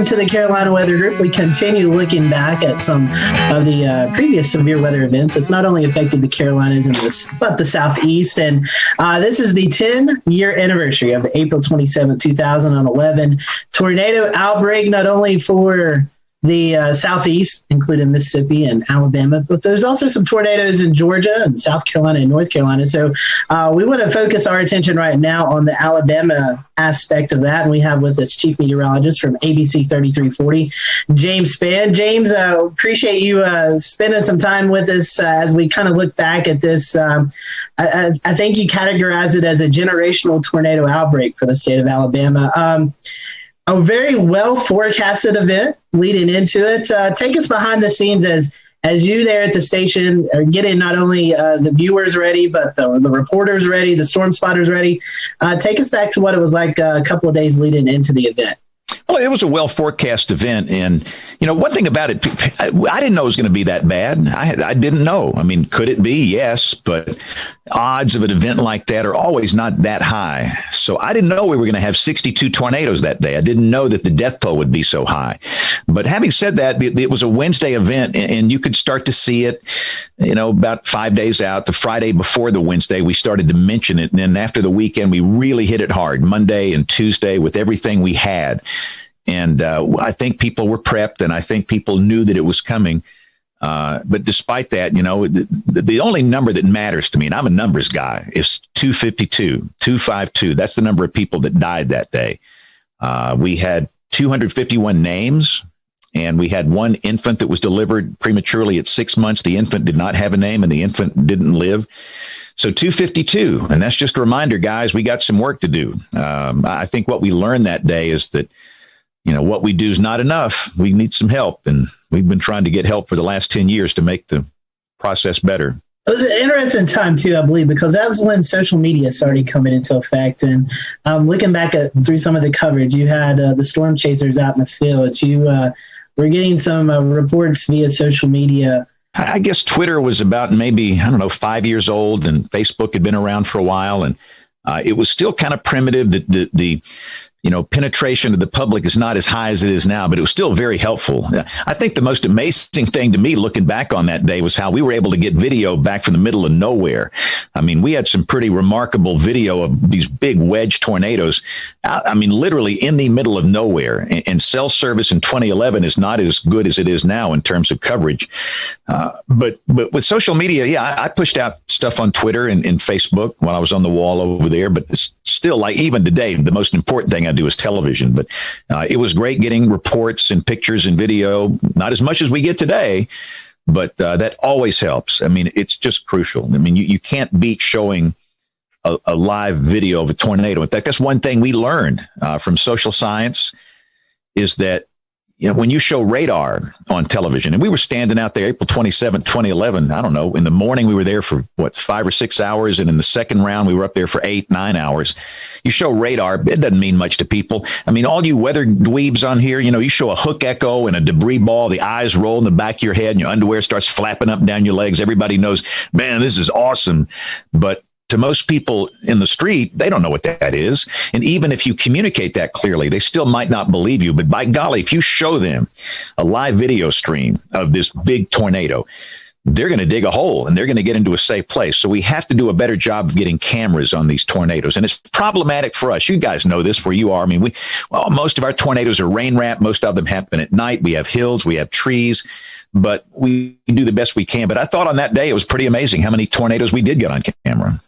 To the Carolina Weather Group, we continue looking back at some of the previous severe weather events that's not only affected the Carolinas but the Southeast. And this is the 10-year anniversary of the April 27, 2011 tornado outbreak, not only for the Southeast, including Mississippi and Alabama, but there's also some tornadoes in Georgia and South Carolina and North Carolina. So we want to focus our attention right now on the Alabama aspect of that. And we have with us Chief Meteorologist from ABC 3340, James Spann. James, appreciate you spending some time with us as we kind of look back at this. I think you categorize it as a generational tornado outbreak for the state of Alabama. A very well forecasted event leading into it. Take us behind the scenes as you there at the station are getting not only the viewers ready, but the reporters ready, the storm spotters ready. Take us back to what it was like a couple of days leading into the event. Well, it was a well-forecast event. And, one thing about it, I didn't know it was going to be that bad. I didn't know. I mean, could it be? Yes. But odds of an event like that are always not that high. So I didn't know we were going to have 62 tornadoes that day. I didn't know that the death toll would be so high. But having said that, it was a Wednesday event, and you could start to see it, about 5 days out. The Friday before the Wednesday, we started to mention it. And then after the weekend, we really hit it hard, Monday and Tuesday, with everything we had. And I think people were prepped, and I think people knew that it was coming. But despite that, the only number that matters to me, and I'm a numbers guy, is 252. That's the number of people that died that day. We had 251 names And we had one infant that was delivered prematurely at 6 months. The infant did not have a name, and the infant didn't live. So 252. And that's just a reminder, guys, we got some work to do. I think what we learned that day is that, what we do is not enough. We need some help. And we've been trying to get help for the last 10 years to make the process better. It was an interesting time, too, I believe, because that's when social media started coming into effect. And looking back through some of the coverage, you had the storm chasers out in the field. You were getting some reports via social media. I guess Twitter was about maybe, 5 years old, and Facebook had been around for a while. And it was still kind of primitive. The penetration of the public is not as high as it is now, but it was still very helpful. I think the most amazing thing to me looking back on that day was how we were able to get video back from the middle of nowhere. I mean, we had some pretty remarkable video of these big wedge tornadoes. Literally in the middle of nowhere. And cell service in 2011 is not as good as it is now in terms of coverage. But with social media, I pushed out stuff on Twitter and Facebook when I was on the wall over there. But it's still, like, even today, the most important thing I do is television. But it was great getting reports and pictures and video, not as much as we get today, but that always helps. I mean, it's just crucial. I mean, you can't beat showing a live video of a tornado. In fact, that's one thing we learned from social science is that, when you show radar on television, and we were standing out there April 27th, 2011, I don't know, in the morning we were there for 5 or 6 hours. And in the second round, we were up there for 8, 9 hours. You show radar, it doesn't mean much to people. I mean, all you weather dweebs on here, you show a hook echo and a debris ball, the eyes roll in the back of your head and your underwear starts flapping up and down your legs. Everybody knows, man, this is awesome. But to most people in the street, they don't know what that is. And even if you communicate that clearly, they still might not believe you. But by golly, if you show them a live video stream of this big tornado, they're going to dig a hole and they're going to get into a safe place. So we have to do a better job of getting cameras on these tornadoes. And it's problematic for us. You guys know this where you are. I mean, most of our tornadoes are rain wrapped. Most of them happen at night. We have hills, we have trees, but we do the best we can. But I thought on that day, it was pretty amazing how many tornadoes we did get on camera.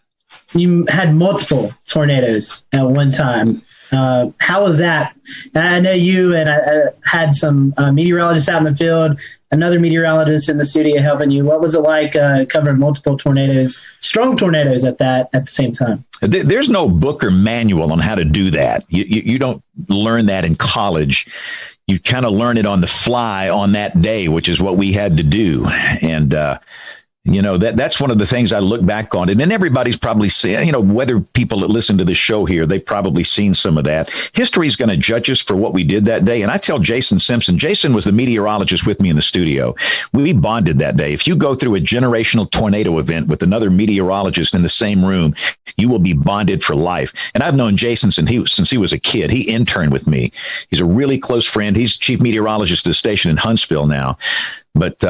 You had multiple tornadoes at one time. How was that? I know you and I had some meteorologists out in the field, another meteorologist in the studio helping you. What was it like covering multiple tornadoes, strong tornadoes at the same time? There's no book or manual on how to do that. You don't learn that in college. You kind of learn it on the fly on that day, which is what we had to do. And, that's one of the things I look back on. And everybody's probably seen, whether people that listen to this show here, they've probably seen some of that. History is going to judge us for what we did that day. And I tell Jason Simpson, Jason was the meteorologist with me in the studio. We bonded that day. If you go through a generational tornado event with another meteorologist in the same room, you will be bonded for life. And I've known Jason since he was a kid. He interned with me. He's a really close friend. He's chief meteorologist at the station in Huntsville now. But,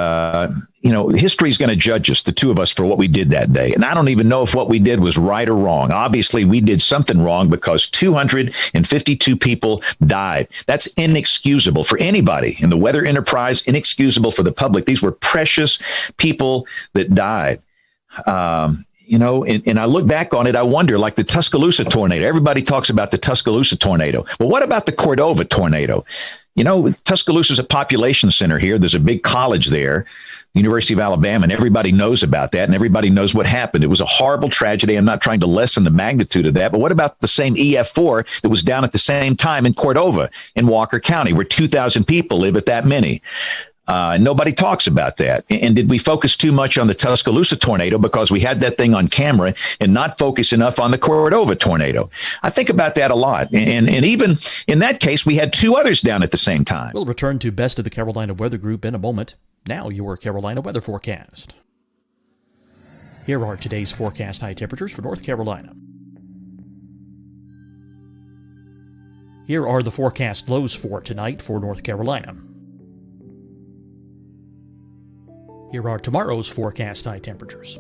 history is going to judge us, the two of us, for what we did that day. And I don't even know if what we did was right or wrong. Obviously, we did something wrong because 252 people died. That's inexcusable for anybody in the weather enterprise, inexcusable for the public. These were precious people that died. And I look back on it, I wonder, like the Tuscaloosa tornado. Everybody talks about the Tuscaloosa tornado. Well, what about the Cordova tornado? Tuscaloosa is a population center here. There's a big college there, University of Alabama, and everybody knows about that, and everybody knows what happened. It was a horrible tragedy. I'm not trying to lessen the magnitude of that, but what about the same EF4 that was down at the same time in Cordova in Walker County, where 2,000 people live at that many? Nobody talks about that. And did we focus too much on the Tuscaloosa tornado because we had that thing on camera and not focus enough on the Cordova tornado? I think about that a lot. And even in that case, we had two others down at the same time. We'll return to Best of the Carolina Weather Group in a moment. Now your Carolina weather forecast. Here are today's forecast high temperatures for North Carolina. Here are the forecast lows for tonight for North Carolina. Here are tomorrow's forecast high temperatures.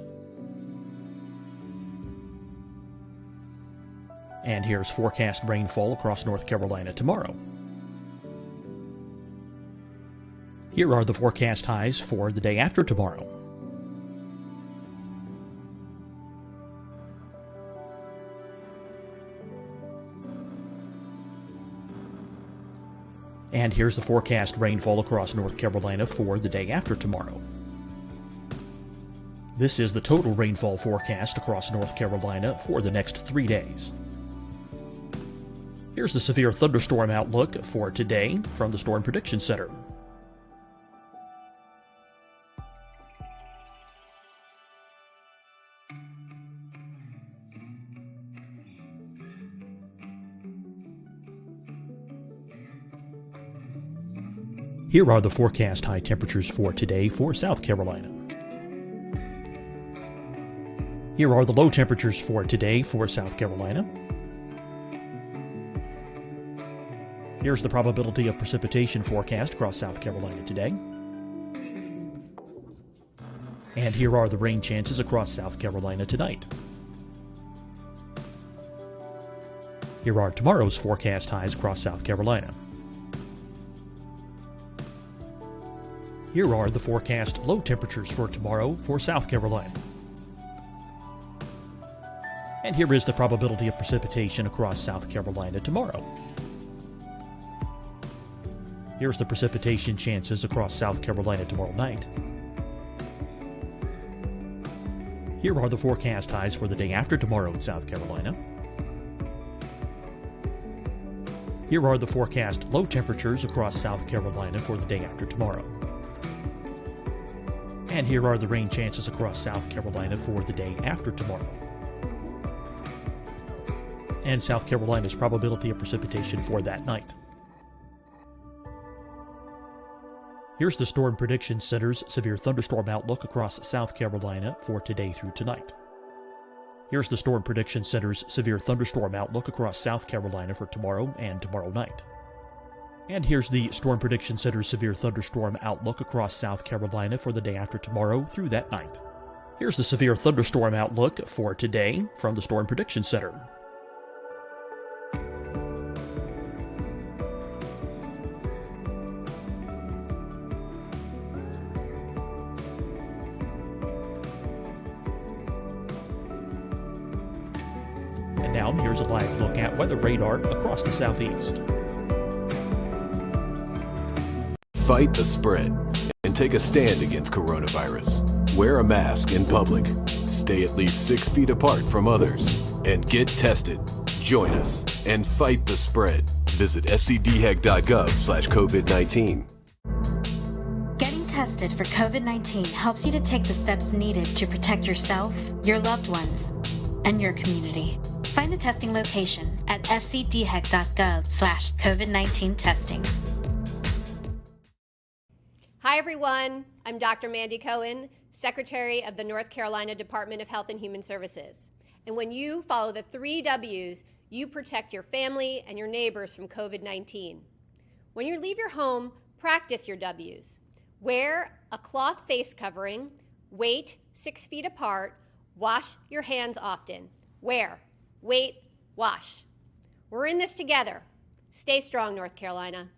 And here's forecast rainfall across North Carolina tomorrow. Here are the forecast highs for the day after tomorrow. And here's the forecast rainfall across North Carolina for the day after tomorrow. This is the total rainfall forecast across North Carolina for the next 3 days. Here's the severe thunderstorm outlook for today from the Storm Prediction Center. Here are the forecast high temperatures for today for South Carolina. Here are the low temperatures for today for South Carolina. Here's the probability of precipitation forecast across South Carolina today. And here are the rain chances across South Carolina tonight. Here are tomorrow's forecast highs across South Carolina. Here are the forecast low temperatures for tomorrow for South Carolina. And here is the probability of precipitation across South Carolina tomorrow. Here's the precipitation chances across South Carolina tomorrow night. Here are the forecast highs for the day after tomorrow in South Carolina. Here are the forecast low temperatures across South Carolina for the day after tomorrow. And here are the rain chances across South Carolina for the day after tomorrow. And South Carolina's probability of precipitation for that night. Here's the Storm Prediction Center's severe thunderstorm outlook across South Carolina for today through tonight. Here's the Storm Prediction Center's severe thunderstorm outlook across South Carolina for tomorrow and tomorrow night. And here's the Storm Prediction Center's severe thunderstorm outlook across South Carolina for the day after tomorrow through that night. Here's the severe thunderstorm outlook for today from the Storm Prediction Center. And now here's a live look at weather radar across the southeast. Fight the spread and take a stand against coronavirus. Wear a mask in public. Stay at least 6 feet apart from others. And get tested. Join us and fight the spread. Visit scdhec.gov/COVID-19. Getting tested for COVID-19 helps you to take the steps needed to protect yourself, your loved ones, and your community. Find the testing location at scdhec.gov/COVID-19 testing. Hi, everyone. I'm Dr. Mandy Cohen, Secretary of the North Carolina Department of Health and Human Services. And when you follow the 3 W's, you protect your family and your neighbors from COVID-19. When you leave your home, practice your W's. Wear a cloth face covering, wait 6 feet apart, wash your hands often. Wear, wait, wash. We're in this together. Stay strong, North Carolina.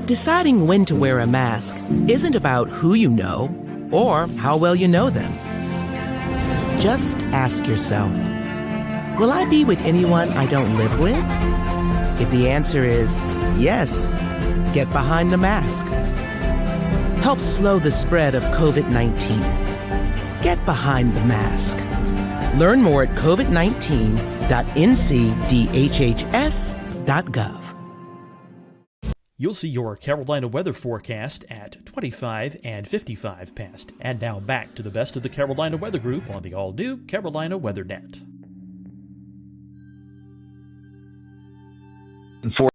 Deciding when to wear a mask isn't about who you know or how well you know them. Just ask yourself, will I be with anyone I don't live with? If the answer is yes, get behind the mask. Help slow the spread of COVID-19. Get behind the mask. Learn more at covid19.ncdhhs.gov. You'll see your Carolina weather forecast at 25 and 55 past. And now back to the best of the Carolina Weather Group on the all-new Carolina WeatherNet. Forth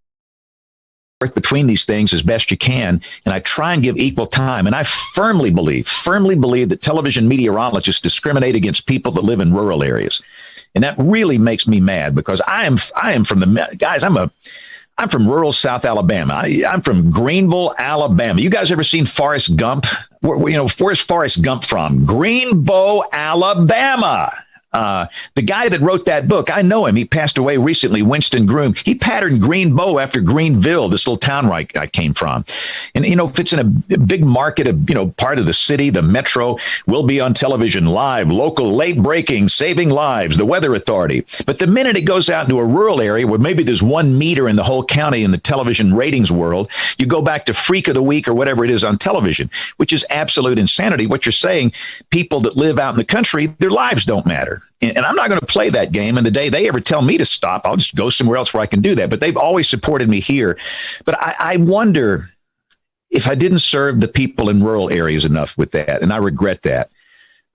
between these things as best you can, and I try and give equal time. And I firmly believe that television meteorologists discriminate against people that live in rural areas. And that really makes me mad because I am from the guys. I'm from rural South Alabama. I'm from Greenville, Alabama. You guys ever seen Forrest Gump? Where's Forrest Gump from? Greenbow, Alabama. The guy that wrote that book, I know him. He passed away recently, Winston Groom. He patterned Greenbow after Greenville, this little town where I came from. And, if it's in a big market, part of the city, the metro, will be on television live, local, late breaking, saving lives, the Weather Authority. But the minute it goes out into a rural area where maybe there's one meter in the whole county in the television ratings world, you go back to Freak of the Week or whatever it is on television, which is absolute insanity. What you're saying, people that live out in the country, their lives don't matter. And I'm not going to play that game. And the day they ever tell me to stop, I'll just go somewhere else where I can do that. But they've always supported me here. But I wonder if I didn't serve the people in rural areas enough with that. And I regret that.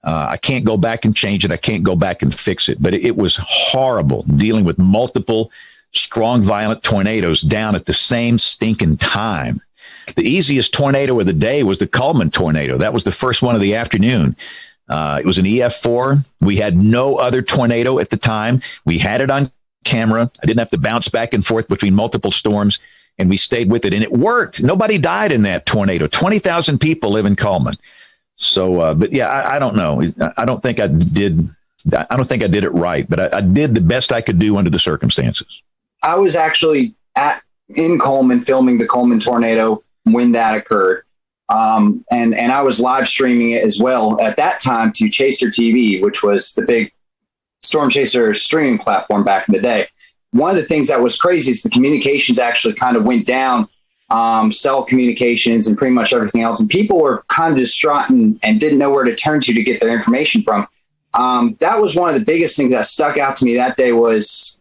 I can't go back and change it. I can't go back and fix it. But it was horrible dealing with multiple strong, violent tornadoes down at the same stinking time. The easiest tornado of the day was the Cullman tornado. That was the first one of the afternoon. It was an EF4. We had no other tornado at the time. We had it on camera. I didn't have to bounce back and forth between multiple storms, and we stayed with it. And it worked. Nobody died in that tornado. 20,000 people live in Cullman. So, but yeah, I don't know. I don't think I did it right, but I did the best I could do under the circumstances. I was actually in Cullman filming the Cullman tornado when that occurred. And I was live streaming it as well at that time to Chaser TV, which was the big Storm Chaser streaming platform back in the day. One of the things that was crazy is the communications actually kind of went down, cell communications and pretty much everything else. And people were kind of distraught and didn't know where to turn to get their information from. That was one of the biggest things that stuck out to me that day was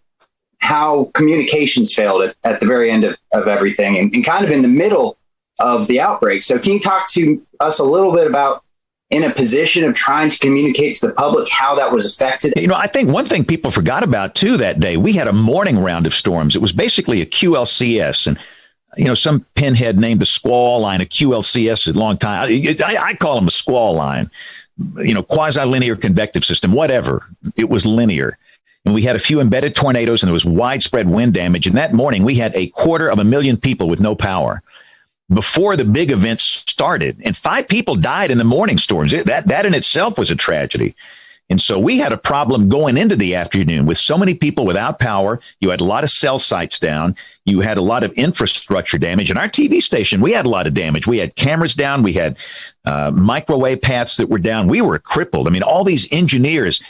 how communications failed at the very end of everything and kind of in the middle of the outbreak. So can you talk to us a little bit about in a position of trying to communicate to the public how that was affected? I think one thing people forgot about too that day, we had a morning round of storms. It was basically a QLCS, and some pinhead named a squall line a QLCS a long time. I call them a squall line, quasi-linear convective system, whatever. It was linear. And we had a few embedded tornadoes and there was widespread wind damage. And that morning we had 250,000 people with no power before the big events started. And 5 people died in the morning storms. That in itself was a tragedy. And so we had a problem going into the afternoon with so many people without power. You had a lot of cell sites down. You had a lot of infrastructure damage. And our TV station, we had a lot of damage. We had cameras down. We had microwave paths that were down. We were crippled. I mean, all these engineers,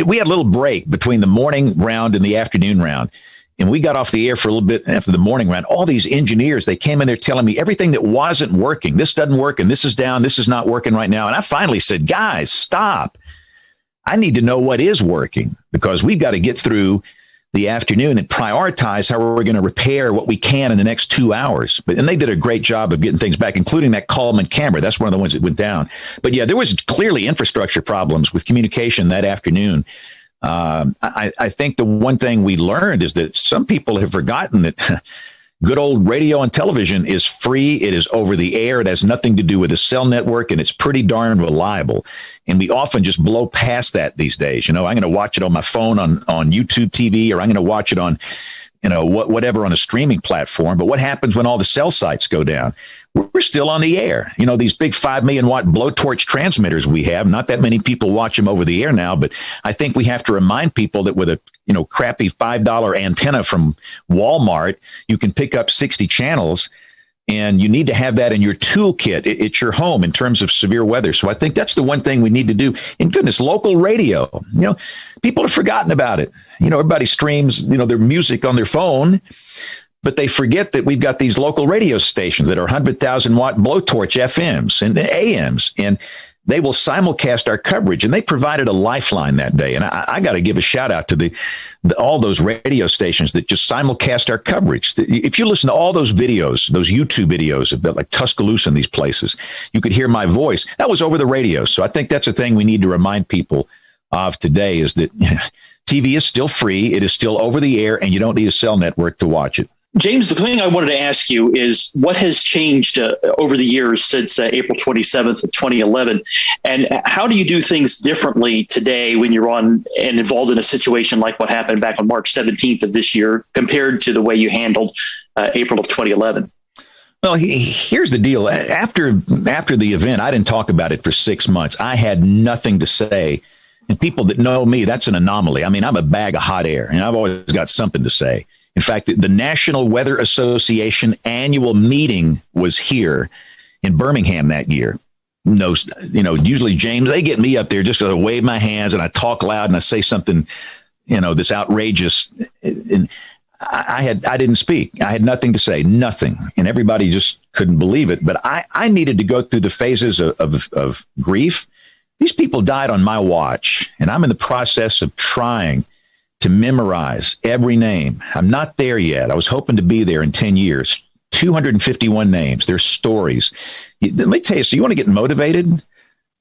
we had a little break between the morning round and the afternoon round. And we got off the air for a little bit after the morning round. All these engineers, they came in there telling me everything that wasn't working. This doesn't work, and this is down. This is not working right now. And I finally said, guys, stop. I need to know what is working because we've got to get through the afternoon and prioritize how we're going to repair what we can in the next 2 hours. And they did a great job of getting things back, including that Cullman camera. That's one of the ones that went down. But yeah, there was clearly infrastructure problems with communication that afternoon. I think the one thing we learned is that some people have forgotten that good old radio and television is free. It is over the air. It has nothing to do with a cell network, and it's pretty darn reliable. And we often just blow past that these days. I'm going to watch it on my phone on YouTube TV, or I'm going to watch it on, whatever on a streaming platform. But what happens when all the cell sites go down? We're still on the air. These big 5 million watt blowtorch transmitters we have, not that many people watch them over the air now, but I think we have to remind people that with a, crappy $5 antenna from Walmart, you can pick up 60 channels, and you need to have that in your toolkit at your home in terms of severe weather. So I think that's the one thing we need to do. And goodness, local radio, people have forgotten about it. Everybody streams, their music on their phone, but they forget that we've got these local radio stations that are 100,000 watt blowtorch FMs and AMs, and they will simulcast our coverage. And they provided a lifeline that day. And I got to give a shout out to all those radio stations that just simulcast our coverage. If you listen to all those videos, those YouTube videos about like Tuscaloosa and these places, you could hear my voice. That was over the radio. So I think that's a thing we need to remind people of today is that TV is still free. It is still over the air, and you don't need a cell network to watch it. James, the thing I wanted to ask you is what has changed over the years since April 27th of 2011, and how do you do things differently today when you're on and involved in a situation like what happened back on March 17th of this year compared to the way you handled April of 2011? Well, here's the deal. After the event, I didn't talk about it for 6 months. I had nothing to say And people that know me, that's an anomaly. I mean, I'm a bag of hot air, and I've always got something to say. In fact, the National Weather Association annual meeting was here in Birmingham that year. No, usually, James, they get me up there just to wave my hands, and I talk loud, and I say something, this outrageous. And I didn't speak. I had nothing to say, nothing. And everybody just couldn't believe it. But I needed to go through the phases of grief. These people died on my watch, and I'm in the process of trying to memorize every name. I'm not there yet. I was hoping to be there in 10 years. 251 names, their stories. Let me tell you, so you want to get motivated?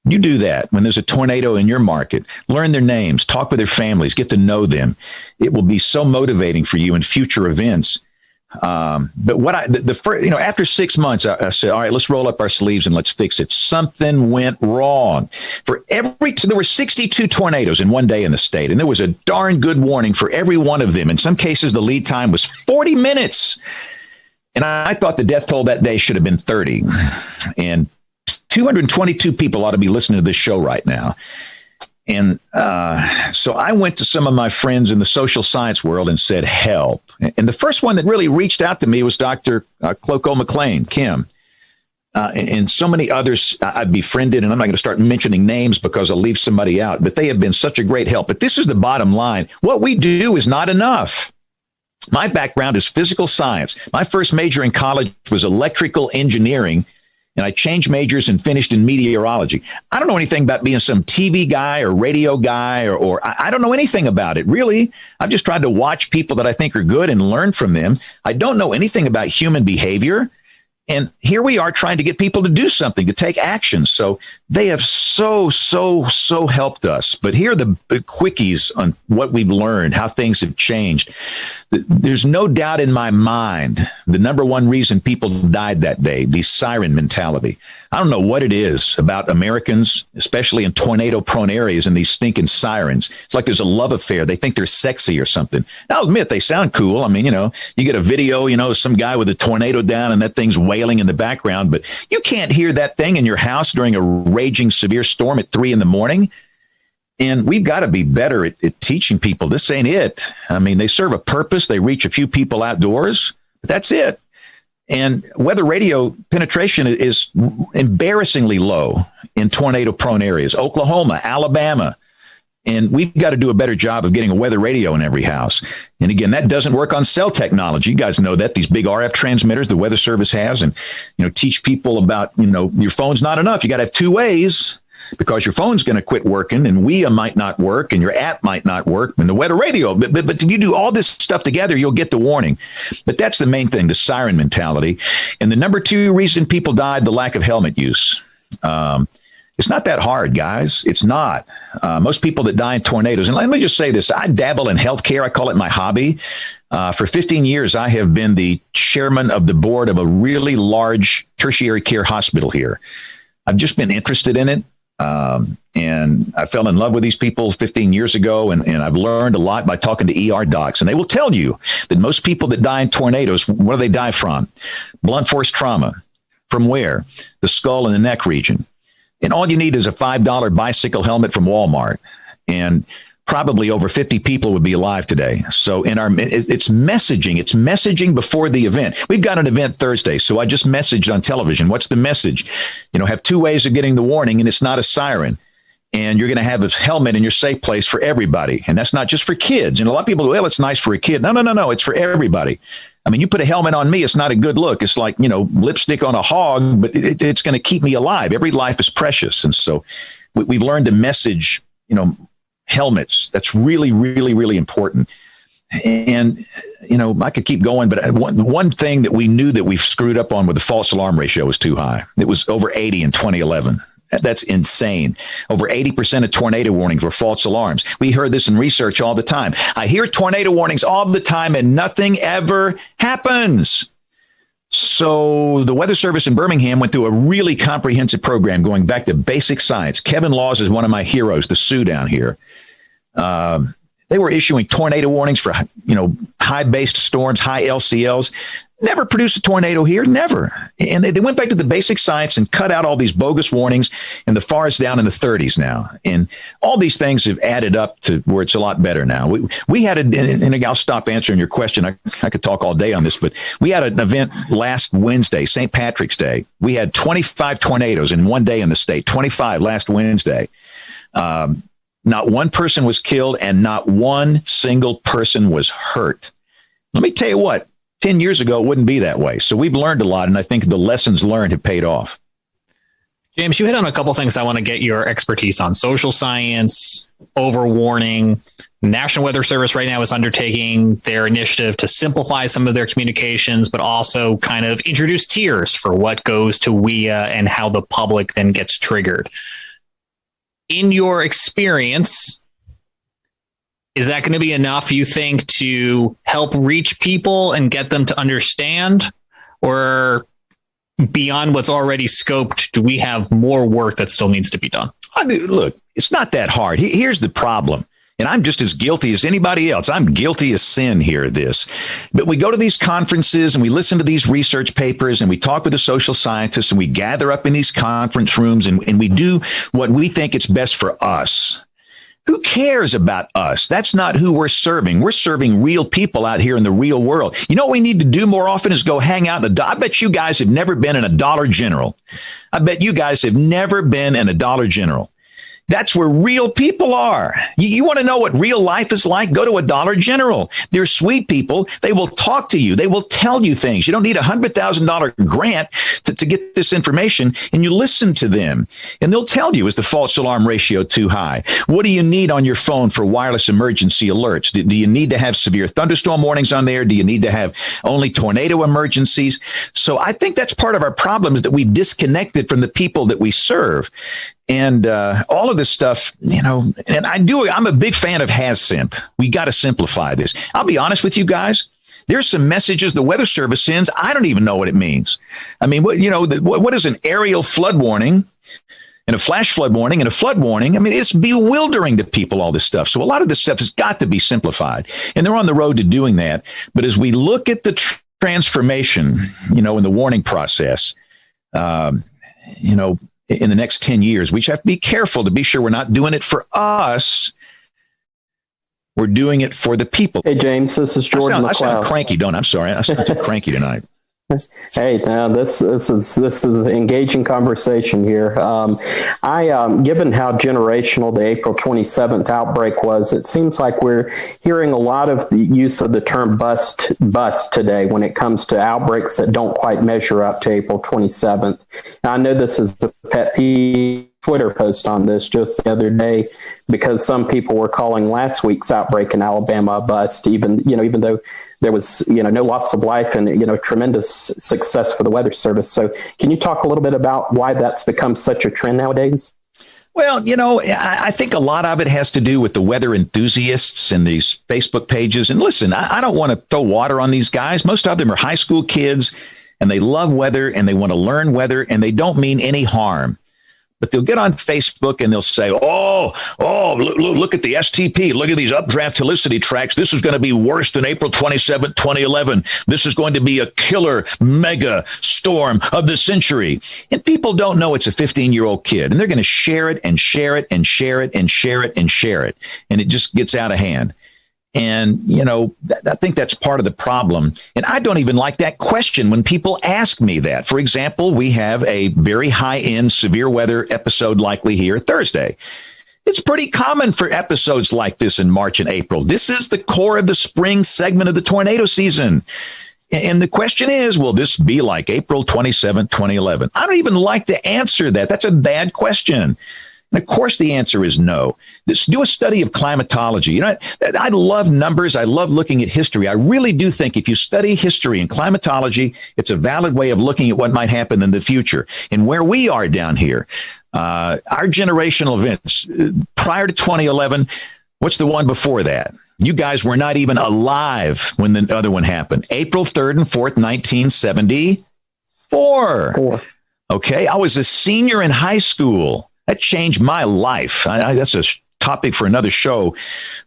You do that when there's a tornado in your market. Learn their names, talk with their families, get to know them. It will be so motivating for you in future events. But what after 6 months, I said, all right, let's roll up our sleeves and let's fix it. Something went wrong. There were 62 tornadoes in one day in the state, and there was a darn good warning for every one of them. In some cases, the lead time was 40 minutes. And I thought the death toll that day should have been 30. And 222 people ought to be listening to this show right now. And so I went to some of my friends in the social science world and said, help. And the first one that really reached out to me was Dr. Cloco McLean, Kim. And so many others I've befriended, and I'm not going to start mentioning names because I'll leave somebody out, but they have been such a great help. But this is the bottom line. What we do is not enough. My background is physical science. My first major in college was electrical engineering, and I changed majors and finished in meteorology. I don't know anything about being some TV guy or radio guy, or I don't know anything about it, really. I've just tried to watch people that I think are good and learn from them. I don't know anything about human behavior. And here we are trying to get people to do something, to take action. So they have so helped us. But here are the quickies on what we've learned, how things have changed. There's no doubt in my mind the number one reason people died that day, the siren mentality. I don't know what it is about Americans, especially in tornado-prone areas, and these stinking sirens. It's like there's a love affair. They think they're sexy or something. I'll admit they sound cool. I mean, you get a video, some guy with a tornado down and that thing's wailing in the background, but you can't hear that thing in your house during a raging severe storm at 3 a.m. And we've got to be better at teaching people. This ain't it. I mean, they serve a purpose. They reach a few people outdoors, but that's it. And weather radio penetration is embarrassingly low in tornado-prone areas, Oklahoma, Alabama. And we've got to do a better job of getting a weather radio in every house. And again, that doesn't work on cell technology. You guys know that, these big RF transmitters the Weather Service has, and, teach people about, your phone's not enough. You got to have two ways, because your phone's going to quit working, and WIA might not work, and your app might not work, and the weather radio. But if you do all this stuff together, you'll get the warning. But that's the main thing, the siren mentality. And the number two reason people died, the lack of helmet use. It's not that hard, guys. It's not. Most people that die in tornadoes, and let me just say this, I dabble in healthcare. I call it my hobby. For 15 years, I have been the chairman of the board of a really large tertiary care hospital here. I've just been interested in it. And I fell in love with these people 15 years ago, and I've learned a lot by talking to ER docs. And they will tell you that most people that die in tornadoes, where do they die from? Blunt force trauma. From where? The skull and the neck region. And all you need is a $5 bicycle helmet from Walmart. And probably over 50 people would be alive today. So it's messaging. It's messaging before the event. We've got an event Thursday, so I just messaged on television. What's the message? Have two ways of getting the warning, and it's not a siren. And you're going to have a helmet in your safe place for everybody. And that's not just for kids. And a lot of people go, well, it's nice for a kid. No. It's for everybody. I mean, you put a helmet on me, it's not a good look. It's like, lipstick on a hog, but it's going to keep me alive. Every life is precious. And so we've learned to message, helmets. That's really, really, really important. And, I could keep going, but one thing that we knew that we screwed up on with the false alarm ratio was too high. It was over 80 in 2011. That's insane. Over 80% of tornado warnings were false alarms. We heard this in research all the time. I hear tornado warnings all the time and nothing ever happens. So the Weather Service in Birmingham went through a really comprehensive program going back to basic science. Kevin Laws is one of my heroes, the Sioux down here. They were issuing tornado warnings for, high-based storms, high LCLs. Never produced a tornado here, never. And they went back to the basic science and cut out all these bogus warnings, and the FAR is down in the 30s now. And all these things have added up to where it's a lot better now. We had, and I'll stop answering your question. I could talk all day on this, but we had an event last Wednesday, St. Patrick's Day. We had 25 tornadoes in one day in the state, 25 last Wednesday. Not one person was killed and not one single person was hurt. Let me tell you what. 10 years ago, it wouldn't be that way. So we've learned a lot, and I think the lessons learned have paid off. James, you hit on a couple things I want to get your expertise on. Social science, overwarning. National Weather Service right now is undertaking their initiative to simplify some of their communications, but also kind of introduce tiers for what goes to WIA and how the public then gets triggered. In your experience, is that going to be enough, you think, to help reach people and get them to understand? Or beyond what's already scoped, do we have more work that still needs to be done? Look, it's not that hard. Here's the problem. And I'm just as guilty as anybody else. I'm guilty as sin here, this. But we go to these conferences and we listen to these research papers and we talk with the social scientists and we gather up in these conference rooms and we do what we think is best for us. Who cares about us? That's not who we're serving. We're serving real people out here in the real world. You know what we need to do more often is go hang out in I bet you guys have never been in a Dollar General. I bet you guys have never been in a Dollar General. That's where real people are. You want to know what real life is like? Go to a Dollar General. They're sweet people. They will talk to you. They will tell you things. You don't need a $100,000 grant to get this information, and you listen to them. And they'll tell you, is the false alarm ratio too high? What do you need on your phone for wireless emergency alerts? Do you need to have severe thunderstorm warnings on there? Do you need to have only tornado emergencies? So I think that's part of our problem, is that we've disconnected from the people that we serve. And all of this stuff, and I'm a big fan of HAZSIMP. We got to simplify this. I'll be honest with you guys. There's some messages the Weather Service sends. I don't even know what it means. I mean, what is an aerial flood warning and a flash flood warning and a flood warning? I mean, it's bewildering to people, all this stuff. So a lot of this stuff has got to be simplified. And they're on the road to doing that. But as we look at the transformation, in the warning process, in the next 10 years, we have to be careful to be sure we're not doing it for us. We're doing it for the people. Hey, James, this is Jordan McLeod. I sound cranky, don't I? I'm sorry. I sound too cranky tonight. Hey, now this is an engaging conversation here. Given how generational the April 27th outbreak was, it seems like we're hearing a lot of the use of the term bust today when it comes to outbreaks that don't quite measure up to April 27th. Now, I know this is a pet peeve. Twitter post on this just the other day, because some people were calling last week's outbreak in Alabama a bust, even though there was, no loss of life and, tremendous success for the Weather Service. So can you talk a little bit about why that's become such a trend nowadays? Well, I think a lot of it has to do with the weather enthusiasts and these Facebook pages. And listen, I don't want to throw water on these guys. Most of them are high school kids and they love weather and they want to learn weather and they don't mean any harm. But they'll get on Facebook and they'll say, look at the STP. Look at these updraft helicity tracks. This is going to be worse than April 27, 2011. This is going to be a killer mega storm of the century. And people don't know it's a 15-year-old kid. And they're going to share it and share it and share it and share it and share it. And it just gets out of hand. And, I think that's part of the problem. And I don't even like that question when people ask me that. For example, we have a very high-end severe weather episode likely here Thursday. It's pretty common for episodes like this in March and April. This is the core of the spring segment of the tornado season. And the question is, will this be like April 27, 2011? I don't even like to answer that. That's a bad question. And of course, the answer is no. Let's do a study of climatology. I love numbers. I love looking at history. I really do think if you study history and climatology, it's a valid way of looking at what might happen in the future. And where we are down here, our generational events prior to 2011, what's the one before that? You guys were not even alive when the other one happened. April 3rd and 4th, 1974. Okay, I was a senior in high school. That changed my life. That's a topic for another show.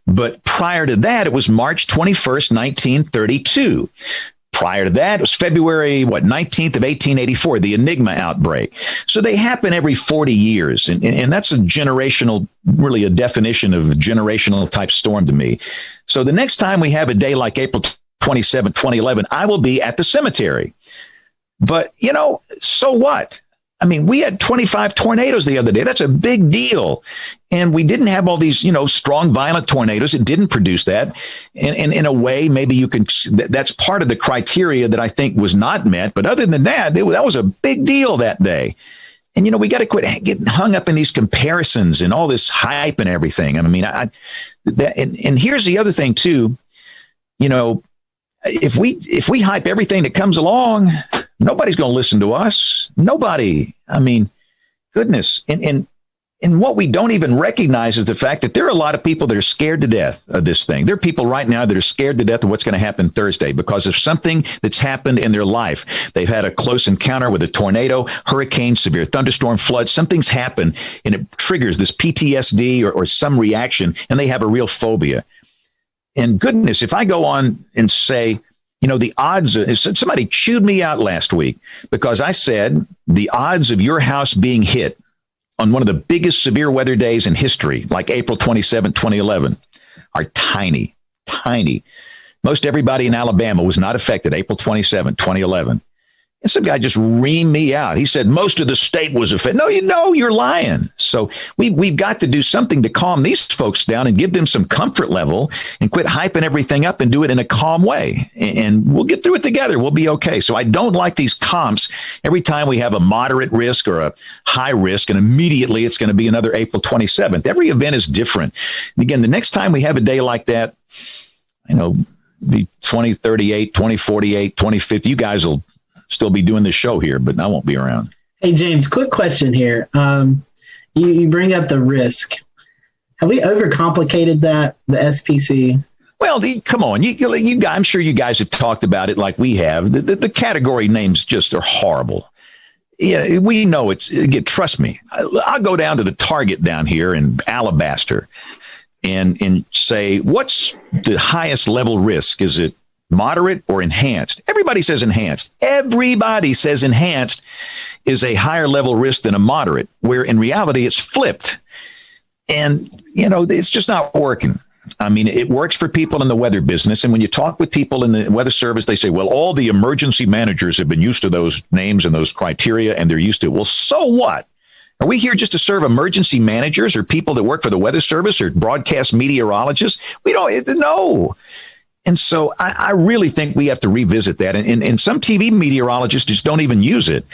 But prior to that, it was March 21st, 1932. Prior to that, it was February, 19th of 1884, the Enigma outbreak. So they happen every 40 years. And that's a generational, really a definition of a generational type storm to me. So the next time we have a day like April 27, 2011, I will be at the cemetery. But, so what? I mean, we had 25 tornadoes the other day. That's a big deal. And we didn't have all these, strong, violent tornadoes. It didn't produce that. And in a way, maybe you can, that's part of the criteria that I think was not met. But other than that, that was a big deal that day. And, we got to quit getting hung up in these comparisons and all this hype and everything. I mean, and here's the other thing, too. If we hype everything that comes along, nobody's going to listen to us. Nobody. I mean, goodness. And what we don't even recognize is the fact that there are a lot of people that are scared to death of this thing. There are people right now that are scared to death of what's going to happen Thursday because of something that's happened in their life. They've had a close encounter with a tornado, hurricane, severe thunderstorm, flood. Something's happened and it triggers this PTSD or some reaction, and they have a real phobia. And goodness, if I go on and say, the odds, somebody chewed me out last week because I said the odds of your house being hit on one of the biggest severe weather days in history, like April 27, 2011, are tiny, tiny. Most everybody in Alabama was not affected April 27, 2011. And some guy just reamed me out. He said, most of the state was affected. No, you're lying. So we've got to do something to calm these folks down and give them some comfort level and quit hyping everything up and do it in a calm way. And we'll get through it together. We'll be okay. So I don't like these comps every time we have a moderate risk or a high risk, and immediately it's going to be another April 27th. Every event is different. And again, the next time we have a day like that, the 2038, 2048, 2050, you guys will still be doing this show here, but I won't be around. Hey, James, quick question here. You bring up the risk. Have we overcomplicated that, the SPC? Well, come on. You guys, I'm sure you guys have talked about it like we have. The category names just are horrible. Yeah, we know trust me. I'll go down to the Target down here in Alabaster and say, what's the highest level risk? Is it moderate or enhanced? Everybody says enhanced. Everybody says enhanced is a higher level risk than a moderate, where in reality it's flipped. And, it's just not working. I mean, it works for people in the weather business. And when you talk with people in the weather service, they say, well, all the emergency managers have been used to those names and those criteria, and they're used to it. Well, so what? Are we here just to serve emergency managers or people that work for the weather service or broadcast meteorologists? We don't know. And so I really think we have to revisit that. And some TV meteorologists just don't even use it.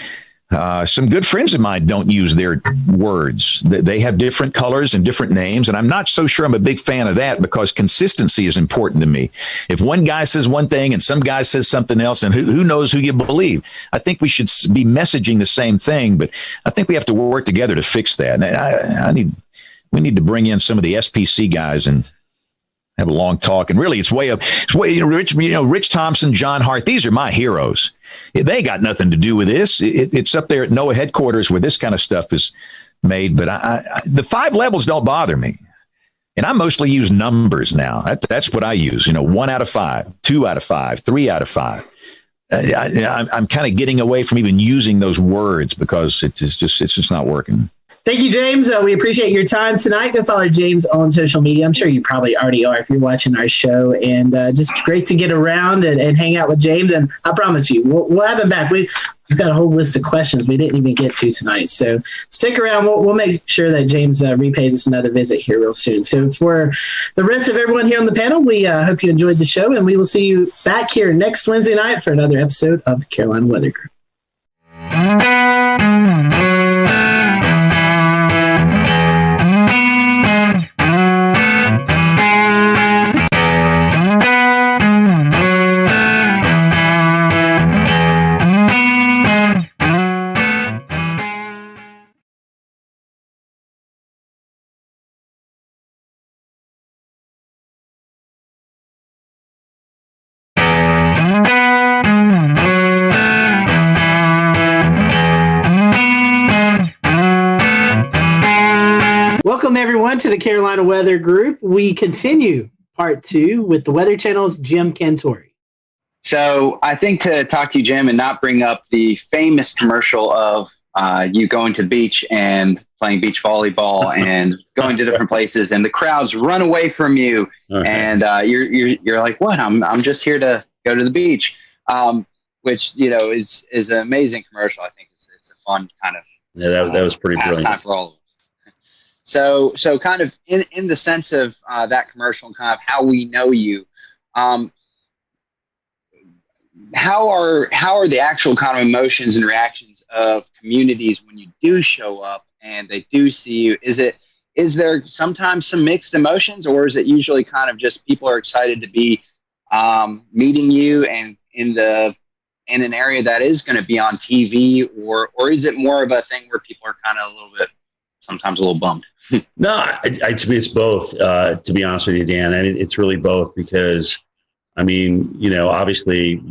Some good friends of mine don't use their words. They have different colors and different names. And I'm not so sure I'm a big fan of that, because consistency is important to me. If one guy says one thing and some guy says something else, and who knows who you believe? I think we should be messaging the same thing, but I think we have to work together to fix that. And we need to bring in some of the SPC guys and have a long talk. And really, it's way up. Rich Thompson, John Hart. These are my heroes. They got nothing to do with this. It's up there at NOAA headquarters where this kind of stuff is made. But the 5 levels don't bother me. And I mostly use numbers now. That's what I use. 1 out of 5, 2 out of 5, 3 out of 5. I'm kind of getting away from even using those words because it's just not working. Thank you, James. We appreciate your time tonight. Go follow James on social media. I'm sure you probably already are if you're watching our show. And just great to get around and hang out with James. And I promise you, we'll have him back. We've got a whole list of questions we didn't even get to tonight. So stick around. We'll make sure that James repays us another visit here real soon. So for the rest of everyone here on the panel, we hope you enjoyed the show. And we will see you back here next Wednesday night for another episode of the Carolina Weather Group. Welcome, everyone, to the Carolina Weather Group. We continue part 2 with the Weather Channel's Jim Cantore. So I think to talk to you, Jim, and not bring up the famous commercial of you going to the beach and playing beach volleyball and going to different places, and the crowds run away from you, and you're like, "What? I'm just here to go to the beach," which is an amazing commercial. I think it's a fun kind of that was pretty brilliant. Time for all of us. So kind of in the sense of that commercial and kind of how we know you, how are the actual kind of emotions and reactions of communities when you do show up and they do see you? Is there sometimes some mixed emotions, or is it usually kind of just people are excited to be meeting you and in an area that is going to be on TV, or is it more of a thing where people are kind of sometimes a little bummed? No, to me, it's both, to be honest with you, Dan. And it's really both because, I mean, obviously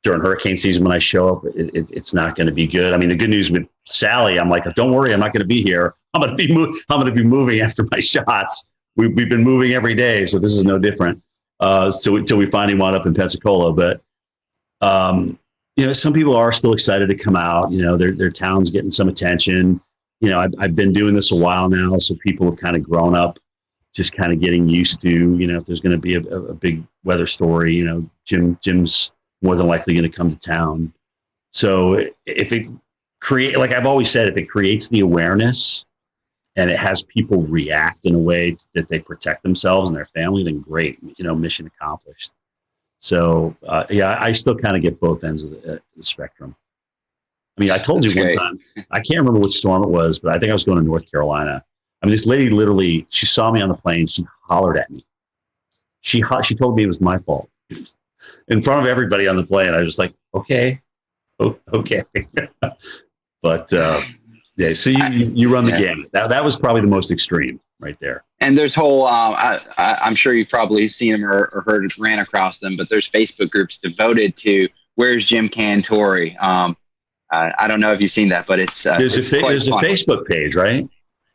during hurricane season, when I show up, it's not going to be good. I mean, the good news with Sally, I'm like, don't worry, I'm not going to be here. I'm going to be moving after my shots. We've been moving every day, so this is no different. Till we finally wound up in Pensacola. But, some people are still excited to come out. Their town's getting some attention. I've been doing this a while now, so people have kind of grown up, just kind of getting used to, if there's going to be a big weather story, Jim's more than likely going to come to town. So if it like I've always said, if it creates the awareness and it has people react in a way that they protect themselves and their family, then great, mission accomplished. So I still kind of get both ends of the spectrum. I mean, I told you one time, I can't remember which storm it was, but I think I was going to North Carolina. I mean, this lady literally, she saw me on the plane. She hollered at me. She told me it was my fault in front of everybody on the plane. I was just like, okay. But yeah, so you run the gamut. That was probably the most extreme right there. And there's whole, I'm sure you've probably seen them or ran across them, but there's Facebook groups devoted to Where's Jim Cantore? I don't know if you've seen that, but there's a Facebook page, right?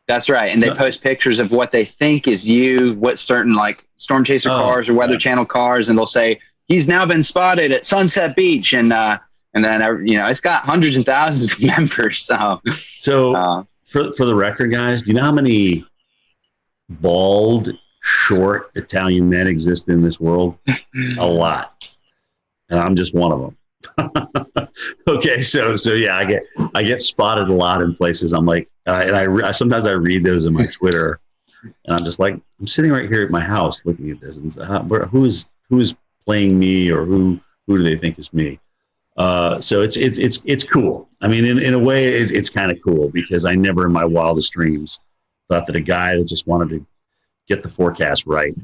That's right. And they post pictures of what they think is you, what certain like storm chaser cars or Weather Channel cars. And they'll say, he's now been spotted at Sunset Beach. And then, it's got hundreds and thousands of members. So for the record, guys, do you know how many bald, short Italian men exist in this world? A lot. And I'm just one of them. Okay, so yeah, I get spotted a lot in places. I'm like, and I sometimes I read those in my Twitter, and I'm just like, I'm sitting right here at my house looking at this, and who is playing me, or who do they think is me? So it's cool. I mean, in a way, it's kind of cool because I never in my wildest dreams thought that a guy that just wanted to get the forecast right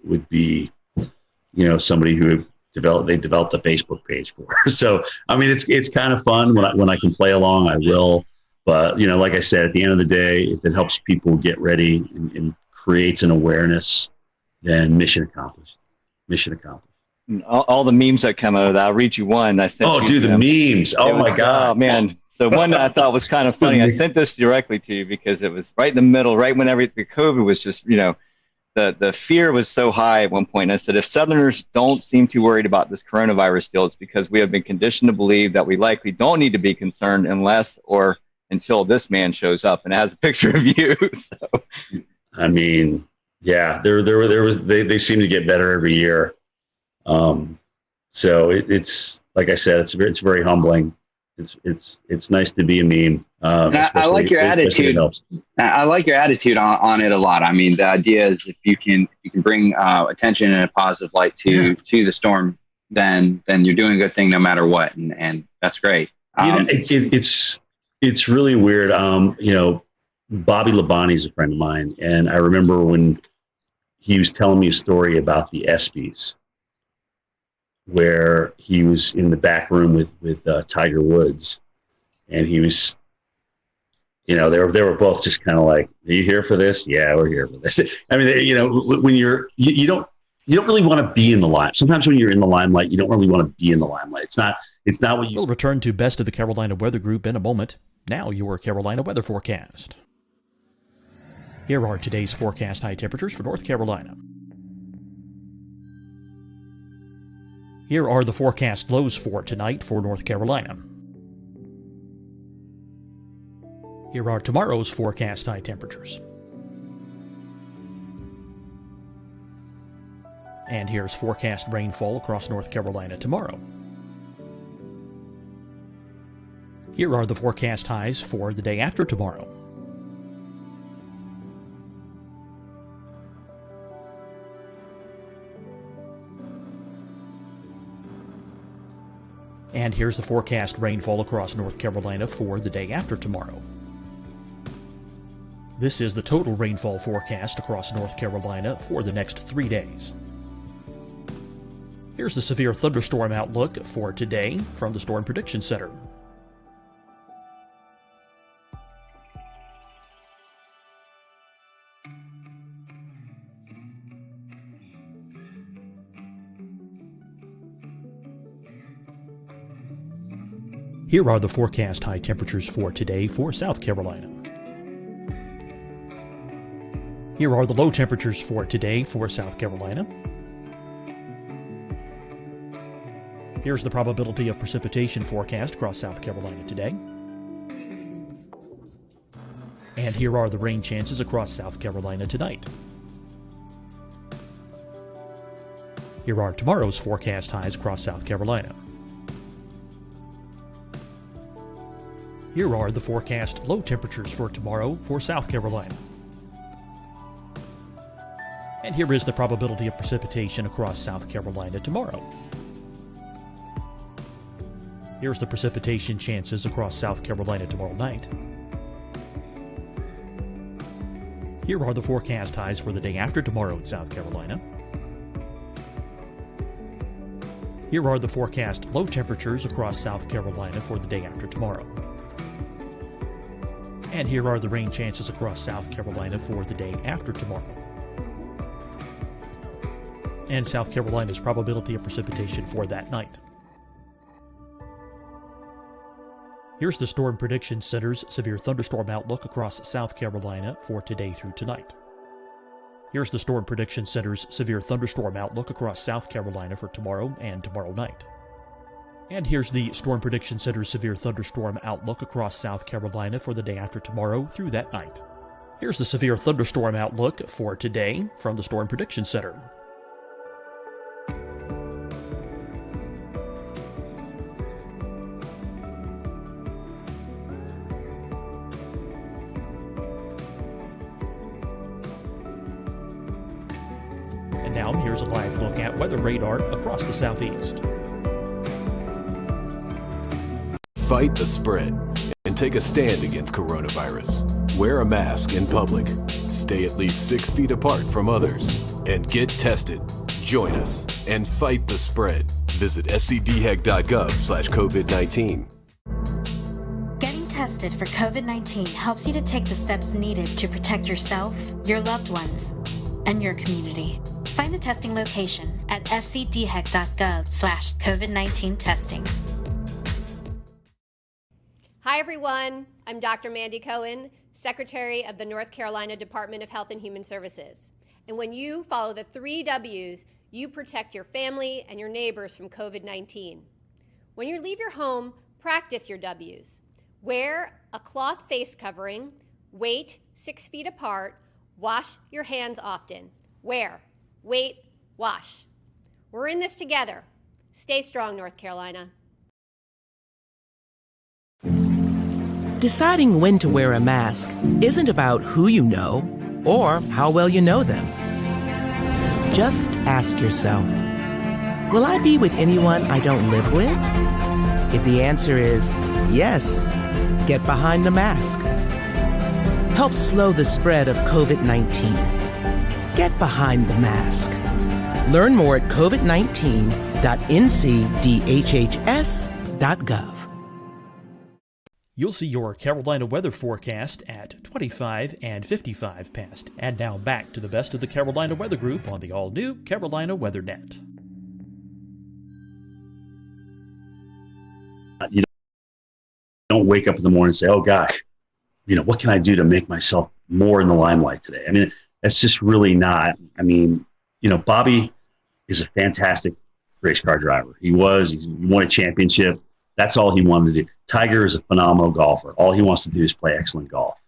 would be, somebody who developed a Facebook page for. So, I mean, it's kind of fun when I can play along, I will. But, like I said, at the end of the day, if it helps people get ready and creates an awareness, then mission accomplished. Mission accomplished. All the memes that come out of that, I'll read you one. I sent the memes. Oh, my God. Oh, man. The one that I thought was kind of funny, I sent this directly to you because it was right in the middle, right when the COVID was just, the fear was so high at one point. And I said, if Southerners don't seem too worried about this coronavirus deal, it's because we have been conditioned to believe that we likely don't need to be concerned unless or until this man shows up. And it has a picture of you. So, I mean, yeah, they seem to get better every year. So it's like I said, it's very humbling. It's nice to be a meme. I like your attitude. I like your attitude on it a lot. I mean, the idea is if you can bring attention in a positive light to the storm, then you're doing a good thing no matter what, and that's great. It's really weird. Bobby Labonte is a friend of mine, and I remember when he was telling me a story about the ESPYs, where he was in the back room with Tiger Woods, and he was, they were both just kind of like, "Are you here for this?" "Yeah, we're here for this." I mean, when you don't really want to be in the limelight. Sometimes when you're in the limelight, you don't really want to be in the limelight. It's not what you. We'll return to Best of the Carolina Weather Group in a moment. Now your Carolina weather forecast. Here are today's forecast high temperatures for North Carolina. Here are the forecast lows for tonight for North Carolina. Here are tomorrow's forecast high temperatures. And here's forecast rainfall across North Carolina tomorrow. Here are the forecast highs for the day after tomorrow. And here's the forecast rainfall across North Carolina for the day after tomorrow. This is the total rainfall forecast across North Carolina for the next 3 days. Here's the severe thunderstorm outlook for today from the Storm Prediction Center. Here are the forecast high temperatures for today for South Carolina. Here are the low temperatures for today for South Carolina. Here's the probability of precipitation forecast across South Carolina today. And here are the rain chances across South Carolina tonight. Here are tomorrow's forecast highs across South Carolina. Here are the forecast low temperatures for tomorrow for South Carolina. And here is the probability of precipitation across South Carolina tomorrow. Here's the precipitation chances across South Carolina tomorrow night. Here are the forecast highs for the day after tomorrow in South Carolina. Here are the forecast low temperatures across South Carolina for the day after tomorrow. And here are the rain chances across South Carolina for the day after tomorrow. And South Carolina's probability of precipitation for that night. Here's the Storm Prediction Center's severe thunderstorm outlook across South Carolina for today through tonight. Here's the Storm Prediction Center's severe thunderstorm outlook across South Carolina for tomorrow and tomorrow night. And here's the Storm Prediction Center's severe thunderstorm outlook across South Carolina for the day after tomorrow through that night. Here's the severe thunderstorm outlook for today from the Storm Prediction Center. And now here's a live look at weather radar across the southeast. Fight the spread and take a stand against coronavirus. Wear a mask in public. Stay at least 6 feet apart from others. And get tested. Join us and fight the spread. Visit scdhec.gov/COVID-19. Getting tested for COVID-19 helps you to take the steps needed to protect yourself, your loved ones, and your community. Find the testing location at scdhec.gov/COVID-19 testing. Hi, everyone. I'm Dr. Mandy Cohen, Secretary of the North Carolina Department of Health and Human Services. And when you follow the 3 W's, you protect your family and your neighbors from COVID-19. When you leave your home, practice your W's. Wear a cloth face covering, wait 6 feet apart, wash your hands often. Wear, wait, wash. We're in this together. Stay strong, North Carolina. Deciding when to wear a mask isn't about who you know or how well you know them. Just ask yourself, will I be with anyone I don't live with? If the answer is yes, get behind the mask. Help slow the spread of COVID-19. Get behind the mask. Learn more at covid19.ncdhhs.gov. You'll see your Carolina weather forecast at 25 and 55 past. And now back to the best of the Carolina Weather Group on the all-new Carolina WeatherNet. You don't wake up in the morning and say, oh gosh, what can I do to make myself more in the limelight today. I mean, that's just really not. I mean, Bobby is a fantastic race car driver. He won a championship. That's all he wanted to do. Tiger is a phenomenal golfer. All he wants to do is play excellent golf.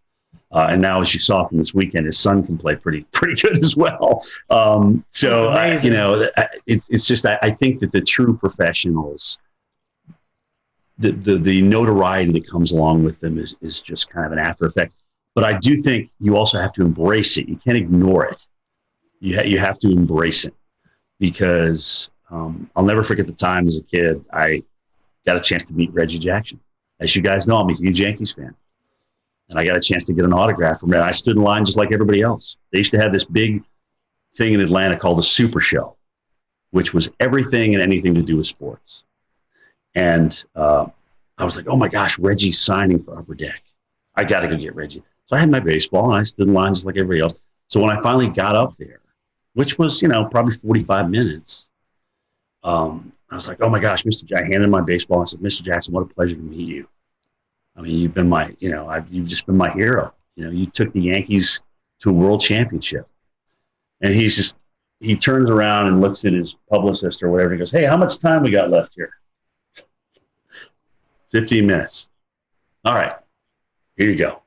And now, as you saw from this weekend, his son can play pretty good as well. It's just I think that the true professionals, the notoriety that comes along with them is just kind of an after effect. But I do think you also have to embrace it. You can't ignore it. You have to embrace it, because I'll never forget the time as a kid I got a chance to meet Reggie Jackson. As you guys know, I'm a huge Yankees fan. And I got a chance to get an autograph from him. I stood in line just like everybody else. They used to have this big thing in Atlanta called the Super Show, which was everything and anything to do with sports. And I was like, oh my gosh, Reggie's signing for Upper Deck. I got to go get Reggie. So I had my baseball and I stood in line just like everybody else. So when I finally got up there, which was, probably 45 minutes, I was like, oh my gosh, Mr. Jackson. I handed him my baseball. I said, Mr. Jackson, what a pleasure to meet you. I mean, you've been you've just been my hero. You took the Yankees to a world championship. And he turns around and looks at his publicist or whatever. And he goes, hey, how much time we got left here? 15 minutes. All right, here you go.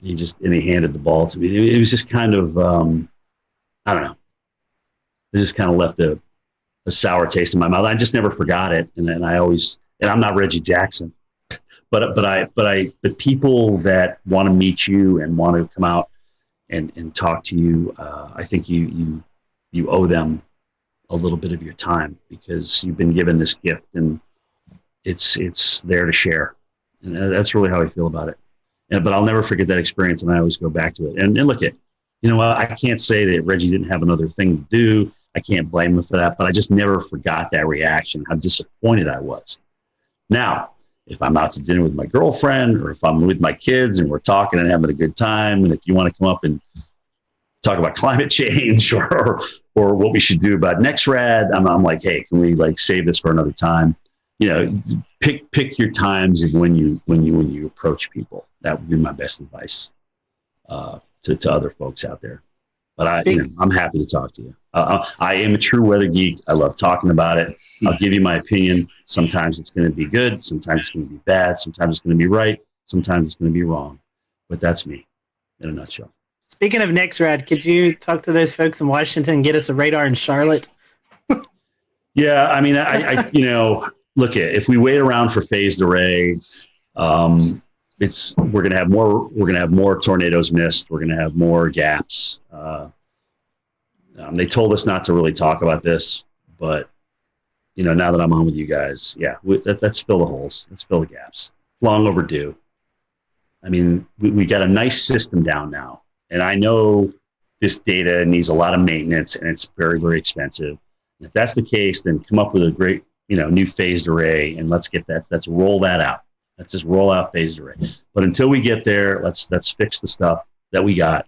He handed the ball to me. It was just kind of, I don't know. It just kind of left a sour taste in my mouth. I just never forgot it. And then I'm not Reggie Jackson. But the people that want to meet you and want to come out and talk to you, I think you owe them a little bit of your time, because you've been given this gift and it's there to share. And that's really how I feel about it. But I'll never forget that experience, and I always go back to it. And look at, I can't say that Reggie didn't have another thing to do. I can't blame him for that, but I just never forgot that reaction, how disappointed I was. Now, if I'm out to dinner with my girlfriend, or if I'm with my kids and we're talking and having a good time, and if you want to come up and talk about climate change or what we should do about NextRad, I'm like, hey, can we save this for another time? Pick your times and when you approach people. That would be my best advice to other folks out there. But I'm happy to talk to you. I am a true weather geek. I love talking about it. I'll give you my opinion. Sometimes it's going to be good. Sometimes it's going to be bad. Sometimes it's going to be right. Sometimes it's going to be wrong. But that's me in a nutshell. Speaking of NextRad, could you talk to those folks in Washington and get us a radar in Charlotte? Yeah, I mean, I look, if we wait around for phased array, we're going to have more tornadoes missed. We're going to have more gaps. They told us not to really talk about this, but now that I'm on with you guys, yeah, let's fill the holes. Let's fill the gaps. It's long overdue. I mean, we got a nice system down now, and I know this data needs a lot of maintenance, and it's very, very expensive. And if that's the case, then come up with a great, new phased array, and let's get that. Let's roll that out. Let's just roll out phased array. But until we get there, let's fix the stuff that we got.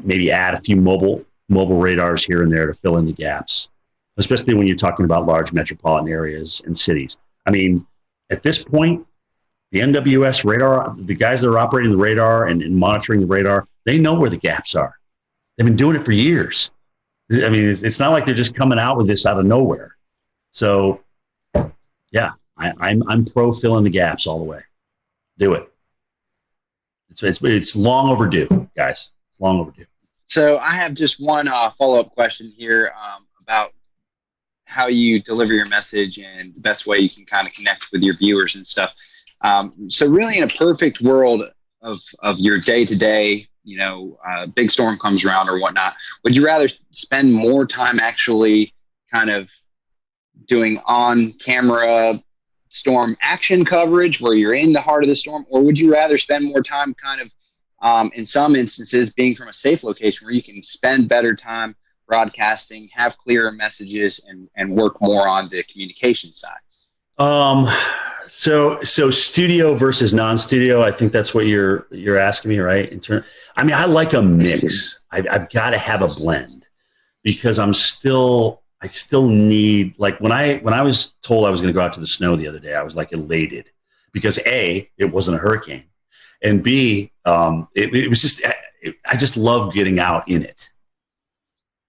Maybe add a few mobile radars here and there to fill in the gaps, especially when you're talking about large metropolitan areas and cities. I mean, at this point, the NWS radar, the guys that are operating the radar and monitoring the radar, they know where the gaps are. They've been doing it for years. I mean, it's not like they're just coming out with this out of nowhere. So, yeah, I'm pro filling the gaps all the way. Do it. It's long overdue, guys. It's long overdue. So I have just one follow-up question here about how you deliver your message and the best way you can kind of connect with your viewers and stuff. So really, in a perfect world of your day-to-day, big storm comes around or whatnot, would you rather spend more time actually kind of doing on-camera storm action coverage where you're in the heart of the storm, or would you rather spend more time kind of, in some instances, being from a safe location where you can spend better time broadcasting, have clearer messages, and work more on the communication side? So studio versus non-studio, I think that's what you're asking me, right? I like a mix. I've got to have a blend, because I still need, like when I was told I was going to go out to the snow the other day, I was like elated, because A, it wasn't a hurricane, and B, it was just, I just love getting out in it,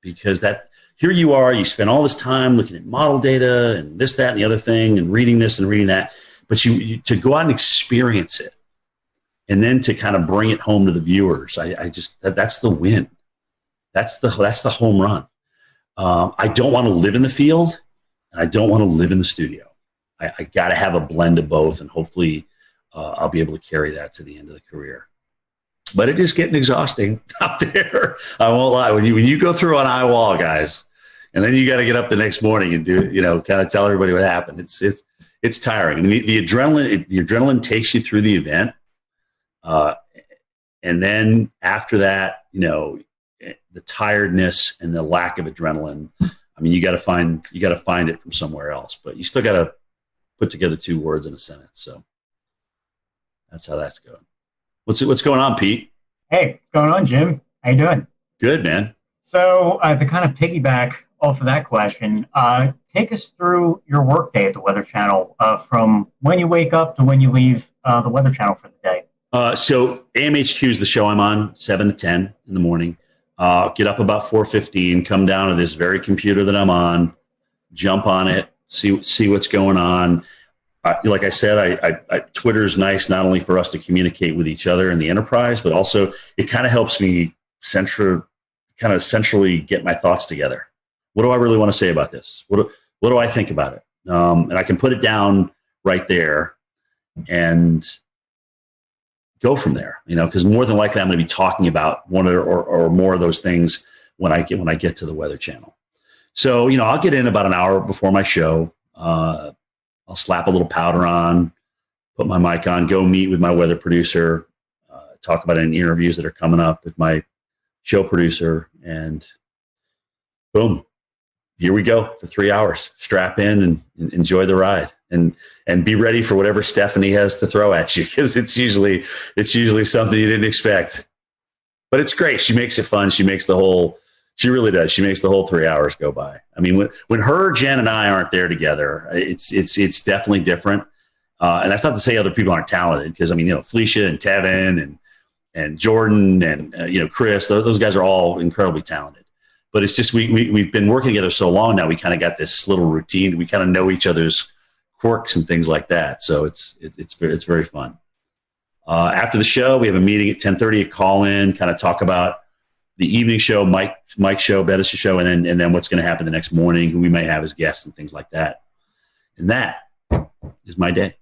because that here you are, you spend all this time looking at model data and this, that, and the other thing, and reading this and reading that, but you to go out and experience it, and then to kind of bring it home to the viewers. That's the win. That's the home run. I don't want to live in the field, and I don't want to live in the studio. I got to have a blend of both, and hopefully I'll be able to carry that to the end of the career. But it is getting exhausting out there. I won't lie. When you go through an eye wall, guys, and then you got to get up the next morning and do, kind of tell everybody what happened. It's tiring. I mean, the adrenaline takes you through the event, and then after that, the tiredness and the lack of adrenaline. I mean, you got to find it from somewhere else. But you still got to put together 2 words in a sentence. So that's how that's going. What's going on, Pete? Hey, what's going on, Jim? How you doing? Good, man. So to kind of piggyback off of that question, take us through your workday at the Weather Channel, from when you wake up to when you leave the Weather Channel for the day. So AMHQ is the show I'm on, 7 to 10 in the morning. Get up about 4:15, come down to this very computer that I'm on, jump on it, see what's going on. Like I said, Twitter's nice not only for us to communicate with each other in the enterprise, but also it kind of helps me centrally get my thoughts together. What do I really want to say about this? What do I think about it? And I can put it down right there and go from there, because more than likely I'm going to be talking about one or more of those things when I get to the Weather Channel. So, I'll get in about an hour before my show. I'll slap a little powder on, put my mic on, go meet with my weather producer, talk about any interviews that are coming up with my show producer, and boom, here we go for 3 hours. Strap in and enjoy the ride, and be ready for whatever Stephanie has to throw at you, because it's usually something you didn't expect. But it's great. She makes it fun. She really does. She makes the whole 3 hours go by. I mean, when her, Jen, and I aren't there together, it's definitely different. And that's not to say other people aren't talented, because Felicia and Tevin and Jordan and Chris, those guys are all incredibly talented. But it's just we've been working together so long now. We kind of got this little routine. We kind of know each other's quirks and things like that. So it's very fun. After the show, we have a meeting at 10:30. A call in, kind of talk about the evening show, Mike's show, Bettis' show, and then what's going to happen the next morning, who we may have as guests and things like that. And that is my day.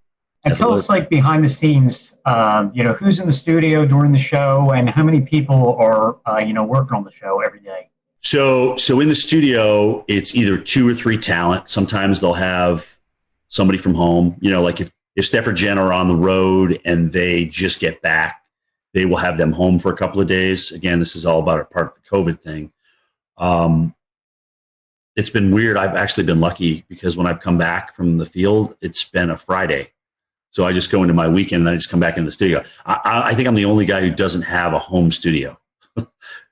And tell us, behind the scenes, who's in the studio during the show, and how many people are, working on the show every day? So in the studio, it's either 2 or 3 talent. Sometimes they'll have somebody from home. Like if Steph or Jen are on the road and they just get back, they will have them home for a couple of days. Again, this is all about a part of the COVID thing. It's been weird. I've actually been lucky, because when I've come back from the field, it's been a Friday. So I just go into my weekend and I just come back into the studio. I think I'm the only guy who doesn't have a home studio.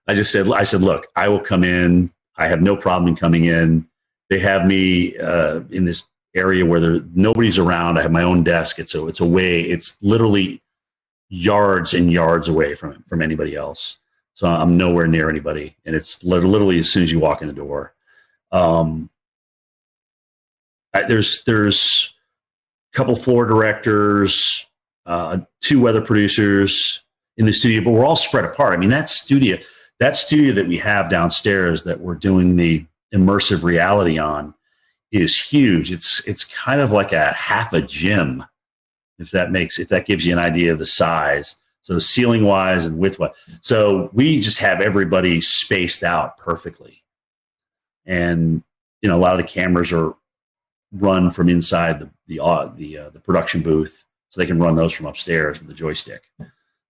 I said, look, I will come in. I have no problem in coming in. They have me in this area where nobody's around. I have my own desk. It's literally yards and yards away from anybody else. So I'm nowhere near anybody. And it's literally as soon as you walk in the door. There's a couple floor directors, 2 weather producers in the studio, but we're all spread apart. I mean, that studio that we have downstairs that we're doing the immersive reality on is huge. It's kind of like a half a gym, if that gives you an idea of the size. So ceiling wise and width wise. So we just have everybody spaced out perfectly. And, a lot of the cameras are run from inside the production booth, so they can run those from upstairs with the joystick.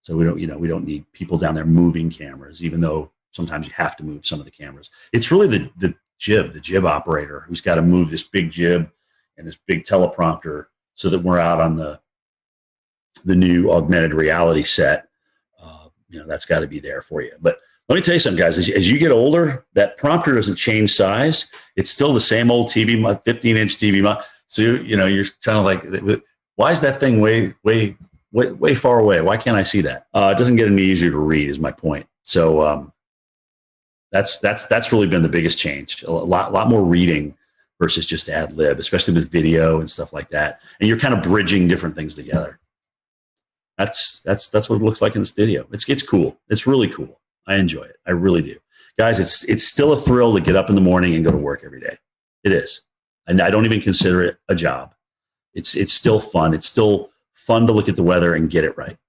So we don't need people down there moving cameras, even though sometimes you have to move some of the cameras. It's really the jib operator who's got to move this big jib and this big teleprompter so that we're out on the new augmented reality set. That's got to be there for you. But let me tell you something, guys. As you get older, that prompter doesn't change size. It's still the same old TV, 15-inch TV. So you're kind of like, why is that thing way way far away. Why can't I see that? It doesn't get any easier to read is my point. So that's really been the biggest change. A lot more reading versus just ad lib, especially with video and stuff like that. And you're kind of bridging different things together. That's what it looks like in the studio. It's cool. It's really cool. I enjoy it. I really do. Guys, it's still a thrill to get up in the morning and go to work every day. It is. And I don't even consider it a job. It's still fun. It's still fun to look at the weather and get it right. It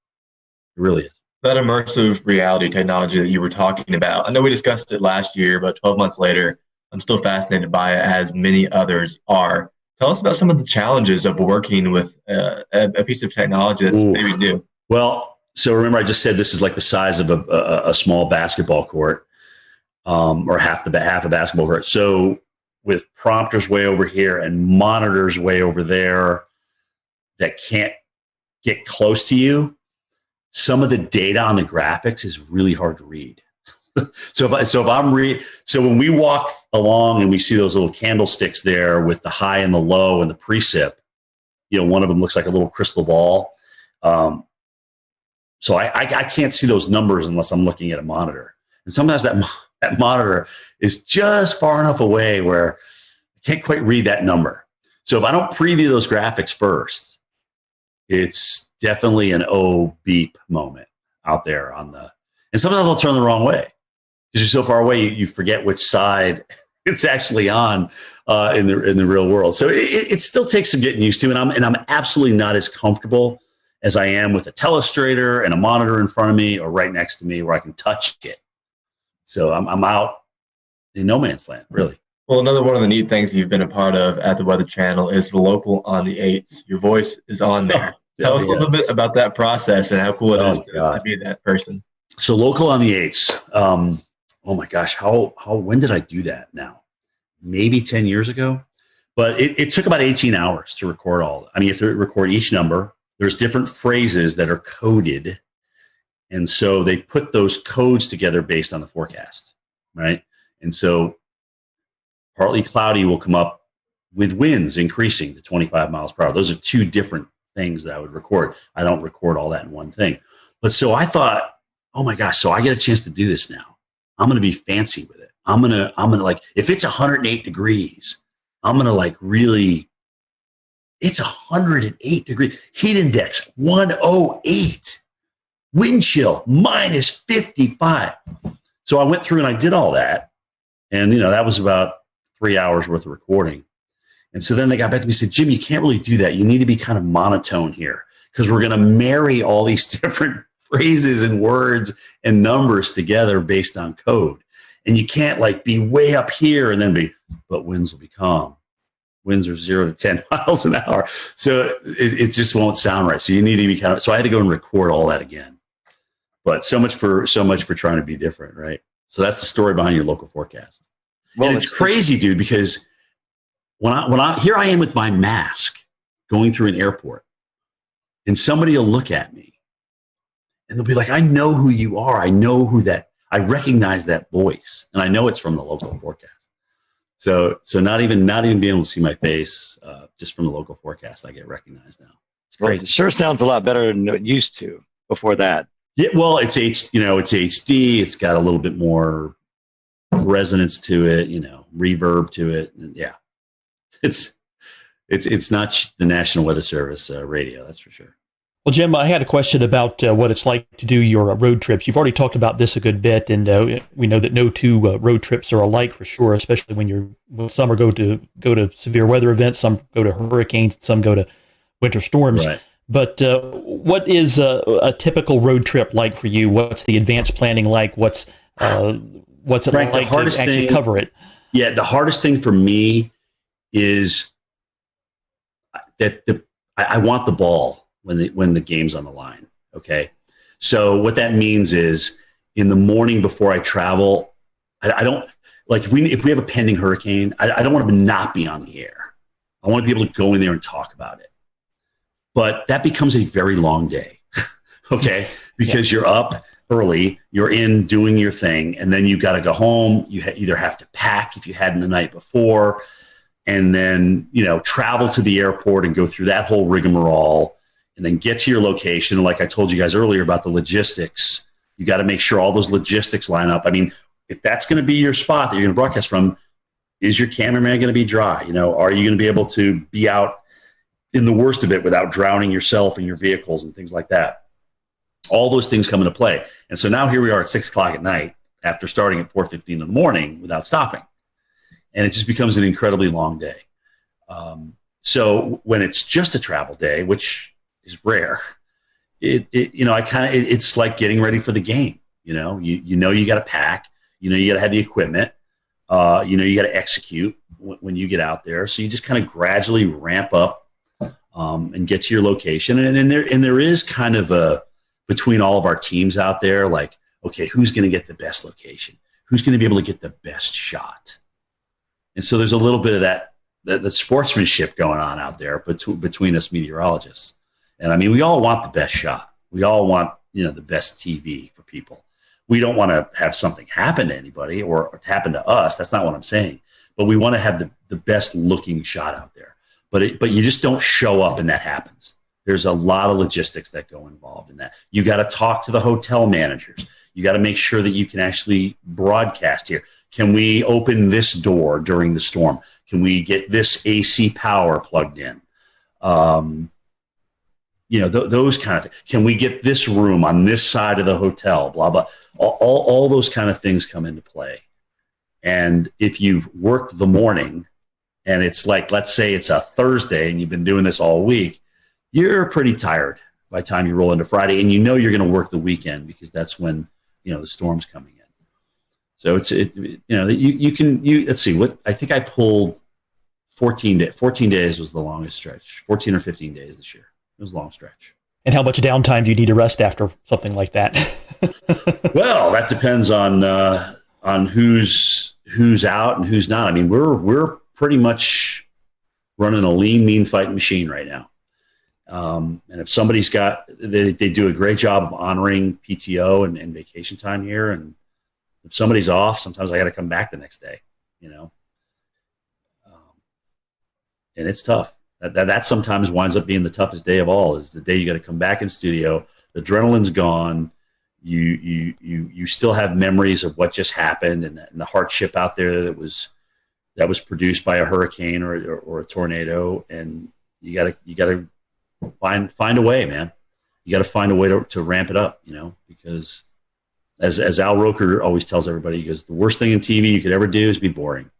really is. That immersive reality technology that you were talking about, I know we discussed it last year, but 12 months later, I'm still fascinated by it, as many others are. Tell us about some of the challenges of working with a piece of technology that's maybe new. Well, so remember I just said this is like the size of a small basketball court, or half a basketball court. So with prompters way over here and monitors way over there that can't get close to you, some of the data on the graphics is really hard to read. So when we walk along and we see those little candlesticks there with the high and the low and the precip, one of them looks like a little crystal ball. So I can't see those numbers unless I'm looking at a monitor. And sometimes that monitor is just far enough away where I can't quite read that number. So if I don't preview those graphics first, it's definitely an beep moment out there and sometimes I'll turn the wrong way because you're so far away, you forget which side it's actually on in the real world. So it still takes some getting used to, and I'm absolutely not as comfortable as I am with a telestrator and a monitor in front of me or right next to me where I can touch it. So I'm out in no man's land, really. Well, another one of the neat things you've been a part of at the Weather Channel is the Local on the 8s. Your voice is on there. Tell us a little bit about that process and how cool it is to be that person. So Local on the 8s. Oh my gosh, when did I do that now? Maybe 10 years ago? But it took about 18 hours to record all. I mean, you have to record each number. There's different phrases that are coded. And so they put those codes together based on the forecast, right? And so partly cloudy will come up with winds increasing to 25 miles per hour. Those are two different things that I would record. I don't record all that in one thing. But so I thought, oh my gosh, so I get a chance to do this now. I'm going to be fancy with it. I'm going to like, if it's 108 degrees, I'm going to like really, it's 108 degrees. Heat index, 108. Wind chill, minus 55. So I went through and I did all that. And, that was about 3 hours worth of recording. And so then they got back to me and said, Jim, you can't really do that. You need to be kind of monotone here because we're going to marry all these different phrases and words and numbers together based on code. And you can't like be way up here and then but winds will be calm. Winds are 0 to 10 miles an hour. So it just won't sound right. So you need to be so I had to go and record all that again. But so much for trying to be different, right? So that's the story behind your local forecast. Well, and it's crazy, dude, because when I here I am with my mask going through an airport, and somebody will look at me, and they'll be like, "I know who you are. I know I recognize that voice, and I know it's from the local forecast." So not even being able to see my face, just from the local forecast, I get recognized now. It's great. Well, it sure sounds a lot better than it used to before that. Yeah, well, it's HD. It's got a little bit more resonance to it, reverb to it. And yeah, it's not the National Weather Service radio, that's for sure. Well, Jim, I had a question about what it's like to do your road trips. You've already talked about this a good bit, and we know that no two road trips are alike for sure, especially when some go to severe weather events, some go to hurricanes, some go to winter storms. Right. But what is a typical road trip like for you? What's the advanced planning like? What's it Frank, like to actually cover it? Yeah, the hardest thing for me is that I want the ball when the game's on the line. Okay, so what that means is in the morning before I travel, I don't like if we have a pending hurricane, I don't want to not be on the air. I want to be able to go in there and talk about it. But that becomes a very long day, okay? Because you're up early, you're in doing your thing, and then you've got to go home. You either have to pack if you hadn't the night before, and then travel to the airport and go through that whole rigmarole, and then get to your location. Like I told you guys earlier about the logistics, you got to make sure all those logistics line up. I mean, if that's going to be your spot that you're going to broadcast from, is your cameraman going to be dry? You know, are you going to be able to be out in the worst of it without drowning yourself and your vehicles and things like that? All those things come into play. And so now here we are at 6 o'clock at night after starting at 4:15 in the morning without stopping. And it just becomes an incredibly long day. So when it's just a travel day, which is rare, it's like getting ready for the game. You know, you got to pack, you got to have the equipment, you got to execute when you get out there. So you just kind of gradually ramp up and get to your location. And there is kind of between all of our teams out there, like, okay, who's going to get the best location? Who's going to be able to get the best shot? And so there's a little bit of that the sportsmanship going on out there between us meteorologists. And I mean, we all want the best shot. We all want, the best TV for people. We don't want to have something happen to anybody or happen to us. That's not what I'm saying. But we want to have the best looking shot out there. But you just don't show up and that happens. There's a lot of logistics that go involved in that. You got to talk to the hotel managers. You got to make sure that you can actually broadcast here. Can we open this door during the storm? Can we get this AC power plugged in? Those kind of things. Can we get this room on this side of the hotel? Blah, blah. All those kind of things come into play. And if you've worked the morning and it's like, let's say it's a Thursday and you've been doing this all week, you're pretty tired by the time you roll into Friday, and you're going to work the weekend because that's when, the storm's coming in. So let's see what I think I pulled 14 days. 14 days was the longest stretch. 14 or 15 days this year. It was a long stretch. And how much downtime do you need to rest after something like that? Well, that depends on who's out and who's not. I mean, we're pretty much running a lean, mean fighting machine right now. And if somebody's they do a great job of honoring PTO and vacation time here. And if somebody's off, sometimes I got to come back the next day, and it's tough. That sometimes winds up being the toughest day of all, is the day you got to come back in studio. The adrenaline's gone. You still have memories of what just happened and the hardship out there that was produced by a hurricane or a tornado. And you gotta find a way, man. You got to find a way to ramp it up, because as Al Roker always tells everybody, he goes, the worst thing in TV you could ever do is be boring.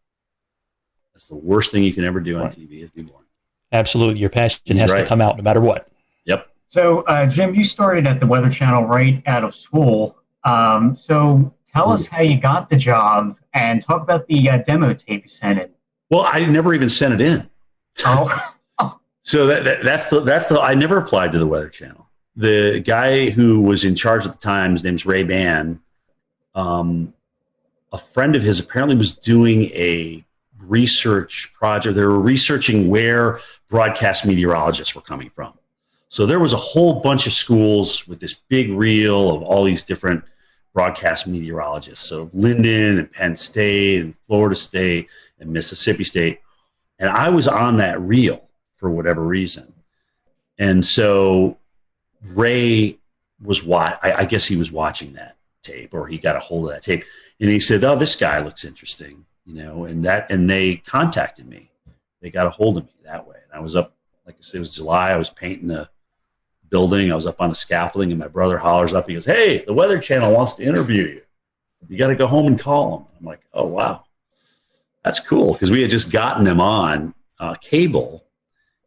That's the worst thing you can ever do on TV is be boring. Absolutely. Your passion has to come out no matter what. Yep. So, Jim, you started at the Weather Channel right out of school. So tell us how you got the job and talk about the demo tape you sent in. Well, I never even sent it in. Oh. So that's I never applied to the Weather Channel. The guy who was in charge at the time, his name's Ray Bann. A friend of his apparently was doing a research project. They were researching where broadcast meteorologists were coming from. So there was a whole bunch of schools with this big reel of all these different broadcast meteorologists. So Linden and Penn State and Florida State and Mississippi State. And I was on that reel for whatever reason. And so Ray was I guess he was watching that tape, or he got a hold of that tape, and he said, "Oh, this guy looks interesting," and they contacted me. They got a hold of me that way. And I was up, like I said, it was July. I was painting a building. I was up on a scaffolding, and my brother hollers up. He goes, "Hey, the Weather Channel wants to interview you. You got to go home and call them." I'm like, "Oh, wow. That's cool." Because we had just gotten them on cable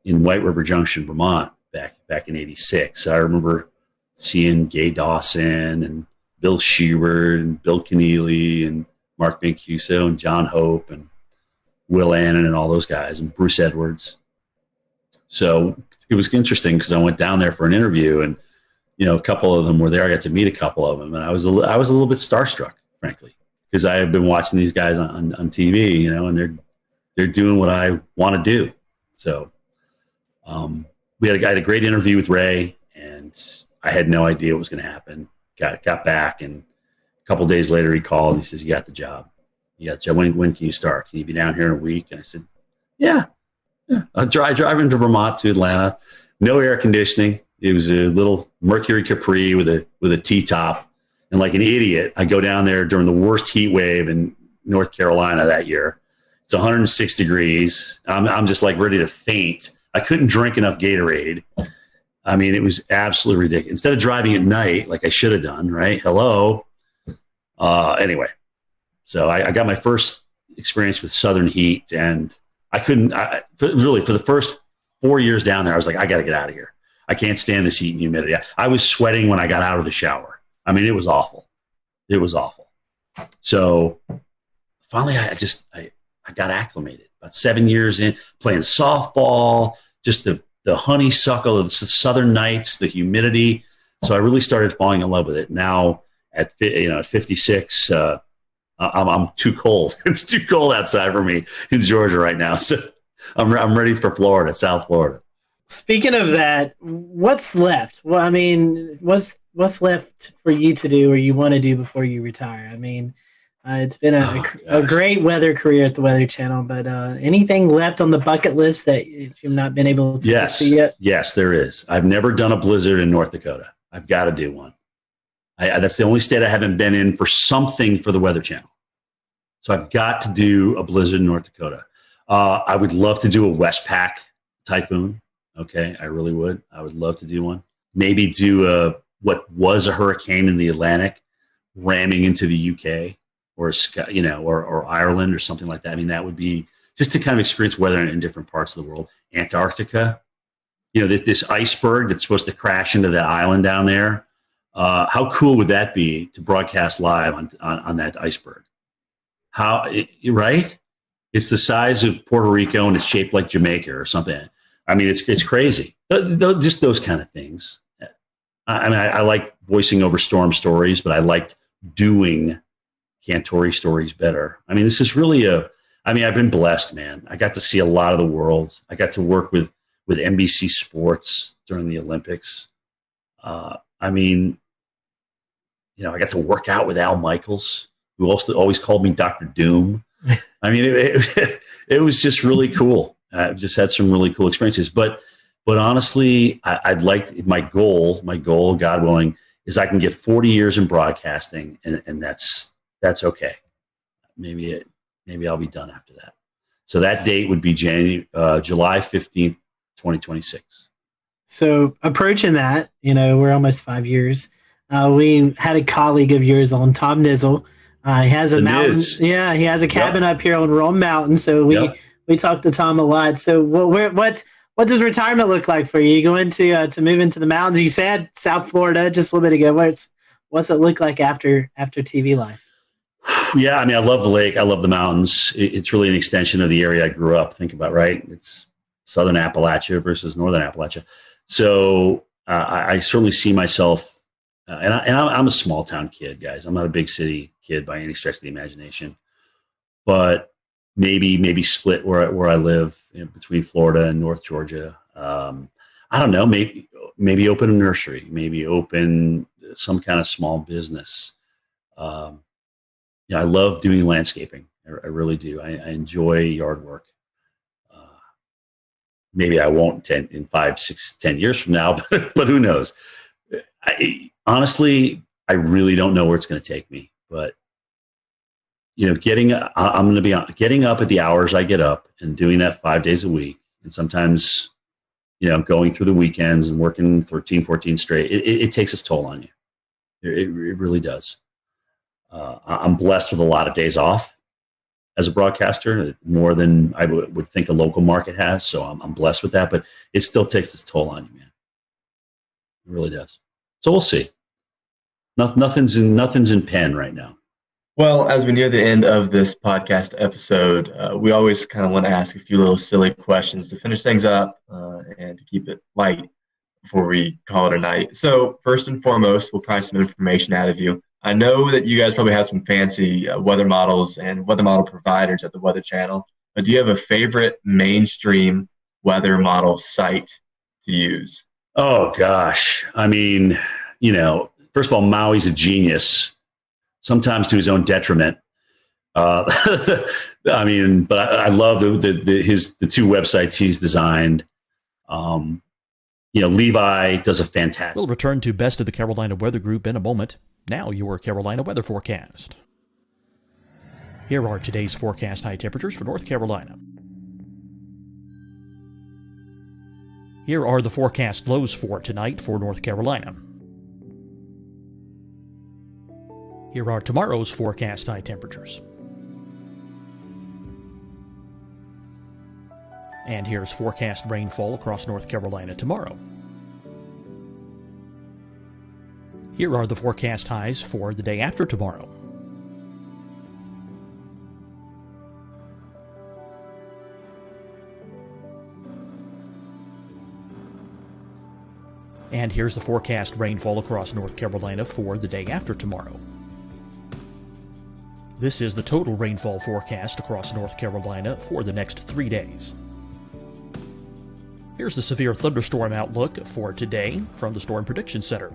in White River Junction, Vermont, back in '86. I remember seeing Gay Dawson and Bill Schubert and Bill Keneally and Mark Mancuso and John Hope and Will Annan and all those guys and Bruce Edwards. So it was interesting because I went down there for an interview, and a couple of them were there. I got to meet a couple of them, and I was a little bit starstruck, frankly, because I have been watching these guys on TV, and they're doing what I want to do. So we had a great interview with Ray, and I had no idea what was going to happen. Got back, and a couple of days later he called and he says, "You got the job. You got the job. When can you start? Can you be down here in a week?" And I said, "Yeah. I'll drive into Vermont to Atlanta. No air conditioning. It was a little Mercury Capri with a T-top. And like an idiot, I go down there during the worst heat wave in North Carolina that year. It's 106 degrees. I'm just like ready to faint. I couldn't drink enough Gatorade. I mean, it was absolutely ridiculous. Instead of driving at night, like I should have done, right? Hello. Anyway, so I got my first experience with Southern heat, and I couldn't, really, for the first 4 years down there, I was like, I got to get out of here. I can't stand this heat and humidity. I was sweating when I got out of the shower. I mean, it was awful. It was awful. So finally, I got acclimated. About 7 years in, playing softball, just the honeysuckle of the southern nights, the humidity. So I really started falling in love with it. Now at 56, I'm too cold. It's too cold outside for me in Georgia right now. So I'm ready for Florida, South Florida. Speaking of that, what's left? Well, I mean, what's left for you to do or you want to do before you retire? I mean, it's been a great weather career at the Weather Channel, but anything left on the bucket list that you've not been able to see yet? Yes, there is. I've never done a blizzard in North Dakota. I've got to do one. That's the only state I haven't been in for something for the Weather Channel. So I've got to do a blizzard in North Dakota. I would love to do a Westpac typhoon. Okay, I really would. I would love to do one. Maybe do what was a hurricane in the Atlantic ramming into the UK or Ireland or something like that. I mean, that would be just to kind of experience weather in different parts of the world. Antarctica, this iceberg that's supposed to crash into that island down there. How cool would that be to broadcast live on that iceberg? Right? It's the size of Puerto Rico and it's shaped like Jamaica or something. I mean, it's crazy. Just those kind of things. I mean, I like voicing over storm stories, but I liked doing Cantore stories better. I mean, this is really I've been blessed, man. I got to see a lot of the world. I got to work with NBC Sports during the Olympics. I got to work out with Al Michaels, who also always called me Dr. Doom. I mean, it was just really cool. I've just had some really cool experiences. But honestly, I'd like my goal, God willing, is I can get 40 years in broadcasting, and that's okay. Maybe I'll be done after that. So that date would be July 15th, 2026. So approaching that, we're almost 5 years. We had a colleague of yours on, Tom Nizzle. He has a mountain. Yeah, he has a cabin up here on Rome Mountain. So we talked to Tom a lot. So what does retirement look like for you? You going to move into the mountains? You said South Florida just a little bit ago. What's it look like after TV life? Yeah, I mean, I love the lake. I love the mountains. It's really an extension of the area I grew up. Think about, right? It's Southern Appalachia versus Northern Appalachia. So I certainly see myself, and I'm a small town kid, guys. I'm not a big city kid by any stretch of the imagination, but maybe split where I live between Florida and North Georgia. I don't know. Maybe open a nursery. Maybe open some kind of small business. I love doing landscaping. I really do. I enjoy yard work. Maybe I won't in 5, 6, 10 years from now, but who knows? Honestly, I really don't know where it's going to take me. But getting up at the hours I get up and doing that 5 days a week, and sometimes going through the weekends and working 13, 14 straight. It takes its toll on you. It really does. I'm blessed with a lot of days off as a broadcaster, more than I would think a local market has. So I'm blessed with that, but it still takes its toll on you, man. It really does. So we'll see. Nothing's in pen right now. Well, as we near the end of this podcast episode, we always kind of want to ask a few little silly questions to finish things up and to keep it light before we call it a night. So first and foremost, we'll try some information out of you. I know that you guys probably have some fancy weather models and weather model providers at the Weather Channel, but do you have a favorite mainstream weather model site to use? Oh, gosh. I mean, first of all, Maui's a genius, sometimes to his own detriment. I mean, but I love the two websites he's designed. Levi does a fantastic. We'll return to Best of the Carolina Weather Group in a moment. Now your Carolina weather forecast. Here are today's forecast high temperatures for North Carolina. Here are the forecast lows for tonight for North Carolina. Here are tomorrow's forecast high temperatures. And here's forecast rainfall across North Carolina tomorrow. Here are the forecast highs for the day after tomorrow. And here's the forecast rainfall across North Carolina for the day after tomorrow. This is the total rainfall forecast across North Carolina for the next 3 days. Here's the severe thunderstorm outlook for today from the Storm Prediction Center.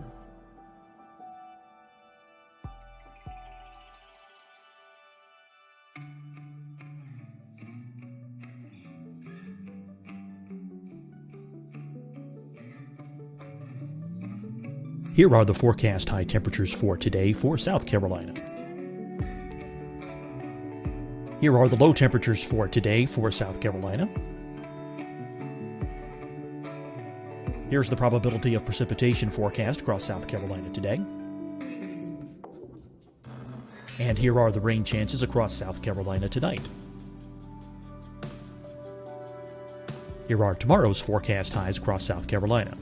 Here are the forecast high temperatures for today for South Carolina. Here are the low temperatures for today for South Carolina. Here's the probability of precipitation forecast across South Carolina today. And here are the rain chances across South Carolina tonight. Here are tomorrow's forecast highs across South Carolina.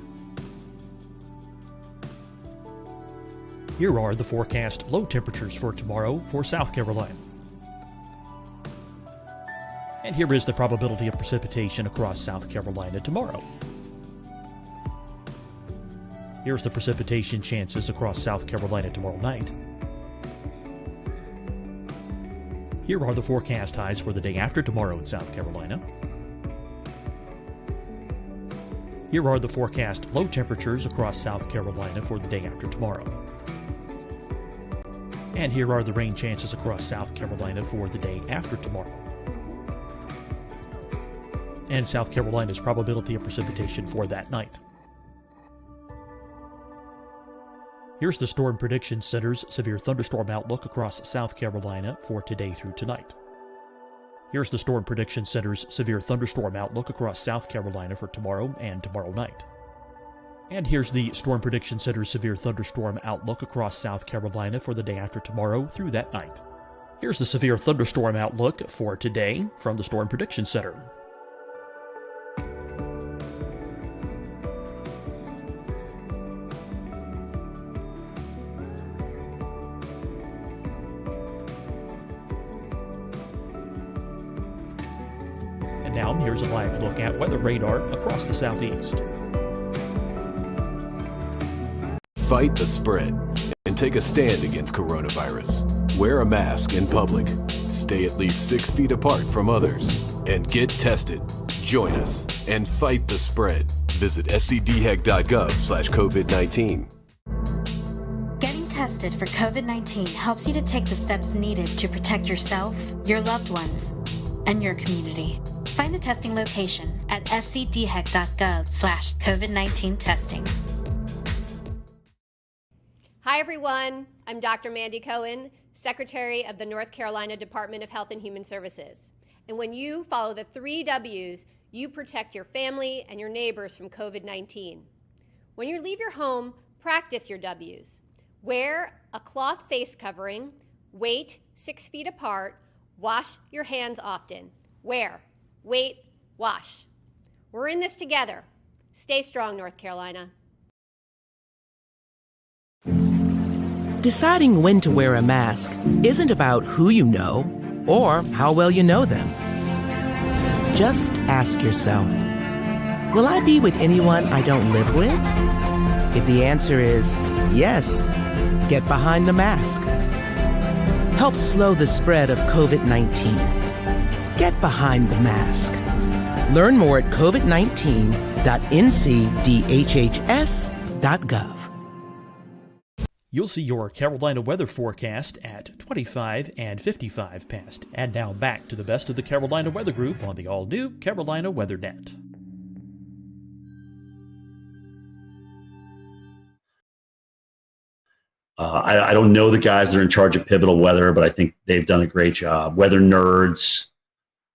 Here are the forecast low temperatures for tomorrow for South Carolina. And here is the probability of precipitation across South Carolina tomorrow. Here's the precipitation chances across South Carolina tomorrow night. Here are the forecast highs for the day after tomorrow in South Carolina. Here are the forecast low temperatures across South Carolina for the day after tomorrow. And here are the rain chances across South Carolina for the day after tomorrow. And South Carolina's probability of precipitation for that night. Here's the Storm Prediction Center's severe thunderstorm outlook across South Carolina for today through tonight. Here's the Storm Prediction Center's severe thunderstorm outlook across South Carolina for tomorrow and tomorrow night. And here's the Storm Prediction Center's severe thunderstorm outlook across South Carolina for the day after tomorrow through that night. Here's the severe thunderstorm outlook for today from the Storm Prediction Center. And now here's a live look at weather radar across the southeast. Fight the spread and take a stand against coronavirus. Wear a mask in public. Stay at least 6 feet apart from others. And get tested. Join us and fight the spread. Visit scdhec.gov/COVID-19. Getting tested for COVID-19 helps you to take the steps needed to protect yourself, your loved ones, and your community. Find the testing location at scdhec.gov/COVID-19 testing. Hi, everyone. I'm Dr. Mandy Cohen, Secretary of the North Carolina Department of Health and Human Services. And when you follow the 3 W's, you protect your family and your neighbors from COVID-19. When you leave your home, practice your W's. Wear a cloth face covering, wait 6 feet apart, wash your hands often. Wear, wait, wash. We're in this together. Stay strong, North Carolina. Deciding when to wear a mask isn't about who you know or how well you know them. Just ask yourself, will I be with anyone I don't live with? If the answer is yes, get behind the mask. Help slow the spread of COVID-19. Get behind the mask. Learn more at covid19.ncdhhs.gov. You'll see your Carolina weather forecast at 25 and 55 past. And now back to the best of the Carolina Weather Group on the all-new Carolina WeatherNet. I don't know the guys that are in charge of Pivotal Weather, but I think they've done a great job. Weather Nerds,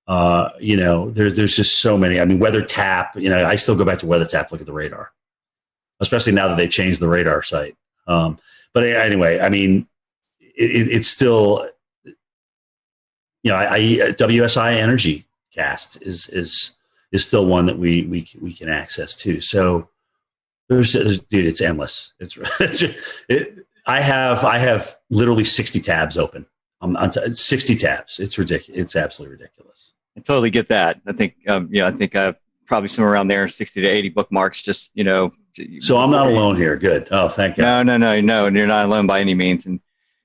there's just so many. I mean, Weather Tap, I still go back to Weather Tap, look at the radar, especially now that they've changed the radar site. But anyway, I mean, it's still, WSI Energy Cast is still one that we can access too. So dude, it's endless. I have literally 60 tabs open. 60 tabs. It's ridiculous. It's absolutely ridiculous. I totally get that. I think, I think probably somewhere around there, 60 to 80 bookmarks. Just So I'm not alone here. Good. Oh, thank God. No. And you're not alone by any means. And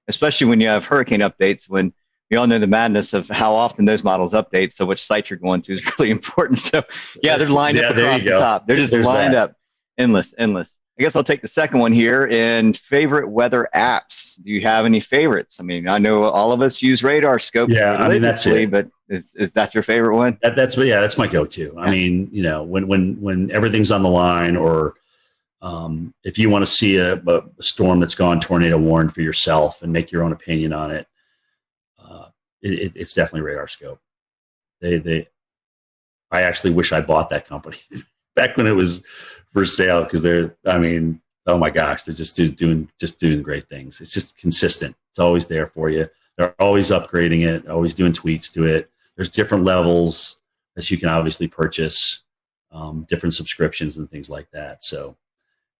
especially when you have hurricane updates, when we all know the madness of how often those models update. So which site you're going to is really important. So yeah, they're lined up across the top. They're just lined up, endless. I guess I'll take the second one here. And favorite weather apps. Do you have any favorites? I mean, I know all of us use Radar Scope. Yeah, I mean, that's it. But is that your favorite one? That's my go-to. Yeah. I mean, when everything's on the line, or if you want to see a storm that's gone tornado warned for yourself and make your own opinion on it, it's definitely Radar Scope. I actually wish I bought that company back when it was for sale, because oh my gosh, they're just doing great things. It's just consistent. It's always there for you. They're always upgrading it, always doing tweaks to it. There's different levels that you can obviously purchase, different subscriptions and things like that. So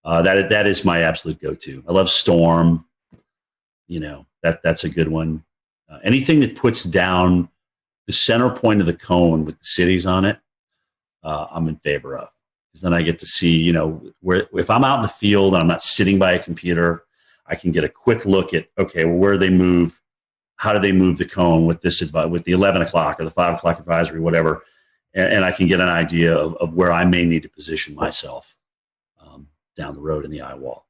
that is my absolute go-to. I love Storm. That's a good one. Anything that puts down the center point of the cone with the cities on it, I'm in favor of. Because then I get to see, where, if I'm out in the field and I'm not sitting by a computer, I can get a quick look at, okay, well, where do they move? How do they move the cone with with the 11 o'clock or the 5 o'clock advisory, whatever. And I can get an idea of where I may need to position myself down the road in the eye wall.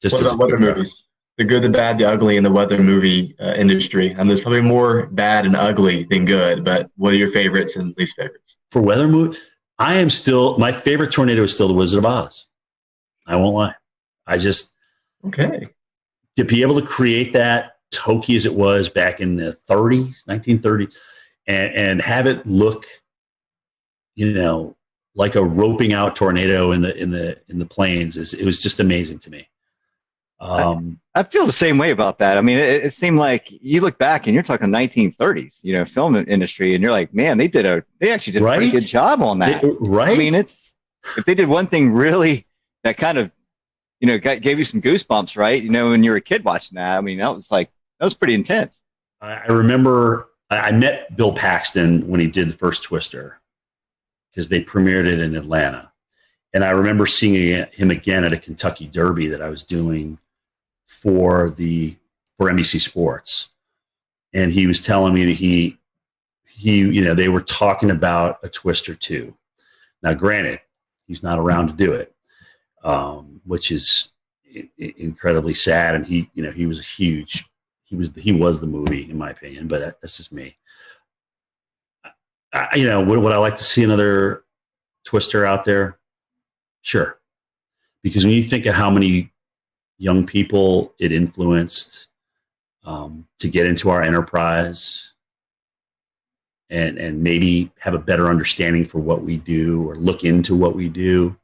What about weather movies? The good, the bad, the ugly in the weather movie industry. And there's probably more bad and ugly than good, but what are your favorites and least favorites? For weather movie, my favorite tornado is still The Wizard of Oz. I won't lie. To be able to create that hokey as it was back in the 1930s, and have it look, like a roping out tornado in the plains, it was just amazing to me. I feel the same way about that. I mean, it seemed like you look back and you're talking 1930s, film industry, and you're like, man, they actually did a pretty good job on that. Right. I mean, if they did one thing really that kind of, gave you some goosebumps, right? When you were a kid watching that, I mean, that was pretty intense. I remember I met Bill Paxton when he did the first Twister, because they premiered it in Atlanta. And I remember seeing him again at a Kentucky Derby that I was doing for NBC Sports. And he was telling me that they were talking about a Twister 2. Now, granted, he's not around to do it, which is incredibly sad. And he was the movie, in my opinion, but that's just me. Would I like to see another Twister out there? Sure. Because when you think of how many young people it influenced to get into our enterprise and maybe have a better understanding for what we do or look into what we do,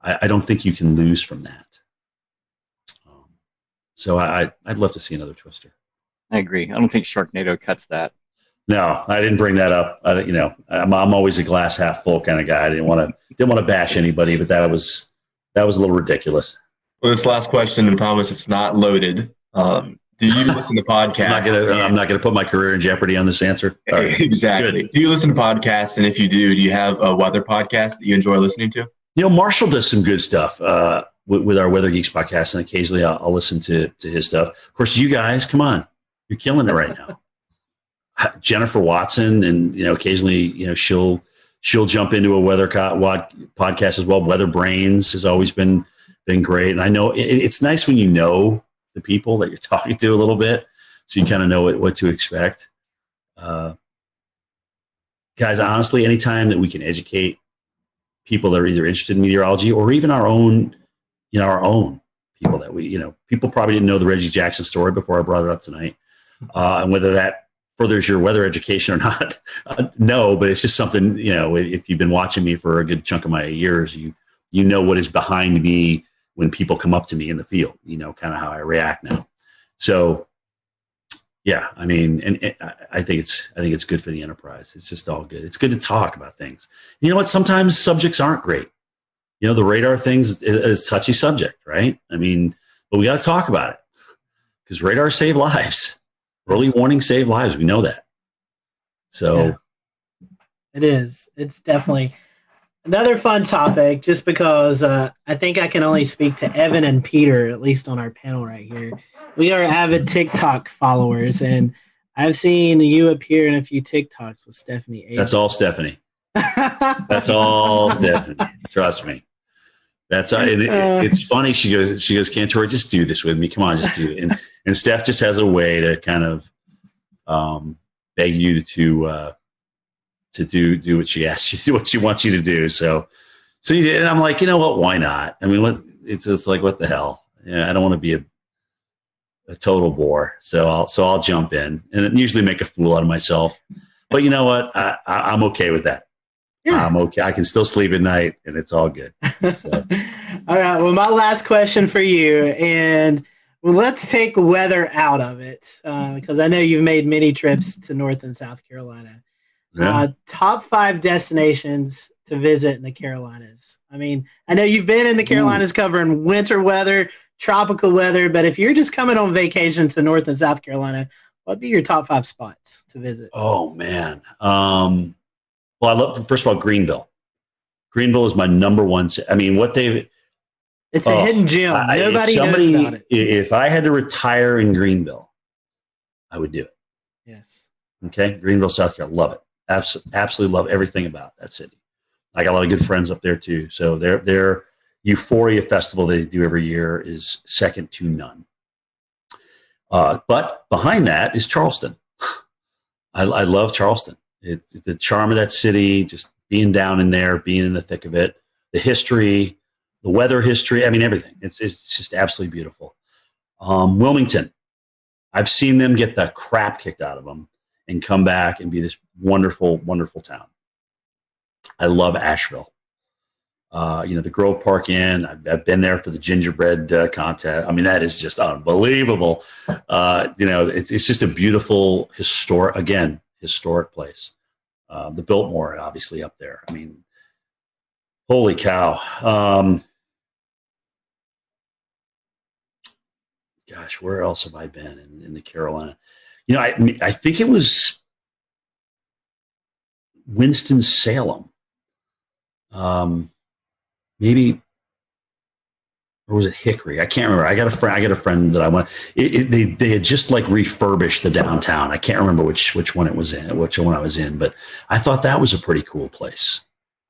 I don't think you can lose from that. So I'd love to see another Twister. I agree. I don't think Sharknado cuts that. No, I didn't bring that up. I'm always a glass half full kind of guy. I didn't want to bash anybody, but that was a little ridiculous. Well, this last question, and promise it's not loaded. Do you listen to podcasts? I'm not gonna put my career in jeopardy on this answer. Right. Exactly. Good. Do you listen to podcasts? And if you do you have a weather podcast that you enjoy listening to? Marshall does some good stuff with our Weather Geeks podcast, and occasionally I'll listen to his stuff. Of course, you guys, come on, you're killing it right now. Jennifer Watson, and occasionally she'll jump into a weather podcast as well. Weather Brains has always been great, and I know it's nice when you know the people that you're talking to a little bit, so you kind of know what to expect. Guys, honestly, anytime that we can educate people that are either interested in meteorology or even our own people that people probably didn't know the Reggie Jackson story before I brought it up tonight. And whether that furthers your weather education or not, no, but it's just something, if you've been watching me for a good chunk of my years, you know what is behind me when people come up to me in the field, kind of how I react now. So, yeah, I mean, and I think it's good for the enterprise. It's just all good. It's good to talk about things. You know what? Sometimes subjects aren't great. The radar things is a touchy subject, right? I mean, but we got to talk about it because radar save lives. Early warning save lives. We know that. So yeah, it is. It's definitely another fun topic just because I think I can only speak to Evan and Peter, at least on our panel right here. We are avid TikTok followers, and I've seen you appear in a few TikToks with Stephanie A. That's all Stephanie. That's all Stephanie. Trust me. That's it's funny. She goes, Cantore, just do this with me. Come on, just do it. And Steph just has a way to kind of beg you to do what she asks you, what she wants you to do. So you did, and I'm like, you know what? Why not? I mean, it's just like, what the hell? I don't want to be a total bore. So I'll jump in and usually make a fool out of myself. But you know what? I'm okay with that. Yeah. I'm okay. I can still sleep at night, and it's all good. So. All right. Well, my last question for you, and let's take weather out of it because I know you've made many trips to North and South Carolina. Yeah. Top 5 destinations to visit in the Carolinas. I mean, I know you've been in the Carolinas covering winter weather, tropical weather, but if you're just coming on vacation to North and South Carolina, what'd be your top 5 spots to visit? Oh, man. Well, I love, first of all, Greenville. Greenville is my number one. I mean, it's a hidden gem. Nobody knows about it. If I had to retire in Greenville, I would do it. Yes. Okay. Greenville, South Carolina. Love it. Absolutely love everything about that city. I got a lot of good friends up there too. So their Euphoria Festival they do every year is second to none. But behind that is Charleston. I love Charleston. It's the charm of that city, just being down in there, being in the thick of it, the history, the weather history. I mean, everything. It's just absolutely beautiful. Wilmington. I've seen them get the crap kicked out of them and come back and be this wonderful, wonderful town. I love Asheville. The Grove Park Inn. I've been there for the gingerbread contest. I mean, that is just unbelievable. It's just a beautiful historic place. The Biltmore, obviously, up there. I mean, holy cow. Gosh, where else have I been in the Carolina? I think it was Winston-Salem. Maybe, or was it Hickory? I can't remember. I got a friend that I went. They had just like refurbished the downtown. I can't remember which one it was in, which one I was in, but I thought that was a pretty cool place.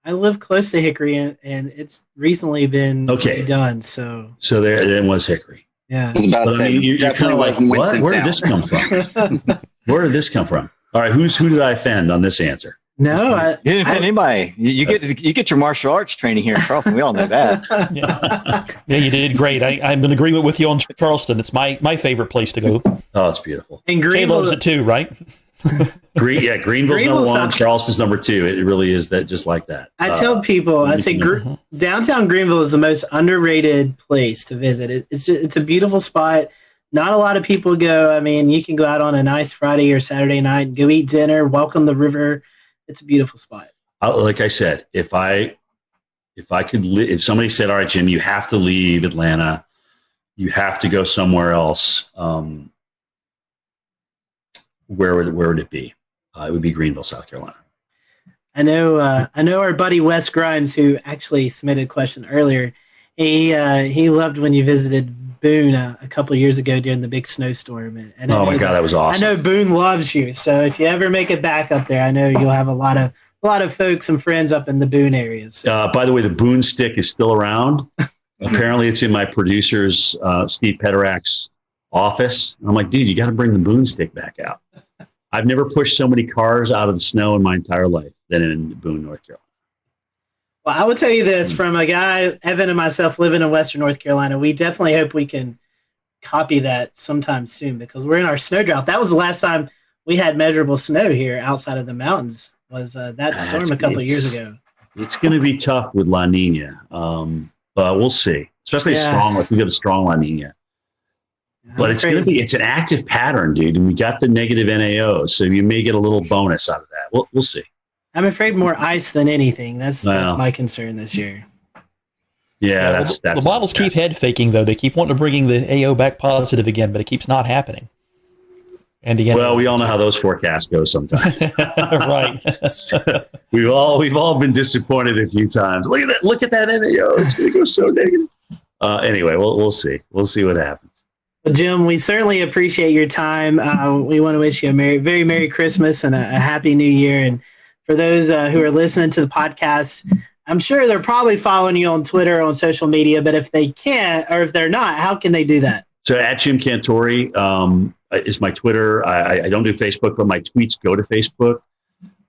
I live close to Hickory, and it's recently been redone. So there was Hickory. Yeah, I was about to say, you're kind of like, what? Where did this come from? Where did this come from? All right, who did I offend on this answer? No, you didn't offend anybody. You get your martial arts training here in Charleston. We all know that. Yeah, you did great. I'm in agreement with you on Charleston. It's my favorite place to go. Oh, it's beautiful. And Jay loves it too, right? Greenville's number 1. Charleston's number 2. It really is that, just like that. I tell people, I say downtown Greenville is the most underrated place to visit. It's a beautiful spot. Not a lot of people go. I mean, you can go out on a nice Friday or Saturday night and go eat dinner, welcome the river. It's a beautiful spot. Like I said, if somebody said, all right, Jim, you have to leave Atlanta, you have to go somewhere else, where would it be? It would be Greenville, South Carolina. I know our buddy Wes Grimes, who actually submitted a question earlier. He loved when you visited Boone a couple of years ago during the big snowstorm. And oh my God, that was awesome. I know Boone loves you, so if you ever make it back up there, I know you'll have a lot of folks and friends up in the Boone area. So. By the way, the Boone stick is still around. Apparently, it's in my producer's Steve Pederak's office. And I'm like, dude, you got to bring the Boone stick back out. I've never pushed so many cars out of the snow in my entire life than in Boone, North Carolina. Well, I will tell you this, from a guy, Evan and myself living in Western North Carolina, we definitely hope we can copy that sometime soon because we're in our snow drought. That was the last time we had measurable snow here outside of the mountains. Was that storm a couple of years ago? It's going to be tough with La Nina, but we'll see. Especially strong. Like we got a strong La Nina. But it's going to be—it's an active pattern, dude, and we got the negative NAO, so you may get a little bonus out of that. We'll see. I'm afraid more ice than anything. That's my concern this year. Yeah, that's the models keep head faking though. They keep wanting to bringing the AO back positive again, but it keeps not happening. And again, well, we all know how those forecasts go sometimes. Right. we've all been disappointed a few times. Look at that NAO. It's going to go so negative. Anyway, we'll see. We'll see what happens. Well, Jim, we certainly appreciate your time. We want to wish you a very Merry Christmas and a Happy New Year. And for those who are listening to the podcast, I'm sure they're probably following you on Twitter, on social media, but if they can't, or if they're not, how can they do that? So at Jim Cantore is my Twitter. I don't do Facebook, but my tweets go to Facebook.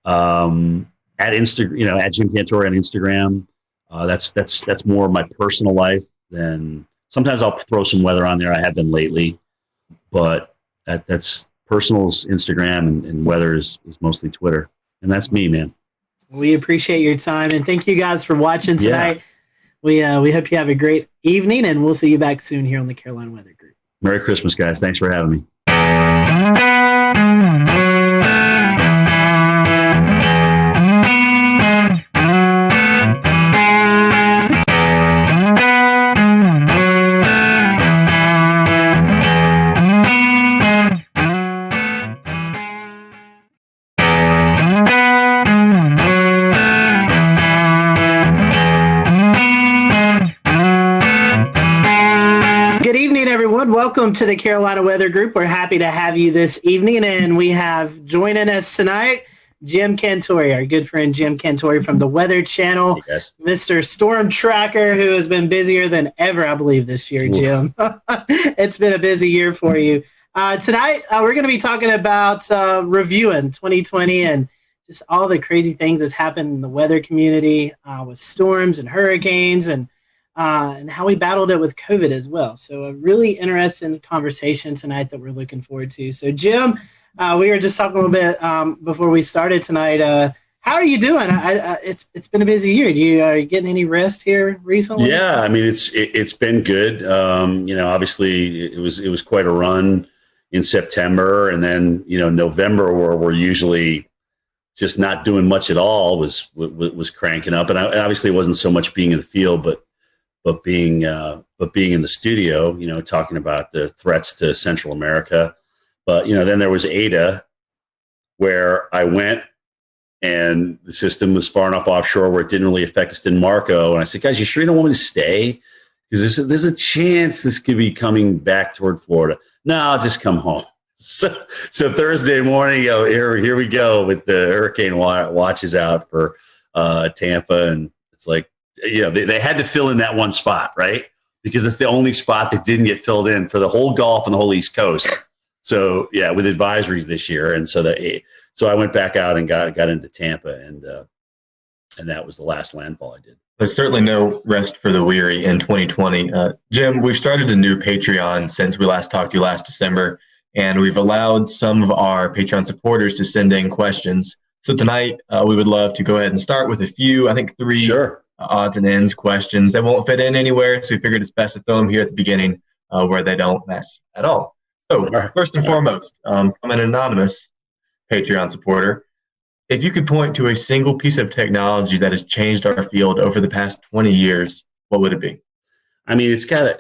At Instagram, at Jim Cantore on Instagram. That's more of my personal life than sometimes I'll throw some weather on there. I have been lately, but that's personal's Instagram and weather is mostly Twitter. And that's me, man. We appreciate your time, and thank you guys for watching tonight. Yeah. We hope you have a great evening, and we'll see you back soon here on the Carolina Weather Group. Merry Christmas, guys. Thanks for having me. Welcome to the Carolina Weather Group. We're happy to have you this evening, and we have joining us tonight Jim Cantore, our good friend Jim Cantore from the Weather Channel, Mr. Storm Tracker, who has been busier than ever, I believe, this year, Jim. It's been a busy year for you. Tonight, we're going to be talking about reviewing 2020 and just all the crazy things that's happened in the weather community with storms and hurricanes and how we battled it with COVID as well. So a really interesting conversation tonight that we're looking forward to. So Jim, we were just talking a little bit before we started tonight. How are you doing? It's been a busy year. Are you getting any rest here recently? Yeah, I mean it's been good. Obviously it was quite a run in September, and then November, where we're usually just not doing much at all, was cranking up. And obviously it wasn't so much being in the field, but being in the studio, talking about the threats to Central America. But, then there was Ada, where I went and the system was far enough offshore where it didn't really affect us in Marco. And I said, guys, you sure you don't want me to stay? Because there's a chance this could be coming back toward Florida. No, I'll just come home. So Thursday morning, here we go with the hurricane watches out for Tampa. And it's like, they had to fill in that one spot, right? Because it's the only spot that didn't get filled in for the whole Gulf and the whole East Coast. So with advisories this year, and so I went back out and got into Tampa, and that was the last landfall I did. There's certainly no rest for the weary in 2020. Jim, we've started a new Patreon since we last talked to you last December, and we've allowed some of our Patreon supporters to send in questions. So tonight, we would love to go ahead and start with a few, I think 3 odds and ends questions. They won't fit in anywhere, so we figured it's best to throw them here at the beginning where they don't match at all. So first and foremost, from an anonymous Patreon supporter, if you could point to a single piece of technology that has changed our field over the past 20 years, what would it be? I mean, it's got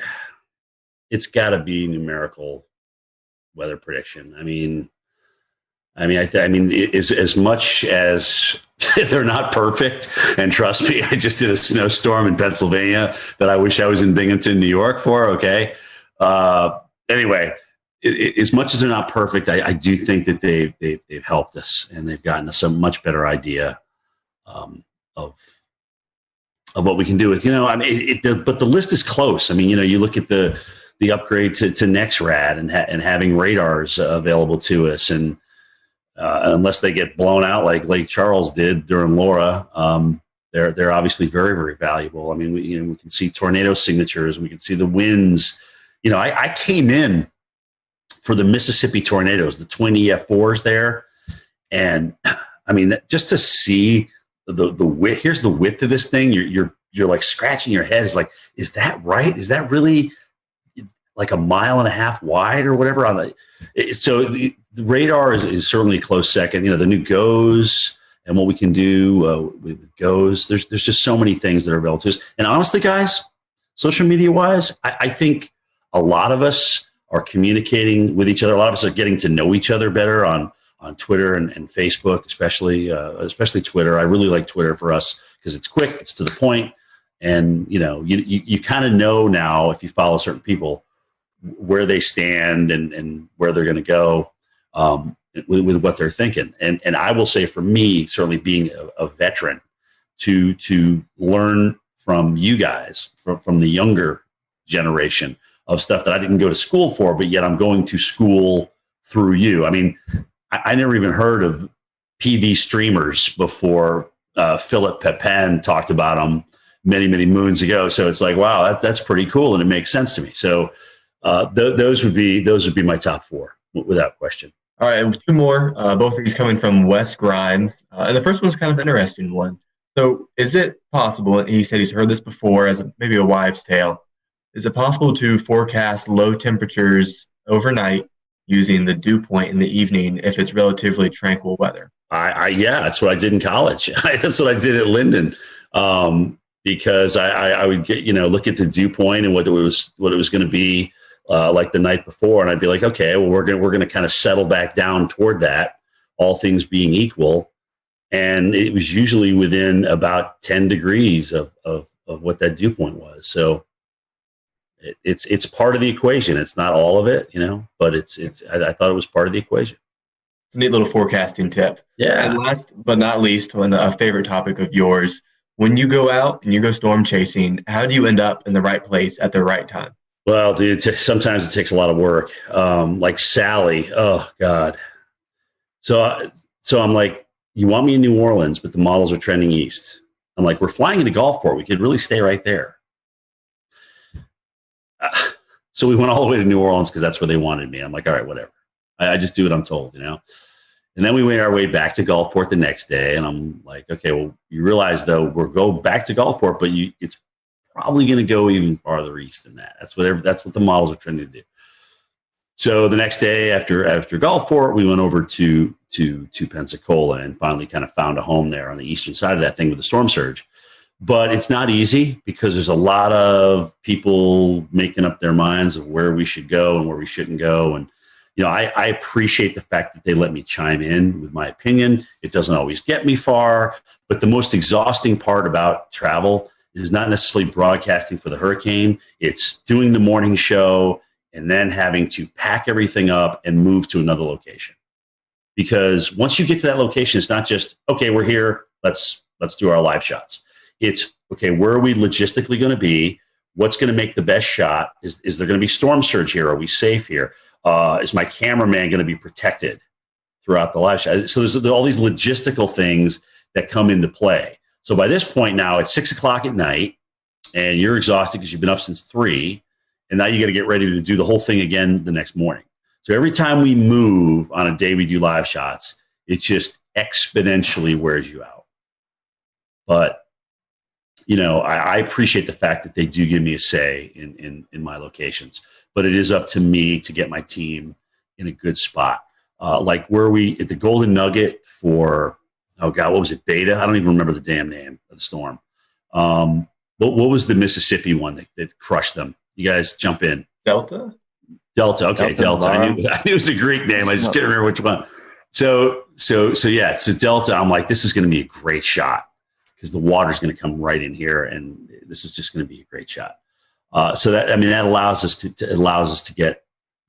to be numerical weather prediction. I mean, as much as they're not perfect, and trust me, I just did a snowstorm in Pennsylvania that I wish I was in Binghamton, New York for. Okay. Anyway, as much as they're not perfect, I do think that they've helped us, and they've gotten us a much better idea of what we can do with, but the list is close. I mean, you look at the upgrade to NexRad and having radars available to us, and unless they get blown out like Lake Charles did during Laura, they're obviously very, very valuable. I mean, we can see tornado signatures, we can see the winds, I came in for the Mississippi tornadoes, the twin EF4s there. And I mean, just to see the width, here's the width of this thing. You're like scratching your head. It's like, is that right? Is that really like a mile and a half wide or whatever? So the radar is certainly a close second. The new GOES and what we can do with GOES. There's just so many things that are available to us. And honestly, guys, social media wise, I think a lot of us are communicating with each other. A lot of us are getting to know each other better on Twitter and Facebook, especially Twitter. I really like Twitter for us because it's quick, it's to the point, and you kind of know now, if you follow certain people, where they stand and where they're going to go with what they're thinking. And I will say, for me, certainly being a veteran, to learn from you guys, from the younger generation, of stuff that I didn't go to school for, but yet I'm going to school through you. I mean, I never even heard of PV streamers before Philip Pepin talked about them many, many moons ago. So it's like, wow, that's pretty cool, and it makes sense to me. So those would be my top four without question. All right, and two more. Both of these coming from Wes Grimes, and the first one's kind of an interesting one. So, is it possible? And he said he's heard this before as maybe a wives' tale. Is it possible to forecast low temperatures overnight using the dew point in the evening if it's relatively tranquil weather? Yeah, that's what I did in college. That's what I did at Linden, because I would get look at the dew point and what it was going to be like the night before, and I'd be like, okay, well we're going to kind of settle back down toward that, all things being equal, and it was usually within about 10 degrees of what that dew point was. So it's part of the equation. It's not all of it, but I thought it was part of the equation. It's a neat little forecasting tip. Yeah. And last but not least, a favorite topic of yours, when you go out and you go storm chasing, how do you end up in the right place at the right time? Well, dude, sometimes it takes a lot of work. Like Sally, oh God. So I'm like, you want me in New Orleans, but the models are trending east. I'm like, we're flying into Gulfport. We could really stay right there. So we went all the way to New Orleans because that's where they wanted me. I'm like, all right, whatever. I just do what I'm told, And then we made our way back to Gulfport the next day, and I'm like, okay, well, you realize though we'll go back to Gulfport, but it's probably going to go even farther east than that. That's what the models are trying to do. So the next day after Gulfport, we went over to Pensacola and finally kind of found a home there on the eastern side of that thing with the storm surge. But it's not easy because there's a lot of people making up their minds of where we should go and where we shouldn't go. And, I appreciate the fact that they let me chime in with my opinion. It doesn't always get me far, but the most exhausting part about travel is not necessarily broadcasting for the hurricane. It's doing the morning show and then having to pack everything up and move to another location. Because once you get to that location, it's not just, okay, we're here, let's do our live shots. It's, okay, where are we logistically going to be? What's going to make the best shot? Is there going to be storm surge here? Are we safe here? Is my cameraman going to be protected throughout the live shot? So there's all these logistical things that come into play. So by this point now, it's 6 o'clock at night, and you're exhausted because you've been up since 3, and now you got to get ready to do the whole thing again the next morning. So every time we move on a day we do live shots, it just exponentially wears you out. But I appreciate the fact that they do give me a say in my locations, but it is up to me to get my team in a good spot. Like where we at the Golden Nugget for, oh God, what was it? Beta? I don't even remember the damn name of the storm. What was the Mississippi one that crushed them? You guys jump in. Delta. Okay. Delta. I knew it was a Greek name. I just can't remember which one. So Delta, I'm like, this is going to be a great shot, because the water's going to come right in here, and this is just going to be a great shot. That allows us to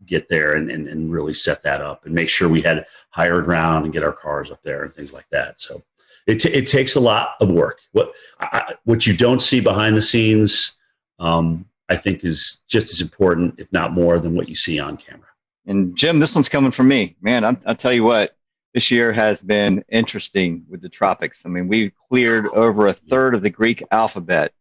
get there and really set that up and make sure we had higher ground and get our cars up there and things like that. So it takes a lot of work. What you don't see behind the scenes, I think, is just as important, if not more, than what you see on camera. And Jim, this one's coming from me, man. I'll tell you what. This year has been interesting with the tropics. I mean, we cleared over a third of the Greek alphabet.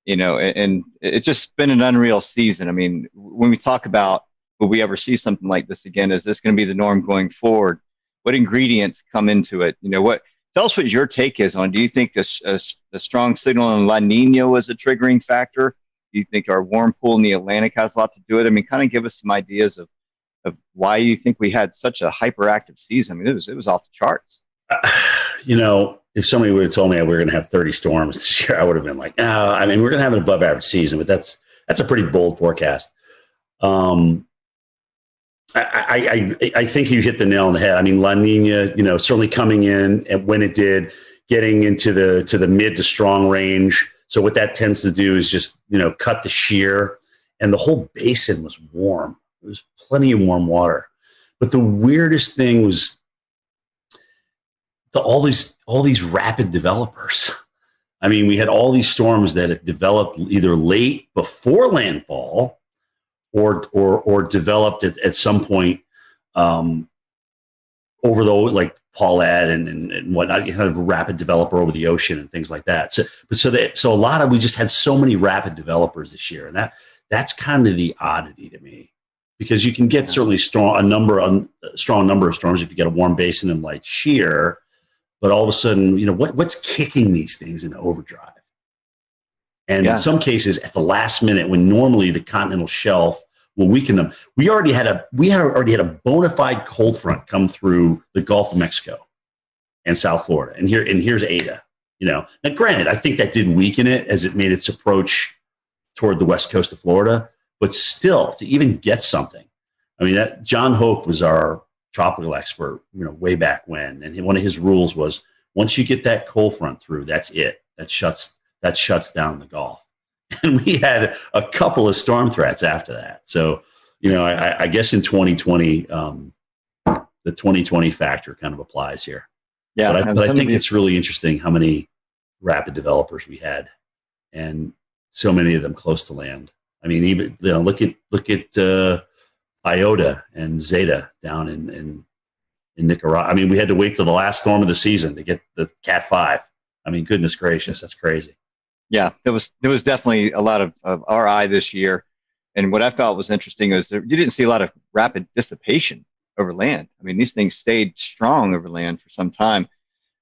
and it's just been an unreal season. I mean, when we talk about will we ever see something like this again? Is this going to be the norm going forward? What ingredients come into it? Tell us what your take is on. Do you think a strong signal on La Nina was a triggering factor? Do you think our warm pool in the Atlantic has a lot to do with it? I mean, kind of give us some ideas of why you think we had such a hyperactive season. I mean, it was off the charts. If somebody would have told me we were going to have 30 storms this year, I would have been like, no. I mean, we're going to have an above average season, but that's a pretty bold forecast. I think you hit the nail on the head. I mean, La Nina, certainly coming in and when it did, getting into the mid to strong range. So what that tends to do is just, cut the shear, and the whole basin was warm. There was plenty of warm water. But the weirdest thing was all these rapid developers. I mean, we had all these storms that had developed either late before landfall or developed at some point over like Paulette and whatnot, kind of a rapid developer over the ocean and things like that. So we just had so many rapid developers this year, and that's kind of the oddity to me, because you can get certainly strong number of storms if you get a warm basin and light shear, but all of a sudden, what's kicking these things into overdrive? And in some cases, at the last minute, when normally the continental shelf will weaken them, we already had a bona fide cold front come through the Gulf of Mexico and South Florida, and here's Ada. Now, granted, I think that did weaken it as it made its approach toward the west coast of Florida, but still, to even get something, I mean, John Hope was our tropical expert, way back when, and one of his rules was once you get that cold front through, that's it. That shuts down the Gulf. And we had a couple of storm threats after that. So, I guess in 2020, the 2020 factor kind of applies here. Yeah, but I think it's really interesting how many rapid developers we had, and so many of them close to land. I mean, even look at Iota and Zeta down in Nicaragua. I mean, we had to wait till the last storm of the season to get the Cat 5. I mean, goodness gracious, that's crazy. Yeah, there was definitely a lot of our eye this year. And what I felt was interesting is that you didn't see a lot of rapid dissipation over land. I mean, these things stayed strong over land for some time,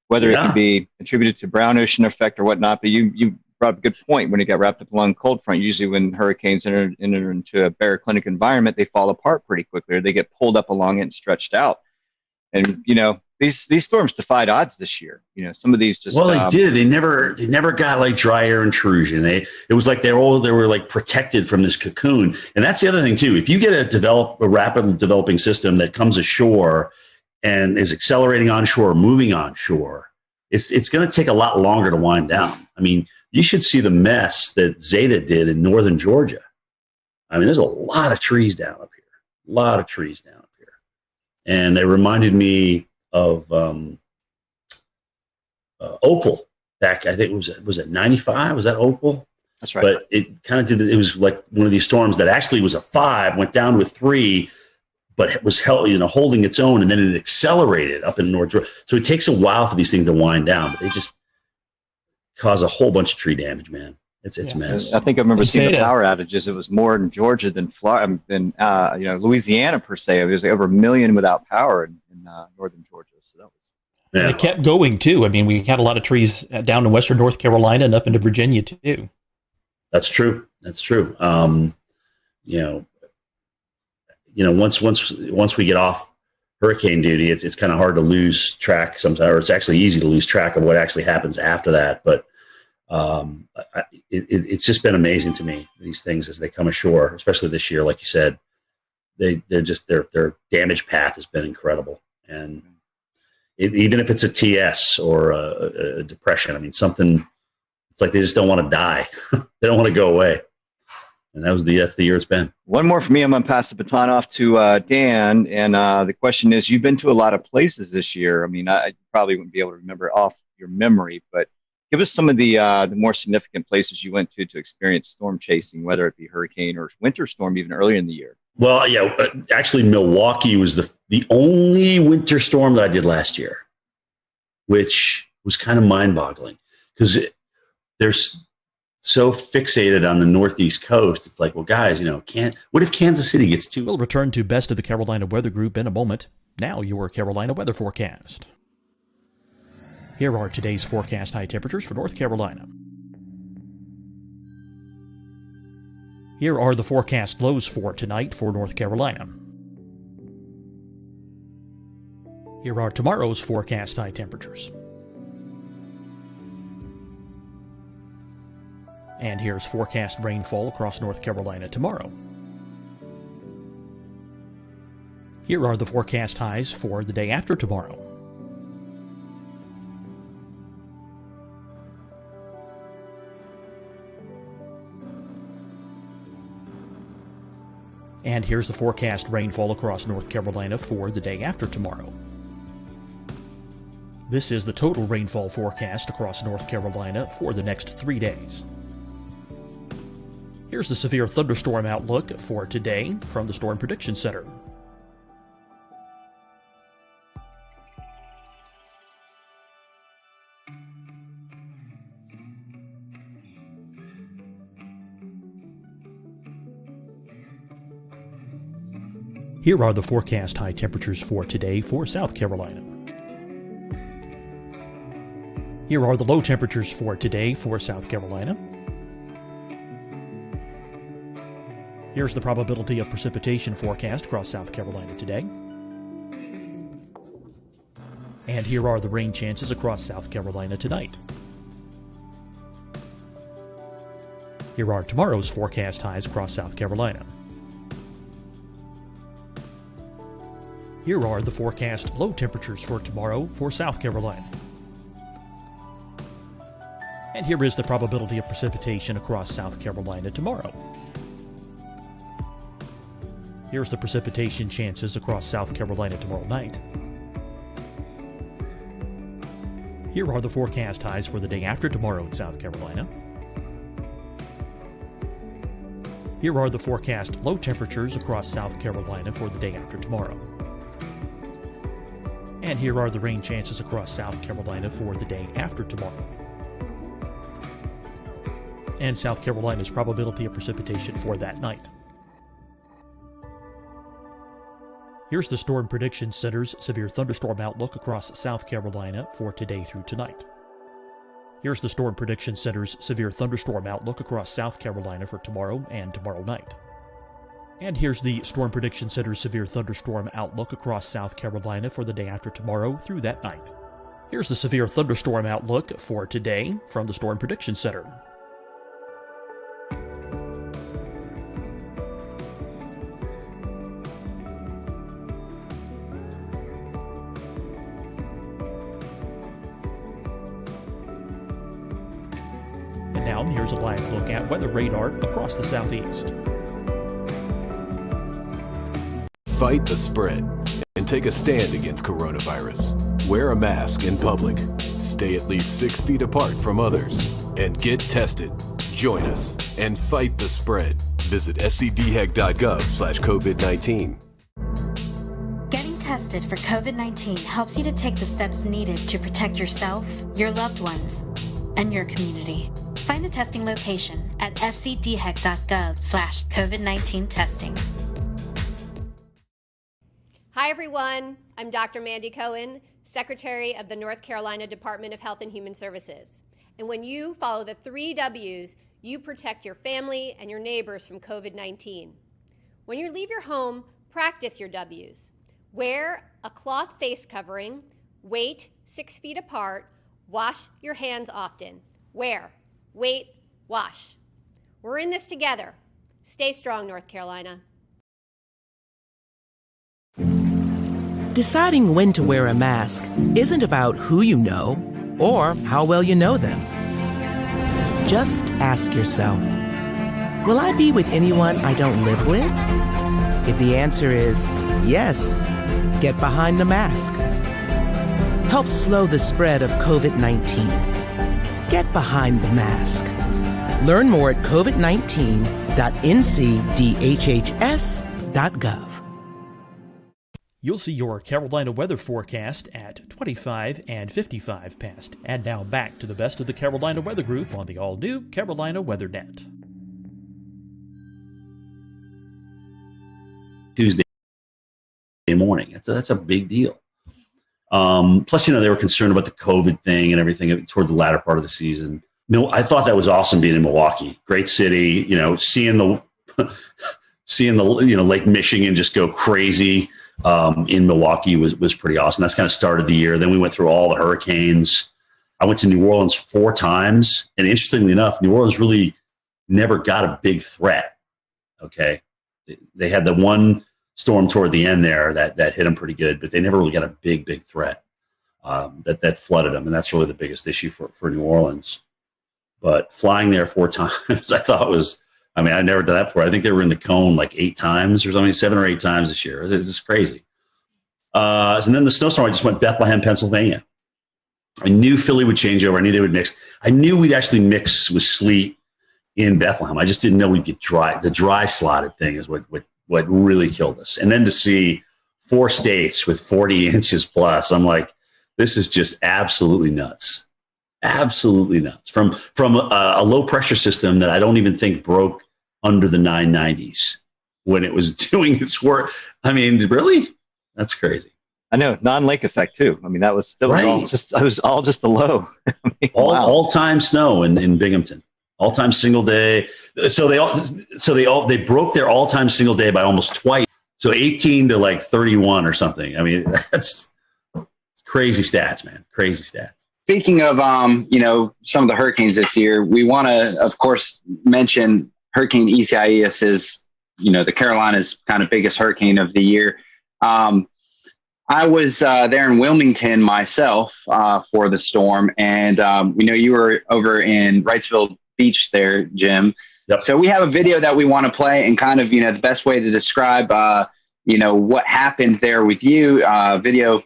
whether it could be attributed to brown ocean effect or whatnot. But you brought up a good point. When it got wrapped up along cold front, usually when hurricanes enter into a baroclinic environment, they fall apart pretty quickly, or they get pulled up along it and stretched out. And these storms defied odds this year. Some of these just they did. They never got like dry air intrusion. It was like they were like protected from this cocoon. And that's the other thing too. If you get a rapidly developing system that comes ashore and is accelerating onshore or moving onshore, it's going to take a lot longer to wind down. I mean, you should see the mess that Zeta did in northern Georgia. I mean, there's a lot of trees down up here. And it reminded me of Opal back, I think was it 95? Was that Opal? That's right. But it kind of did, it was like one of these storms that actually was a 5, went down to a 3, but it was holding its own, and then it accelerated up in North Georgia. So it takes a while for these things to wind down, but they just cause a whole bunch of tree damage, man. It's a mess. I think I remember seeing the power outages. It was more in Georgia than Florida, than Louisiana per se. It was over 1 million without power in northern Georgia. So that was. Yeah. And it kept going too. I mean, we had a lot of trees down in western North Carolina and up into Virginia too. That's true. Once we get off hurricane duty, it's kind of hard to lose track sometimes, or it's actually easy to lose track of what actually happens after that. But it's just been amazing to me, these things as they come ashore, especially this year. Like you said, their damage path has been incredible. And even if it's a TS or a depression, I mean, something, it's like they just don't want to die. They don't want to go away. And that's the year it's been. One more for me. I'm going to pass the baton off to Dan. And the question is, you've been to a lot of places this year. I mean, I probably wouldn't be able to remember off your memory, but give us some of the more significant places you went to experience storm chasing, whether it be hurricane or winter storm, even earlier in the year. Well, yeah, actually, Milwaukee was the only winter storm that I did last year, which was kind of mind-boggling because there's so fixated on the Northeast coast. It's like, well, guys, what if Kansas City gets too? We'll return to Best of the Carolina Weather Group in a moment. Now your Carolina weather forecast. Here are today's forecast high temperatures for North Carolina. Here are the forecast lows for tonight for North Carolina. Here are tomorrow's forecast high temperatures. And here's forecast rainfall across North Carolina tomorrow. Here are the forecast highs for the day after tomorrow. And here's the forecast rainfall across North Carolina for the day after tomorrow. This is the total rainfall forecast across North Carolina for the next 3 days. Here's the severe thunderstorm outlook for today from the Storm Prediction Center. Here are the forecast high temperatures for today for South Carolina. Here are the low temperatures for today for South Carolina. Here's the probability of precipitation forecast across South Carolina today. And here are the rain chances across South Carolina tonight. Here are tomorrow's forecast highs across South Carolina. Here are the forecast low temperatures for tomorrow for South Carolina. And here is the probability of precipitation across South Carolina tomorrow. Here's the precipitation chances across South Carolina tomorrow night. Here are the forecast highs for the day after tomorrow in South Carolina. Here are the forecast low temperatures across South Carolina for the day after tomorrow. And here are the rain chances across South Carolina for the day after tomorrow. And South Carolina's probability of precipitation for that night. Here's the Storm Prediction Center's severe thunderstorm outlook across South Carolina for today through tonight. Here's the Storm Prediction Center's severe thunderstorm outlook across South Carolina for tomorrow and tomorrow night. And here's the Storm Prediction Center's severe thunderstorm outlook across South Carolina for the day after tomorrow through that night. Here's the severe thunderstorm outlook for today from the Storm Prediction Center. And now here's a live look at weather radar across the southeast. Fight the spread and take a stand against coronavirus. Wear a mask in public. Stay at least 6 feet apart from others. And get tested. Join us and fight the spread. Visit scdhec.gov/COVID-19. Getting tested for COVID-19 helps you to take the steps needed to protect yourself, your loved ones, and your community. Find the testing location at scdhec.gov/COVID-19 testing. Hi, everyone. I'm Dr. Mandy Cohen, Secretary of the North Carolina Department of Health and Human Services. And when you follow the 3 W's, you protect your family and your neighbors from COVID-19. When you leave your home, practice your W's. Wear a cloth face covering, wait 6 feet apart, wash your hands often. Wear, wait, wash. We're in this together. Stay strong, North Carolina. Deciding when to wear a mask isn't about who you know or how well you know them. Just ask yourself, will I be with anyone I don't live with? If the answer is yes, get behind the mask. Help slow the spread of COVID-19. Get behind the mask. Learn more at covid19.ncdhhs.gov. You'll see your Carolina weather forecast at 25 and 55 past. And now back to the best of the Carolina Weather Group on the all-new Carolina WeatherNet. Tuesday morning. That's a big deal. Plus, they were concerned about the COVID thing and everything toward the latter part of the season. I thought that was awesome being in Milwaukee. Great city. Seeing the Lake Michigan just go crazy in Milwaukee was pretty awesome. That's kind of started the year. Then we went through all the hurricanes. I went to New Orleans 4 times, and interestingly enough, New Orleans really never got a big threat. Okay, they had the one storm toward the end there that hit them pretty good, but they never really got a big threat that flooded them, and that's really the biggest issue for New Orleans. But flying there 4 times, I thought was, I'd never done that before. I think they were in the cone like 8 times or something, 7 or 8 times this year. It's just crazy. And then the snowstorm, I just went Bethlehem, Pennsylvania. I knew Philly would change over. I knew they would mix. I knew we'd actually mix with sleet in Bethlehem. I just didn't know we'd get dry. The dry slotted thing is what really killed us. And then to see 4 states with 40 inches plus, I'm like, this is just absolutely nuts. Absolutely nuts. From a low pressure system that I don't even think broke under the 990s when it was doing its work. Really? That's crazy. I know, non-lake effect too. That was right. all just the low. All-time snow in Binghamton. All-time single day. So they broke their all-time single day by almost twice. So 18 to like 31 or something. That's crazy stats, man. Crazy stats. Speaking of, some of the hurricanes this year, we want to, of course, mention Hurricane Isaias is, the Carolinas' kind of biggest hurricane of the year. I was there in Wilmington myself for the storm, and you were over in Wrightsville Beach there, Jim. Yep. So we have a video that we want to play, and kind of, the best way to describe, what happened there with you. Video,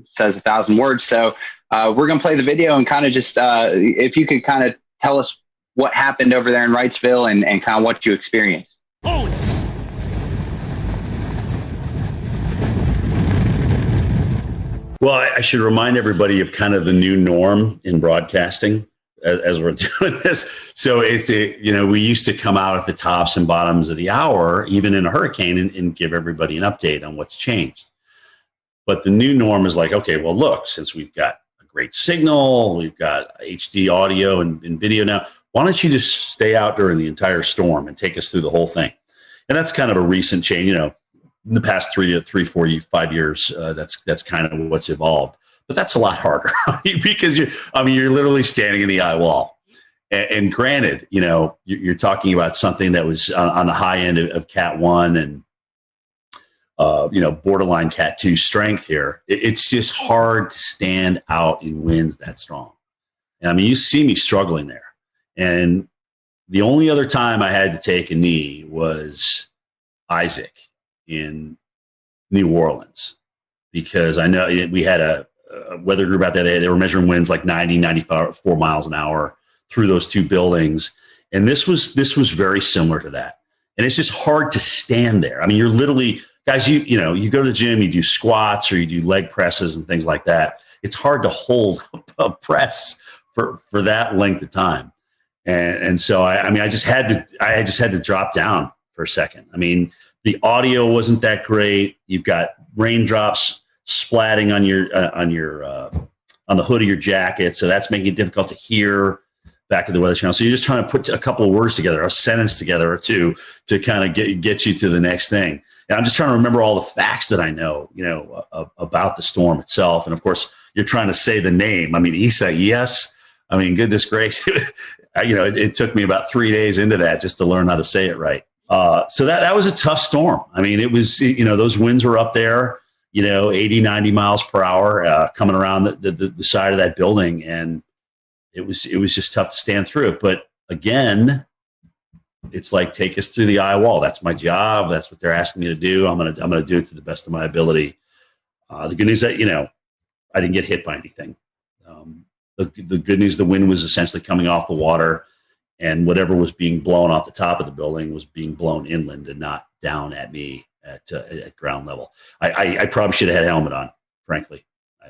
says 1,000 words. So we're going to play the video and kind of just, if you could kind of tell us what happened over there in Wrightsville and kind of what you experienced. Well, I should remind everybody of kind of the new norm in broadcasting as we're doing this. So we used to come out at the tops and bottoms of the hour, even in a hurricane, and give everybody an update on what's changed. But the new norm is like, okay, well, look, since we've got a great signal, we've got HD audio and video now, why don't you just stay out during the entire storm and take us through the whole thing? And that's kind of a recent change, in the past 3, 4, 5 years, that's kind of what's evolved. But that's a lot harder because you're literally standing in the eye wall. And granted, you're talking about something that was on the high end of Cat 1 and borderline Cat 2 strength here. It's just hard to stand out in winds that strong. And you see me struggling there. And the only other time I had to take a knee was Isaac in New Orleans, because I know we had a weather group out there. They were measuring winds like 90, 94 miles an hour through those 2 buildings. And this was very similar to that. And it's just hard to stand there. You're literally, guys, you go to the gym, you do squats or you do leg presses and things like that. It's hard to hold a press for that length of time. And so I just had to drop down for a second. The audio wasn't that great. You've got raindrops splatting on the hood of your jacket, so that's making it difficult to hear back at the Weather Channel. So you're just trying to put a couple of words together, a sentence together or two, to kind of get you to the next thing. And I'm just trying to remember all the facts that I know, about the storm itself. And of course, you're trying to say the name. Isaias. Goodness gracious. It took me about 3 days into that just to learn how to say it right. So that was a tough storm. It was, those winds were up there, 80, 90 miles per hour coming around the side of that building. And it was just tough to stand through it. But again, it's like, take us through the eye wall. That's my job. That's what they're asking me to do. I'm going to do it to the best of my ability. The good news that, I didn't get hit by anything. The good news, the wind was essentially coming off the water, and whatever was being blown off the top of the building was being blown inland and not down at me at ground level. I probably should have had a helmet on, frankly.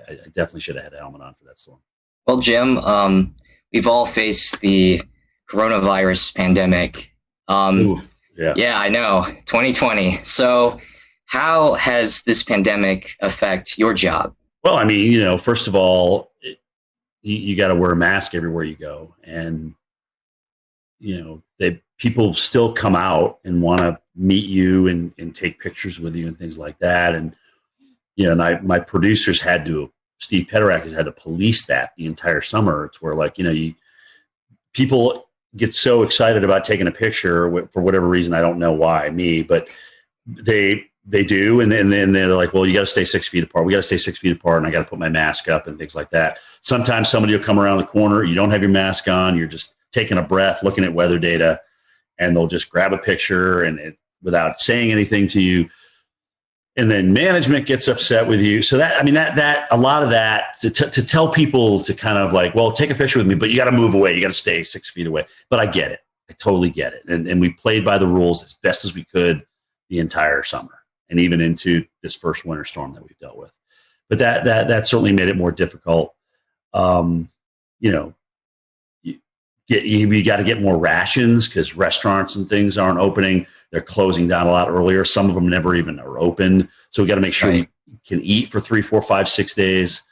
I definitely should have had a helmet on for that storm. Well, Jim, we've all faced the coronavirus pandemic. Yeah, I know, 2020. So how has this pandemic affect your job? Well, I mean, first of all, you got to wear a mask everywhere you go. And, people still come out and want to meet you and take pictures with you and things like that. And, my producers Steve Peterak has had to police that the entire summer. It's where people get so excited about taking a picture for whatever reason. I don't know why, but they do. And then they're like, well, you got to stay 6 feet apart. We got to stay 6 feet apart. And I got to put my mask up and things like that. Sometimes somebody will come around the corner. You don't have your mask on. You're just taking a breath, looking at weather data, and they'll just grab a picture without saying anything to you. And then management gets upset with you. So that a lot of that to tell people to kind of like, well, take a picture with me, but you got to move away. You got to stay 6 feet away. But I get it. I totally get it. And we played by the rules as best as we could the entire summer and even into this first winter storm that we've dealt with. But that certainly made it more difficult. You got to get more rations because restaurants and things aren't opening. They're closing down a lot earlier. Some of them never even are open. So we got to make sure we can eat for 3, 4, 5, 6 days.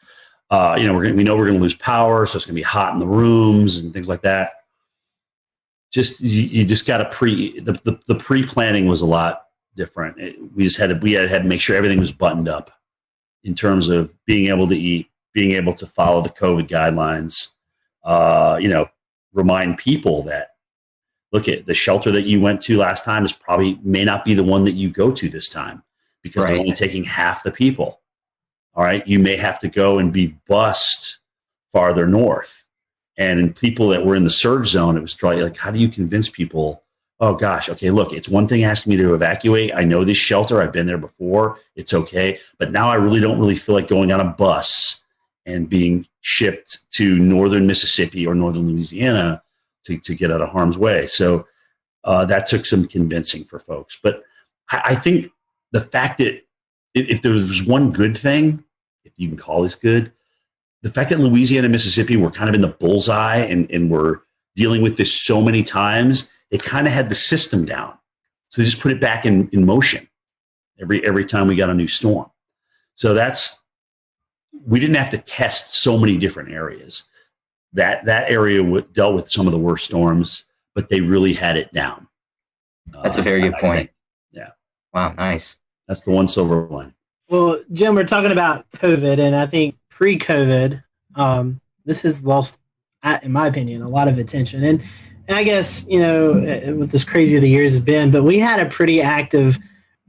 We know we're going to lose power, so it's going to be hot in the rooms and things like that. You just got to the pre-planning was a lot different. We had to make sure everything was buttoned up in terms of being able to eat, being able to follow the COVID guidelines. Remind people that, look, at the shelter that you went to last time may not be the one that you go to this time because they're only taking half the people. All right. You may have to go and be bused farther north. And in people that were in the surge zone, it was probably like, how do you convince people? Oh gosh. Okay. Look, it's one thing asking me to evacuate. I know this shelter. I've been there before. It's okay. But now I really don't feel like going on a bus and being shipped to northern Mississippi or northern Louisiana to get out of harm's way. So that took some convincing for folks. But I think the fact that if there was one good thing, if you can call this good, the fact that Louisiana and Mississippi were kind of in the bullseye and were dealing with this so many times, they kind of had the system down. So they just put it back in motion every time we got a new storm. So we didn't have to test so many different areas. That area dealt with some of the worst storms, but they really had it down. That's a very good point. Yeah. Wow. Nice. That's the one silver line. Well, Jim, we're talking about COVID, and I think pre-COVID, this has lost, in my opinion, a lot of attention. And I guess, with as crazy the years has been, but we had a pretty active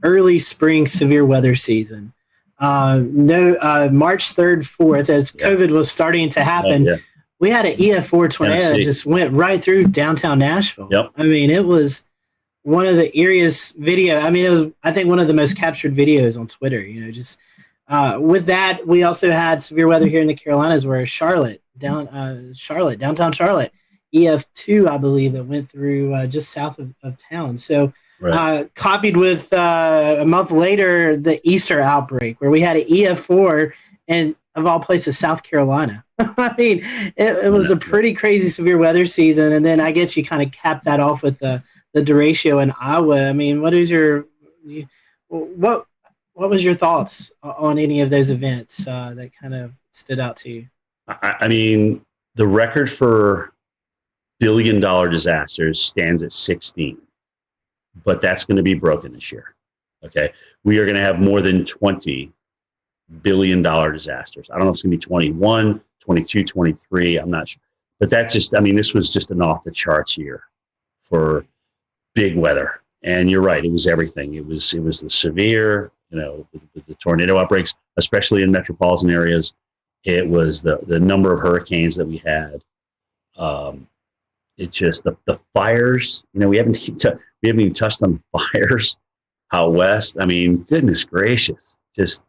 early spring severe weather season. March 3rd, 4th, as COVID was starting to happen, we had an EF4 tornado that just went right through downtown Nashville. Yep. I mean, it was one of the eeriest video. I mean, it was, I think, one of the most captured videos on Twitter. With that, we also had severe weather here in the Carolinas, where downtown Charlotte, EF2, I believe, that went through just south of town. So. Right. Copied with a month later the Easter outbreak, where we had an EF4 and, of all places, South Carolina. I mean, it was a pretty crazy severe weather season, and then I guess you kind of capped that off with the derecho in Iowa. I mean, what was your thoughts on any of those events that kind of stood out to you? I mean, the record for billion-dollar disasters stands at 16. But that's going to be broken this year. Okay. We are going to have more than 20 billion dollar disasters. I don't know if it's going to be 21, 22, 23. I'm not sure. But that's just, this was just an off the charts year for big weather. And you're right. It was everything. It was the severe, with the tornado outbreaks, especially in metropolitan areas. It was the number of hurricanes that we had. It's just the fires, we haven't even touched on fires out west. I mean, goodness gracious, just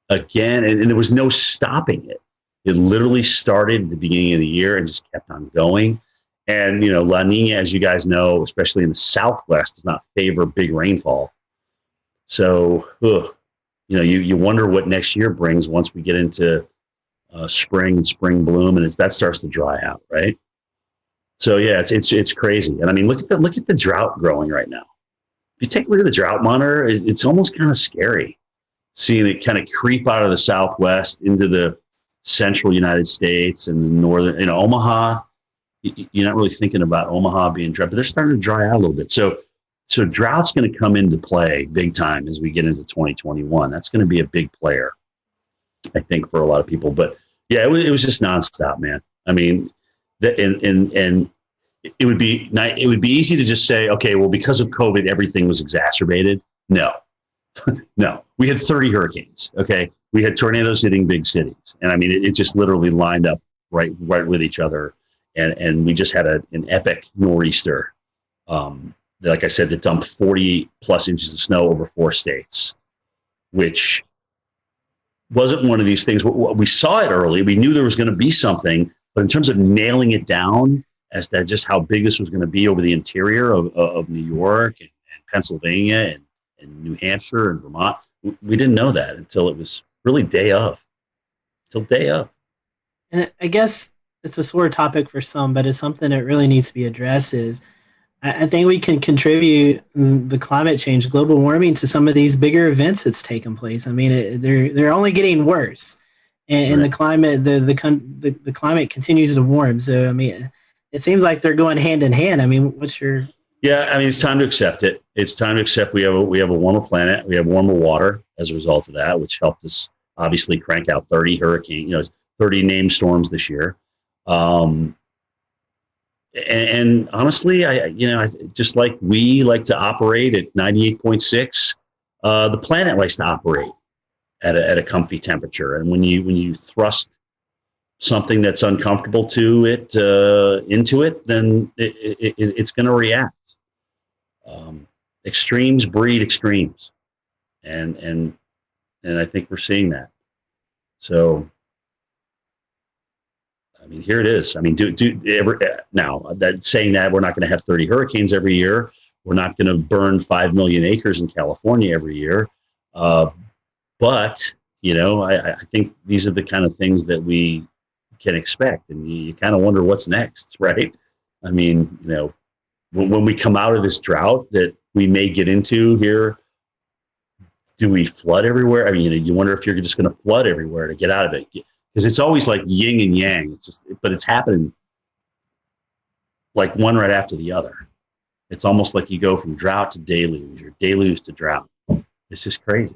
again, and there was no stopping it. It literally started at the beginning of the year and just kept on going. And, La Nina, as you guys know, especially in the Southwest, does not favor big rainfall. So, you wonder what next year brings once we get into spring and spring bloom, and that starts to dry out, right? So yeah, it's crazy. And I mean, look at the drought growing right now. If you take a look at the drought monitor, it's almost kind of scary seeing it kind of creep out of the Southwest into the central United States and the northern, Omaha. You're not really thinking about Omaha being dry, but they're starting to dry out a little bit. So drought's going to come into play big time as we get into 2021. That's going to be a big player, I think, for a lot of people. But yeah, it was just nonstop, man. I mean, and it would be easy to just say, okay, well, because of COVID, everything was exacerbated. No, no, we had 30 hurricanes. Okay, we had tornadoes hitting big cities, and I mean, it just literally lined up right with each other, and we just had an epic nor'easter. Like I said, that dumped 40 plus inches of snow over 4 states, which wasn't one of these things. We saw it early. We knew there was going to be something, but in terms of nailing it down as to just how big this was going to be over the interior of New York and Pennsylvania and New Hampshire and Vermont, we didn't know that until it was really day of. And I guess it's a sore topic for some, but it's something that really needs to be addressed. Is I think we can contribute the climate change, global warming, to some of these bigger events that's taken place. I mean, they're only getting worse, and right. the climate continues to warm. So I mean, it seems like they're going hand in hand. I mean, what's your? Yeah, I mean, it's time to accept it. It's time to accept we have a warmer planet. We have warmer water as a result of that, which helped us obviously crank out 30 hurricanes, 30 named storms this year. And honestly, I just like we like to operate at 98.6, the planet likes to operate at a comfy temperature. And when you thrust something that's uncomfortable to it into it, then it's going to react. Extremes breed extremes, and I think we're seeing that. So. I mean, here it is. I mean, now that saying that we're not going to have 30 hurricanes every year, we're not going to burn 5 million acres in California every year. But I think these are the kind of things that we can expect, and you kind of wonder what's next, right? I mean, when we come out of this drought that we may get into here, do we flood everywhere? I mean, you wonder if you're just going to flood everywhere to get out of it. Because it's always like yin and yang. But it's happening like one right after the other. It's almost like you go from drought to deluge or deluge to drought. It's just crazy.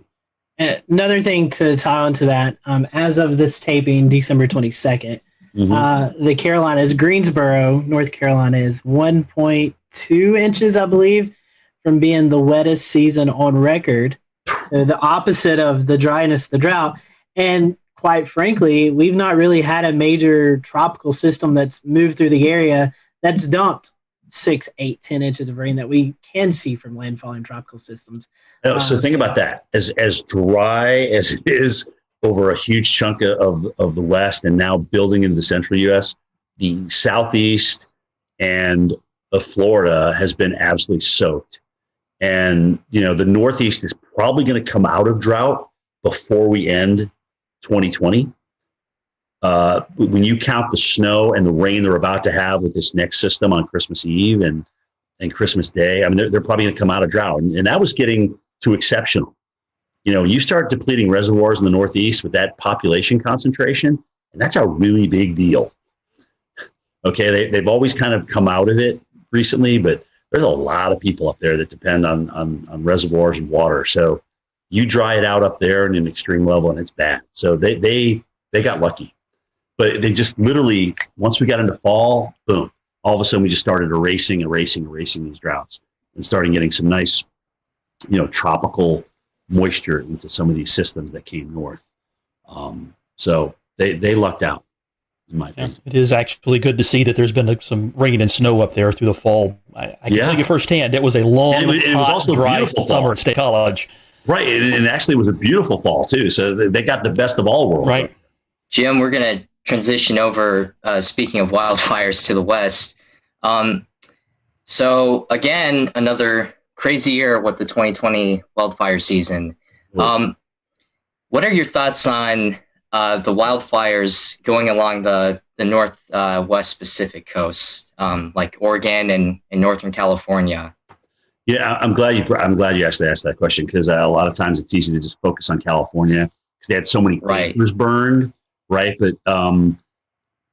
Another thing to tie onto that, as of this taping, December 22nd, the Carolinas, Greensboro, North Carolina, is 1.2 inches, I believe, from being the wettest season on record. So the opposite of the dryness, the drought. And quite frankly, we've not really had a major tropical system that's moved through the area that's dumped 6, 8, 10 inches of rain that we can see from landfalling tropical systems. So think about that. As dry as it is over a huge chunk of the West and now building into the central U.S., the Southeast and Florida has been absolutely soaked. And, the Northeast is probably going to come out of drought before we end 2020. When you count the snow and the rain they're about to have with this next system on Christmas Eve and Christmas Day, I mean, they're probably going to come out of drought. And that was getting to exceptional. You start depleting reservoirs in the Northeast with that population concentration, and that's a really big deal. Okay, they've always kind of come out of it recently, but there's a lot of people up there that depend on reservoirs and water. So you dry it out up there in an extreme level, and it's bad. So they got lucky, but they just literally, once we got into fall, boom, all of a sudden we just started erasing these droughts and starting getting some nice, tropical moisture into some of these systems that came north. So they lucked out, in my opinion. It is actually good to see that there's been some rain and snow up there through the fall. I can tell you firsthand, it was a long, it was also dry summer at State College. Right, and actually it was a beautiful fall, too. So they got the best of all worlds. Right. Jim, we're going to transition over, speaking of wildfires, to the west. So, again, another crazy year with the 2020 wildfire season. What are your thoughts on the wildfires going along the northwest Pacific coast, like Oregon and Northern California? Yeah, I'm glad you actually asked that question, because a lot of times it's easy to just focus on California because they had so many acres burned, right? But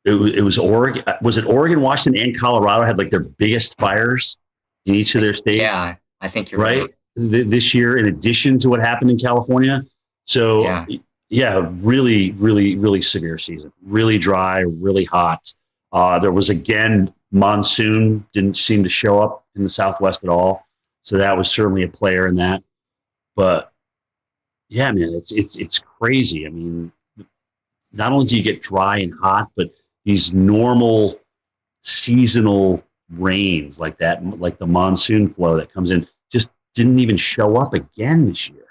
it was Oregon. Was it Oregon, Washington, and Colorado had like their biggest fires in each of their states? Yeah, I think you're right. This year, in addition to what happened in California. So yeah, really, really, really severe season. Really dry, really hot. There was, again, monsoon didn't seem to show up in the Southwest at all. So that was certainly a player in that. But yeah, man, it's crazy. I mean, not only do you get dry and hot, but these normal seasonal rains like that, like the monsoon flow that comes in, just didn't even show up again this year.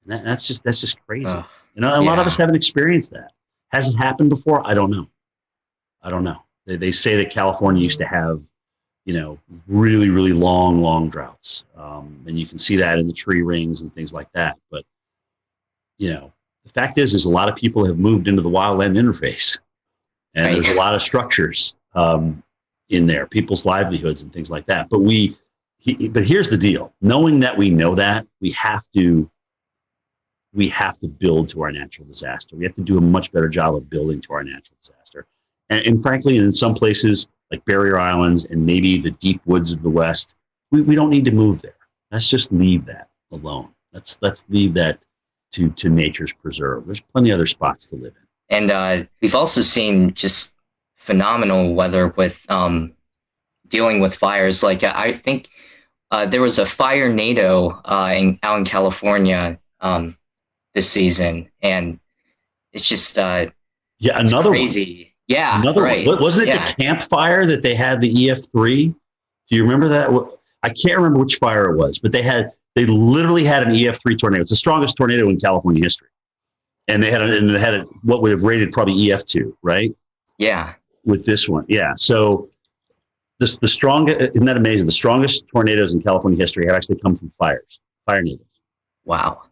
And that's just crazy. A lot of us haven't experienced that. Has it happened before? I don't know. They say that California used to have, really, really long droughts. And you can see that in the tree rings and things like that. But, the fact is a lot of people have moved into the wildland interface. And there's a lot of structures in there, people's livelihoods and things like that. But but here's the deal. Knowing that we know that, we have to build to our natural disaster. We have to do a much better job of building to our natural disaster. And frankly, in some places like Barrier Islands and maybe the deep woods of the West, we don't need to move there. Let's just leave that alone. Let's leave that to nature's preserve. There's plenty of other spots to live in. And we've also seen just phenomenal weather with dealing with fires. Like I think there was a fire NATO out in California this season, and it's just another crazy. One. Yeah, another one. Wasn't it the campfire that they had the EF3? Do you remember that? I can't remember which fire it was, but they literally had an EF3 tornado. It's the strongest tornado in California history. And it had what would have rated probably EF2, right? Yeah. With this one. Yeah. So the strongest, isn't that amazing? The strongest tornadoes in California history have actually come from fire natives. Wow.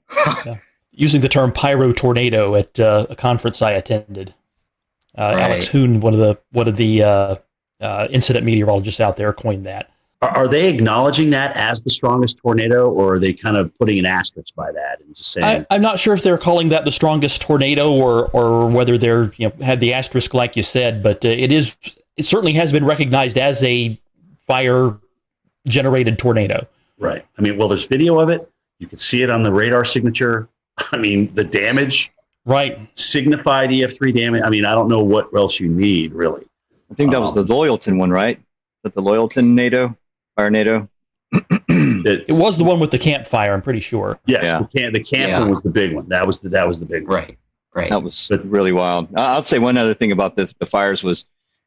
Using the term pyro tornado at a conference I attended. Alex Hoon, one of the incident meteorologists out there, coined that. Are they acknowledging that as the strongest tornado, or are they kind of putting an asterisk by that and just saying? I'm not sure if they're calling that the strongest tornado or whether they're had the asterisk like you said, but it certainly has been recognized as a fire generated tornado. Right. I mean, well, there's video of it. You can see it on the radar signature. I mean, the damage. Right. Signified EF3 damage. I mean, I don't know what else you need, really. I think that was the Loyalton one, right? Is that the Loyalton NATO? Fire NATO? It was the one with the campfire, I'm pretty sure. Yes, the camp one was the big one. That was the big one. Right. That was really wild. I'll say one other thing about the fires was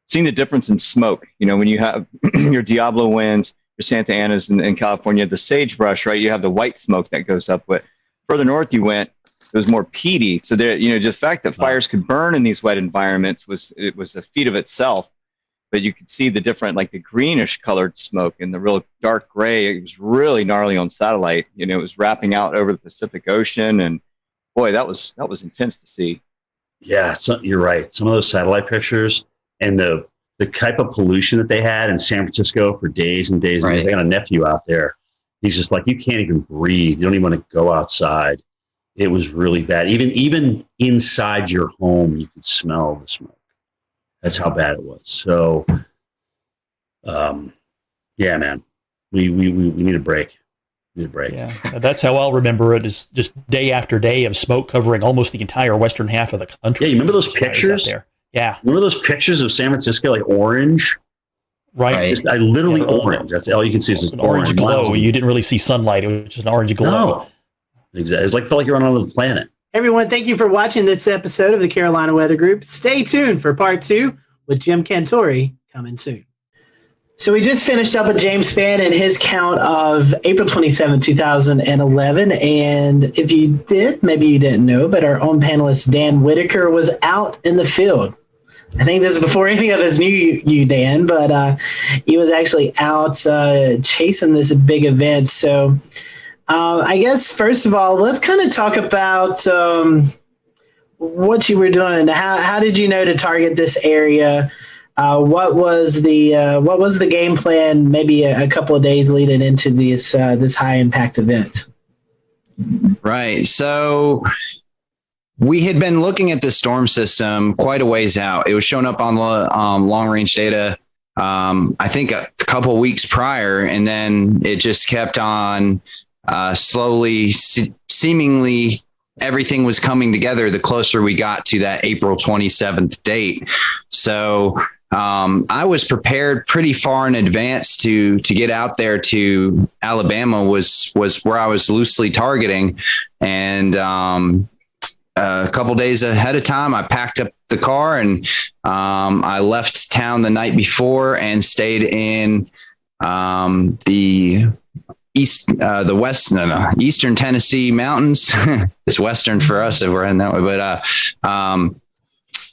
seeing the difference in smoke. When you have your Diablo winds, your Santa Anas in California, the sagebrush, right? You have the white smoke that goes up. But further north you went, it was more peaty. So there, just the fact that fires could burn in these wet environments was a feat of itself. But you could see the different, like the greenish colored smoke and the real dark gray. It was really gnarly on satellite. It was wrapping out over the Pacific Ocean, and boy, that was intense to see. Yeah, you're right. Some of those satellite pictures and the type of pollution that they had in San Francisco for days and days and days. I got a nephew out there. He's just like, you can't even breathe. You don't even want to go outside. It was really bad. Even inside your home, you could smell the smoke. That's how bad it was. So, yeah, man, we need a break. Yeah, that's how I'll remember it. Is just day after day of smoke covering almost the entire western half of the country. Yeah, you remember those pictures? There. Yeah, remember those pictures of San Francisco, like orange? Right. Just, literally orange. That's all you can see is just an orange glow. You didn't really see sunlight. It was just an orange glow. No, exactly. It's felt like you're on another planet. Everyone, thank you for watching this episode of the Carolina Weather Group. Stay tuned for part 2 with Jim Cantore coming soon. So we just finished up with James Spann and his count of April 27, 2011. And if you did, maybe you didn't know, but our own panelist Dan Whitaker was out in the field I think this is before any of us knew you, Dan, but he was actually out chasing this big event. So I guess, first of all, let's kind of talk about what you were doing. How did you know to target this area? What was the game plan maybe a couple of days leading into this high impact event? Right. So we had been looking at the storm system quite a ways out. It was showing up on long range data, I think a couple of weeks prior, and then it just kept on slowly, seemingly everything was coming together the closer we got to that April 27th date. So I was prepared pretty far in advance to get out there to Alabama was where I was loosely targeting. And a couple days ahead of time, I packed up the car and I left town the night before and stayed in the Eastern Tennessee mountains. It's Western for us if we're heading that way,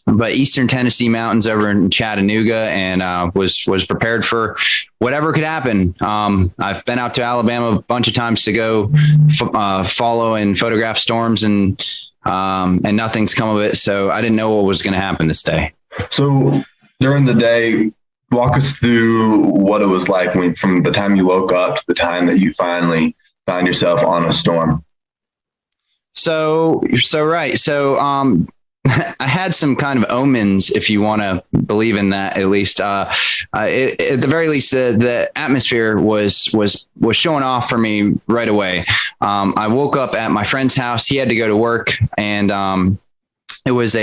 but Eastern Tennessee mountains over in Chattanooga, and was prepared for whatever could happen. I've been out to Alabama a bunch of times to go follow and photograph storms, and nothing's come of it. So I didn't know what was going to happen this day. So during the day, walk us through what it was like from the time you woke up to the time that you finally found yourself on a storm. So I had some kind of omens, if you want to believe in that, at least. At the very least, the atmosphere was showing off for me right away. I woke up at my friend's house. He had to go to work, and it was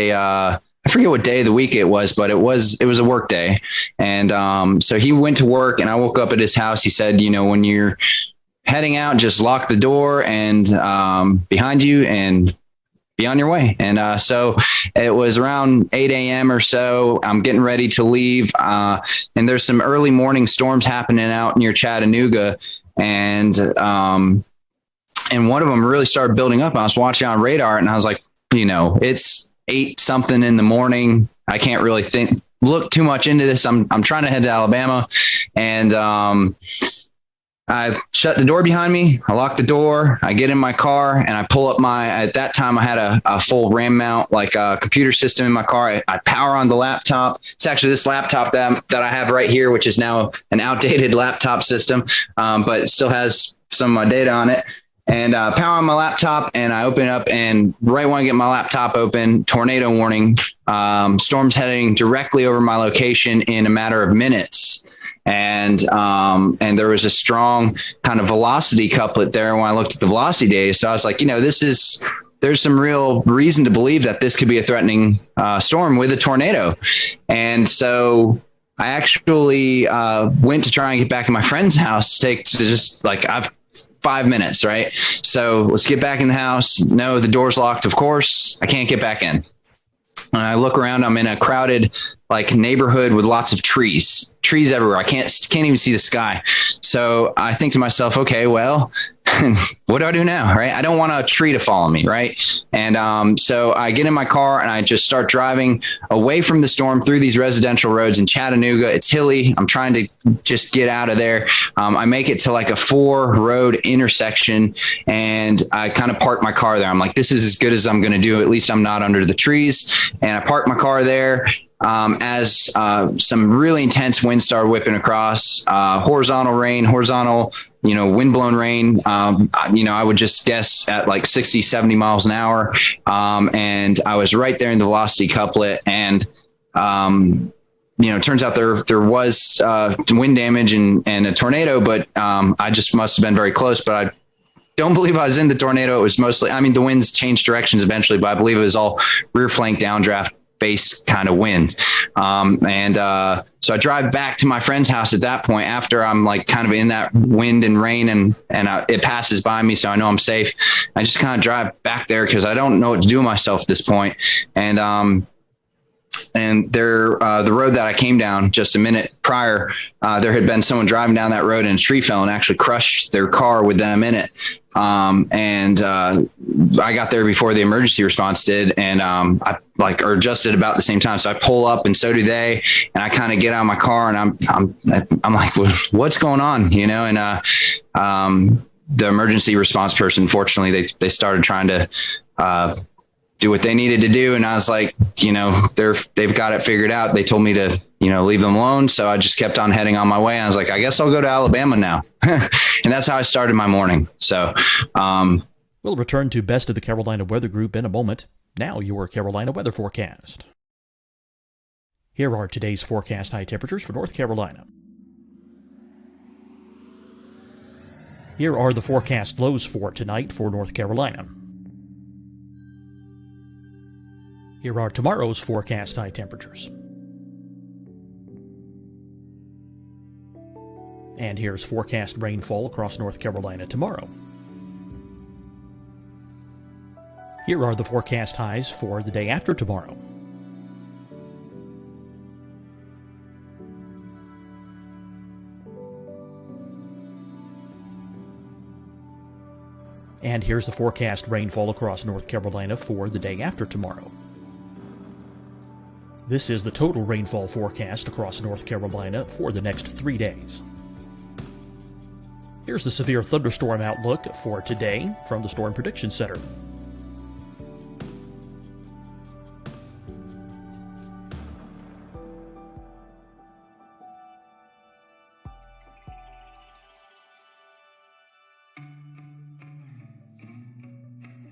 I forget what day of the week it was, but it was a work day. And so he went to work, and I woke up at his house. He said, when you're heading out, just lock the door and behind you and be on your way. And so it was around 8 a.m. or so. I'm getting ready to leave. And there's some early morning storms happening out near Chattanooga. And one of them really started building up. I was watching on radar, and I was like, it's 8 something in the morning. I can't really look too much into this. I'm trying to head to Alabama, and I shut the door behind me. I lock the door. I get in my car, and I pull up at that time I had a full RAM mount, like a computer system in my car. I power on the laptop. It's actually this laptop that I have right here, which is now an outdated laptop system, but it still has some of my data on it. And power on my laptop, and I open it up, and right when I get my laptop open, tornado warning, storms heading directly over my location in a matter of minutes. And there was a strong kind of velocity couplet there when I looked at the velocity data. So I was like, there's some real reason to believe that this could be a threatening storm with a tornado. And so I actually went to try and get back in my friend's house I've 5 minutes, right? So let's get back in the house. No, the door's locked. Of course, I can't get back in. I look around. I'm in a crowded neighborhood with lots of trees everywhere. I can't even see the sky. So I think to myself, okay, well, what do I do now? Right. I don't want a tree to follow me. Right. And so I get in my car, and I just start driving away from the storm through these residential roads in Chattanooga. It's hilly. I'm trying to just get out of there. I make it to a 4-road intersection, and I kind of park my car there. I'm like, this is as good as I'm going to do. At least I'm not under the trees. And I park my car there. As some really intense winds started whipping across, horizontal, windblown rain, I would just guess at 60, 70 miles an hour. And I was right there in the velocity couplet. And, it turns out there was wind damage and a tornado, but I just must have been very close. But I don't believe I was in the tornado. It was mostly, the winds changed directions eventually, but I believe it was all rear flank downdraft base kind of wind. So I drive back to my friend's house at that point after I'm kind of in that wind and rain, and it passes by me. So I know I'm safe. I just kind of drive back there because I don't know what to do with myself at this point. And and there, the road that I came down just a minute prior, there had been someone driving down that road and a tree fell and actually crushed their car with them in it. I got there before the emergency response did, and I or just at about the same time. So I pull up, and so do they. And I kind of get out of my car, and I'm like, what's going on, And the emergency response person, fortunately, they started trying to do what they needed to do, and I was like, they've got it figured out. They told me to leave them alone, so I just kept on heading on my way. I was like, I guess I'll go to Alabama now. And that's how I started my morning. So we'll return to Best of the Carolina Weather Group in a moment. Now your Carolina weather forecast. Here are today's forecast high temperatures for North Carolina. Here are the forecast lows for tonight for North Carolina. Here are tomorrow's forecast high temperatures. And here's forecast rainfall across North Carolina tomorrow. Here are the forecast highs for the day after tomorrow. And here's the forecast rainfall across North Carolina for the day after tomorrow. This is the total rainfall forecast across North Carolina for the next 3 days. Here's the severe thunderstorm outlook for today from the Storm Prediction Center.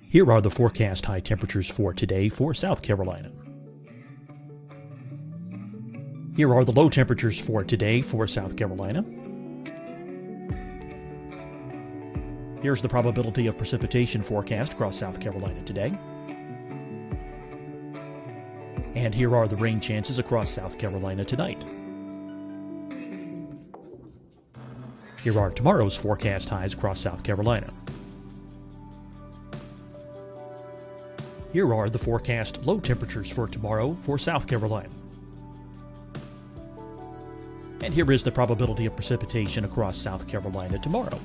Here are the forecast high temperatures for today for South Carolina. Here are the low temperatures for today for South Carolina. Here's the probability of precipitation forecast across South Carolina today. And here are the rain chances across South Carolina tonight. Here are tomorrow's forecast highs across South Carolina. Here are the forecast low temperatures for tomorrow for South Carolina. And here is the probability of precipitation across South Carolina tomorrow.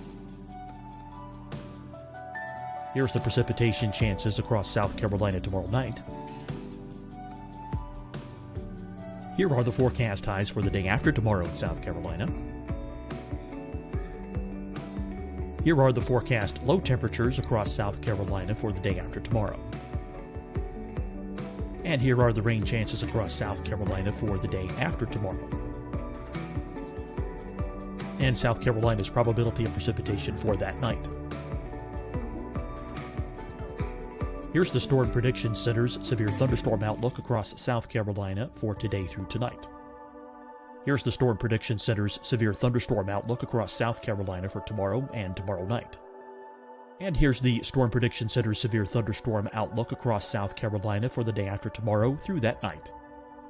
Here's the precipitation chances across South Carolina tomorrow night. Here are the forecast highs for the day after tomorrow in South Carolina. Here are the forecast low temperatures across South Carolina for the day after tomorrow. And here are the rain chances across South Carolina for the day after tomorrow. And South Carolina's probability of precipitation for that night. Here's the Storm Prediction Center's severe thunderstorm outlook across South Carolina for today through tonight. Here's the Storm Prediction Center's severe thunderstorm outlook across South Carolina for tomorrow and tomorrow night. And here's the Storm Prediction Center's severe thunderstorm outlook across South Carolina for the day after tomorrow through that night.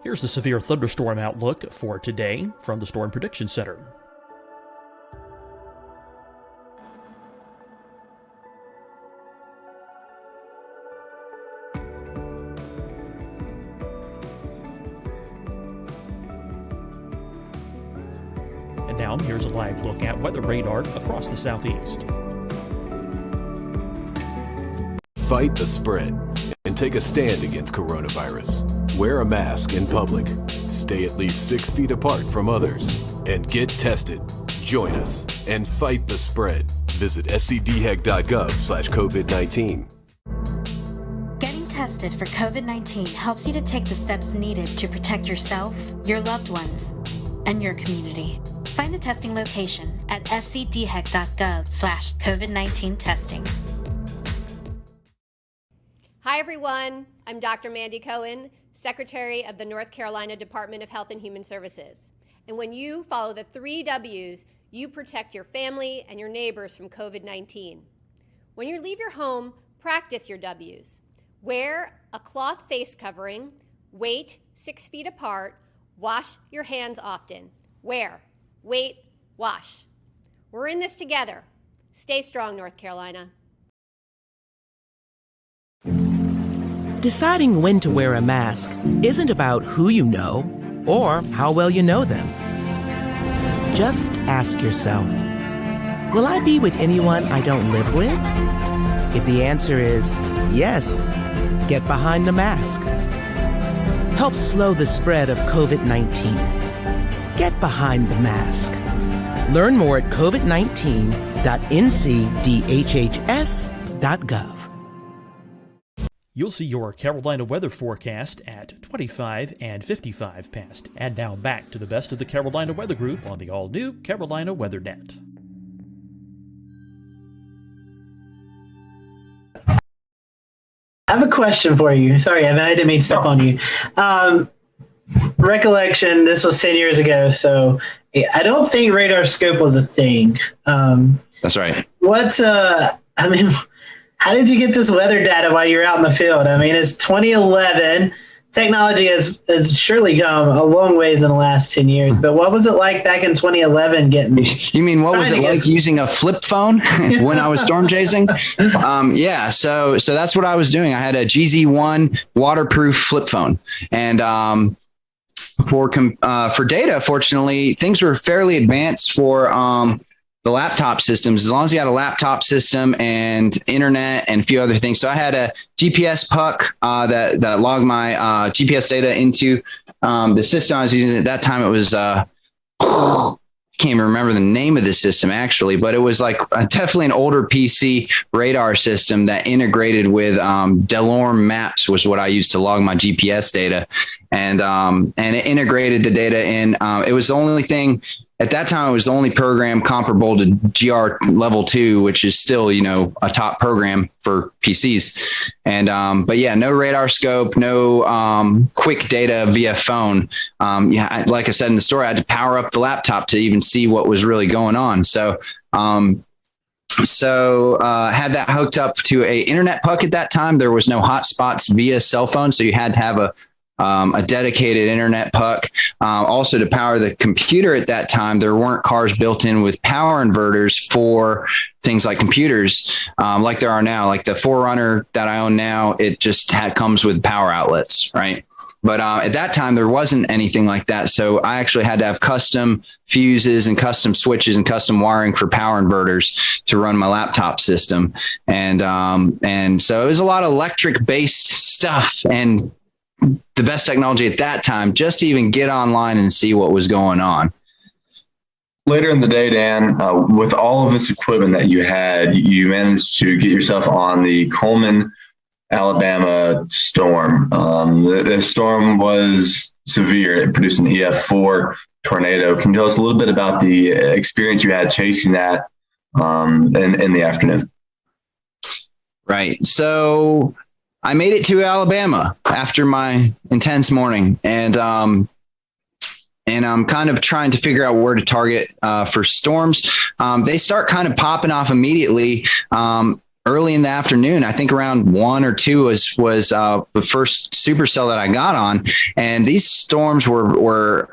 Here's the severe thunderstorm outlook for today from the Storm Prediction Center. And now here's a live look at weather radar across the southeast. Fight the spread and take a stand against coronavirus. Wear a mask in public. Stay at least 6 feet apart from others. And get tested. Join us and fight the spread. Visit scdhec.gov/COVID-19. Getting tested for COVID-19 helps you to take the steps needed to protect yourself, your loved ones, and your community. Find the testing location at scdhec.gov/COVID-19 testing. Hi, everyone. I'm Dr. Mandy Cohen, Secretary of the North Carolina Department of Health and Human Services. And when you follow the 3 W's, you protect your family and your neighbors from COVID-19. When you leave your home, practice your W's. Wear a cloth face covering, wait 6 feet apart, wash your hands often. Wear, wait, wash. We're in this together. Stay strong, North Carolina. Deciding when to wear a mask isn't about who you know or how well you know them. Just ask yourself, will I be with anyone I don't live with? If the answer is yes, get behind the mask. Help slow the spread of COVID-19. Get behind the mask. Learn more at covid19.ncdhhs.gov. You'll see your Carolina weather forecast at 25 and 55 past. And now back to the best of the Carolina Weather Group on the all-new Carolina Weather Net. I have a question for you. Sorry, Evan, I didn't mean to step on you. Recollection, this was 10 years ago, so I don't think radar scope was a thing. That's right. How did you get this weather data while you're out in the field? I mean, it's 2011. Technology has surely come a long ways in the last 10 years, but what was it like back in 2011 getting? You mean, what was it like using a flip phone when I was storm chasing? Yeah. So that's what I was doing. I had a GZ1 waterproof flip phone, and for data, fortunately, things were fairly advanced for the laptop systems, as long as you had a laptop system and internet and a few other things. So I had a GPS puck that logged my GPS data into the system I was using at that time. It was can't even remember the name of the system actually, but it was like definitely an older PC radar system that integrated with Delorme Maps was what I used to log my GPS data, and it integrated the data in. It was the only thing. At that time, it was the only program comparable to GR Level 2, which is still, a top program for PCs. And, but yeah, no radar scope, no quick data via phone. Like I said in the story, I had to power up the laptop to even see what was really going on. So had that hooked up to a internet puck at that time. There was no hotspots via cell phone, so you had to have a dedicated internet puck. Also to power the computer at that time, there weren't cars built in with power inverters for things like computers, like there are now. Like the 4Runner that I own now, it just comes with power outlets, right? But at that time, there wasn't anything like that. So I actually had to have custom fuses and custom switches and custom wiring for power inverters to run my laptop system. And so it was a lot of electric based stuff, and the best technology at that time just to even get online and see what was going on. Later in the day, Dan, with all of this equipment that you had, you managed to get yourself on the Coleman, Alabama storm. The storm was severe. It produced an EF4 tornado. Can you tell us a little bit about the experience you had chasing that in the afternoon? Right. So I made it to Alabama after my intense morning, and I'm kind of trying to figure out where to target for storms. They start kind of popping off immediately early in the afternoon. I think around 1 or 2 was the first supercell that I got on, and these storms were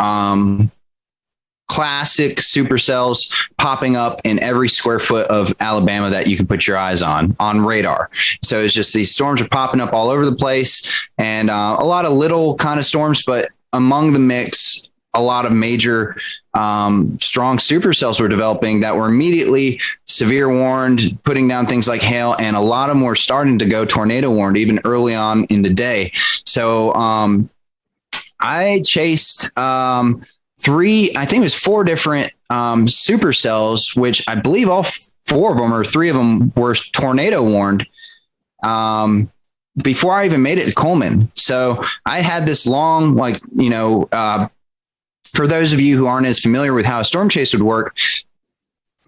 classic supercells popping up in every square foot of Alabama that you can put your eyes on radar. So it's just these storms are popping up all over the place, and a lot of little kind of storms, but among the mix, a lot of major strong supercells were developing that were immediately severe warned, putting down things like hail, and a lot of them were starting to go tornado warned even early on in the day. So I chased 4 different supercells, which I believe all 4 of them or 3 of them were tornado warned before I even made it to Coleman. So I had this long, for those of you who aren't as familiar with how a storm chase would work,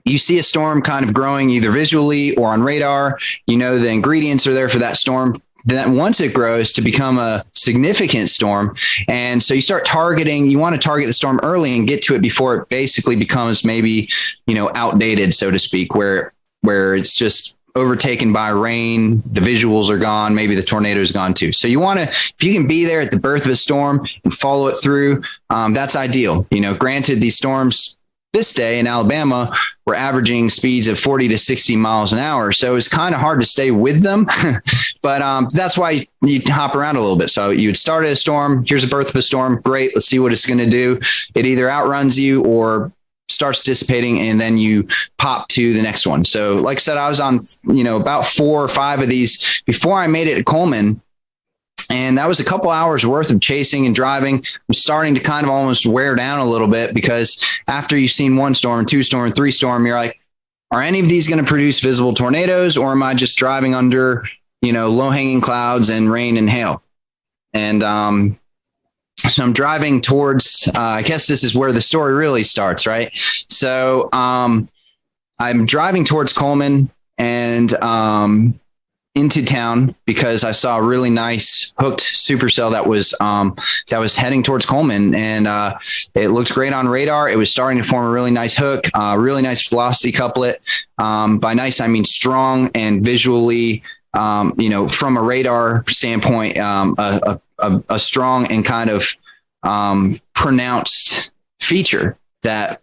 you see a storm kind of growing either visually or on radar. The ingredients are there for that storm. Then once it grows to become a significant storm. And so you start targeting, you want to target the storm early and get to it before it basically becomes maybe, outdated, so to speak, where it's just overtaken by rain, the visuals are gone, maybe the tornado is gone too. So you want to, if you can be there at the birth of a storm and follow it through, that's ideal. Granted, these storms, this day in Alabama were averaging speeds of 40 to 60 miles an hour. So it's kind of hard to stay with them, but that's why you hop around a little bit. So you would start at a storm. Here's a birth of a storm. Great. Let's see what it's going to do. It either outruns you or starts dissipating, and then you pop to the next one. So like I said, I was on, about 4 or 5 of these before I made it to Coleman. And that was a couple hours worth of chasing and driving. I'm starting to kind of almost wear down a little bit, because after you've seen 1 storm, 2 storm, 3 storm, you're like, are any of these going to produce visible tornadoes, or am I just driving under, low hanging clouds and rain and hail? And, so I'm driving towards, I guess this is where the story really starts, right? So, I'm driving towards Coleman and, into town, because I saw a really nice hooked supercell that was heading towards Coleman, and it looked great on radar. It was starting to form a really nice hook, really nice velocity couplet. By nice, I mean strong, and visually, from a radar standpoint, a strong and kind of pronounced feature that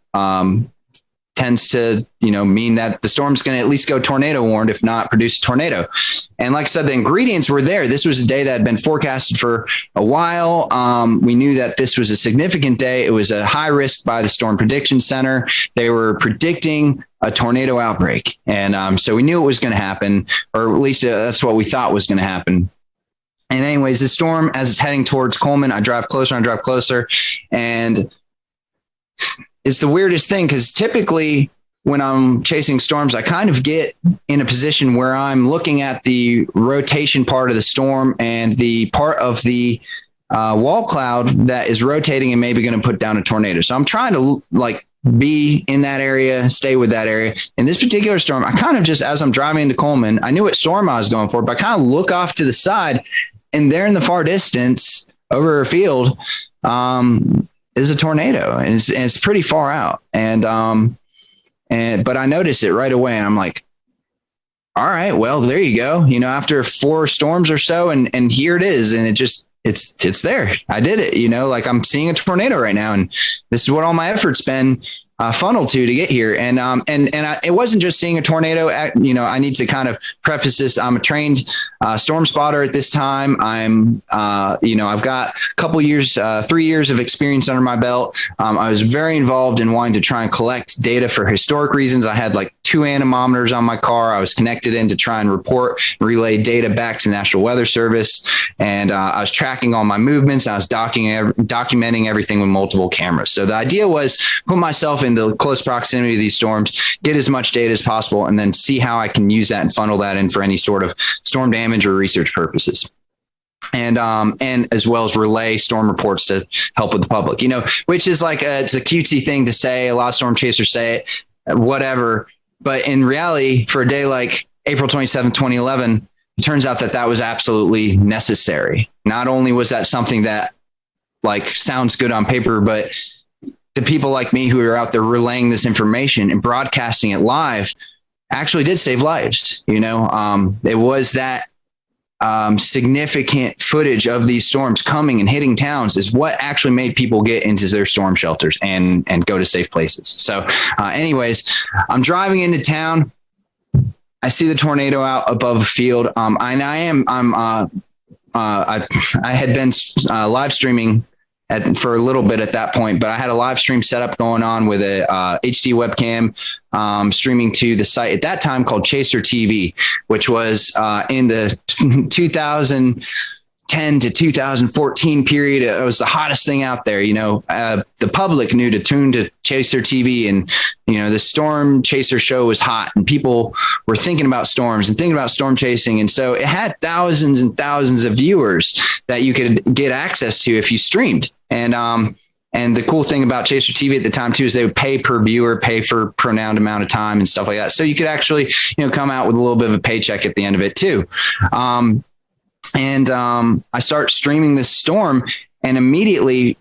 tends to, mean that the storm's going to at least go tornado warned, if not produce a tornado. And like I said, the ingredients were there. This was a day that had been forecasted for a while. We knew that this was a significant day. It was a high risk by the Storm Prediction Center. They were predicting a tornado outbreak. And so we knew it was going to happen, or at least that's what we thought was going to happen. And anyways, the storm, as it's heading towards Coleman, I drive closer, and it's the weirdest thing, because typically when I'm chasing storms, I kind of get in a position where I'm looking at the rotation part of the storm and the part of the wall cloud that is rotating and maybe going to put down a tornado. So I'm trying to be in that area, stay with that area. In this particular storm, I kind of just, as I'm driving into Coleman, I knew what storm I was going for, but I kind of look off to the side, and there in the far distance over a field, is a tornado, and it's pretty far out. But I noticed it right away, and I'm like, all right, well, there you go. After 4 storms or so, and here it is. And it's there. I did it, I'm seeing a tornado right now. And this is what all my effort's been funneled to get here. And it wasn't just seeing a tornado. I need to kind of preface this. I'm a trained storm spotter at this time. I've got a couple years, 3 years of experience under my belt. I was very involved in wanting to try and collect data for historic reasons. I had 2 anemometers on my car. I was connected in to try and relay data back to the National Weather Service. And I was tracking all my movements. I was documenting everything with multiple cameras. So the idea was put myself in the close proximity of these storms, get as much data as possible, and then see how I can use that and funnel that in for any sort of storm damage or research purposes. And as well as relay storm reports to help with the public, which is it's a cutesy thing to say. A lot of storm chasers say it, whatever. But in reality, for a day like April 27, 2011, it turns out that was absolutely necessary. Not only was that something that sounds good on paper, but the people like me who are out there relaying this information and broadcasting it live actually did save lives. It was that significant footage of these storms coming and hitting towns is what actually made people get into their storm shelters and go to safe places. So anyways, I'm driving into town. I see the tornado out above a field. I had been live streaming for a little bit at that point, but I had a live stream setup going on with a HD webcam streaming to the site at that time called Chaser TV, which was in the 2010 to 2014 period. It was the hottest thing out there. The public knew to tune to Chaser TV, and the Storm Chaser show was hot, and people were thinking about storms and thinking about storm chasing. And so it had thousands and thousands of viewers that you could get access to if you streamed. And the cool thing about Chaser TV at the time too is they would pay per viewer, pay for pronounced amount of time and stuff like that. So you could actually, come out with a little bit of a paycheck at the end of it too. I start streaming this storm, and immediately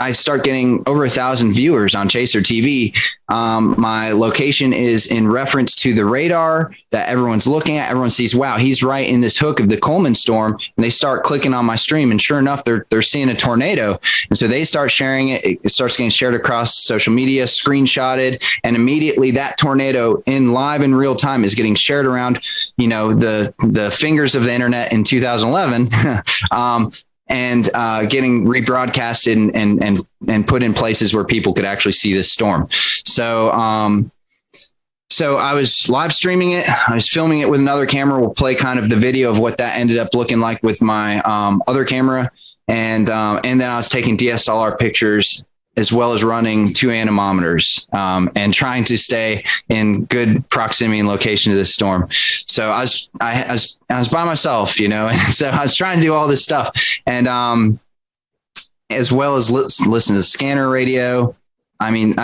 I start getting over 1,000 viewers on Chaser TV. My location is in reference to the radar that everyone's looking at. Everyone sees, wow, he's right in this hook of the Coleman storm. And they start clicking on my stream. And sure enough, they're seeing a tornado. And so they start sharing it. It starts getting shared across social media, screenshotted. And immediately that tornado in real time is getting shared around, the fingers of the internet in 2011. And getting rebroadcasted and put in places where people could actually see this storm. So I was live streaming it. I was filming it with another camera. We'll play kind of the video of what that ended up looking like with my other camera. And then I was taking DSLR pictures as well as running 2 anemometers and trying to stay in good proximity and location to this storm. So I was by myself, and so I was trying to do all this stuff, and as well as listen to the scanner radio. I mean,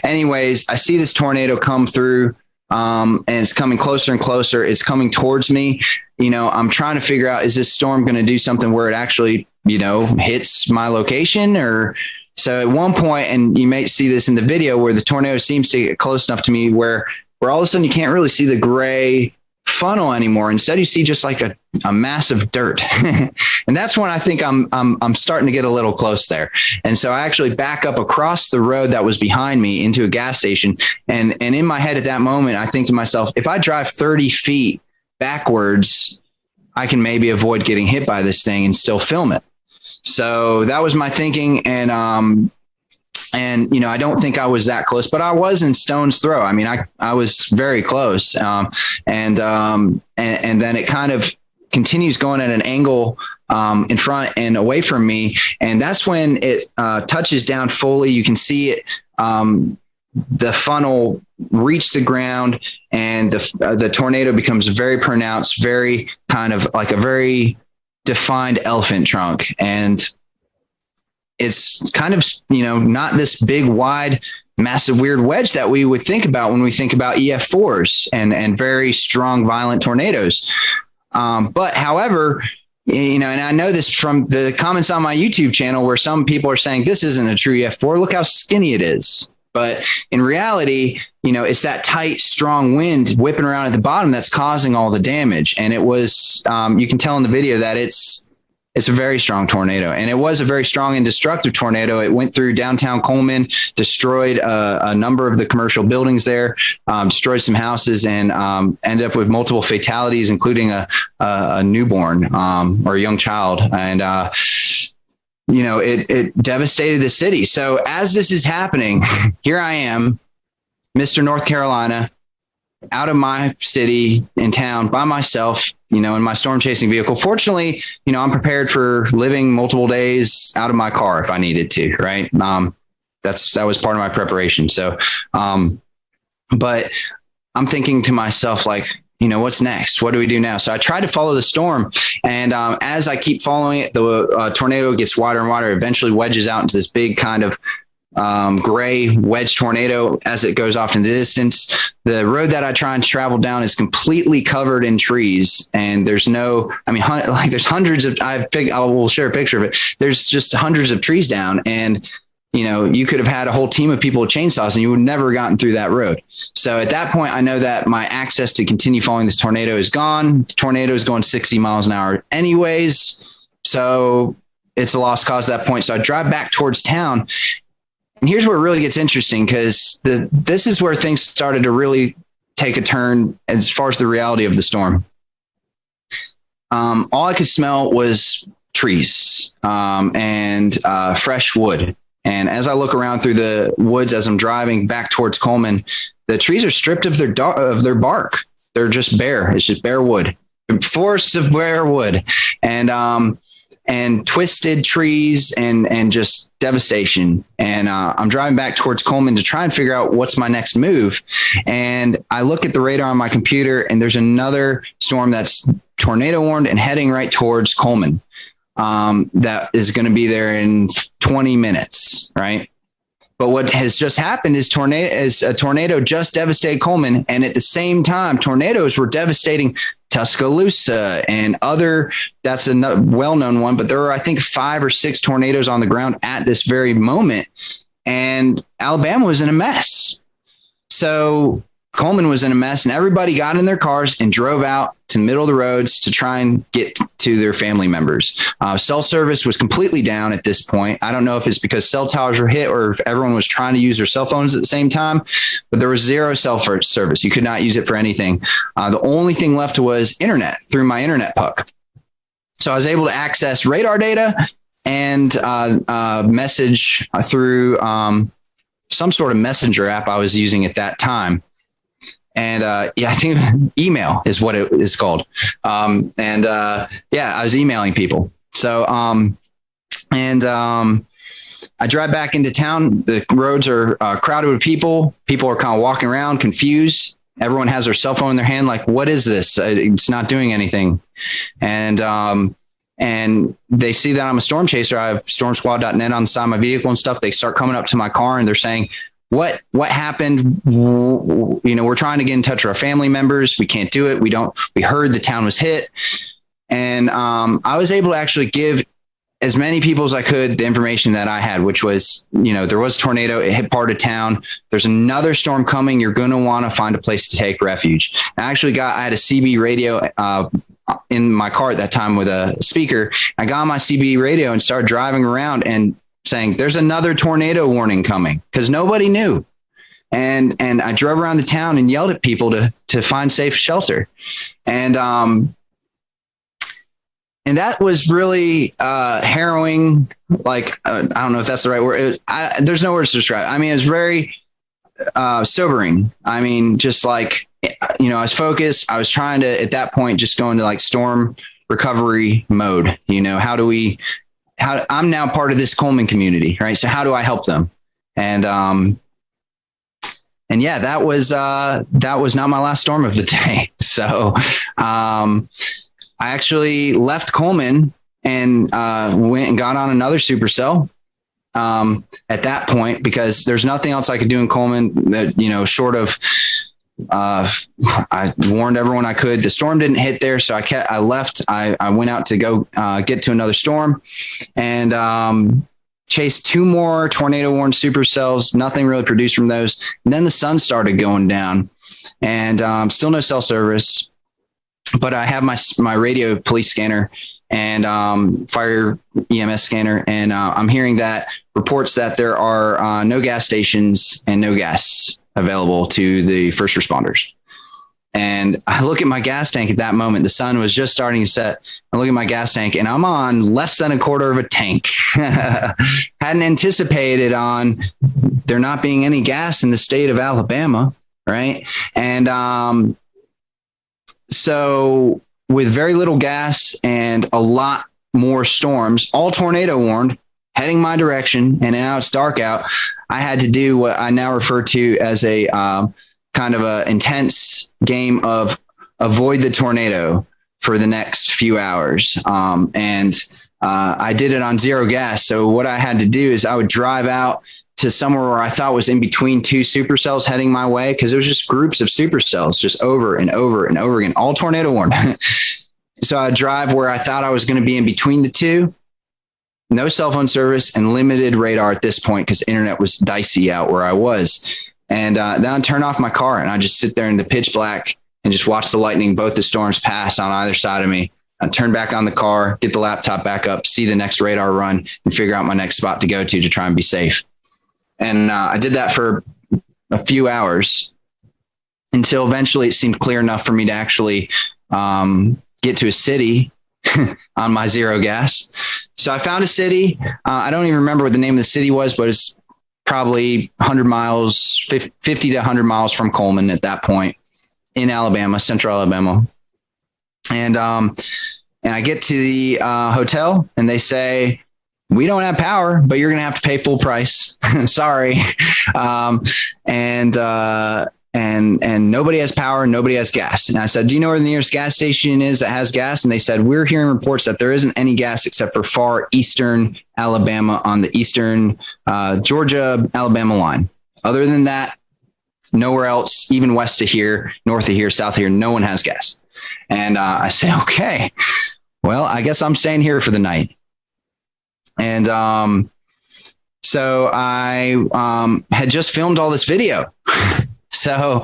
anyways, I see this tornado come through, and it's coming closer and closer. It's coming towards me. I'm trying to figure out, is this storm going to do something where it actually hits my location? Or so at one point, and you may see this in the video, where the tornado seems to get close enough to me where all of a sudden you can't really see the gray funnel anymore. Instead, you see just like a massive dirt. And that's when I think I'm starting to get a little close there. And so I actually back up across the road that was behind me into a gas station. And in my head at that moment, I think to myself, if I drive 30 feet backwards, I can maybe avoid getting hit by this thing and still film it. So that was my thinking. And I don't think I was that close, but I was in stone's throw. I mean, I was very close. And then it kind of continues going at an angle in front and away from me. And that's when it touches down fully. You can see it, the funnel reach the ground, and the tornado becomes very pronounced, very kind of like a very defined elephant trunk. And it's kind of, not this big, wide, massive, weird wedge that we would think about when we think about EF4s and very strong, violent tornadoes. But however, and I know this from the comments on my YouTube channel, where some people are saying this isn't a true EF4. Look how skinny it is. But in reality, it's that tight, strong wind whipping around at the bottom that's causing all the damage. And it was, you can tell in the video that it's a very strong tornado, and it was a very strong and destructive tornado. It went through downtown Coleman, destroyed a number of the commercial buildings there, destroyed some houses, and ended up with multiple fatalities, including a newborn or a young child. And, it devastated the city. So as this is happening, here I am, Mr. North Carolina, out of my city in town by myself, in my storm chasing vehicle. Fortunately, I'm prepared for living multiple days out of my car if I needed to, right? That was part of my preparation. So, but I'm thinking to myself, like, what's next? What do we do now? So I tried to follow the storm, and as I keep following it, the tornado gets wider and wider, eventually wedges out into this big kind of gray wedge tornado as it goes off in the distance. The road that I try and travel down is completely covered in trees, and there's there's hundreds of, I will share a picture of it. There's just hundreds of trees down, and you could have had a whole team of people with chainsaws and you would never have gotten through that road. So at that point, I know that my access to continue following this tornado is gone. The tornado is going 60 miles an hour anyways. So it's a lost cause at that point. So I drive back towards town. And here's where it really gets interesting, because this is where things started to really take a turn as far as the reality of the storm. All I could smell was trees and fresh wood. And as I look around through the woods as I'm driving back towards Coleman, the trees are stripped of their bark. They're just bare. It's just bare wood, forests of bare wood, and twisted trees and just devastation. And I'm driving back towards Coleman to try and figure out what's my next move. And I look at the radar on my computer, and there's another storm that's tornado warned and heading right towards Coleman. That is going to be there in 20 minutes, right? But what has just happened is a tornado just devastated Coleman, and at the same time, tornadoes were devastating Tuscaloosa and other, that's a well-known one, but there are, I think, 5 or 6 tornadoes on the ground at this very moment. And Alabama was in a mess. So Coleman was in a mess, and everybody got in their cars and drove out to the middle of the roads to try and get to their family members. Cell service was completely down at this point. I don't know if it's because cell towers were hit or if everyone was trying to use their cell phones at the same time, but there was zero cell service. You could not use it for anything. The only thing left was internet through my internet puck. So I was able to access radar data and message through some sort of messenger app I was using at that time. And I think email is what it is called. I was emailing people. So I drive back into town. The roads are crowded with people. People are kind of walking around confused. Everyone has their cell phone in their hand. Like, what is this? It's not doing anything. And they see that I'm a storm chaser. I have stormsquad.net on the side of my vehicle and stuff. They start coming up to my car and they're saying, what happened? We're trying to get in touch with our family members. We can't do it. We heard the town was hit. And I was able to actually give as many people as I could the information that I had, which was, there was a tornado. It hit part of town. There's another storm coming. You're going to want to find a place to take refuge. I had a CB radio in my car at that time with a speaker. I got on my CB radio and started driving around and saying, there's another tornado warning coming, because nobody knew. And I drove around the town and yelled at people to find safe shelter. And that was really harrowing. Like, I don't know if that's the right word. There's no words to describe it. I mean, it was very sobering. I mean, just like, I was focused. I was trying to, at that point, just go into like storm recovery mode. I'm now part of this Coleman community, right? So how do I help them? And yeah, that was not my last storm of the day. So I actually left Coleman and went and got on another supercell at that point, because there's nothing else I could do in Coleman that, short of, I warned everyone I could. The storm didn't hit there, so I left. I went out to go get to another storm and chased 2 more tornado warned supercells. Nothing really produced from those. And then the sun started going down, and still no cell service. But I have my radio police scanner and fire EMS scanner, and I'm hearing that reports that there are no gas stations and no gas available to the first responders. And I look at my gas tank at that moment. The sun was just starting to set. I look at my gas tank and I'm on less than a quarter of a tank. Hadn't anticipated on there not being any gas in the state of Alabama. Right. And so with very little gas and a lot more storms, all tornado warned, heading my direction, and now it's dark out, I had to do what I now refer to as a kind of a intense game of avoid the tornado for the next few hours. I did it on zero gas. So what I had to do is I would drive out to somewhere where I thought was in between 2 supercells heading my way, because it was just groups of supercells just over and over and over again, all tornado warned. So I'd drive where I thought I was going to be in between the 2. No cell phone service and limited radar at this point because internet was dicey out where I was. And then I'd turn off my car and I'd just sit there in the pitch black and just watch the lightning, both the storms pass on either side of me. I'd turn back on the car, get the laptop back up, see the next radar run, and figure out my next spot to go to try and be safe. And I did that for a few hours until eventually it seemed clear enough for me to actually get to a city on my zero gas. So I found a city. I don't even remember what the name of the city was, but it's probably 100 miles, 50 to 100 miles from Coleman at that point in Alabama, central Alabama. And I get to the hotel and they say, we don't have power, but you're going to have to pay full price. Sorry. And nobody has power, nobody has gas. And I said, do you know where the nearest gas station is that has gas? And they said, we're hearing reports that there isn't any gas except for far eastern Alabama on the eastern Georgia, Alabama line. Other than that, nowhere else, even west of here, north of here, south of here, no one has gas. And I said, okay, well, I guess I'm staying here for the night. And so I had just filmed all this video. So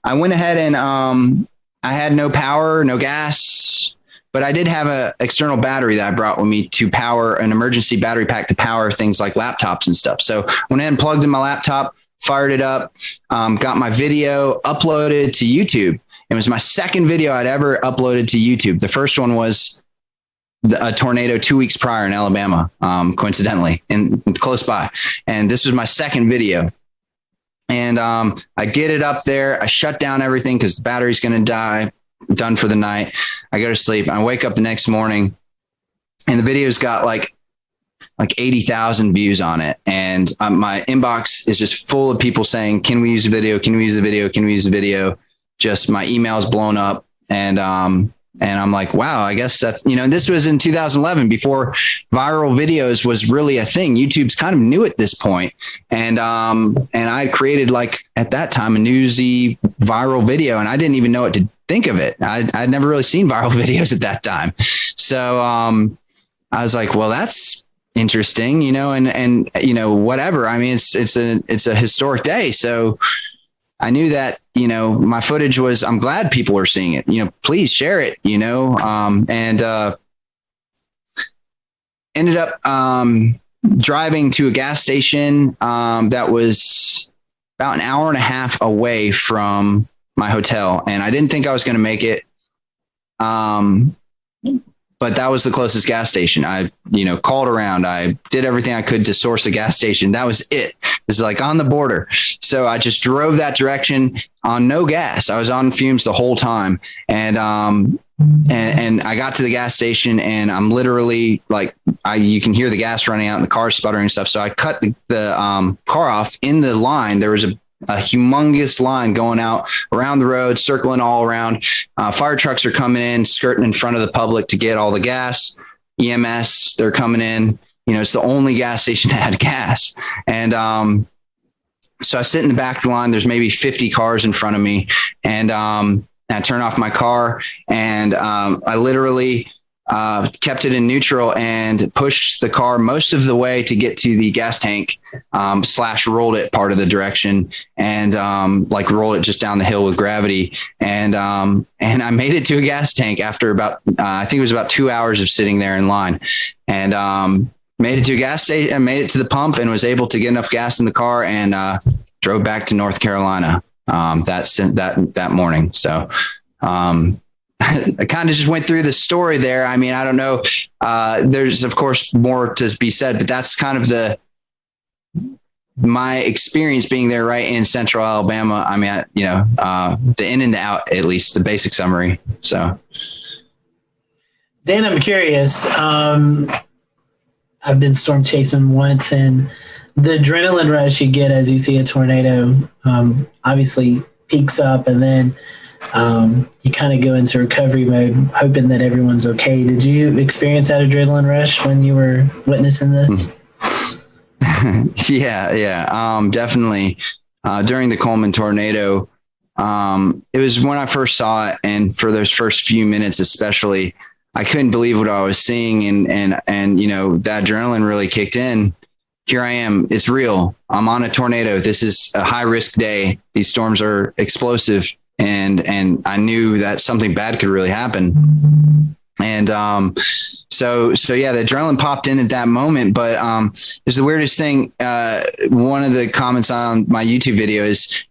I went ahead and I had no power, no gas, but I did have an external battery that I brought with me to power an emergency battery pack to power things like laptops and stuff. So went ahead and plugged in my laptop, fired it up, got my video uploaded to YouTube. It was my second video I'd ever uploaded to YouTube. The first one was a tornado 2 weeks prior in Alabama, coincidentally, and close by. And this was my second video. And I get it up there. I shut down everything because the battery's going to die. Done for the night. I go to sleep. I wake up the next morning, and the video's got like 80,000 views on it. And my inbox is just full of people saying, can we use the video? Can we use the video? Can we use the video? Just my email's blown up. And I'm like, wow, I guess that's, this was in 2011 before viral videos was really a thing. YouTube's kind of new at this point. And I created at that time, a newsy viral video, and I didn't even know what to think of it. I'd never really seen viral videos at that time. So I was like, well, that's interesting, and whatever. I mean, it's a historic day. So I knew that, my footage was, I'm glad people are seeing it, please share it, and ended up driving to a gas station that was about an hour and a half away from my hotel. And I didn't think I was going to make it. But that was the closest gas station. I, called around. I did everything I could to source a gas station. That was it. It was on the border. So I just drove that direction on no gas. I was on fumes the whole time. And I got to the gas station, and I'm literally you can hear the gas running out and the car sputtering and stuff. So I cut the car off in the line. There was a humongous line going out around the road, circling all around. Fire trucks are coming in, skirting in front of the public to get all the gas. EMS, they're coming in. It's the only gas station that had gas. And so I sit in the back of the line. There's maybe 50 cars in front of me. And I turn off my car, and I literally kept it in neutral and pushed the car most of the way to get to the gas tank, / rolled it part of the direction, and rolled it just down the hill with gravity. And I made it to a gas tank after about, I think it was about 2 hours of sitting there in line, and made it to a gas station and made it to the pump, and was able to get enough gas in the car, and drove back to North Carolina that morning. So I kind of just went through the story there. I mean, I don't know. There's of course more to be said, but that's kind of my experience being there right in central Alabama. I mean, the in and the out, at least the basic summary. So Dan, I'm curious. I've been storm chasing once, and the adrenaline rush you get as you see a tornado obviously peaks up, and then you kind of go into recovery mode, hoping that everyone's okay. Did you experience that adrenaline rush when you were witnessing this? Yeah. Definitely. During the Coleman tornado, it was when I first saw it. And for those first few minutes, especially, I couldn't believe what I was seeing. And that adrenaline really kicked in. Here I am. It's real. I'm on a tornado. This is a high risk day. These storms are explosive. And I knew that something bad could really happen. And so yeah, the adrenaline popped in at that moment. But it's the weirdest thing. One of the comments on my YouTube video is,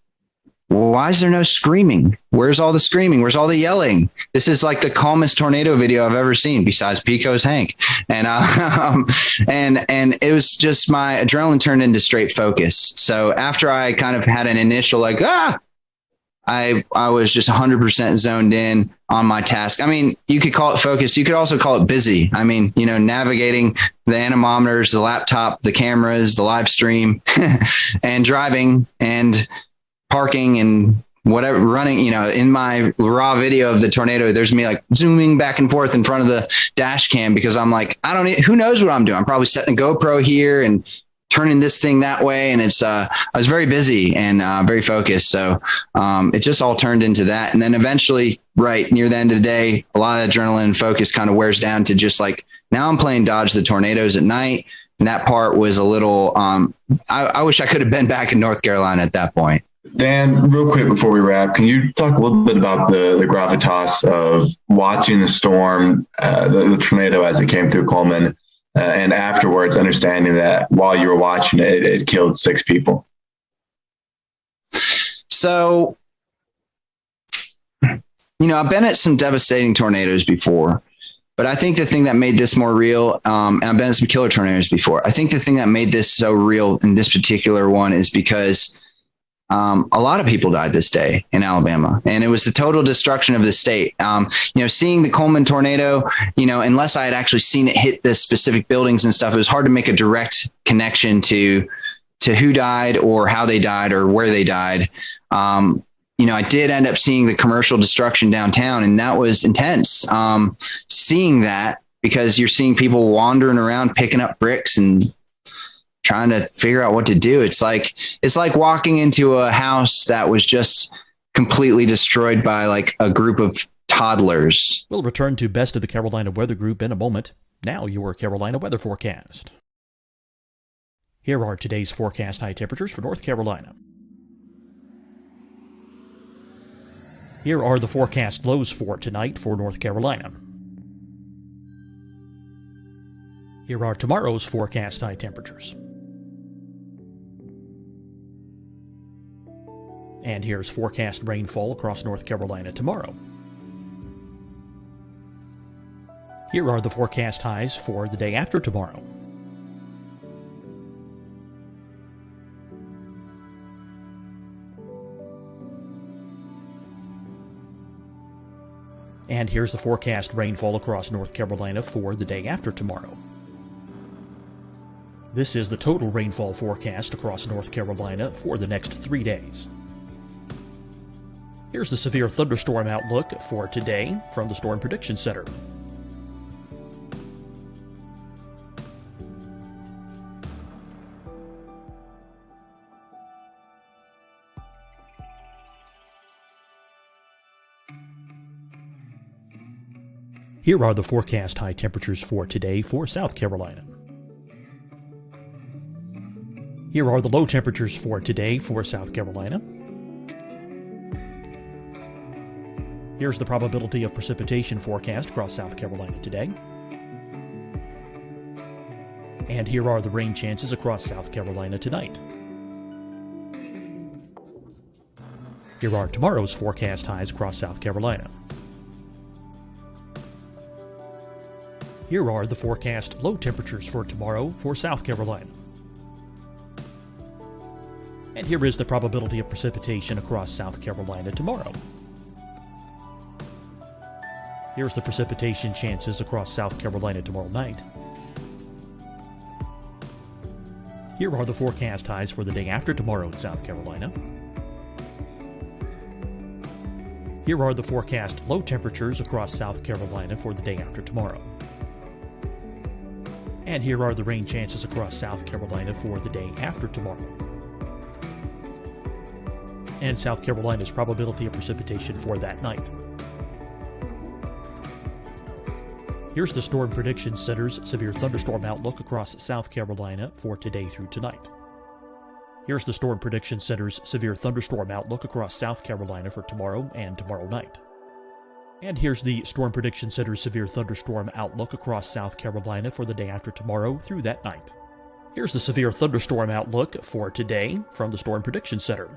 why is there no screaming? Where's all the screaming? Where's all the yelling? This is like the calmest tornado video I've ever seen, besides Pico's Hank. And and it was just my adrenaline turned into straight focus. So after I kind of had an initial I was just 100% zoned in on my task. I mean, you could call it focused. You could also call it busy. I mean, navigating the anemometers, the laptop, the cameras, the live stream, and driving and parking and whatever, running, in my raw video of the tornado, there's me zooming back and forth in front of the dash cam, because I'm like, who knows what I'm doing? I'm probably setting a GoPro here and turning this thing that way. And I was very busy and very focused. So it just all turned into that. And then eventually, right near the end of the day, a lot of adrenaline and focus kind of wears down to just like, now I'm playing dodge the tornadoes at night. And that part was a little, I wish I could have been back in North Carolina at that point. Dan, real quick before we wrap, can you talk a little bit about the gravitas of watching the storm, the tornado as it came through Coleman, and afterwards understanding that while you were watching it, it killed 6 people? So, I've been at some devastating tornadoes before, but I think the thing that made this more real, and I've been at some killer tornadoes before. I think the thing that made this so real in this particular one is because a lot of people died this day in Alabama, and it was the total destruction of the state. Seeing the Coleman tornado, unless I had actually seen it hit the specific buildings and stuff, it was hard to make a direct connection to who died or how they died or where they died. I did end up seeing the commercial destruction downtown, and that was intense. Seeing that, because you're seeing people wandering around, picking up bricks and trying to figure out what to do. It's like walking into a house that was just completely destroyed by like a group of toddlers. We'll return to Best of the Carolina Weather Group in a moment. Now your Carolina weather forecast. Here are today's forecast high temperatures for North Carolina. Here are the forecast lows for tonight for North Carolina. Here are tomorrow's forecast high temperatures. And here's forecast rainfall across North Carolina tomorrow. Here are the forecast highs for the day after tomorrow. And here's the forecast rainfall across North Carolina for the day after tomorrow. This is the total rainfall forecast across North Carolina for the next 3 days. Here's the severe thunderstorm outlook for today from the Storm Prediction Center. Here are the forecast high temperatures for today for South Carolina. Here are the low temperatures for today for South Carolina. Here's the probability of precipitation forecast across South Carolina today. And here are the rain chances across South Carolina tonight. Here are tomorrow's forecast highs across South Carolina. Here are the forecast low temperatures for tomorrow for South Carolina. And here is the probability of precipitation across South Carolina tomorrow. Here's the precipitation chances across South Carolina tomorrow night. Here are the forecast highs for the day after tomorrow in South Carolina. Here are the forecast low temperatures across South Carolina for the day after tomorrow. And here are the rain chances across South Carolina for the day after tomorrow. And South Carolina's probability of precipitation for that night. Here's the Storm Prediction Center's severe thunderstorm outlook across South Carolina for today through tonight. Here's the Storm Prediction Center's severe thunderstorm outlook across South Carolina for tomorrow and tomorrow night. And here's the Storm Prediction Center's severe thunderstorm outlook across South Carolina for the day after tomorrow through that night. Here's the severe thunderstorm outlook for today from the Storm Prediction Center.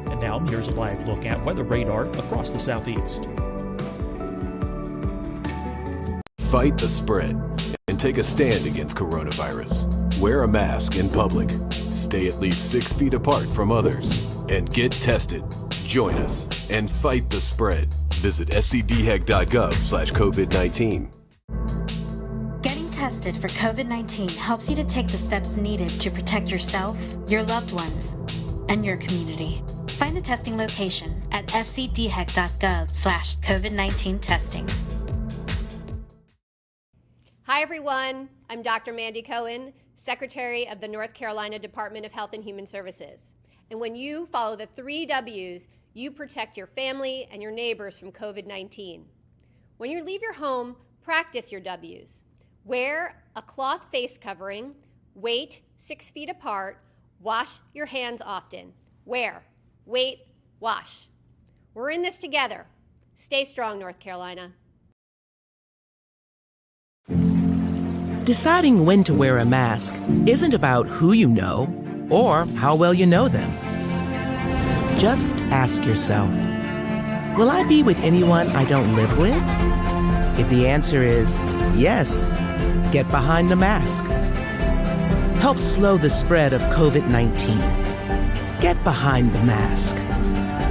And now here's a live look at weather radar across the southeast. Fight the spread and take a stand against coronavirus. Wear a mask in public. Stay at least 6 feet apart from others. And get tested. Join us and fight the spread. Visit scdhec.gov/COVID-19. Getting tested for COVID-19 helps you to take the steps needed to protect yourself, your loved ones, and your community. Find the testing location at scdhec.gov/COVID-19 testing. Hi, everyone. I'm Dr. Mandy Cohen, Secretary of the North Carolina Department of Health and Human Services. And when you follow the 3 W's, you protect your family and your neighbors from COVID-19. When you leave your home, practice your W's. Wear a cloth face covering, wait 6 feet apart, wash your hands often. Wear, wait, wash. We're in this together. Stay strong, North Carolina. Deciding when to wear a mask isn't about who you know or how well you know them. Just ask yourself, will I be with anyone I don't live with? If the answer is yes, get behind the mask. Help slow the spread of COVID-19. Get behind the mask.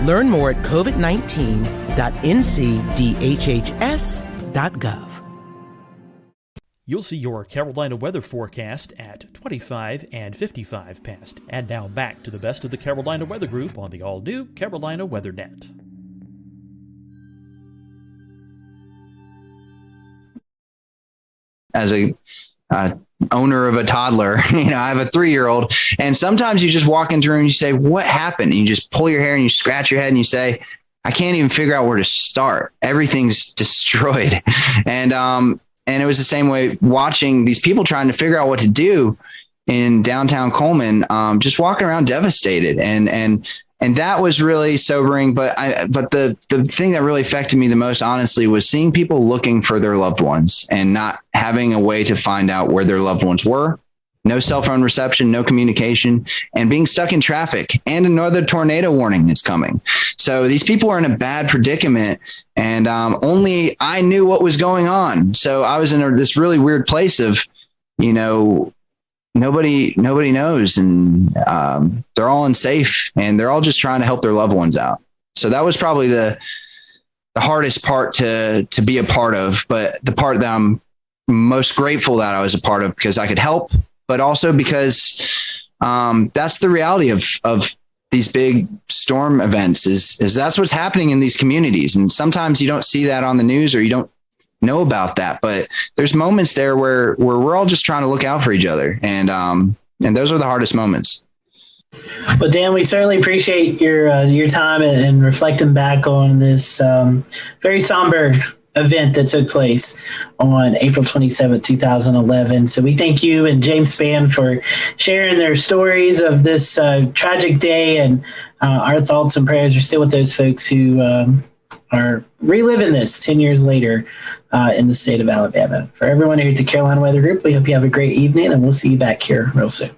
Learn more at covid19.ncdhhs.gov. You'll see your Carolina weather forecast at 25 and 55 past. And now back to the best of the Carolina Weather Group on the all-new Carolina WeatherNet. As a owner of a toddler, I have a 3-year-old, and sometimes you just walk into a room and you say, what happened? And you just pull your hair and you scratch your head and you say, I can't even figure out where to start. Everything's destroyed. And it was the same way watching these people trying to figure out what to do in downtown Coleman, just walking around devastated. And that was really sobering. But the thing that really affected me the most, honestly, was seeing people looking for their loved ones and not having a way to find out where their loved ones were. No cell phone reception, no communication, and being stuck in traffic, and another tornado warning that's coming. So these people are in a bad predicament, and only I knew what was going on. So I was in this really weird place of, nobody knows, and they're all unsafe, and they're all just trying to help their loved ones out. So that was probably the hardest part to be a part of, but the part that I'm most grateful that I was a part of, because I could help, but also because that's the reality of these big storm events is that's what's happening in these communities. And sometimes you don't see that on the news, or you don't know about that, but there's moments there where we're all just trying to look out for each other. And those are the hardest moments. Well, Dan, we certainly appreciate your time and reflecting back on this very somber event that took place on April 27, 2011. So we thank you and James Spann for sharing their stories of this tragic day, and our thoughts and prayers are still with those folks who are reliving this 10 years later in the state of Alabama. For everyone here at the Carolina Weather Group, we hope you have a great evening, and we'll see you back here real soon.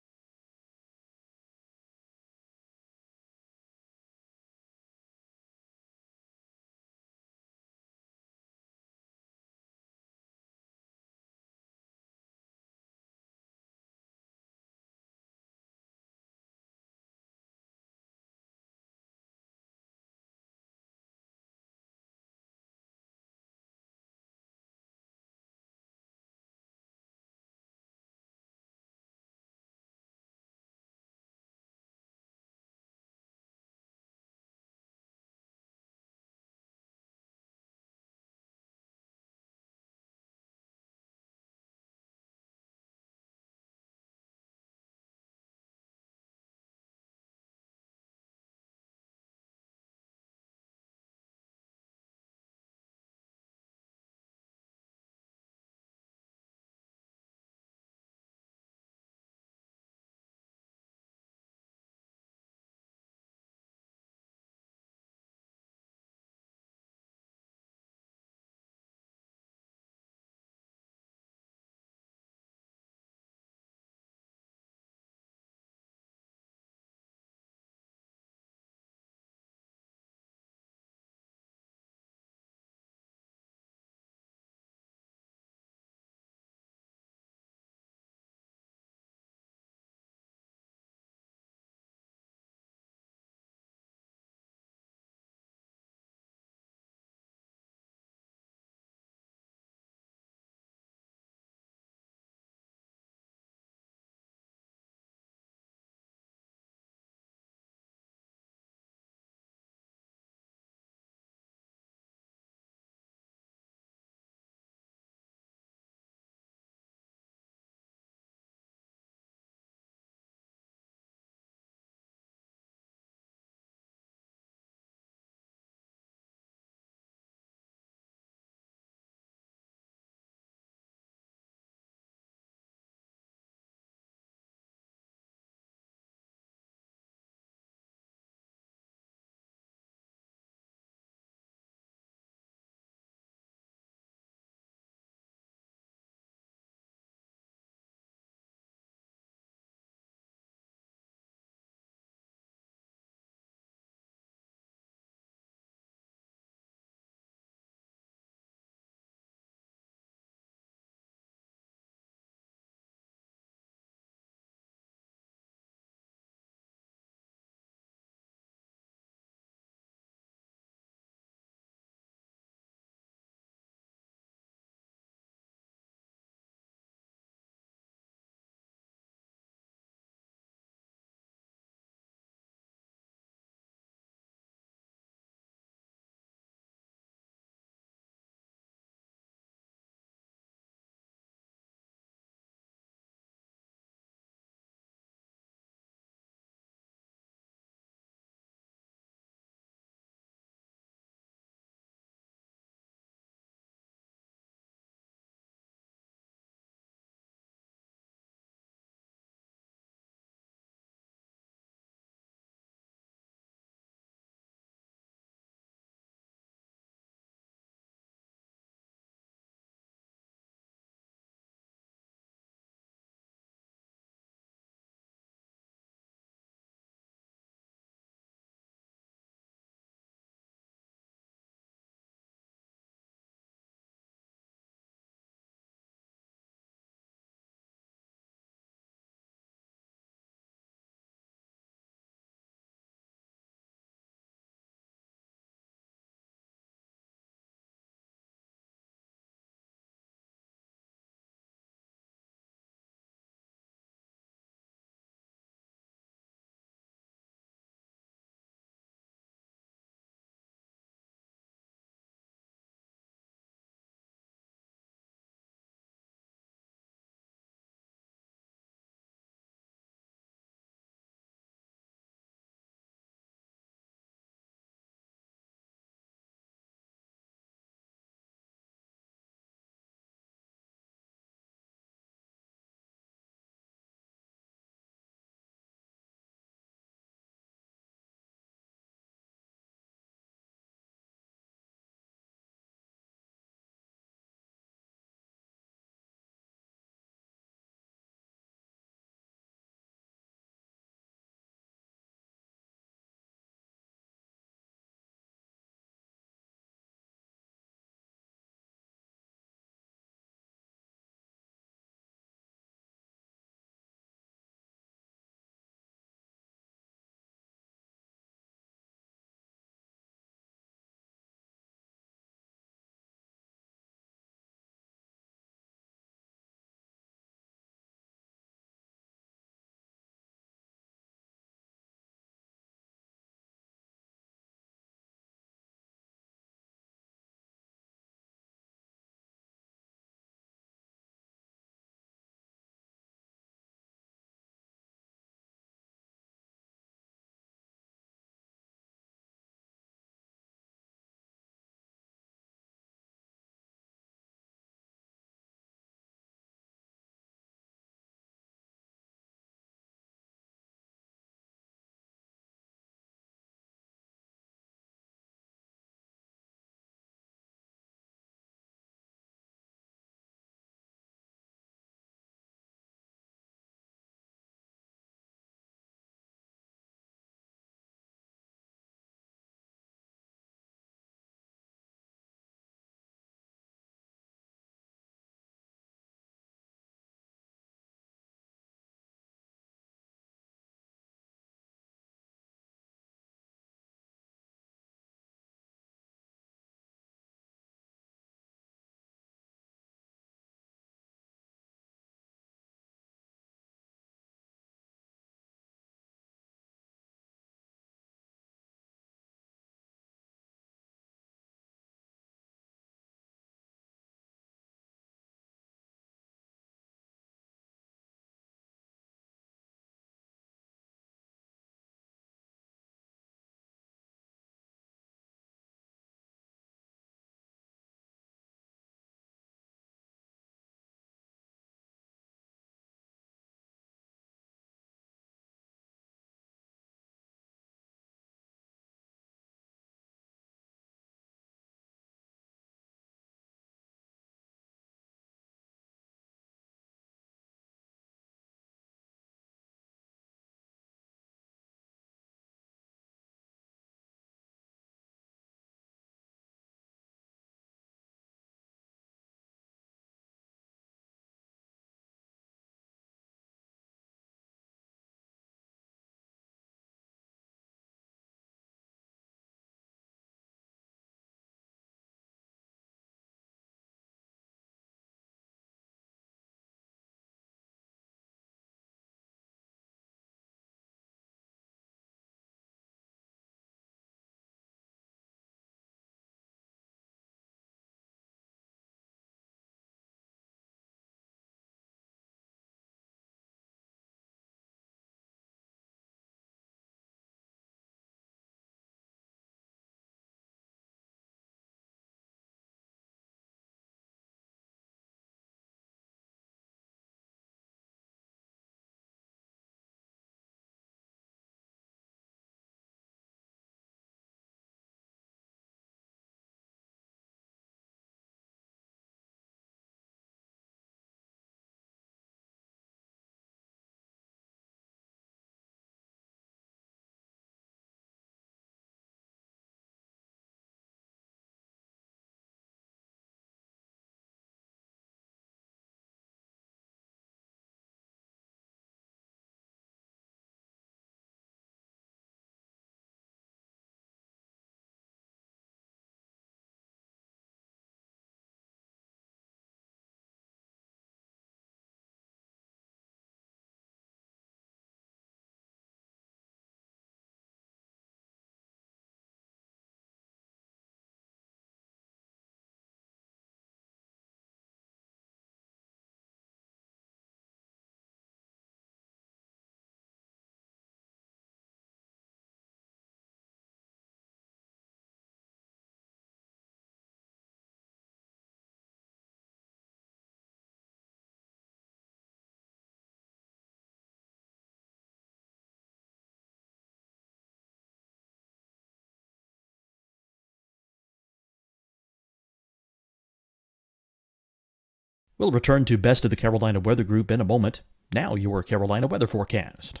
We'll return to Best of the Carolina Weather Group in a moment. Now your Carolina weather forecast.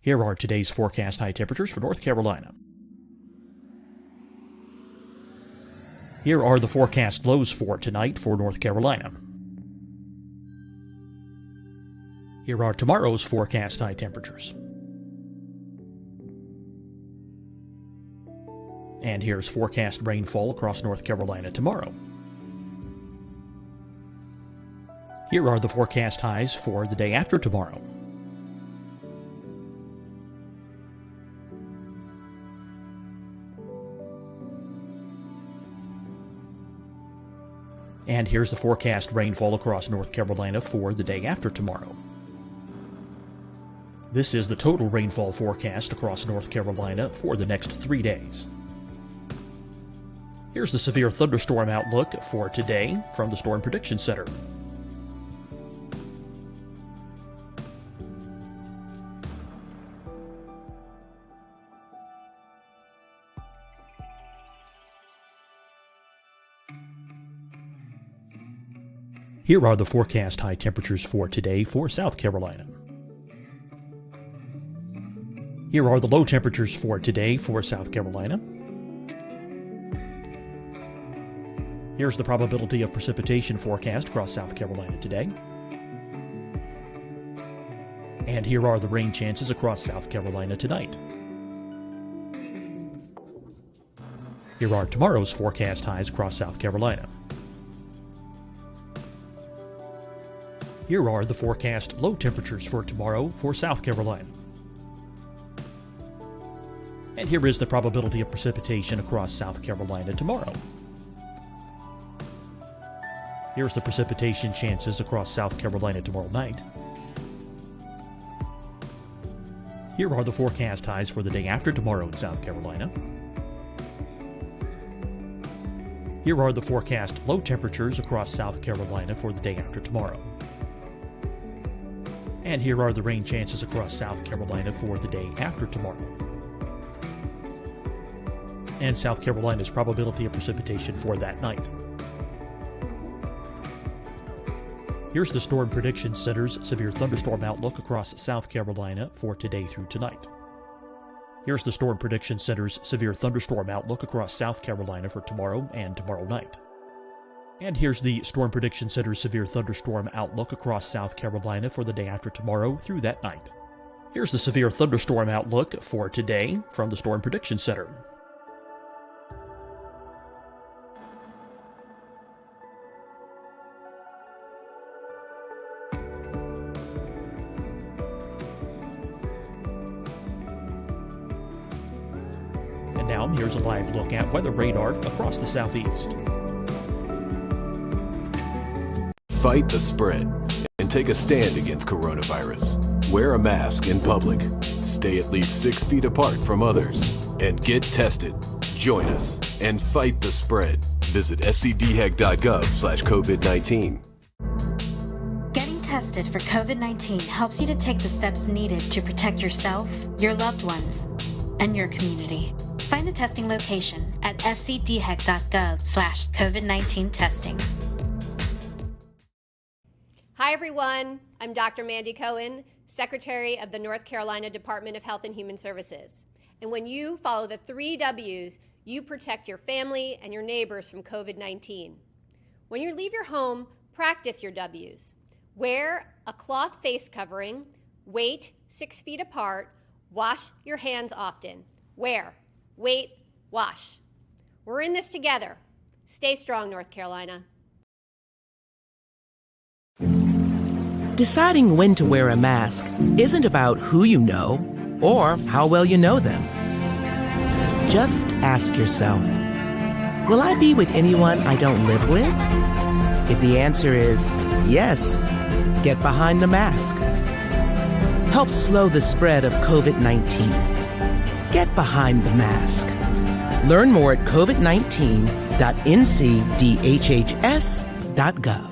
Here are today's forecast high temperatures for North Carolina. Here are the forecast lows for tonight for North Carolina. Here are tomorrow's forecast high temperatures. And here's forecast rainfall across North Carolina tomorrow. Here are the forecast highs for the day after tomorrow. And here's the forecast rainfall across North Carolina for the day after tomorrow. This is the total rainfall forecast across North Carolina for the next 3 days. Here's the severe thunderstorm outlook for today from the Storm Prediction Center. Here are the forecast high temperatures for today for South Carolina. Here are the low temperatures for today for South Carolina. Here's the probability of precipitation forecast across South Carolina today. And here are the rain chances across South Carolina tonight. Here are tomorrow's forecast highs across South Carolina. Here are the forecast low temperatures for tomorrow for South Carolina. And here is the probability of precipitation across South Carolina tomorrow. Here's the precipitation chances across South Carolina tomorrow night. Here are the forecast highs for the day after tomorrow in South Carolina. Here are the forecast low temperatures across South Carolina for the day after tomorrow. And here are the rain chances across South Carolina for the day after tomorrow. And South Carolina's probability of precipitation for that night. Here's the Storm Prediction Center's severe thunderstorm outlook across South Carolina for today through tonight. Here's the Storm Prediction Center's severe thunderstorm outlook across South Carolina for tomorrow and tomorrow night. And here's the Storm Prediction Center's severe thunderstorm outlook across South Carolina for the day after tomorrow through that night. Here's the severe thunderstorm outlook for today from the Storm Prediction Center. And now here's a live look at weather radar across the southeast. Fight the spread and take a stand against coronavirus. Wear a mask in public. Stay at least 6 feet apart from others. And get tested. Join us and fight the spread. Visit scdhec.gov/COVID-19. Getting tested for COVID-19 helps you to take the steps needed to protect yourself, your loved ones, and your community. Find the testing location at scdhec.gov/COVID-19 testing. Hi, everyone. I'm Dr. Mandy Cohen, Secretary of the North Carolina Department of Health and Human Services. And when you follow the 3 W's, you protect your family and your neighbors from COVID-19. When you leave your home, practice your W's. Wear a cloth face covering, wait 6 feet apart, wash your hands often. Wear, wait, wash. We're in this together. Stay strong, North Carolina. Deciding when to wear a mask isn't about who you know or how well you know them. Just ask yourself, will I be with anyone I don't live with? If the answer is yes, get behind the mask. Help slow the spread of COVID-19. Get behind the mask. Learn more at covid19.ncdhhs.gov.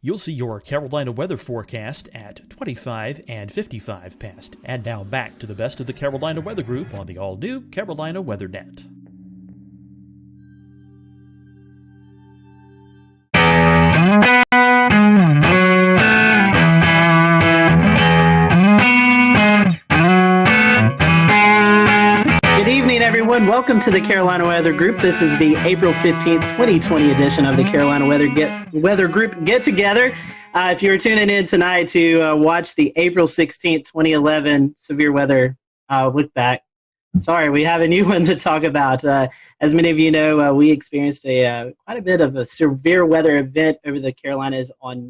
You'll see your Carolina weather forecast at 25 and 55 past. And now back to the best of the Carolina Weather Group on the all-new Carolina WeatherNet. welcome to the Carolina Weather Group. This is the April 15th, 2020 edition of the Carolina Weather Group Get Together. If you're tuning in tonight to watch the April 16th, 2011 severe weather look back, sorry, we have a new one to talk about. As many of you know, we experienced quite a bit of a severe weather event over the Carolinas on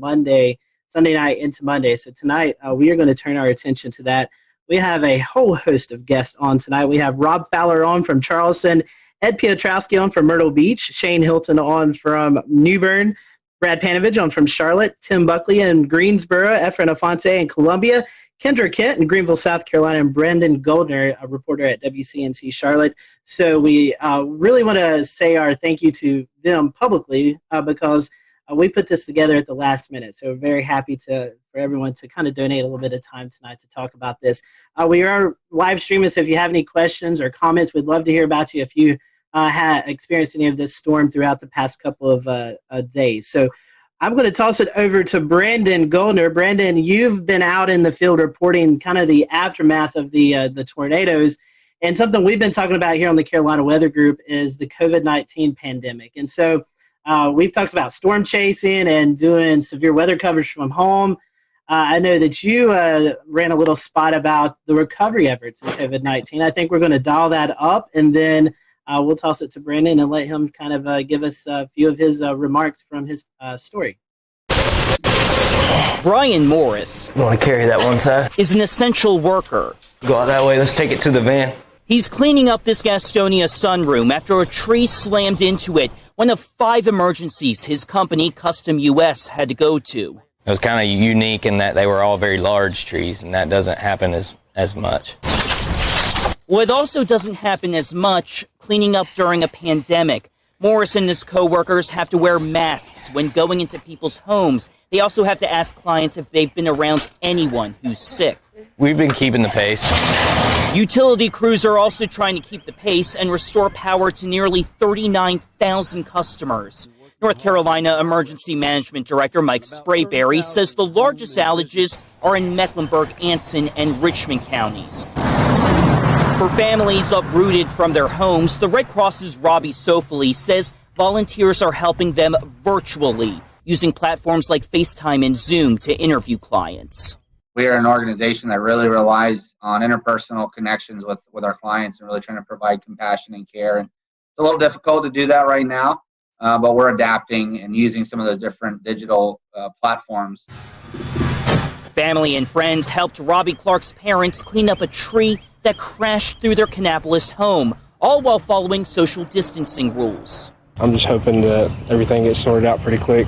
Sunday night into Monday. So tonight, we are going to turn our attention to that. We have a whole host of guests on tonight. We have Rob Fowler on from Charleston, Ed Piotrowski on from Myrtle Beach, Shane Hilton on from New Bern, Brad Panovich on from Charlotte, Tim Buckley in Greensboro, Efren Afonte in Columbia, Kendra Kent in Greenville, South Carolina, and Brendan Goldner, a reporter at WCNC Charlotte. So we really want to say our thank you to them publicly because we put this together at the last minute. So we're very happy for everyone to kind of donate a little bit of time tonight to talk about this. We are live streaming, so if you have any questions or comments, we'd love to hear about you if you had experienced any of this storm throughout the past couple of days. So I'm going to toss it over to Brandon Goldner. Brandon, you've been out in the field reporting kind of the aftermath of the tornadoes. And something we've been talking about here on the Carolina Weather Group is the COVID-19 pandemic. And so we've talked about storm chasing and doing severe weather coverage from home. I know that you ran a little spot about the recovery efforts in COVID-19. I think we're going to dial that up, and then we'll toss it to Brandon and let him kind of give us a few of his remarks from his story. Brian Morris. You want to carry that one side? Is an essential worker. Go out that way. Let's take it to the van. He's cleaning up this Gastonia sunroom after a tree slammed into it. One of 5 emergencies his company, Custom US, had to go to. It was kind of unique in that they were all very large trees, and that doesn't happen as much. Well, it also doesn't happen as much cleaning up during a pandemic. Morris and his co-workers have to wear masks when going into people's homes. They also have to ask clients if they've been around anyone who's sick. We've been keeping the pace. Utility crews are also trying to keep the pace and restore power to nearly 39,000 customers. North Carolina Emergency Management Director Mike Sprayberry says the largest outages are in Mecklenburg, Anson, and Richmond counties. For families uprooted from their homes, the Red Cross's Robbie Sofoli says volunteers are helping them virtually, using platforms like FaceTime and Zoom to interview clients. We are an organization that really relies on interpersonal connections with our clients and really trying to provide compassion and care. And it's a little difficult to do that right now, but we're adapting and using some of those different digital platforms. Family and friends helped Robbie Clark's parents clean up a tree that crashed through their Kannapolis home, all while following social distancing rules. I'm just hoping that everything gets sorted out pretty quick.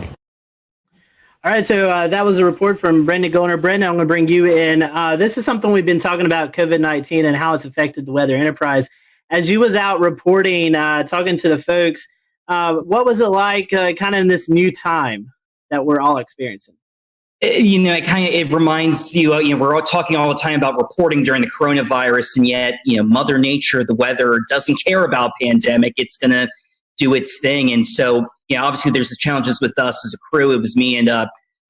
All right, so that was a report from Brendan Goldner. Brendan, I'm going to bring you in. This is something we've been talking about, COVID-19 and how it's affected the weather enterprise. As you was out reporting, talking to the folks, what was it like kind of in this new time that we're all experiencing? It reminds you, we're all talking all the time about reporting during the coronavirus, and yet, Mother Nature, the weather, doesn't care about pandemic. It's going to do its thing. And so, obviously there's the challenges with us as a crew. It was me and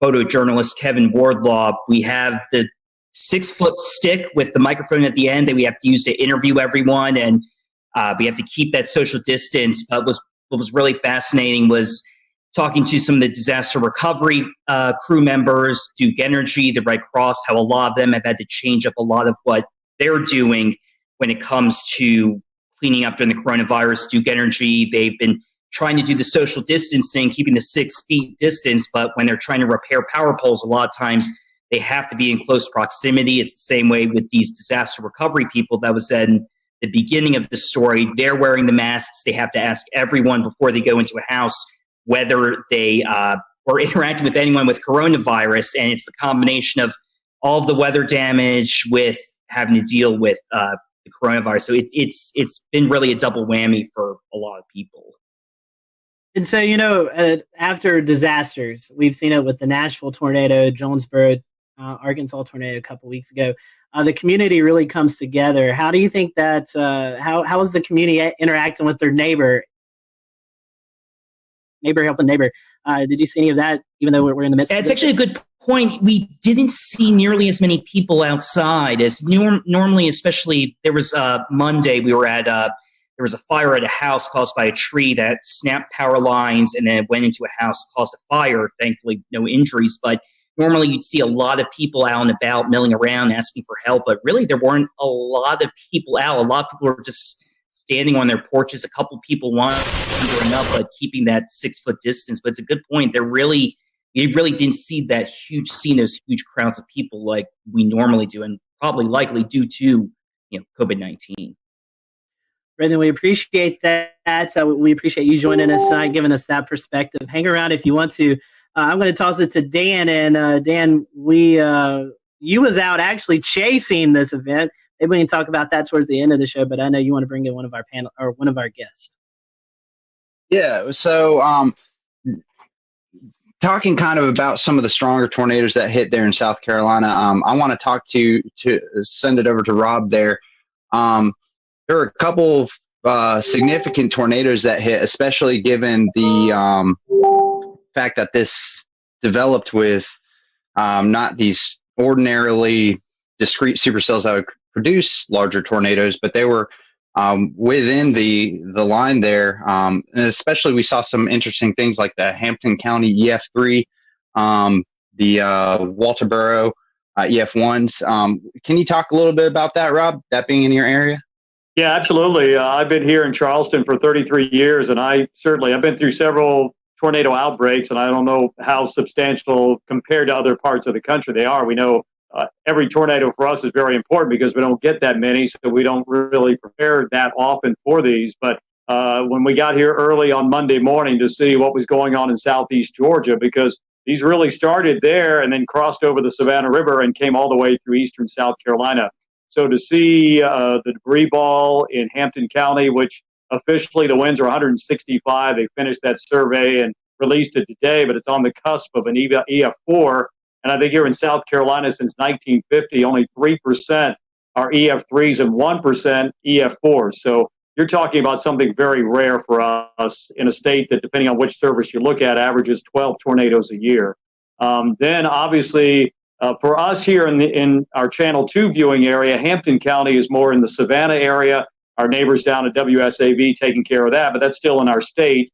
photojournalist Kevin Wardlaw. We have the 6-foot stick with the microphone at the end that we have to use to interview everyone. And we have to keep that social distance. But what was really fascinating was talking to some of the disaster recovery crew members, Duke Energy, the Red Cross, how a lot of them have had to change up a lot of what they're doing when it comes to cleaning up during the coronavirus. Duke Energy, they've been trying to do the social distancing, keeping the 6 feet distance, but when they're trying to repair power poles, a lot of times they have to be in close proximity. It's the same way with these disaster recovery people that was said in the beginning of the story. They're wearing the masks. They have to ask everyone before they go into a house whether they were interacting with anyone with coronavirus, and it's the combination of all of the weather damage with having to deal with the coronavirus. So it's been really a double whammy for a lot of people. And so, after disasters, we've seen it with the Nashville tornado, Jonesboro, Arkansas tornado a couple weeks ago. The community really comes together. How do you think that, how is the community interacting with their neighbor helping neighbor? Did you see any of that, even though we're in the midst of It's actually a good point. We didn't see nearly as many people outside as normally, especially there was Monday. We were at there was a fire at a house caused by a tree that snapped power lines, and then it went into a house, caused a fire. Thankfully, no injuries. But normally you'd see a lot of people out and about milling around asking for help, but really there weren't a lot of people out. A lot of people were just standing on their porches. A couple people wandering up, but keeping that 6-foot distance. But it's a good point. You really didn't see those huge crowds of people like we normally do, and probably likely due to COVID-19. Brendan, we appreciate that. So we appreciate you joining us tonight, giving us that perspective. Hang around if you want to. I'm going to toss it to Dan, and Dan, you was out actually chasing this event. Maybe we can talk about that towards the end of the show, but I know you want to bring in one of our panel or one of our guests. Yeah. So, talking kind of about some of the stronger tornadoes that hit there in South Carolina, I want to send it over to Rob there. There were a couple of significant tornadoes that hit, especially given the fact that this developed with not these ordinarily discrete supercells that would produce larger tornadoes, but they were within the line there. And especially we saw some interesting things like the Hampton County EF3, the Walterboro EF1s. Can you talk a little bit about that, Rob, that being in your area? Yeah, absolutely. I've been here in Charleston for 33 years, and I've been through several tornado outbreaks, and I don't know how substantial compared to other parts of the country they are. We know every tornado for us is very important because we don't get that many, so we don't really prepare that often for these. But when we got here early on Monday morning to see what was going on in southeast Georgia, because these really started there and then crossed over the Savannah River and came all the way through eastern South Carolina. So to see the debris ball in Hampton County, which officially the winds are 165, they finished that survey and released it today, but it's on the cusp of an EF4. And I think here in South Carolina since 1950, only 3% are EF3s and 1% EF4s. So you're talking about something very rare for us in a state that, depending on which service you look at, averages 12 tornadoes a year. Then obviously, for us here in our Channel 2 viewing area, Hampton County is more in the Savannah area. Our neighbors down at WSAV taking care of that, but that's still in our state.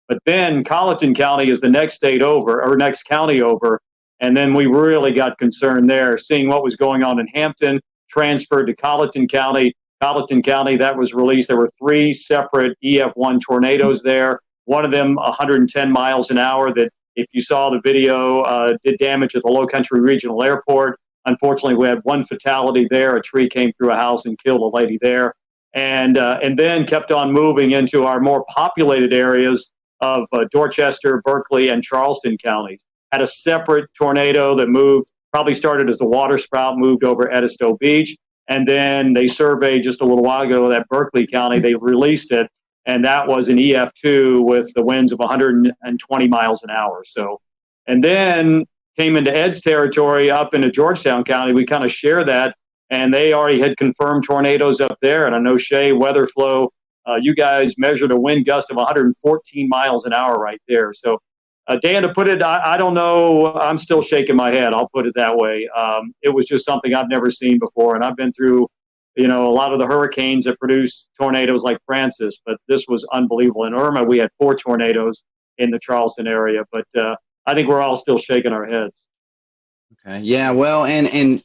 But then Colleton County is the next state over, or next county over. And then we really got concerned there, seeing what was going on in Hampton, transferred to Colleton County. Colleton County, that was released. There were 3 separate EF1 tornadoes there. One of them 110 miles an hour that, if you saw the video, did damage at the Low Country Regional Airport. Unfortunately, we had 1 fatality there. A tree came through a house and killed a lady there. And then kept on moving into our more populated areas of Dorchester, Berkeley, and Charleston counties. Had a separate tornado that moved, probably started as a water spout, moved over Edisto Beach. And then they surveyed just a little while ago that Berkeley County, they released it. And that was an EF2 with the winds of 120 miles an hour. So, and then came into Ed's territory up into Georgetown County. We kind of share that, and they already had confirmed tornadoes up there. And I know Shea Weatherflow, you guys measured a wind gust of 114 miles an hour right there. So, Dan, to put it, I don't know. I'm still shaking my head. I'll put it that way. It was just something I've never seen before, and I've been through, a lot of the hurricanes that produce tornadoes like Francis, but this was unbelievable. In Irma, we had 4 tornadoes in the Charleston area, but I think we're all still shaking our heads. Okay. Yeah. Well, and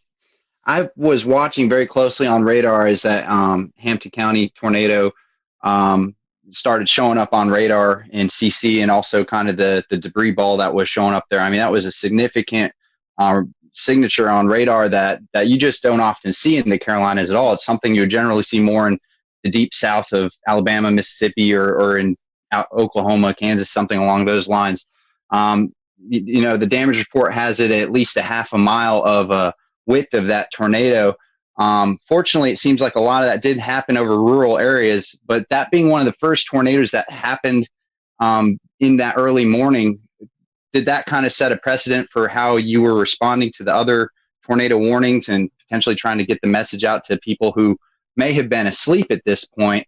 I was watching very closely on radar as that Hampton County tornado started showing up on radar in CC, and also kind of the debris ball that was showing up there. I mean, that was a significant signature on radar that you just don't often see in the Carolinas at all. It's something you would generally see more in the deep south of Alabama, Mississippi, or in Oklahoma, Kansas, something along those lines. The damage report has it at least a half a mile of width of that tornado. Fortunately, it seems like a lot of that did happen over rural areas, but that being one of the first tornadoes that happened in that early morning, did that kind of set a precedent for how you were responding to the other tornado warnings and potentially trying to get the message out to people who may have been asleep at this point,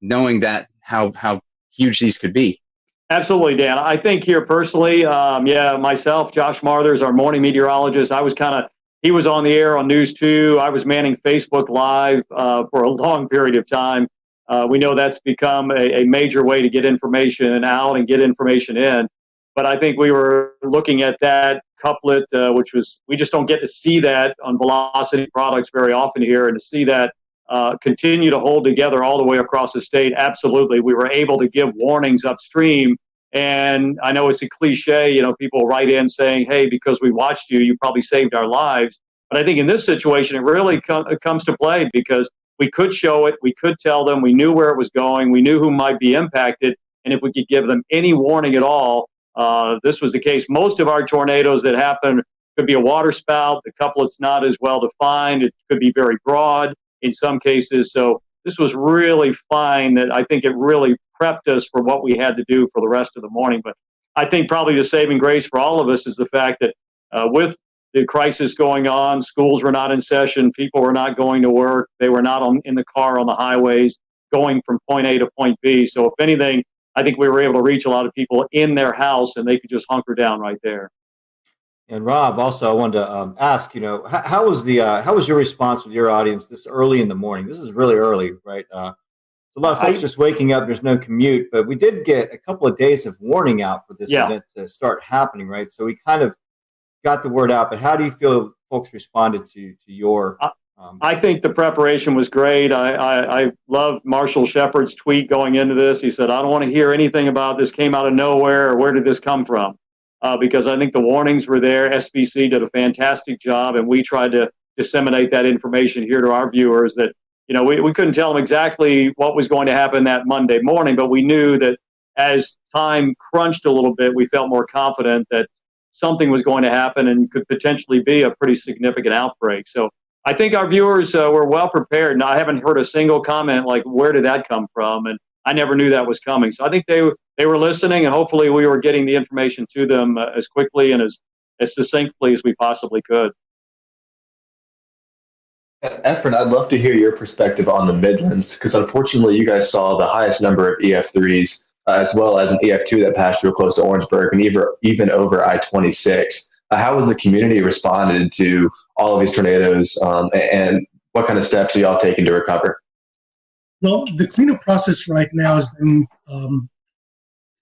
knowing that how huge these could be? Absolutely, Dan. I think here personally, myself, Josh Marthers, our morning meteorologist, he was on the air on News 2. I was manning Facebook Live for a long period of time. We know that's become a major way to get information out and get information in. But I think we were looking at that couplet, which was, we just don't get to see that on Velocity products very often here, and to see that continue to hold together all the way across the state. Absolutely. We were able to give warnings upstream. And I know it's a cliche, people write in saying, hey, because we watched you, you probably saved our lives. But I think in this situation, it really comes to play, because we could show it, we could tell them, we knew where it was going, we knew who might be impacted. And if we could give them any warning at all, this was the case. Most of our tornadoes that happen could be a water spout. The couplet's not as well defined. It could be very broad in some cases. So this was really fine, that I think it really prepped us for what we had to do for the rest of the morning. But I think probably the saving grace for all of us is the fact that with the crisis going on, schools were not in session, people were not going to work, they were not in the car on the highways going from point A to point B. So if anything, I think we were able to reach a lot of people in their house, and they could just hunker down right there. And Rob, also, I wanted to ask, how was your response with your audience this early in the morning? This is really early, right? A lot of folks just waking up. There's no commute, but we did get a couple of days of warning out for this event to start happening, right? So we kind of got the word out. But how do you feel folks responded to your? I think the preparation was great. I loved Marshall Shepard's tweet going into this. He said, "I don't want to hear anything about this came out of nowhere, or where did this come from?" Because I think the warnings were there. SBC did a fantastic job, and we tried to disseminate that information here to our viewers, that we couldn't tell them exactly what was going to happen that Monday morning, but we knew that as time crunched a little bit, we felt more confident that something was going to happen and could potentially be a pretty significant outbreak. So I think our viewers were well prepared, and I haven't heard a single comment like, where did that come from? And I never knew that was coming. So I think they were listening, and hopefully we were getting the information to them as quickly and as succinctly as we possibly could. Efren, I'd love to hear your perspective on the Midlands, because unfortunately you guys saw the highest number of EF3s as well as an EF2 that passed real close to Orangeburg and even over I-26. How has the community responded to all of these tornadoes, and what kind of steps are y'all taking to recover? Well, the cleanup process right now has been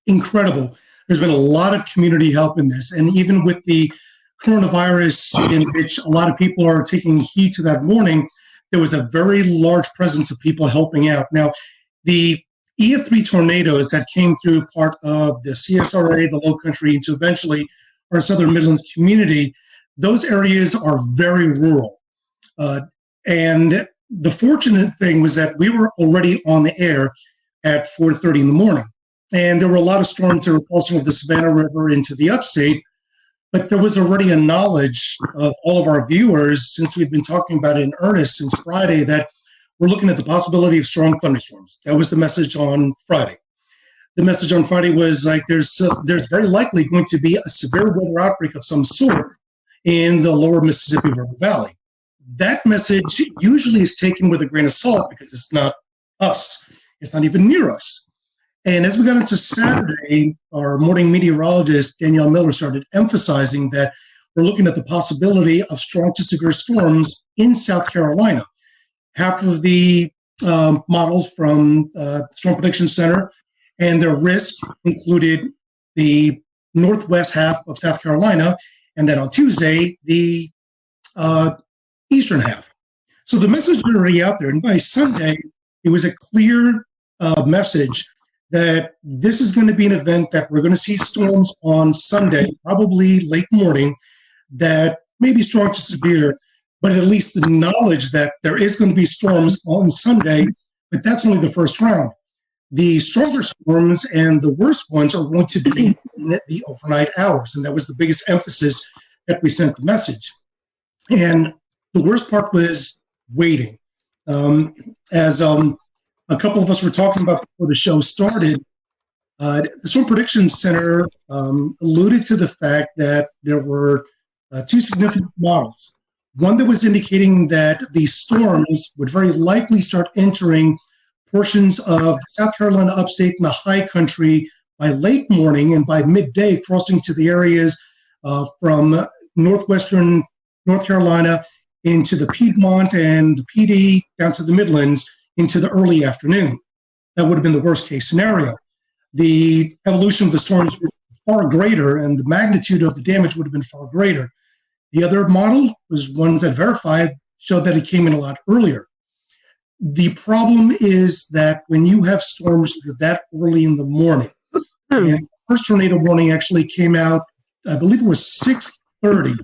incredible. There's been a lot of community help in this, and even with the coronavirus, in which a lot of people are taking heed to that warning, there was a very large presence of people helping out. Now, the EF3 tornadoes that came through part of the CSRA, the Low Country, into eventually our Southern Midlands community, those areas are very rural. And the fortunate thing was that we were already on the air at 4:30 in the morning. And there were a lot of storms that were crossing over the Savannah River into the upstate, but there was already a knowledge of all of our viewers, since we've been talking about it in earnest since Friday, that we're looking at the possibility of strong thunderstorms. That was the message on Friday. The message on Friday was like, there's very likely going to be a severe weather outbreak of some sort in the lower Mississippi River Valley. That message usually is taken with a grain of salt, because it's not us. It's not even near us. And as we got into Saturday, our morning meteorologist, Danielle Miller, started emphasizing that we're looking at the possibility of strong to severe storms in South Carolina. Half of the models from Storm Prediction Center and their risk included the northwest half of South Carolina, and then on Tuesday, the eastern half. So the message was already out there, and by Sunday, it was a clear message that this is going to be an event that we're going to see storms on Sunday, probably late morning, that may be strong to severe, but at least the knowledge that there is going to be storms on Sunday, but that's only the first round. The stronger storms and the worst ones are going to be in the overnight hours, and that was the biggest emphasis that we sent the message. And the worst part was waiting. As a couple of us were talking about before the show started, the Storm Prediction Center alluded to the fact that there were two significant models. One that was indicating that the storms would very likely start entering portions of South Carolina upstate and the high country by late morning, and by midday crossing to the areas from northwestern North Carolina into the Piedmont and the PD down to the Midlands into the early afternoon. that would have been the worst case scenario. The evolution of the storms were far greater, and the magnitude of the damage would have been far greater. The other model was ones that verified showed that it came in a lot earlier. The problem is that when you have storms that early in the morning, and the first tornado warning actually came out, I believe it was 6:30.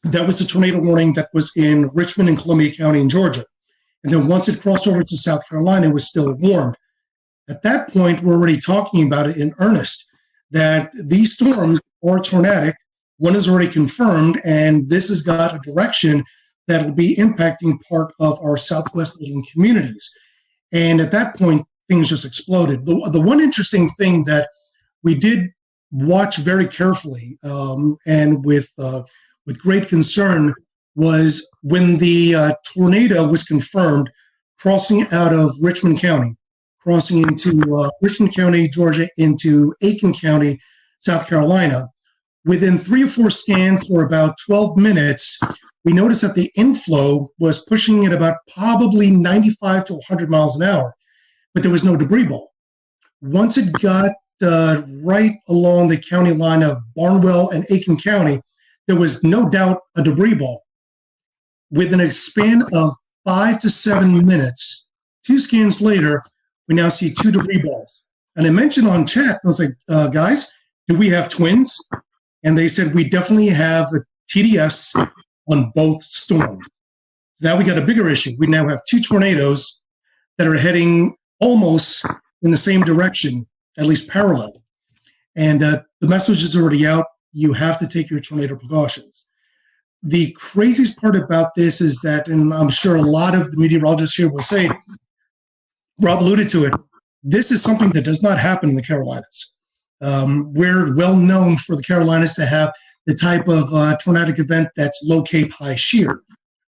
That was the tornado warning that was in Richmond and Columbia County in Georgia. And then once it crossed over to South Carolina, it was still warned. At that point, we're already talking about it in earnest, that these storms are tornadic. One is already confirmed, and this has got a direction that will be impacting part of our Southwest Midland communities. And at that point, things just exploded. The one interesting thing that we did watch very carefully and with great concern was when the tornado was confirmed crossing out of Richmond County, crossing into Richmond County, Georgia, into Aiken County, South Carolina. Within 3 or 4 scans for about 12 minutes, we noticed that the inflow was pushing at about probably 95 to 100 miles an hour, but there was no debris ball. Once it got right along the county line of Barnwell and Aiken County, there was no doubt a debris ball. Within a span of 5 to 7 minutes, 2 scans later, we now see 2 debris balls. And I mentioned on chat, I was like, guys, do we have twins? And they said, we definitely have a TDS on both storms. So now we got a bigger issue. We now have 2 tornadoes that are heading almost in the same direction, at least parallel. And the message is already out. You have to take your tornado precautions. The craziest part about this is that, and I'm sure a lot of the meteorologists here will say, Rob alluded to it, this is something that does not happen in the Carolinas. We're well known for the Carolinas to have the type of tornadic event that's low Cape, high shear,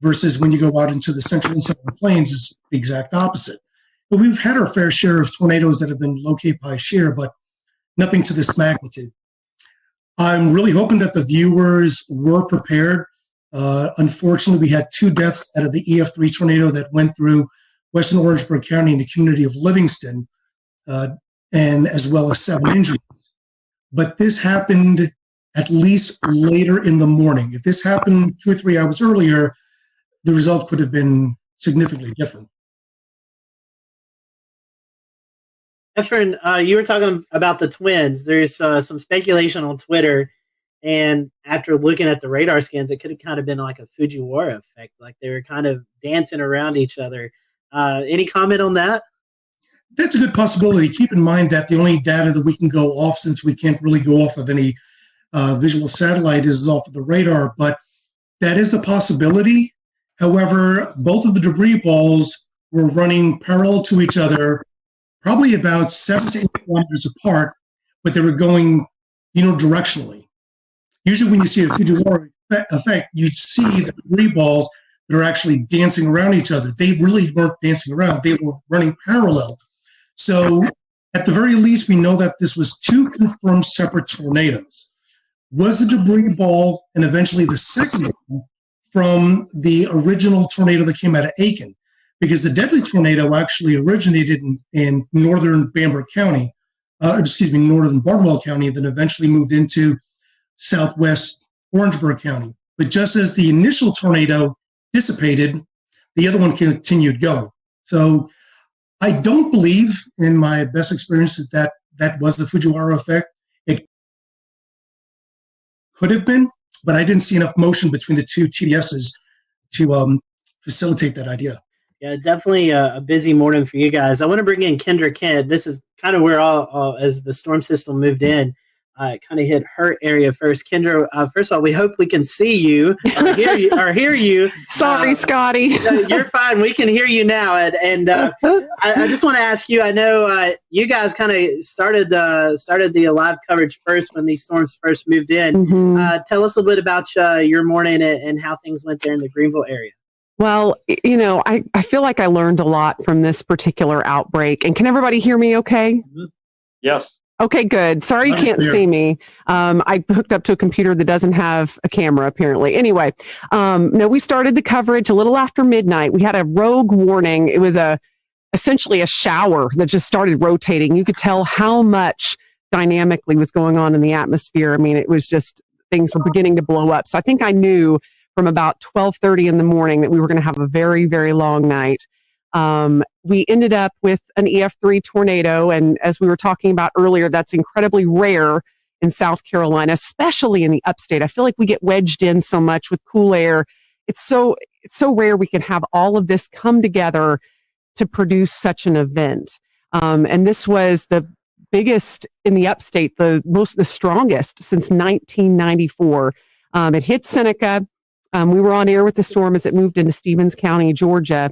versus when you go out into the central and southern plains, it's the exact opposite. But we've had our fair share of tornadoes that have been low Cape, high shear, but nothing to this magnitude. I'm really hoping that the viewers were prepared. Unfortunately, we had 2 deaths out of the EF3 tornado that went through western Orangeburg County in the community of Livingston, and as well as 7 injuries. But this happened at least later in the morning. If this happened 2 or 3 hours earlier, the result could have been significantly different. Efren, you were talking about the twins. There's some speculation on Twitter, and after looking at the radar scans, it could have kind of been like a Fujiwara effect, like they were kind of dancing around each other. Any comment on that? That's a good possibility. Keep in mind that the only data that we can go off, since we can't really go off of any visual satellite, is off of the radar, but that is the possibility. However, both of the debris balls were running parallel to each other, probably about 7 to 8 kilometers apart, but they were going unidirectionally. Usually when you see a Fujiwara effect, you'd see the debris balls that are actually dancing around each other. They really weren't dancing around. They were running parallel. So at the very least, we know that this was 2 confirmed separate tornadoes. Was the debris ball and eventually the second one from the original tornado that came out of Aiken? Because the deadly tornado actually originated in northern Bamberg County, northern Barnwell County, and then eventually moved into southwest Orangeburg County. But just as the initial tornado dissipated, the other one continued going. So I don't believe, in my best experience, that was the Fujiwara effect. It could have been, but I didn't see enough motion between the 2 TDSs to facilitate that idea. Yeah, definitely a busy morning for you guys. I want to bring in Kendra Kent. This is kind of where as the storm system moved in, it kind of hit her area first. Kendra, first of all, we hope we can see you or hear you. Sorry, Scotty. You're fine. We can hear you now. And I just want to ask you, I know you guys kind of started the live coverage first when these storms first moved in. Mm-hmm. Tell us a bit about your morning and how things went there in the Greenville area. Well, I feel like I learned a lot from this particular outbreak. And can everybody hear me okay? Yes. Okay, good. Sorry you can't see me. I hooked up to a computer that doesn't have a camera, apparently. Anyway, no, we started the coverage a little after midnight. We had a rogue warning. It was a essentially a shower that just started rotating. You could tell how much dynamically was going on in the atmosphere. I mean, it was just, things were beginning to blow up. So I think I knew from about 12:30 in the morning that we were going to have a very, very long night. We ended up with an EF3 tornado. And as we were talking about earlier, that's incredibly rare in South Carolina, especially in the upstate. I feel like we get wedged in so much with cool air. It's so rare we can have all of this come together to produce such an event. And this was the biggest in the upstate, the strongest since 1994. It hit Seneca. We were on air with the storm as it moved into Stevens County, Georgia.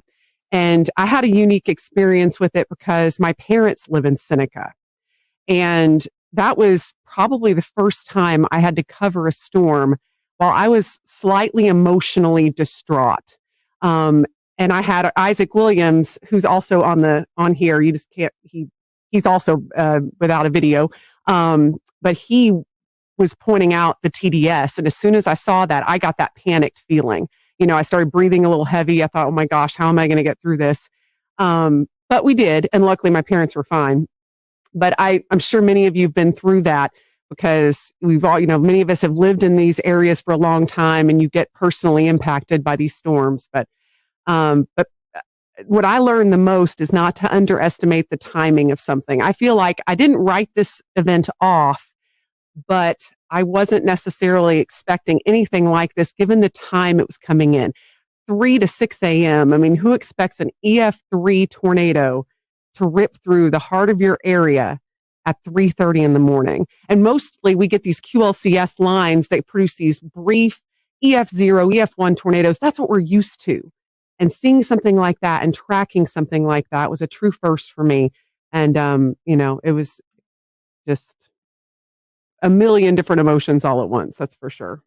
And I had a unique experience with it because my parents live in Seneca. And that was probably the first time I had to cover a storm while I was slightly emotionally distraught. And I had Isaac Williams, who's also on here. You just can't, he's also without a video. But he was pointing out the TDS. And as soon as I saw that, I got that panicked feeling. You know, I started breathing a little heavy. I thought, oh my gosh, how am I going to get through this? But we did. And luckily my parents were fine. But I'm sure many of you have been through that because we've all, many of us have lived in these areas for a long time and you get personally impacted by these storms. But what I learned the most is not to underestimate the timing of something. I feel like I didn't write this event off, but I wasn't necessarily expecting anything like this given the time it was coming in. 3 to 6 a.m. I mean, who expects an EF3 tornado to rip through the heart of your area at 3:30 in the morning? And mostly we get these QLCS lines that produce these brief EF0, EF1 tornadoes. That's what we're used to. And seeing something like that and tracking something like that was a true first for me. And, it was just a million different emotions all at once. That's for sure.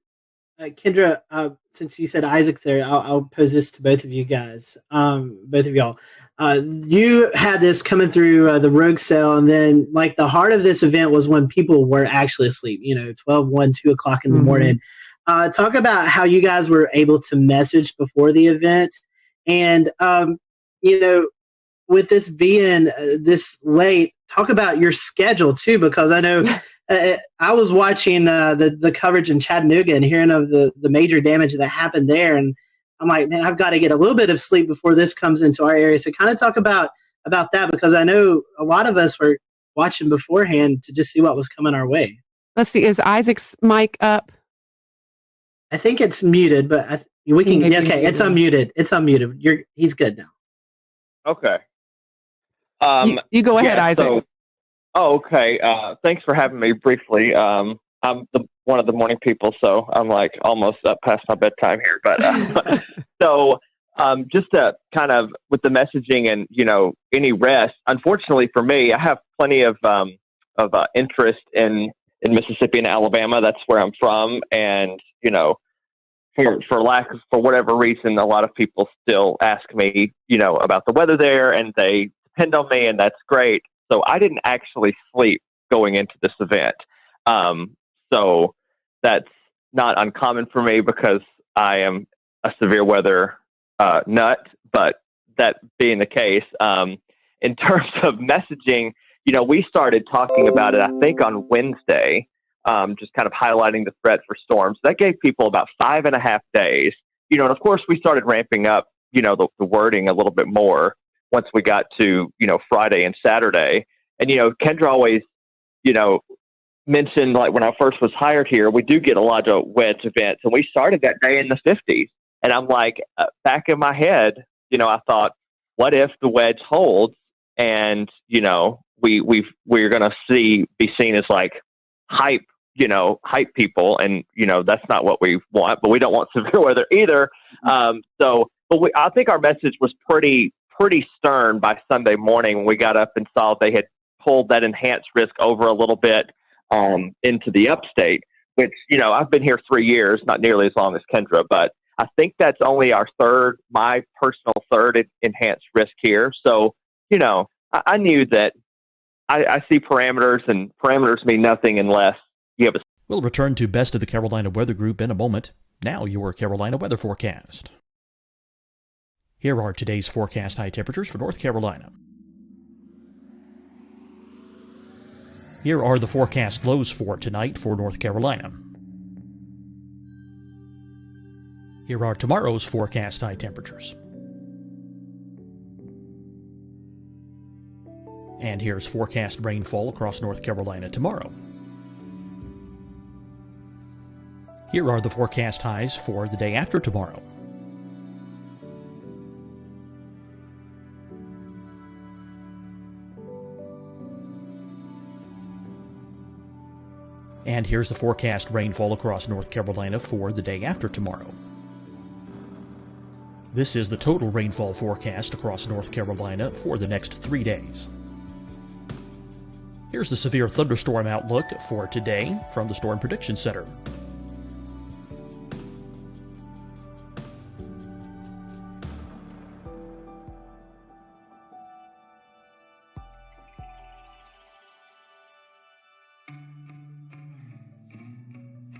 Kendra, since you said Isaac's there, I'll pose this to both of you guys, both of y'all. You had this coming through the rogue cell, and then like the heart of this event was when people were actually asleep, 12, 1, 2 o'clock in the morning. Talk about how you guys were able to message before the event. And, with this being this late, talk about your schedule too, because I know I was watching the coverage in Chattanooga and hearing of the major damage that happened there. And I'm like, man, I've got to get a little bit of sleep before this comes into our area. So kind of talk about that, because I know a lot of us were watching beforehand to just see what was coming our way. Let's see. Is Isaac's mic up? I think it's muted, but we can. Okay, it's unmuted. It's unmuted. He's good now. Okay. You go ahead, Isaac. Okay. Thanks for having me briefly. I'm one of the morning people, so I'm like almost up past my bedtime here. But so just to kind of with the messaging and any rest. Unfortunately for me, I have plenty of interest in Mississippi and Alabama. That's where I'm from, and for whatever reason, a lot of people still ask me, about the weather there, and they depend on me, and that's great. So I didn't actually sleep going into this event. So that's not uncommon for me because I am a severe weather nut. But that being the case, in terms of messaging, we started talking about it, I think, on Wednesday. Just kind of highlighting the threat for storms. That gave people about 5.5 days, and of course we started ramping up, the wording a little bit more once we got to, Friday and Saturday. And, Kendra always, mentioned, like when I first was hired here, we do get a lot of wedge events, and we started that day in the 50s. And I'm like, back in my head, I thought, what if the wedge holds and, we're going to be seen as like hype people, and that's not what we want, but we don't want severe weather either. I think our message was pretty stern by Sunday morning when we got up and saw they had pulled that enhanced risk over a little bit into the upstate, which I've been here 3 years, not nearly as long as Kendra, but I think that's only my personal third enhanced risk here. So I knew that I see parameters, and parameters mean nothing unless you have a... We'll return to Best of the Carolina Weather Group in a moment. Now your Carolina weather forecast. Here are today's forecast high temperatures for North Carolina. Here are the forecast lows for tonight for North Carolina. Here are tomorrow's forecast high temperatures. And here's forecast rainfall across North Carolina tomorrow. Here are the forecast highs for the day after tomorrow. And here's the forecast rainfall across North Carolina for the day after tomorrow. This is the total rainfall forecast across North Carolina for the next 3 days. Here's the severe thunderstorm outlook for today from the Storm Prediction Center.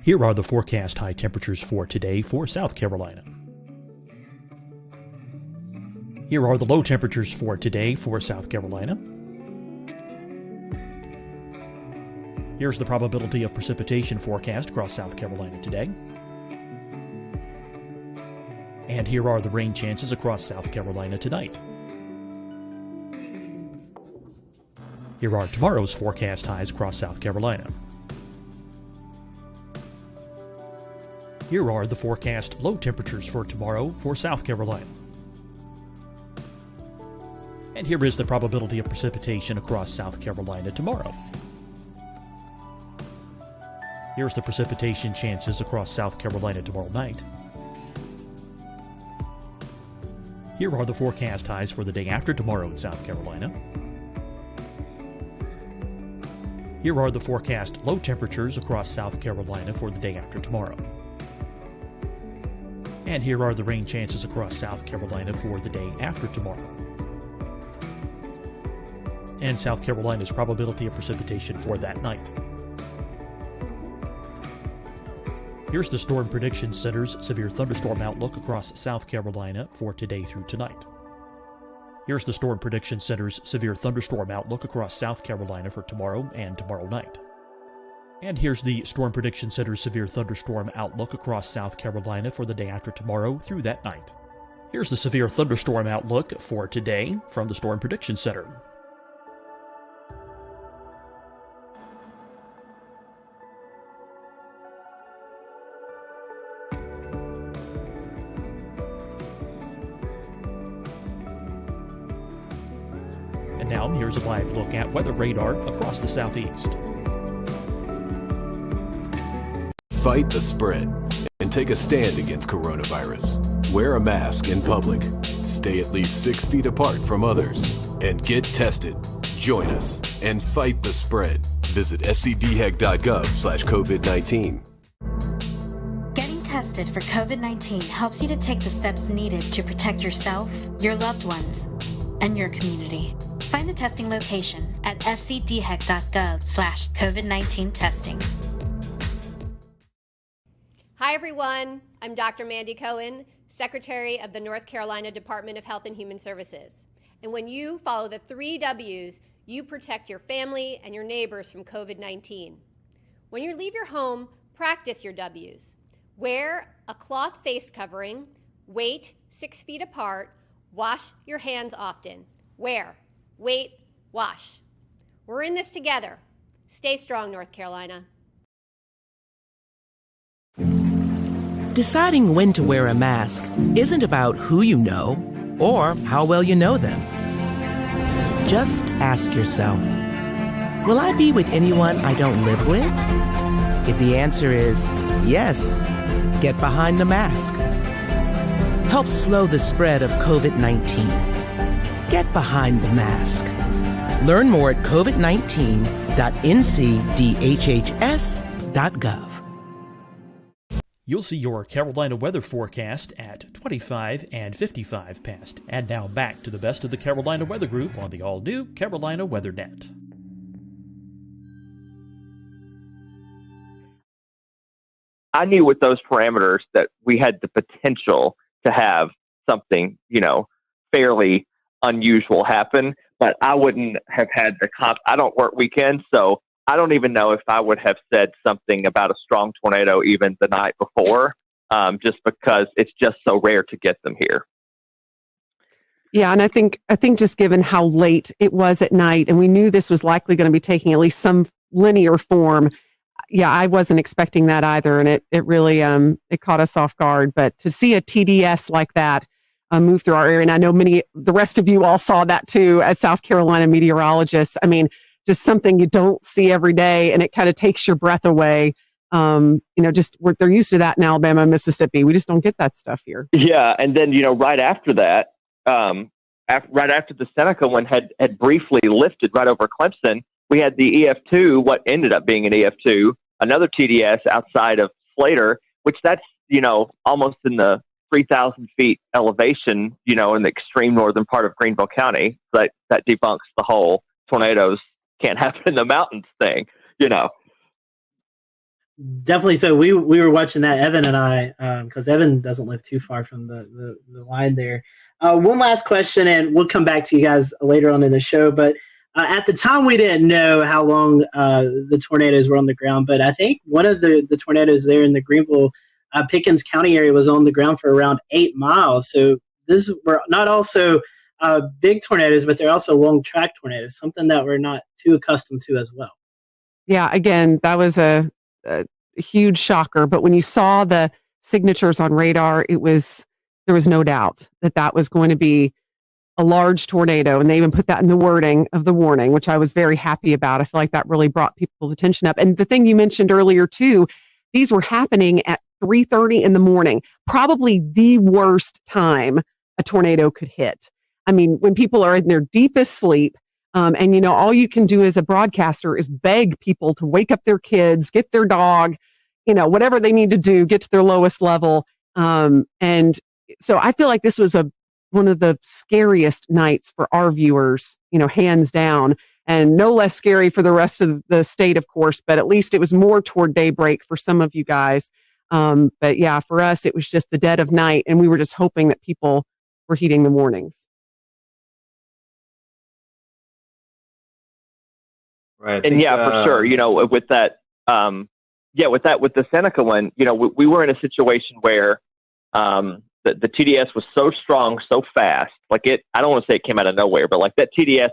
Here are the forecast high temperatures for today for South Carolina. Here are the low temperatures for today for South Carolina. Here's the probability of precipitation forecast across South Carolina today. And here are the rain chances across South Carolina tonight. Here are tomorrow's forecast highs across South Carolina. Here are the forecast low temperatures for tomorrow for South Carolina. And here is the probability of precipitation across South Carolina tomorrow. Here's the precipitation chances across South Carolina tomorrow night. Here are the forecast highs for the day after tomorrow in South Carolina. Here are the forecast low temperatures across South Carolina for the day after tomorrow. And here are the rain chances across South Carolina for the day after tomorrow. And South Carolina's probability of precipitation for that night. Here's the Storm Prediction Center's severe thunderstorm outlook across South Carolina for today through tonight. Here's the Storm Prediction Center's severe thunderstorm outlook across South Carolina for tomorrow and tomorrow night. And here's the Storm Prediction Center's severe thunderstorm outlook across South Carolina for the day after tomorrow through that night. Here's the severe thunderstorm outlook for today from the Storm Prediction Center. And now here's a live look at weather radar across the southeast. Fight the spread and take a stand against coronavirus. Wear a mask in public. Stay at least 6 feet apart from others. And get tested. Join us and fight the spread. Visit scdhec.gov/COVID-19. Getting tested for COVID-19 helps you to take the steps needed to protect yourself, your loved ones, and your community. Find the testing location at scdhec.gov/COVID-19 testing. Hi, everyone. I'm Dr. Mandy Cohen, Secretary of the North Carolina Department of Health and Human Services. And when you follow the 3 W's, you protect your family and your neighbors from COVID-19. When you leave your home, practice your W's. Wear a cloth face covering, wait 6 feet apart, wash your hands often. Wear, wait, wash. We're in this together. Stay strong, North Carolina. Deciding when to wear a mask isn't about who you know or how well you know them. Just ask yourself, will I be with anyone I don't live with? If the answer is yes, get behind the mask. Help slow the spread of COVID-19. Get behind the mask. Learn more at covid19.ncdhhs.gov. You'll see your Carolina weather forecast at 25 and 55 past. And now back to the best of the Carolina Weather Group on the all-new Carolina WeatherNet. I knew with those parameters that we had the potential to have something, fairly unusual happen, but I wouldn't have had I don't work weekends, so I don't even know if I would have said something about a strong tornado even the night before, just because it's just so rare to get them here. Yeah, and I think just given how late it was at night, and we knew this was likely going to be taking at least some linear form. Yeah, I wasn't expecting that either, and it really it caught us off guard. But to see a TDS like that move through our area, and I know the rest of you all saw that too as South Carolina meteorologists. I mean, just something you don't see every day, and it kind of takes your breath away. They're used to that in Alabama and Mississippi. We just don't get that stuff here. Yeah, and then right after that, right after the Seneca one had briefly lifted right over Clemson, we had the EF2, what ended up being an EF2, another TDS outside of Slater, which that's, almost in the 3,000 feet elevation, in the extreme northern part of Greenville County. That debunks the whole tornadoes can't happen in the mountains thing, Definitely. So we were watching that, Evan and I, because Evan doesn't live too far from the line there. One last question, and we'll come back to you guys later on in the show. But at the time, we didn't know how long the tornadoes were on the ground. But I think one of the tornadoes there in the Greenville, Pickens County area was on the ground for around 8 miles. So this were not also big tornadoes, but they're also long track tornadoes, something that we're not too accustomed to as well. Yeah, again, that was a huge shocker. But when you saw the signatures on radar, there was no doubt that was going to be a large tornado. And they even put that in the wording of the warning, which I was very happy about. I feel like that really brought people's attention up. And the thing you mentioned earlier too, these were happening at 3:30 in the morning, probably the worst time a tornado could hit. I mean, when people are in their deepest sleep, and all you can do as a broadcaster is beg people to wake up their kids, get their dog, whatever they need to do, get to their lowest level. And so I feel like this was one of the scariest nights for our viewers, hands down, and no less scary for the rest of the state, of course, but at least it was more toward daybreak for some of you guys. But yeah, for us, it was just the dead of night, and we were just hoping that people were heeding the warnings. Right. And for sure, with that, with the Seneca one, we were in a situation where the TDS was so strong, so fast. Like I don't want to say it came out of nowhere, but like that TDS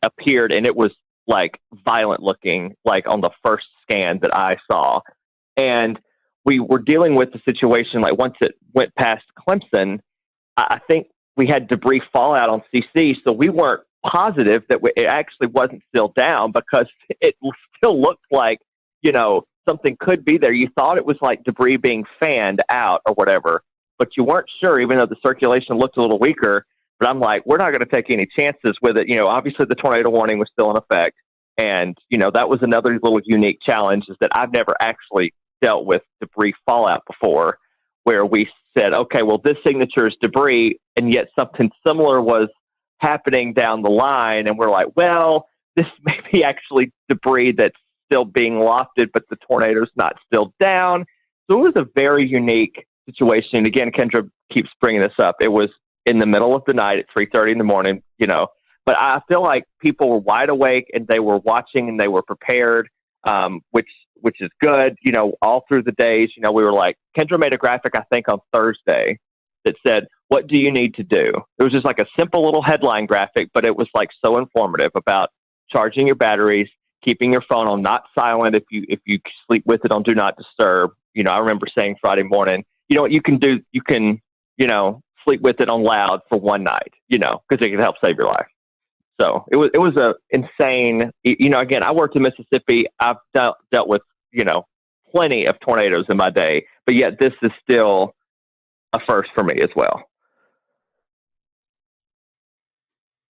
appeared and it was like violent looking, like on the first scan that I saw. And we were dealing with the situation, like once it went past Clemson, I think we had debris fallout on CC, so we weren't positive that it actually wasn't still down because it still looked like, something could be there. You thought it was like debris being fanned out or whatever, but you weren't sure, even though the circulation looked a little weaker. But I'm like, we're not going to take any chances with it. Obviously the tornado warning was still in effect. And, that was another little unique challenge, is that I've never actually dealt with debris fallout before, where we said, okay, well, this signature is debris, and yet something similar was happening down the line. And we're like, well, this may be actually debris that's still being lofted, but the tornado's not still down. So it was a very unique situation. Again, Kendra keeps bringing this up. It was in the middle of the night at 3:30 in the morning, but I feel like people were wide awake and they were watching and they were prepared, which is good. All through the days, we were like, Kendra made a graphic, I think on Thursday, that said, what do you need to do? It was just like a simple little headline graphic, but it was like so informative about charging your batteries, keeping your phone on not silent if you sleep with it on do not disturb. I remember saying Friday morning, what you can do, you can, sleep with it on loud for one night, because it can help save your life. So it was a insane, again, I worked in Mississippi. I've dealt with, plenty of tornadoes in my day, but yet this is still a first for me as well.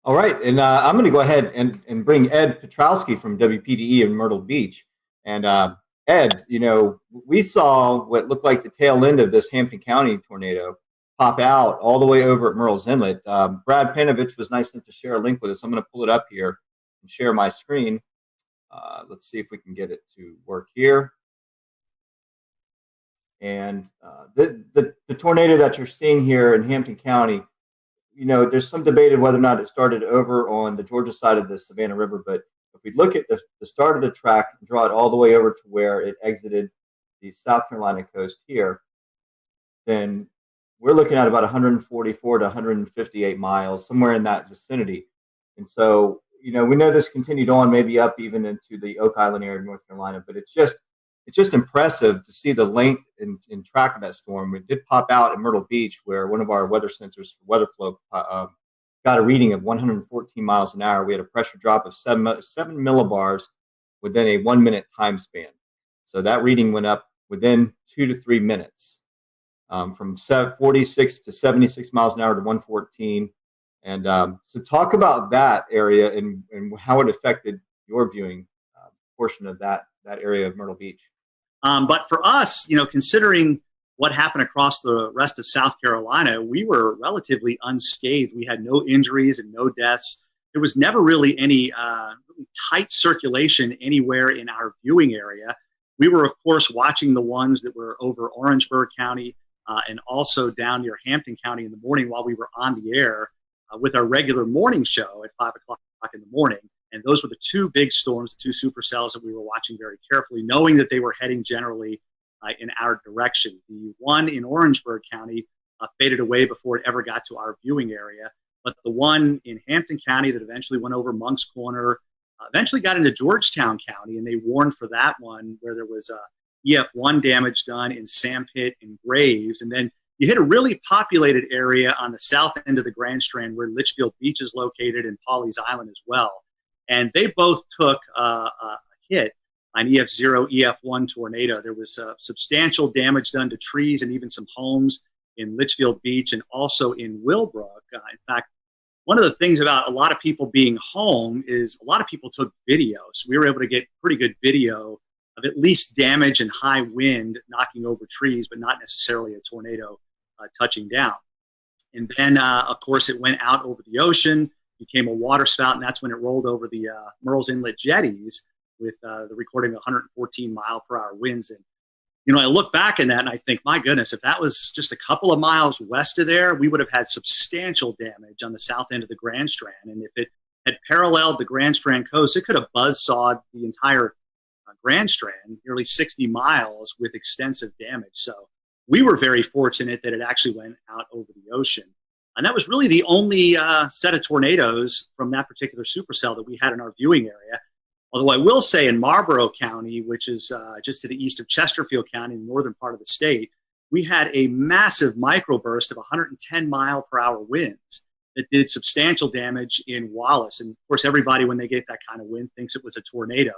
All right, and I'm going to go ahead and bring Ed Petrowski from WPDE in Myrtle Beach. And Ed, we saw what looked like the tail end of this Hampton County tornado pop out all the way over at Murrells Inlet. Brad Panovich was nice enough to share a link with us. I'm going to pull it up here and share my screen. Let's see if we can get it to work here. And the tornado that you're seeing here in Hampton County, there's some debate of whether or not it started over on the Georgia side of the Savannah River, but if we look at the start of the track and draw it all the way over to where it exited the South Carolina coast here, then we're looking at about 144 to 158 miles, somewhere in that vicinity. And so, we know this continued on, maybe up even into the Oak Island area of North Carolina, but it's just impressive to see the length and track of that storm. It did pop out at Myrtle Beach, where one of our weather sensors for weather flow got a reading of 114 miles an hour. We had a pressure drop of 7 millibars within a 1 minute time span. So that reading went up within 2 to 3 minutes, from 46 to 76 miles an hour to 114. And so talk about that area and how it affected your viewing portion of that area of Myrtle Beach. But for us, considering what happened across the rest of South Carolina, we were relatively unscathed. We had no injuries and no deaths. There was never really any really tight circulation anywhere in our viewing area. We were, of course, watching the ones that were over Orangeburg County and also down near Hampton County in the morning while we were on the air with our regular morning show at 5 o'clock in the morning. And those were the two big storms, the two supercells that we were watching very carefully, knowing that they were heading generally in our direction. The one in Orangeburg County faded away before it ever got to our viewing area. But the one in Hampton County that eventually went over Monk's Corner, eventually got into Georgetown County, and they warned for that one where there was EF1 damage done in Sandpit and Graves. And then you hit a really populated area on the south end of the Grand Strand where Litchfield Beach is located and Pawleys Island as well. And they both took a hit on EF0, EF1 tornado. There was substantial damage done to trees and even some homes in Litchfield Beach and also in Willbrook. In fact, one of the things about a lot of people being home is a lot of people took video. So we were able to get pretty good video of at least damage and high wind knocking over trees, but not necessarily a tornado touching down. And then, of course, it went out over the ocean, became a water spout, and that's when it rolled over the Murrells Inlet jetties with the recording of 114 mile per hour winds. And, I look back in that and I think, my goodness, if that was just a couple of miles west of there, we would have had substantial damage on the south end of the Grand Strand. And if it had paralleled the Grand Strand coast, it could have buzzsawed the entire Grand Strand, nearly 60 miles with extensive damage. So we were very fortunate that it actually went out over the ocean. And that was really the only set of tornadoes from that particular supercell that we had in our viewing area. Although I will say in Marlborough County, which is just to the east of Chesterfield County in the northern part of the state, we had a massive microburst of 110 mile per hour winds that did substantial damage in Wallace. And of course, everybody, when they get that kind of wind, thinks it was a tornado.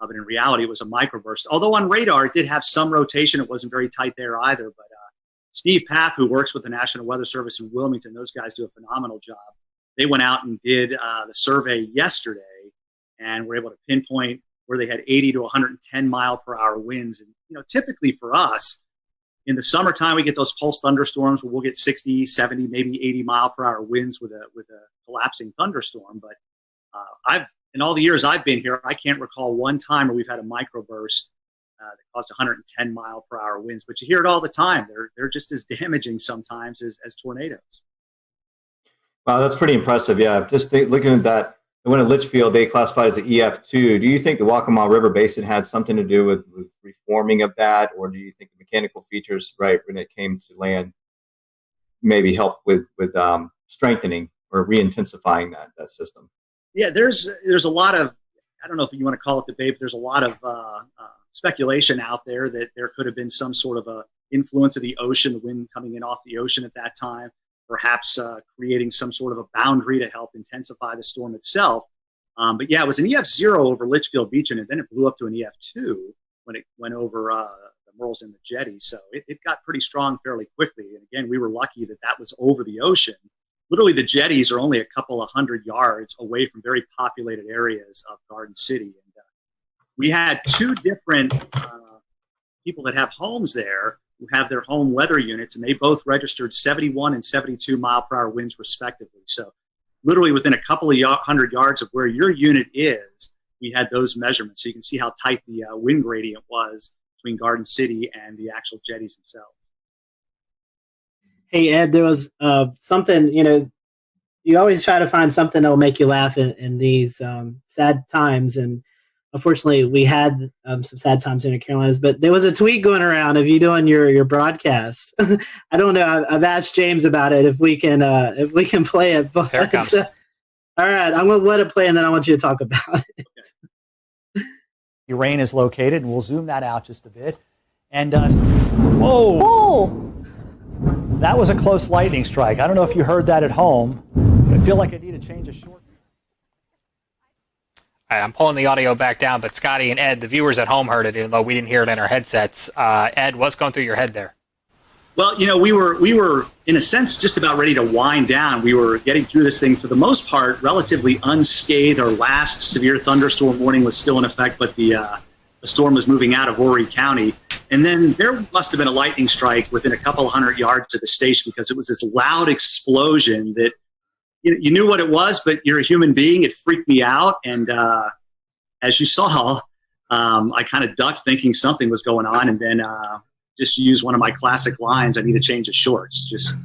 But in reality, it was a microburst. Although on radar, it did have some rotation. It wasn't very tight there either. But Steve Paff, who works with the National Weather Service in Wilmington, those guys do a phenomenal job. They went out and did the survey yesterday and were able to pinpoint where they had 80 to 110 mile per hour winds. And, typically for us, in the summertime, we get those pulse thunderstorms where we'll get 60, 70, maybe 80 mile per hour winds with a collapsing thunderstorm. But in all the years I've been here, I can't recall one time where we've had a microburst that caused 110 mile per hour winds. But you hear it all the time. They're just as damaging sometimes as tornadoes. Wow, that's pretty impressive. Yeah, just looking at that, the one at Litchfield, they classified as an EF2. Do you think the Waccamaw River Basin had something to do with reforming of that, or do you think the mechanical features, right, when it came to land, maybe help with strengthening or re-intensifying that system? Yeah, there's a lot of, I don't know if you want to call it debate, but there's a lot of speculation out there that there could have been some sort of a influence of the ocean, the wind coming in off the ocean at that time, perhaps creating some sort of a boundary to help intensify the storm itself. But yeah, it was an EF0 over Litchfield Beach, and then it blew up to an EF2 when it went over the Murrells and the jetty. So it got pretty strong fairly quickly. And again, we were lucky that was over the ocean. Literally, the jetties are only a couple of 100 yards away from very populated areas of Garden City. And we had two different people that have homes there who have their home weather units, and they both registered 71 and 72 mile per hour winds respectively. So literally within a couple of 100 yards of where your unit is, we had those measurements. So you can see how tight the wind gradient was between Garden City and the actual jetties themselves. Hey, Ed, there was something, you always try to find something that'll make you laugh in these sad times. And unfortunately, we had some sad times in the Carolinas. But there was a tweet going around of you doing your broadcast. I don't know. I've asked James about it if we can play it. But, Here it comes. all right, I'm going to let it play, and then I want you to talk about it. Your rain is located, and we'll zoom that out just a bit. And whoa! Oh! That was a close lightning strike. I don't know if you heard that at home. I feel like I need to change a short. All right, I'm pulling the audio back down, but Scotty and Ed, the viewers at home heard it, even though we didn't hear it in our headsets. Ed, what's going through your head there? Well, we were in a sense just about ready to wind down. We were getting through this thing for the most part relatively unscathed. Our last severe thunderstorm warning was still in effect, but the storm was moving out of Horry County. And then there must have been a lightning strike within a couple hundred yards to the station, because it was this loud explosion that you knew what it was, but you're a human being. It freaked me out. And as you saw, I kind of ducked thinking something was going on, and then just used one of my classic lines, I need to change the shorts. Just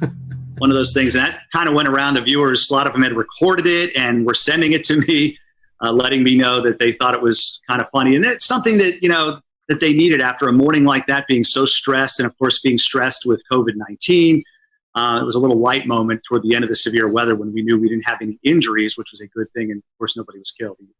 one of those things. And that kind of went around the viewers. A lot of them had recorded it and were sending it to me, letting me know that they thought it was kind of funny. And it's something that, that they needed after a morning like that, being so stressed, and of course being stressed with COVID-19. It was a little light moment toward the end of the severe weather when we knew we didn't have any injuries, which was a good thing. And of course, nobody was killed either.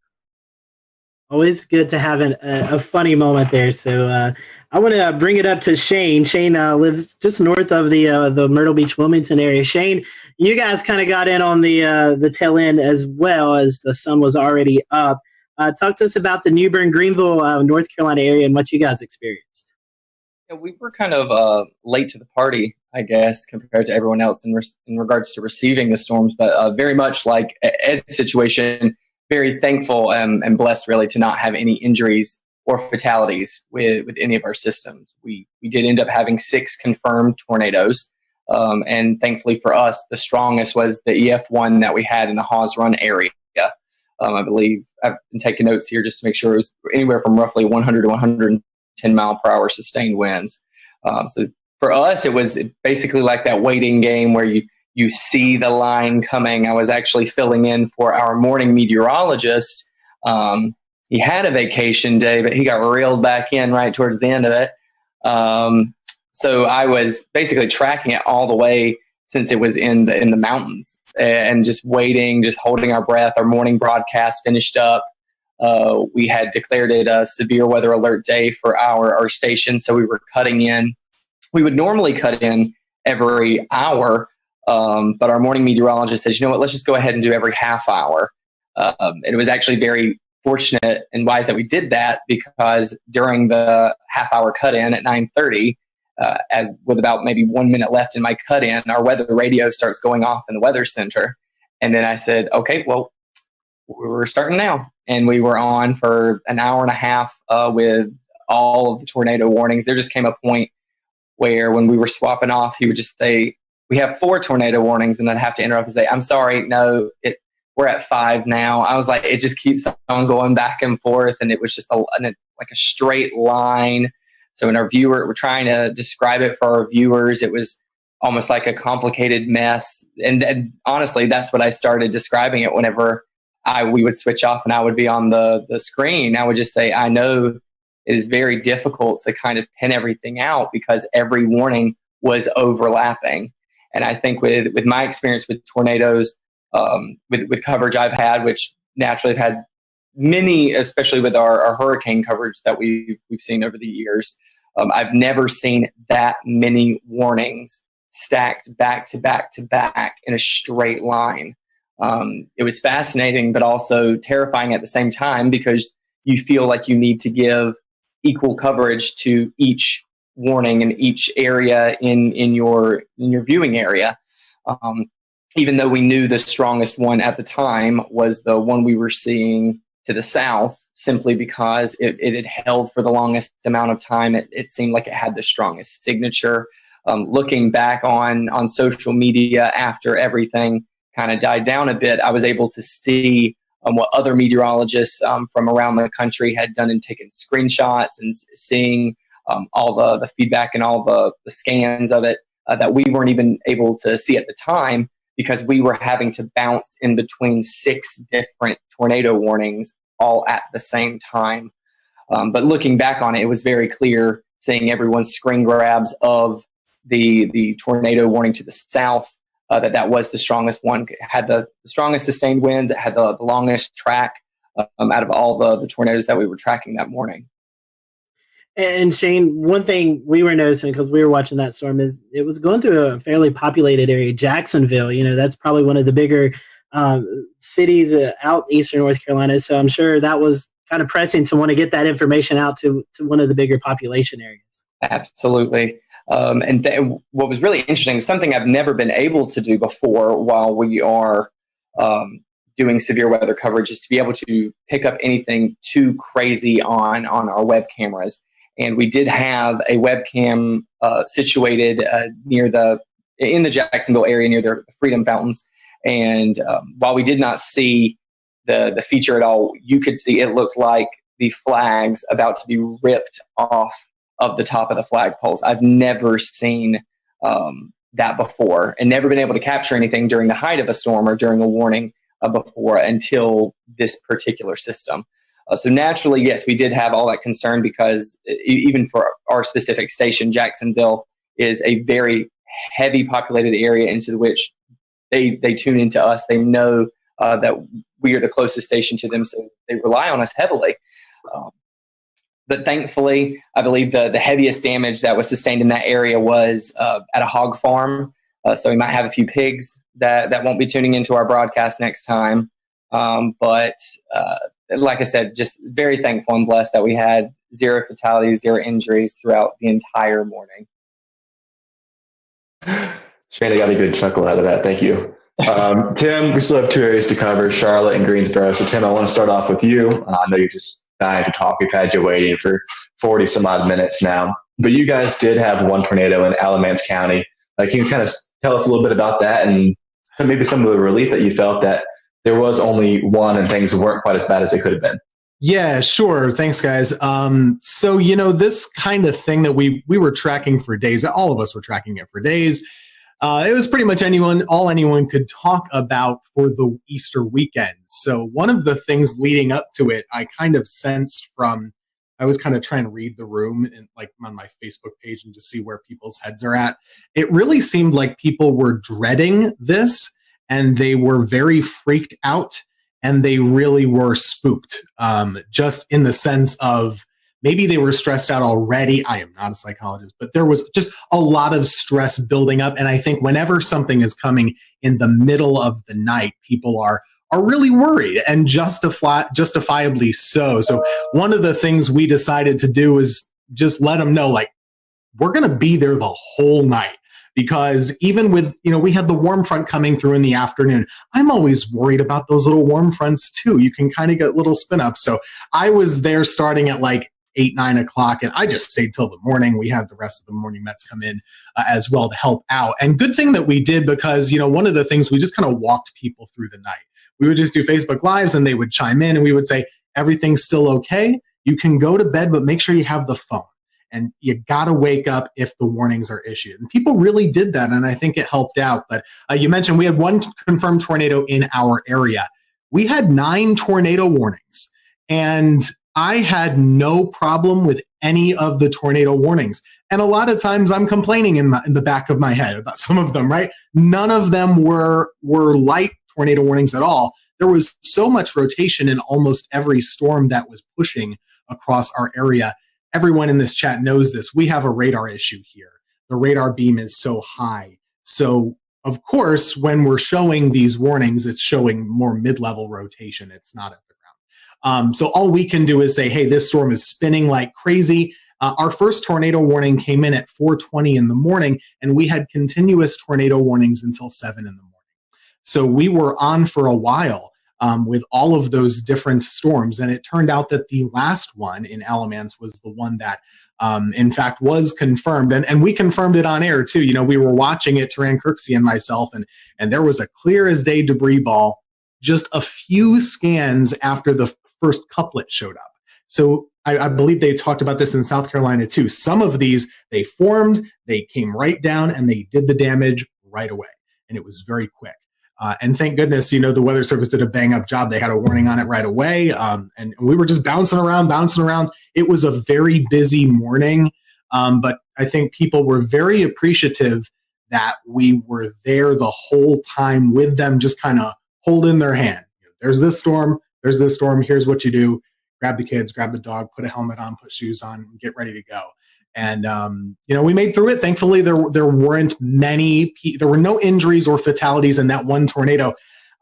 Always good to have a funny moment there. So I want to bring it up to Shane. Shane lives just north of the Myrtle Beach, Wilmington area. Shane, you guys kind of got in on the tail end as well, as the sun was already up. Talk to us about the Newbern, Greenville, North Carolina area and what you guys experienced. Yeah, we were kind of late to the party, I guess, compared to everyone else in regards to receiving the storms, but very much like Ed's situation, very thankful and blessed really to not have any injuries or fatalities with any of our systems. We did end up having 6 confirmed tornadoes. And thankfully for us, the strongest was the EF1 that we had in the Hawes Run area. I believe I've been taking notes here just to make sure it was anywhere from roughly 100 to 110 mile per hour sustained winds. So for us, it was basically like that waiting game where you see the line coming. I was actually filling in for our morning meteorologist. He had a vacation day, but he got reeled back in right towards the end of it. So I was basically tracking it all the way since it was in the mountains, and just waiting, just holding our breath. Our morning broadcast finished up. We had declared it a severe weather alert day for our station, so we were cutting in. We would normally cut in every hour, but our morning meteorologist says, you know what, let's just go ahead and do every half hour. And it was actually very fortunate and wise that we did that, because during the half hour cut in at 9:30, with about maybe 1 minute left in my cut in, our weather radio starts going off in the weather center. And then I said, okay, well, we're starting now. And we were on for an hour and a half with all of the tornado warnings. There just came a point where when we were swapping off, he would just say, we have 4 tornado warnings. And I'd have to interrupt and say, I'm sorry, no, we're at 5 now. I was like, it just keeps on going back and forth. And it was just like a straight line. So when we're trying to describe it for our viewers, it was almost like a complicated mess. And honestly, that's what I started describing it whenever we would switch off and I would be on the screen. I would just say, I know it is very difficult to kind of pin everything out because every warning was overlapping. And I think with my experience with tornadoes, with coverage I've had, which naturally have had many, especially with our hurricane coverage that we've seen over the years, I've never seen that many warnings stacked back to back to back in a straight line. It was fascinating, but also terrifying at the same time, because you feel like you need to give equal coverage to each warning in each area in your viewing area. Even though we knew the strongest one at the time was the one we were seeing to the south, simply because it had held for the longest amount of time. It seemed like it had the strongest signature. Looking back on social media after everything kind of died down a bit, I was able to see what other meteorologists from around the country had done and taken screenshots, and seeing all the feedback and all the scans of it that we weren't even able to see at the time, because we were having to bounce in between 6 different tornado warnings all at the same time. But looking back on it, it was very clear seeing everyone's screen grabs of the tornado warning to the south, that was the strongest one. It had the strongest sustained winds. It had the longest track out of all the tornadoes that we were tracking that morning. And Shane, one thing we were noticing because we were watching that storm is it was going through a fairly populated area. Jacksonville, that's probably one of the bigger cities out eastern North Carolina. So I'm sure that was kind of pressing to want to get that information out to one of the bigger population areas. Absolutely. What was really interesting, something I've never been able to do before while we are doing severe weather coverage, is to be able to pick up anything too crazy on our web cameras. And we did have a webcam situated in the Jacksonville area near the Freedom Fountains. And while we did not see the feature at all, you could see it looked like the flags about to be ripped off of the top of the flagpoles. I've never seen that before, and never been able to capture anything during the height of a storm or during a warning before until this particular system. So naturally, yes, we did have all that concern because even for our specific station, Jacksonville is a very heavy populated area into which they tune into us. They know that we are the closest station to them, so they rely on us heavily. But thankfully, I believe the heaviest damage that was sustained in that area was at a hog farm. So we might have a few pigs that won't be tuning into our broadcast next time. But like I said, just very thankful and blessed that we had 0 fatalities, 0 injuries throughout the entire morning. Shane, I got a good chuckle out of that. Thank you. Tim, we still have 2 areas to cover, Charlotte and Greensboro. So Tim, I want to start off with you. I know you're just dying to talk. We've had you waiting for 40 some odd minutes now. But you guys did have 1 tornado in Alamance County. Can you kind of tell us a little bit about that and maybe some of the relief that you felt that there was only 1 and things weren't quite as bad as they could have been? Yeah, sure. Thanks, guys. So, this kind of thing that we were tracking for days, all of us were tracking it for days. It was pretty much all anyone could talk about for the Easter weekend. So one of the things leading up to it, I kind of sensed I was kind of trying to read the room and on my Facebook page and just see where people's heads are at. It really seemed like people were dreading this and they were very freaked out and they really were spooked, just in the sense of maybe they were stressed out already. I am not a psychologist, but there was just a lot of stress building up. And I think whenever something is coming in the middle of the night, people are really worried, and justifiably so. So one of the things we decided to do is just let them know, we're going to be there the whole night. Because even with, we had the warm front coming through in the afternoon. I'm always worried about those little warm fronts too. You can kind of get little spin ups. So I was there starting at 8, 9 o'clock, and I just stayed till the morning. We had the rest of the morning Mets come in as well to help out. And good thing that we did, because, one of the things, we just kind of walked people through the night. We would just do Facebook Lives and they would chime in and we would say, everything's still okay. You can go to bed, but make sure you have the phone. And you got to wake up if the warnings are issued. And people really did that, and I think it helped out. But you mentioned we had 1 confirmed tornado in our area. We had 9 tornado warnings, and I had no problem with any of the tornado warnings. And a lot of times I'm complaining in the back of my head about some of them, right? None of them were light tornado warnings at all. There was so much rotation in almost every storm that was pushing across our area. Everyone in this chat knows this. We have a radar issue here. The radar beam is so high. So, of course, when we're showing these warnings, it's showing more mid-level rotation. It's not at the ground. So all we can do is say, hey, this storm is spinning like crazy. Our first tornado warning came in at 4:20 in the morning, and we had continuous tornado warnings until 7 in the morning. So we were on for a while with all of those different storms. And it turned out that the last one in Alamance was the one that, in fact, was confirmed. And we confirmed it on air, too. We were watching it, Taran Kirksey and myself, and there was a clear as day debris ball just a few scans after the first couplet showed up. So I believe they talked about this in South Carolina, too. Some of these, they formed, they came right down, and they did the damage right away. And it was very quick. And thank goodness, the Weather Service did a bang up job. They had a warning on it right away. And we were just bouncing around. It was a very busy morning. But I think people were very appreciative that we were there the whole time with them, just kind of holding their hand. There's this storm. Here's what you do. Grab the kids, grab the dog, put a helmet on, put shoes on, and get ready to go. And, we made through it. Thankfully, there weren't there were no injuries or fatalities in that one tornado.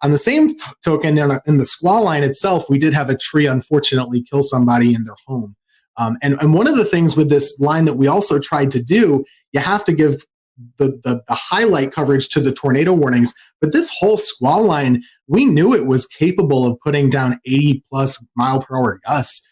On the same token, in the squall line itself, we did have a tree, unfortunately, kill somebody in their home. And one of the things with this line that we also tried to do, you have to give the highlight coverage to the tornado warnings. But this whole squall line, we knew it was capable of putting down 80 plus mile per hour gusts.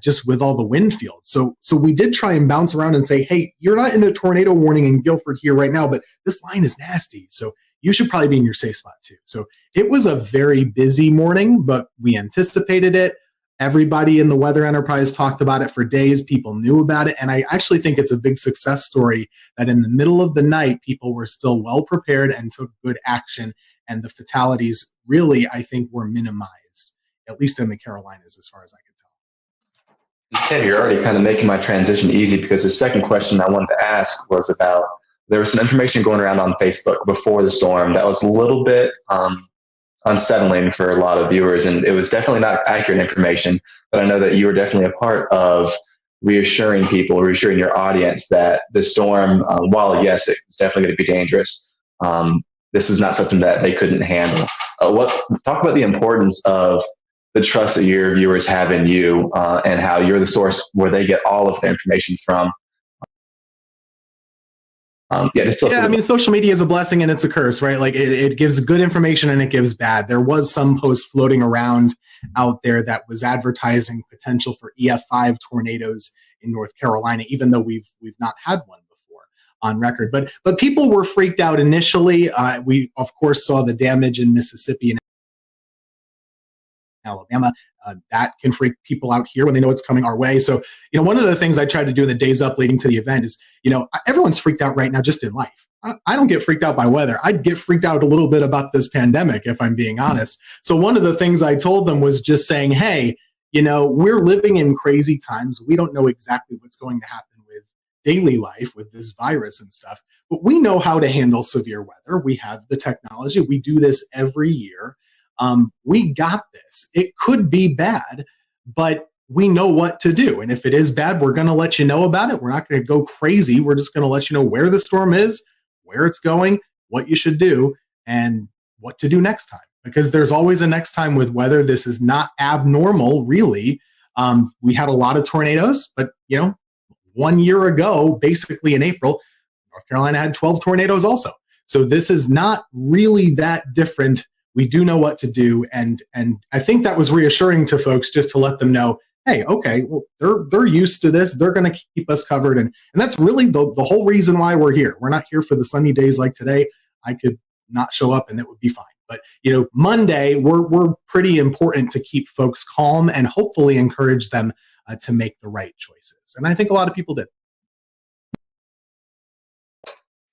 Just with all the wind fields. So we did try and bounce around and say, hey, you're not in a tornado warning in Guilford here right now, but this line is nasty. So you should probably be in your safe spot too. So it was a very busy morning, but we anticipated it. Everybody in the weather enterprise talked about it for days. People knew about it. And I actually think it's a big success story that in the middle of the night, people were still well prepared and took good action. And the fatalities really, I think, were minimized, at least in the Carolinas, as far as I could. Ted, you're already kind of making my transition easy, because the second question I wanted to ask was about, there was some information going around on Facebook before the storm that was a little bit unsettling for a lot of viewers, and it was definitely not accurate information, but I know that you were definitely a part of reassuring your audience that the storm, while yes, it's definitely going to be dangerous, this is not something that they couldn't handle. Talk about the importance of the trust that your viewers have in you, and how you're the source where they get all of the information from. Social media is a blessing and it's a curse, right? Like it gives good information and it gives bad. There was some post floating around out there that was advertising potential for EF5 tornadoes in North Carolina, even though we've not had one before on record. But people were freaked out initially. We of course saw the damage in Mississippi and Alabama. That can freak people out here when they know it's coming our way. So, one of the things I tried to do in the days up leading to the event is, everyone's freaked out right now just in life. I don't get freaked out by weather. I'd get freaked out a little bit about this pandemic, if I'm being honest. So one of the things I told them was just saying, hey, we're living in crazy times. We don't know exactly what's going to happen with daily life with this virus and stuff, but we know how to handle severe weather. We have the technology. We do this every year. We got this. It could be bad, but we know what to do. And if it is bad, we're going to let you know about it. We're not going to go crazy. We're just going to let you know where the storm is, where it's going, what you should do, and what to do next time. Because there's always a next time with weather. This is not abnormal, really. We had a lot of tornadoes, but 1 year ago, basically in April, North Carolina had 12 tornadoes also. So this is not really that different. We do know what to do, and I think that was reassuring to folks, just to let them know, hey, okay, well, they're used to this. They're going to keep us covered, and that's really the whole reason why we're here. We're not here for the sunny days like today. I could not show up, and that would be fine. But Monday, we're pretty important to keep folks calm and hopefully encourage them to make the right choices. And I think a lot of people did.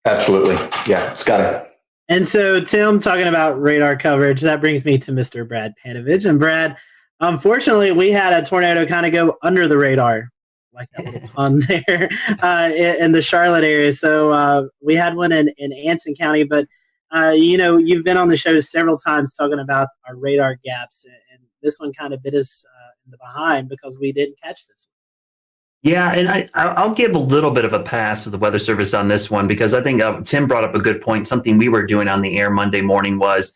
Absolutely, yeah, Scotty. And so, Tim, talking about radar coverage, that brings me to Mr. Brad Panovich. And Brad, unfortunately, we had a tornado kind of go under the radar, like that little pun there, in the Charlotte area. So we had one in Anson County. But, you've been on the show several times talking about our radar gaps. And this one kind of bit us in the behind because we didn't catch this one. Yeah, and I'll give a little bit of a pass to the Weather Service on this one, because I think Tim brought up a good point. Something we were doing on the air Monday morning was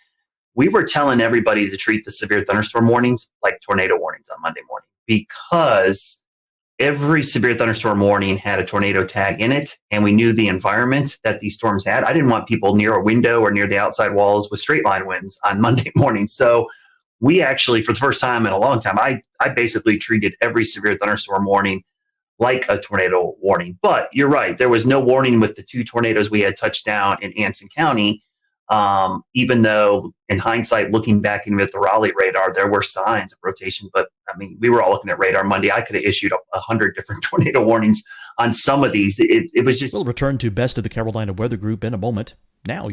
we were telling everybody to treat the severe thunderstorm warnings like tornado warnings on Monday morning, because every severe thunderstorm warning had a tornado tag in it, and we knew the environment that these storms had. I didn't want people near a window or near the outside walls with straight line winds on Monday morning. So we actually, for the first time in a long time, I basically treated every severe thunderstorm warning like a tornado warning. But you're right, there was no warning with the 2 tornadoes we had touched down in Anson County, even though in hindsight, looking back in with the Raleigh radar, there were signs of rotation. But I mean, we were all looking at radar Monday. I could have issued 100 different tornado warnings on some of these. It was just... We'll return to Best of the Carolina Weather Group in a moment. Now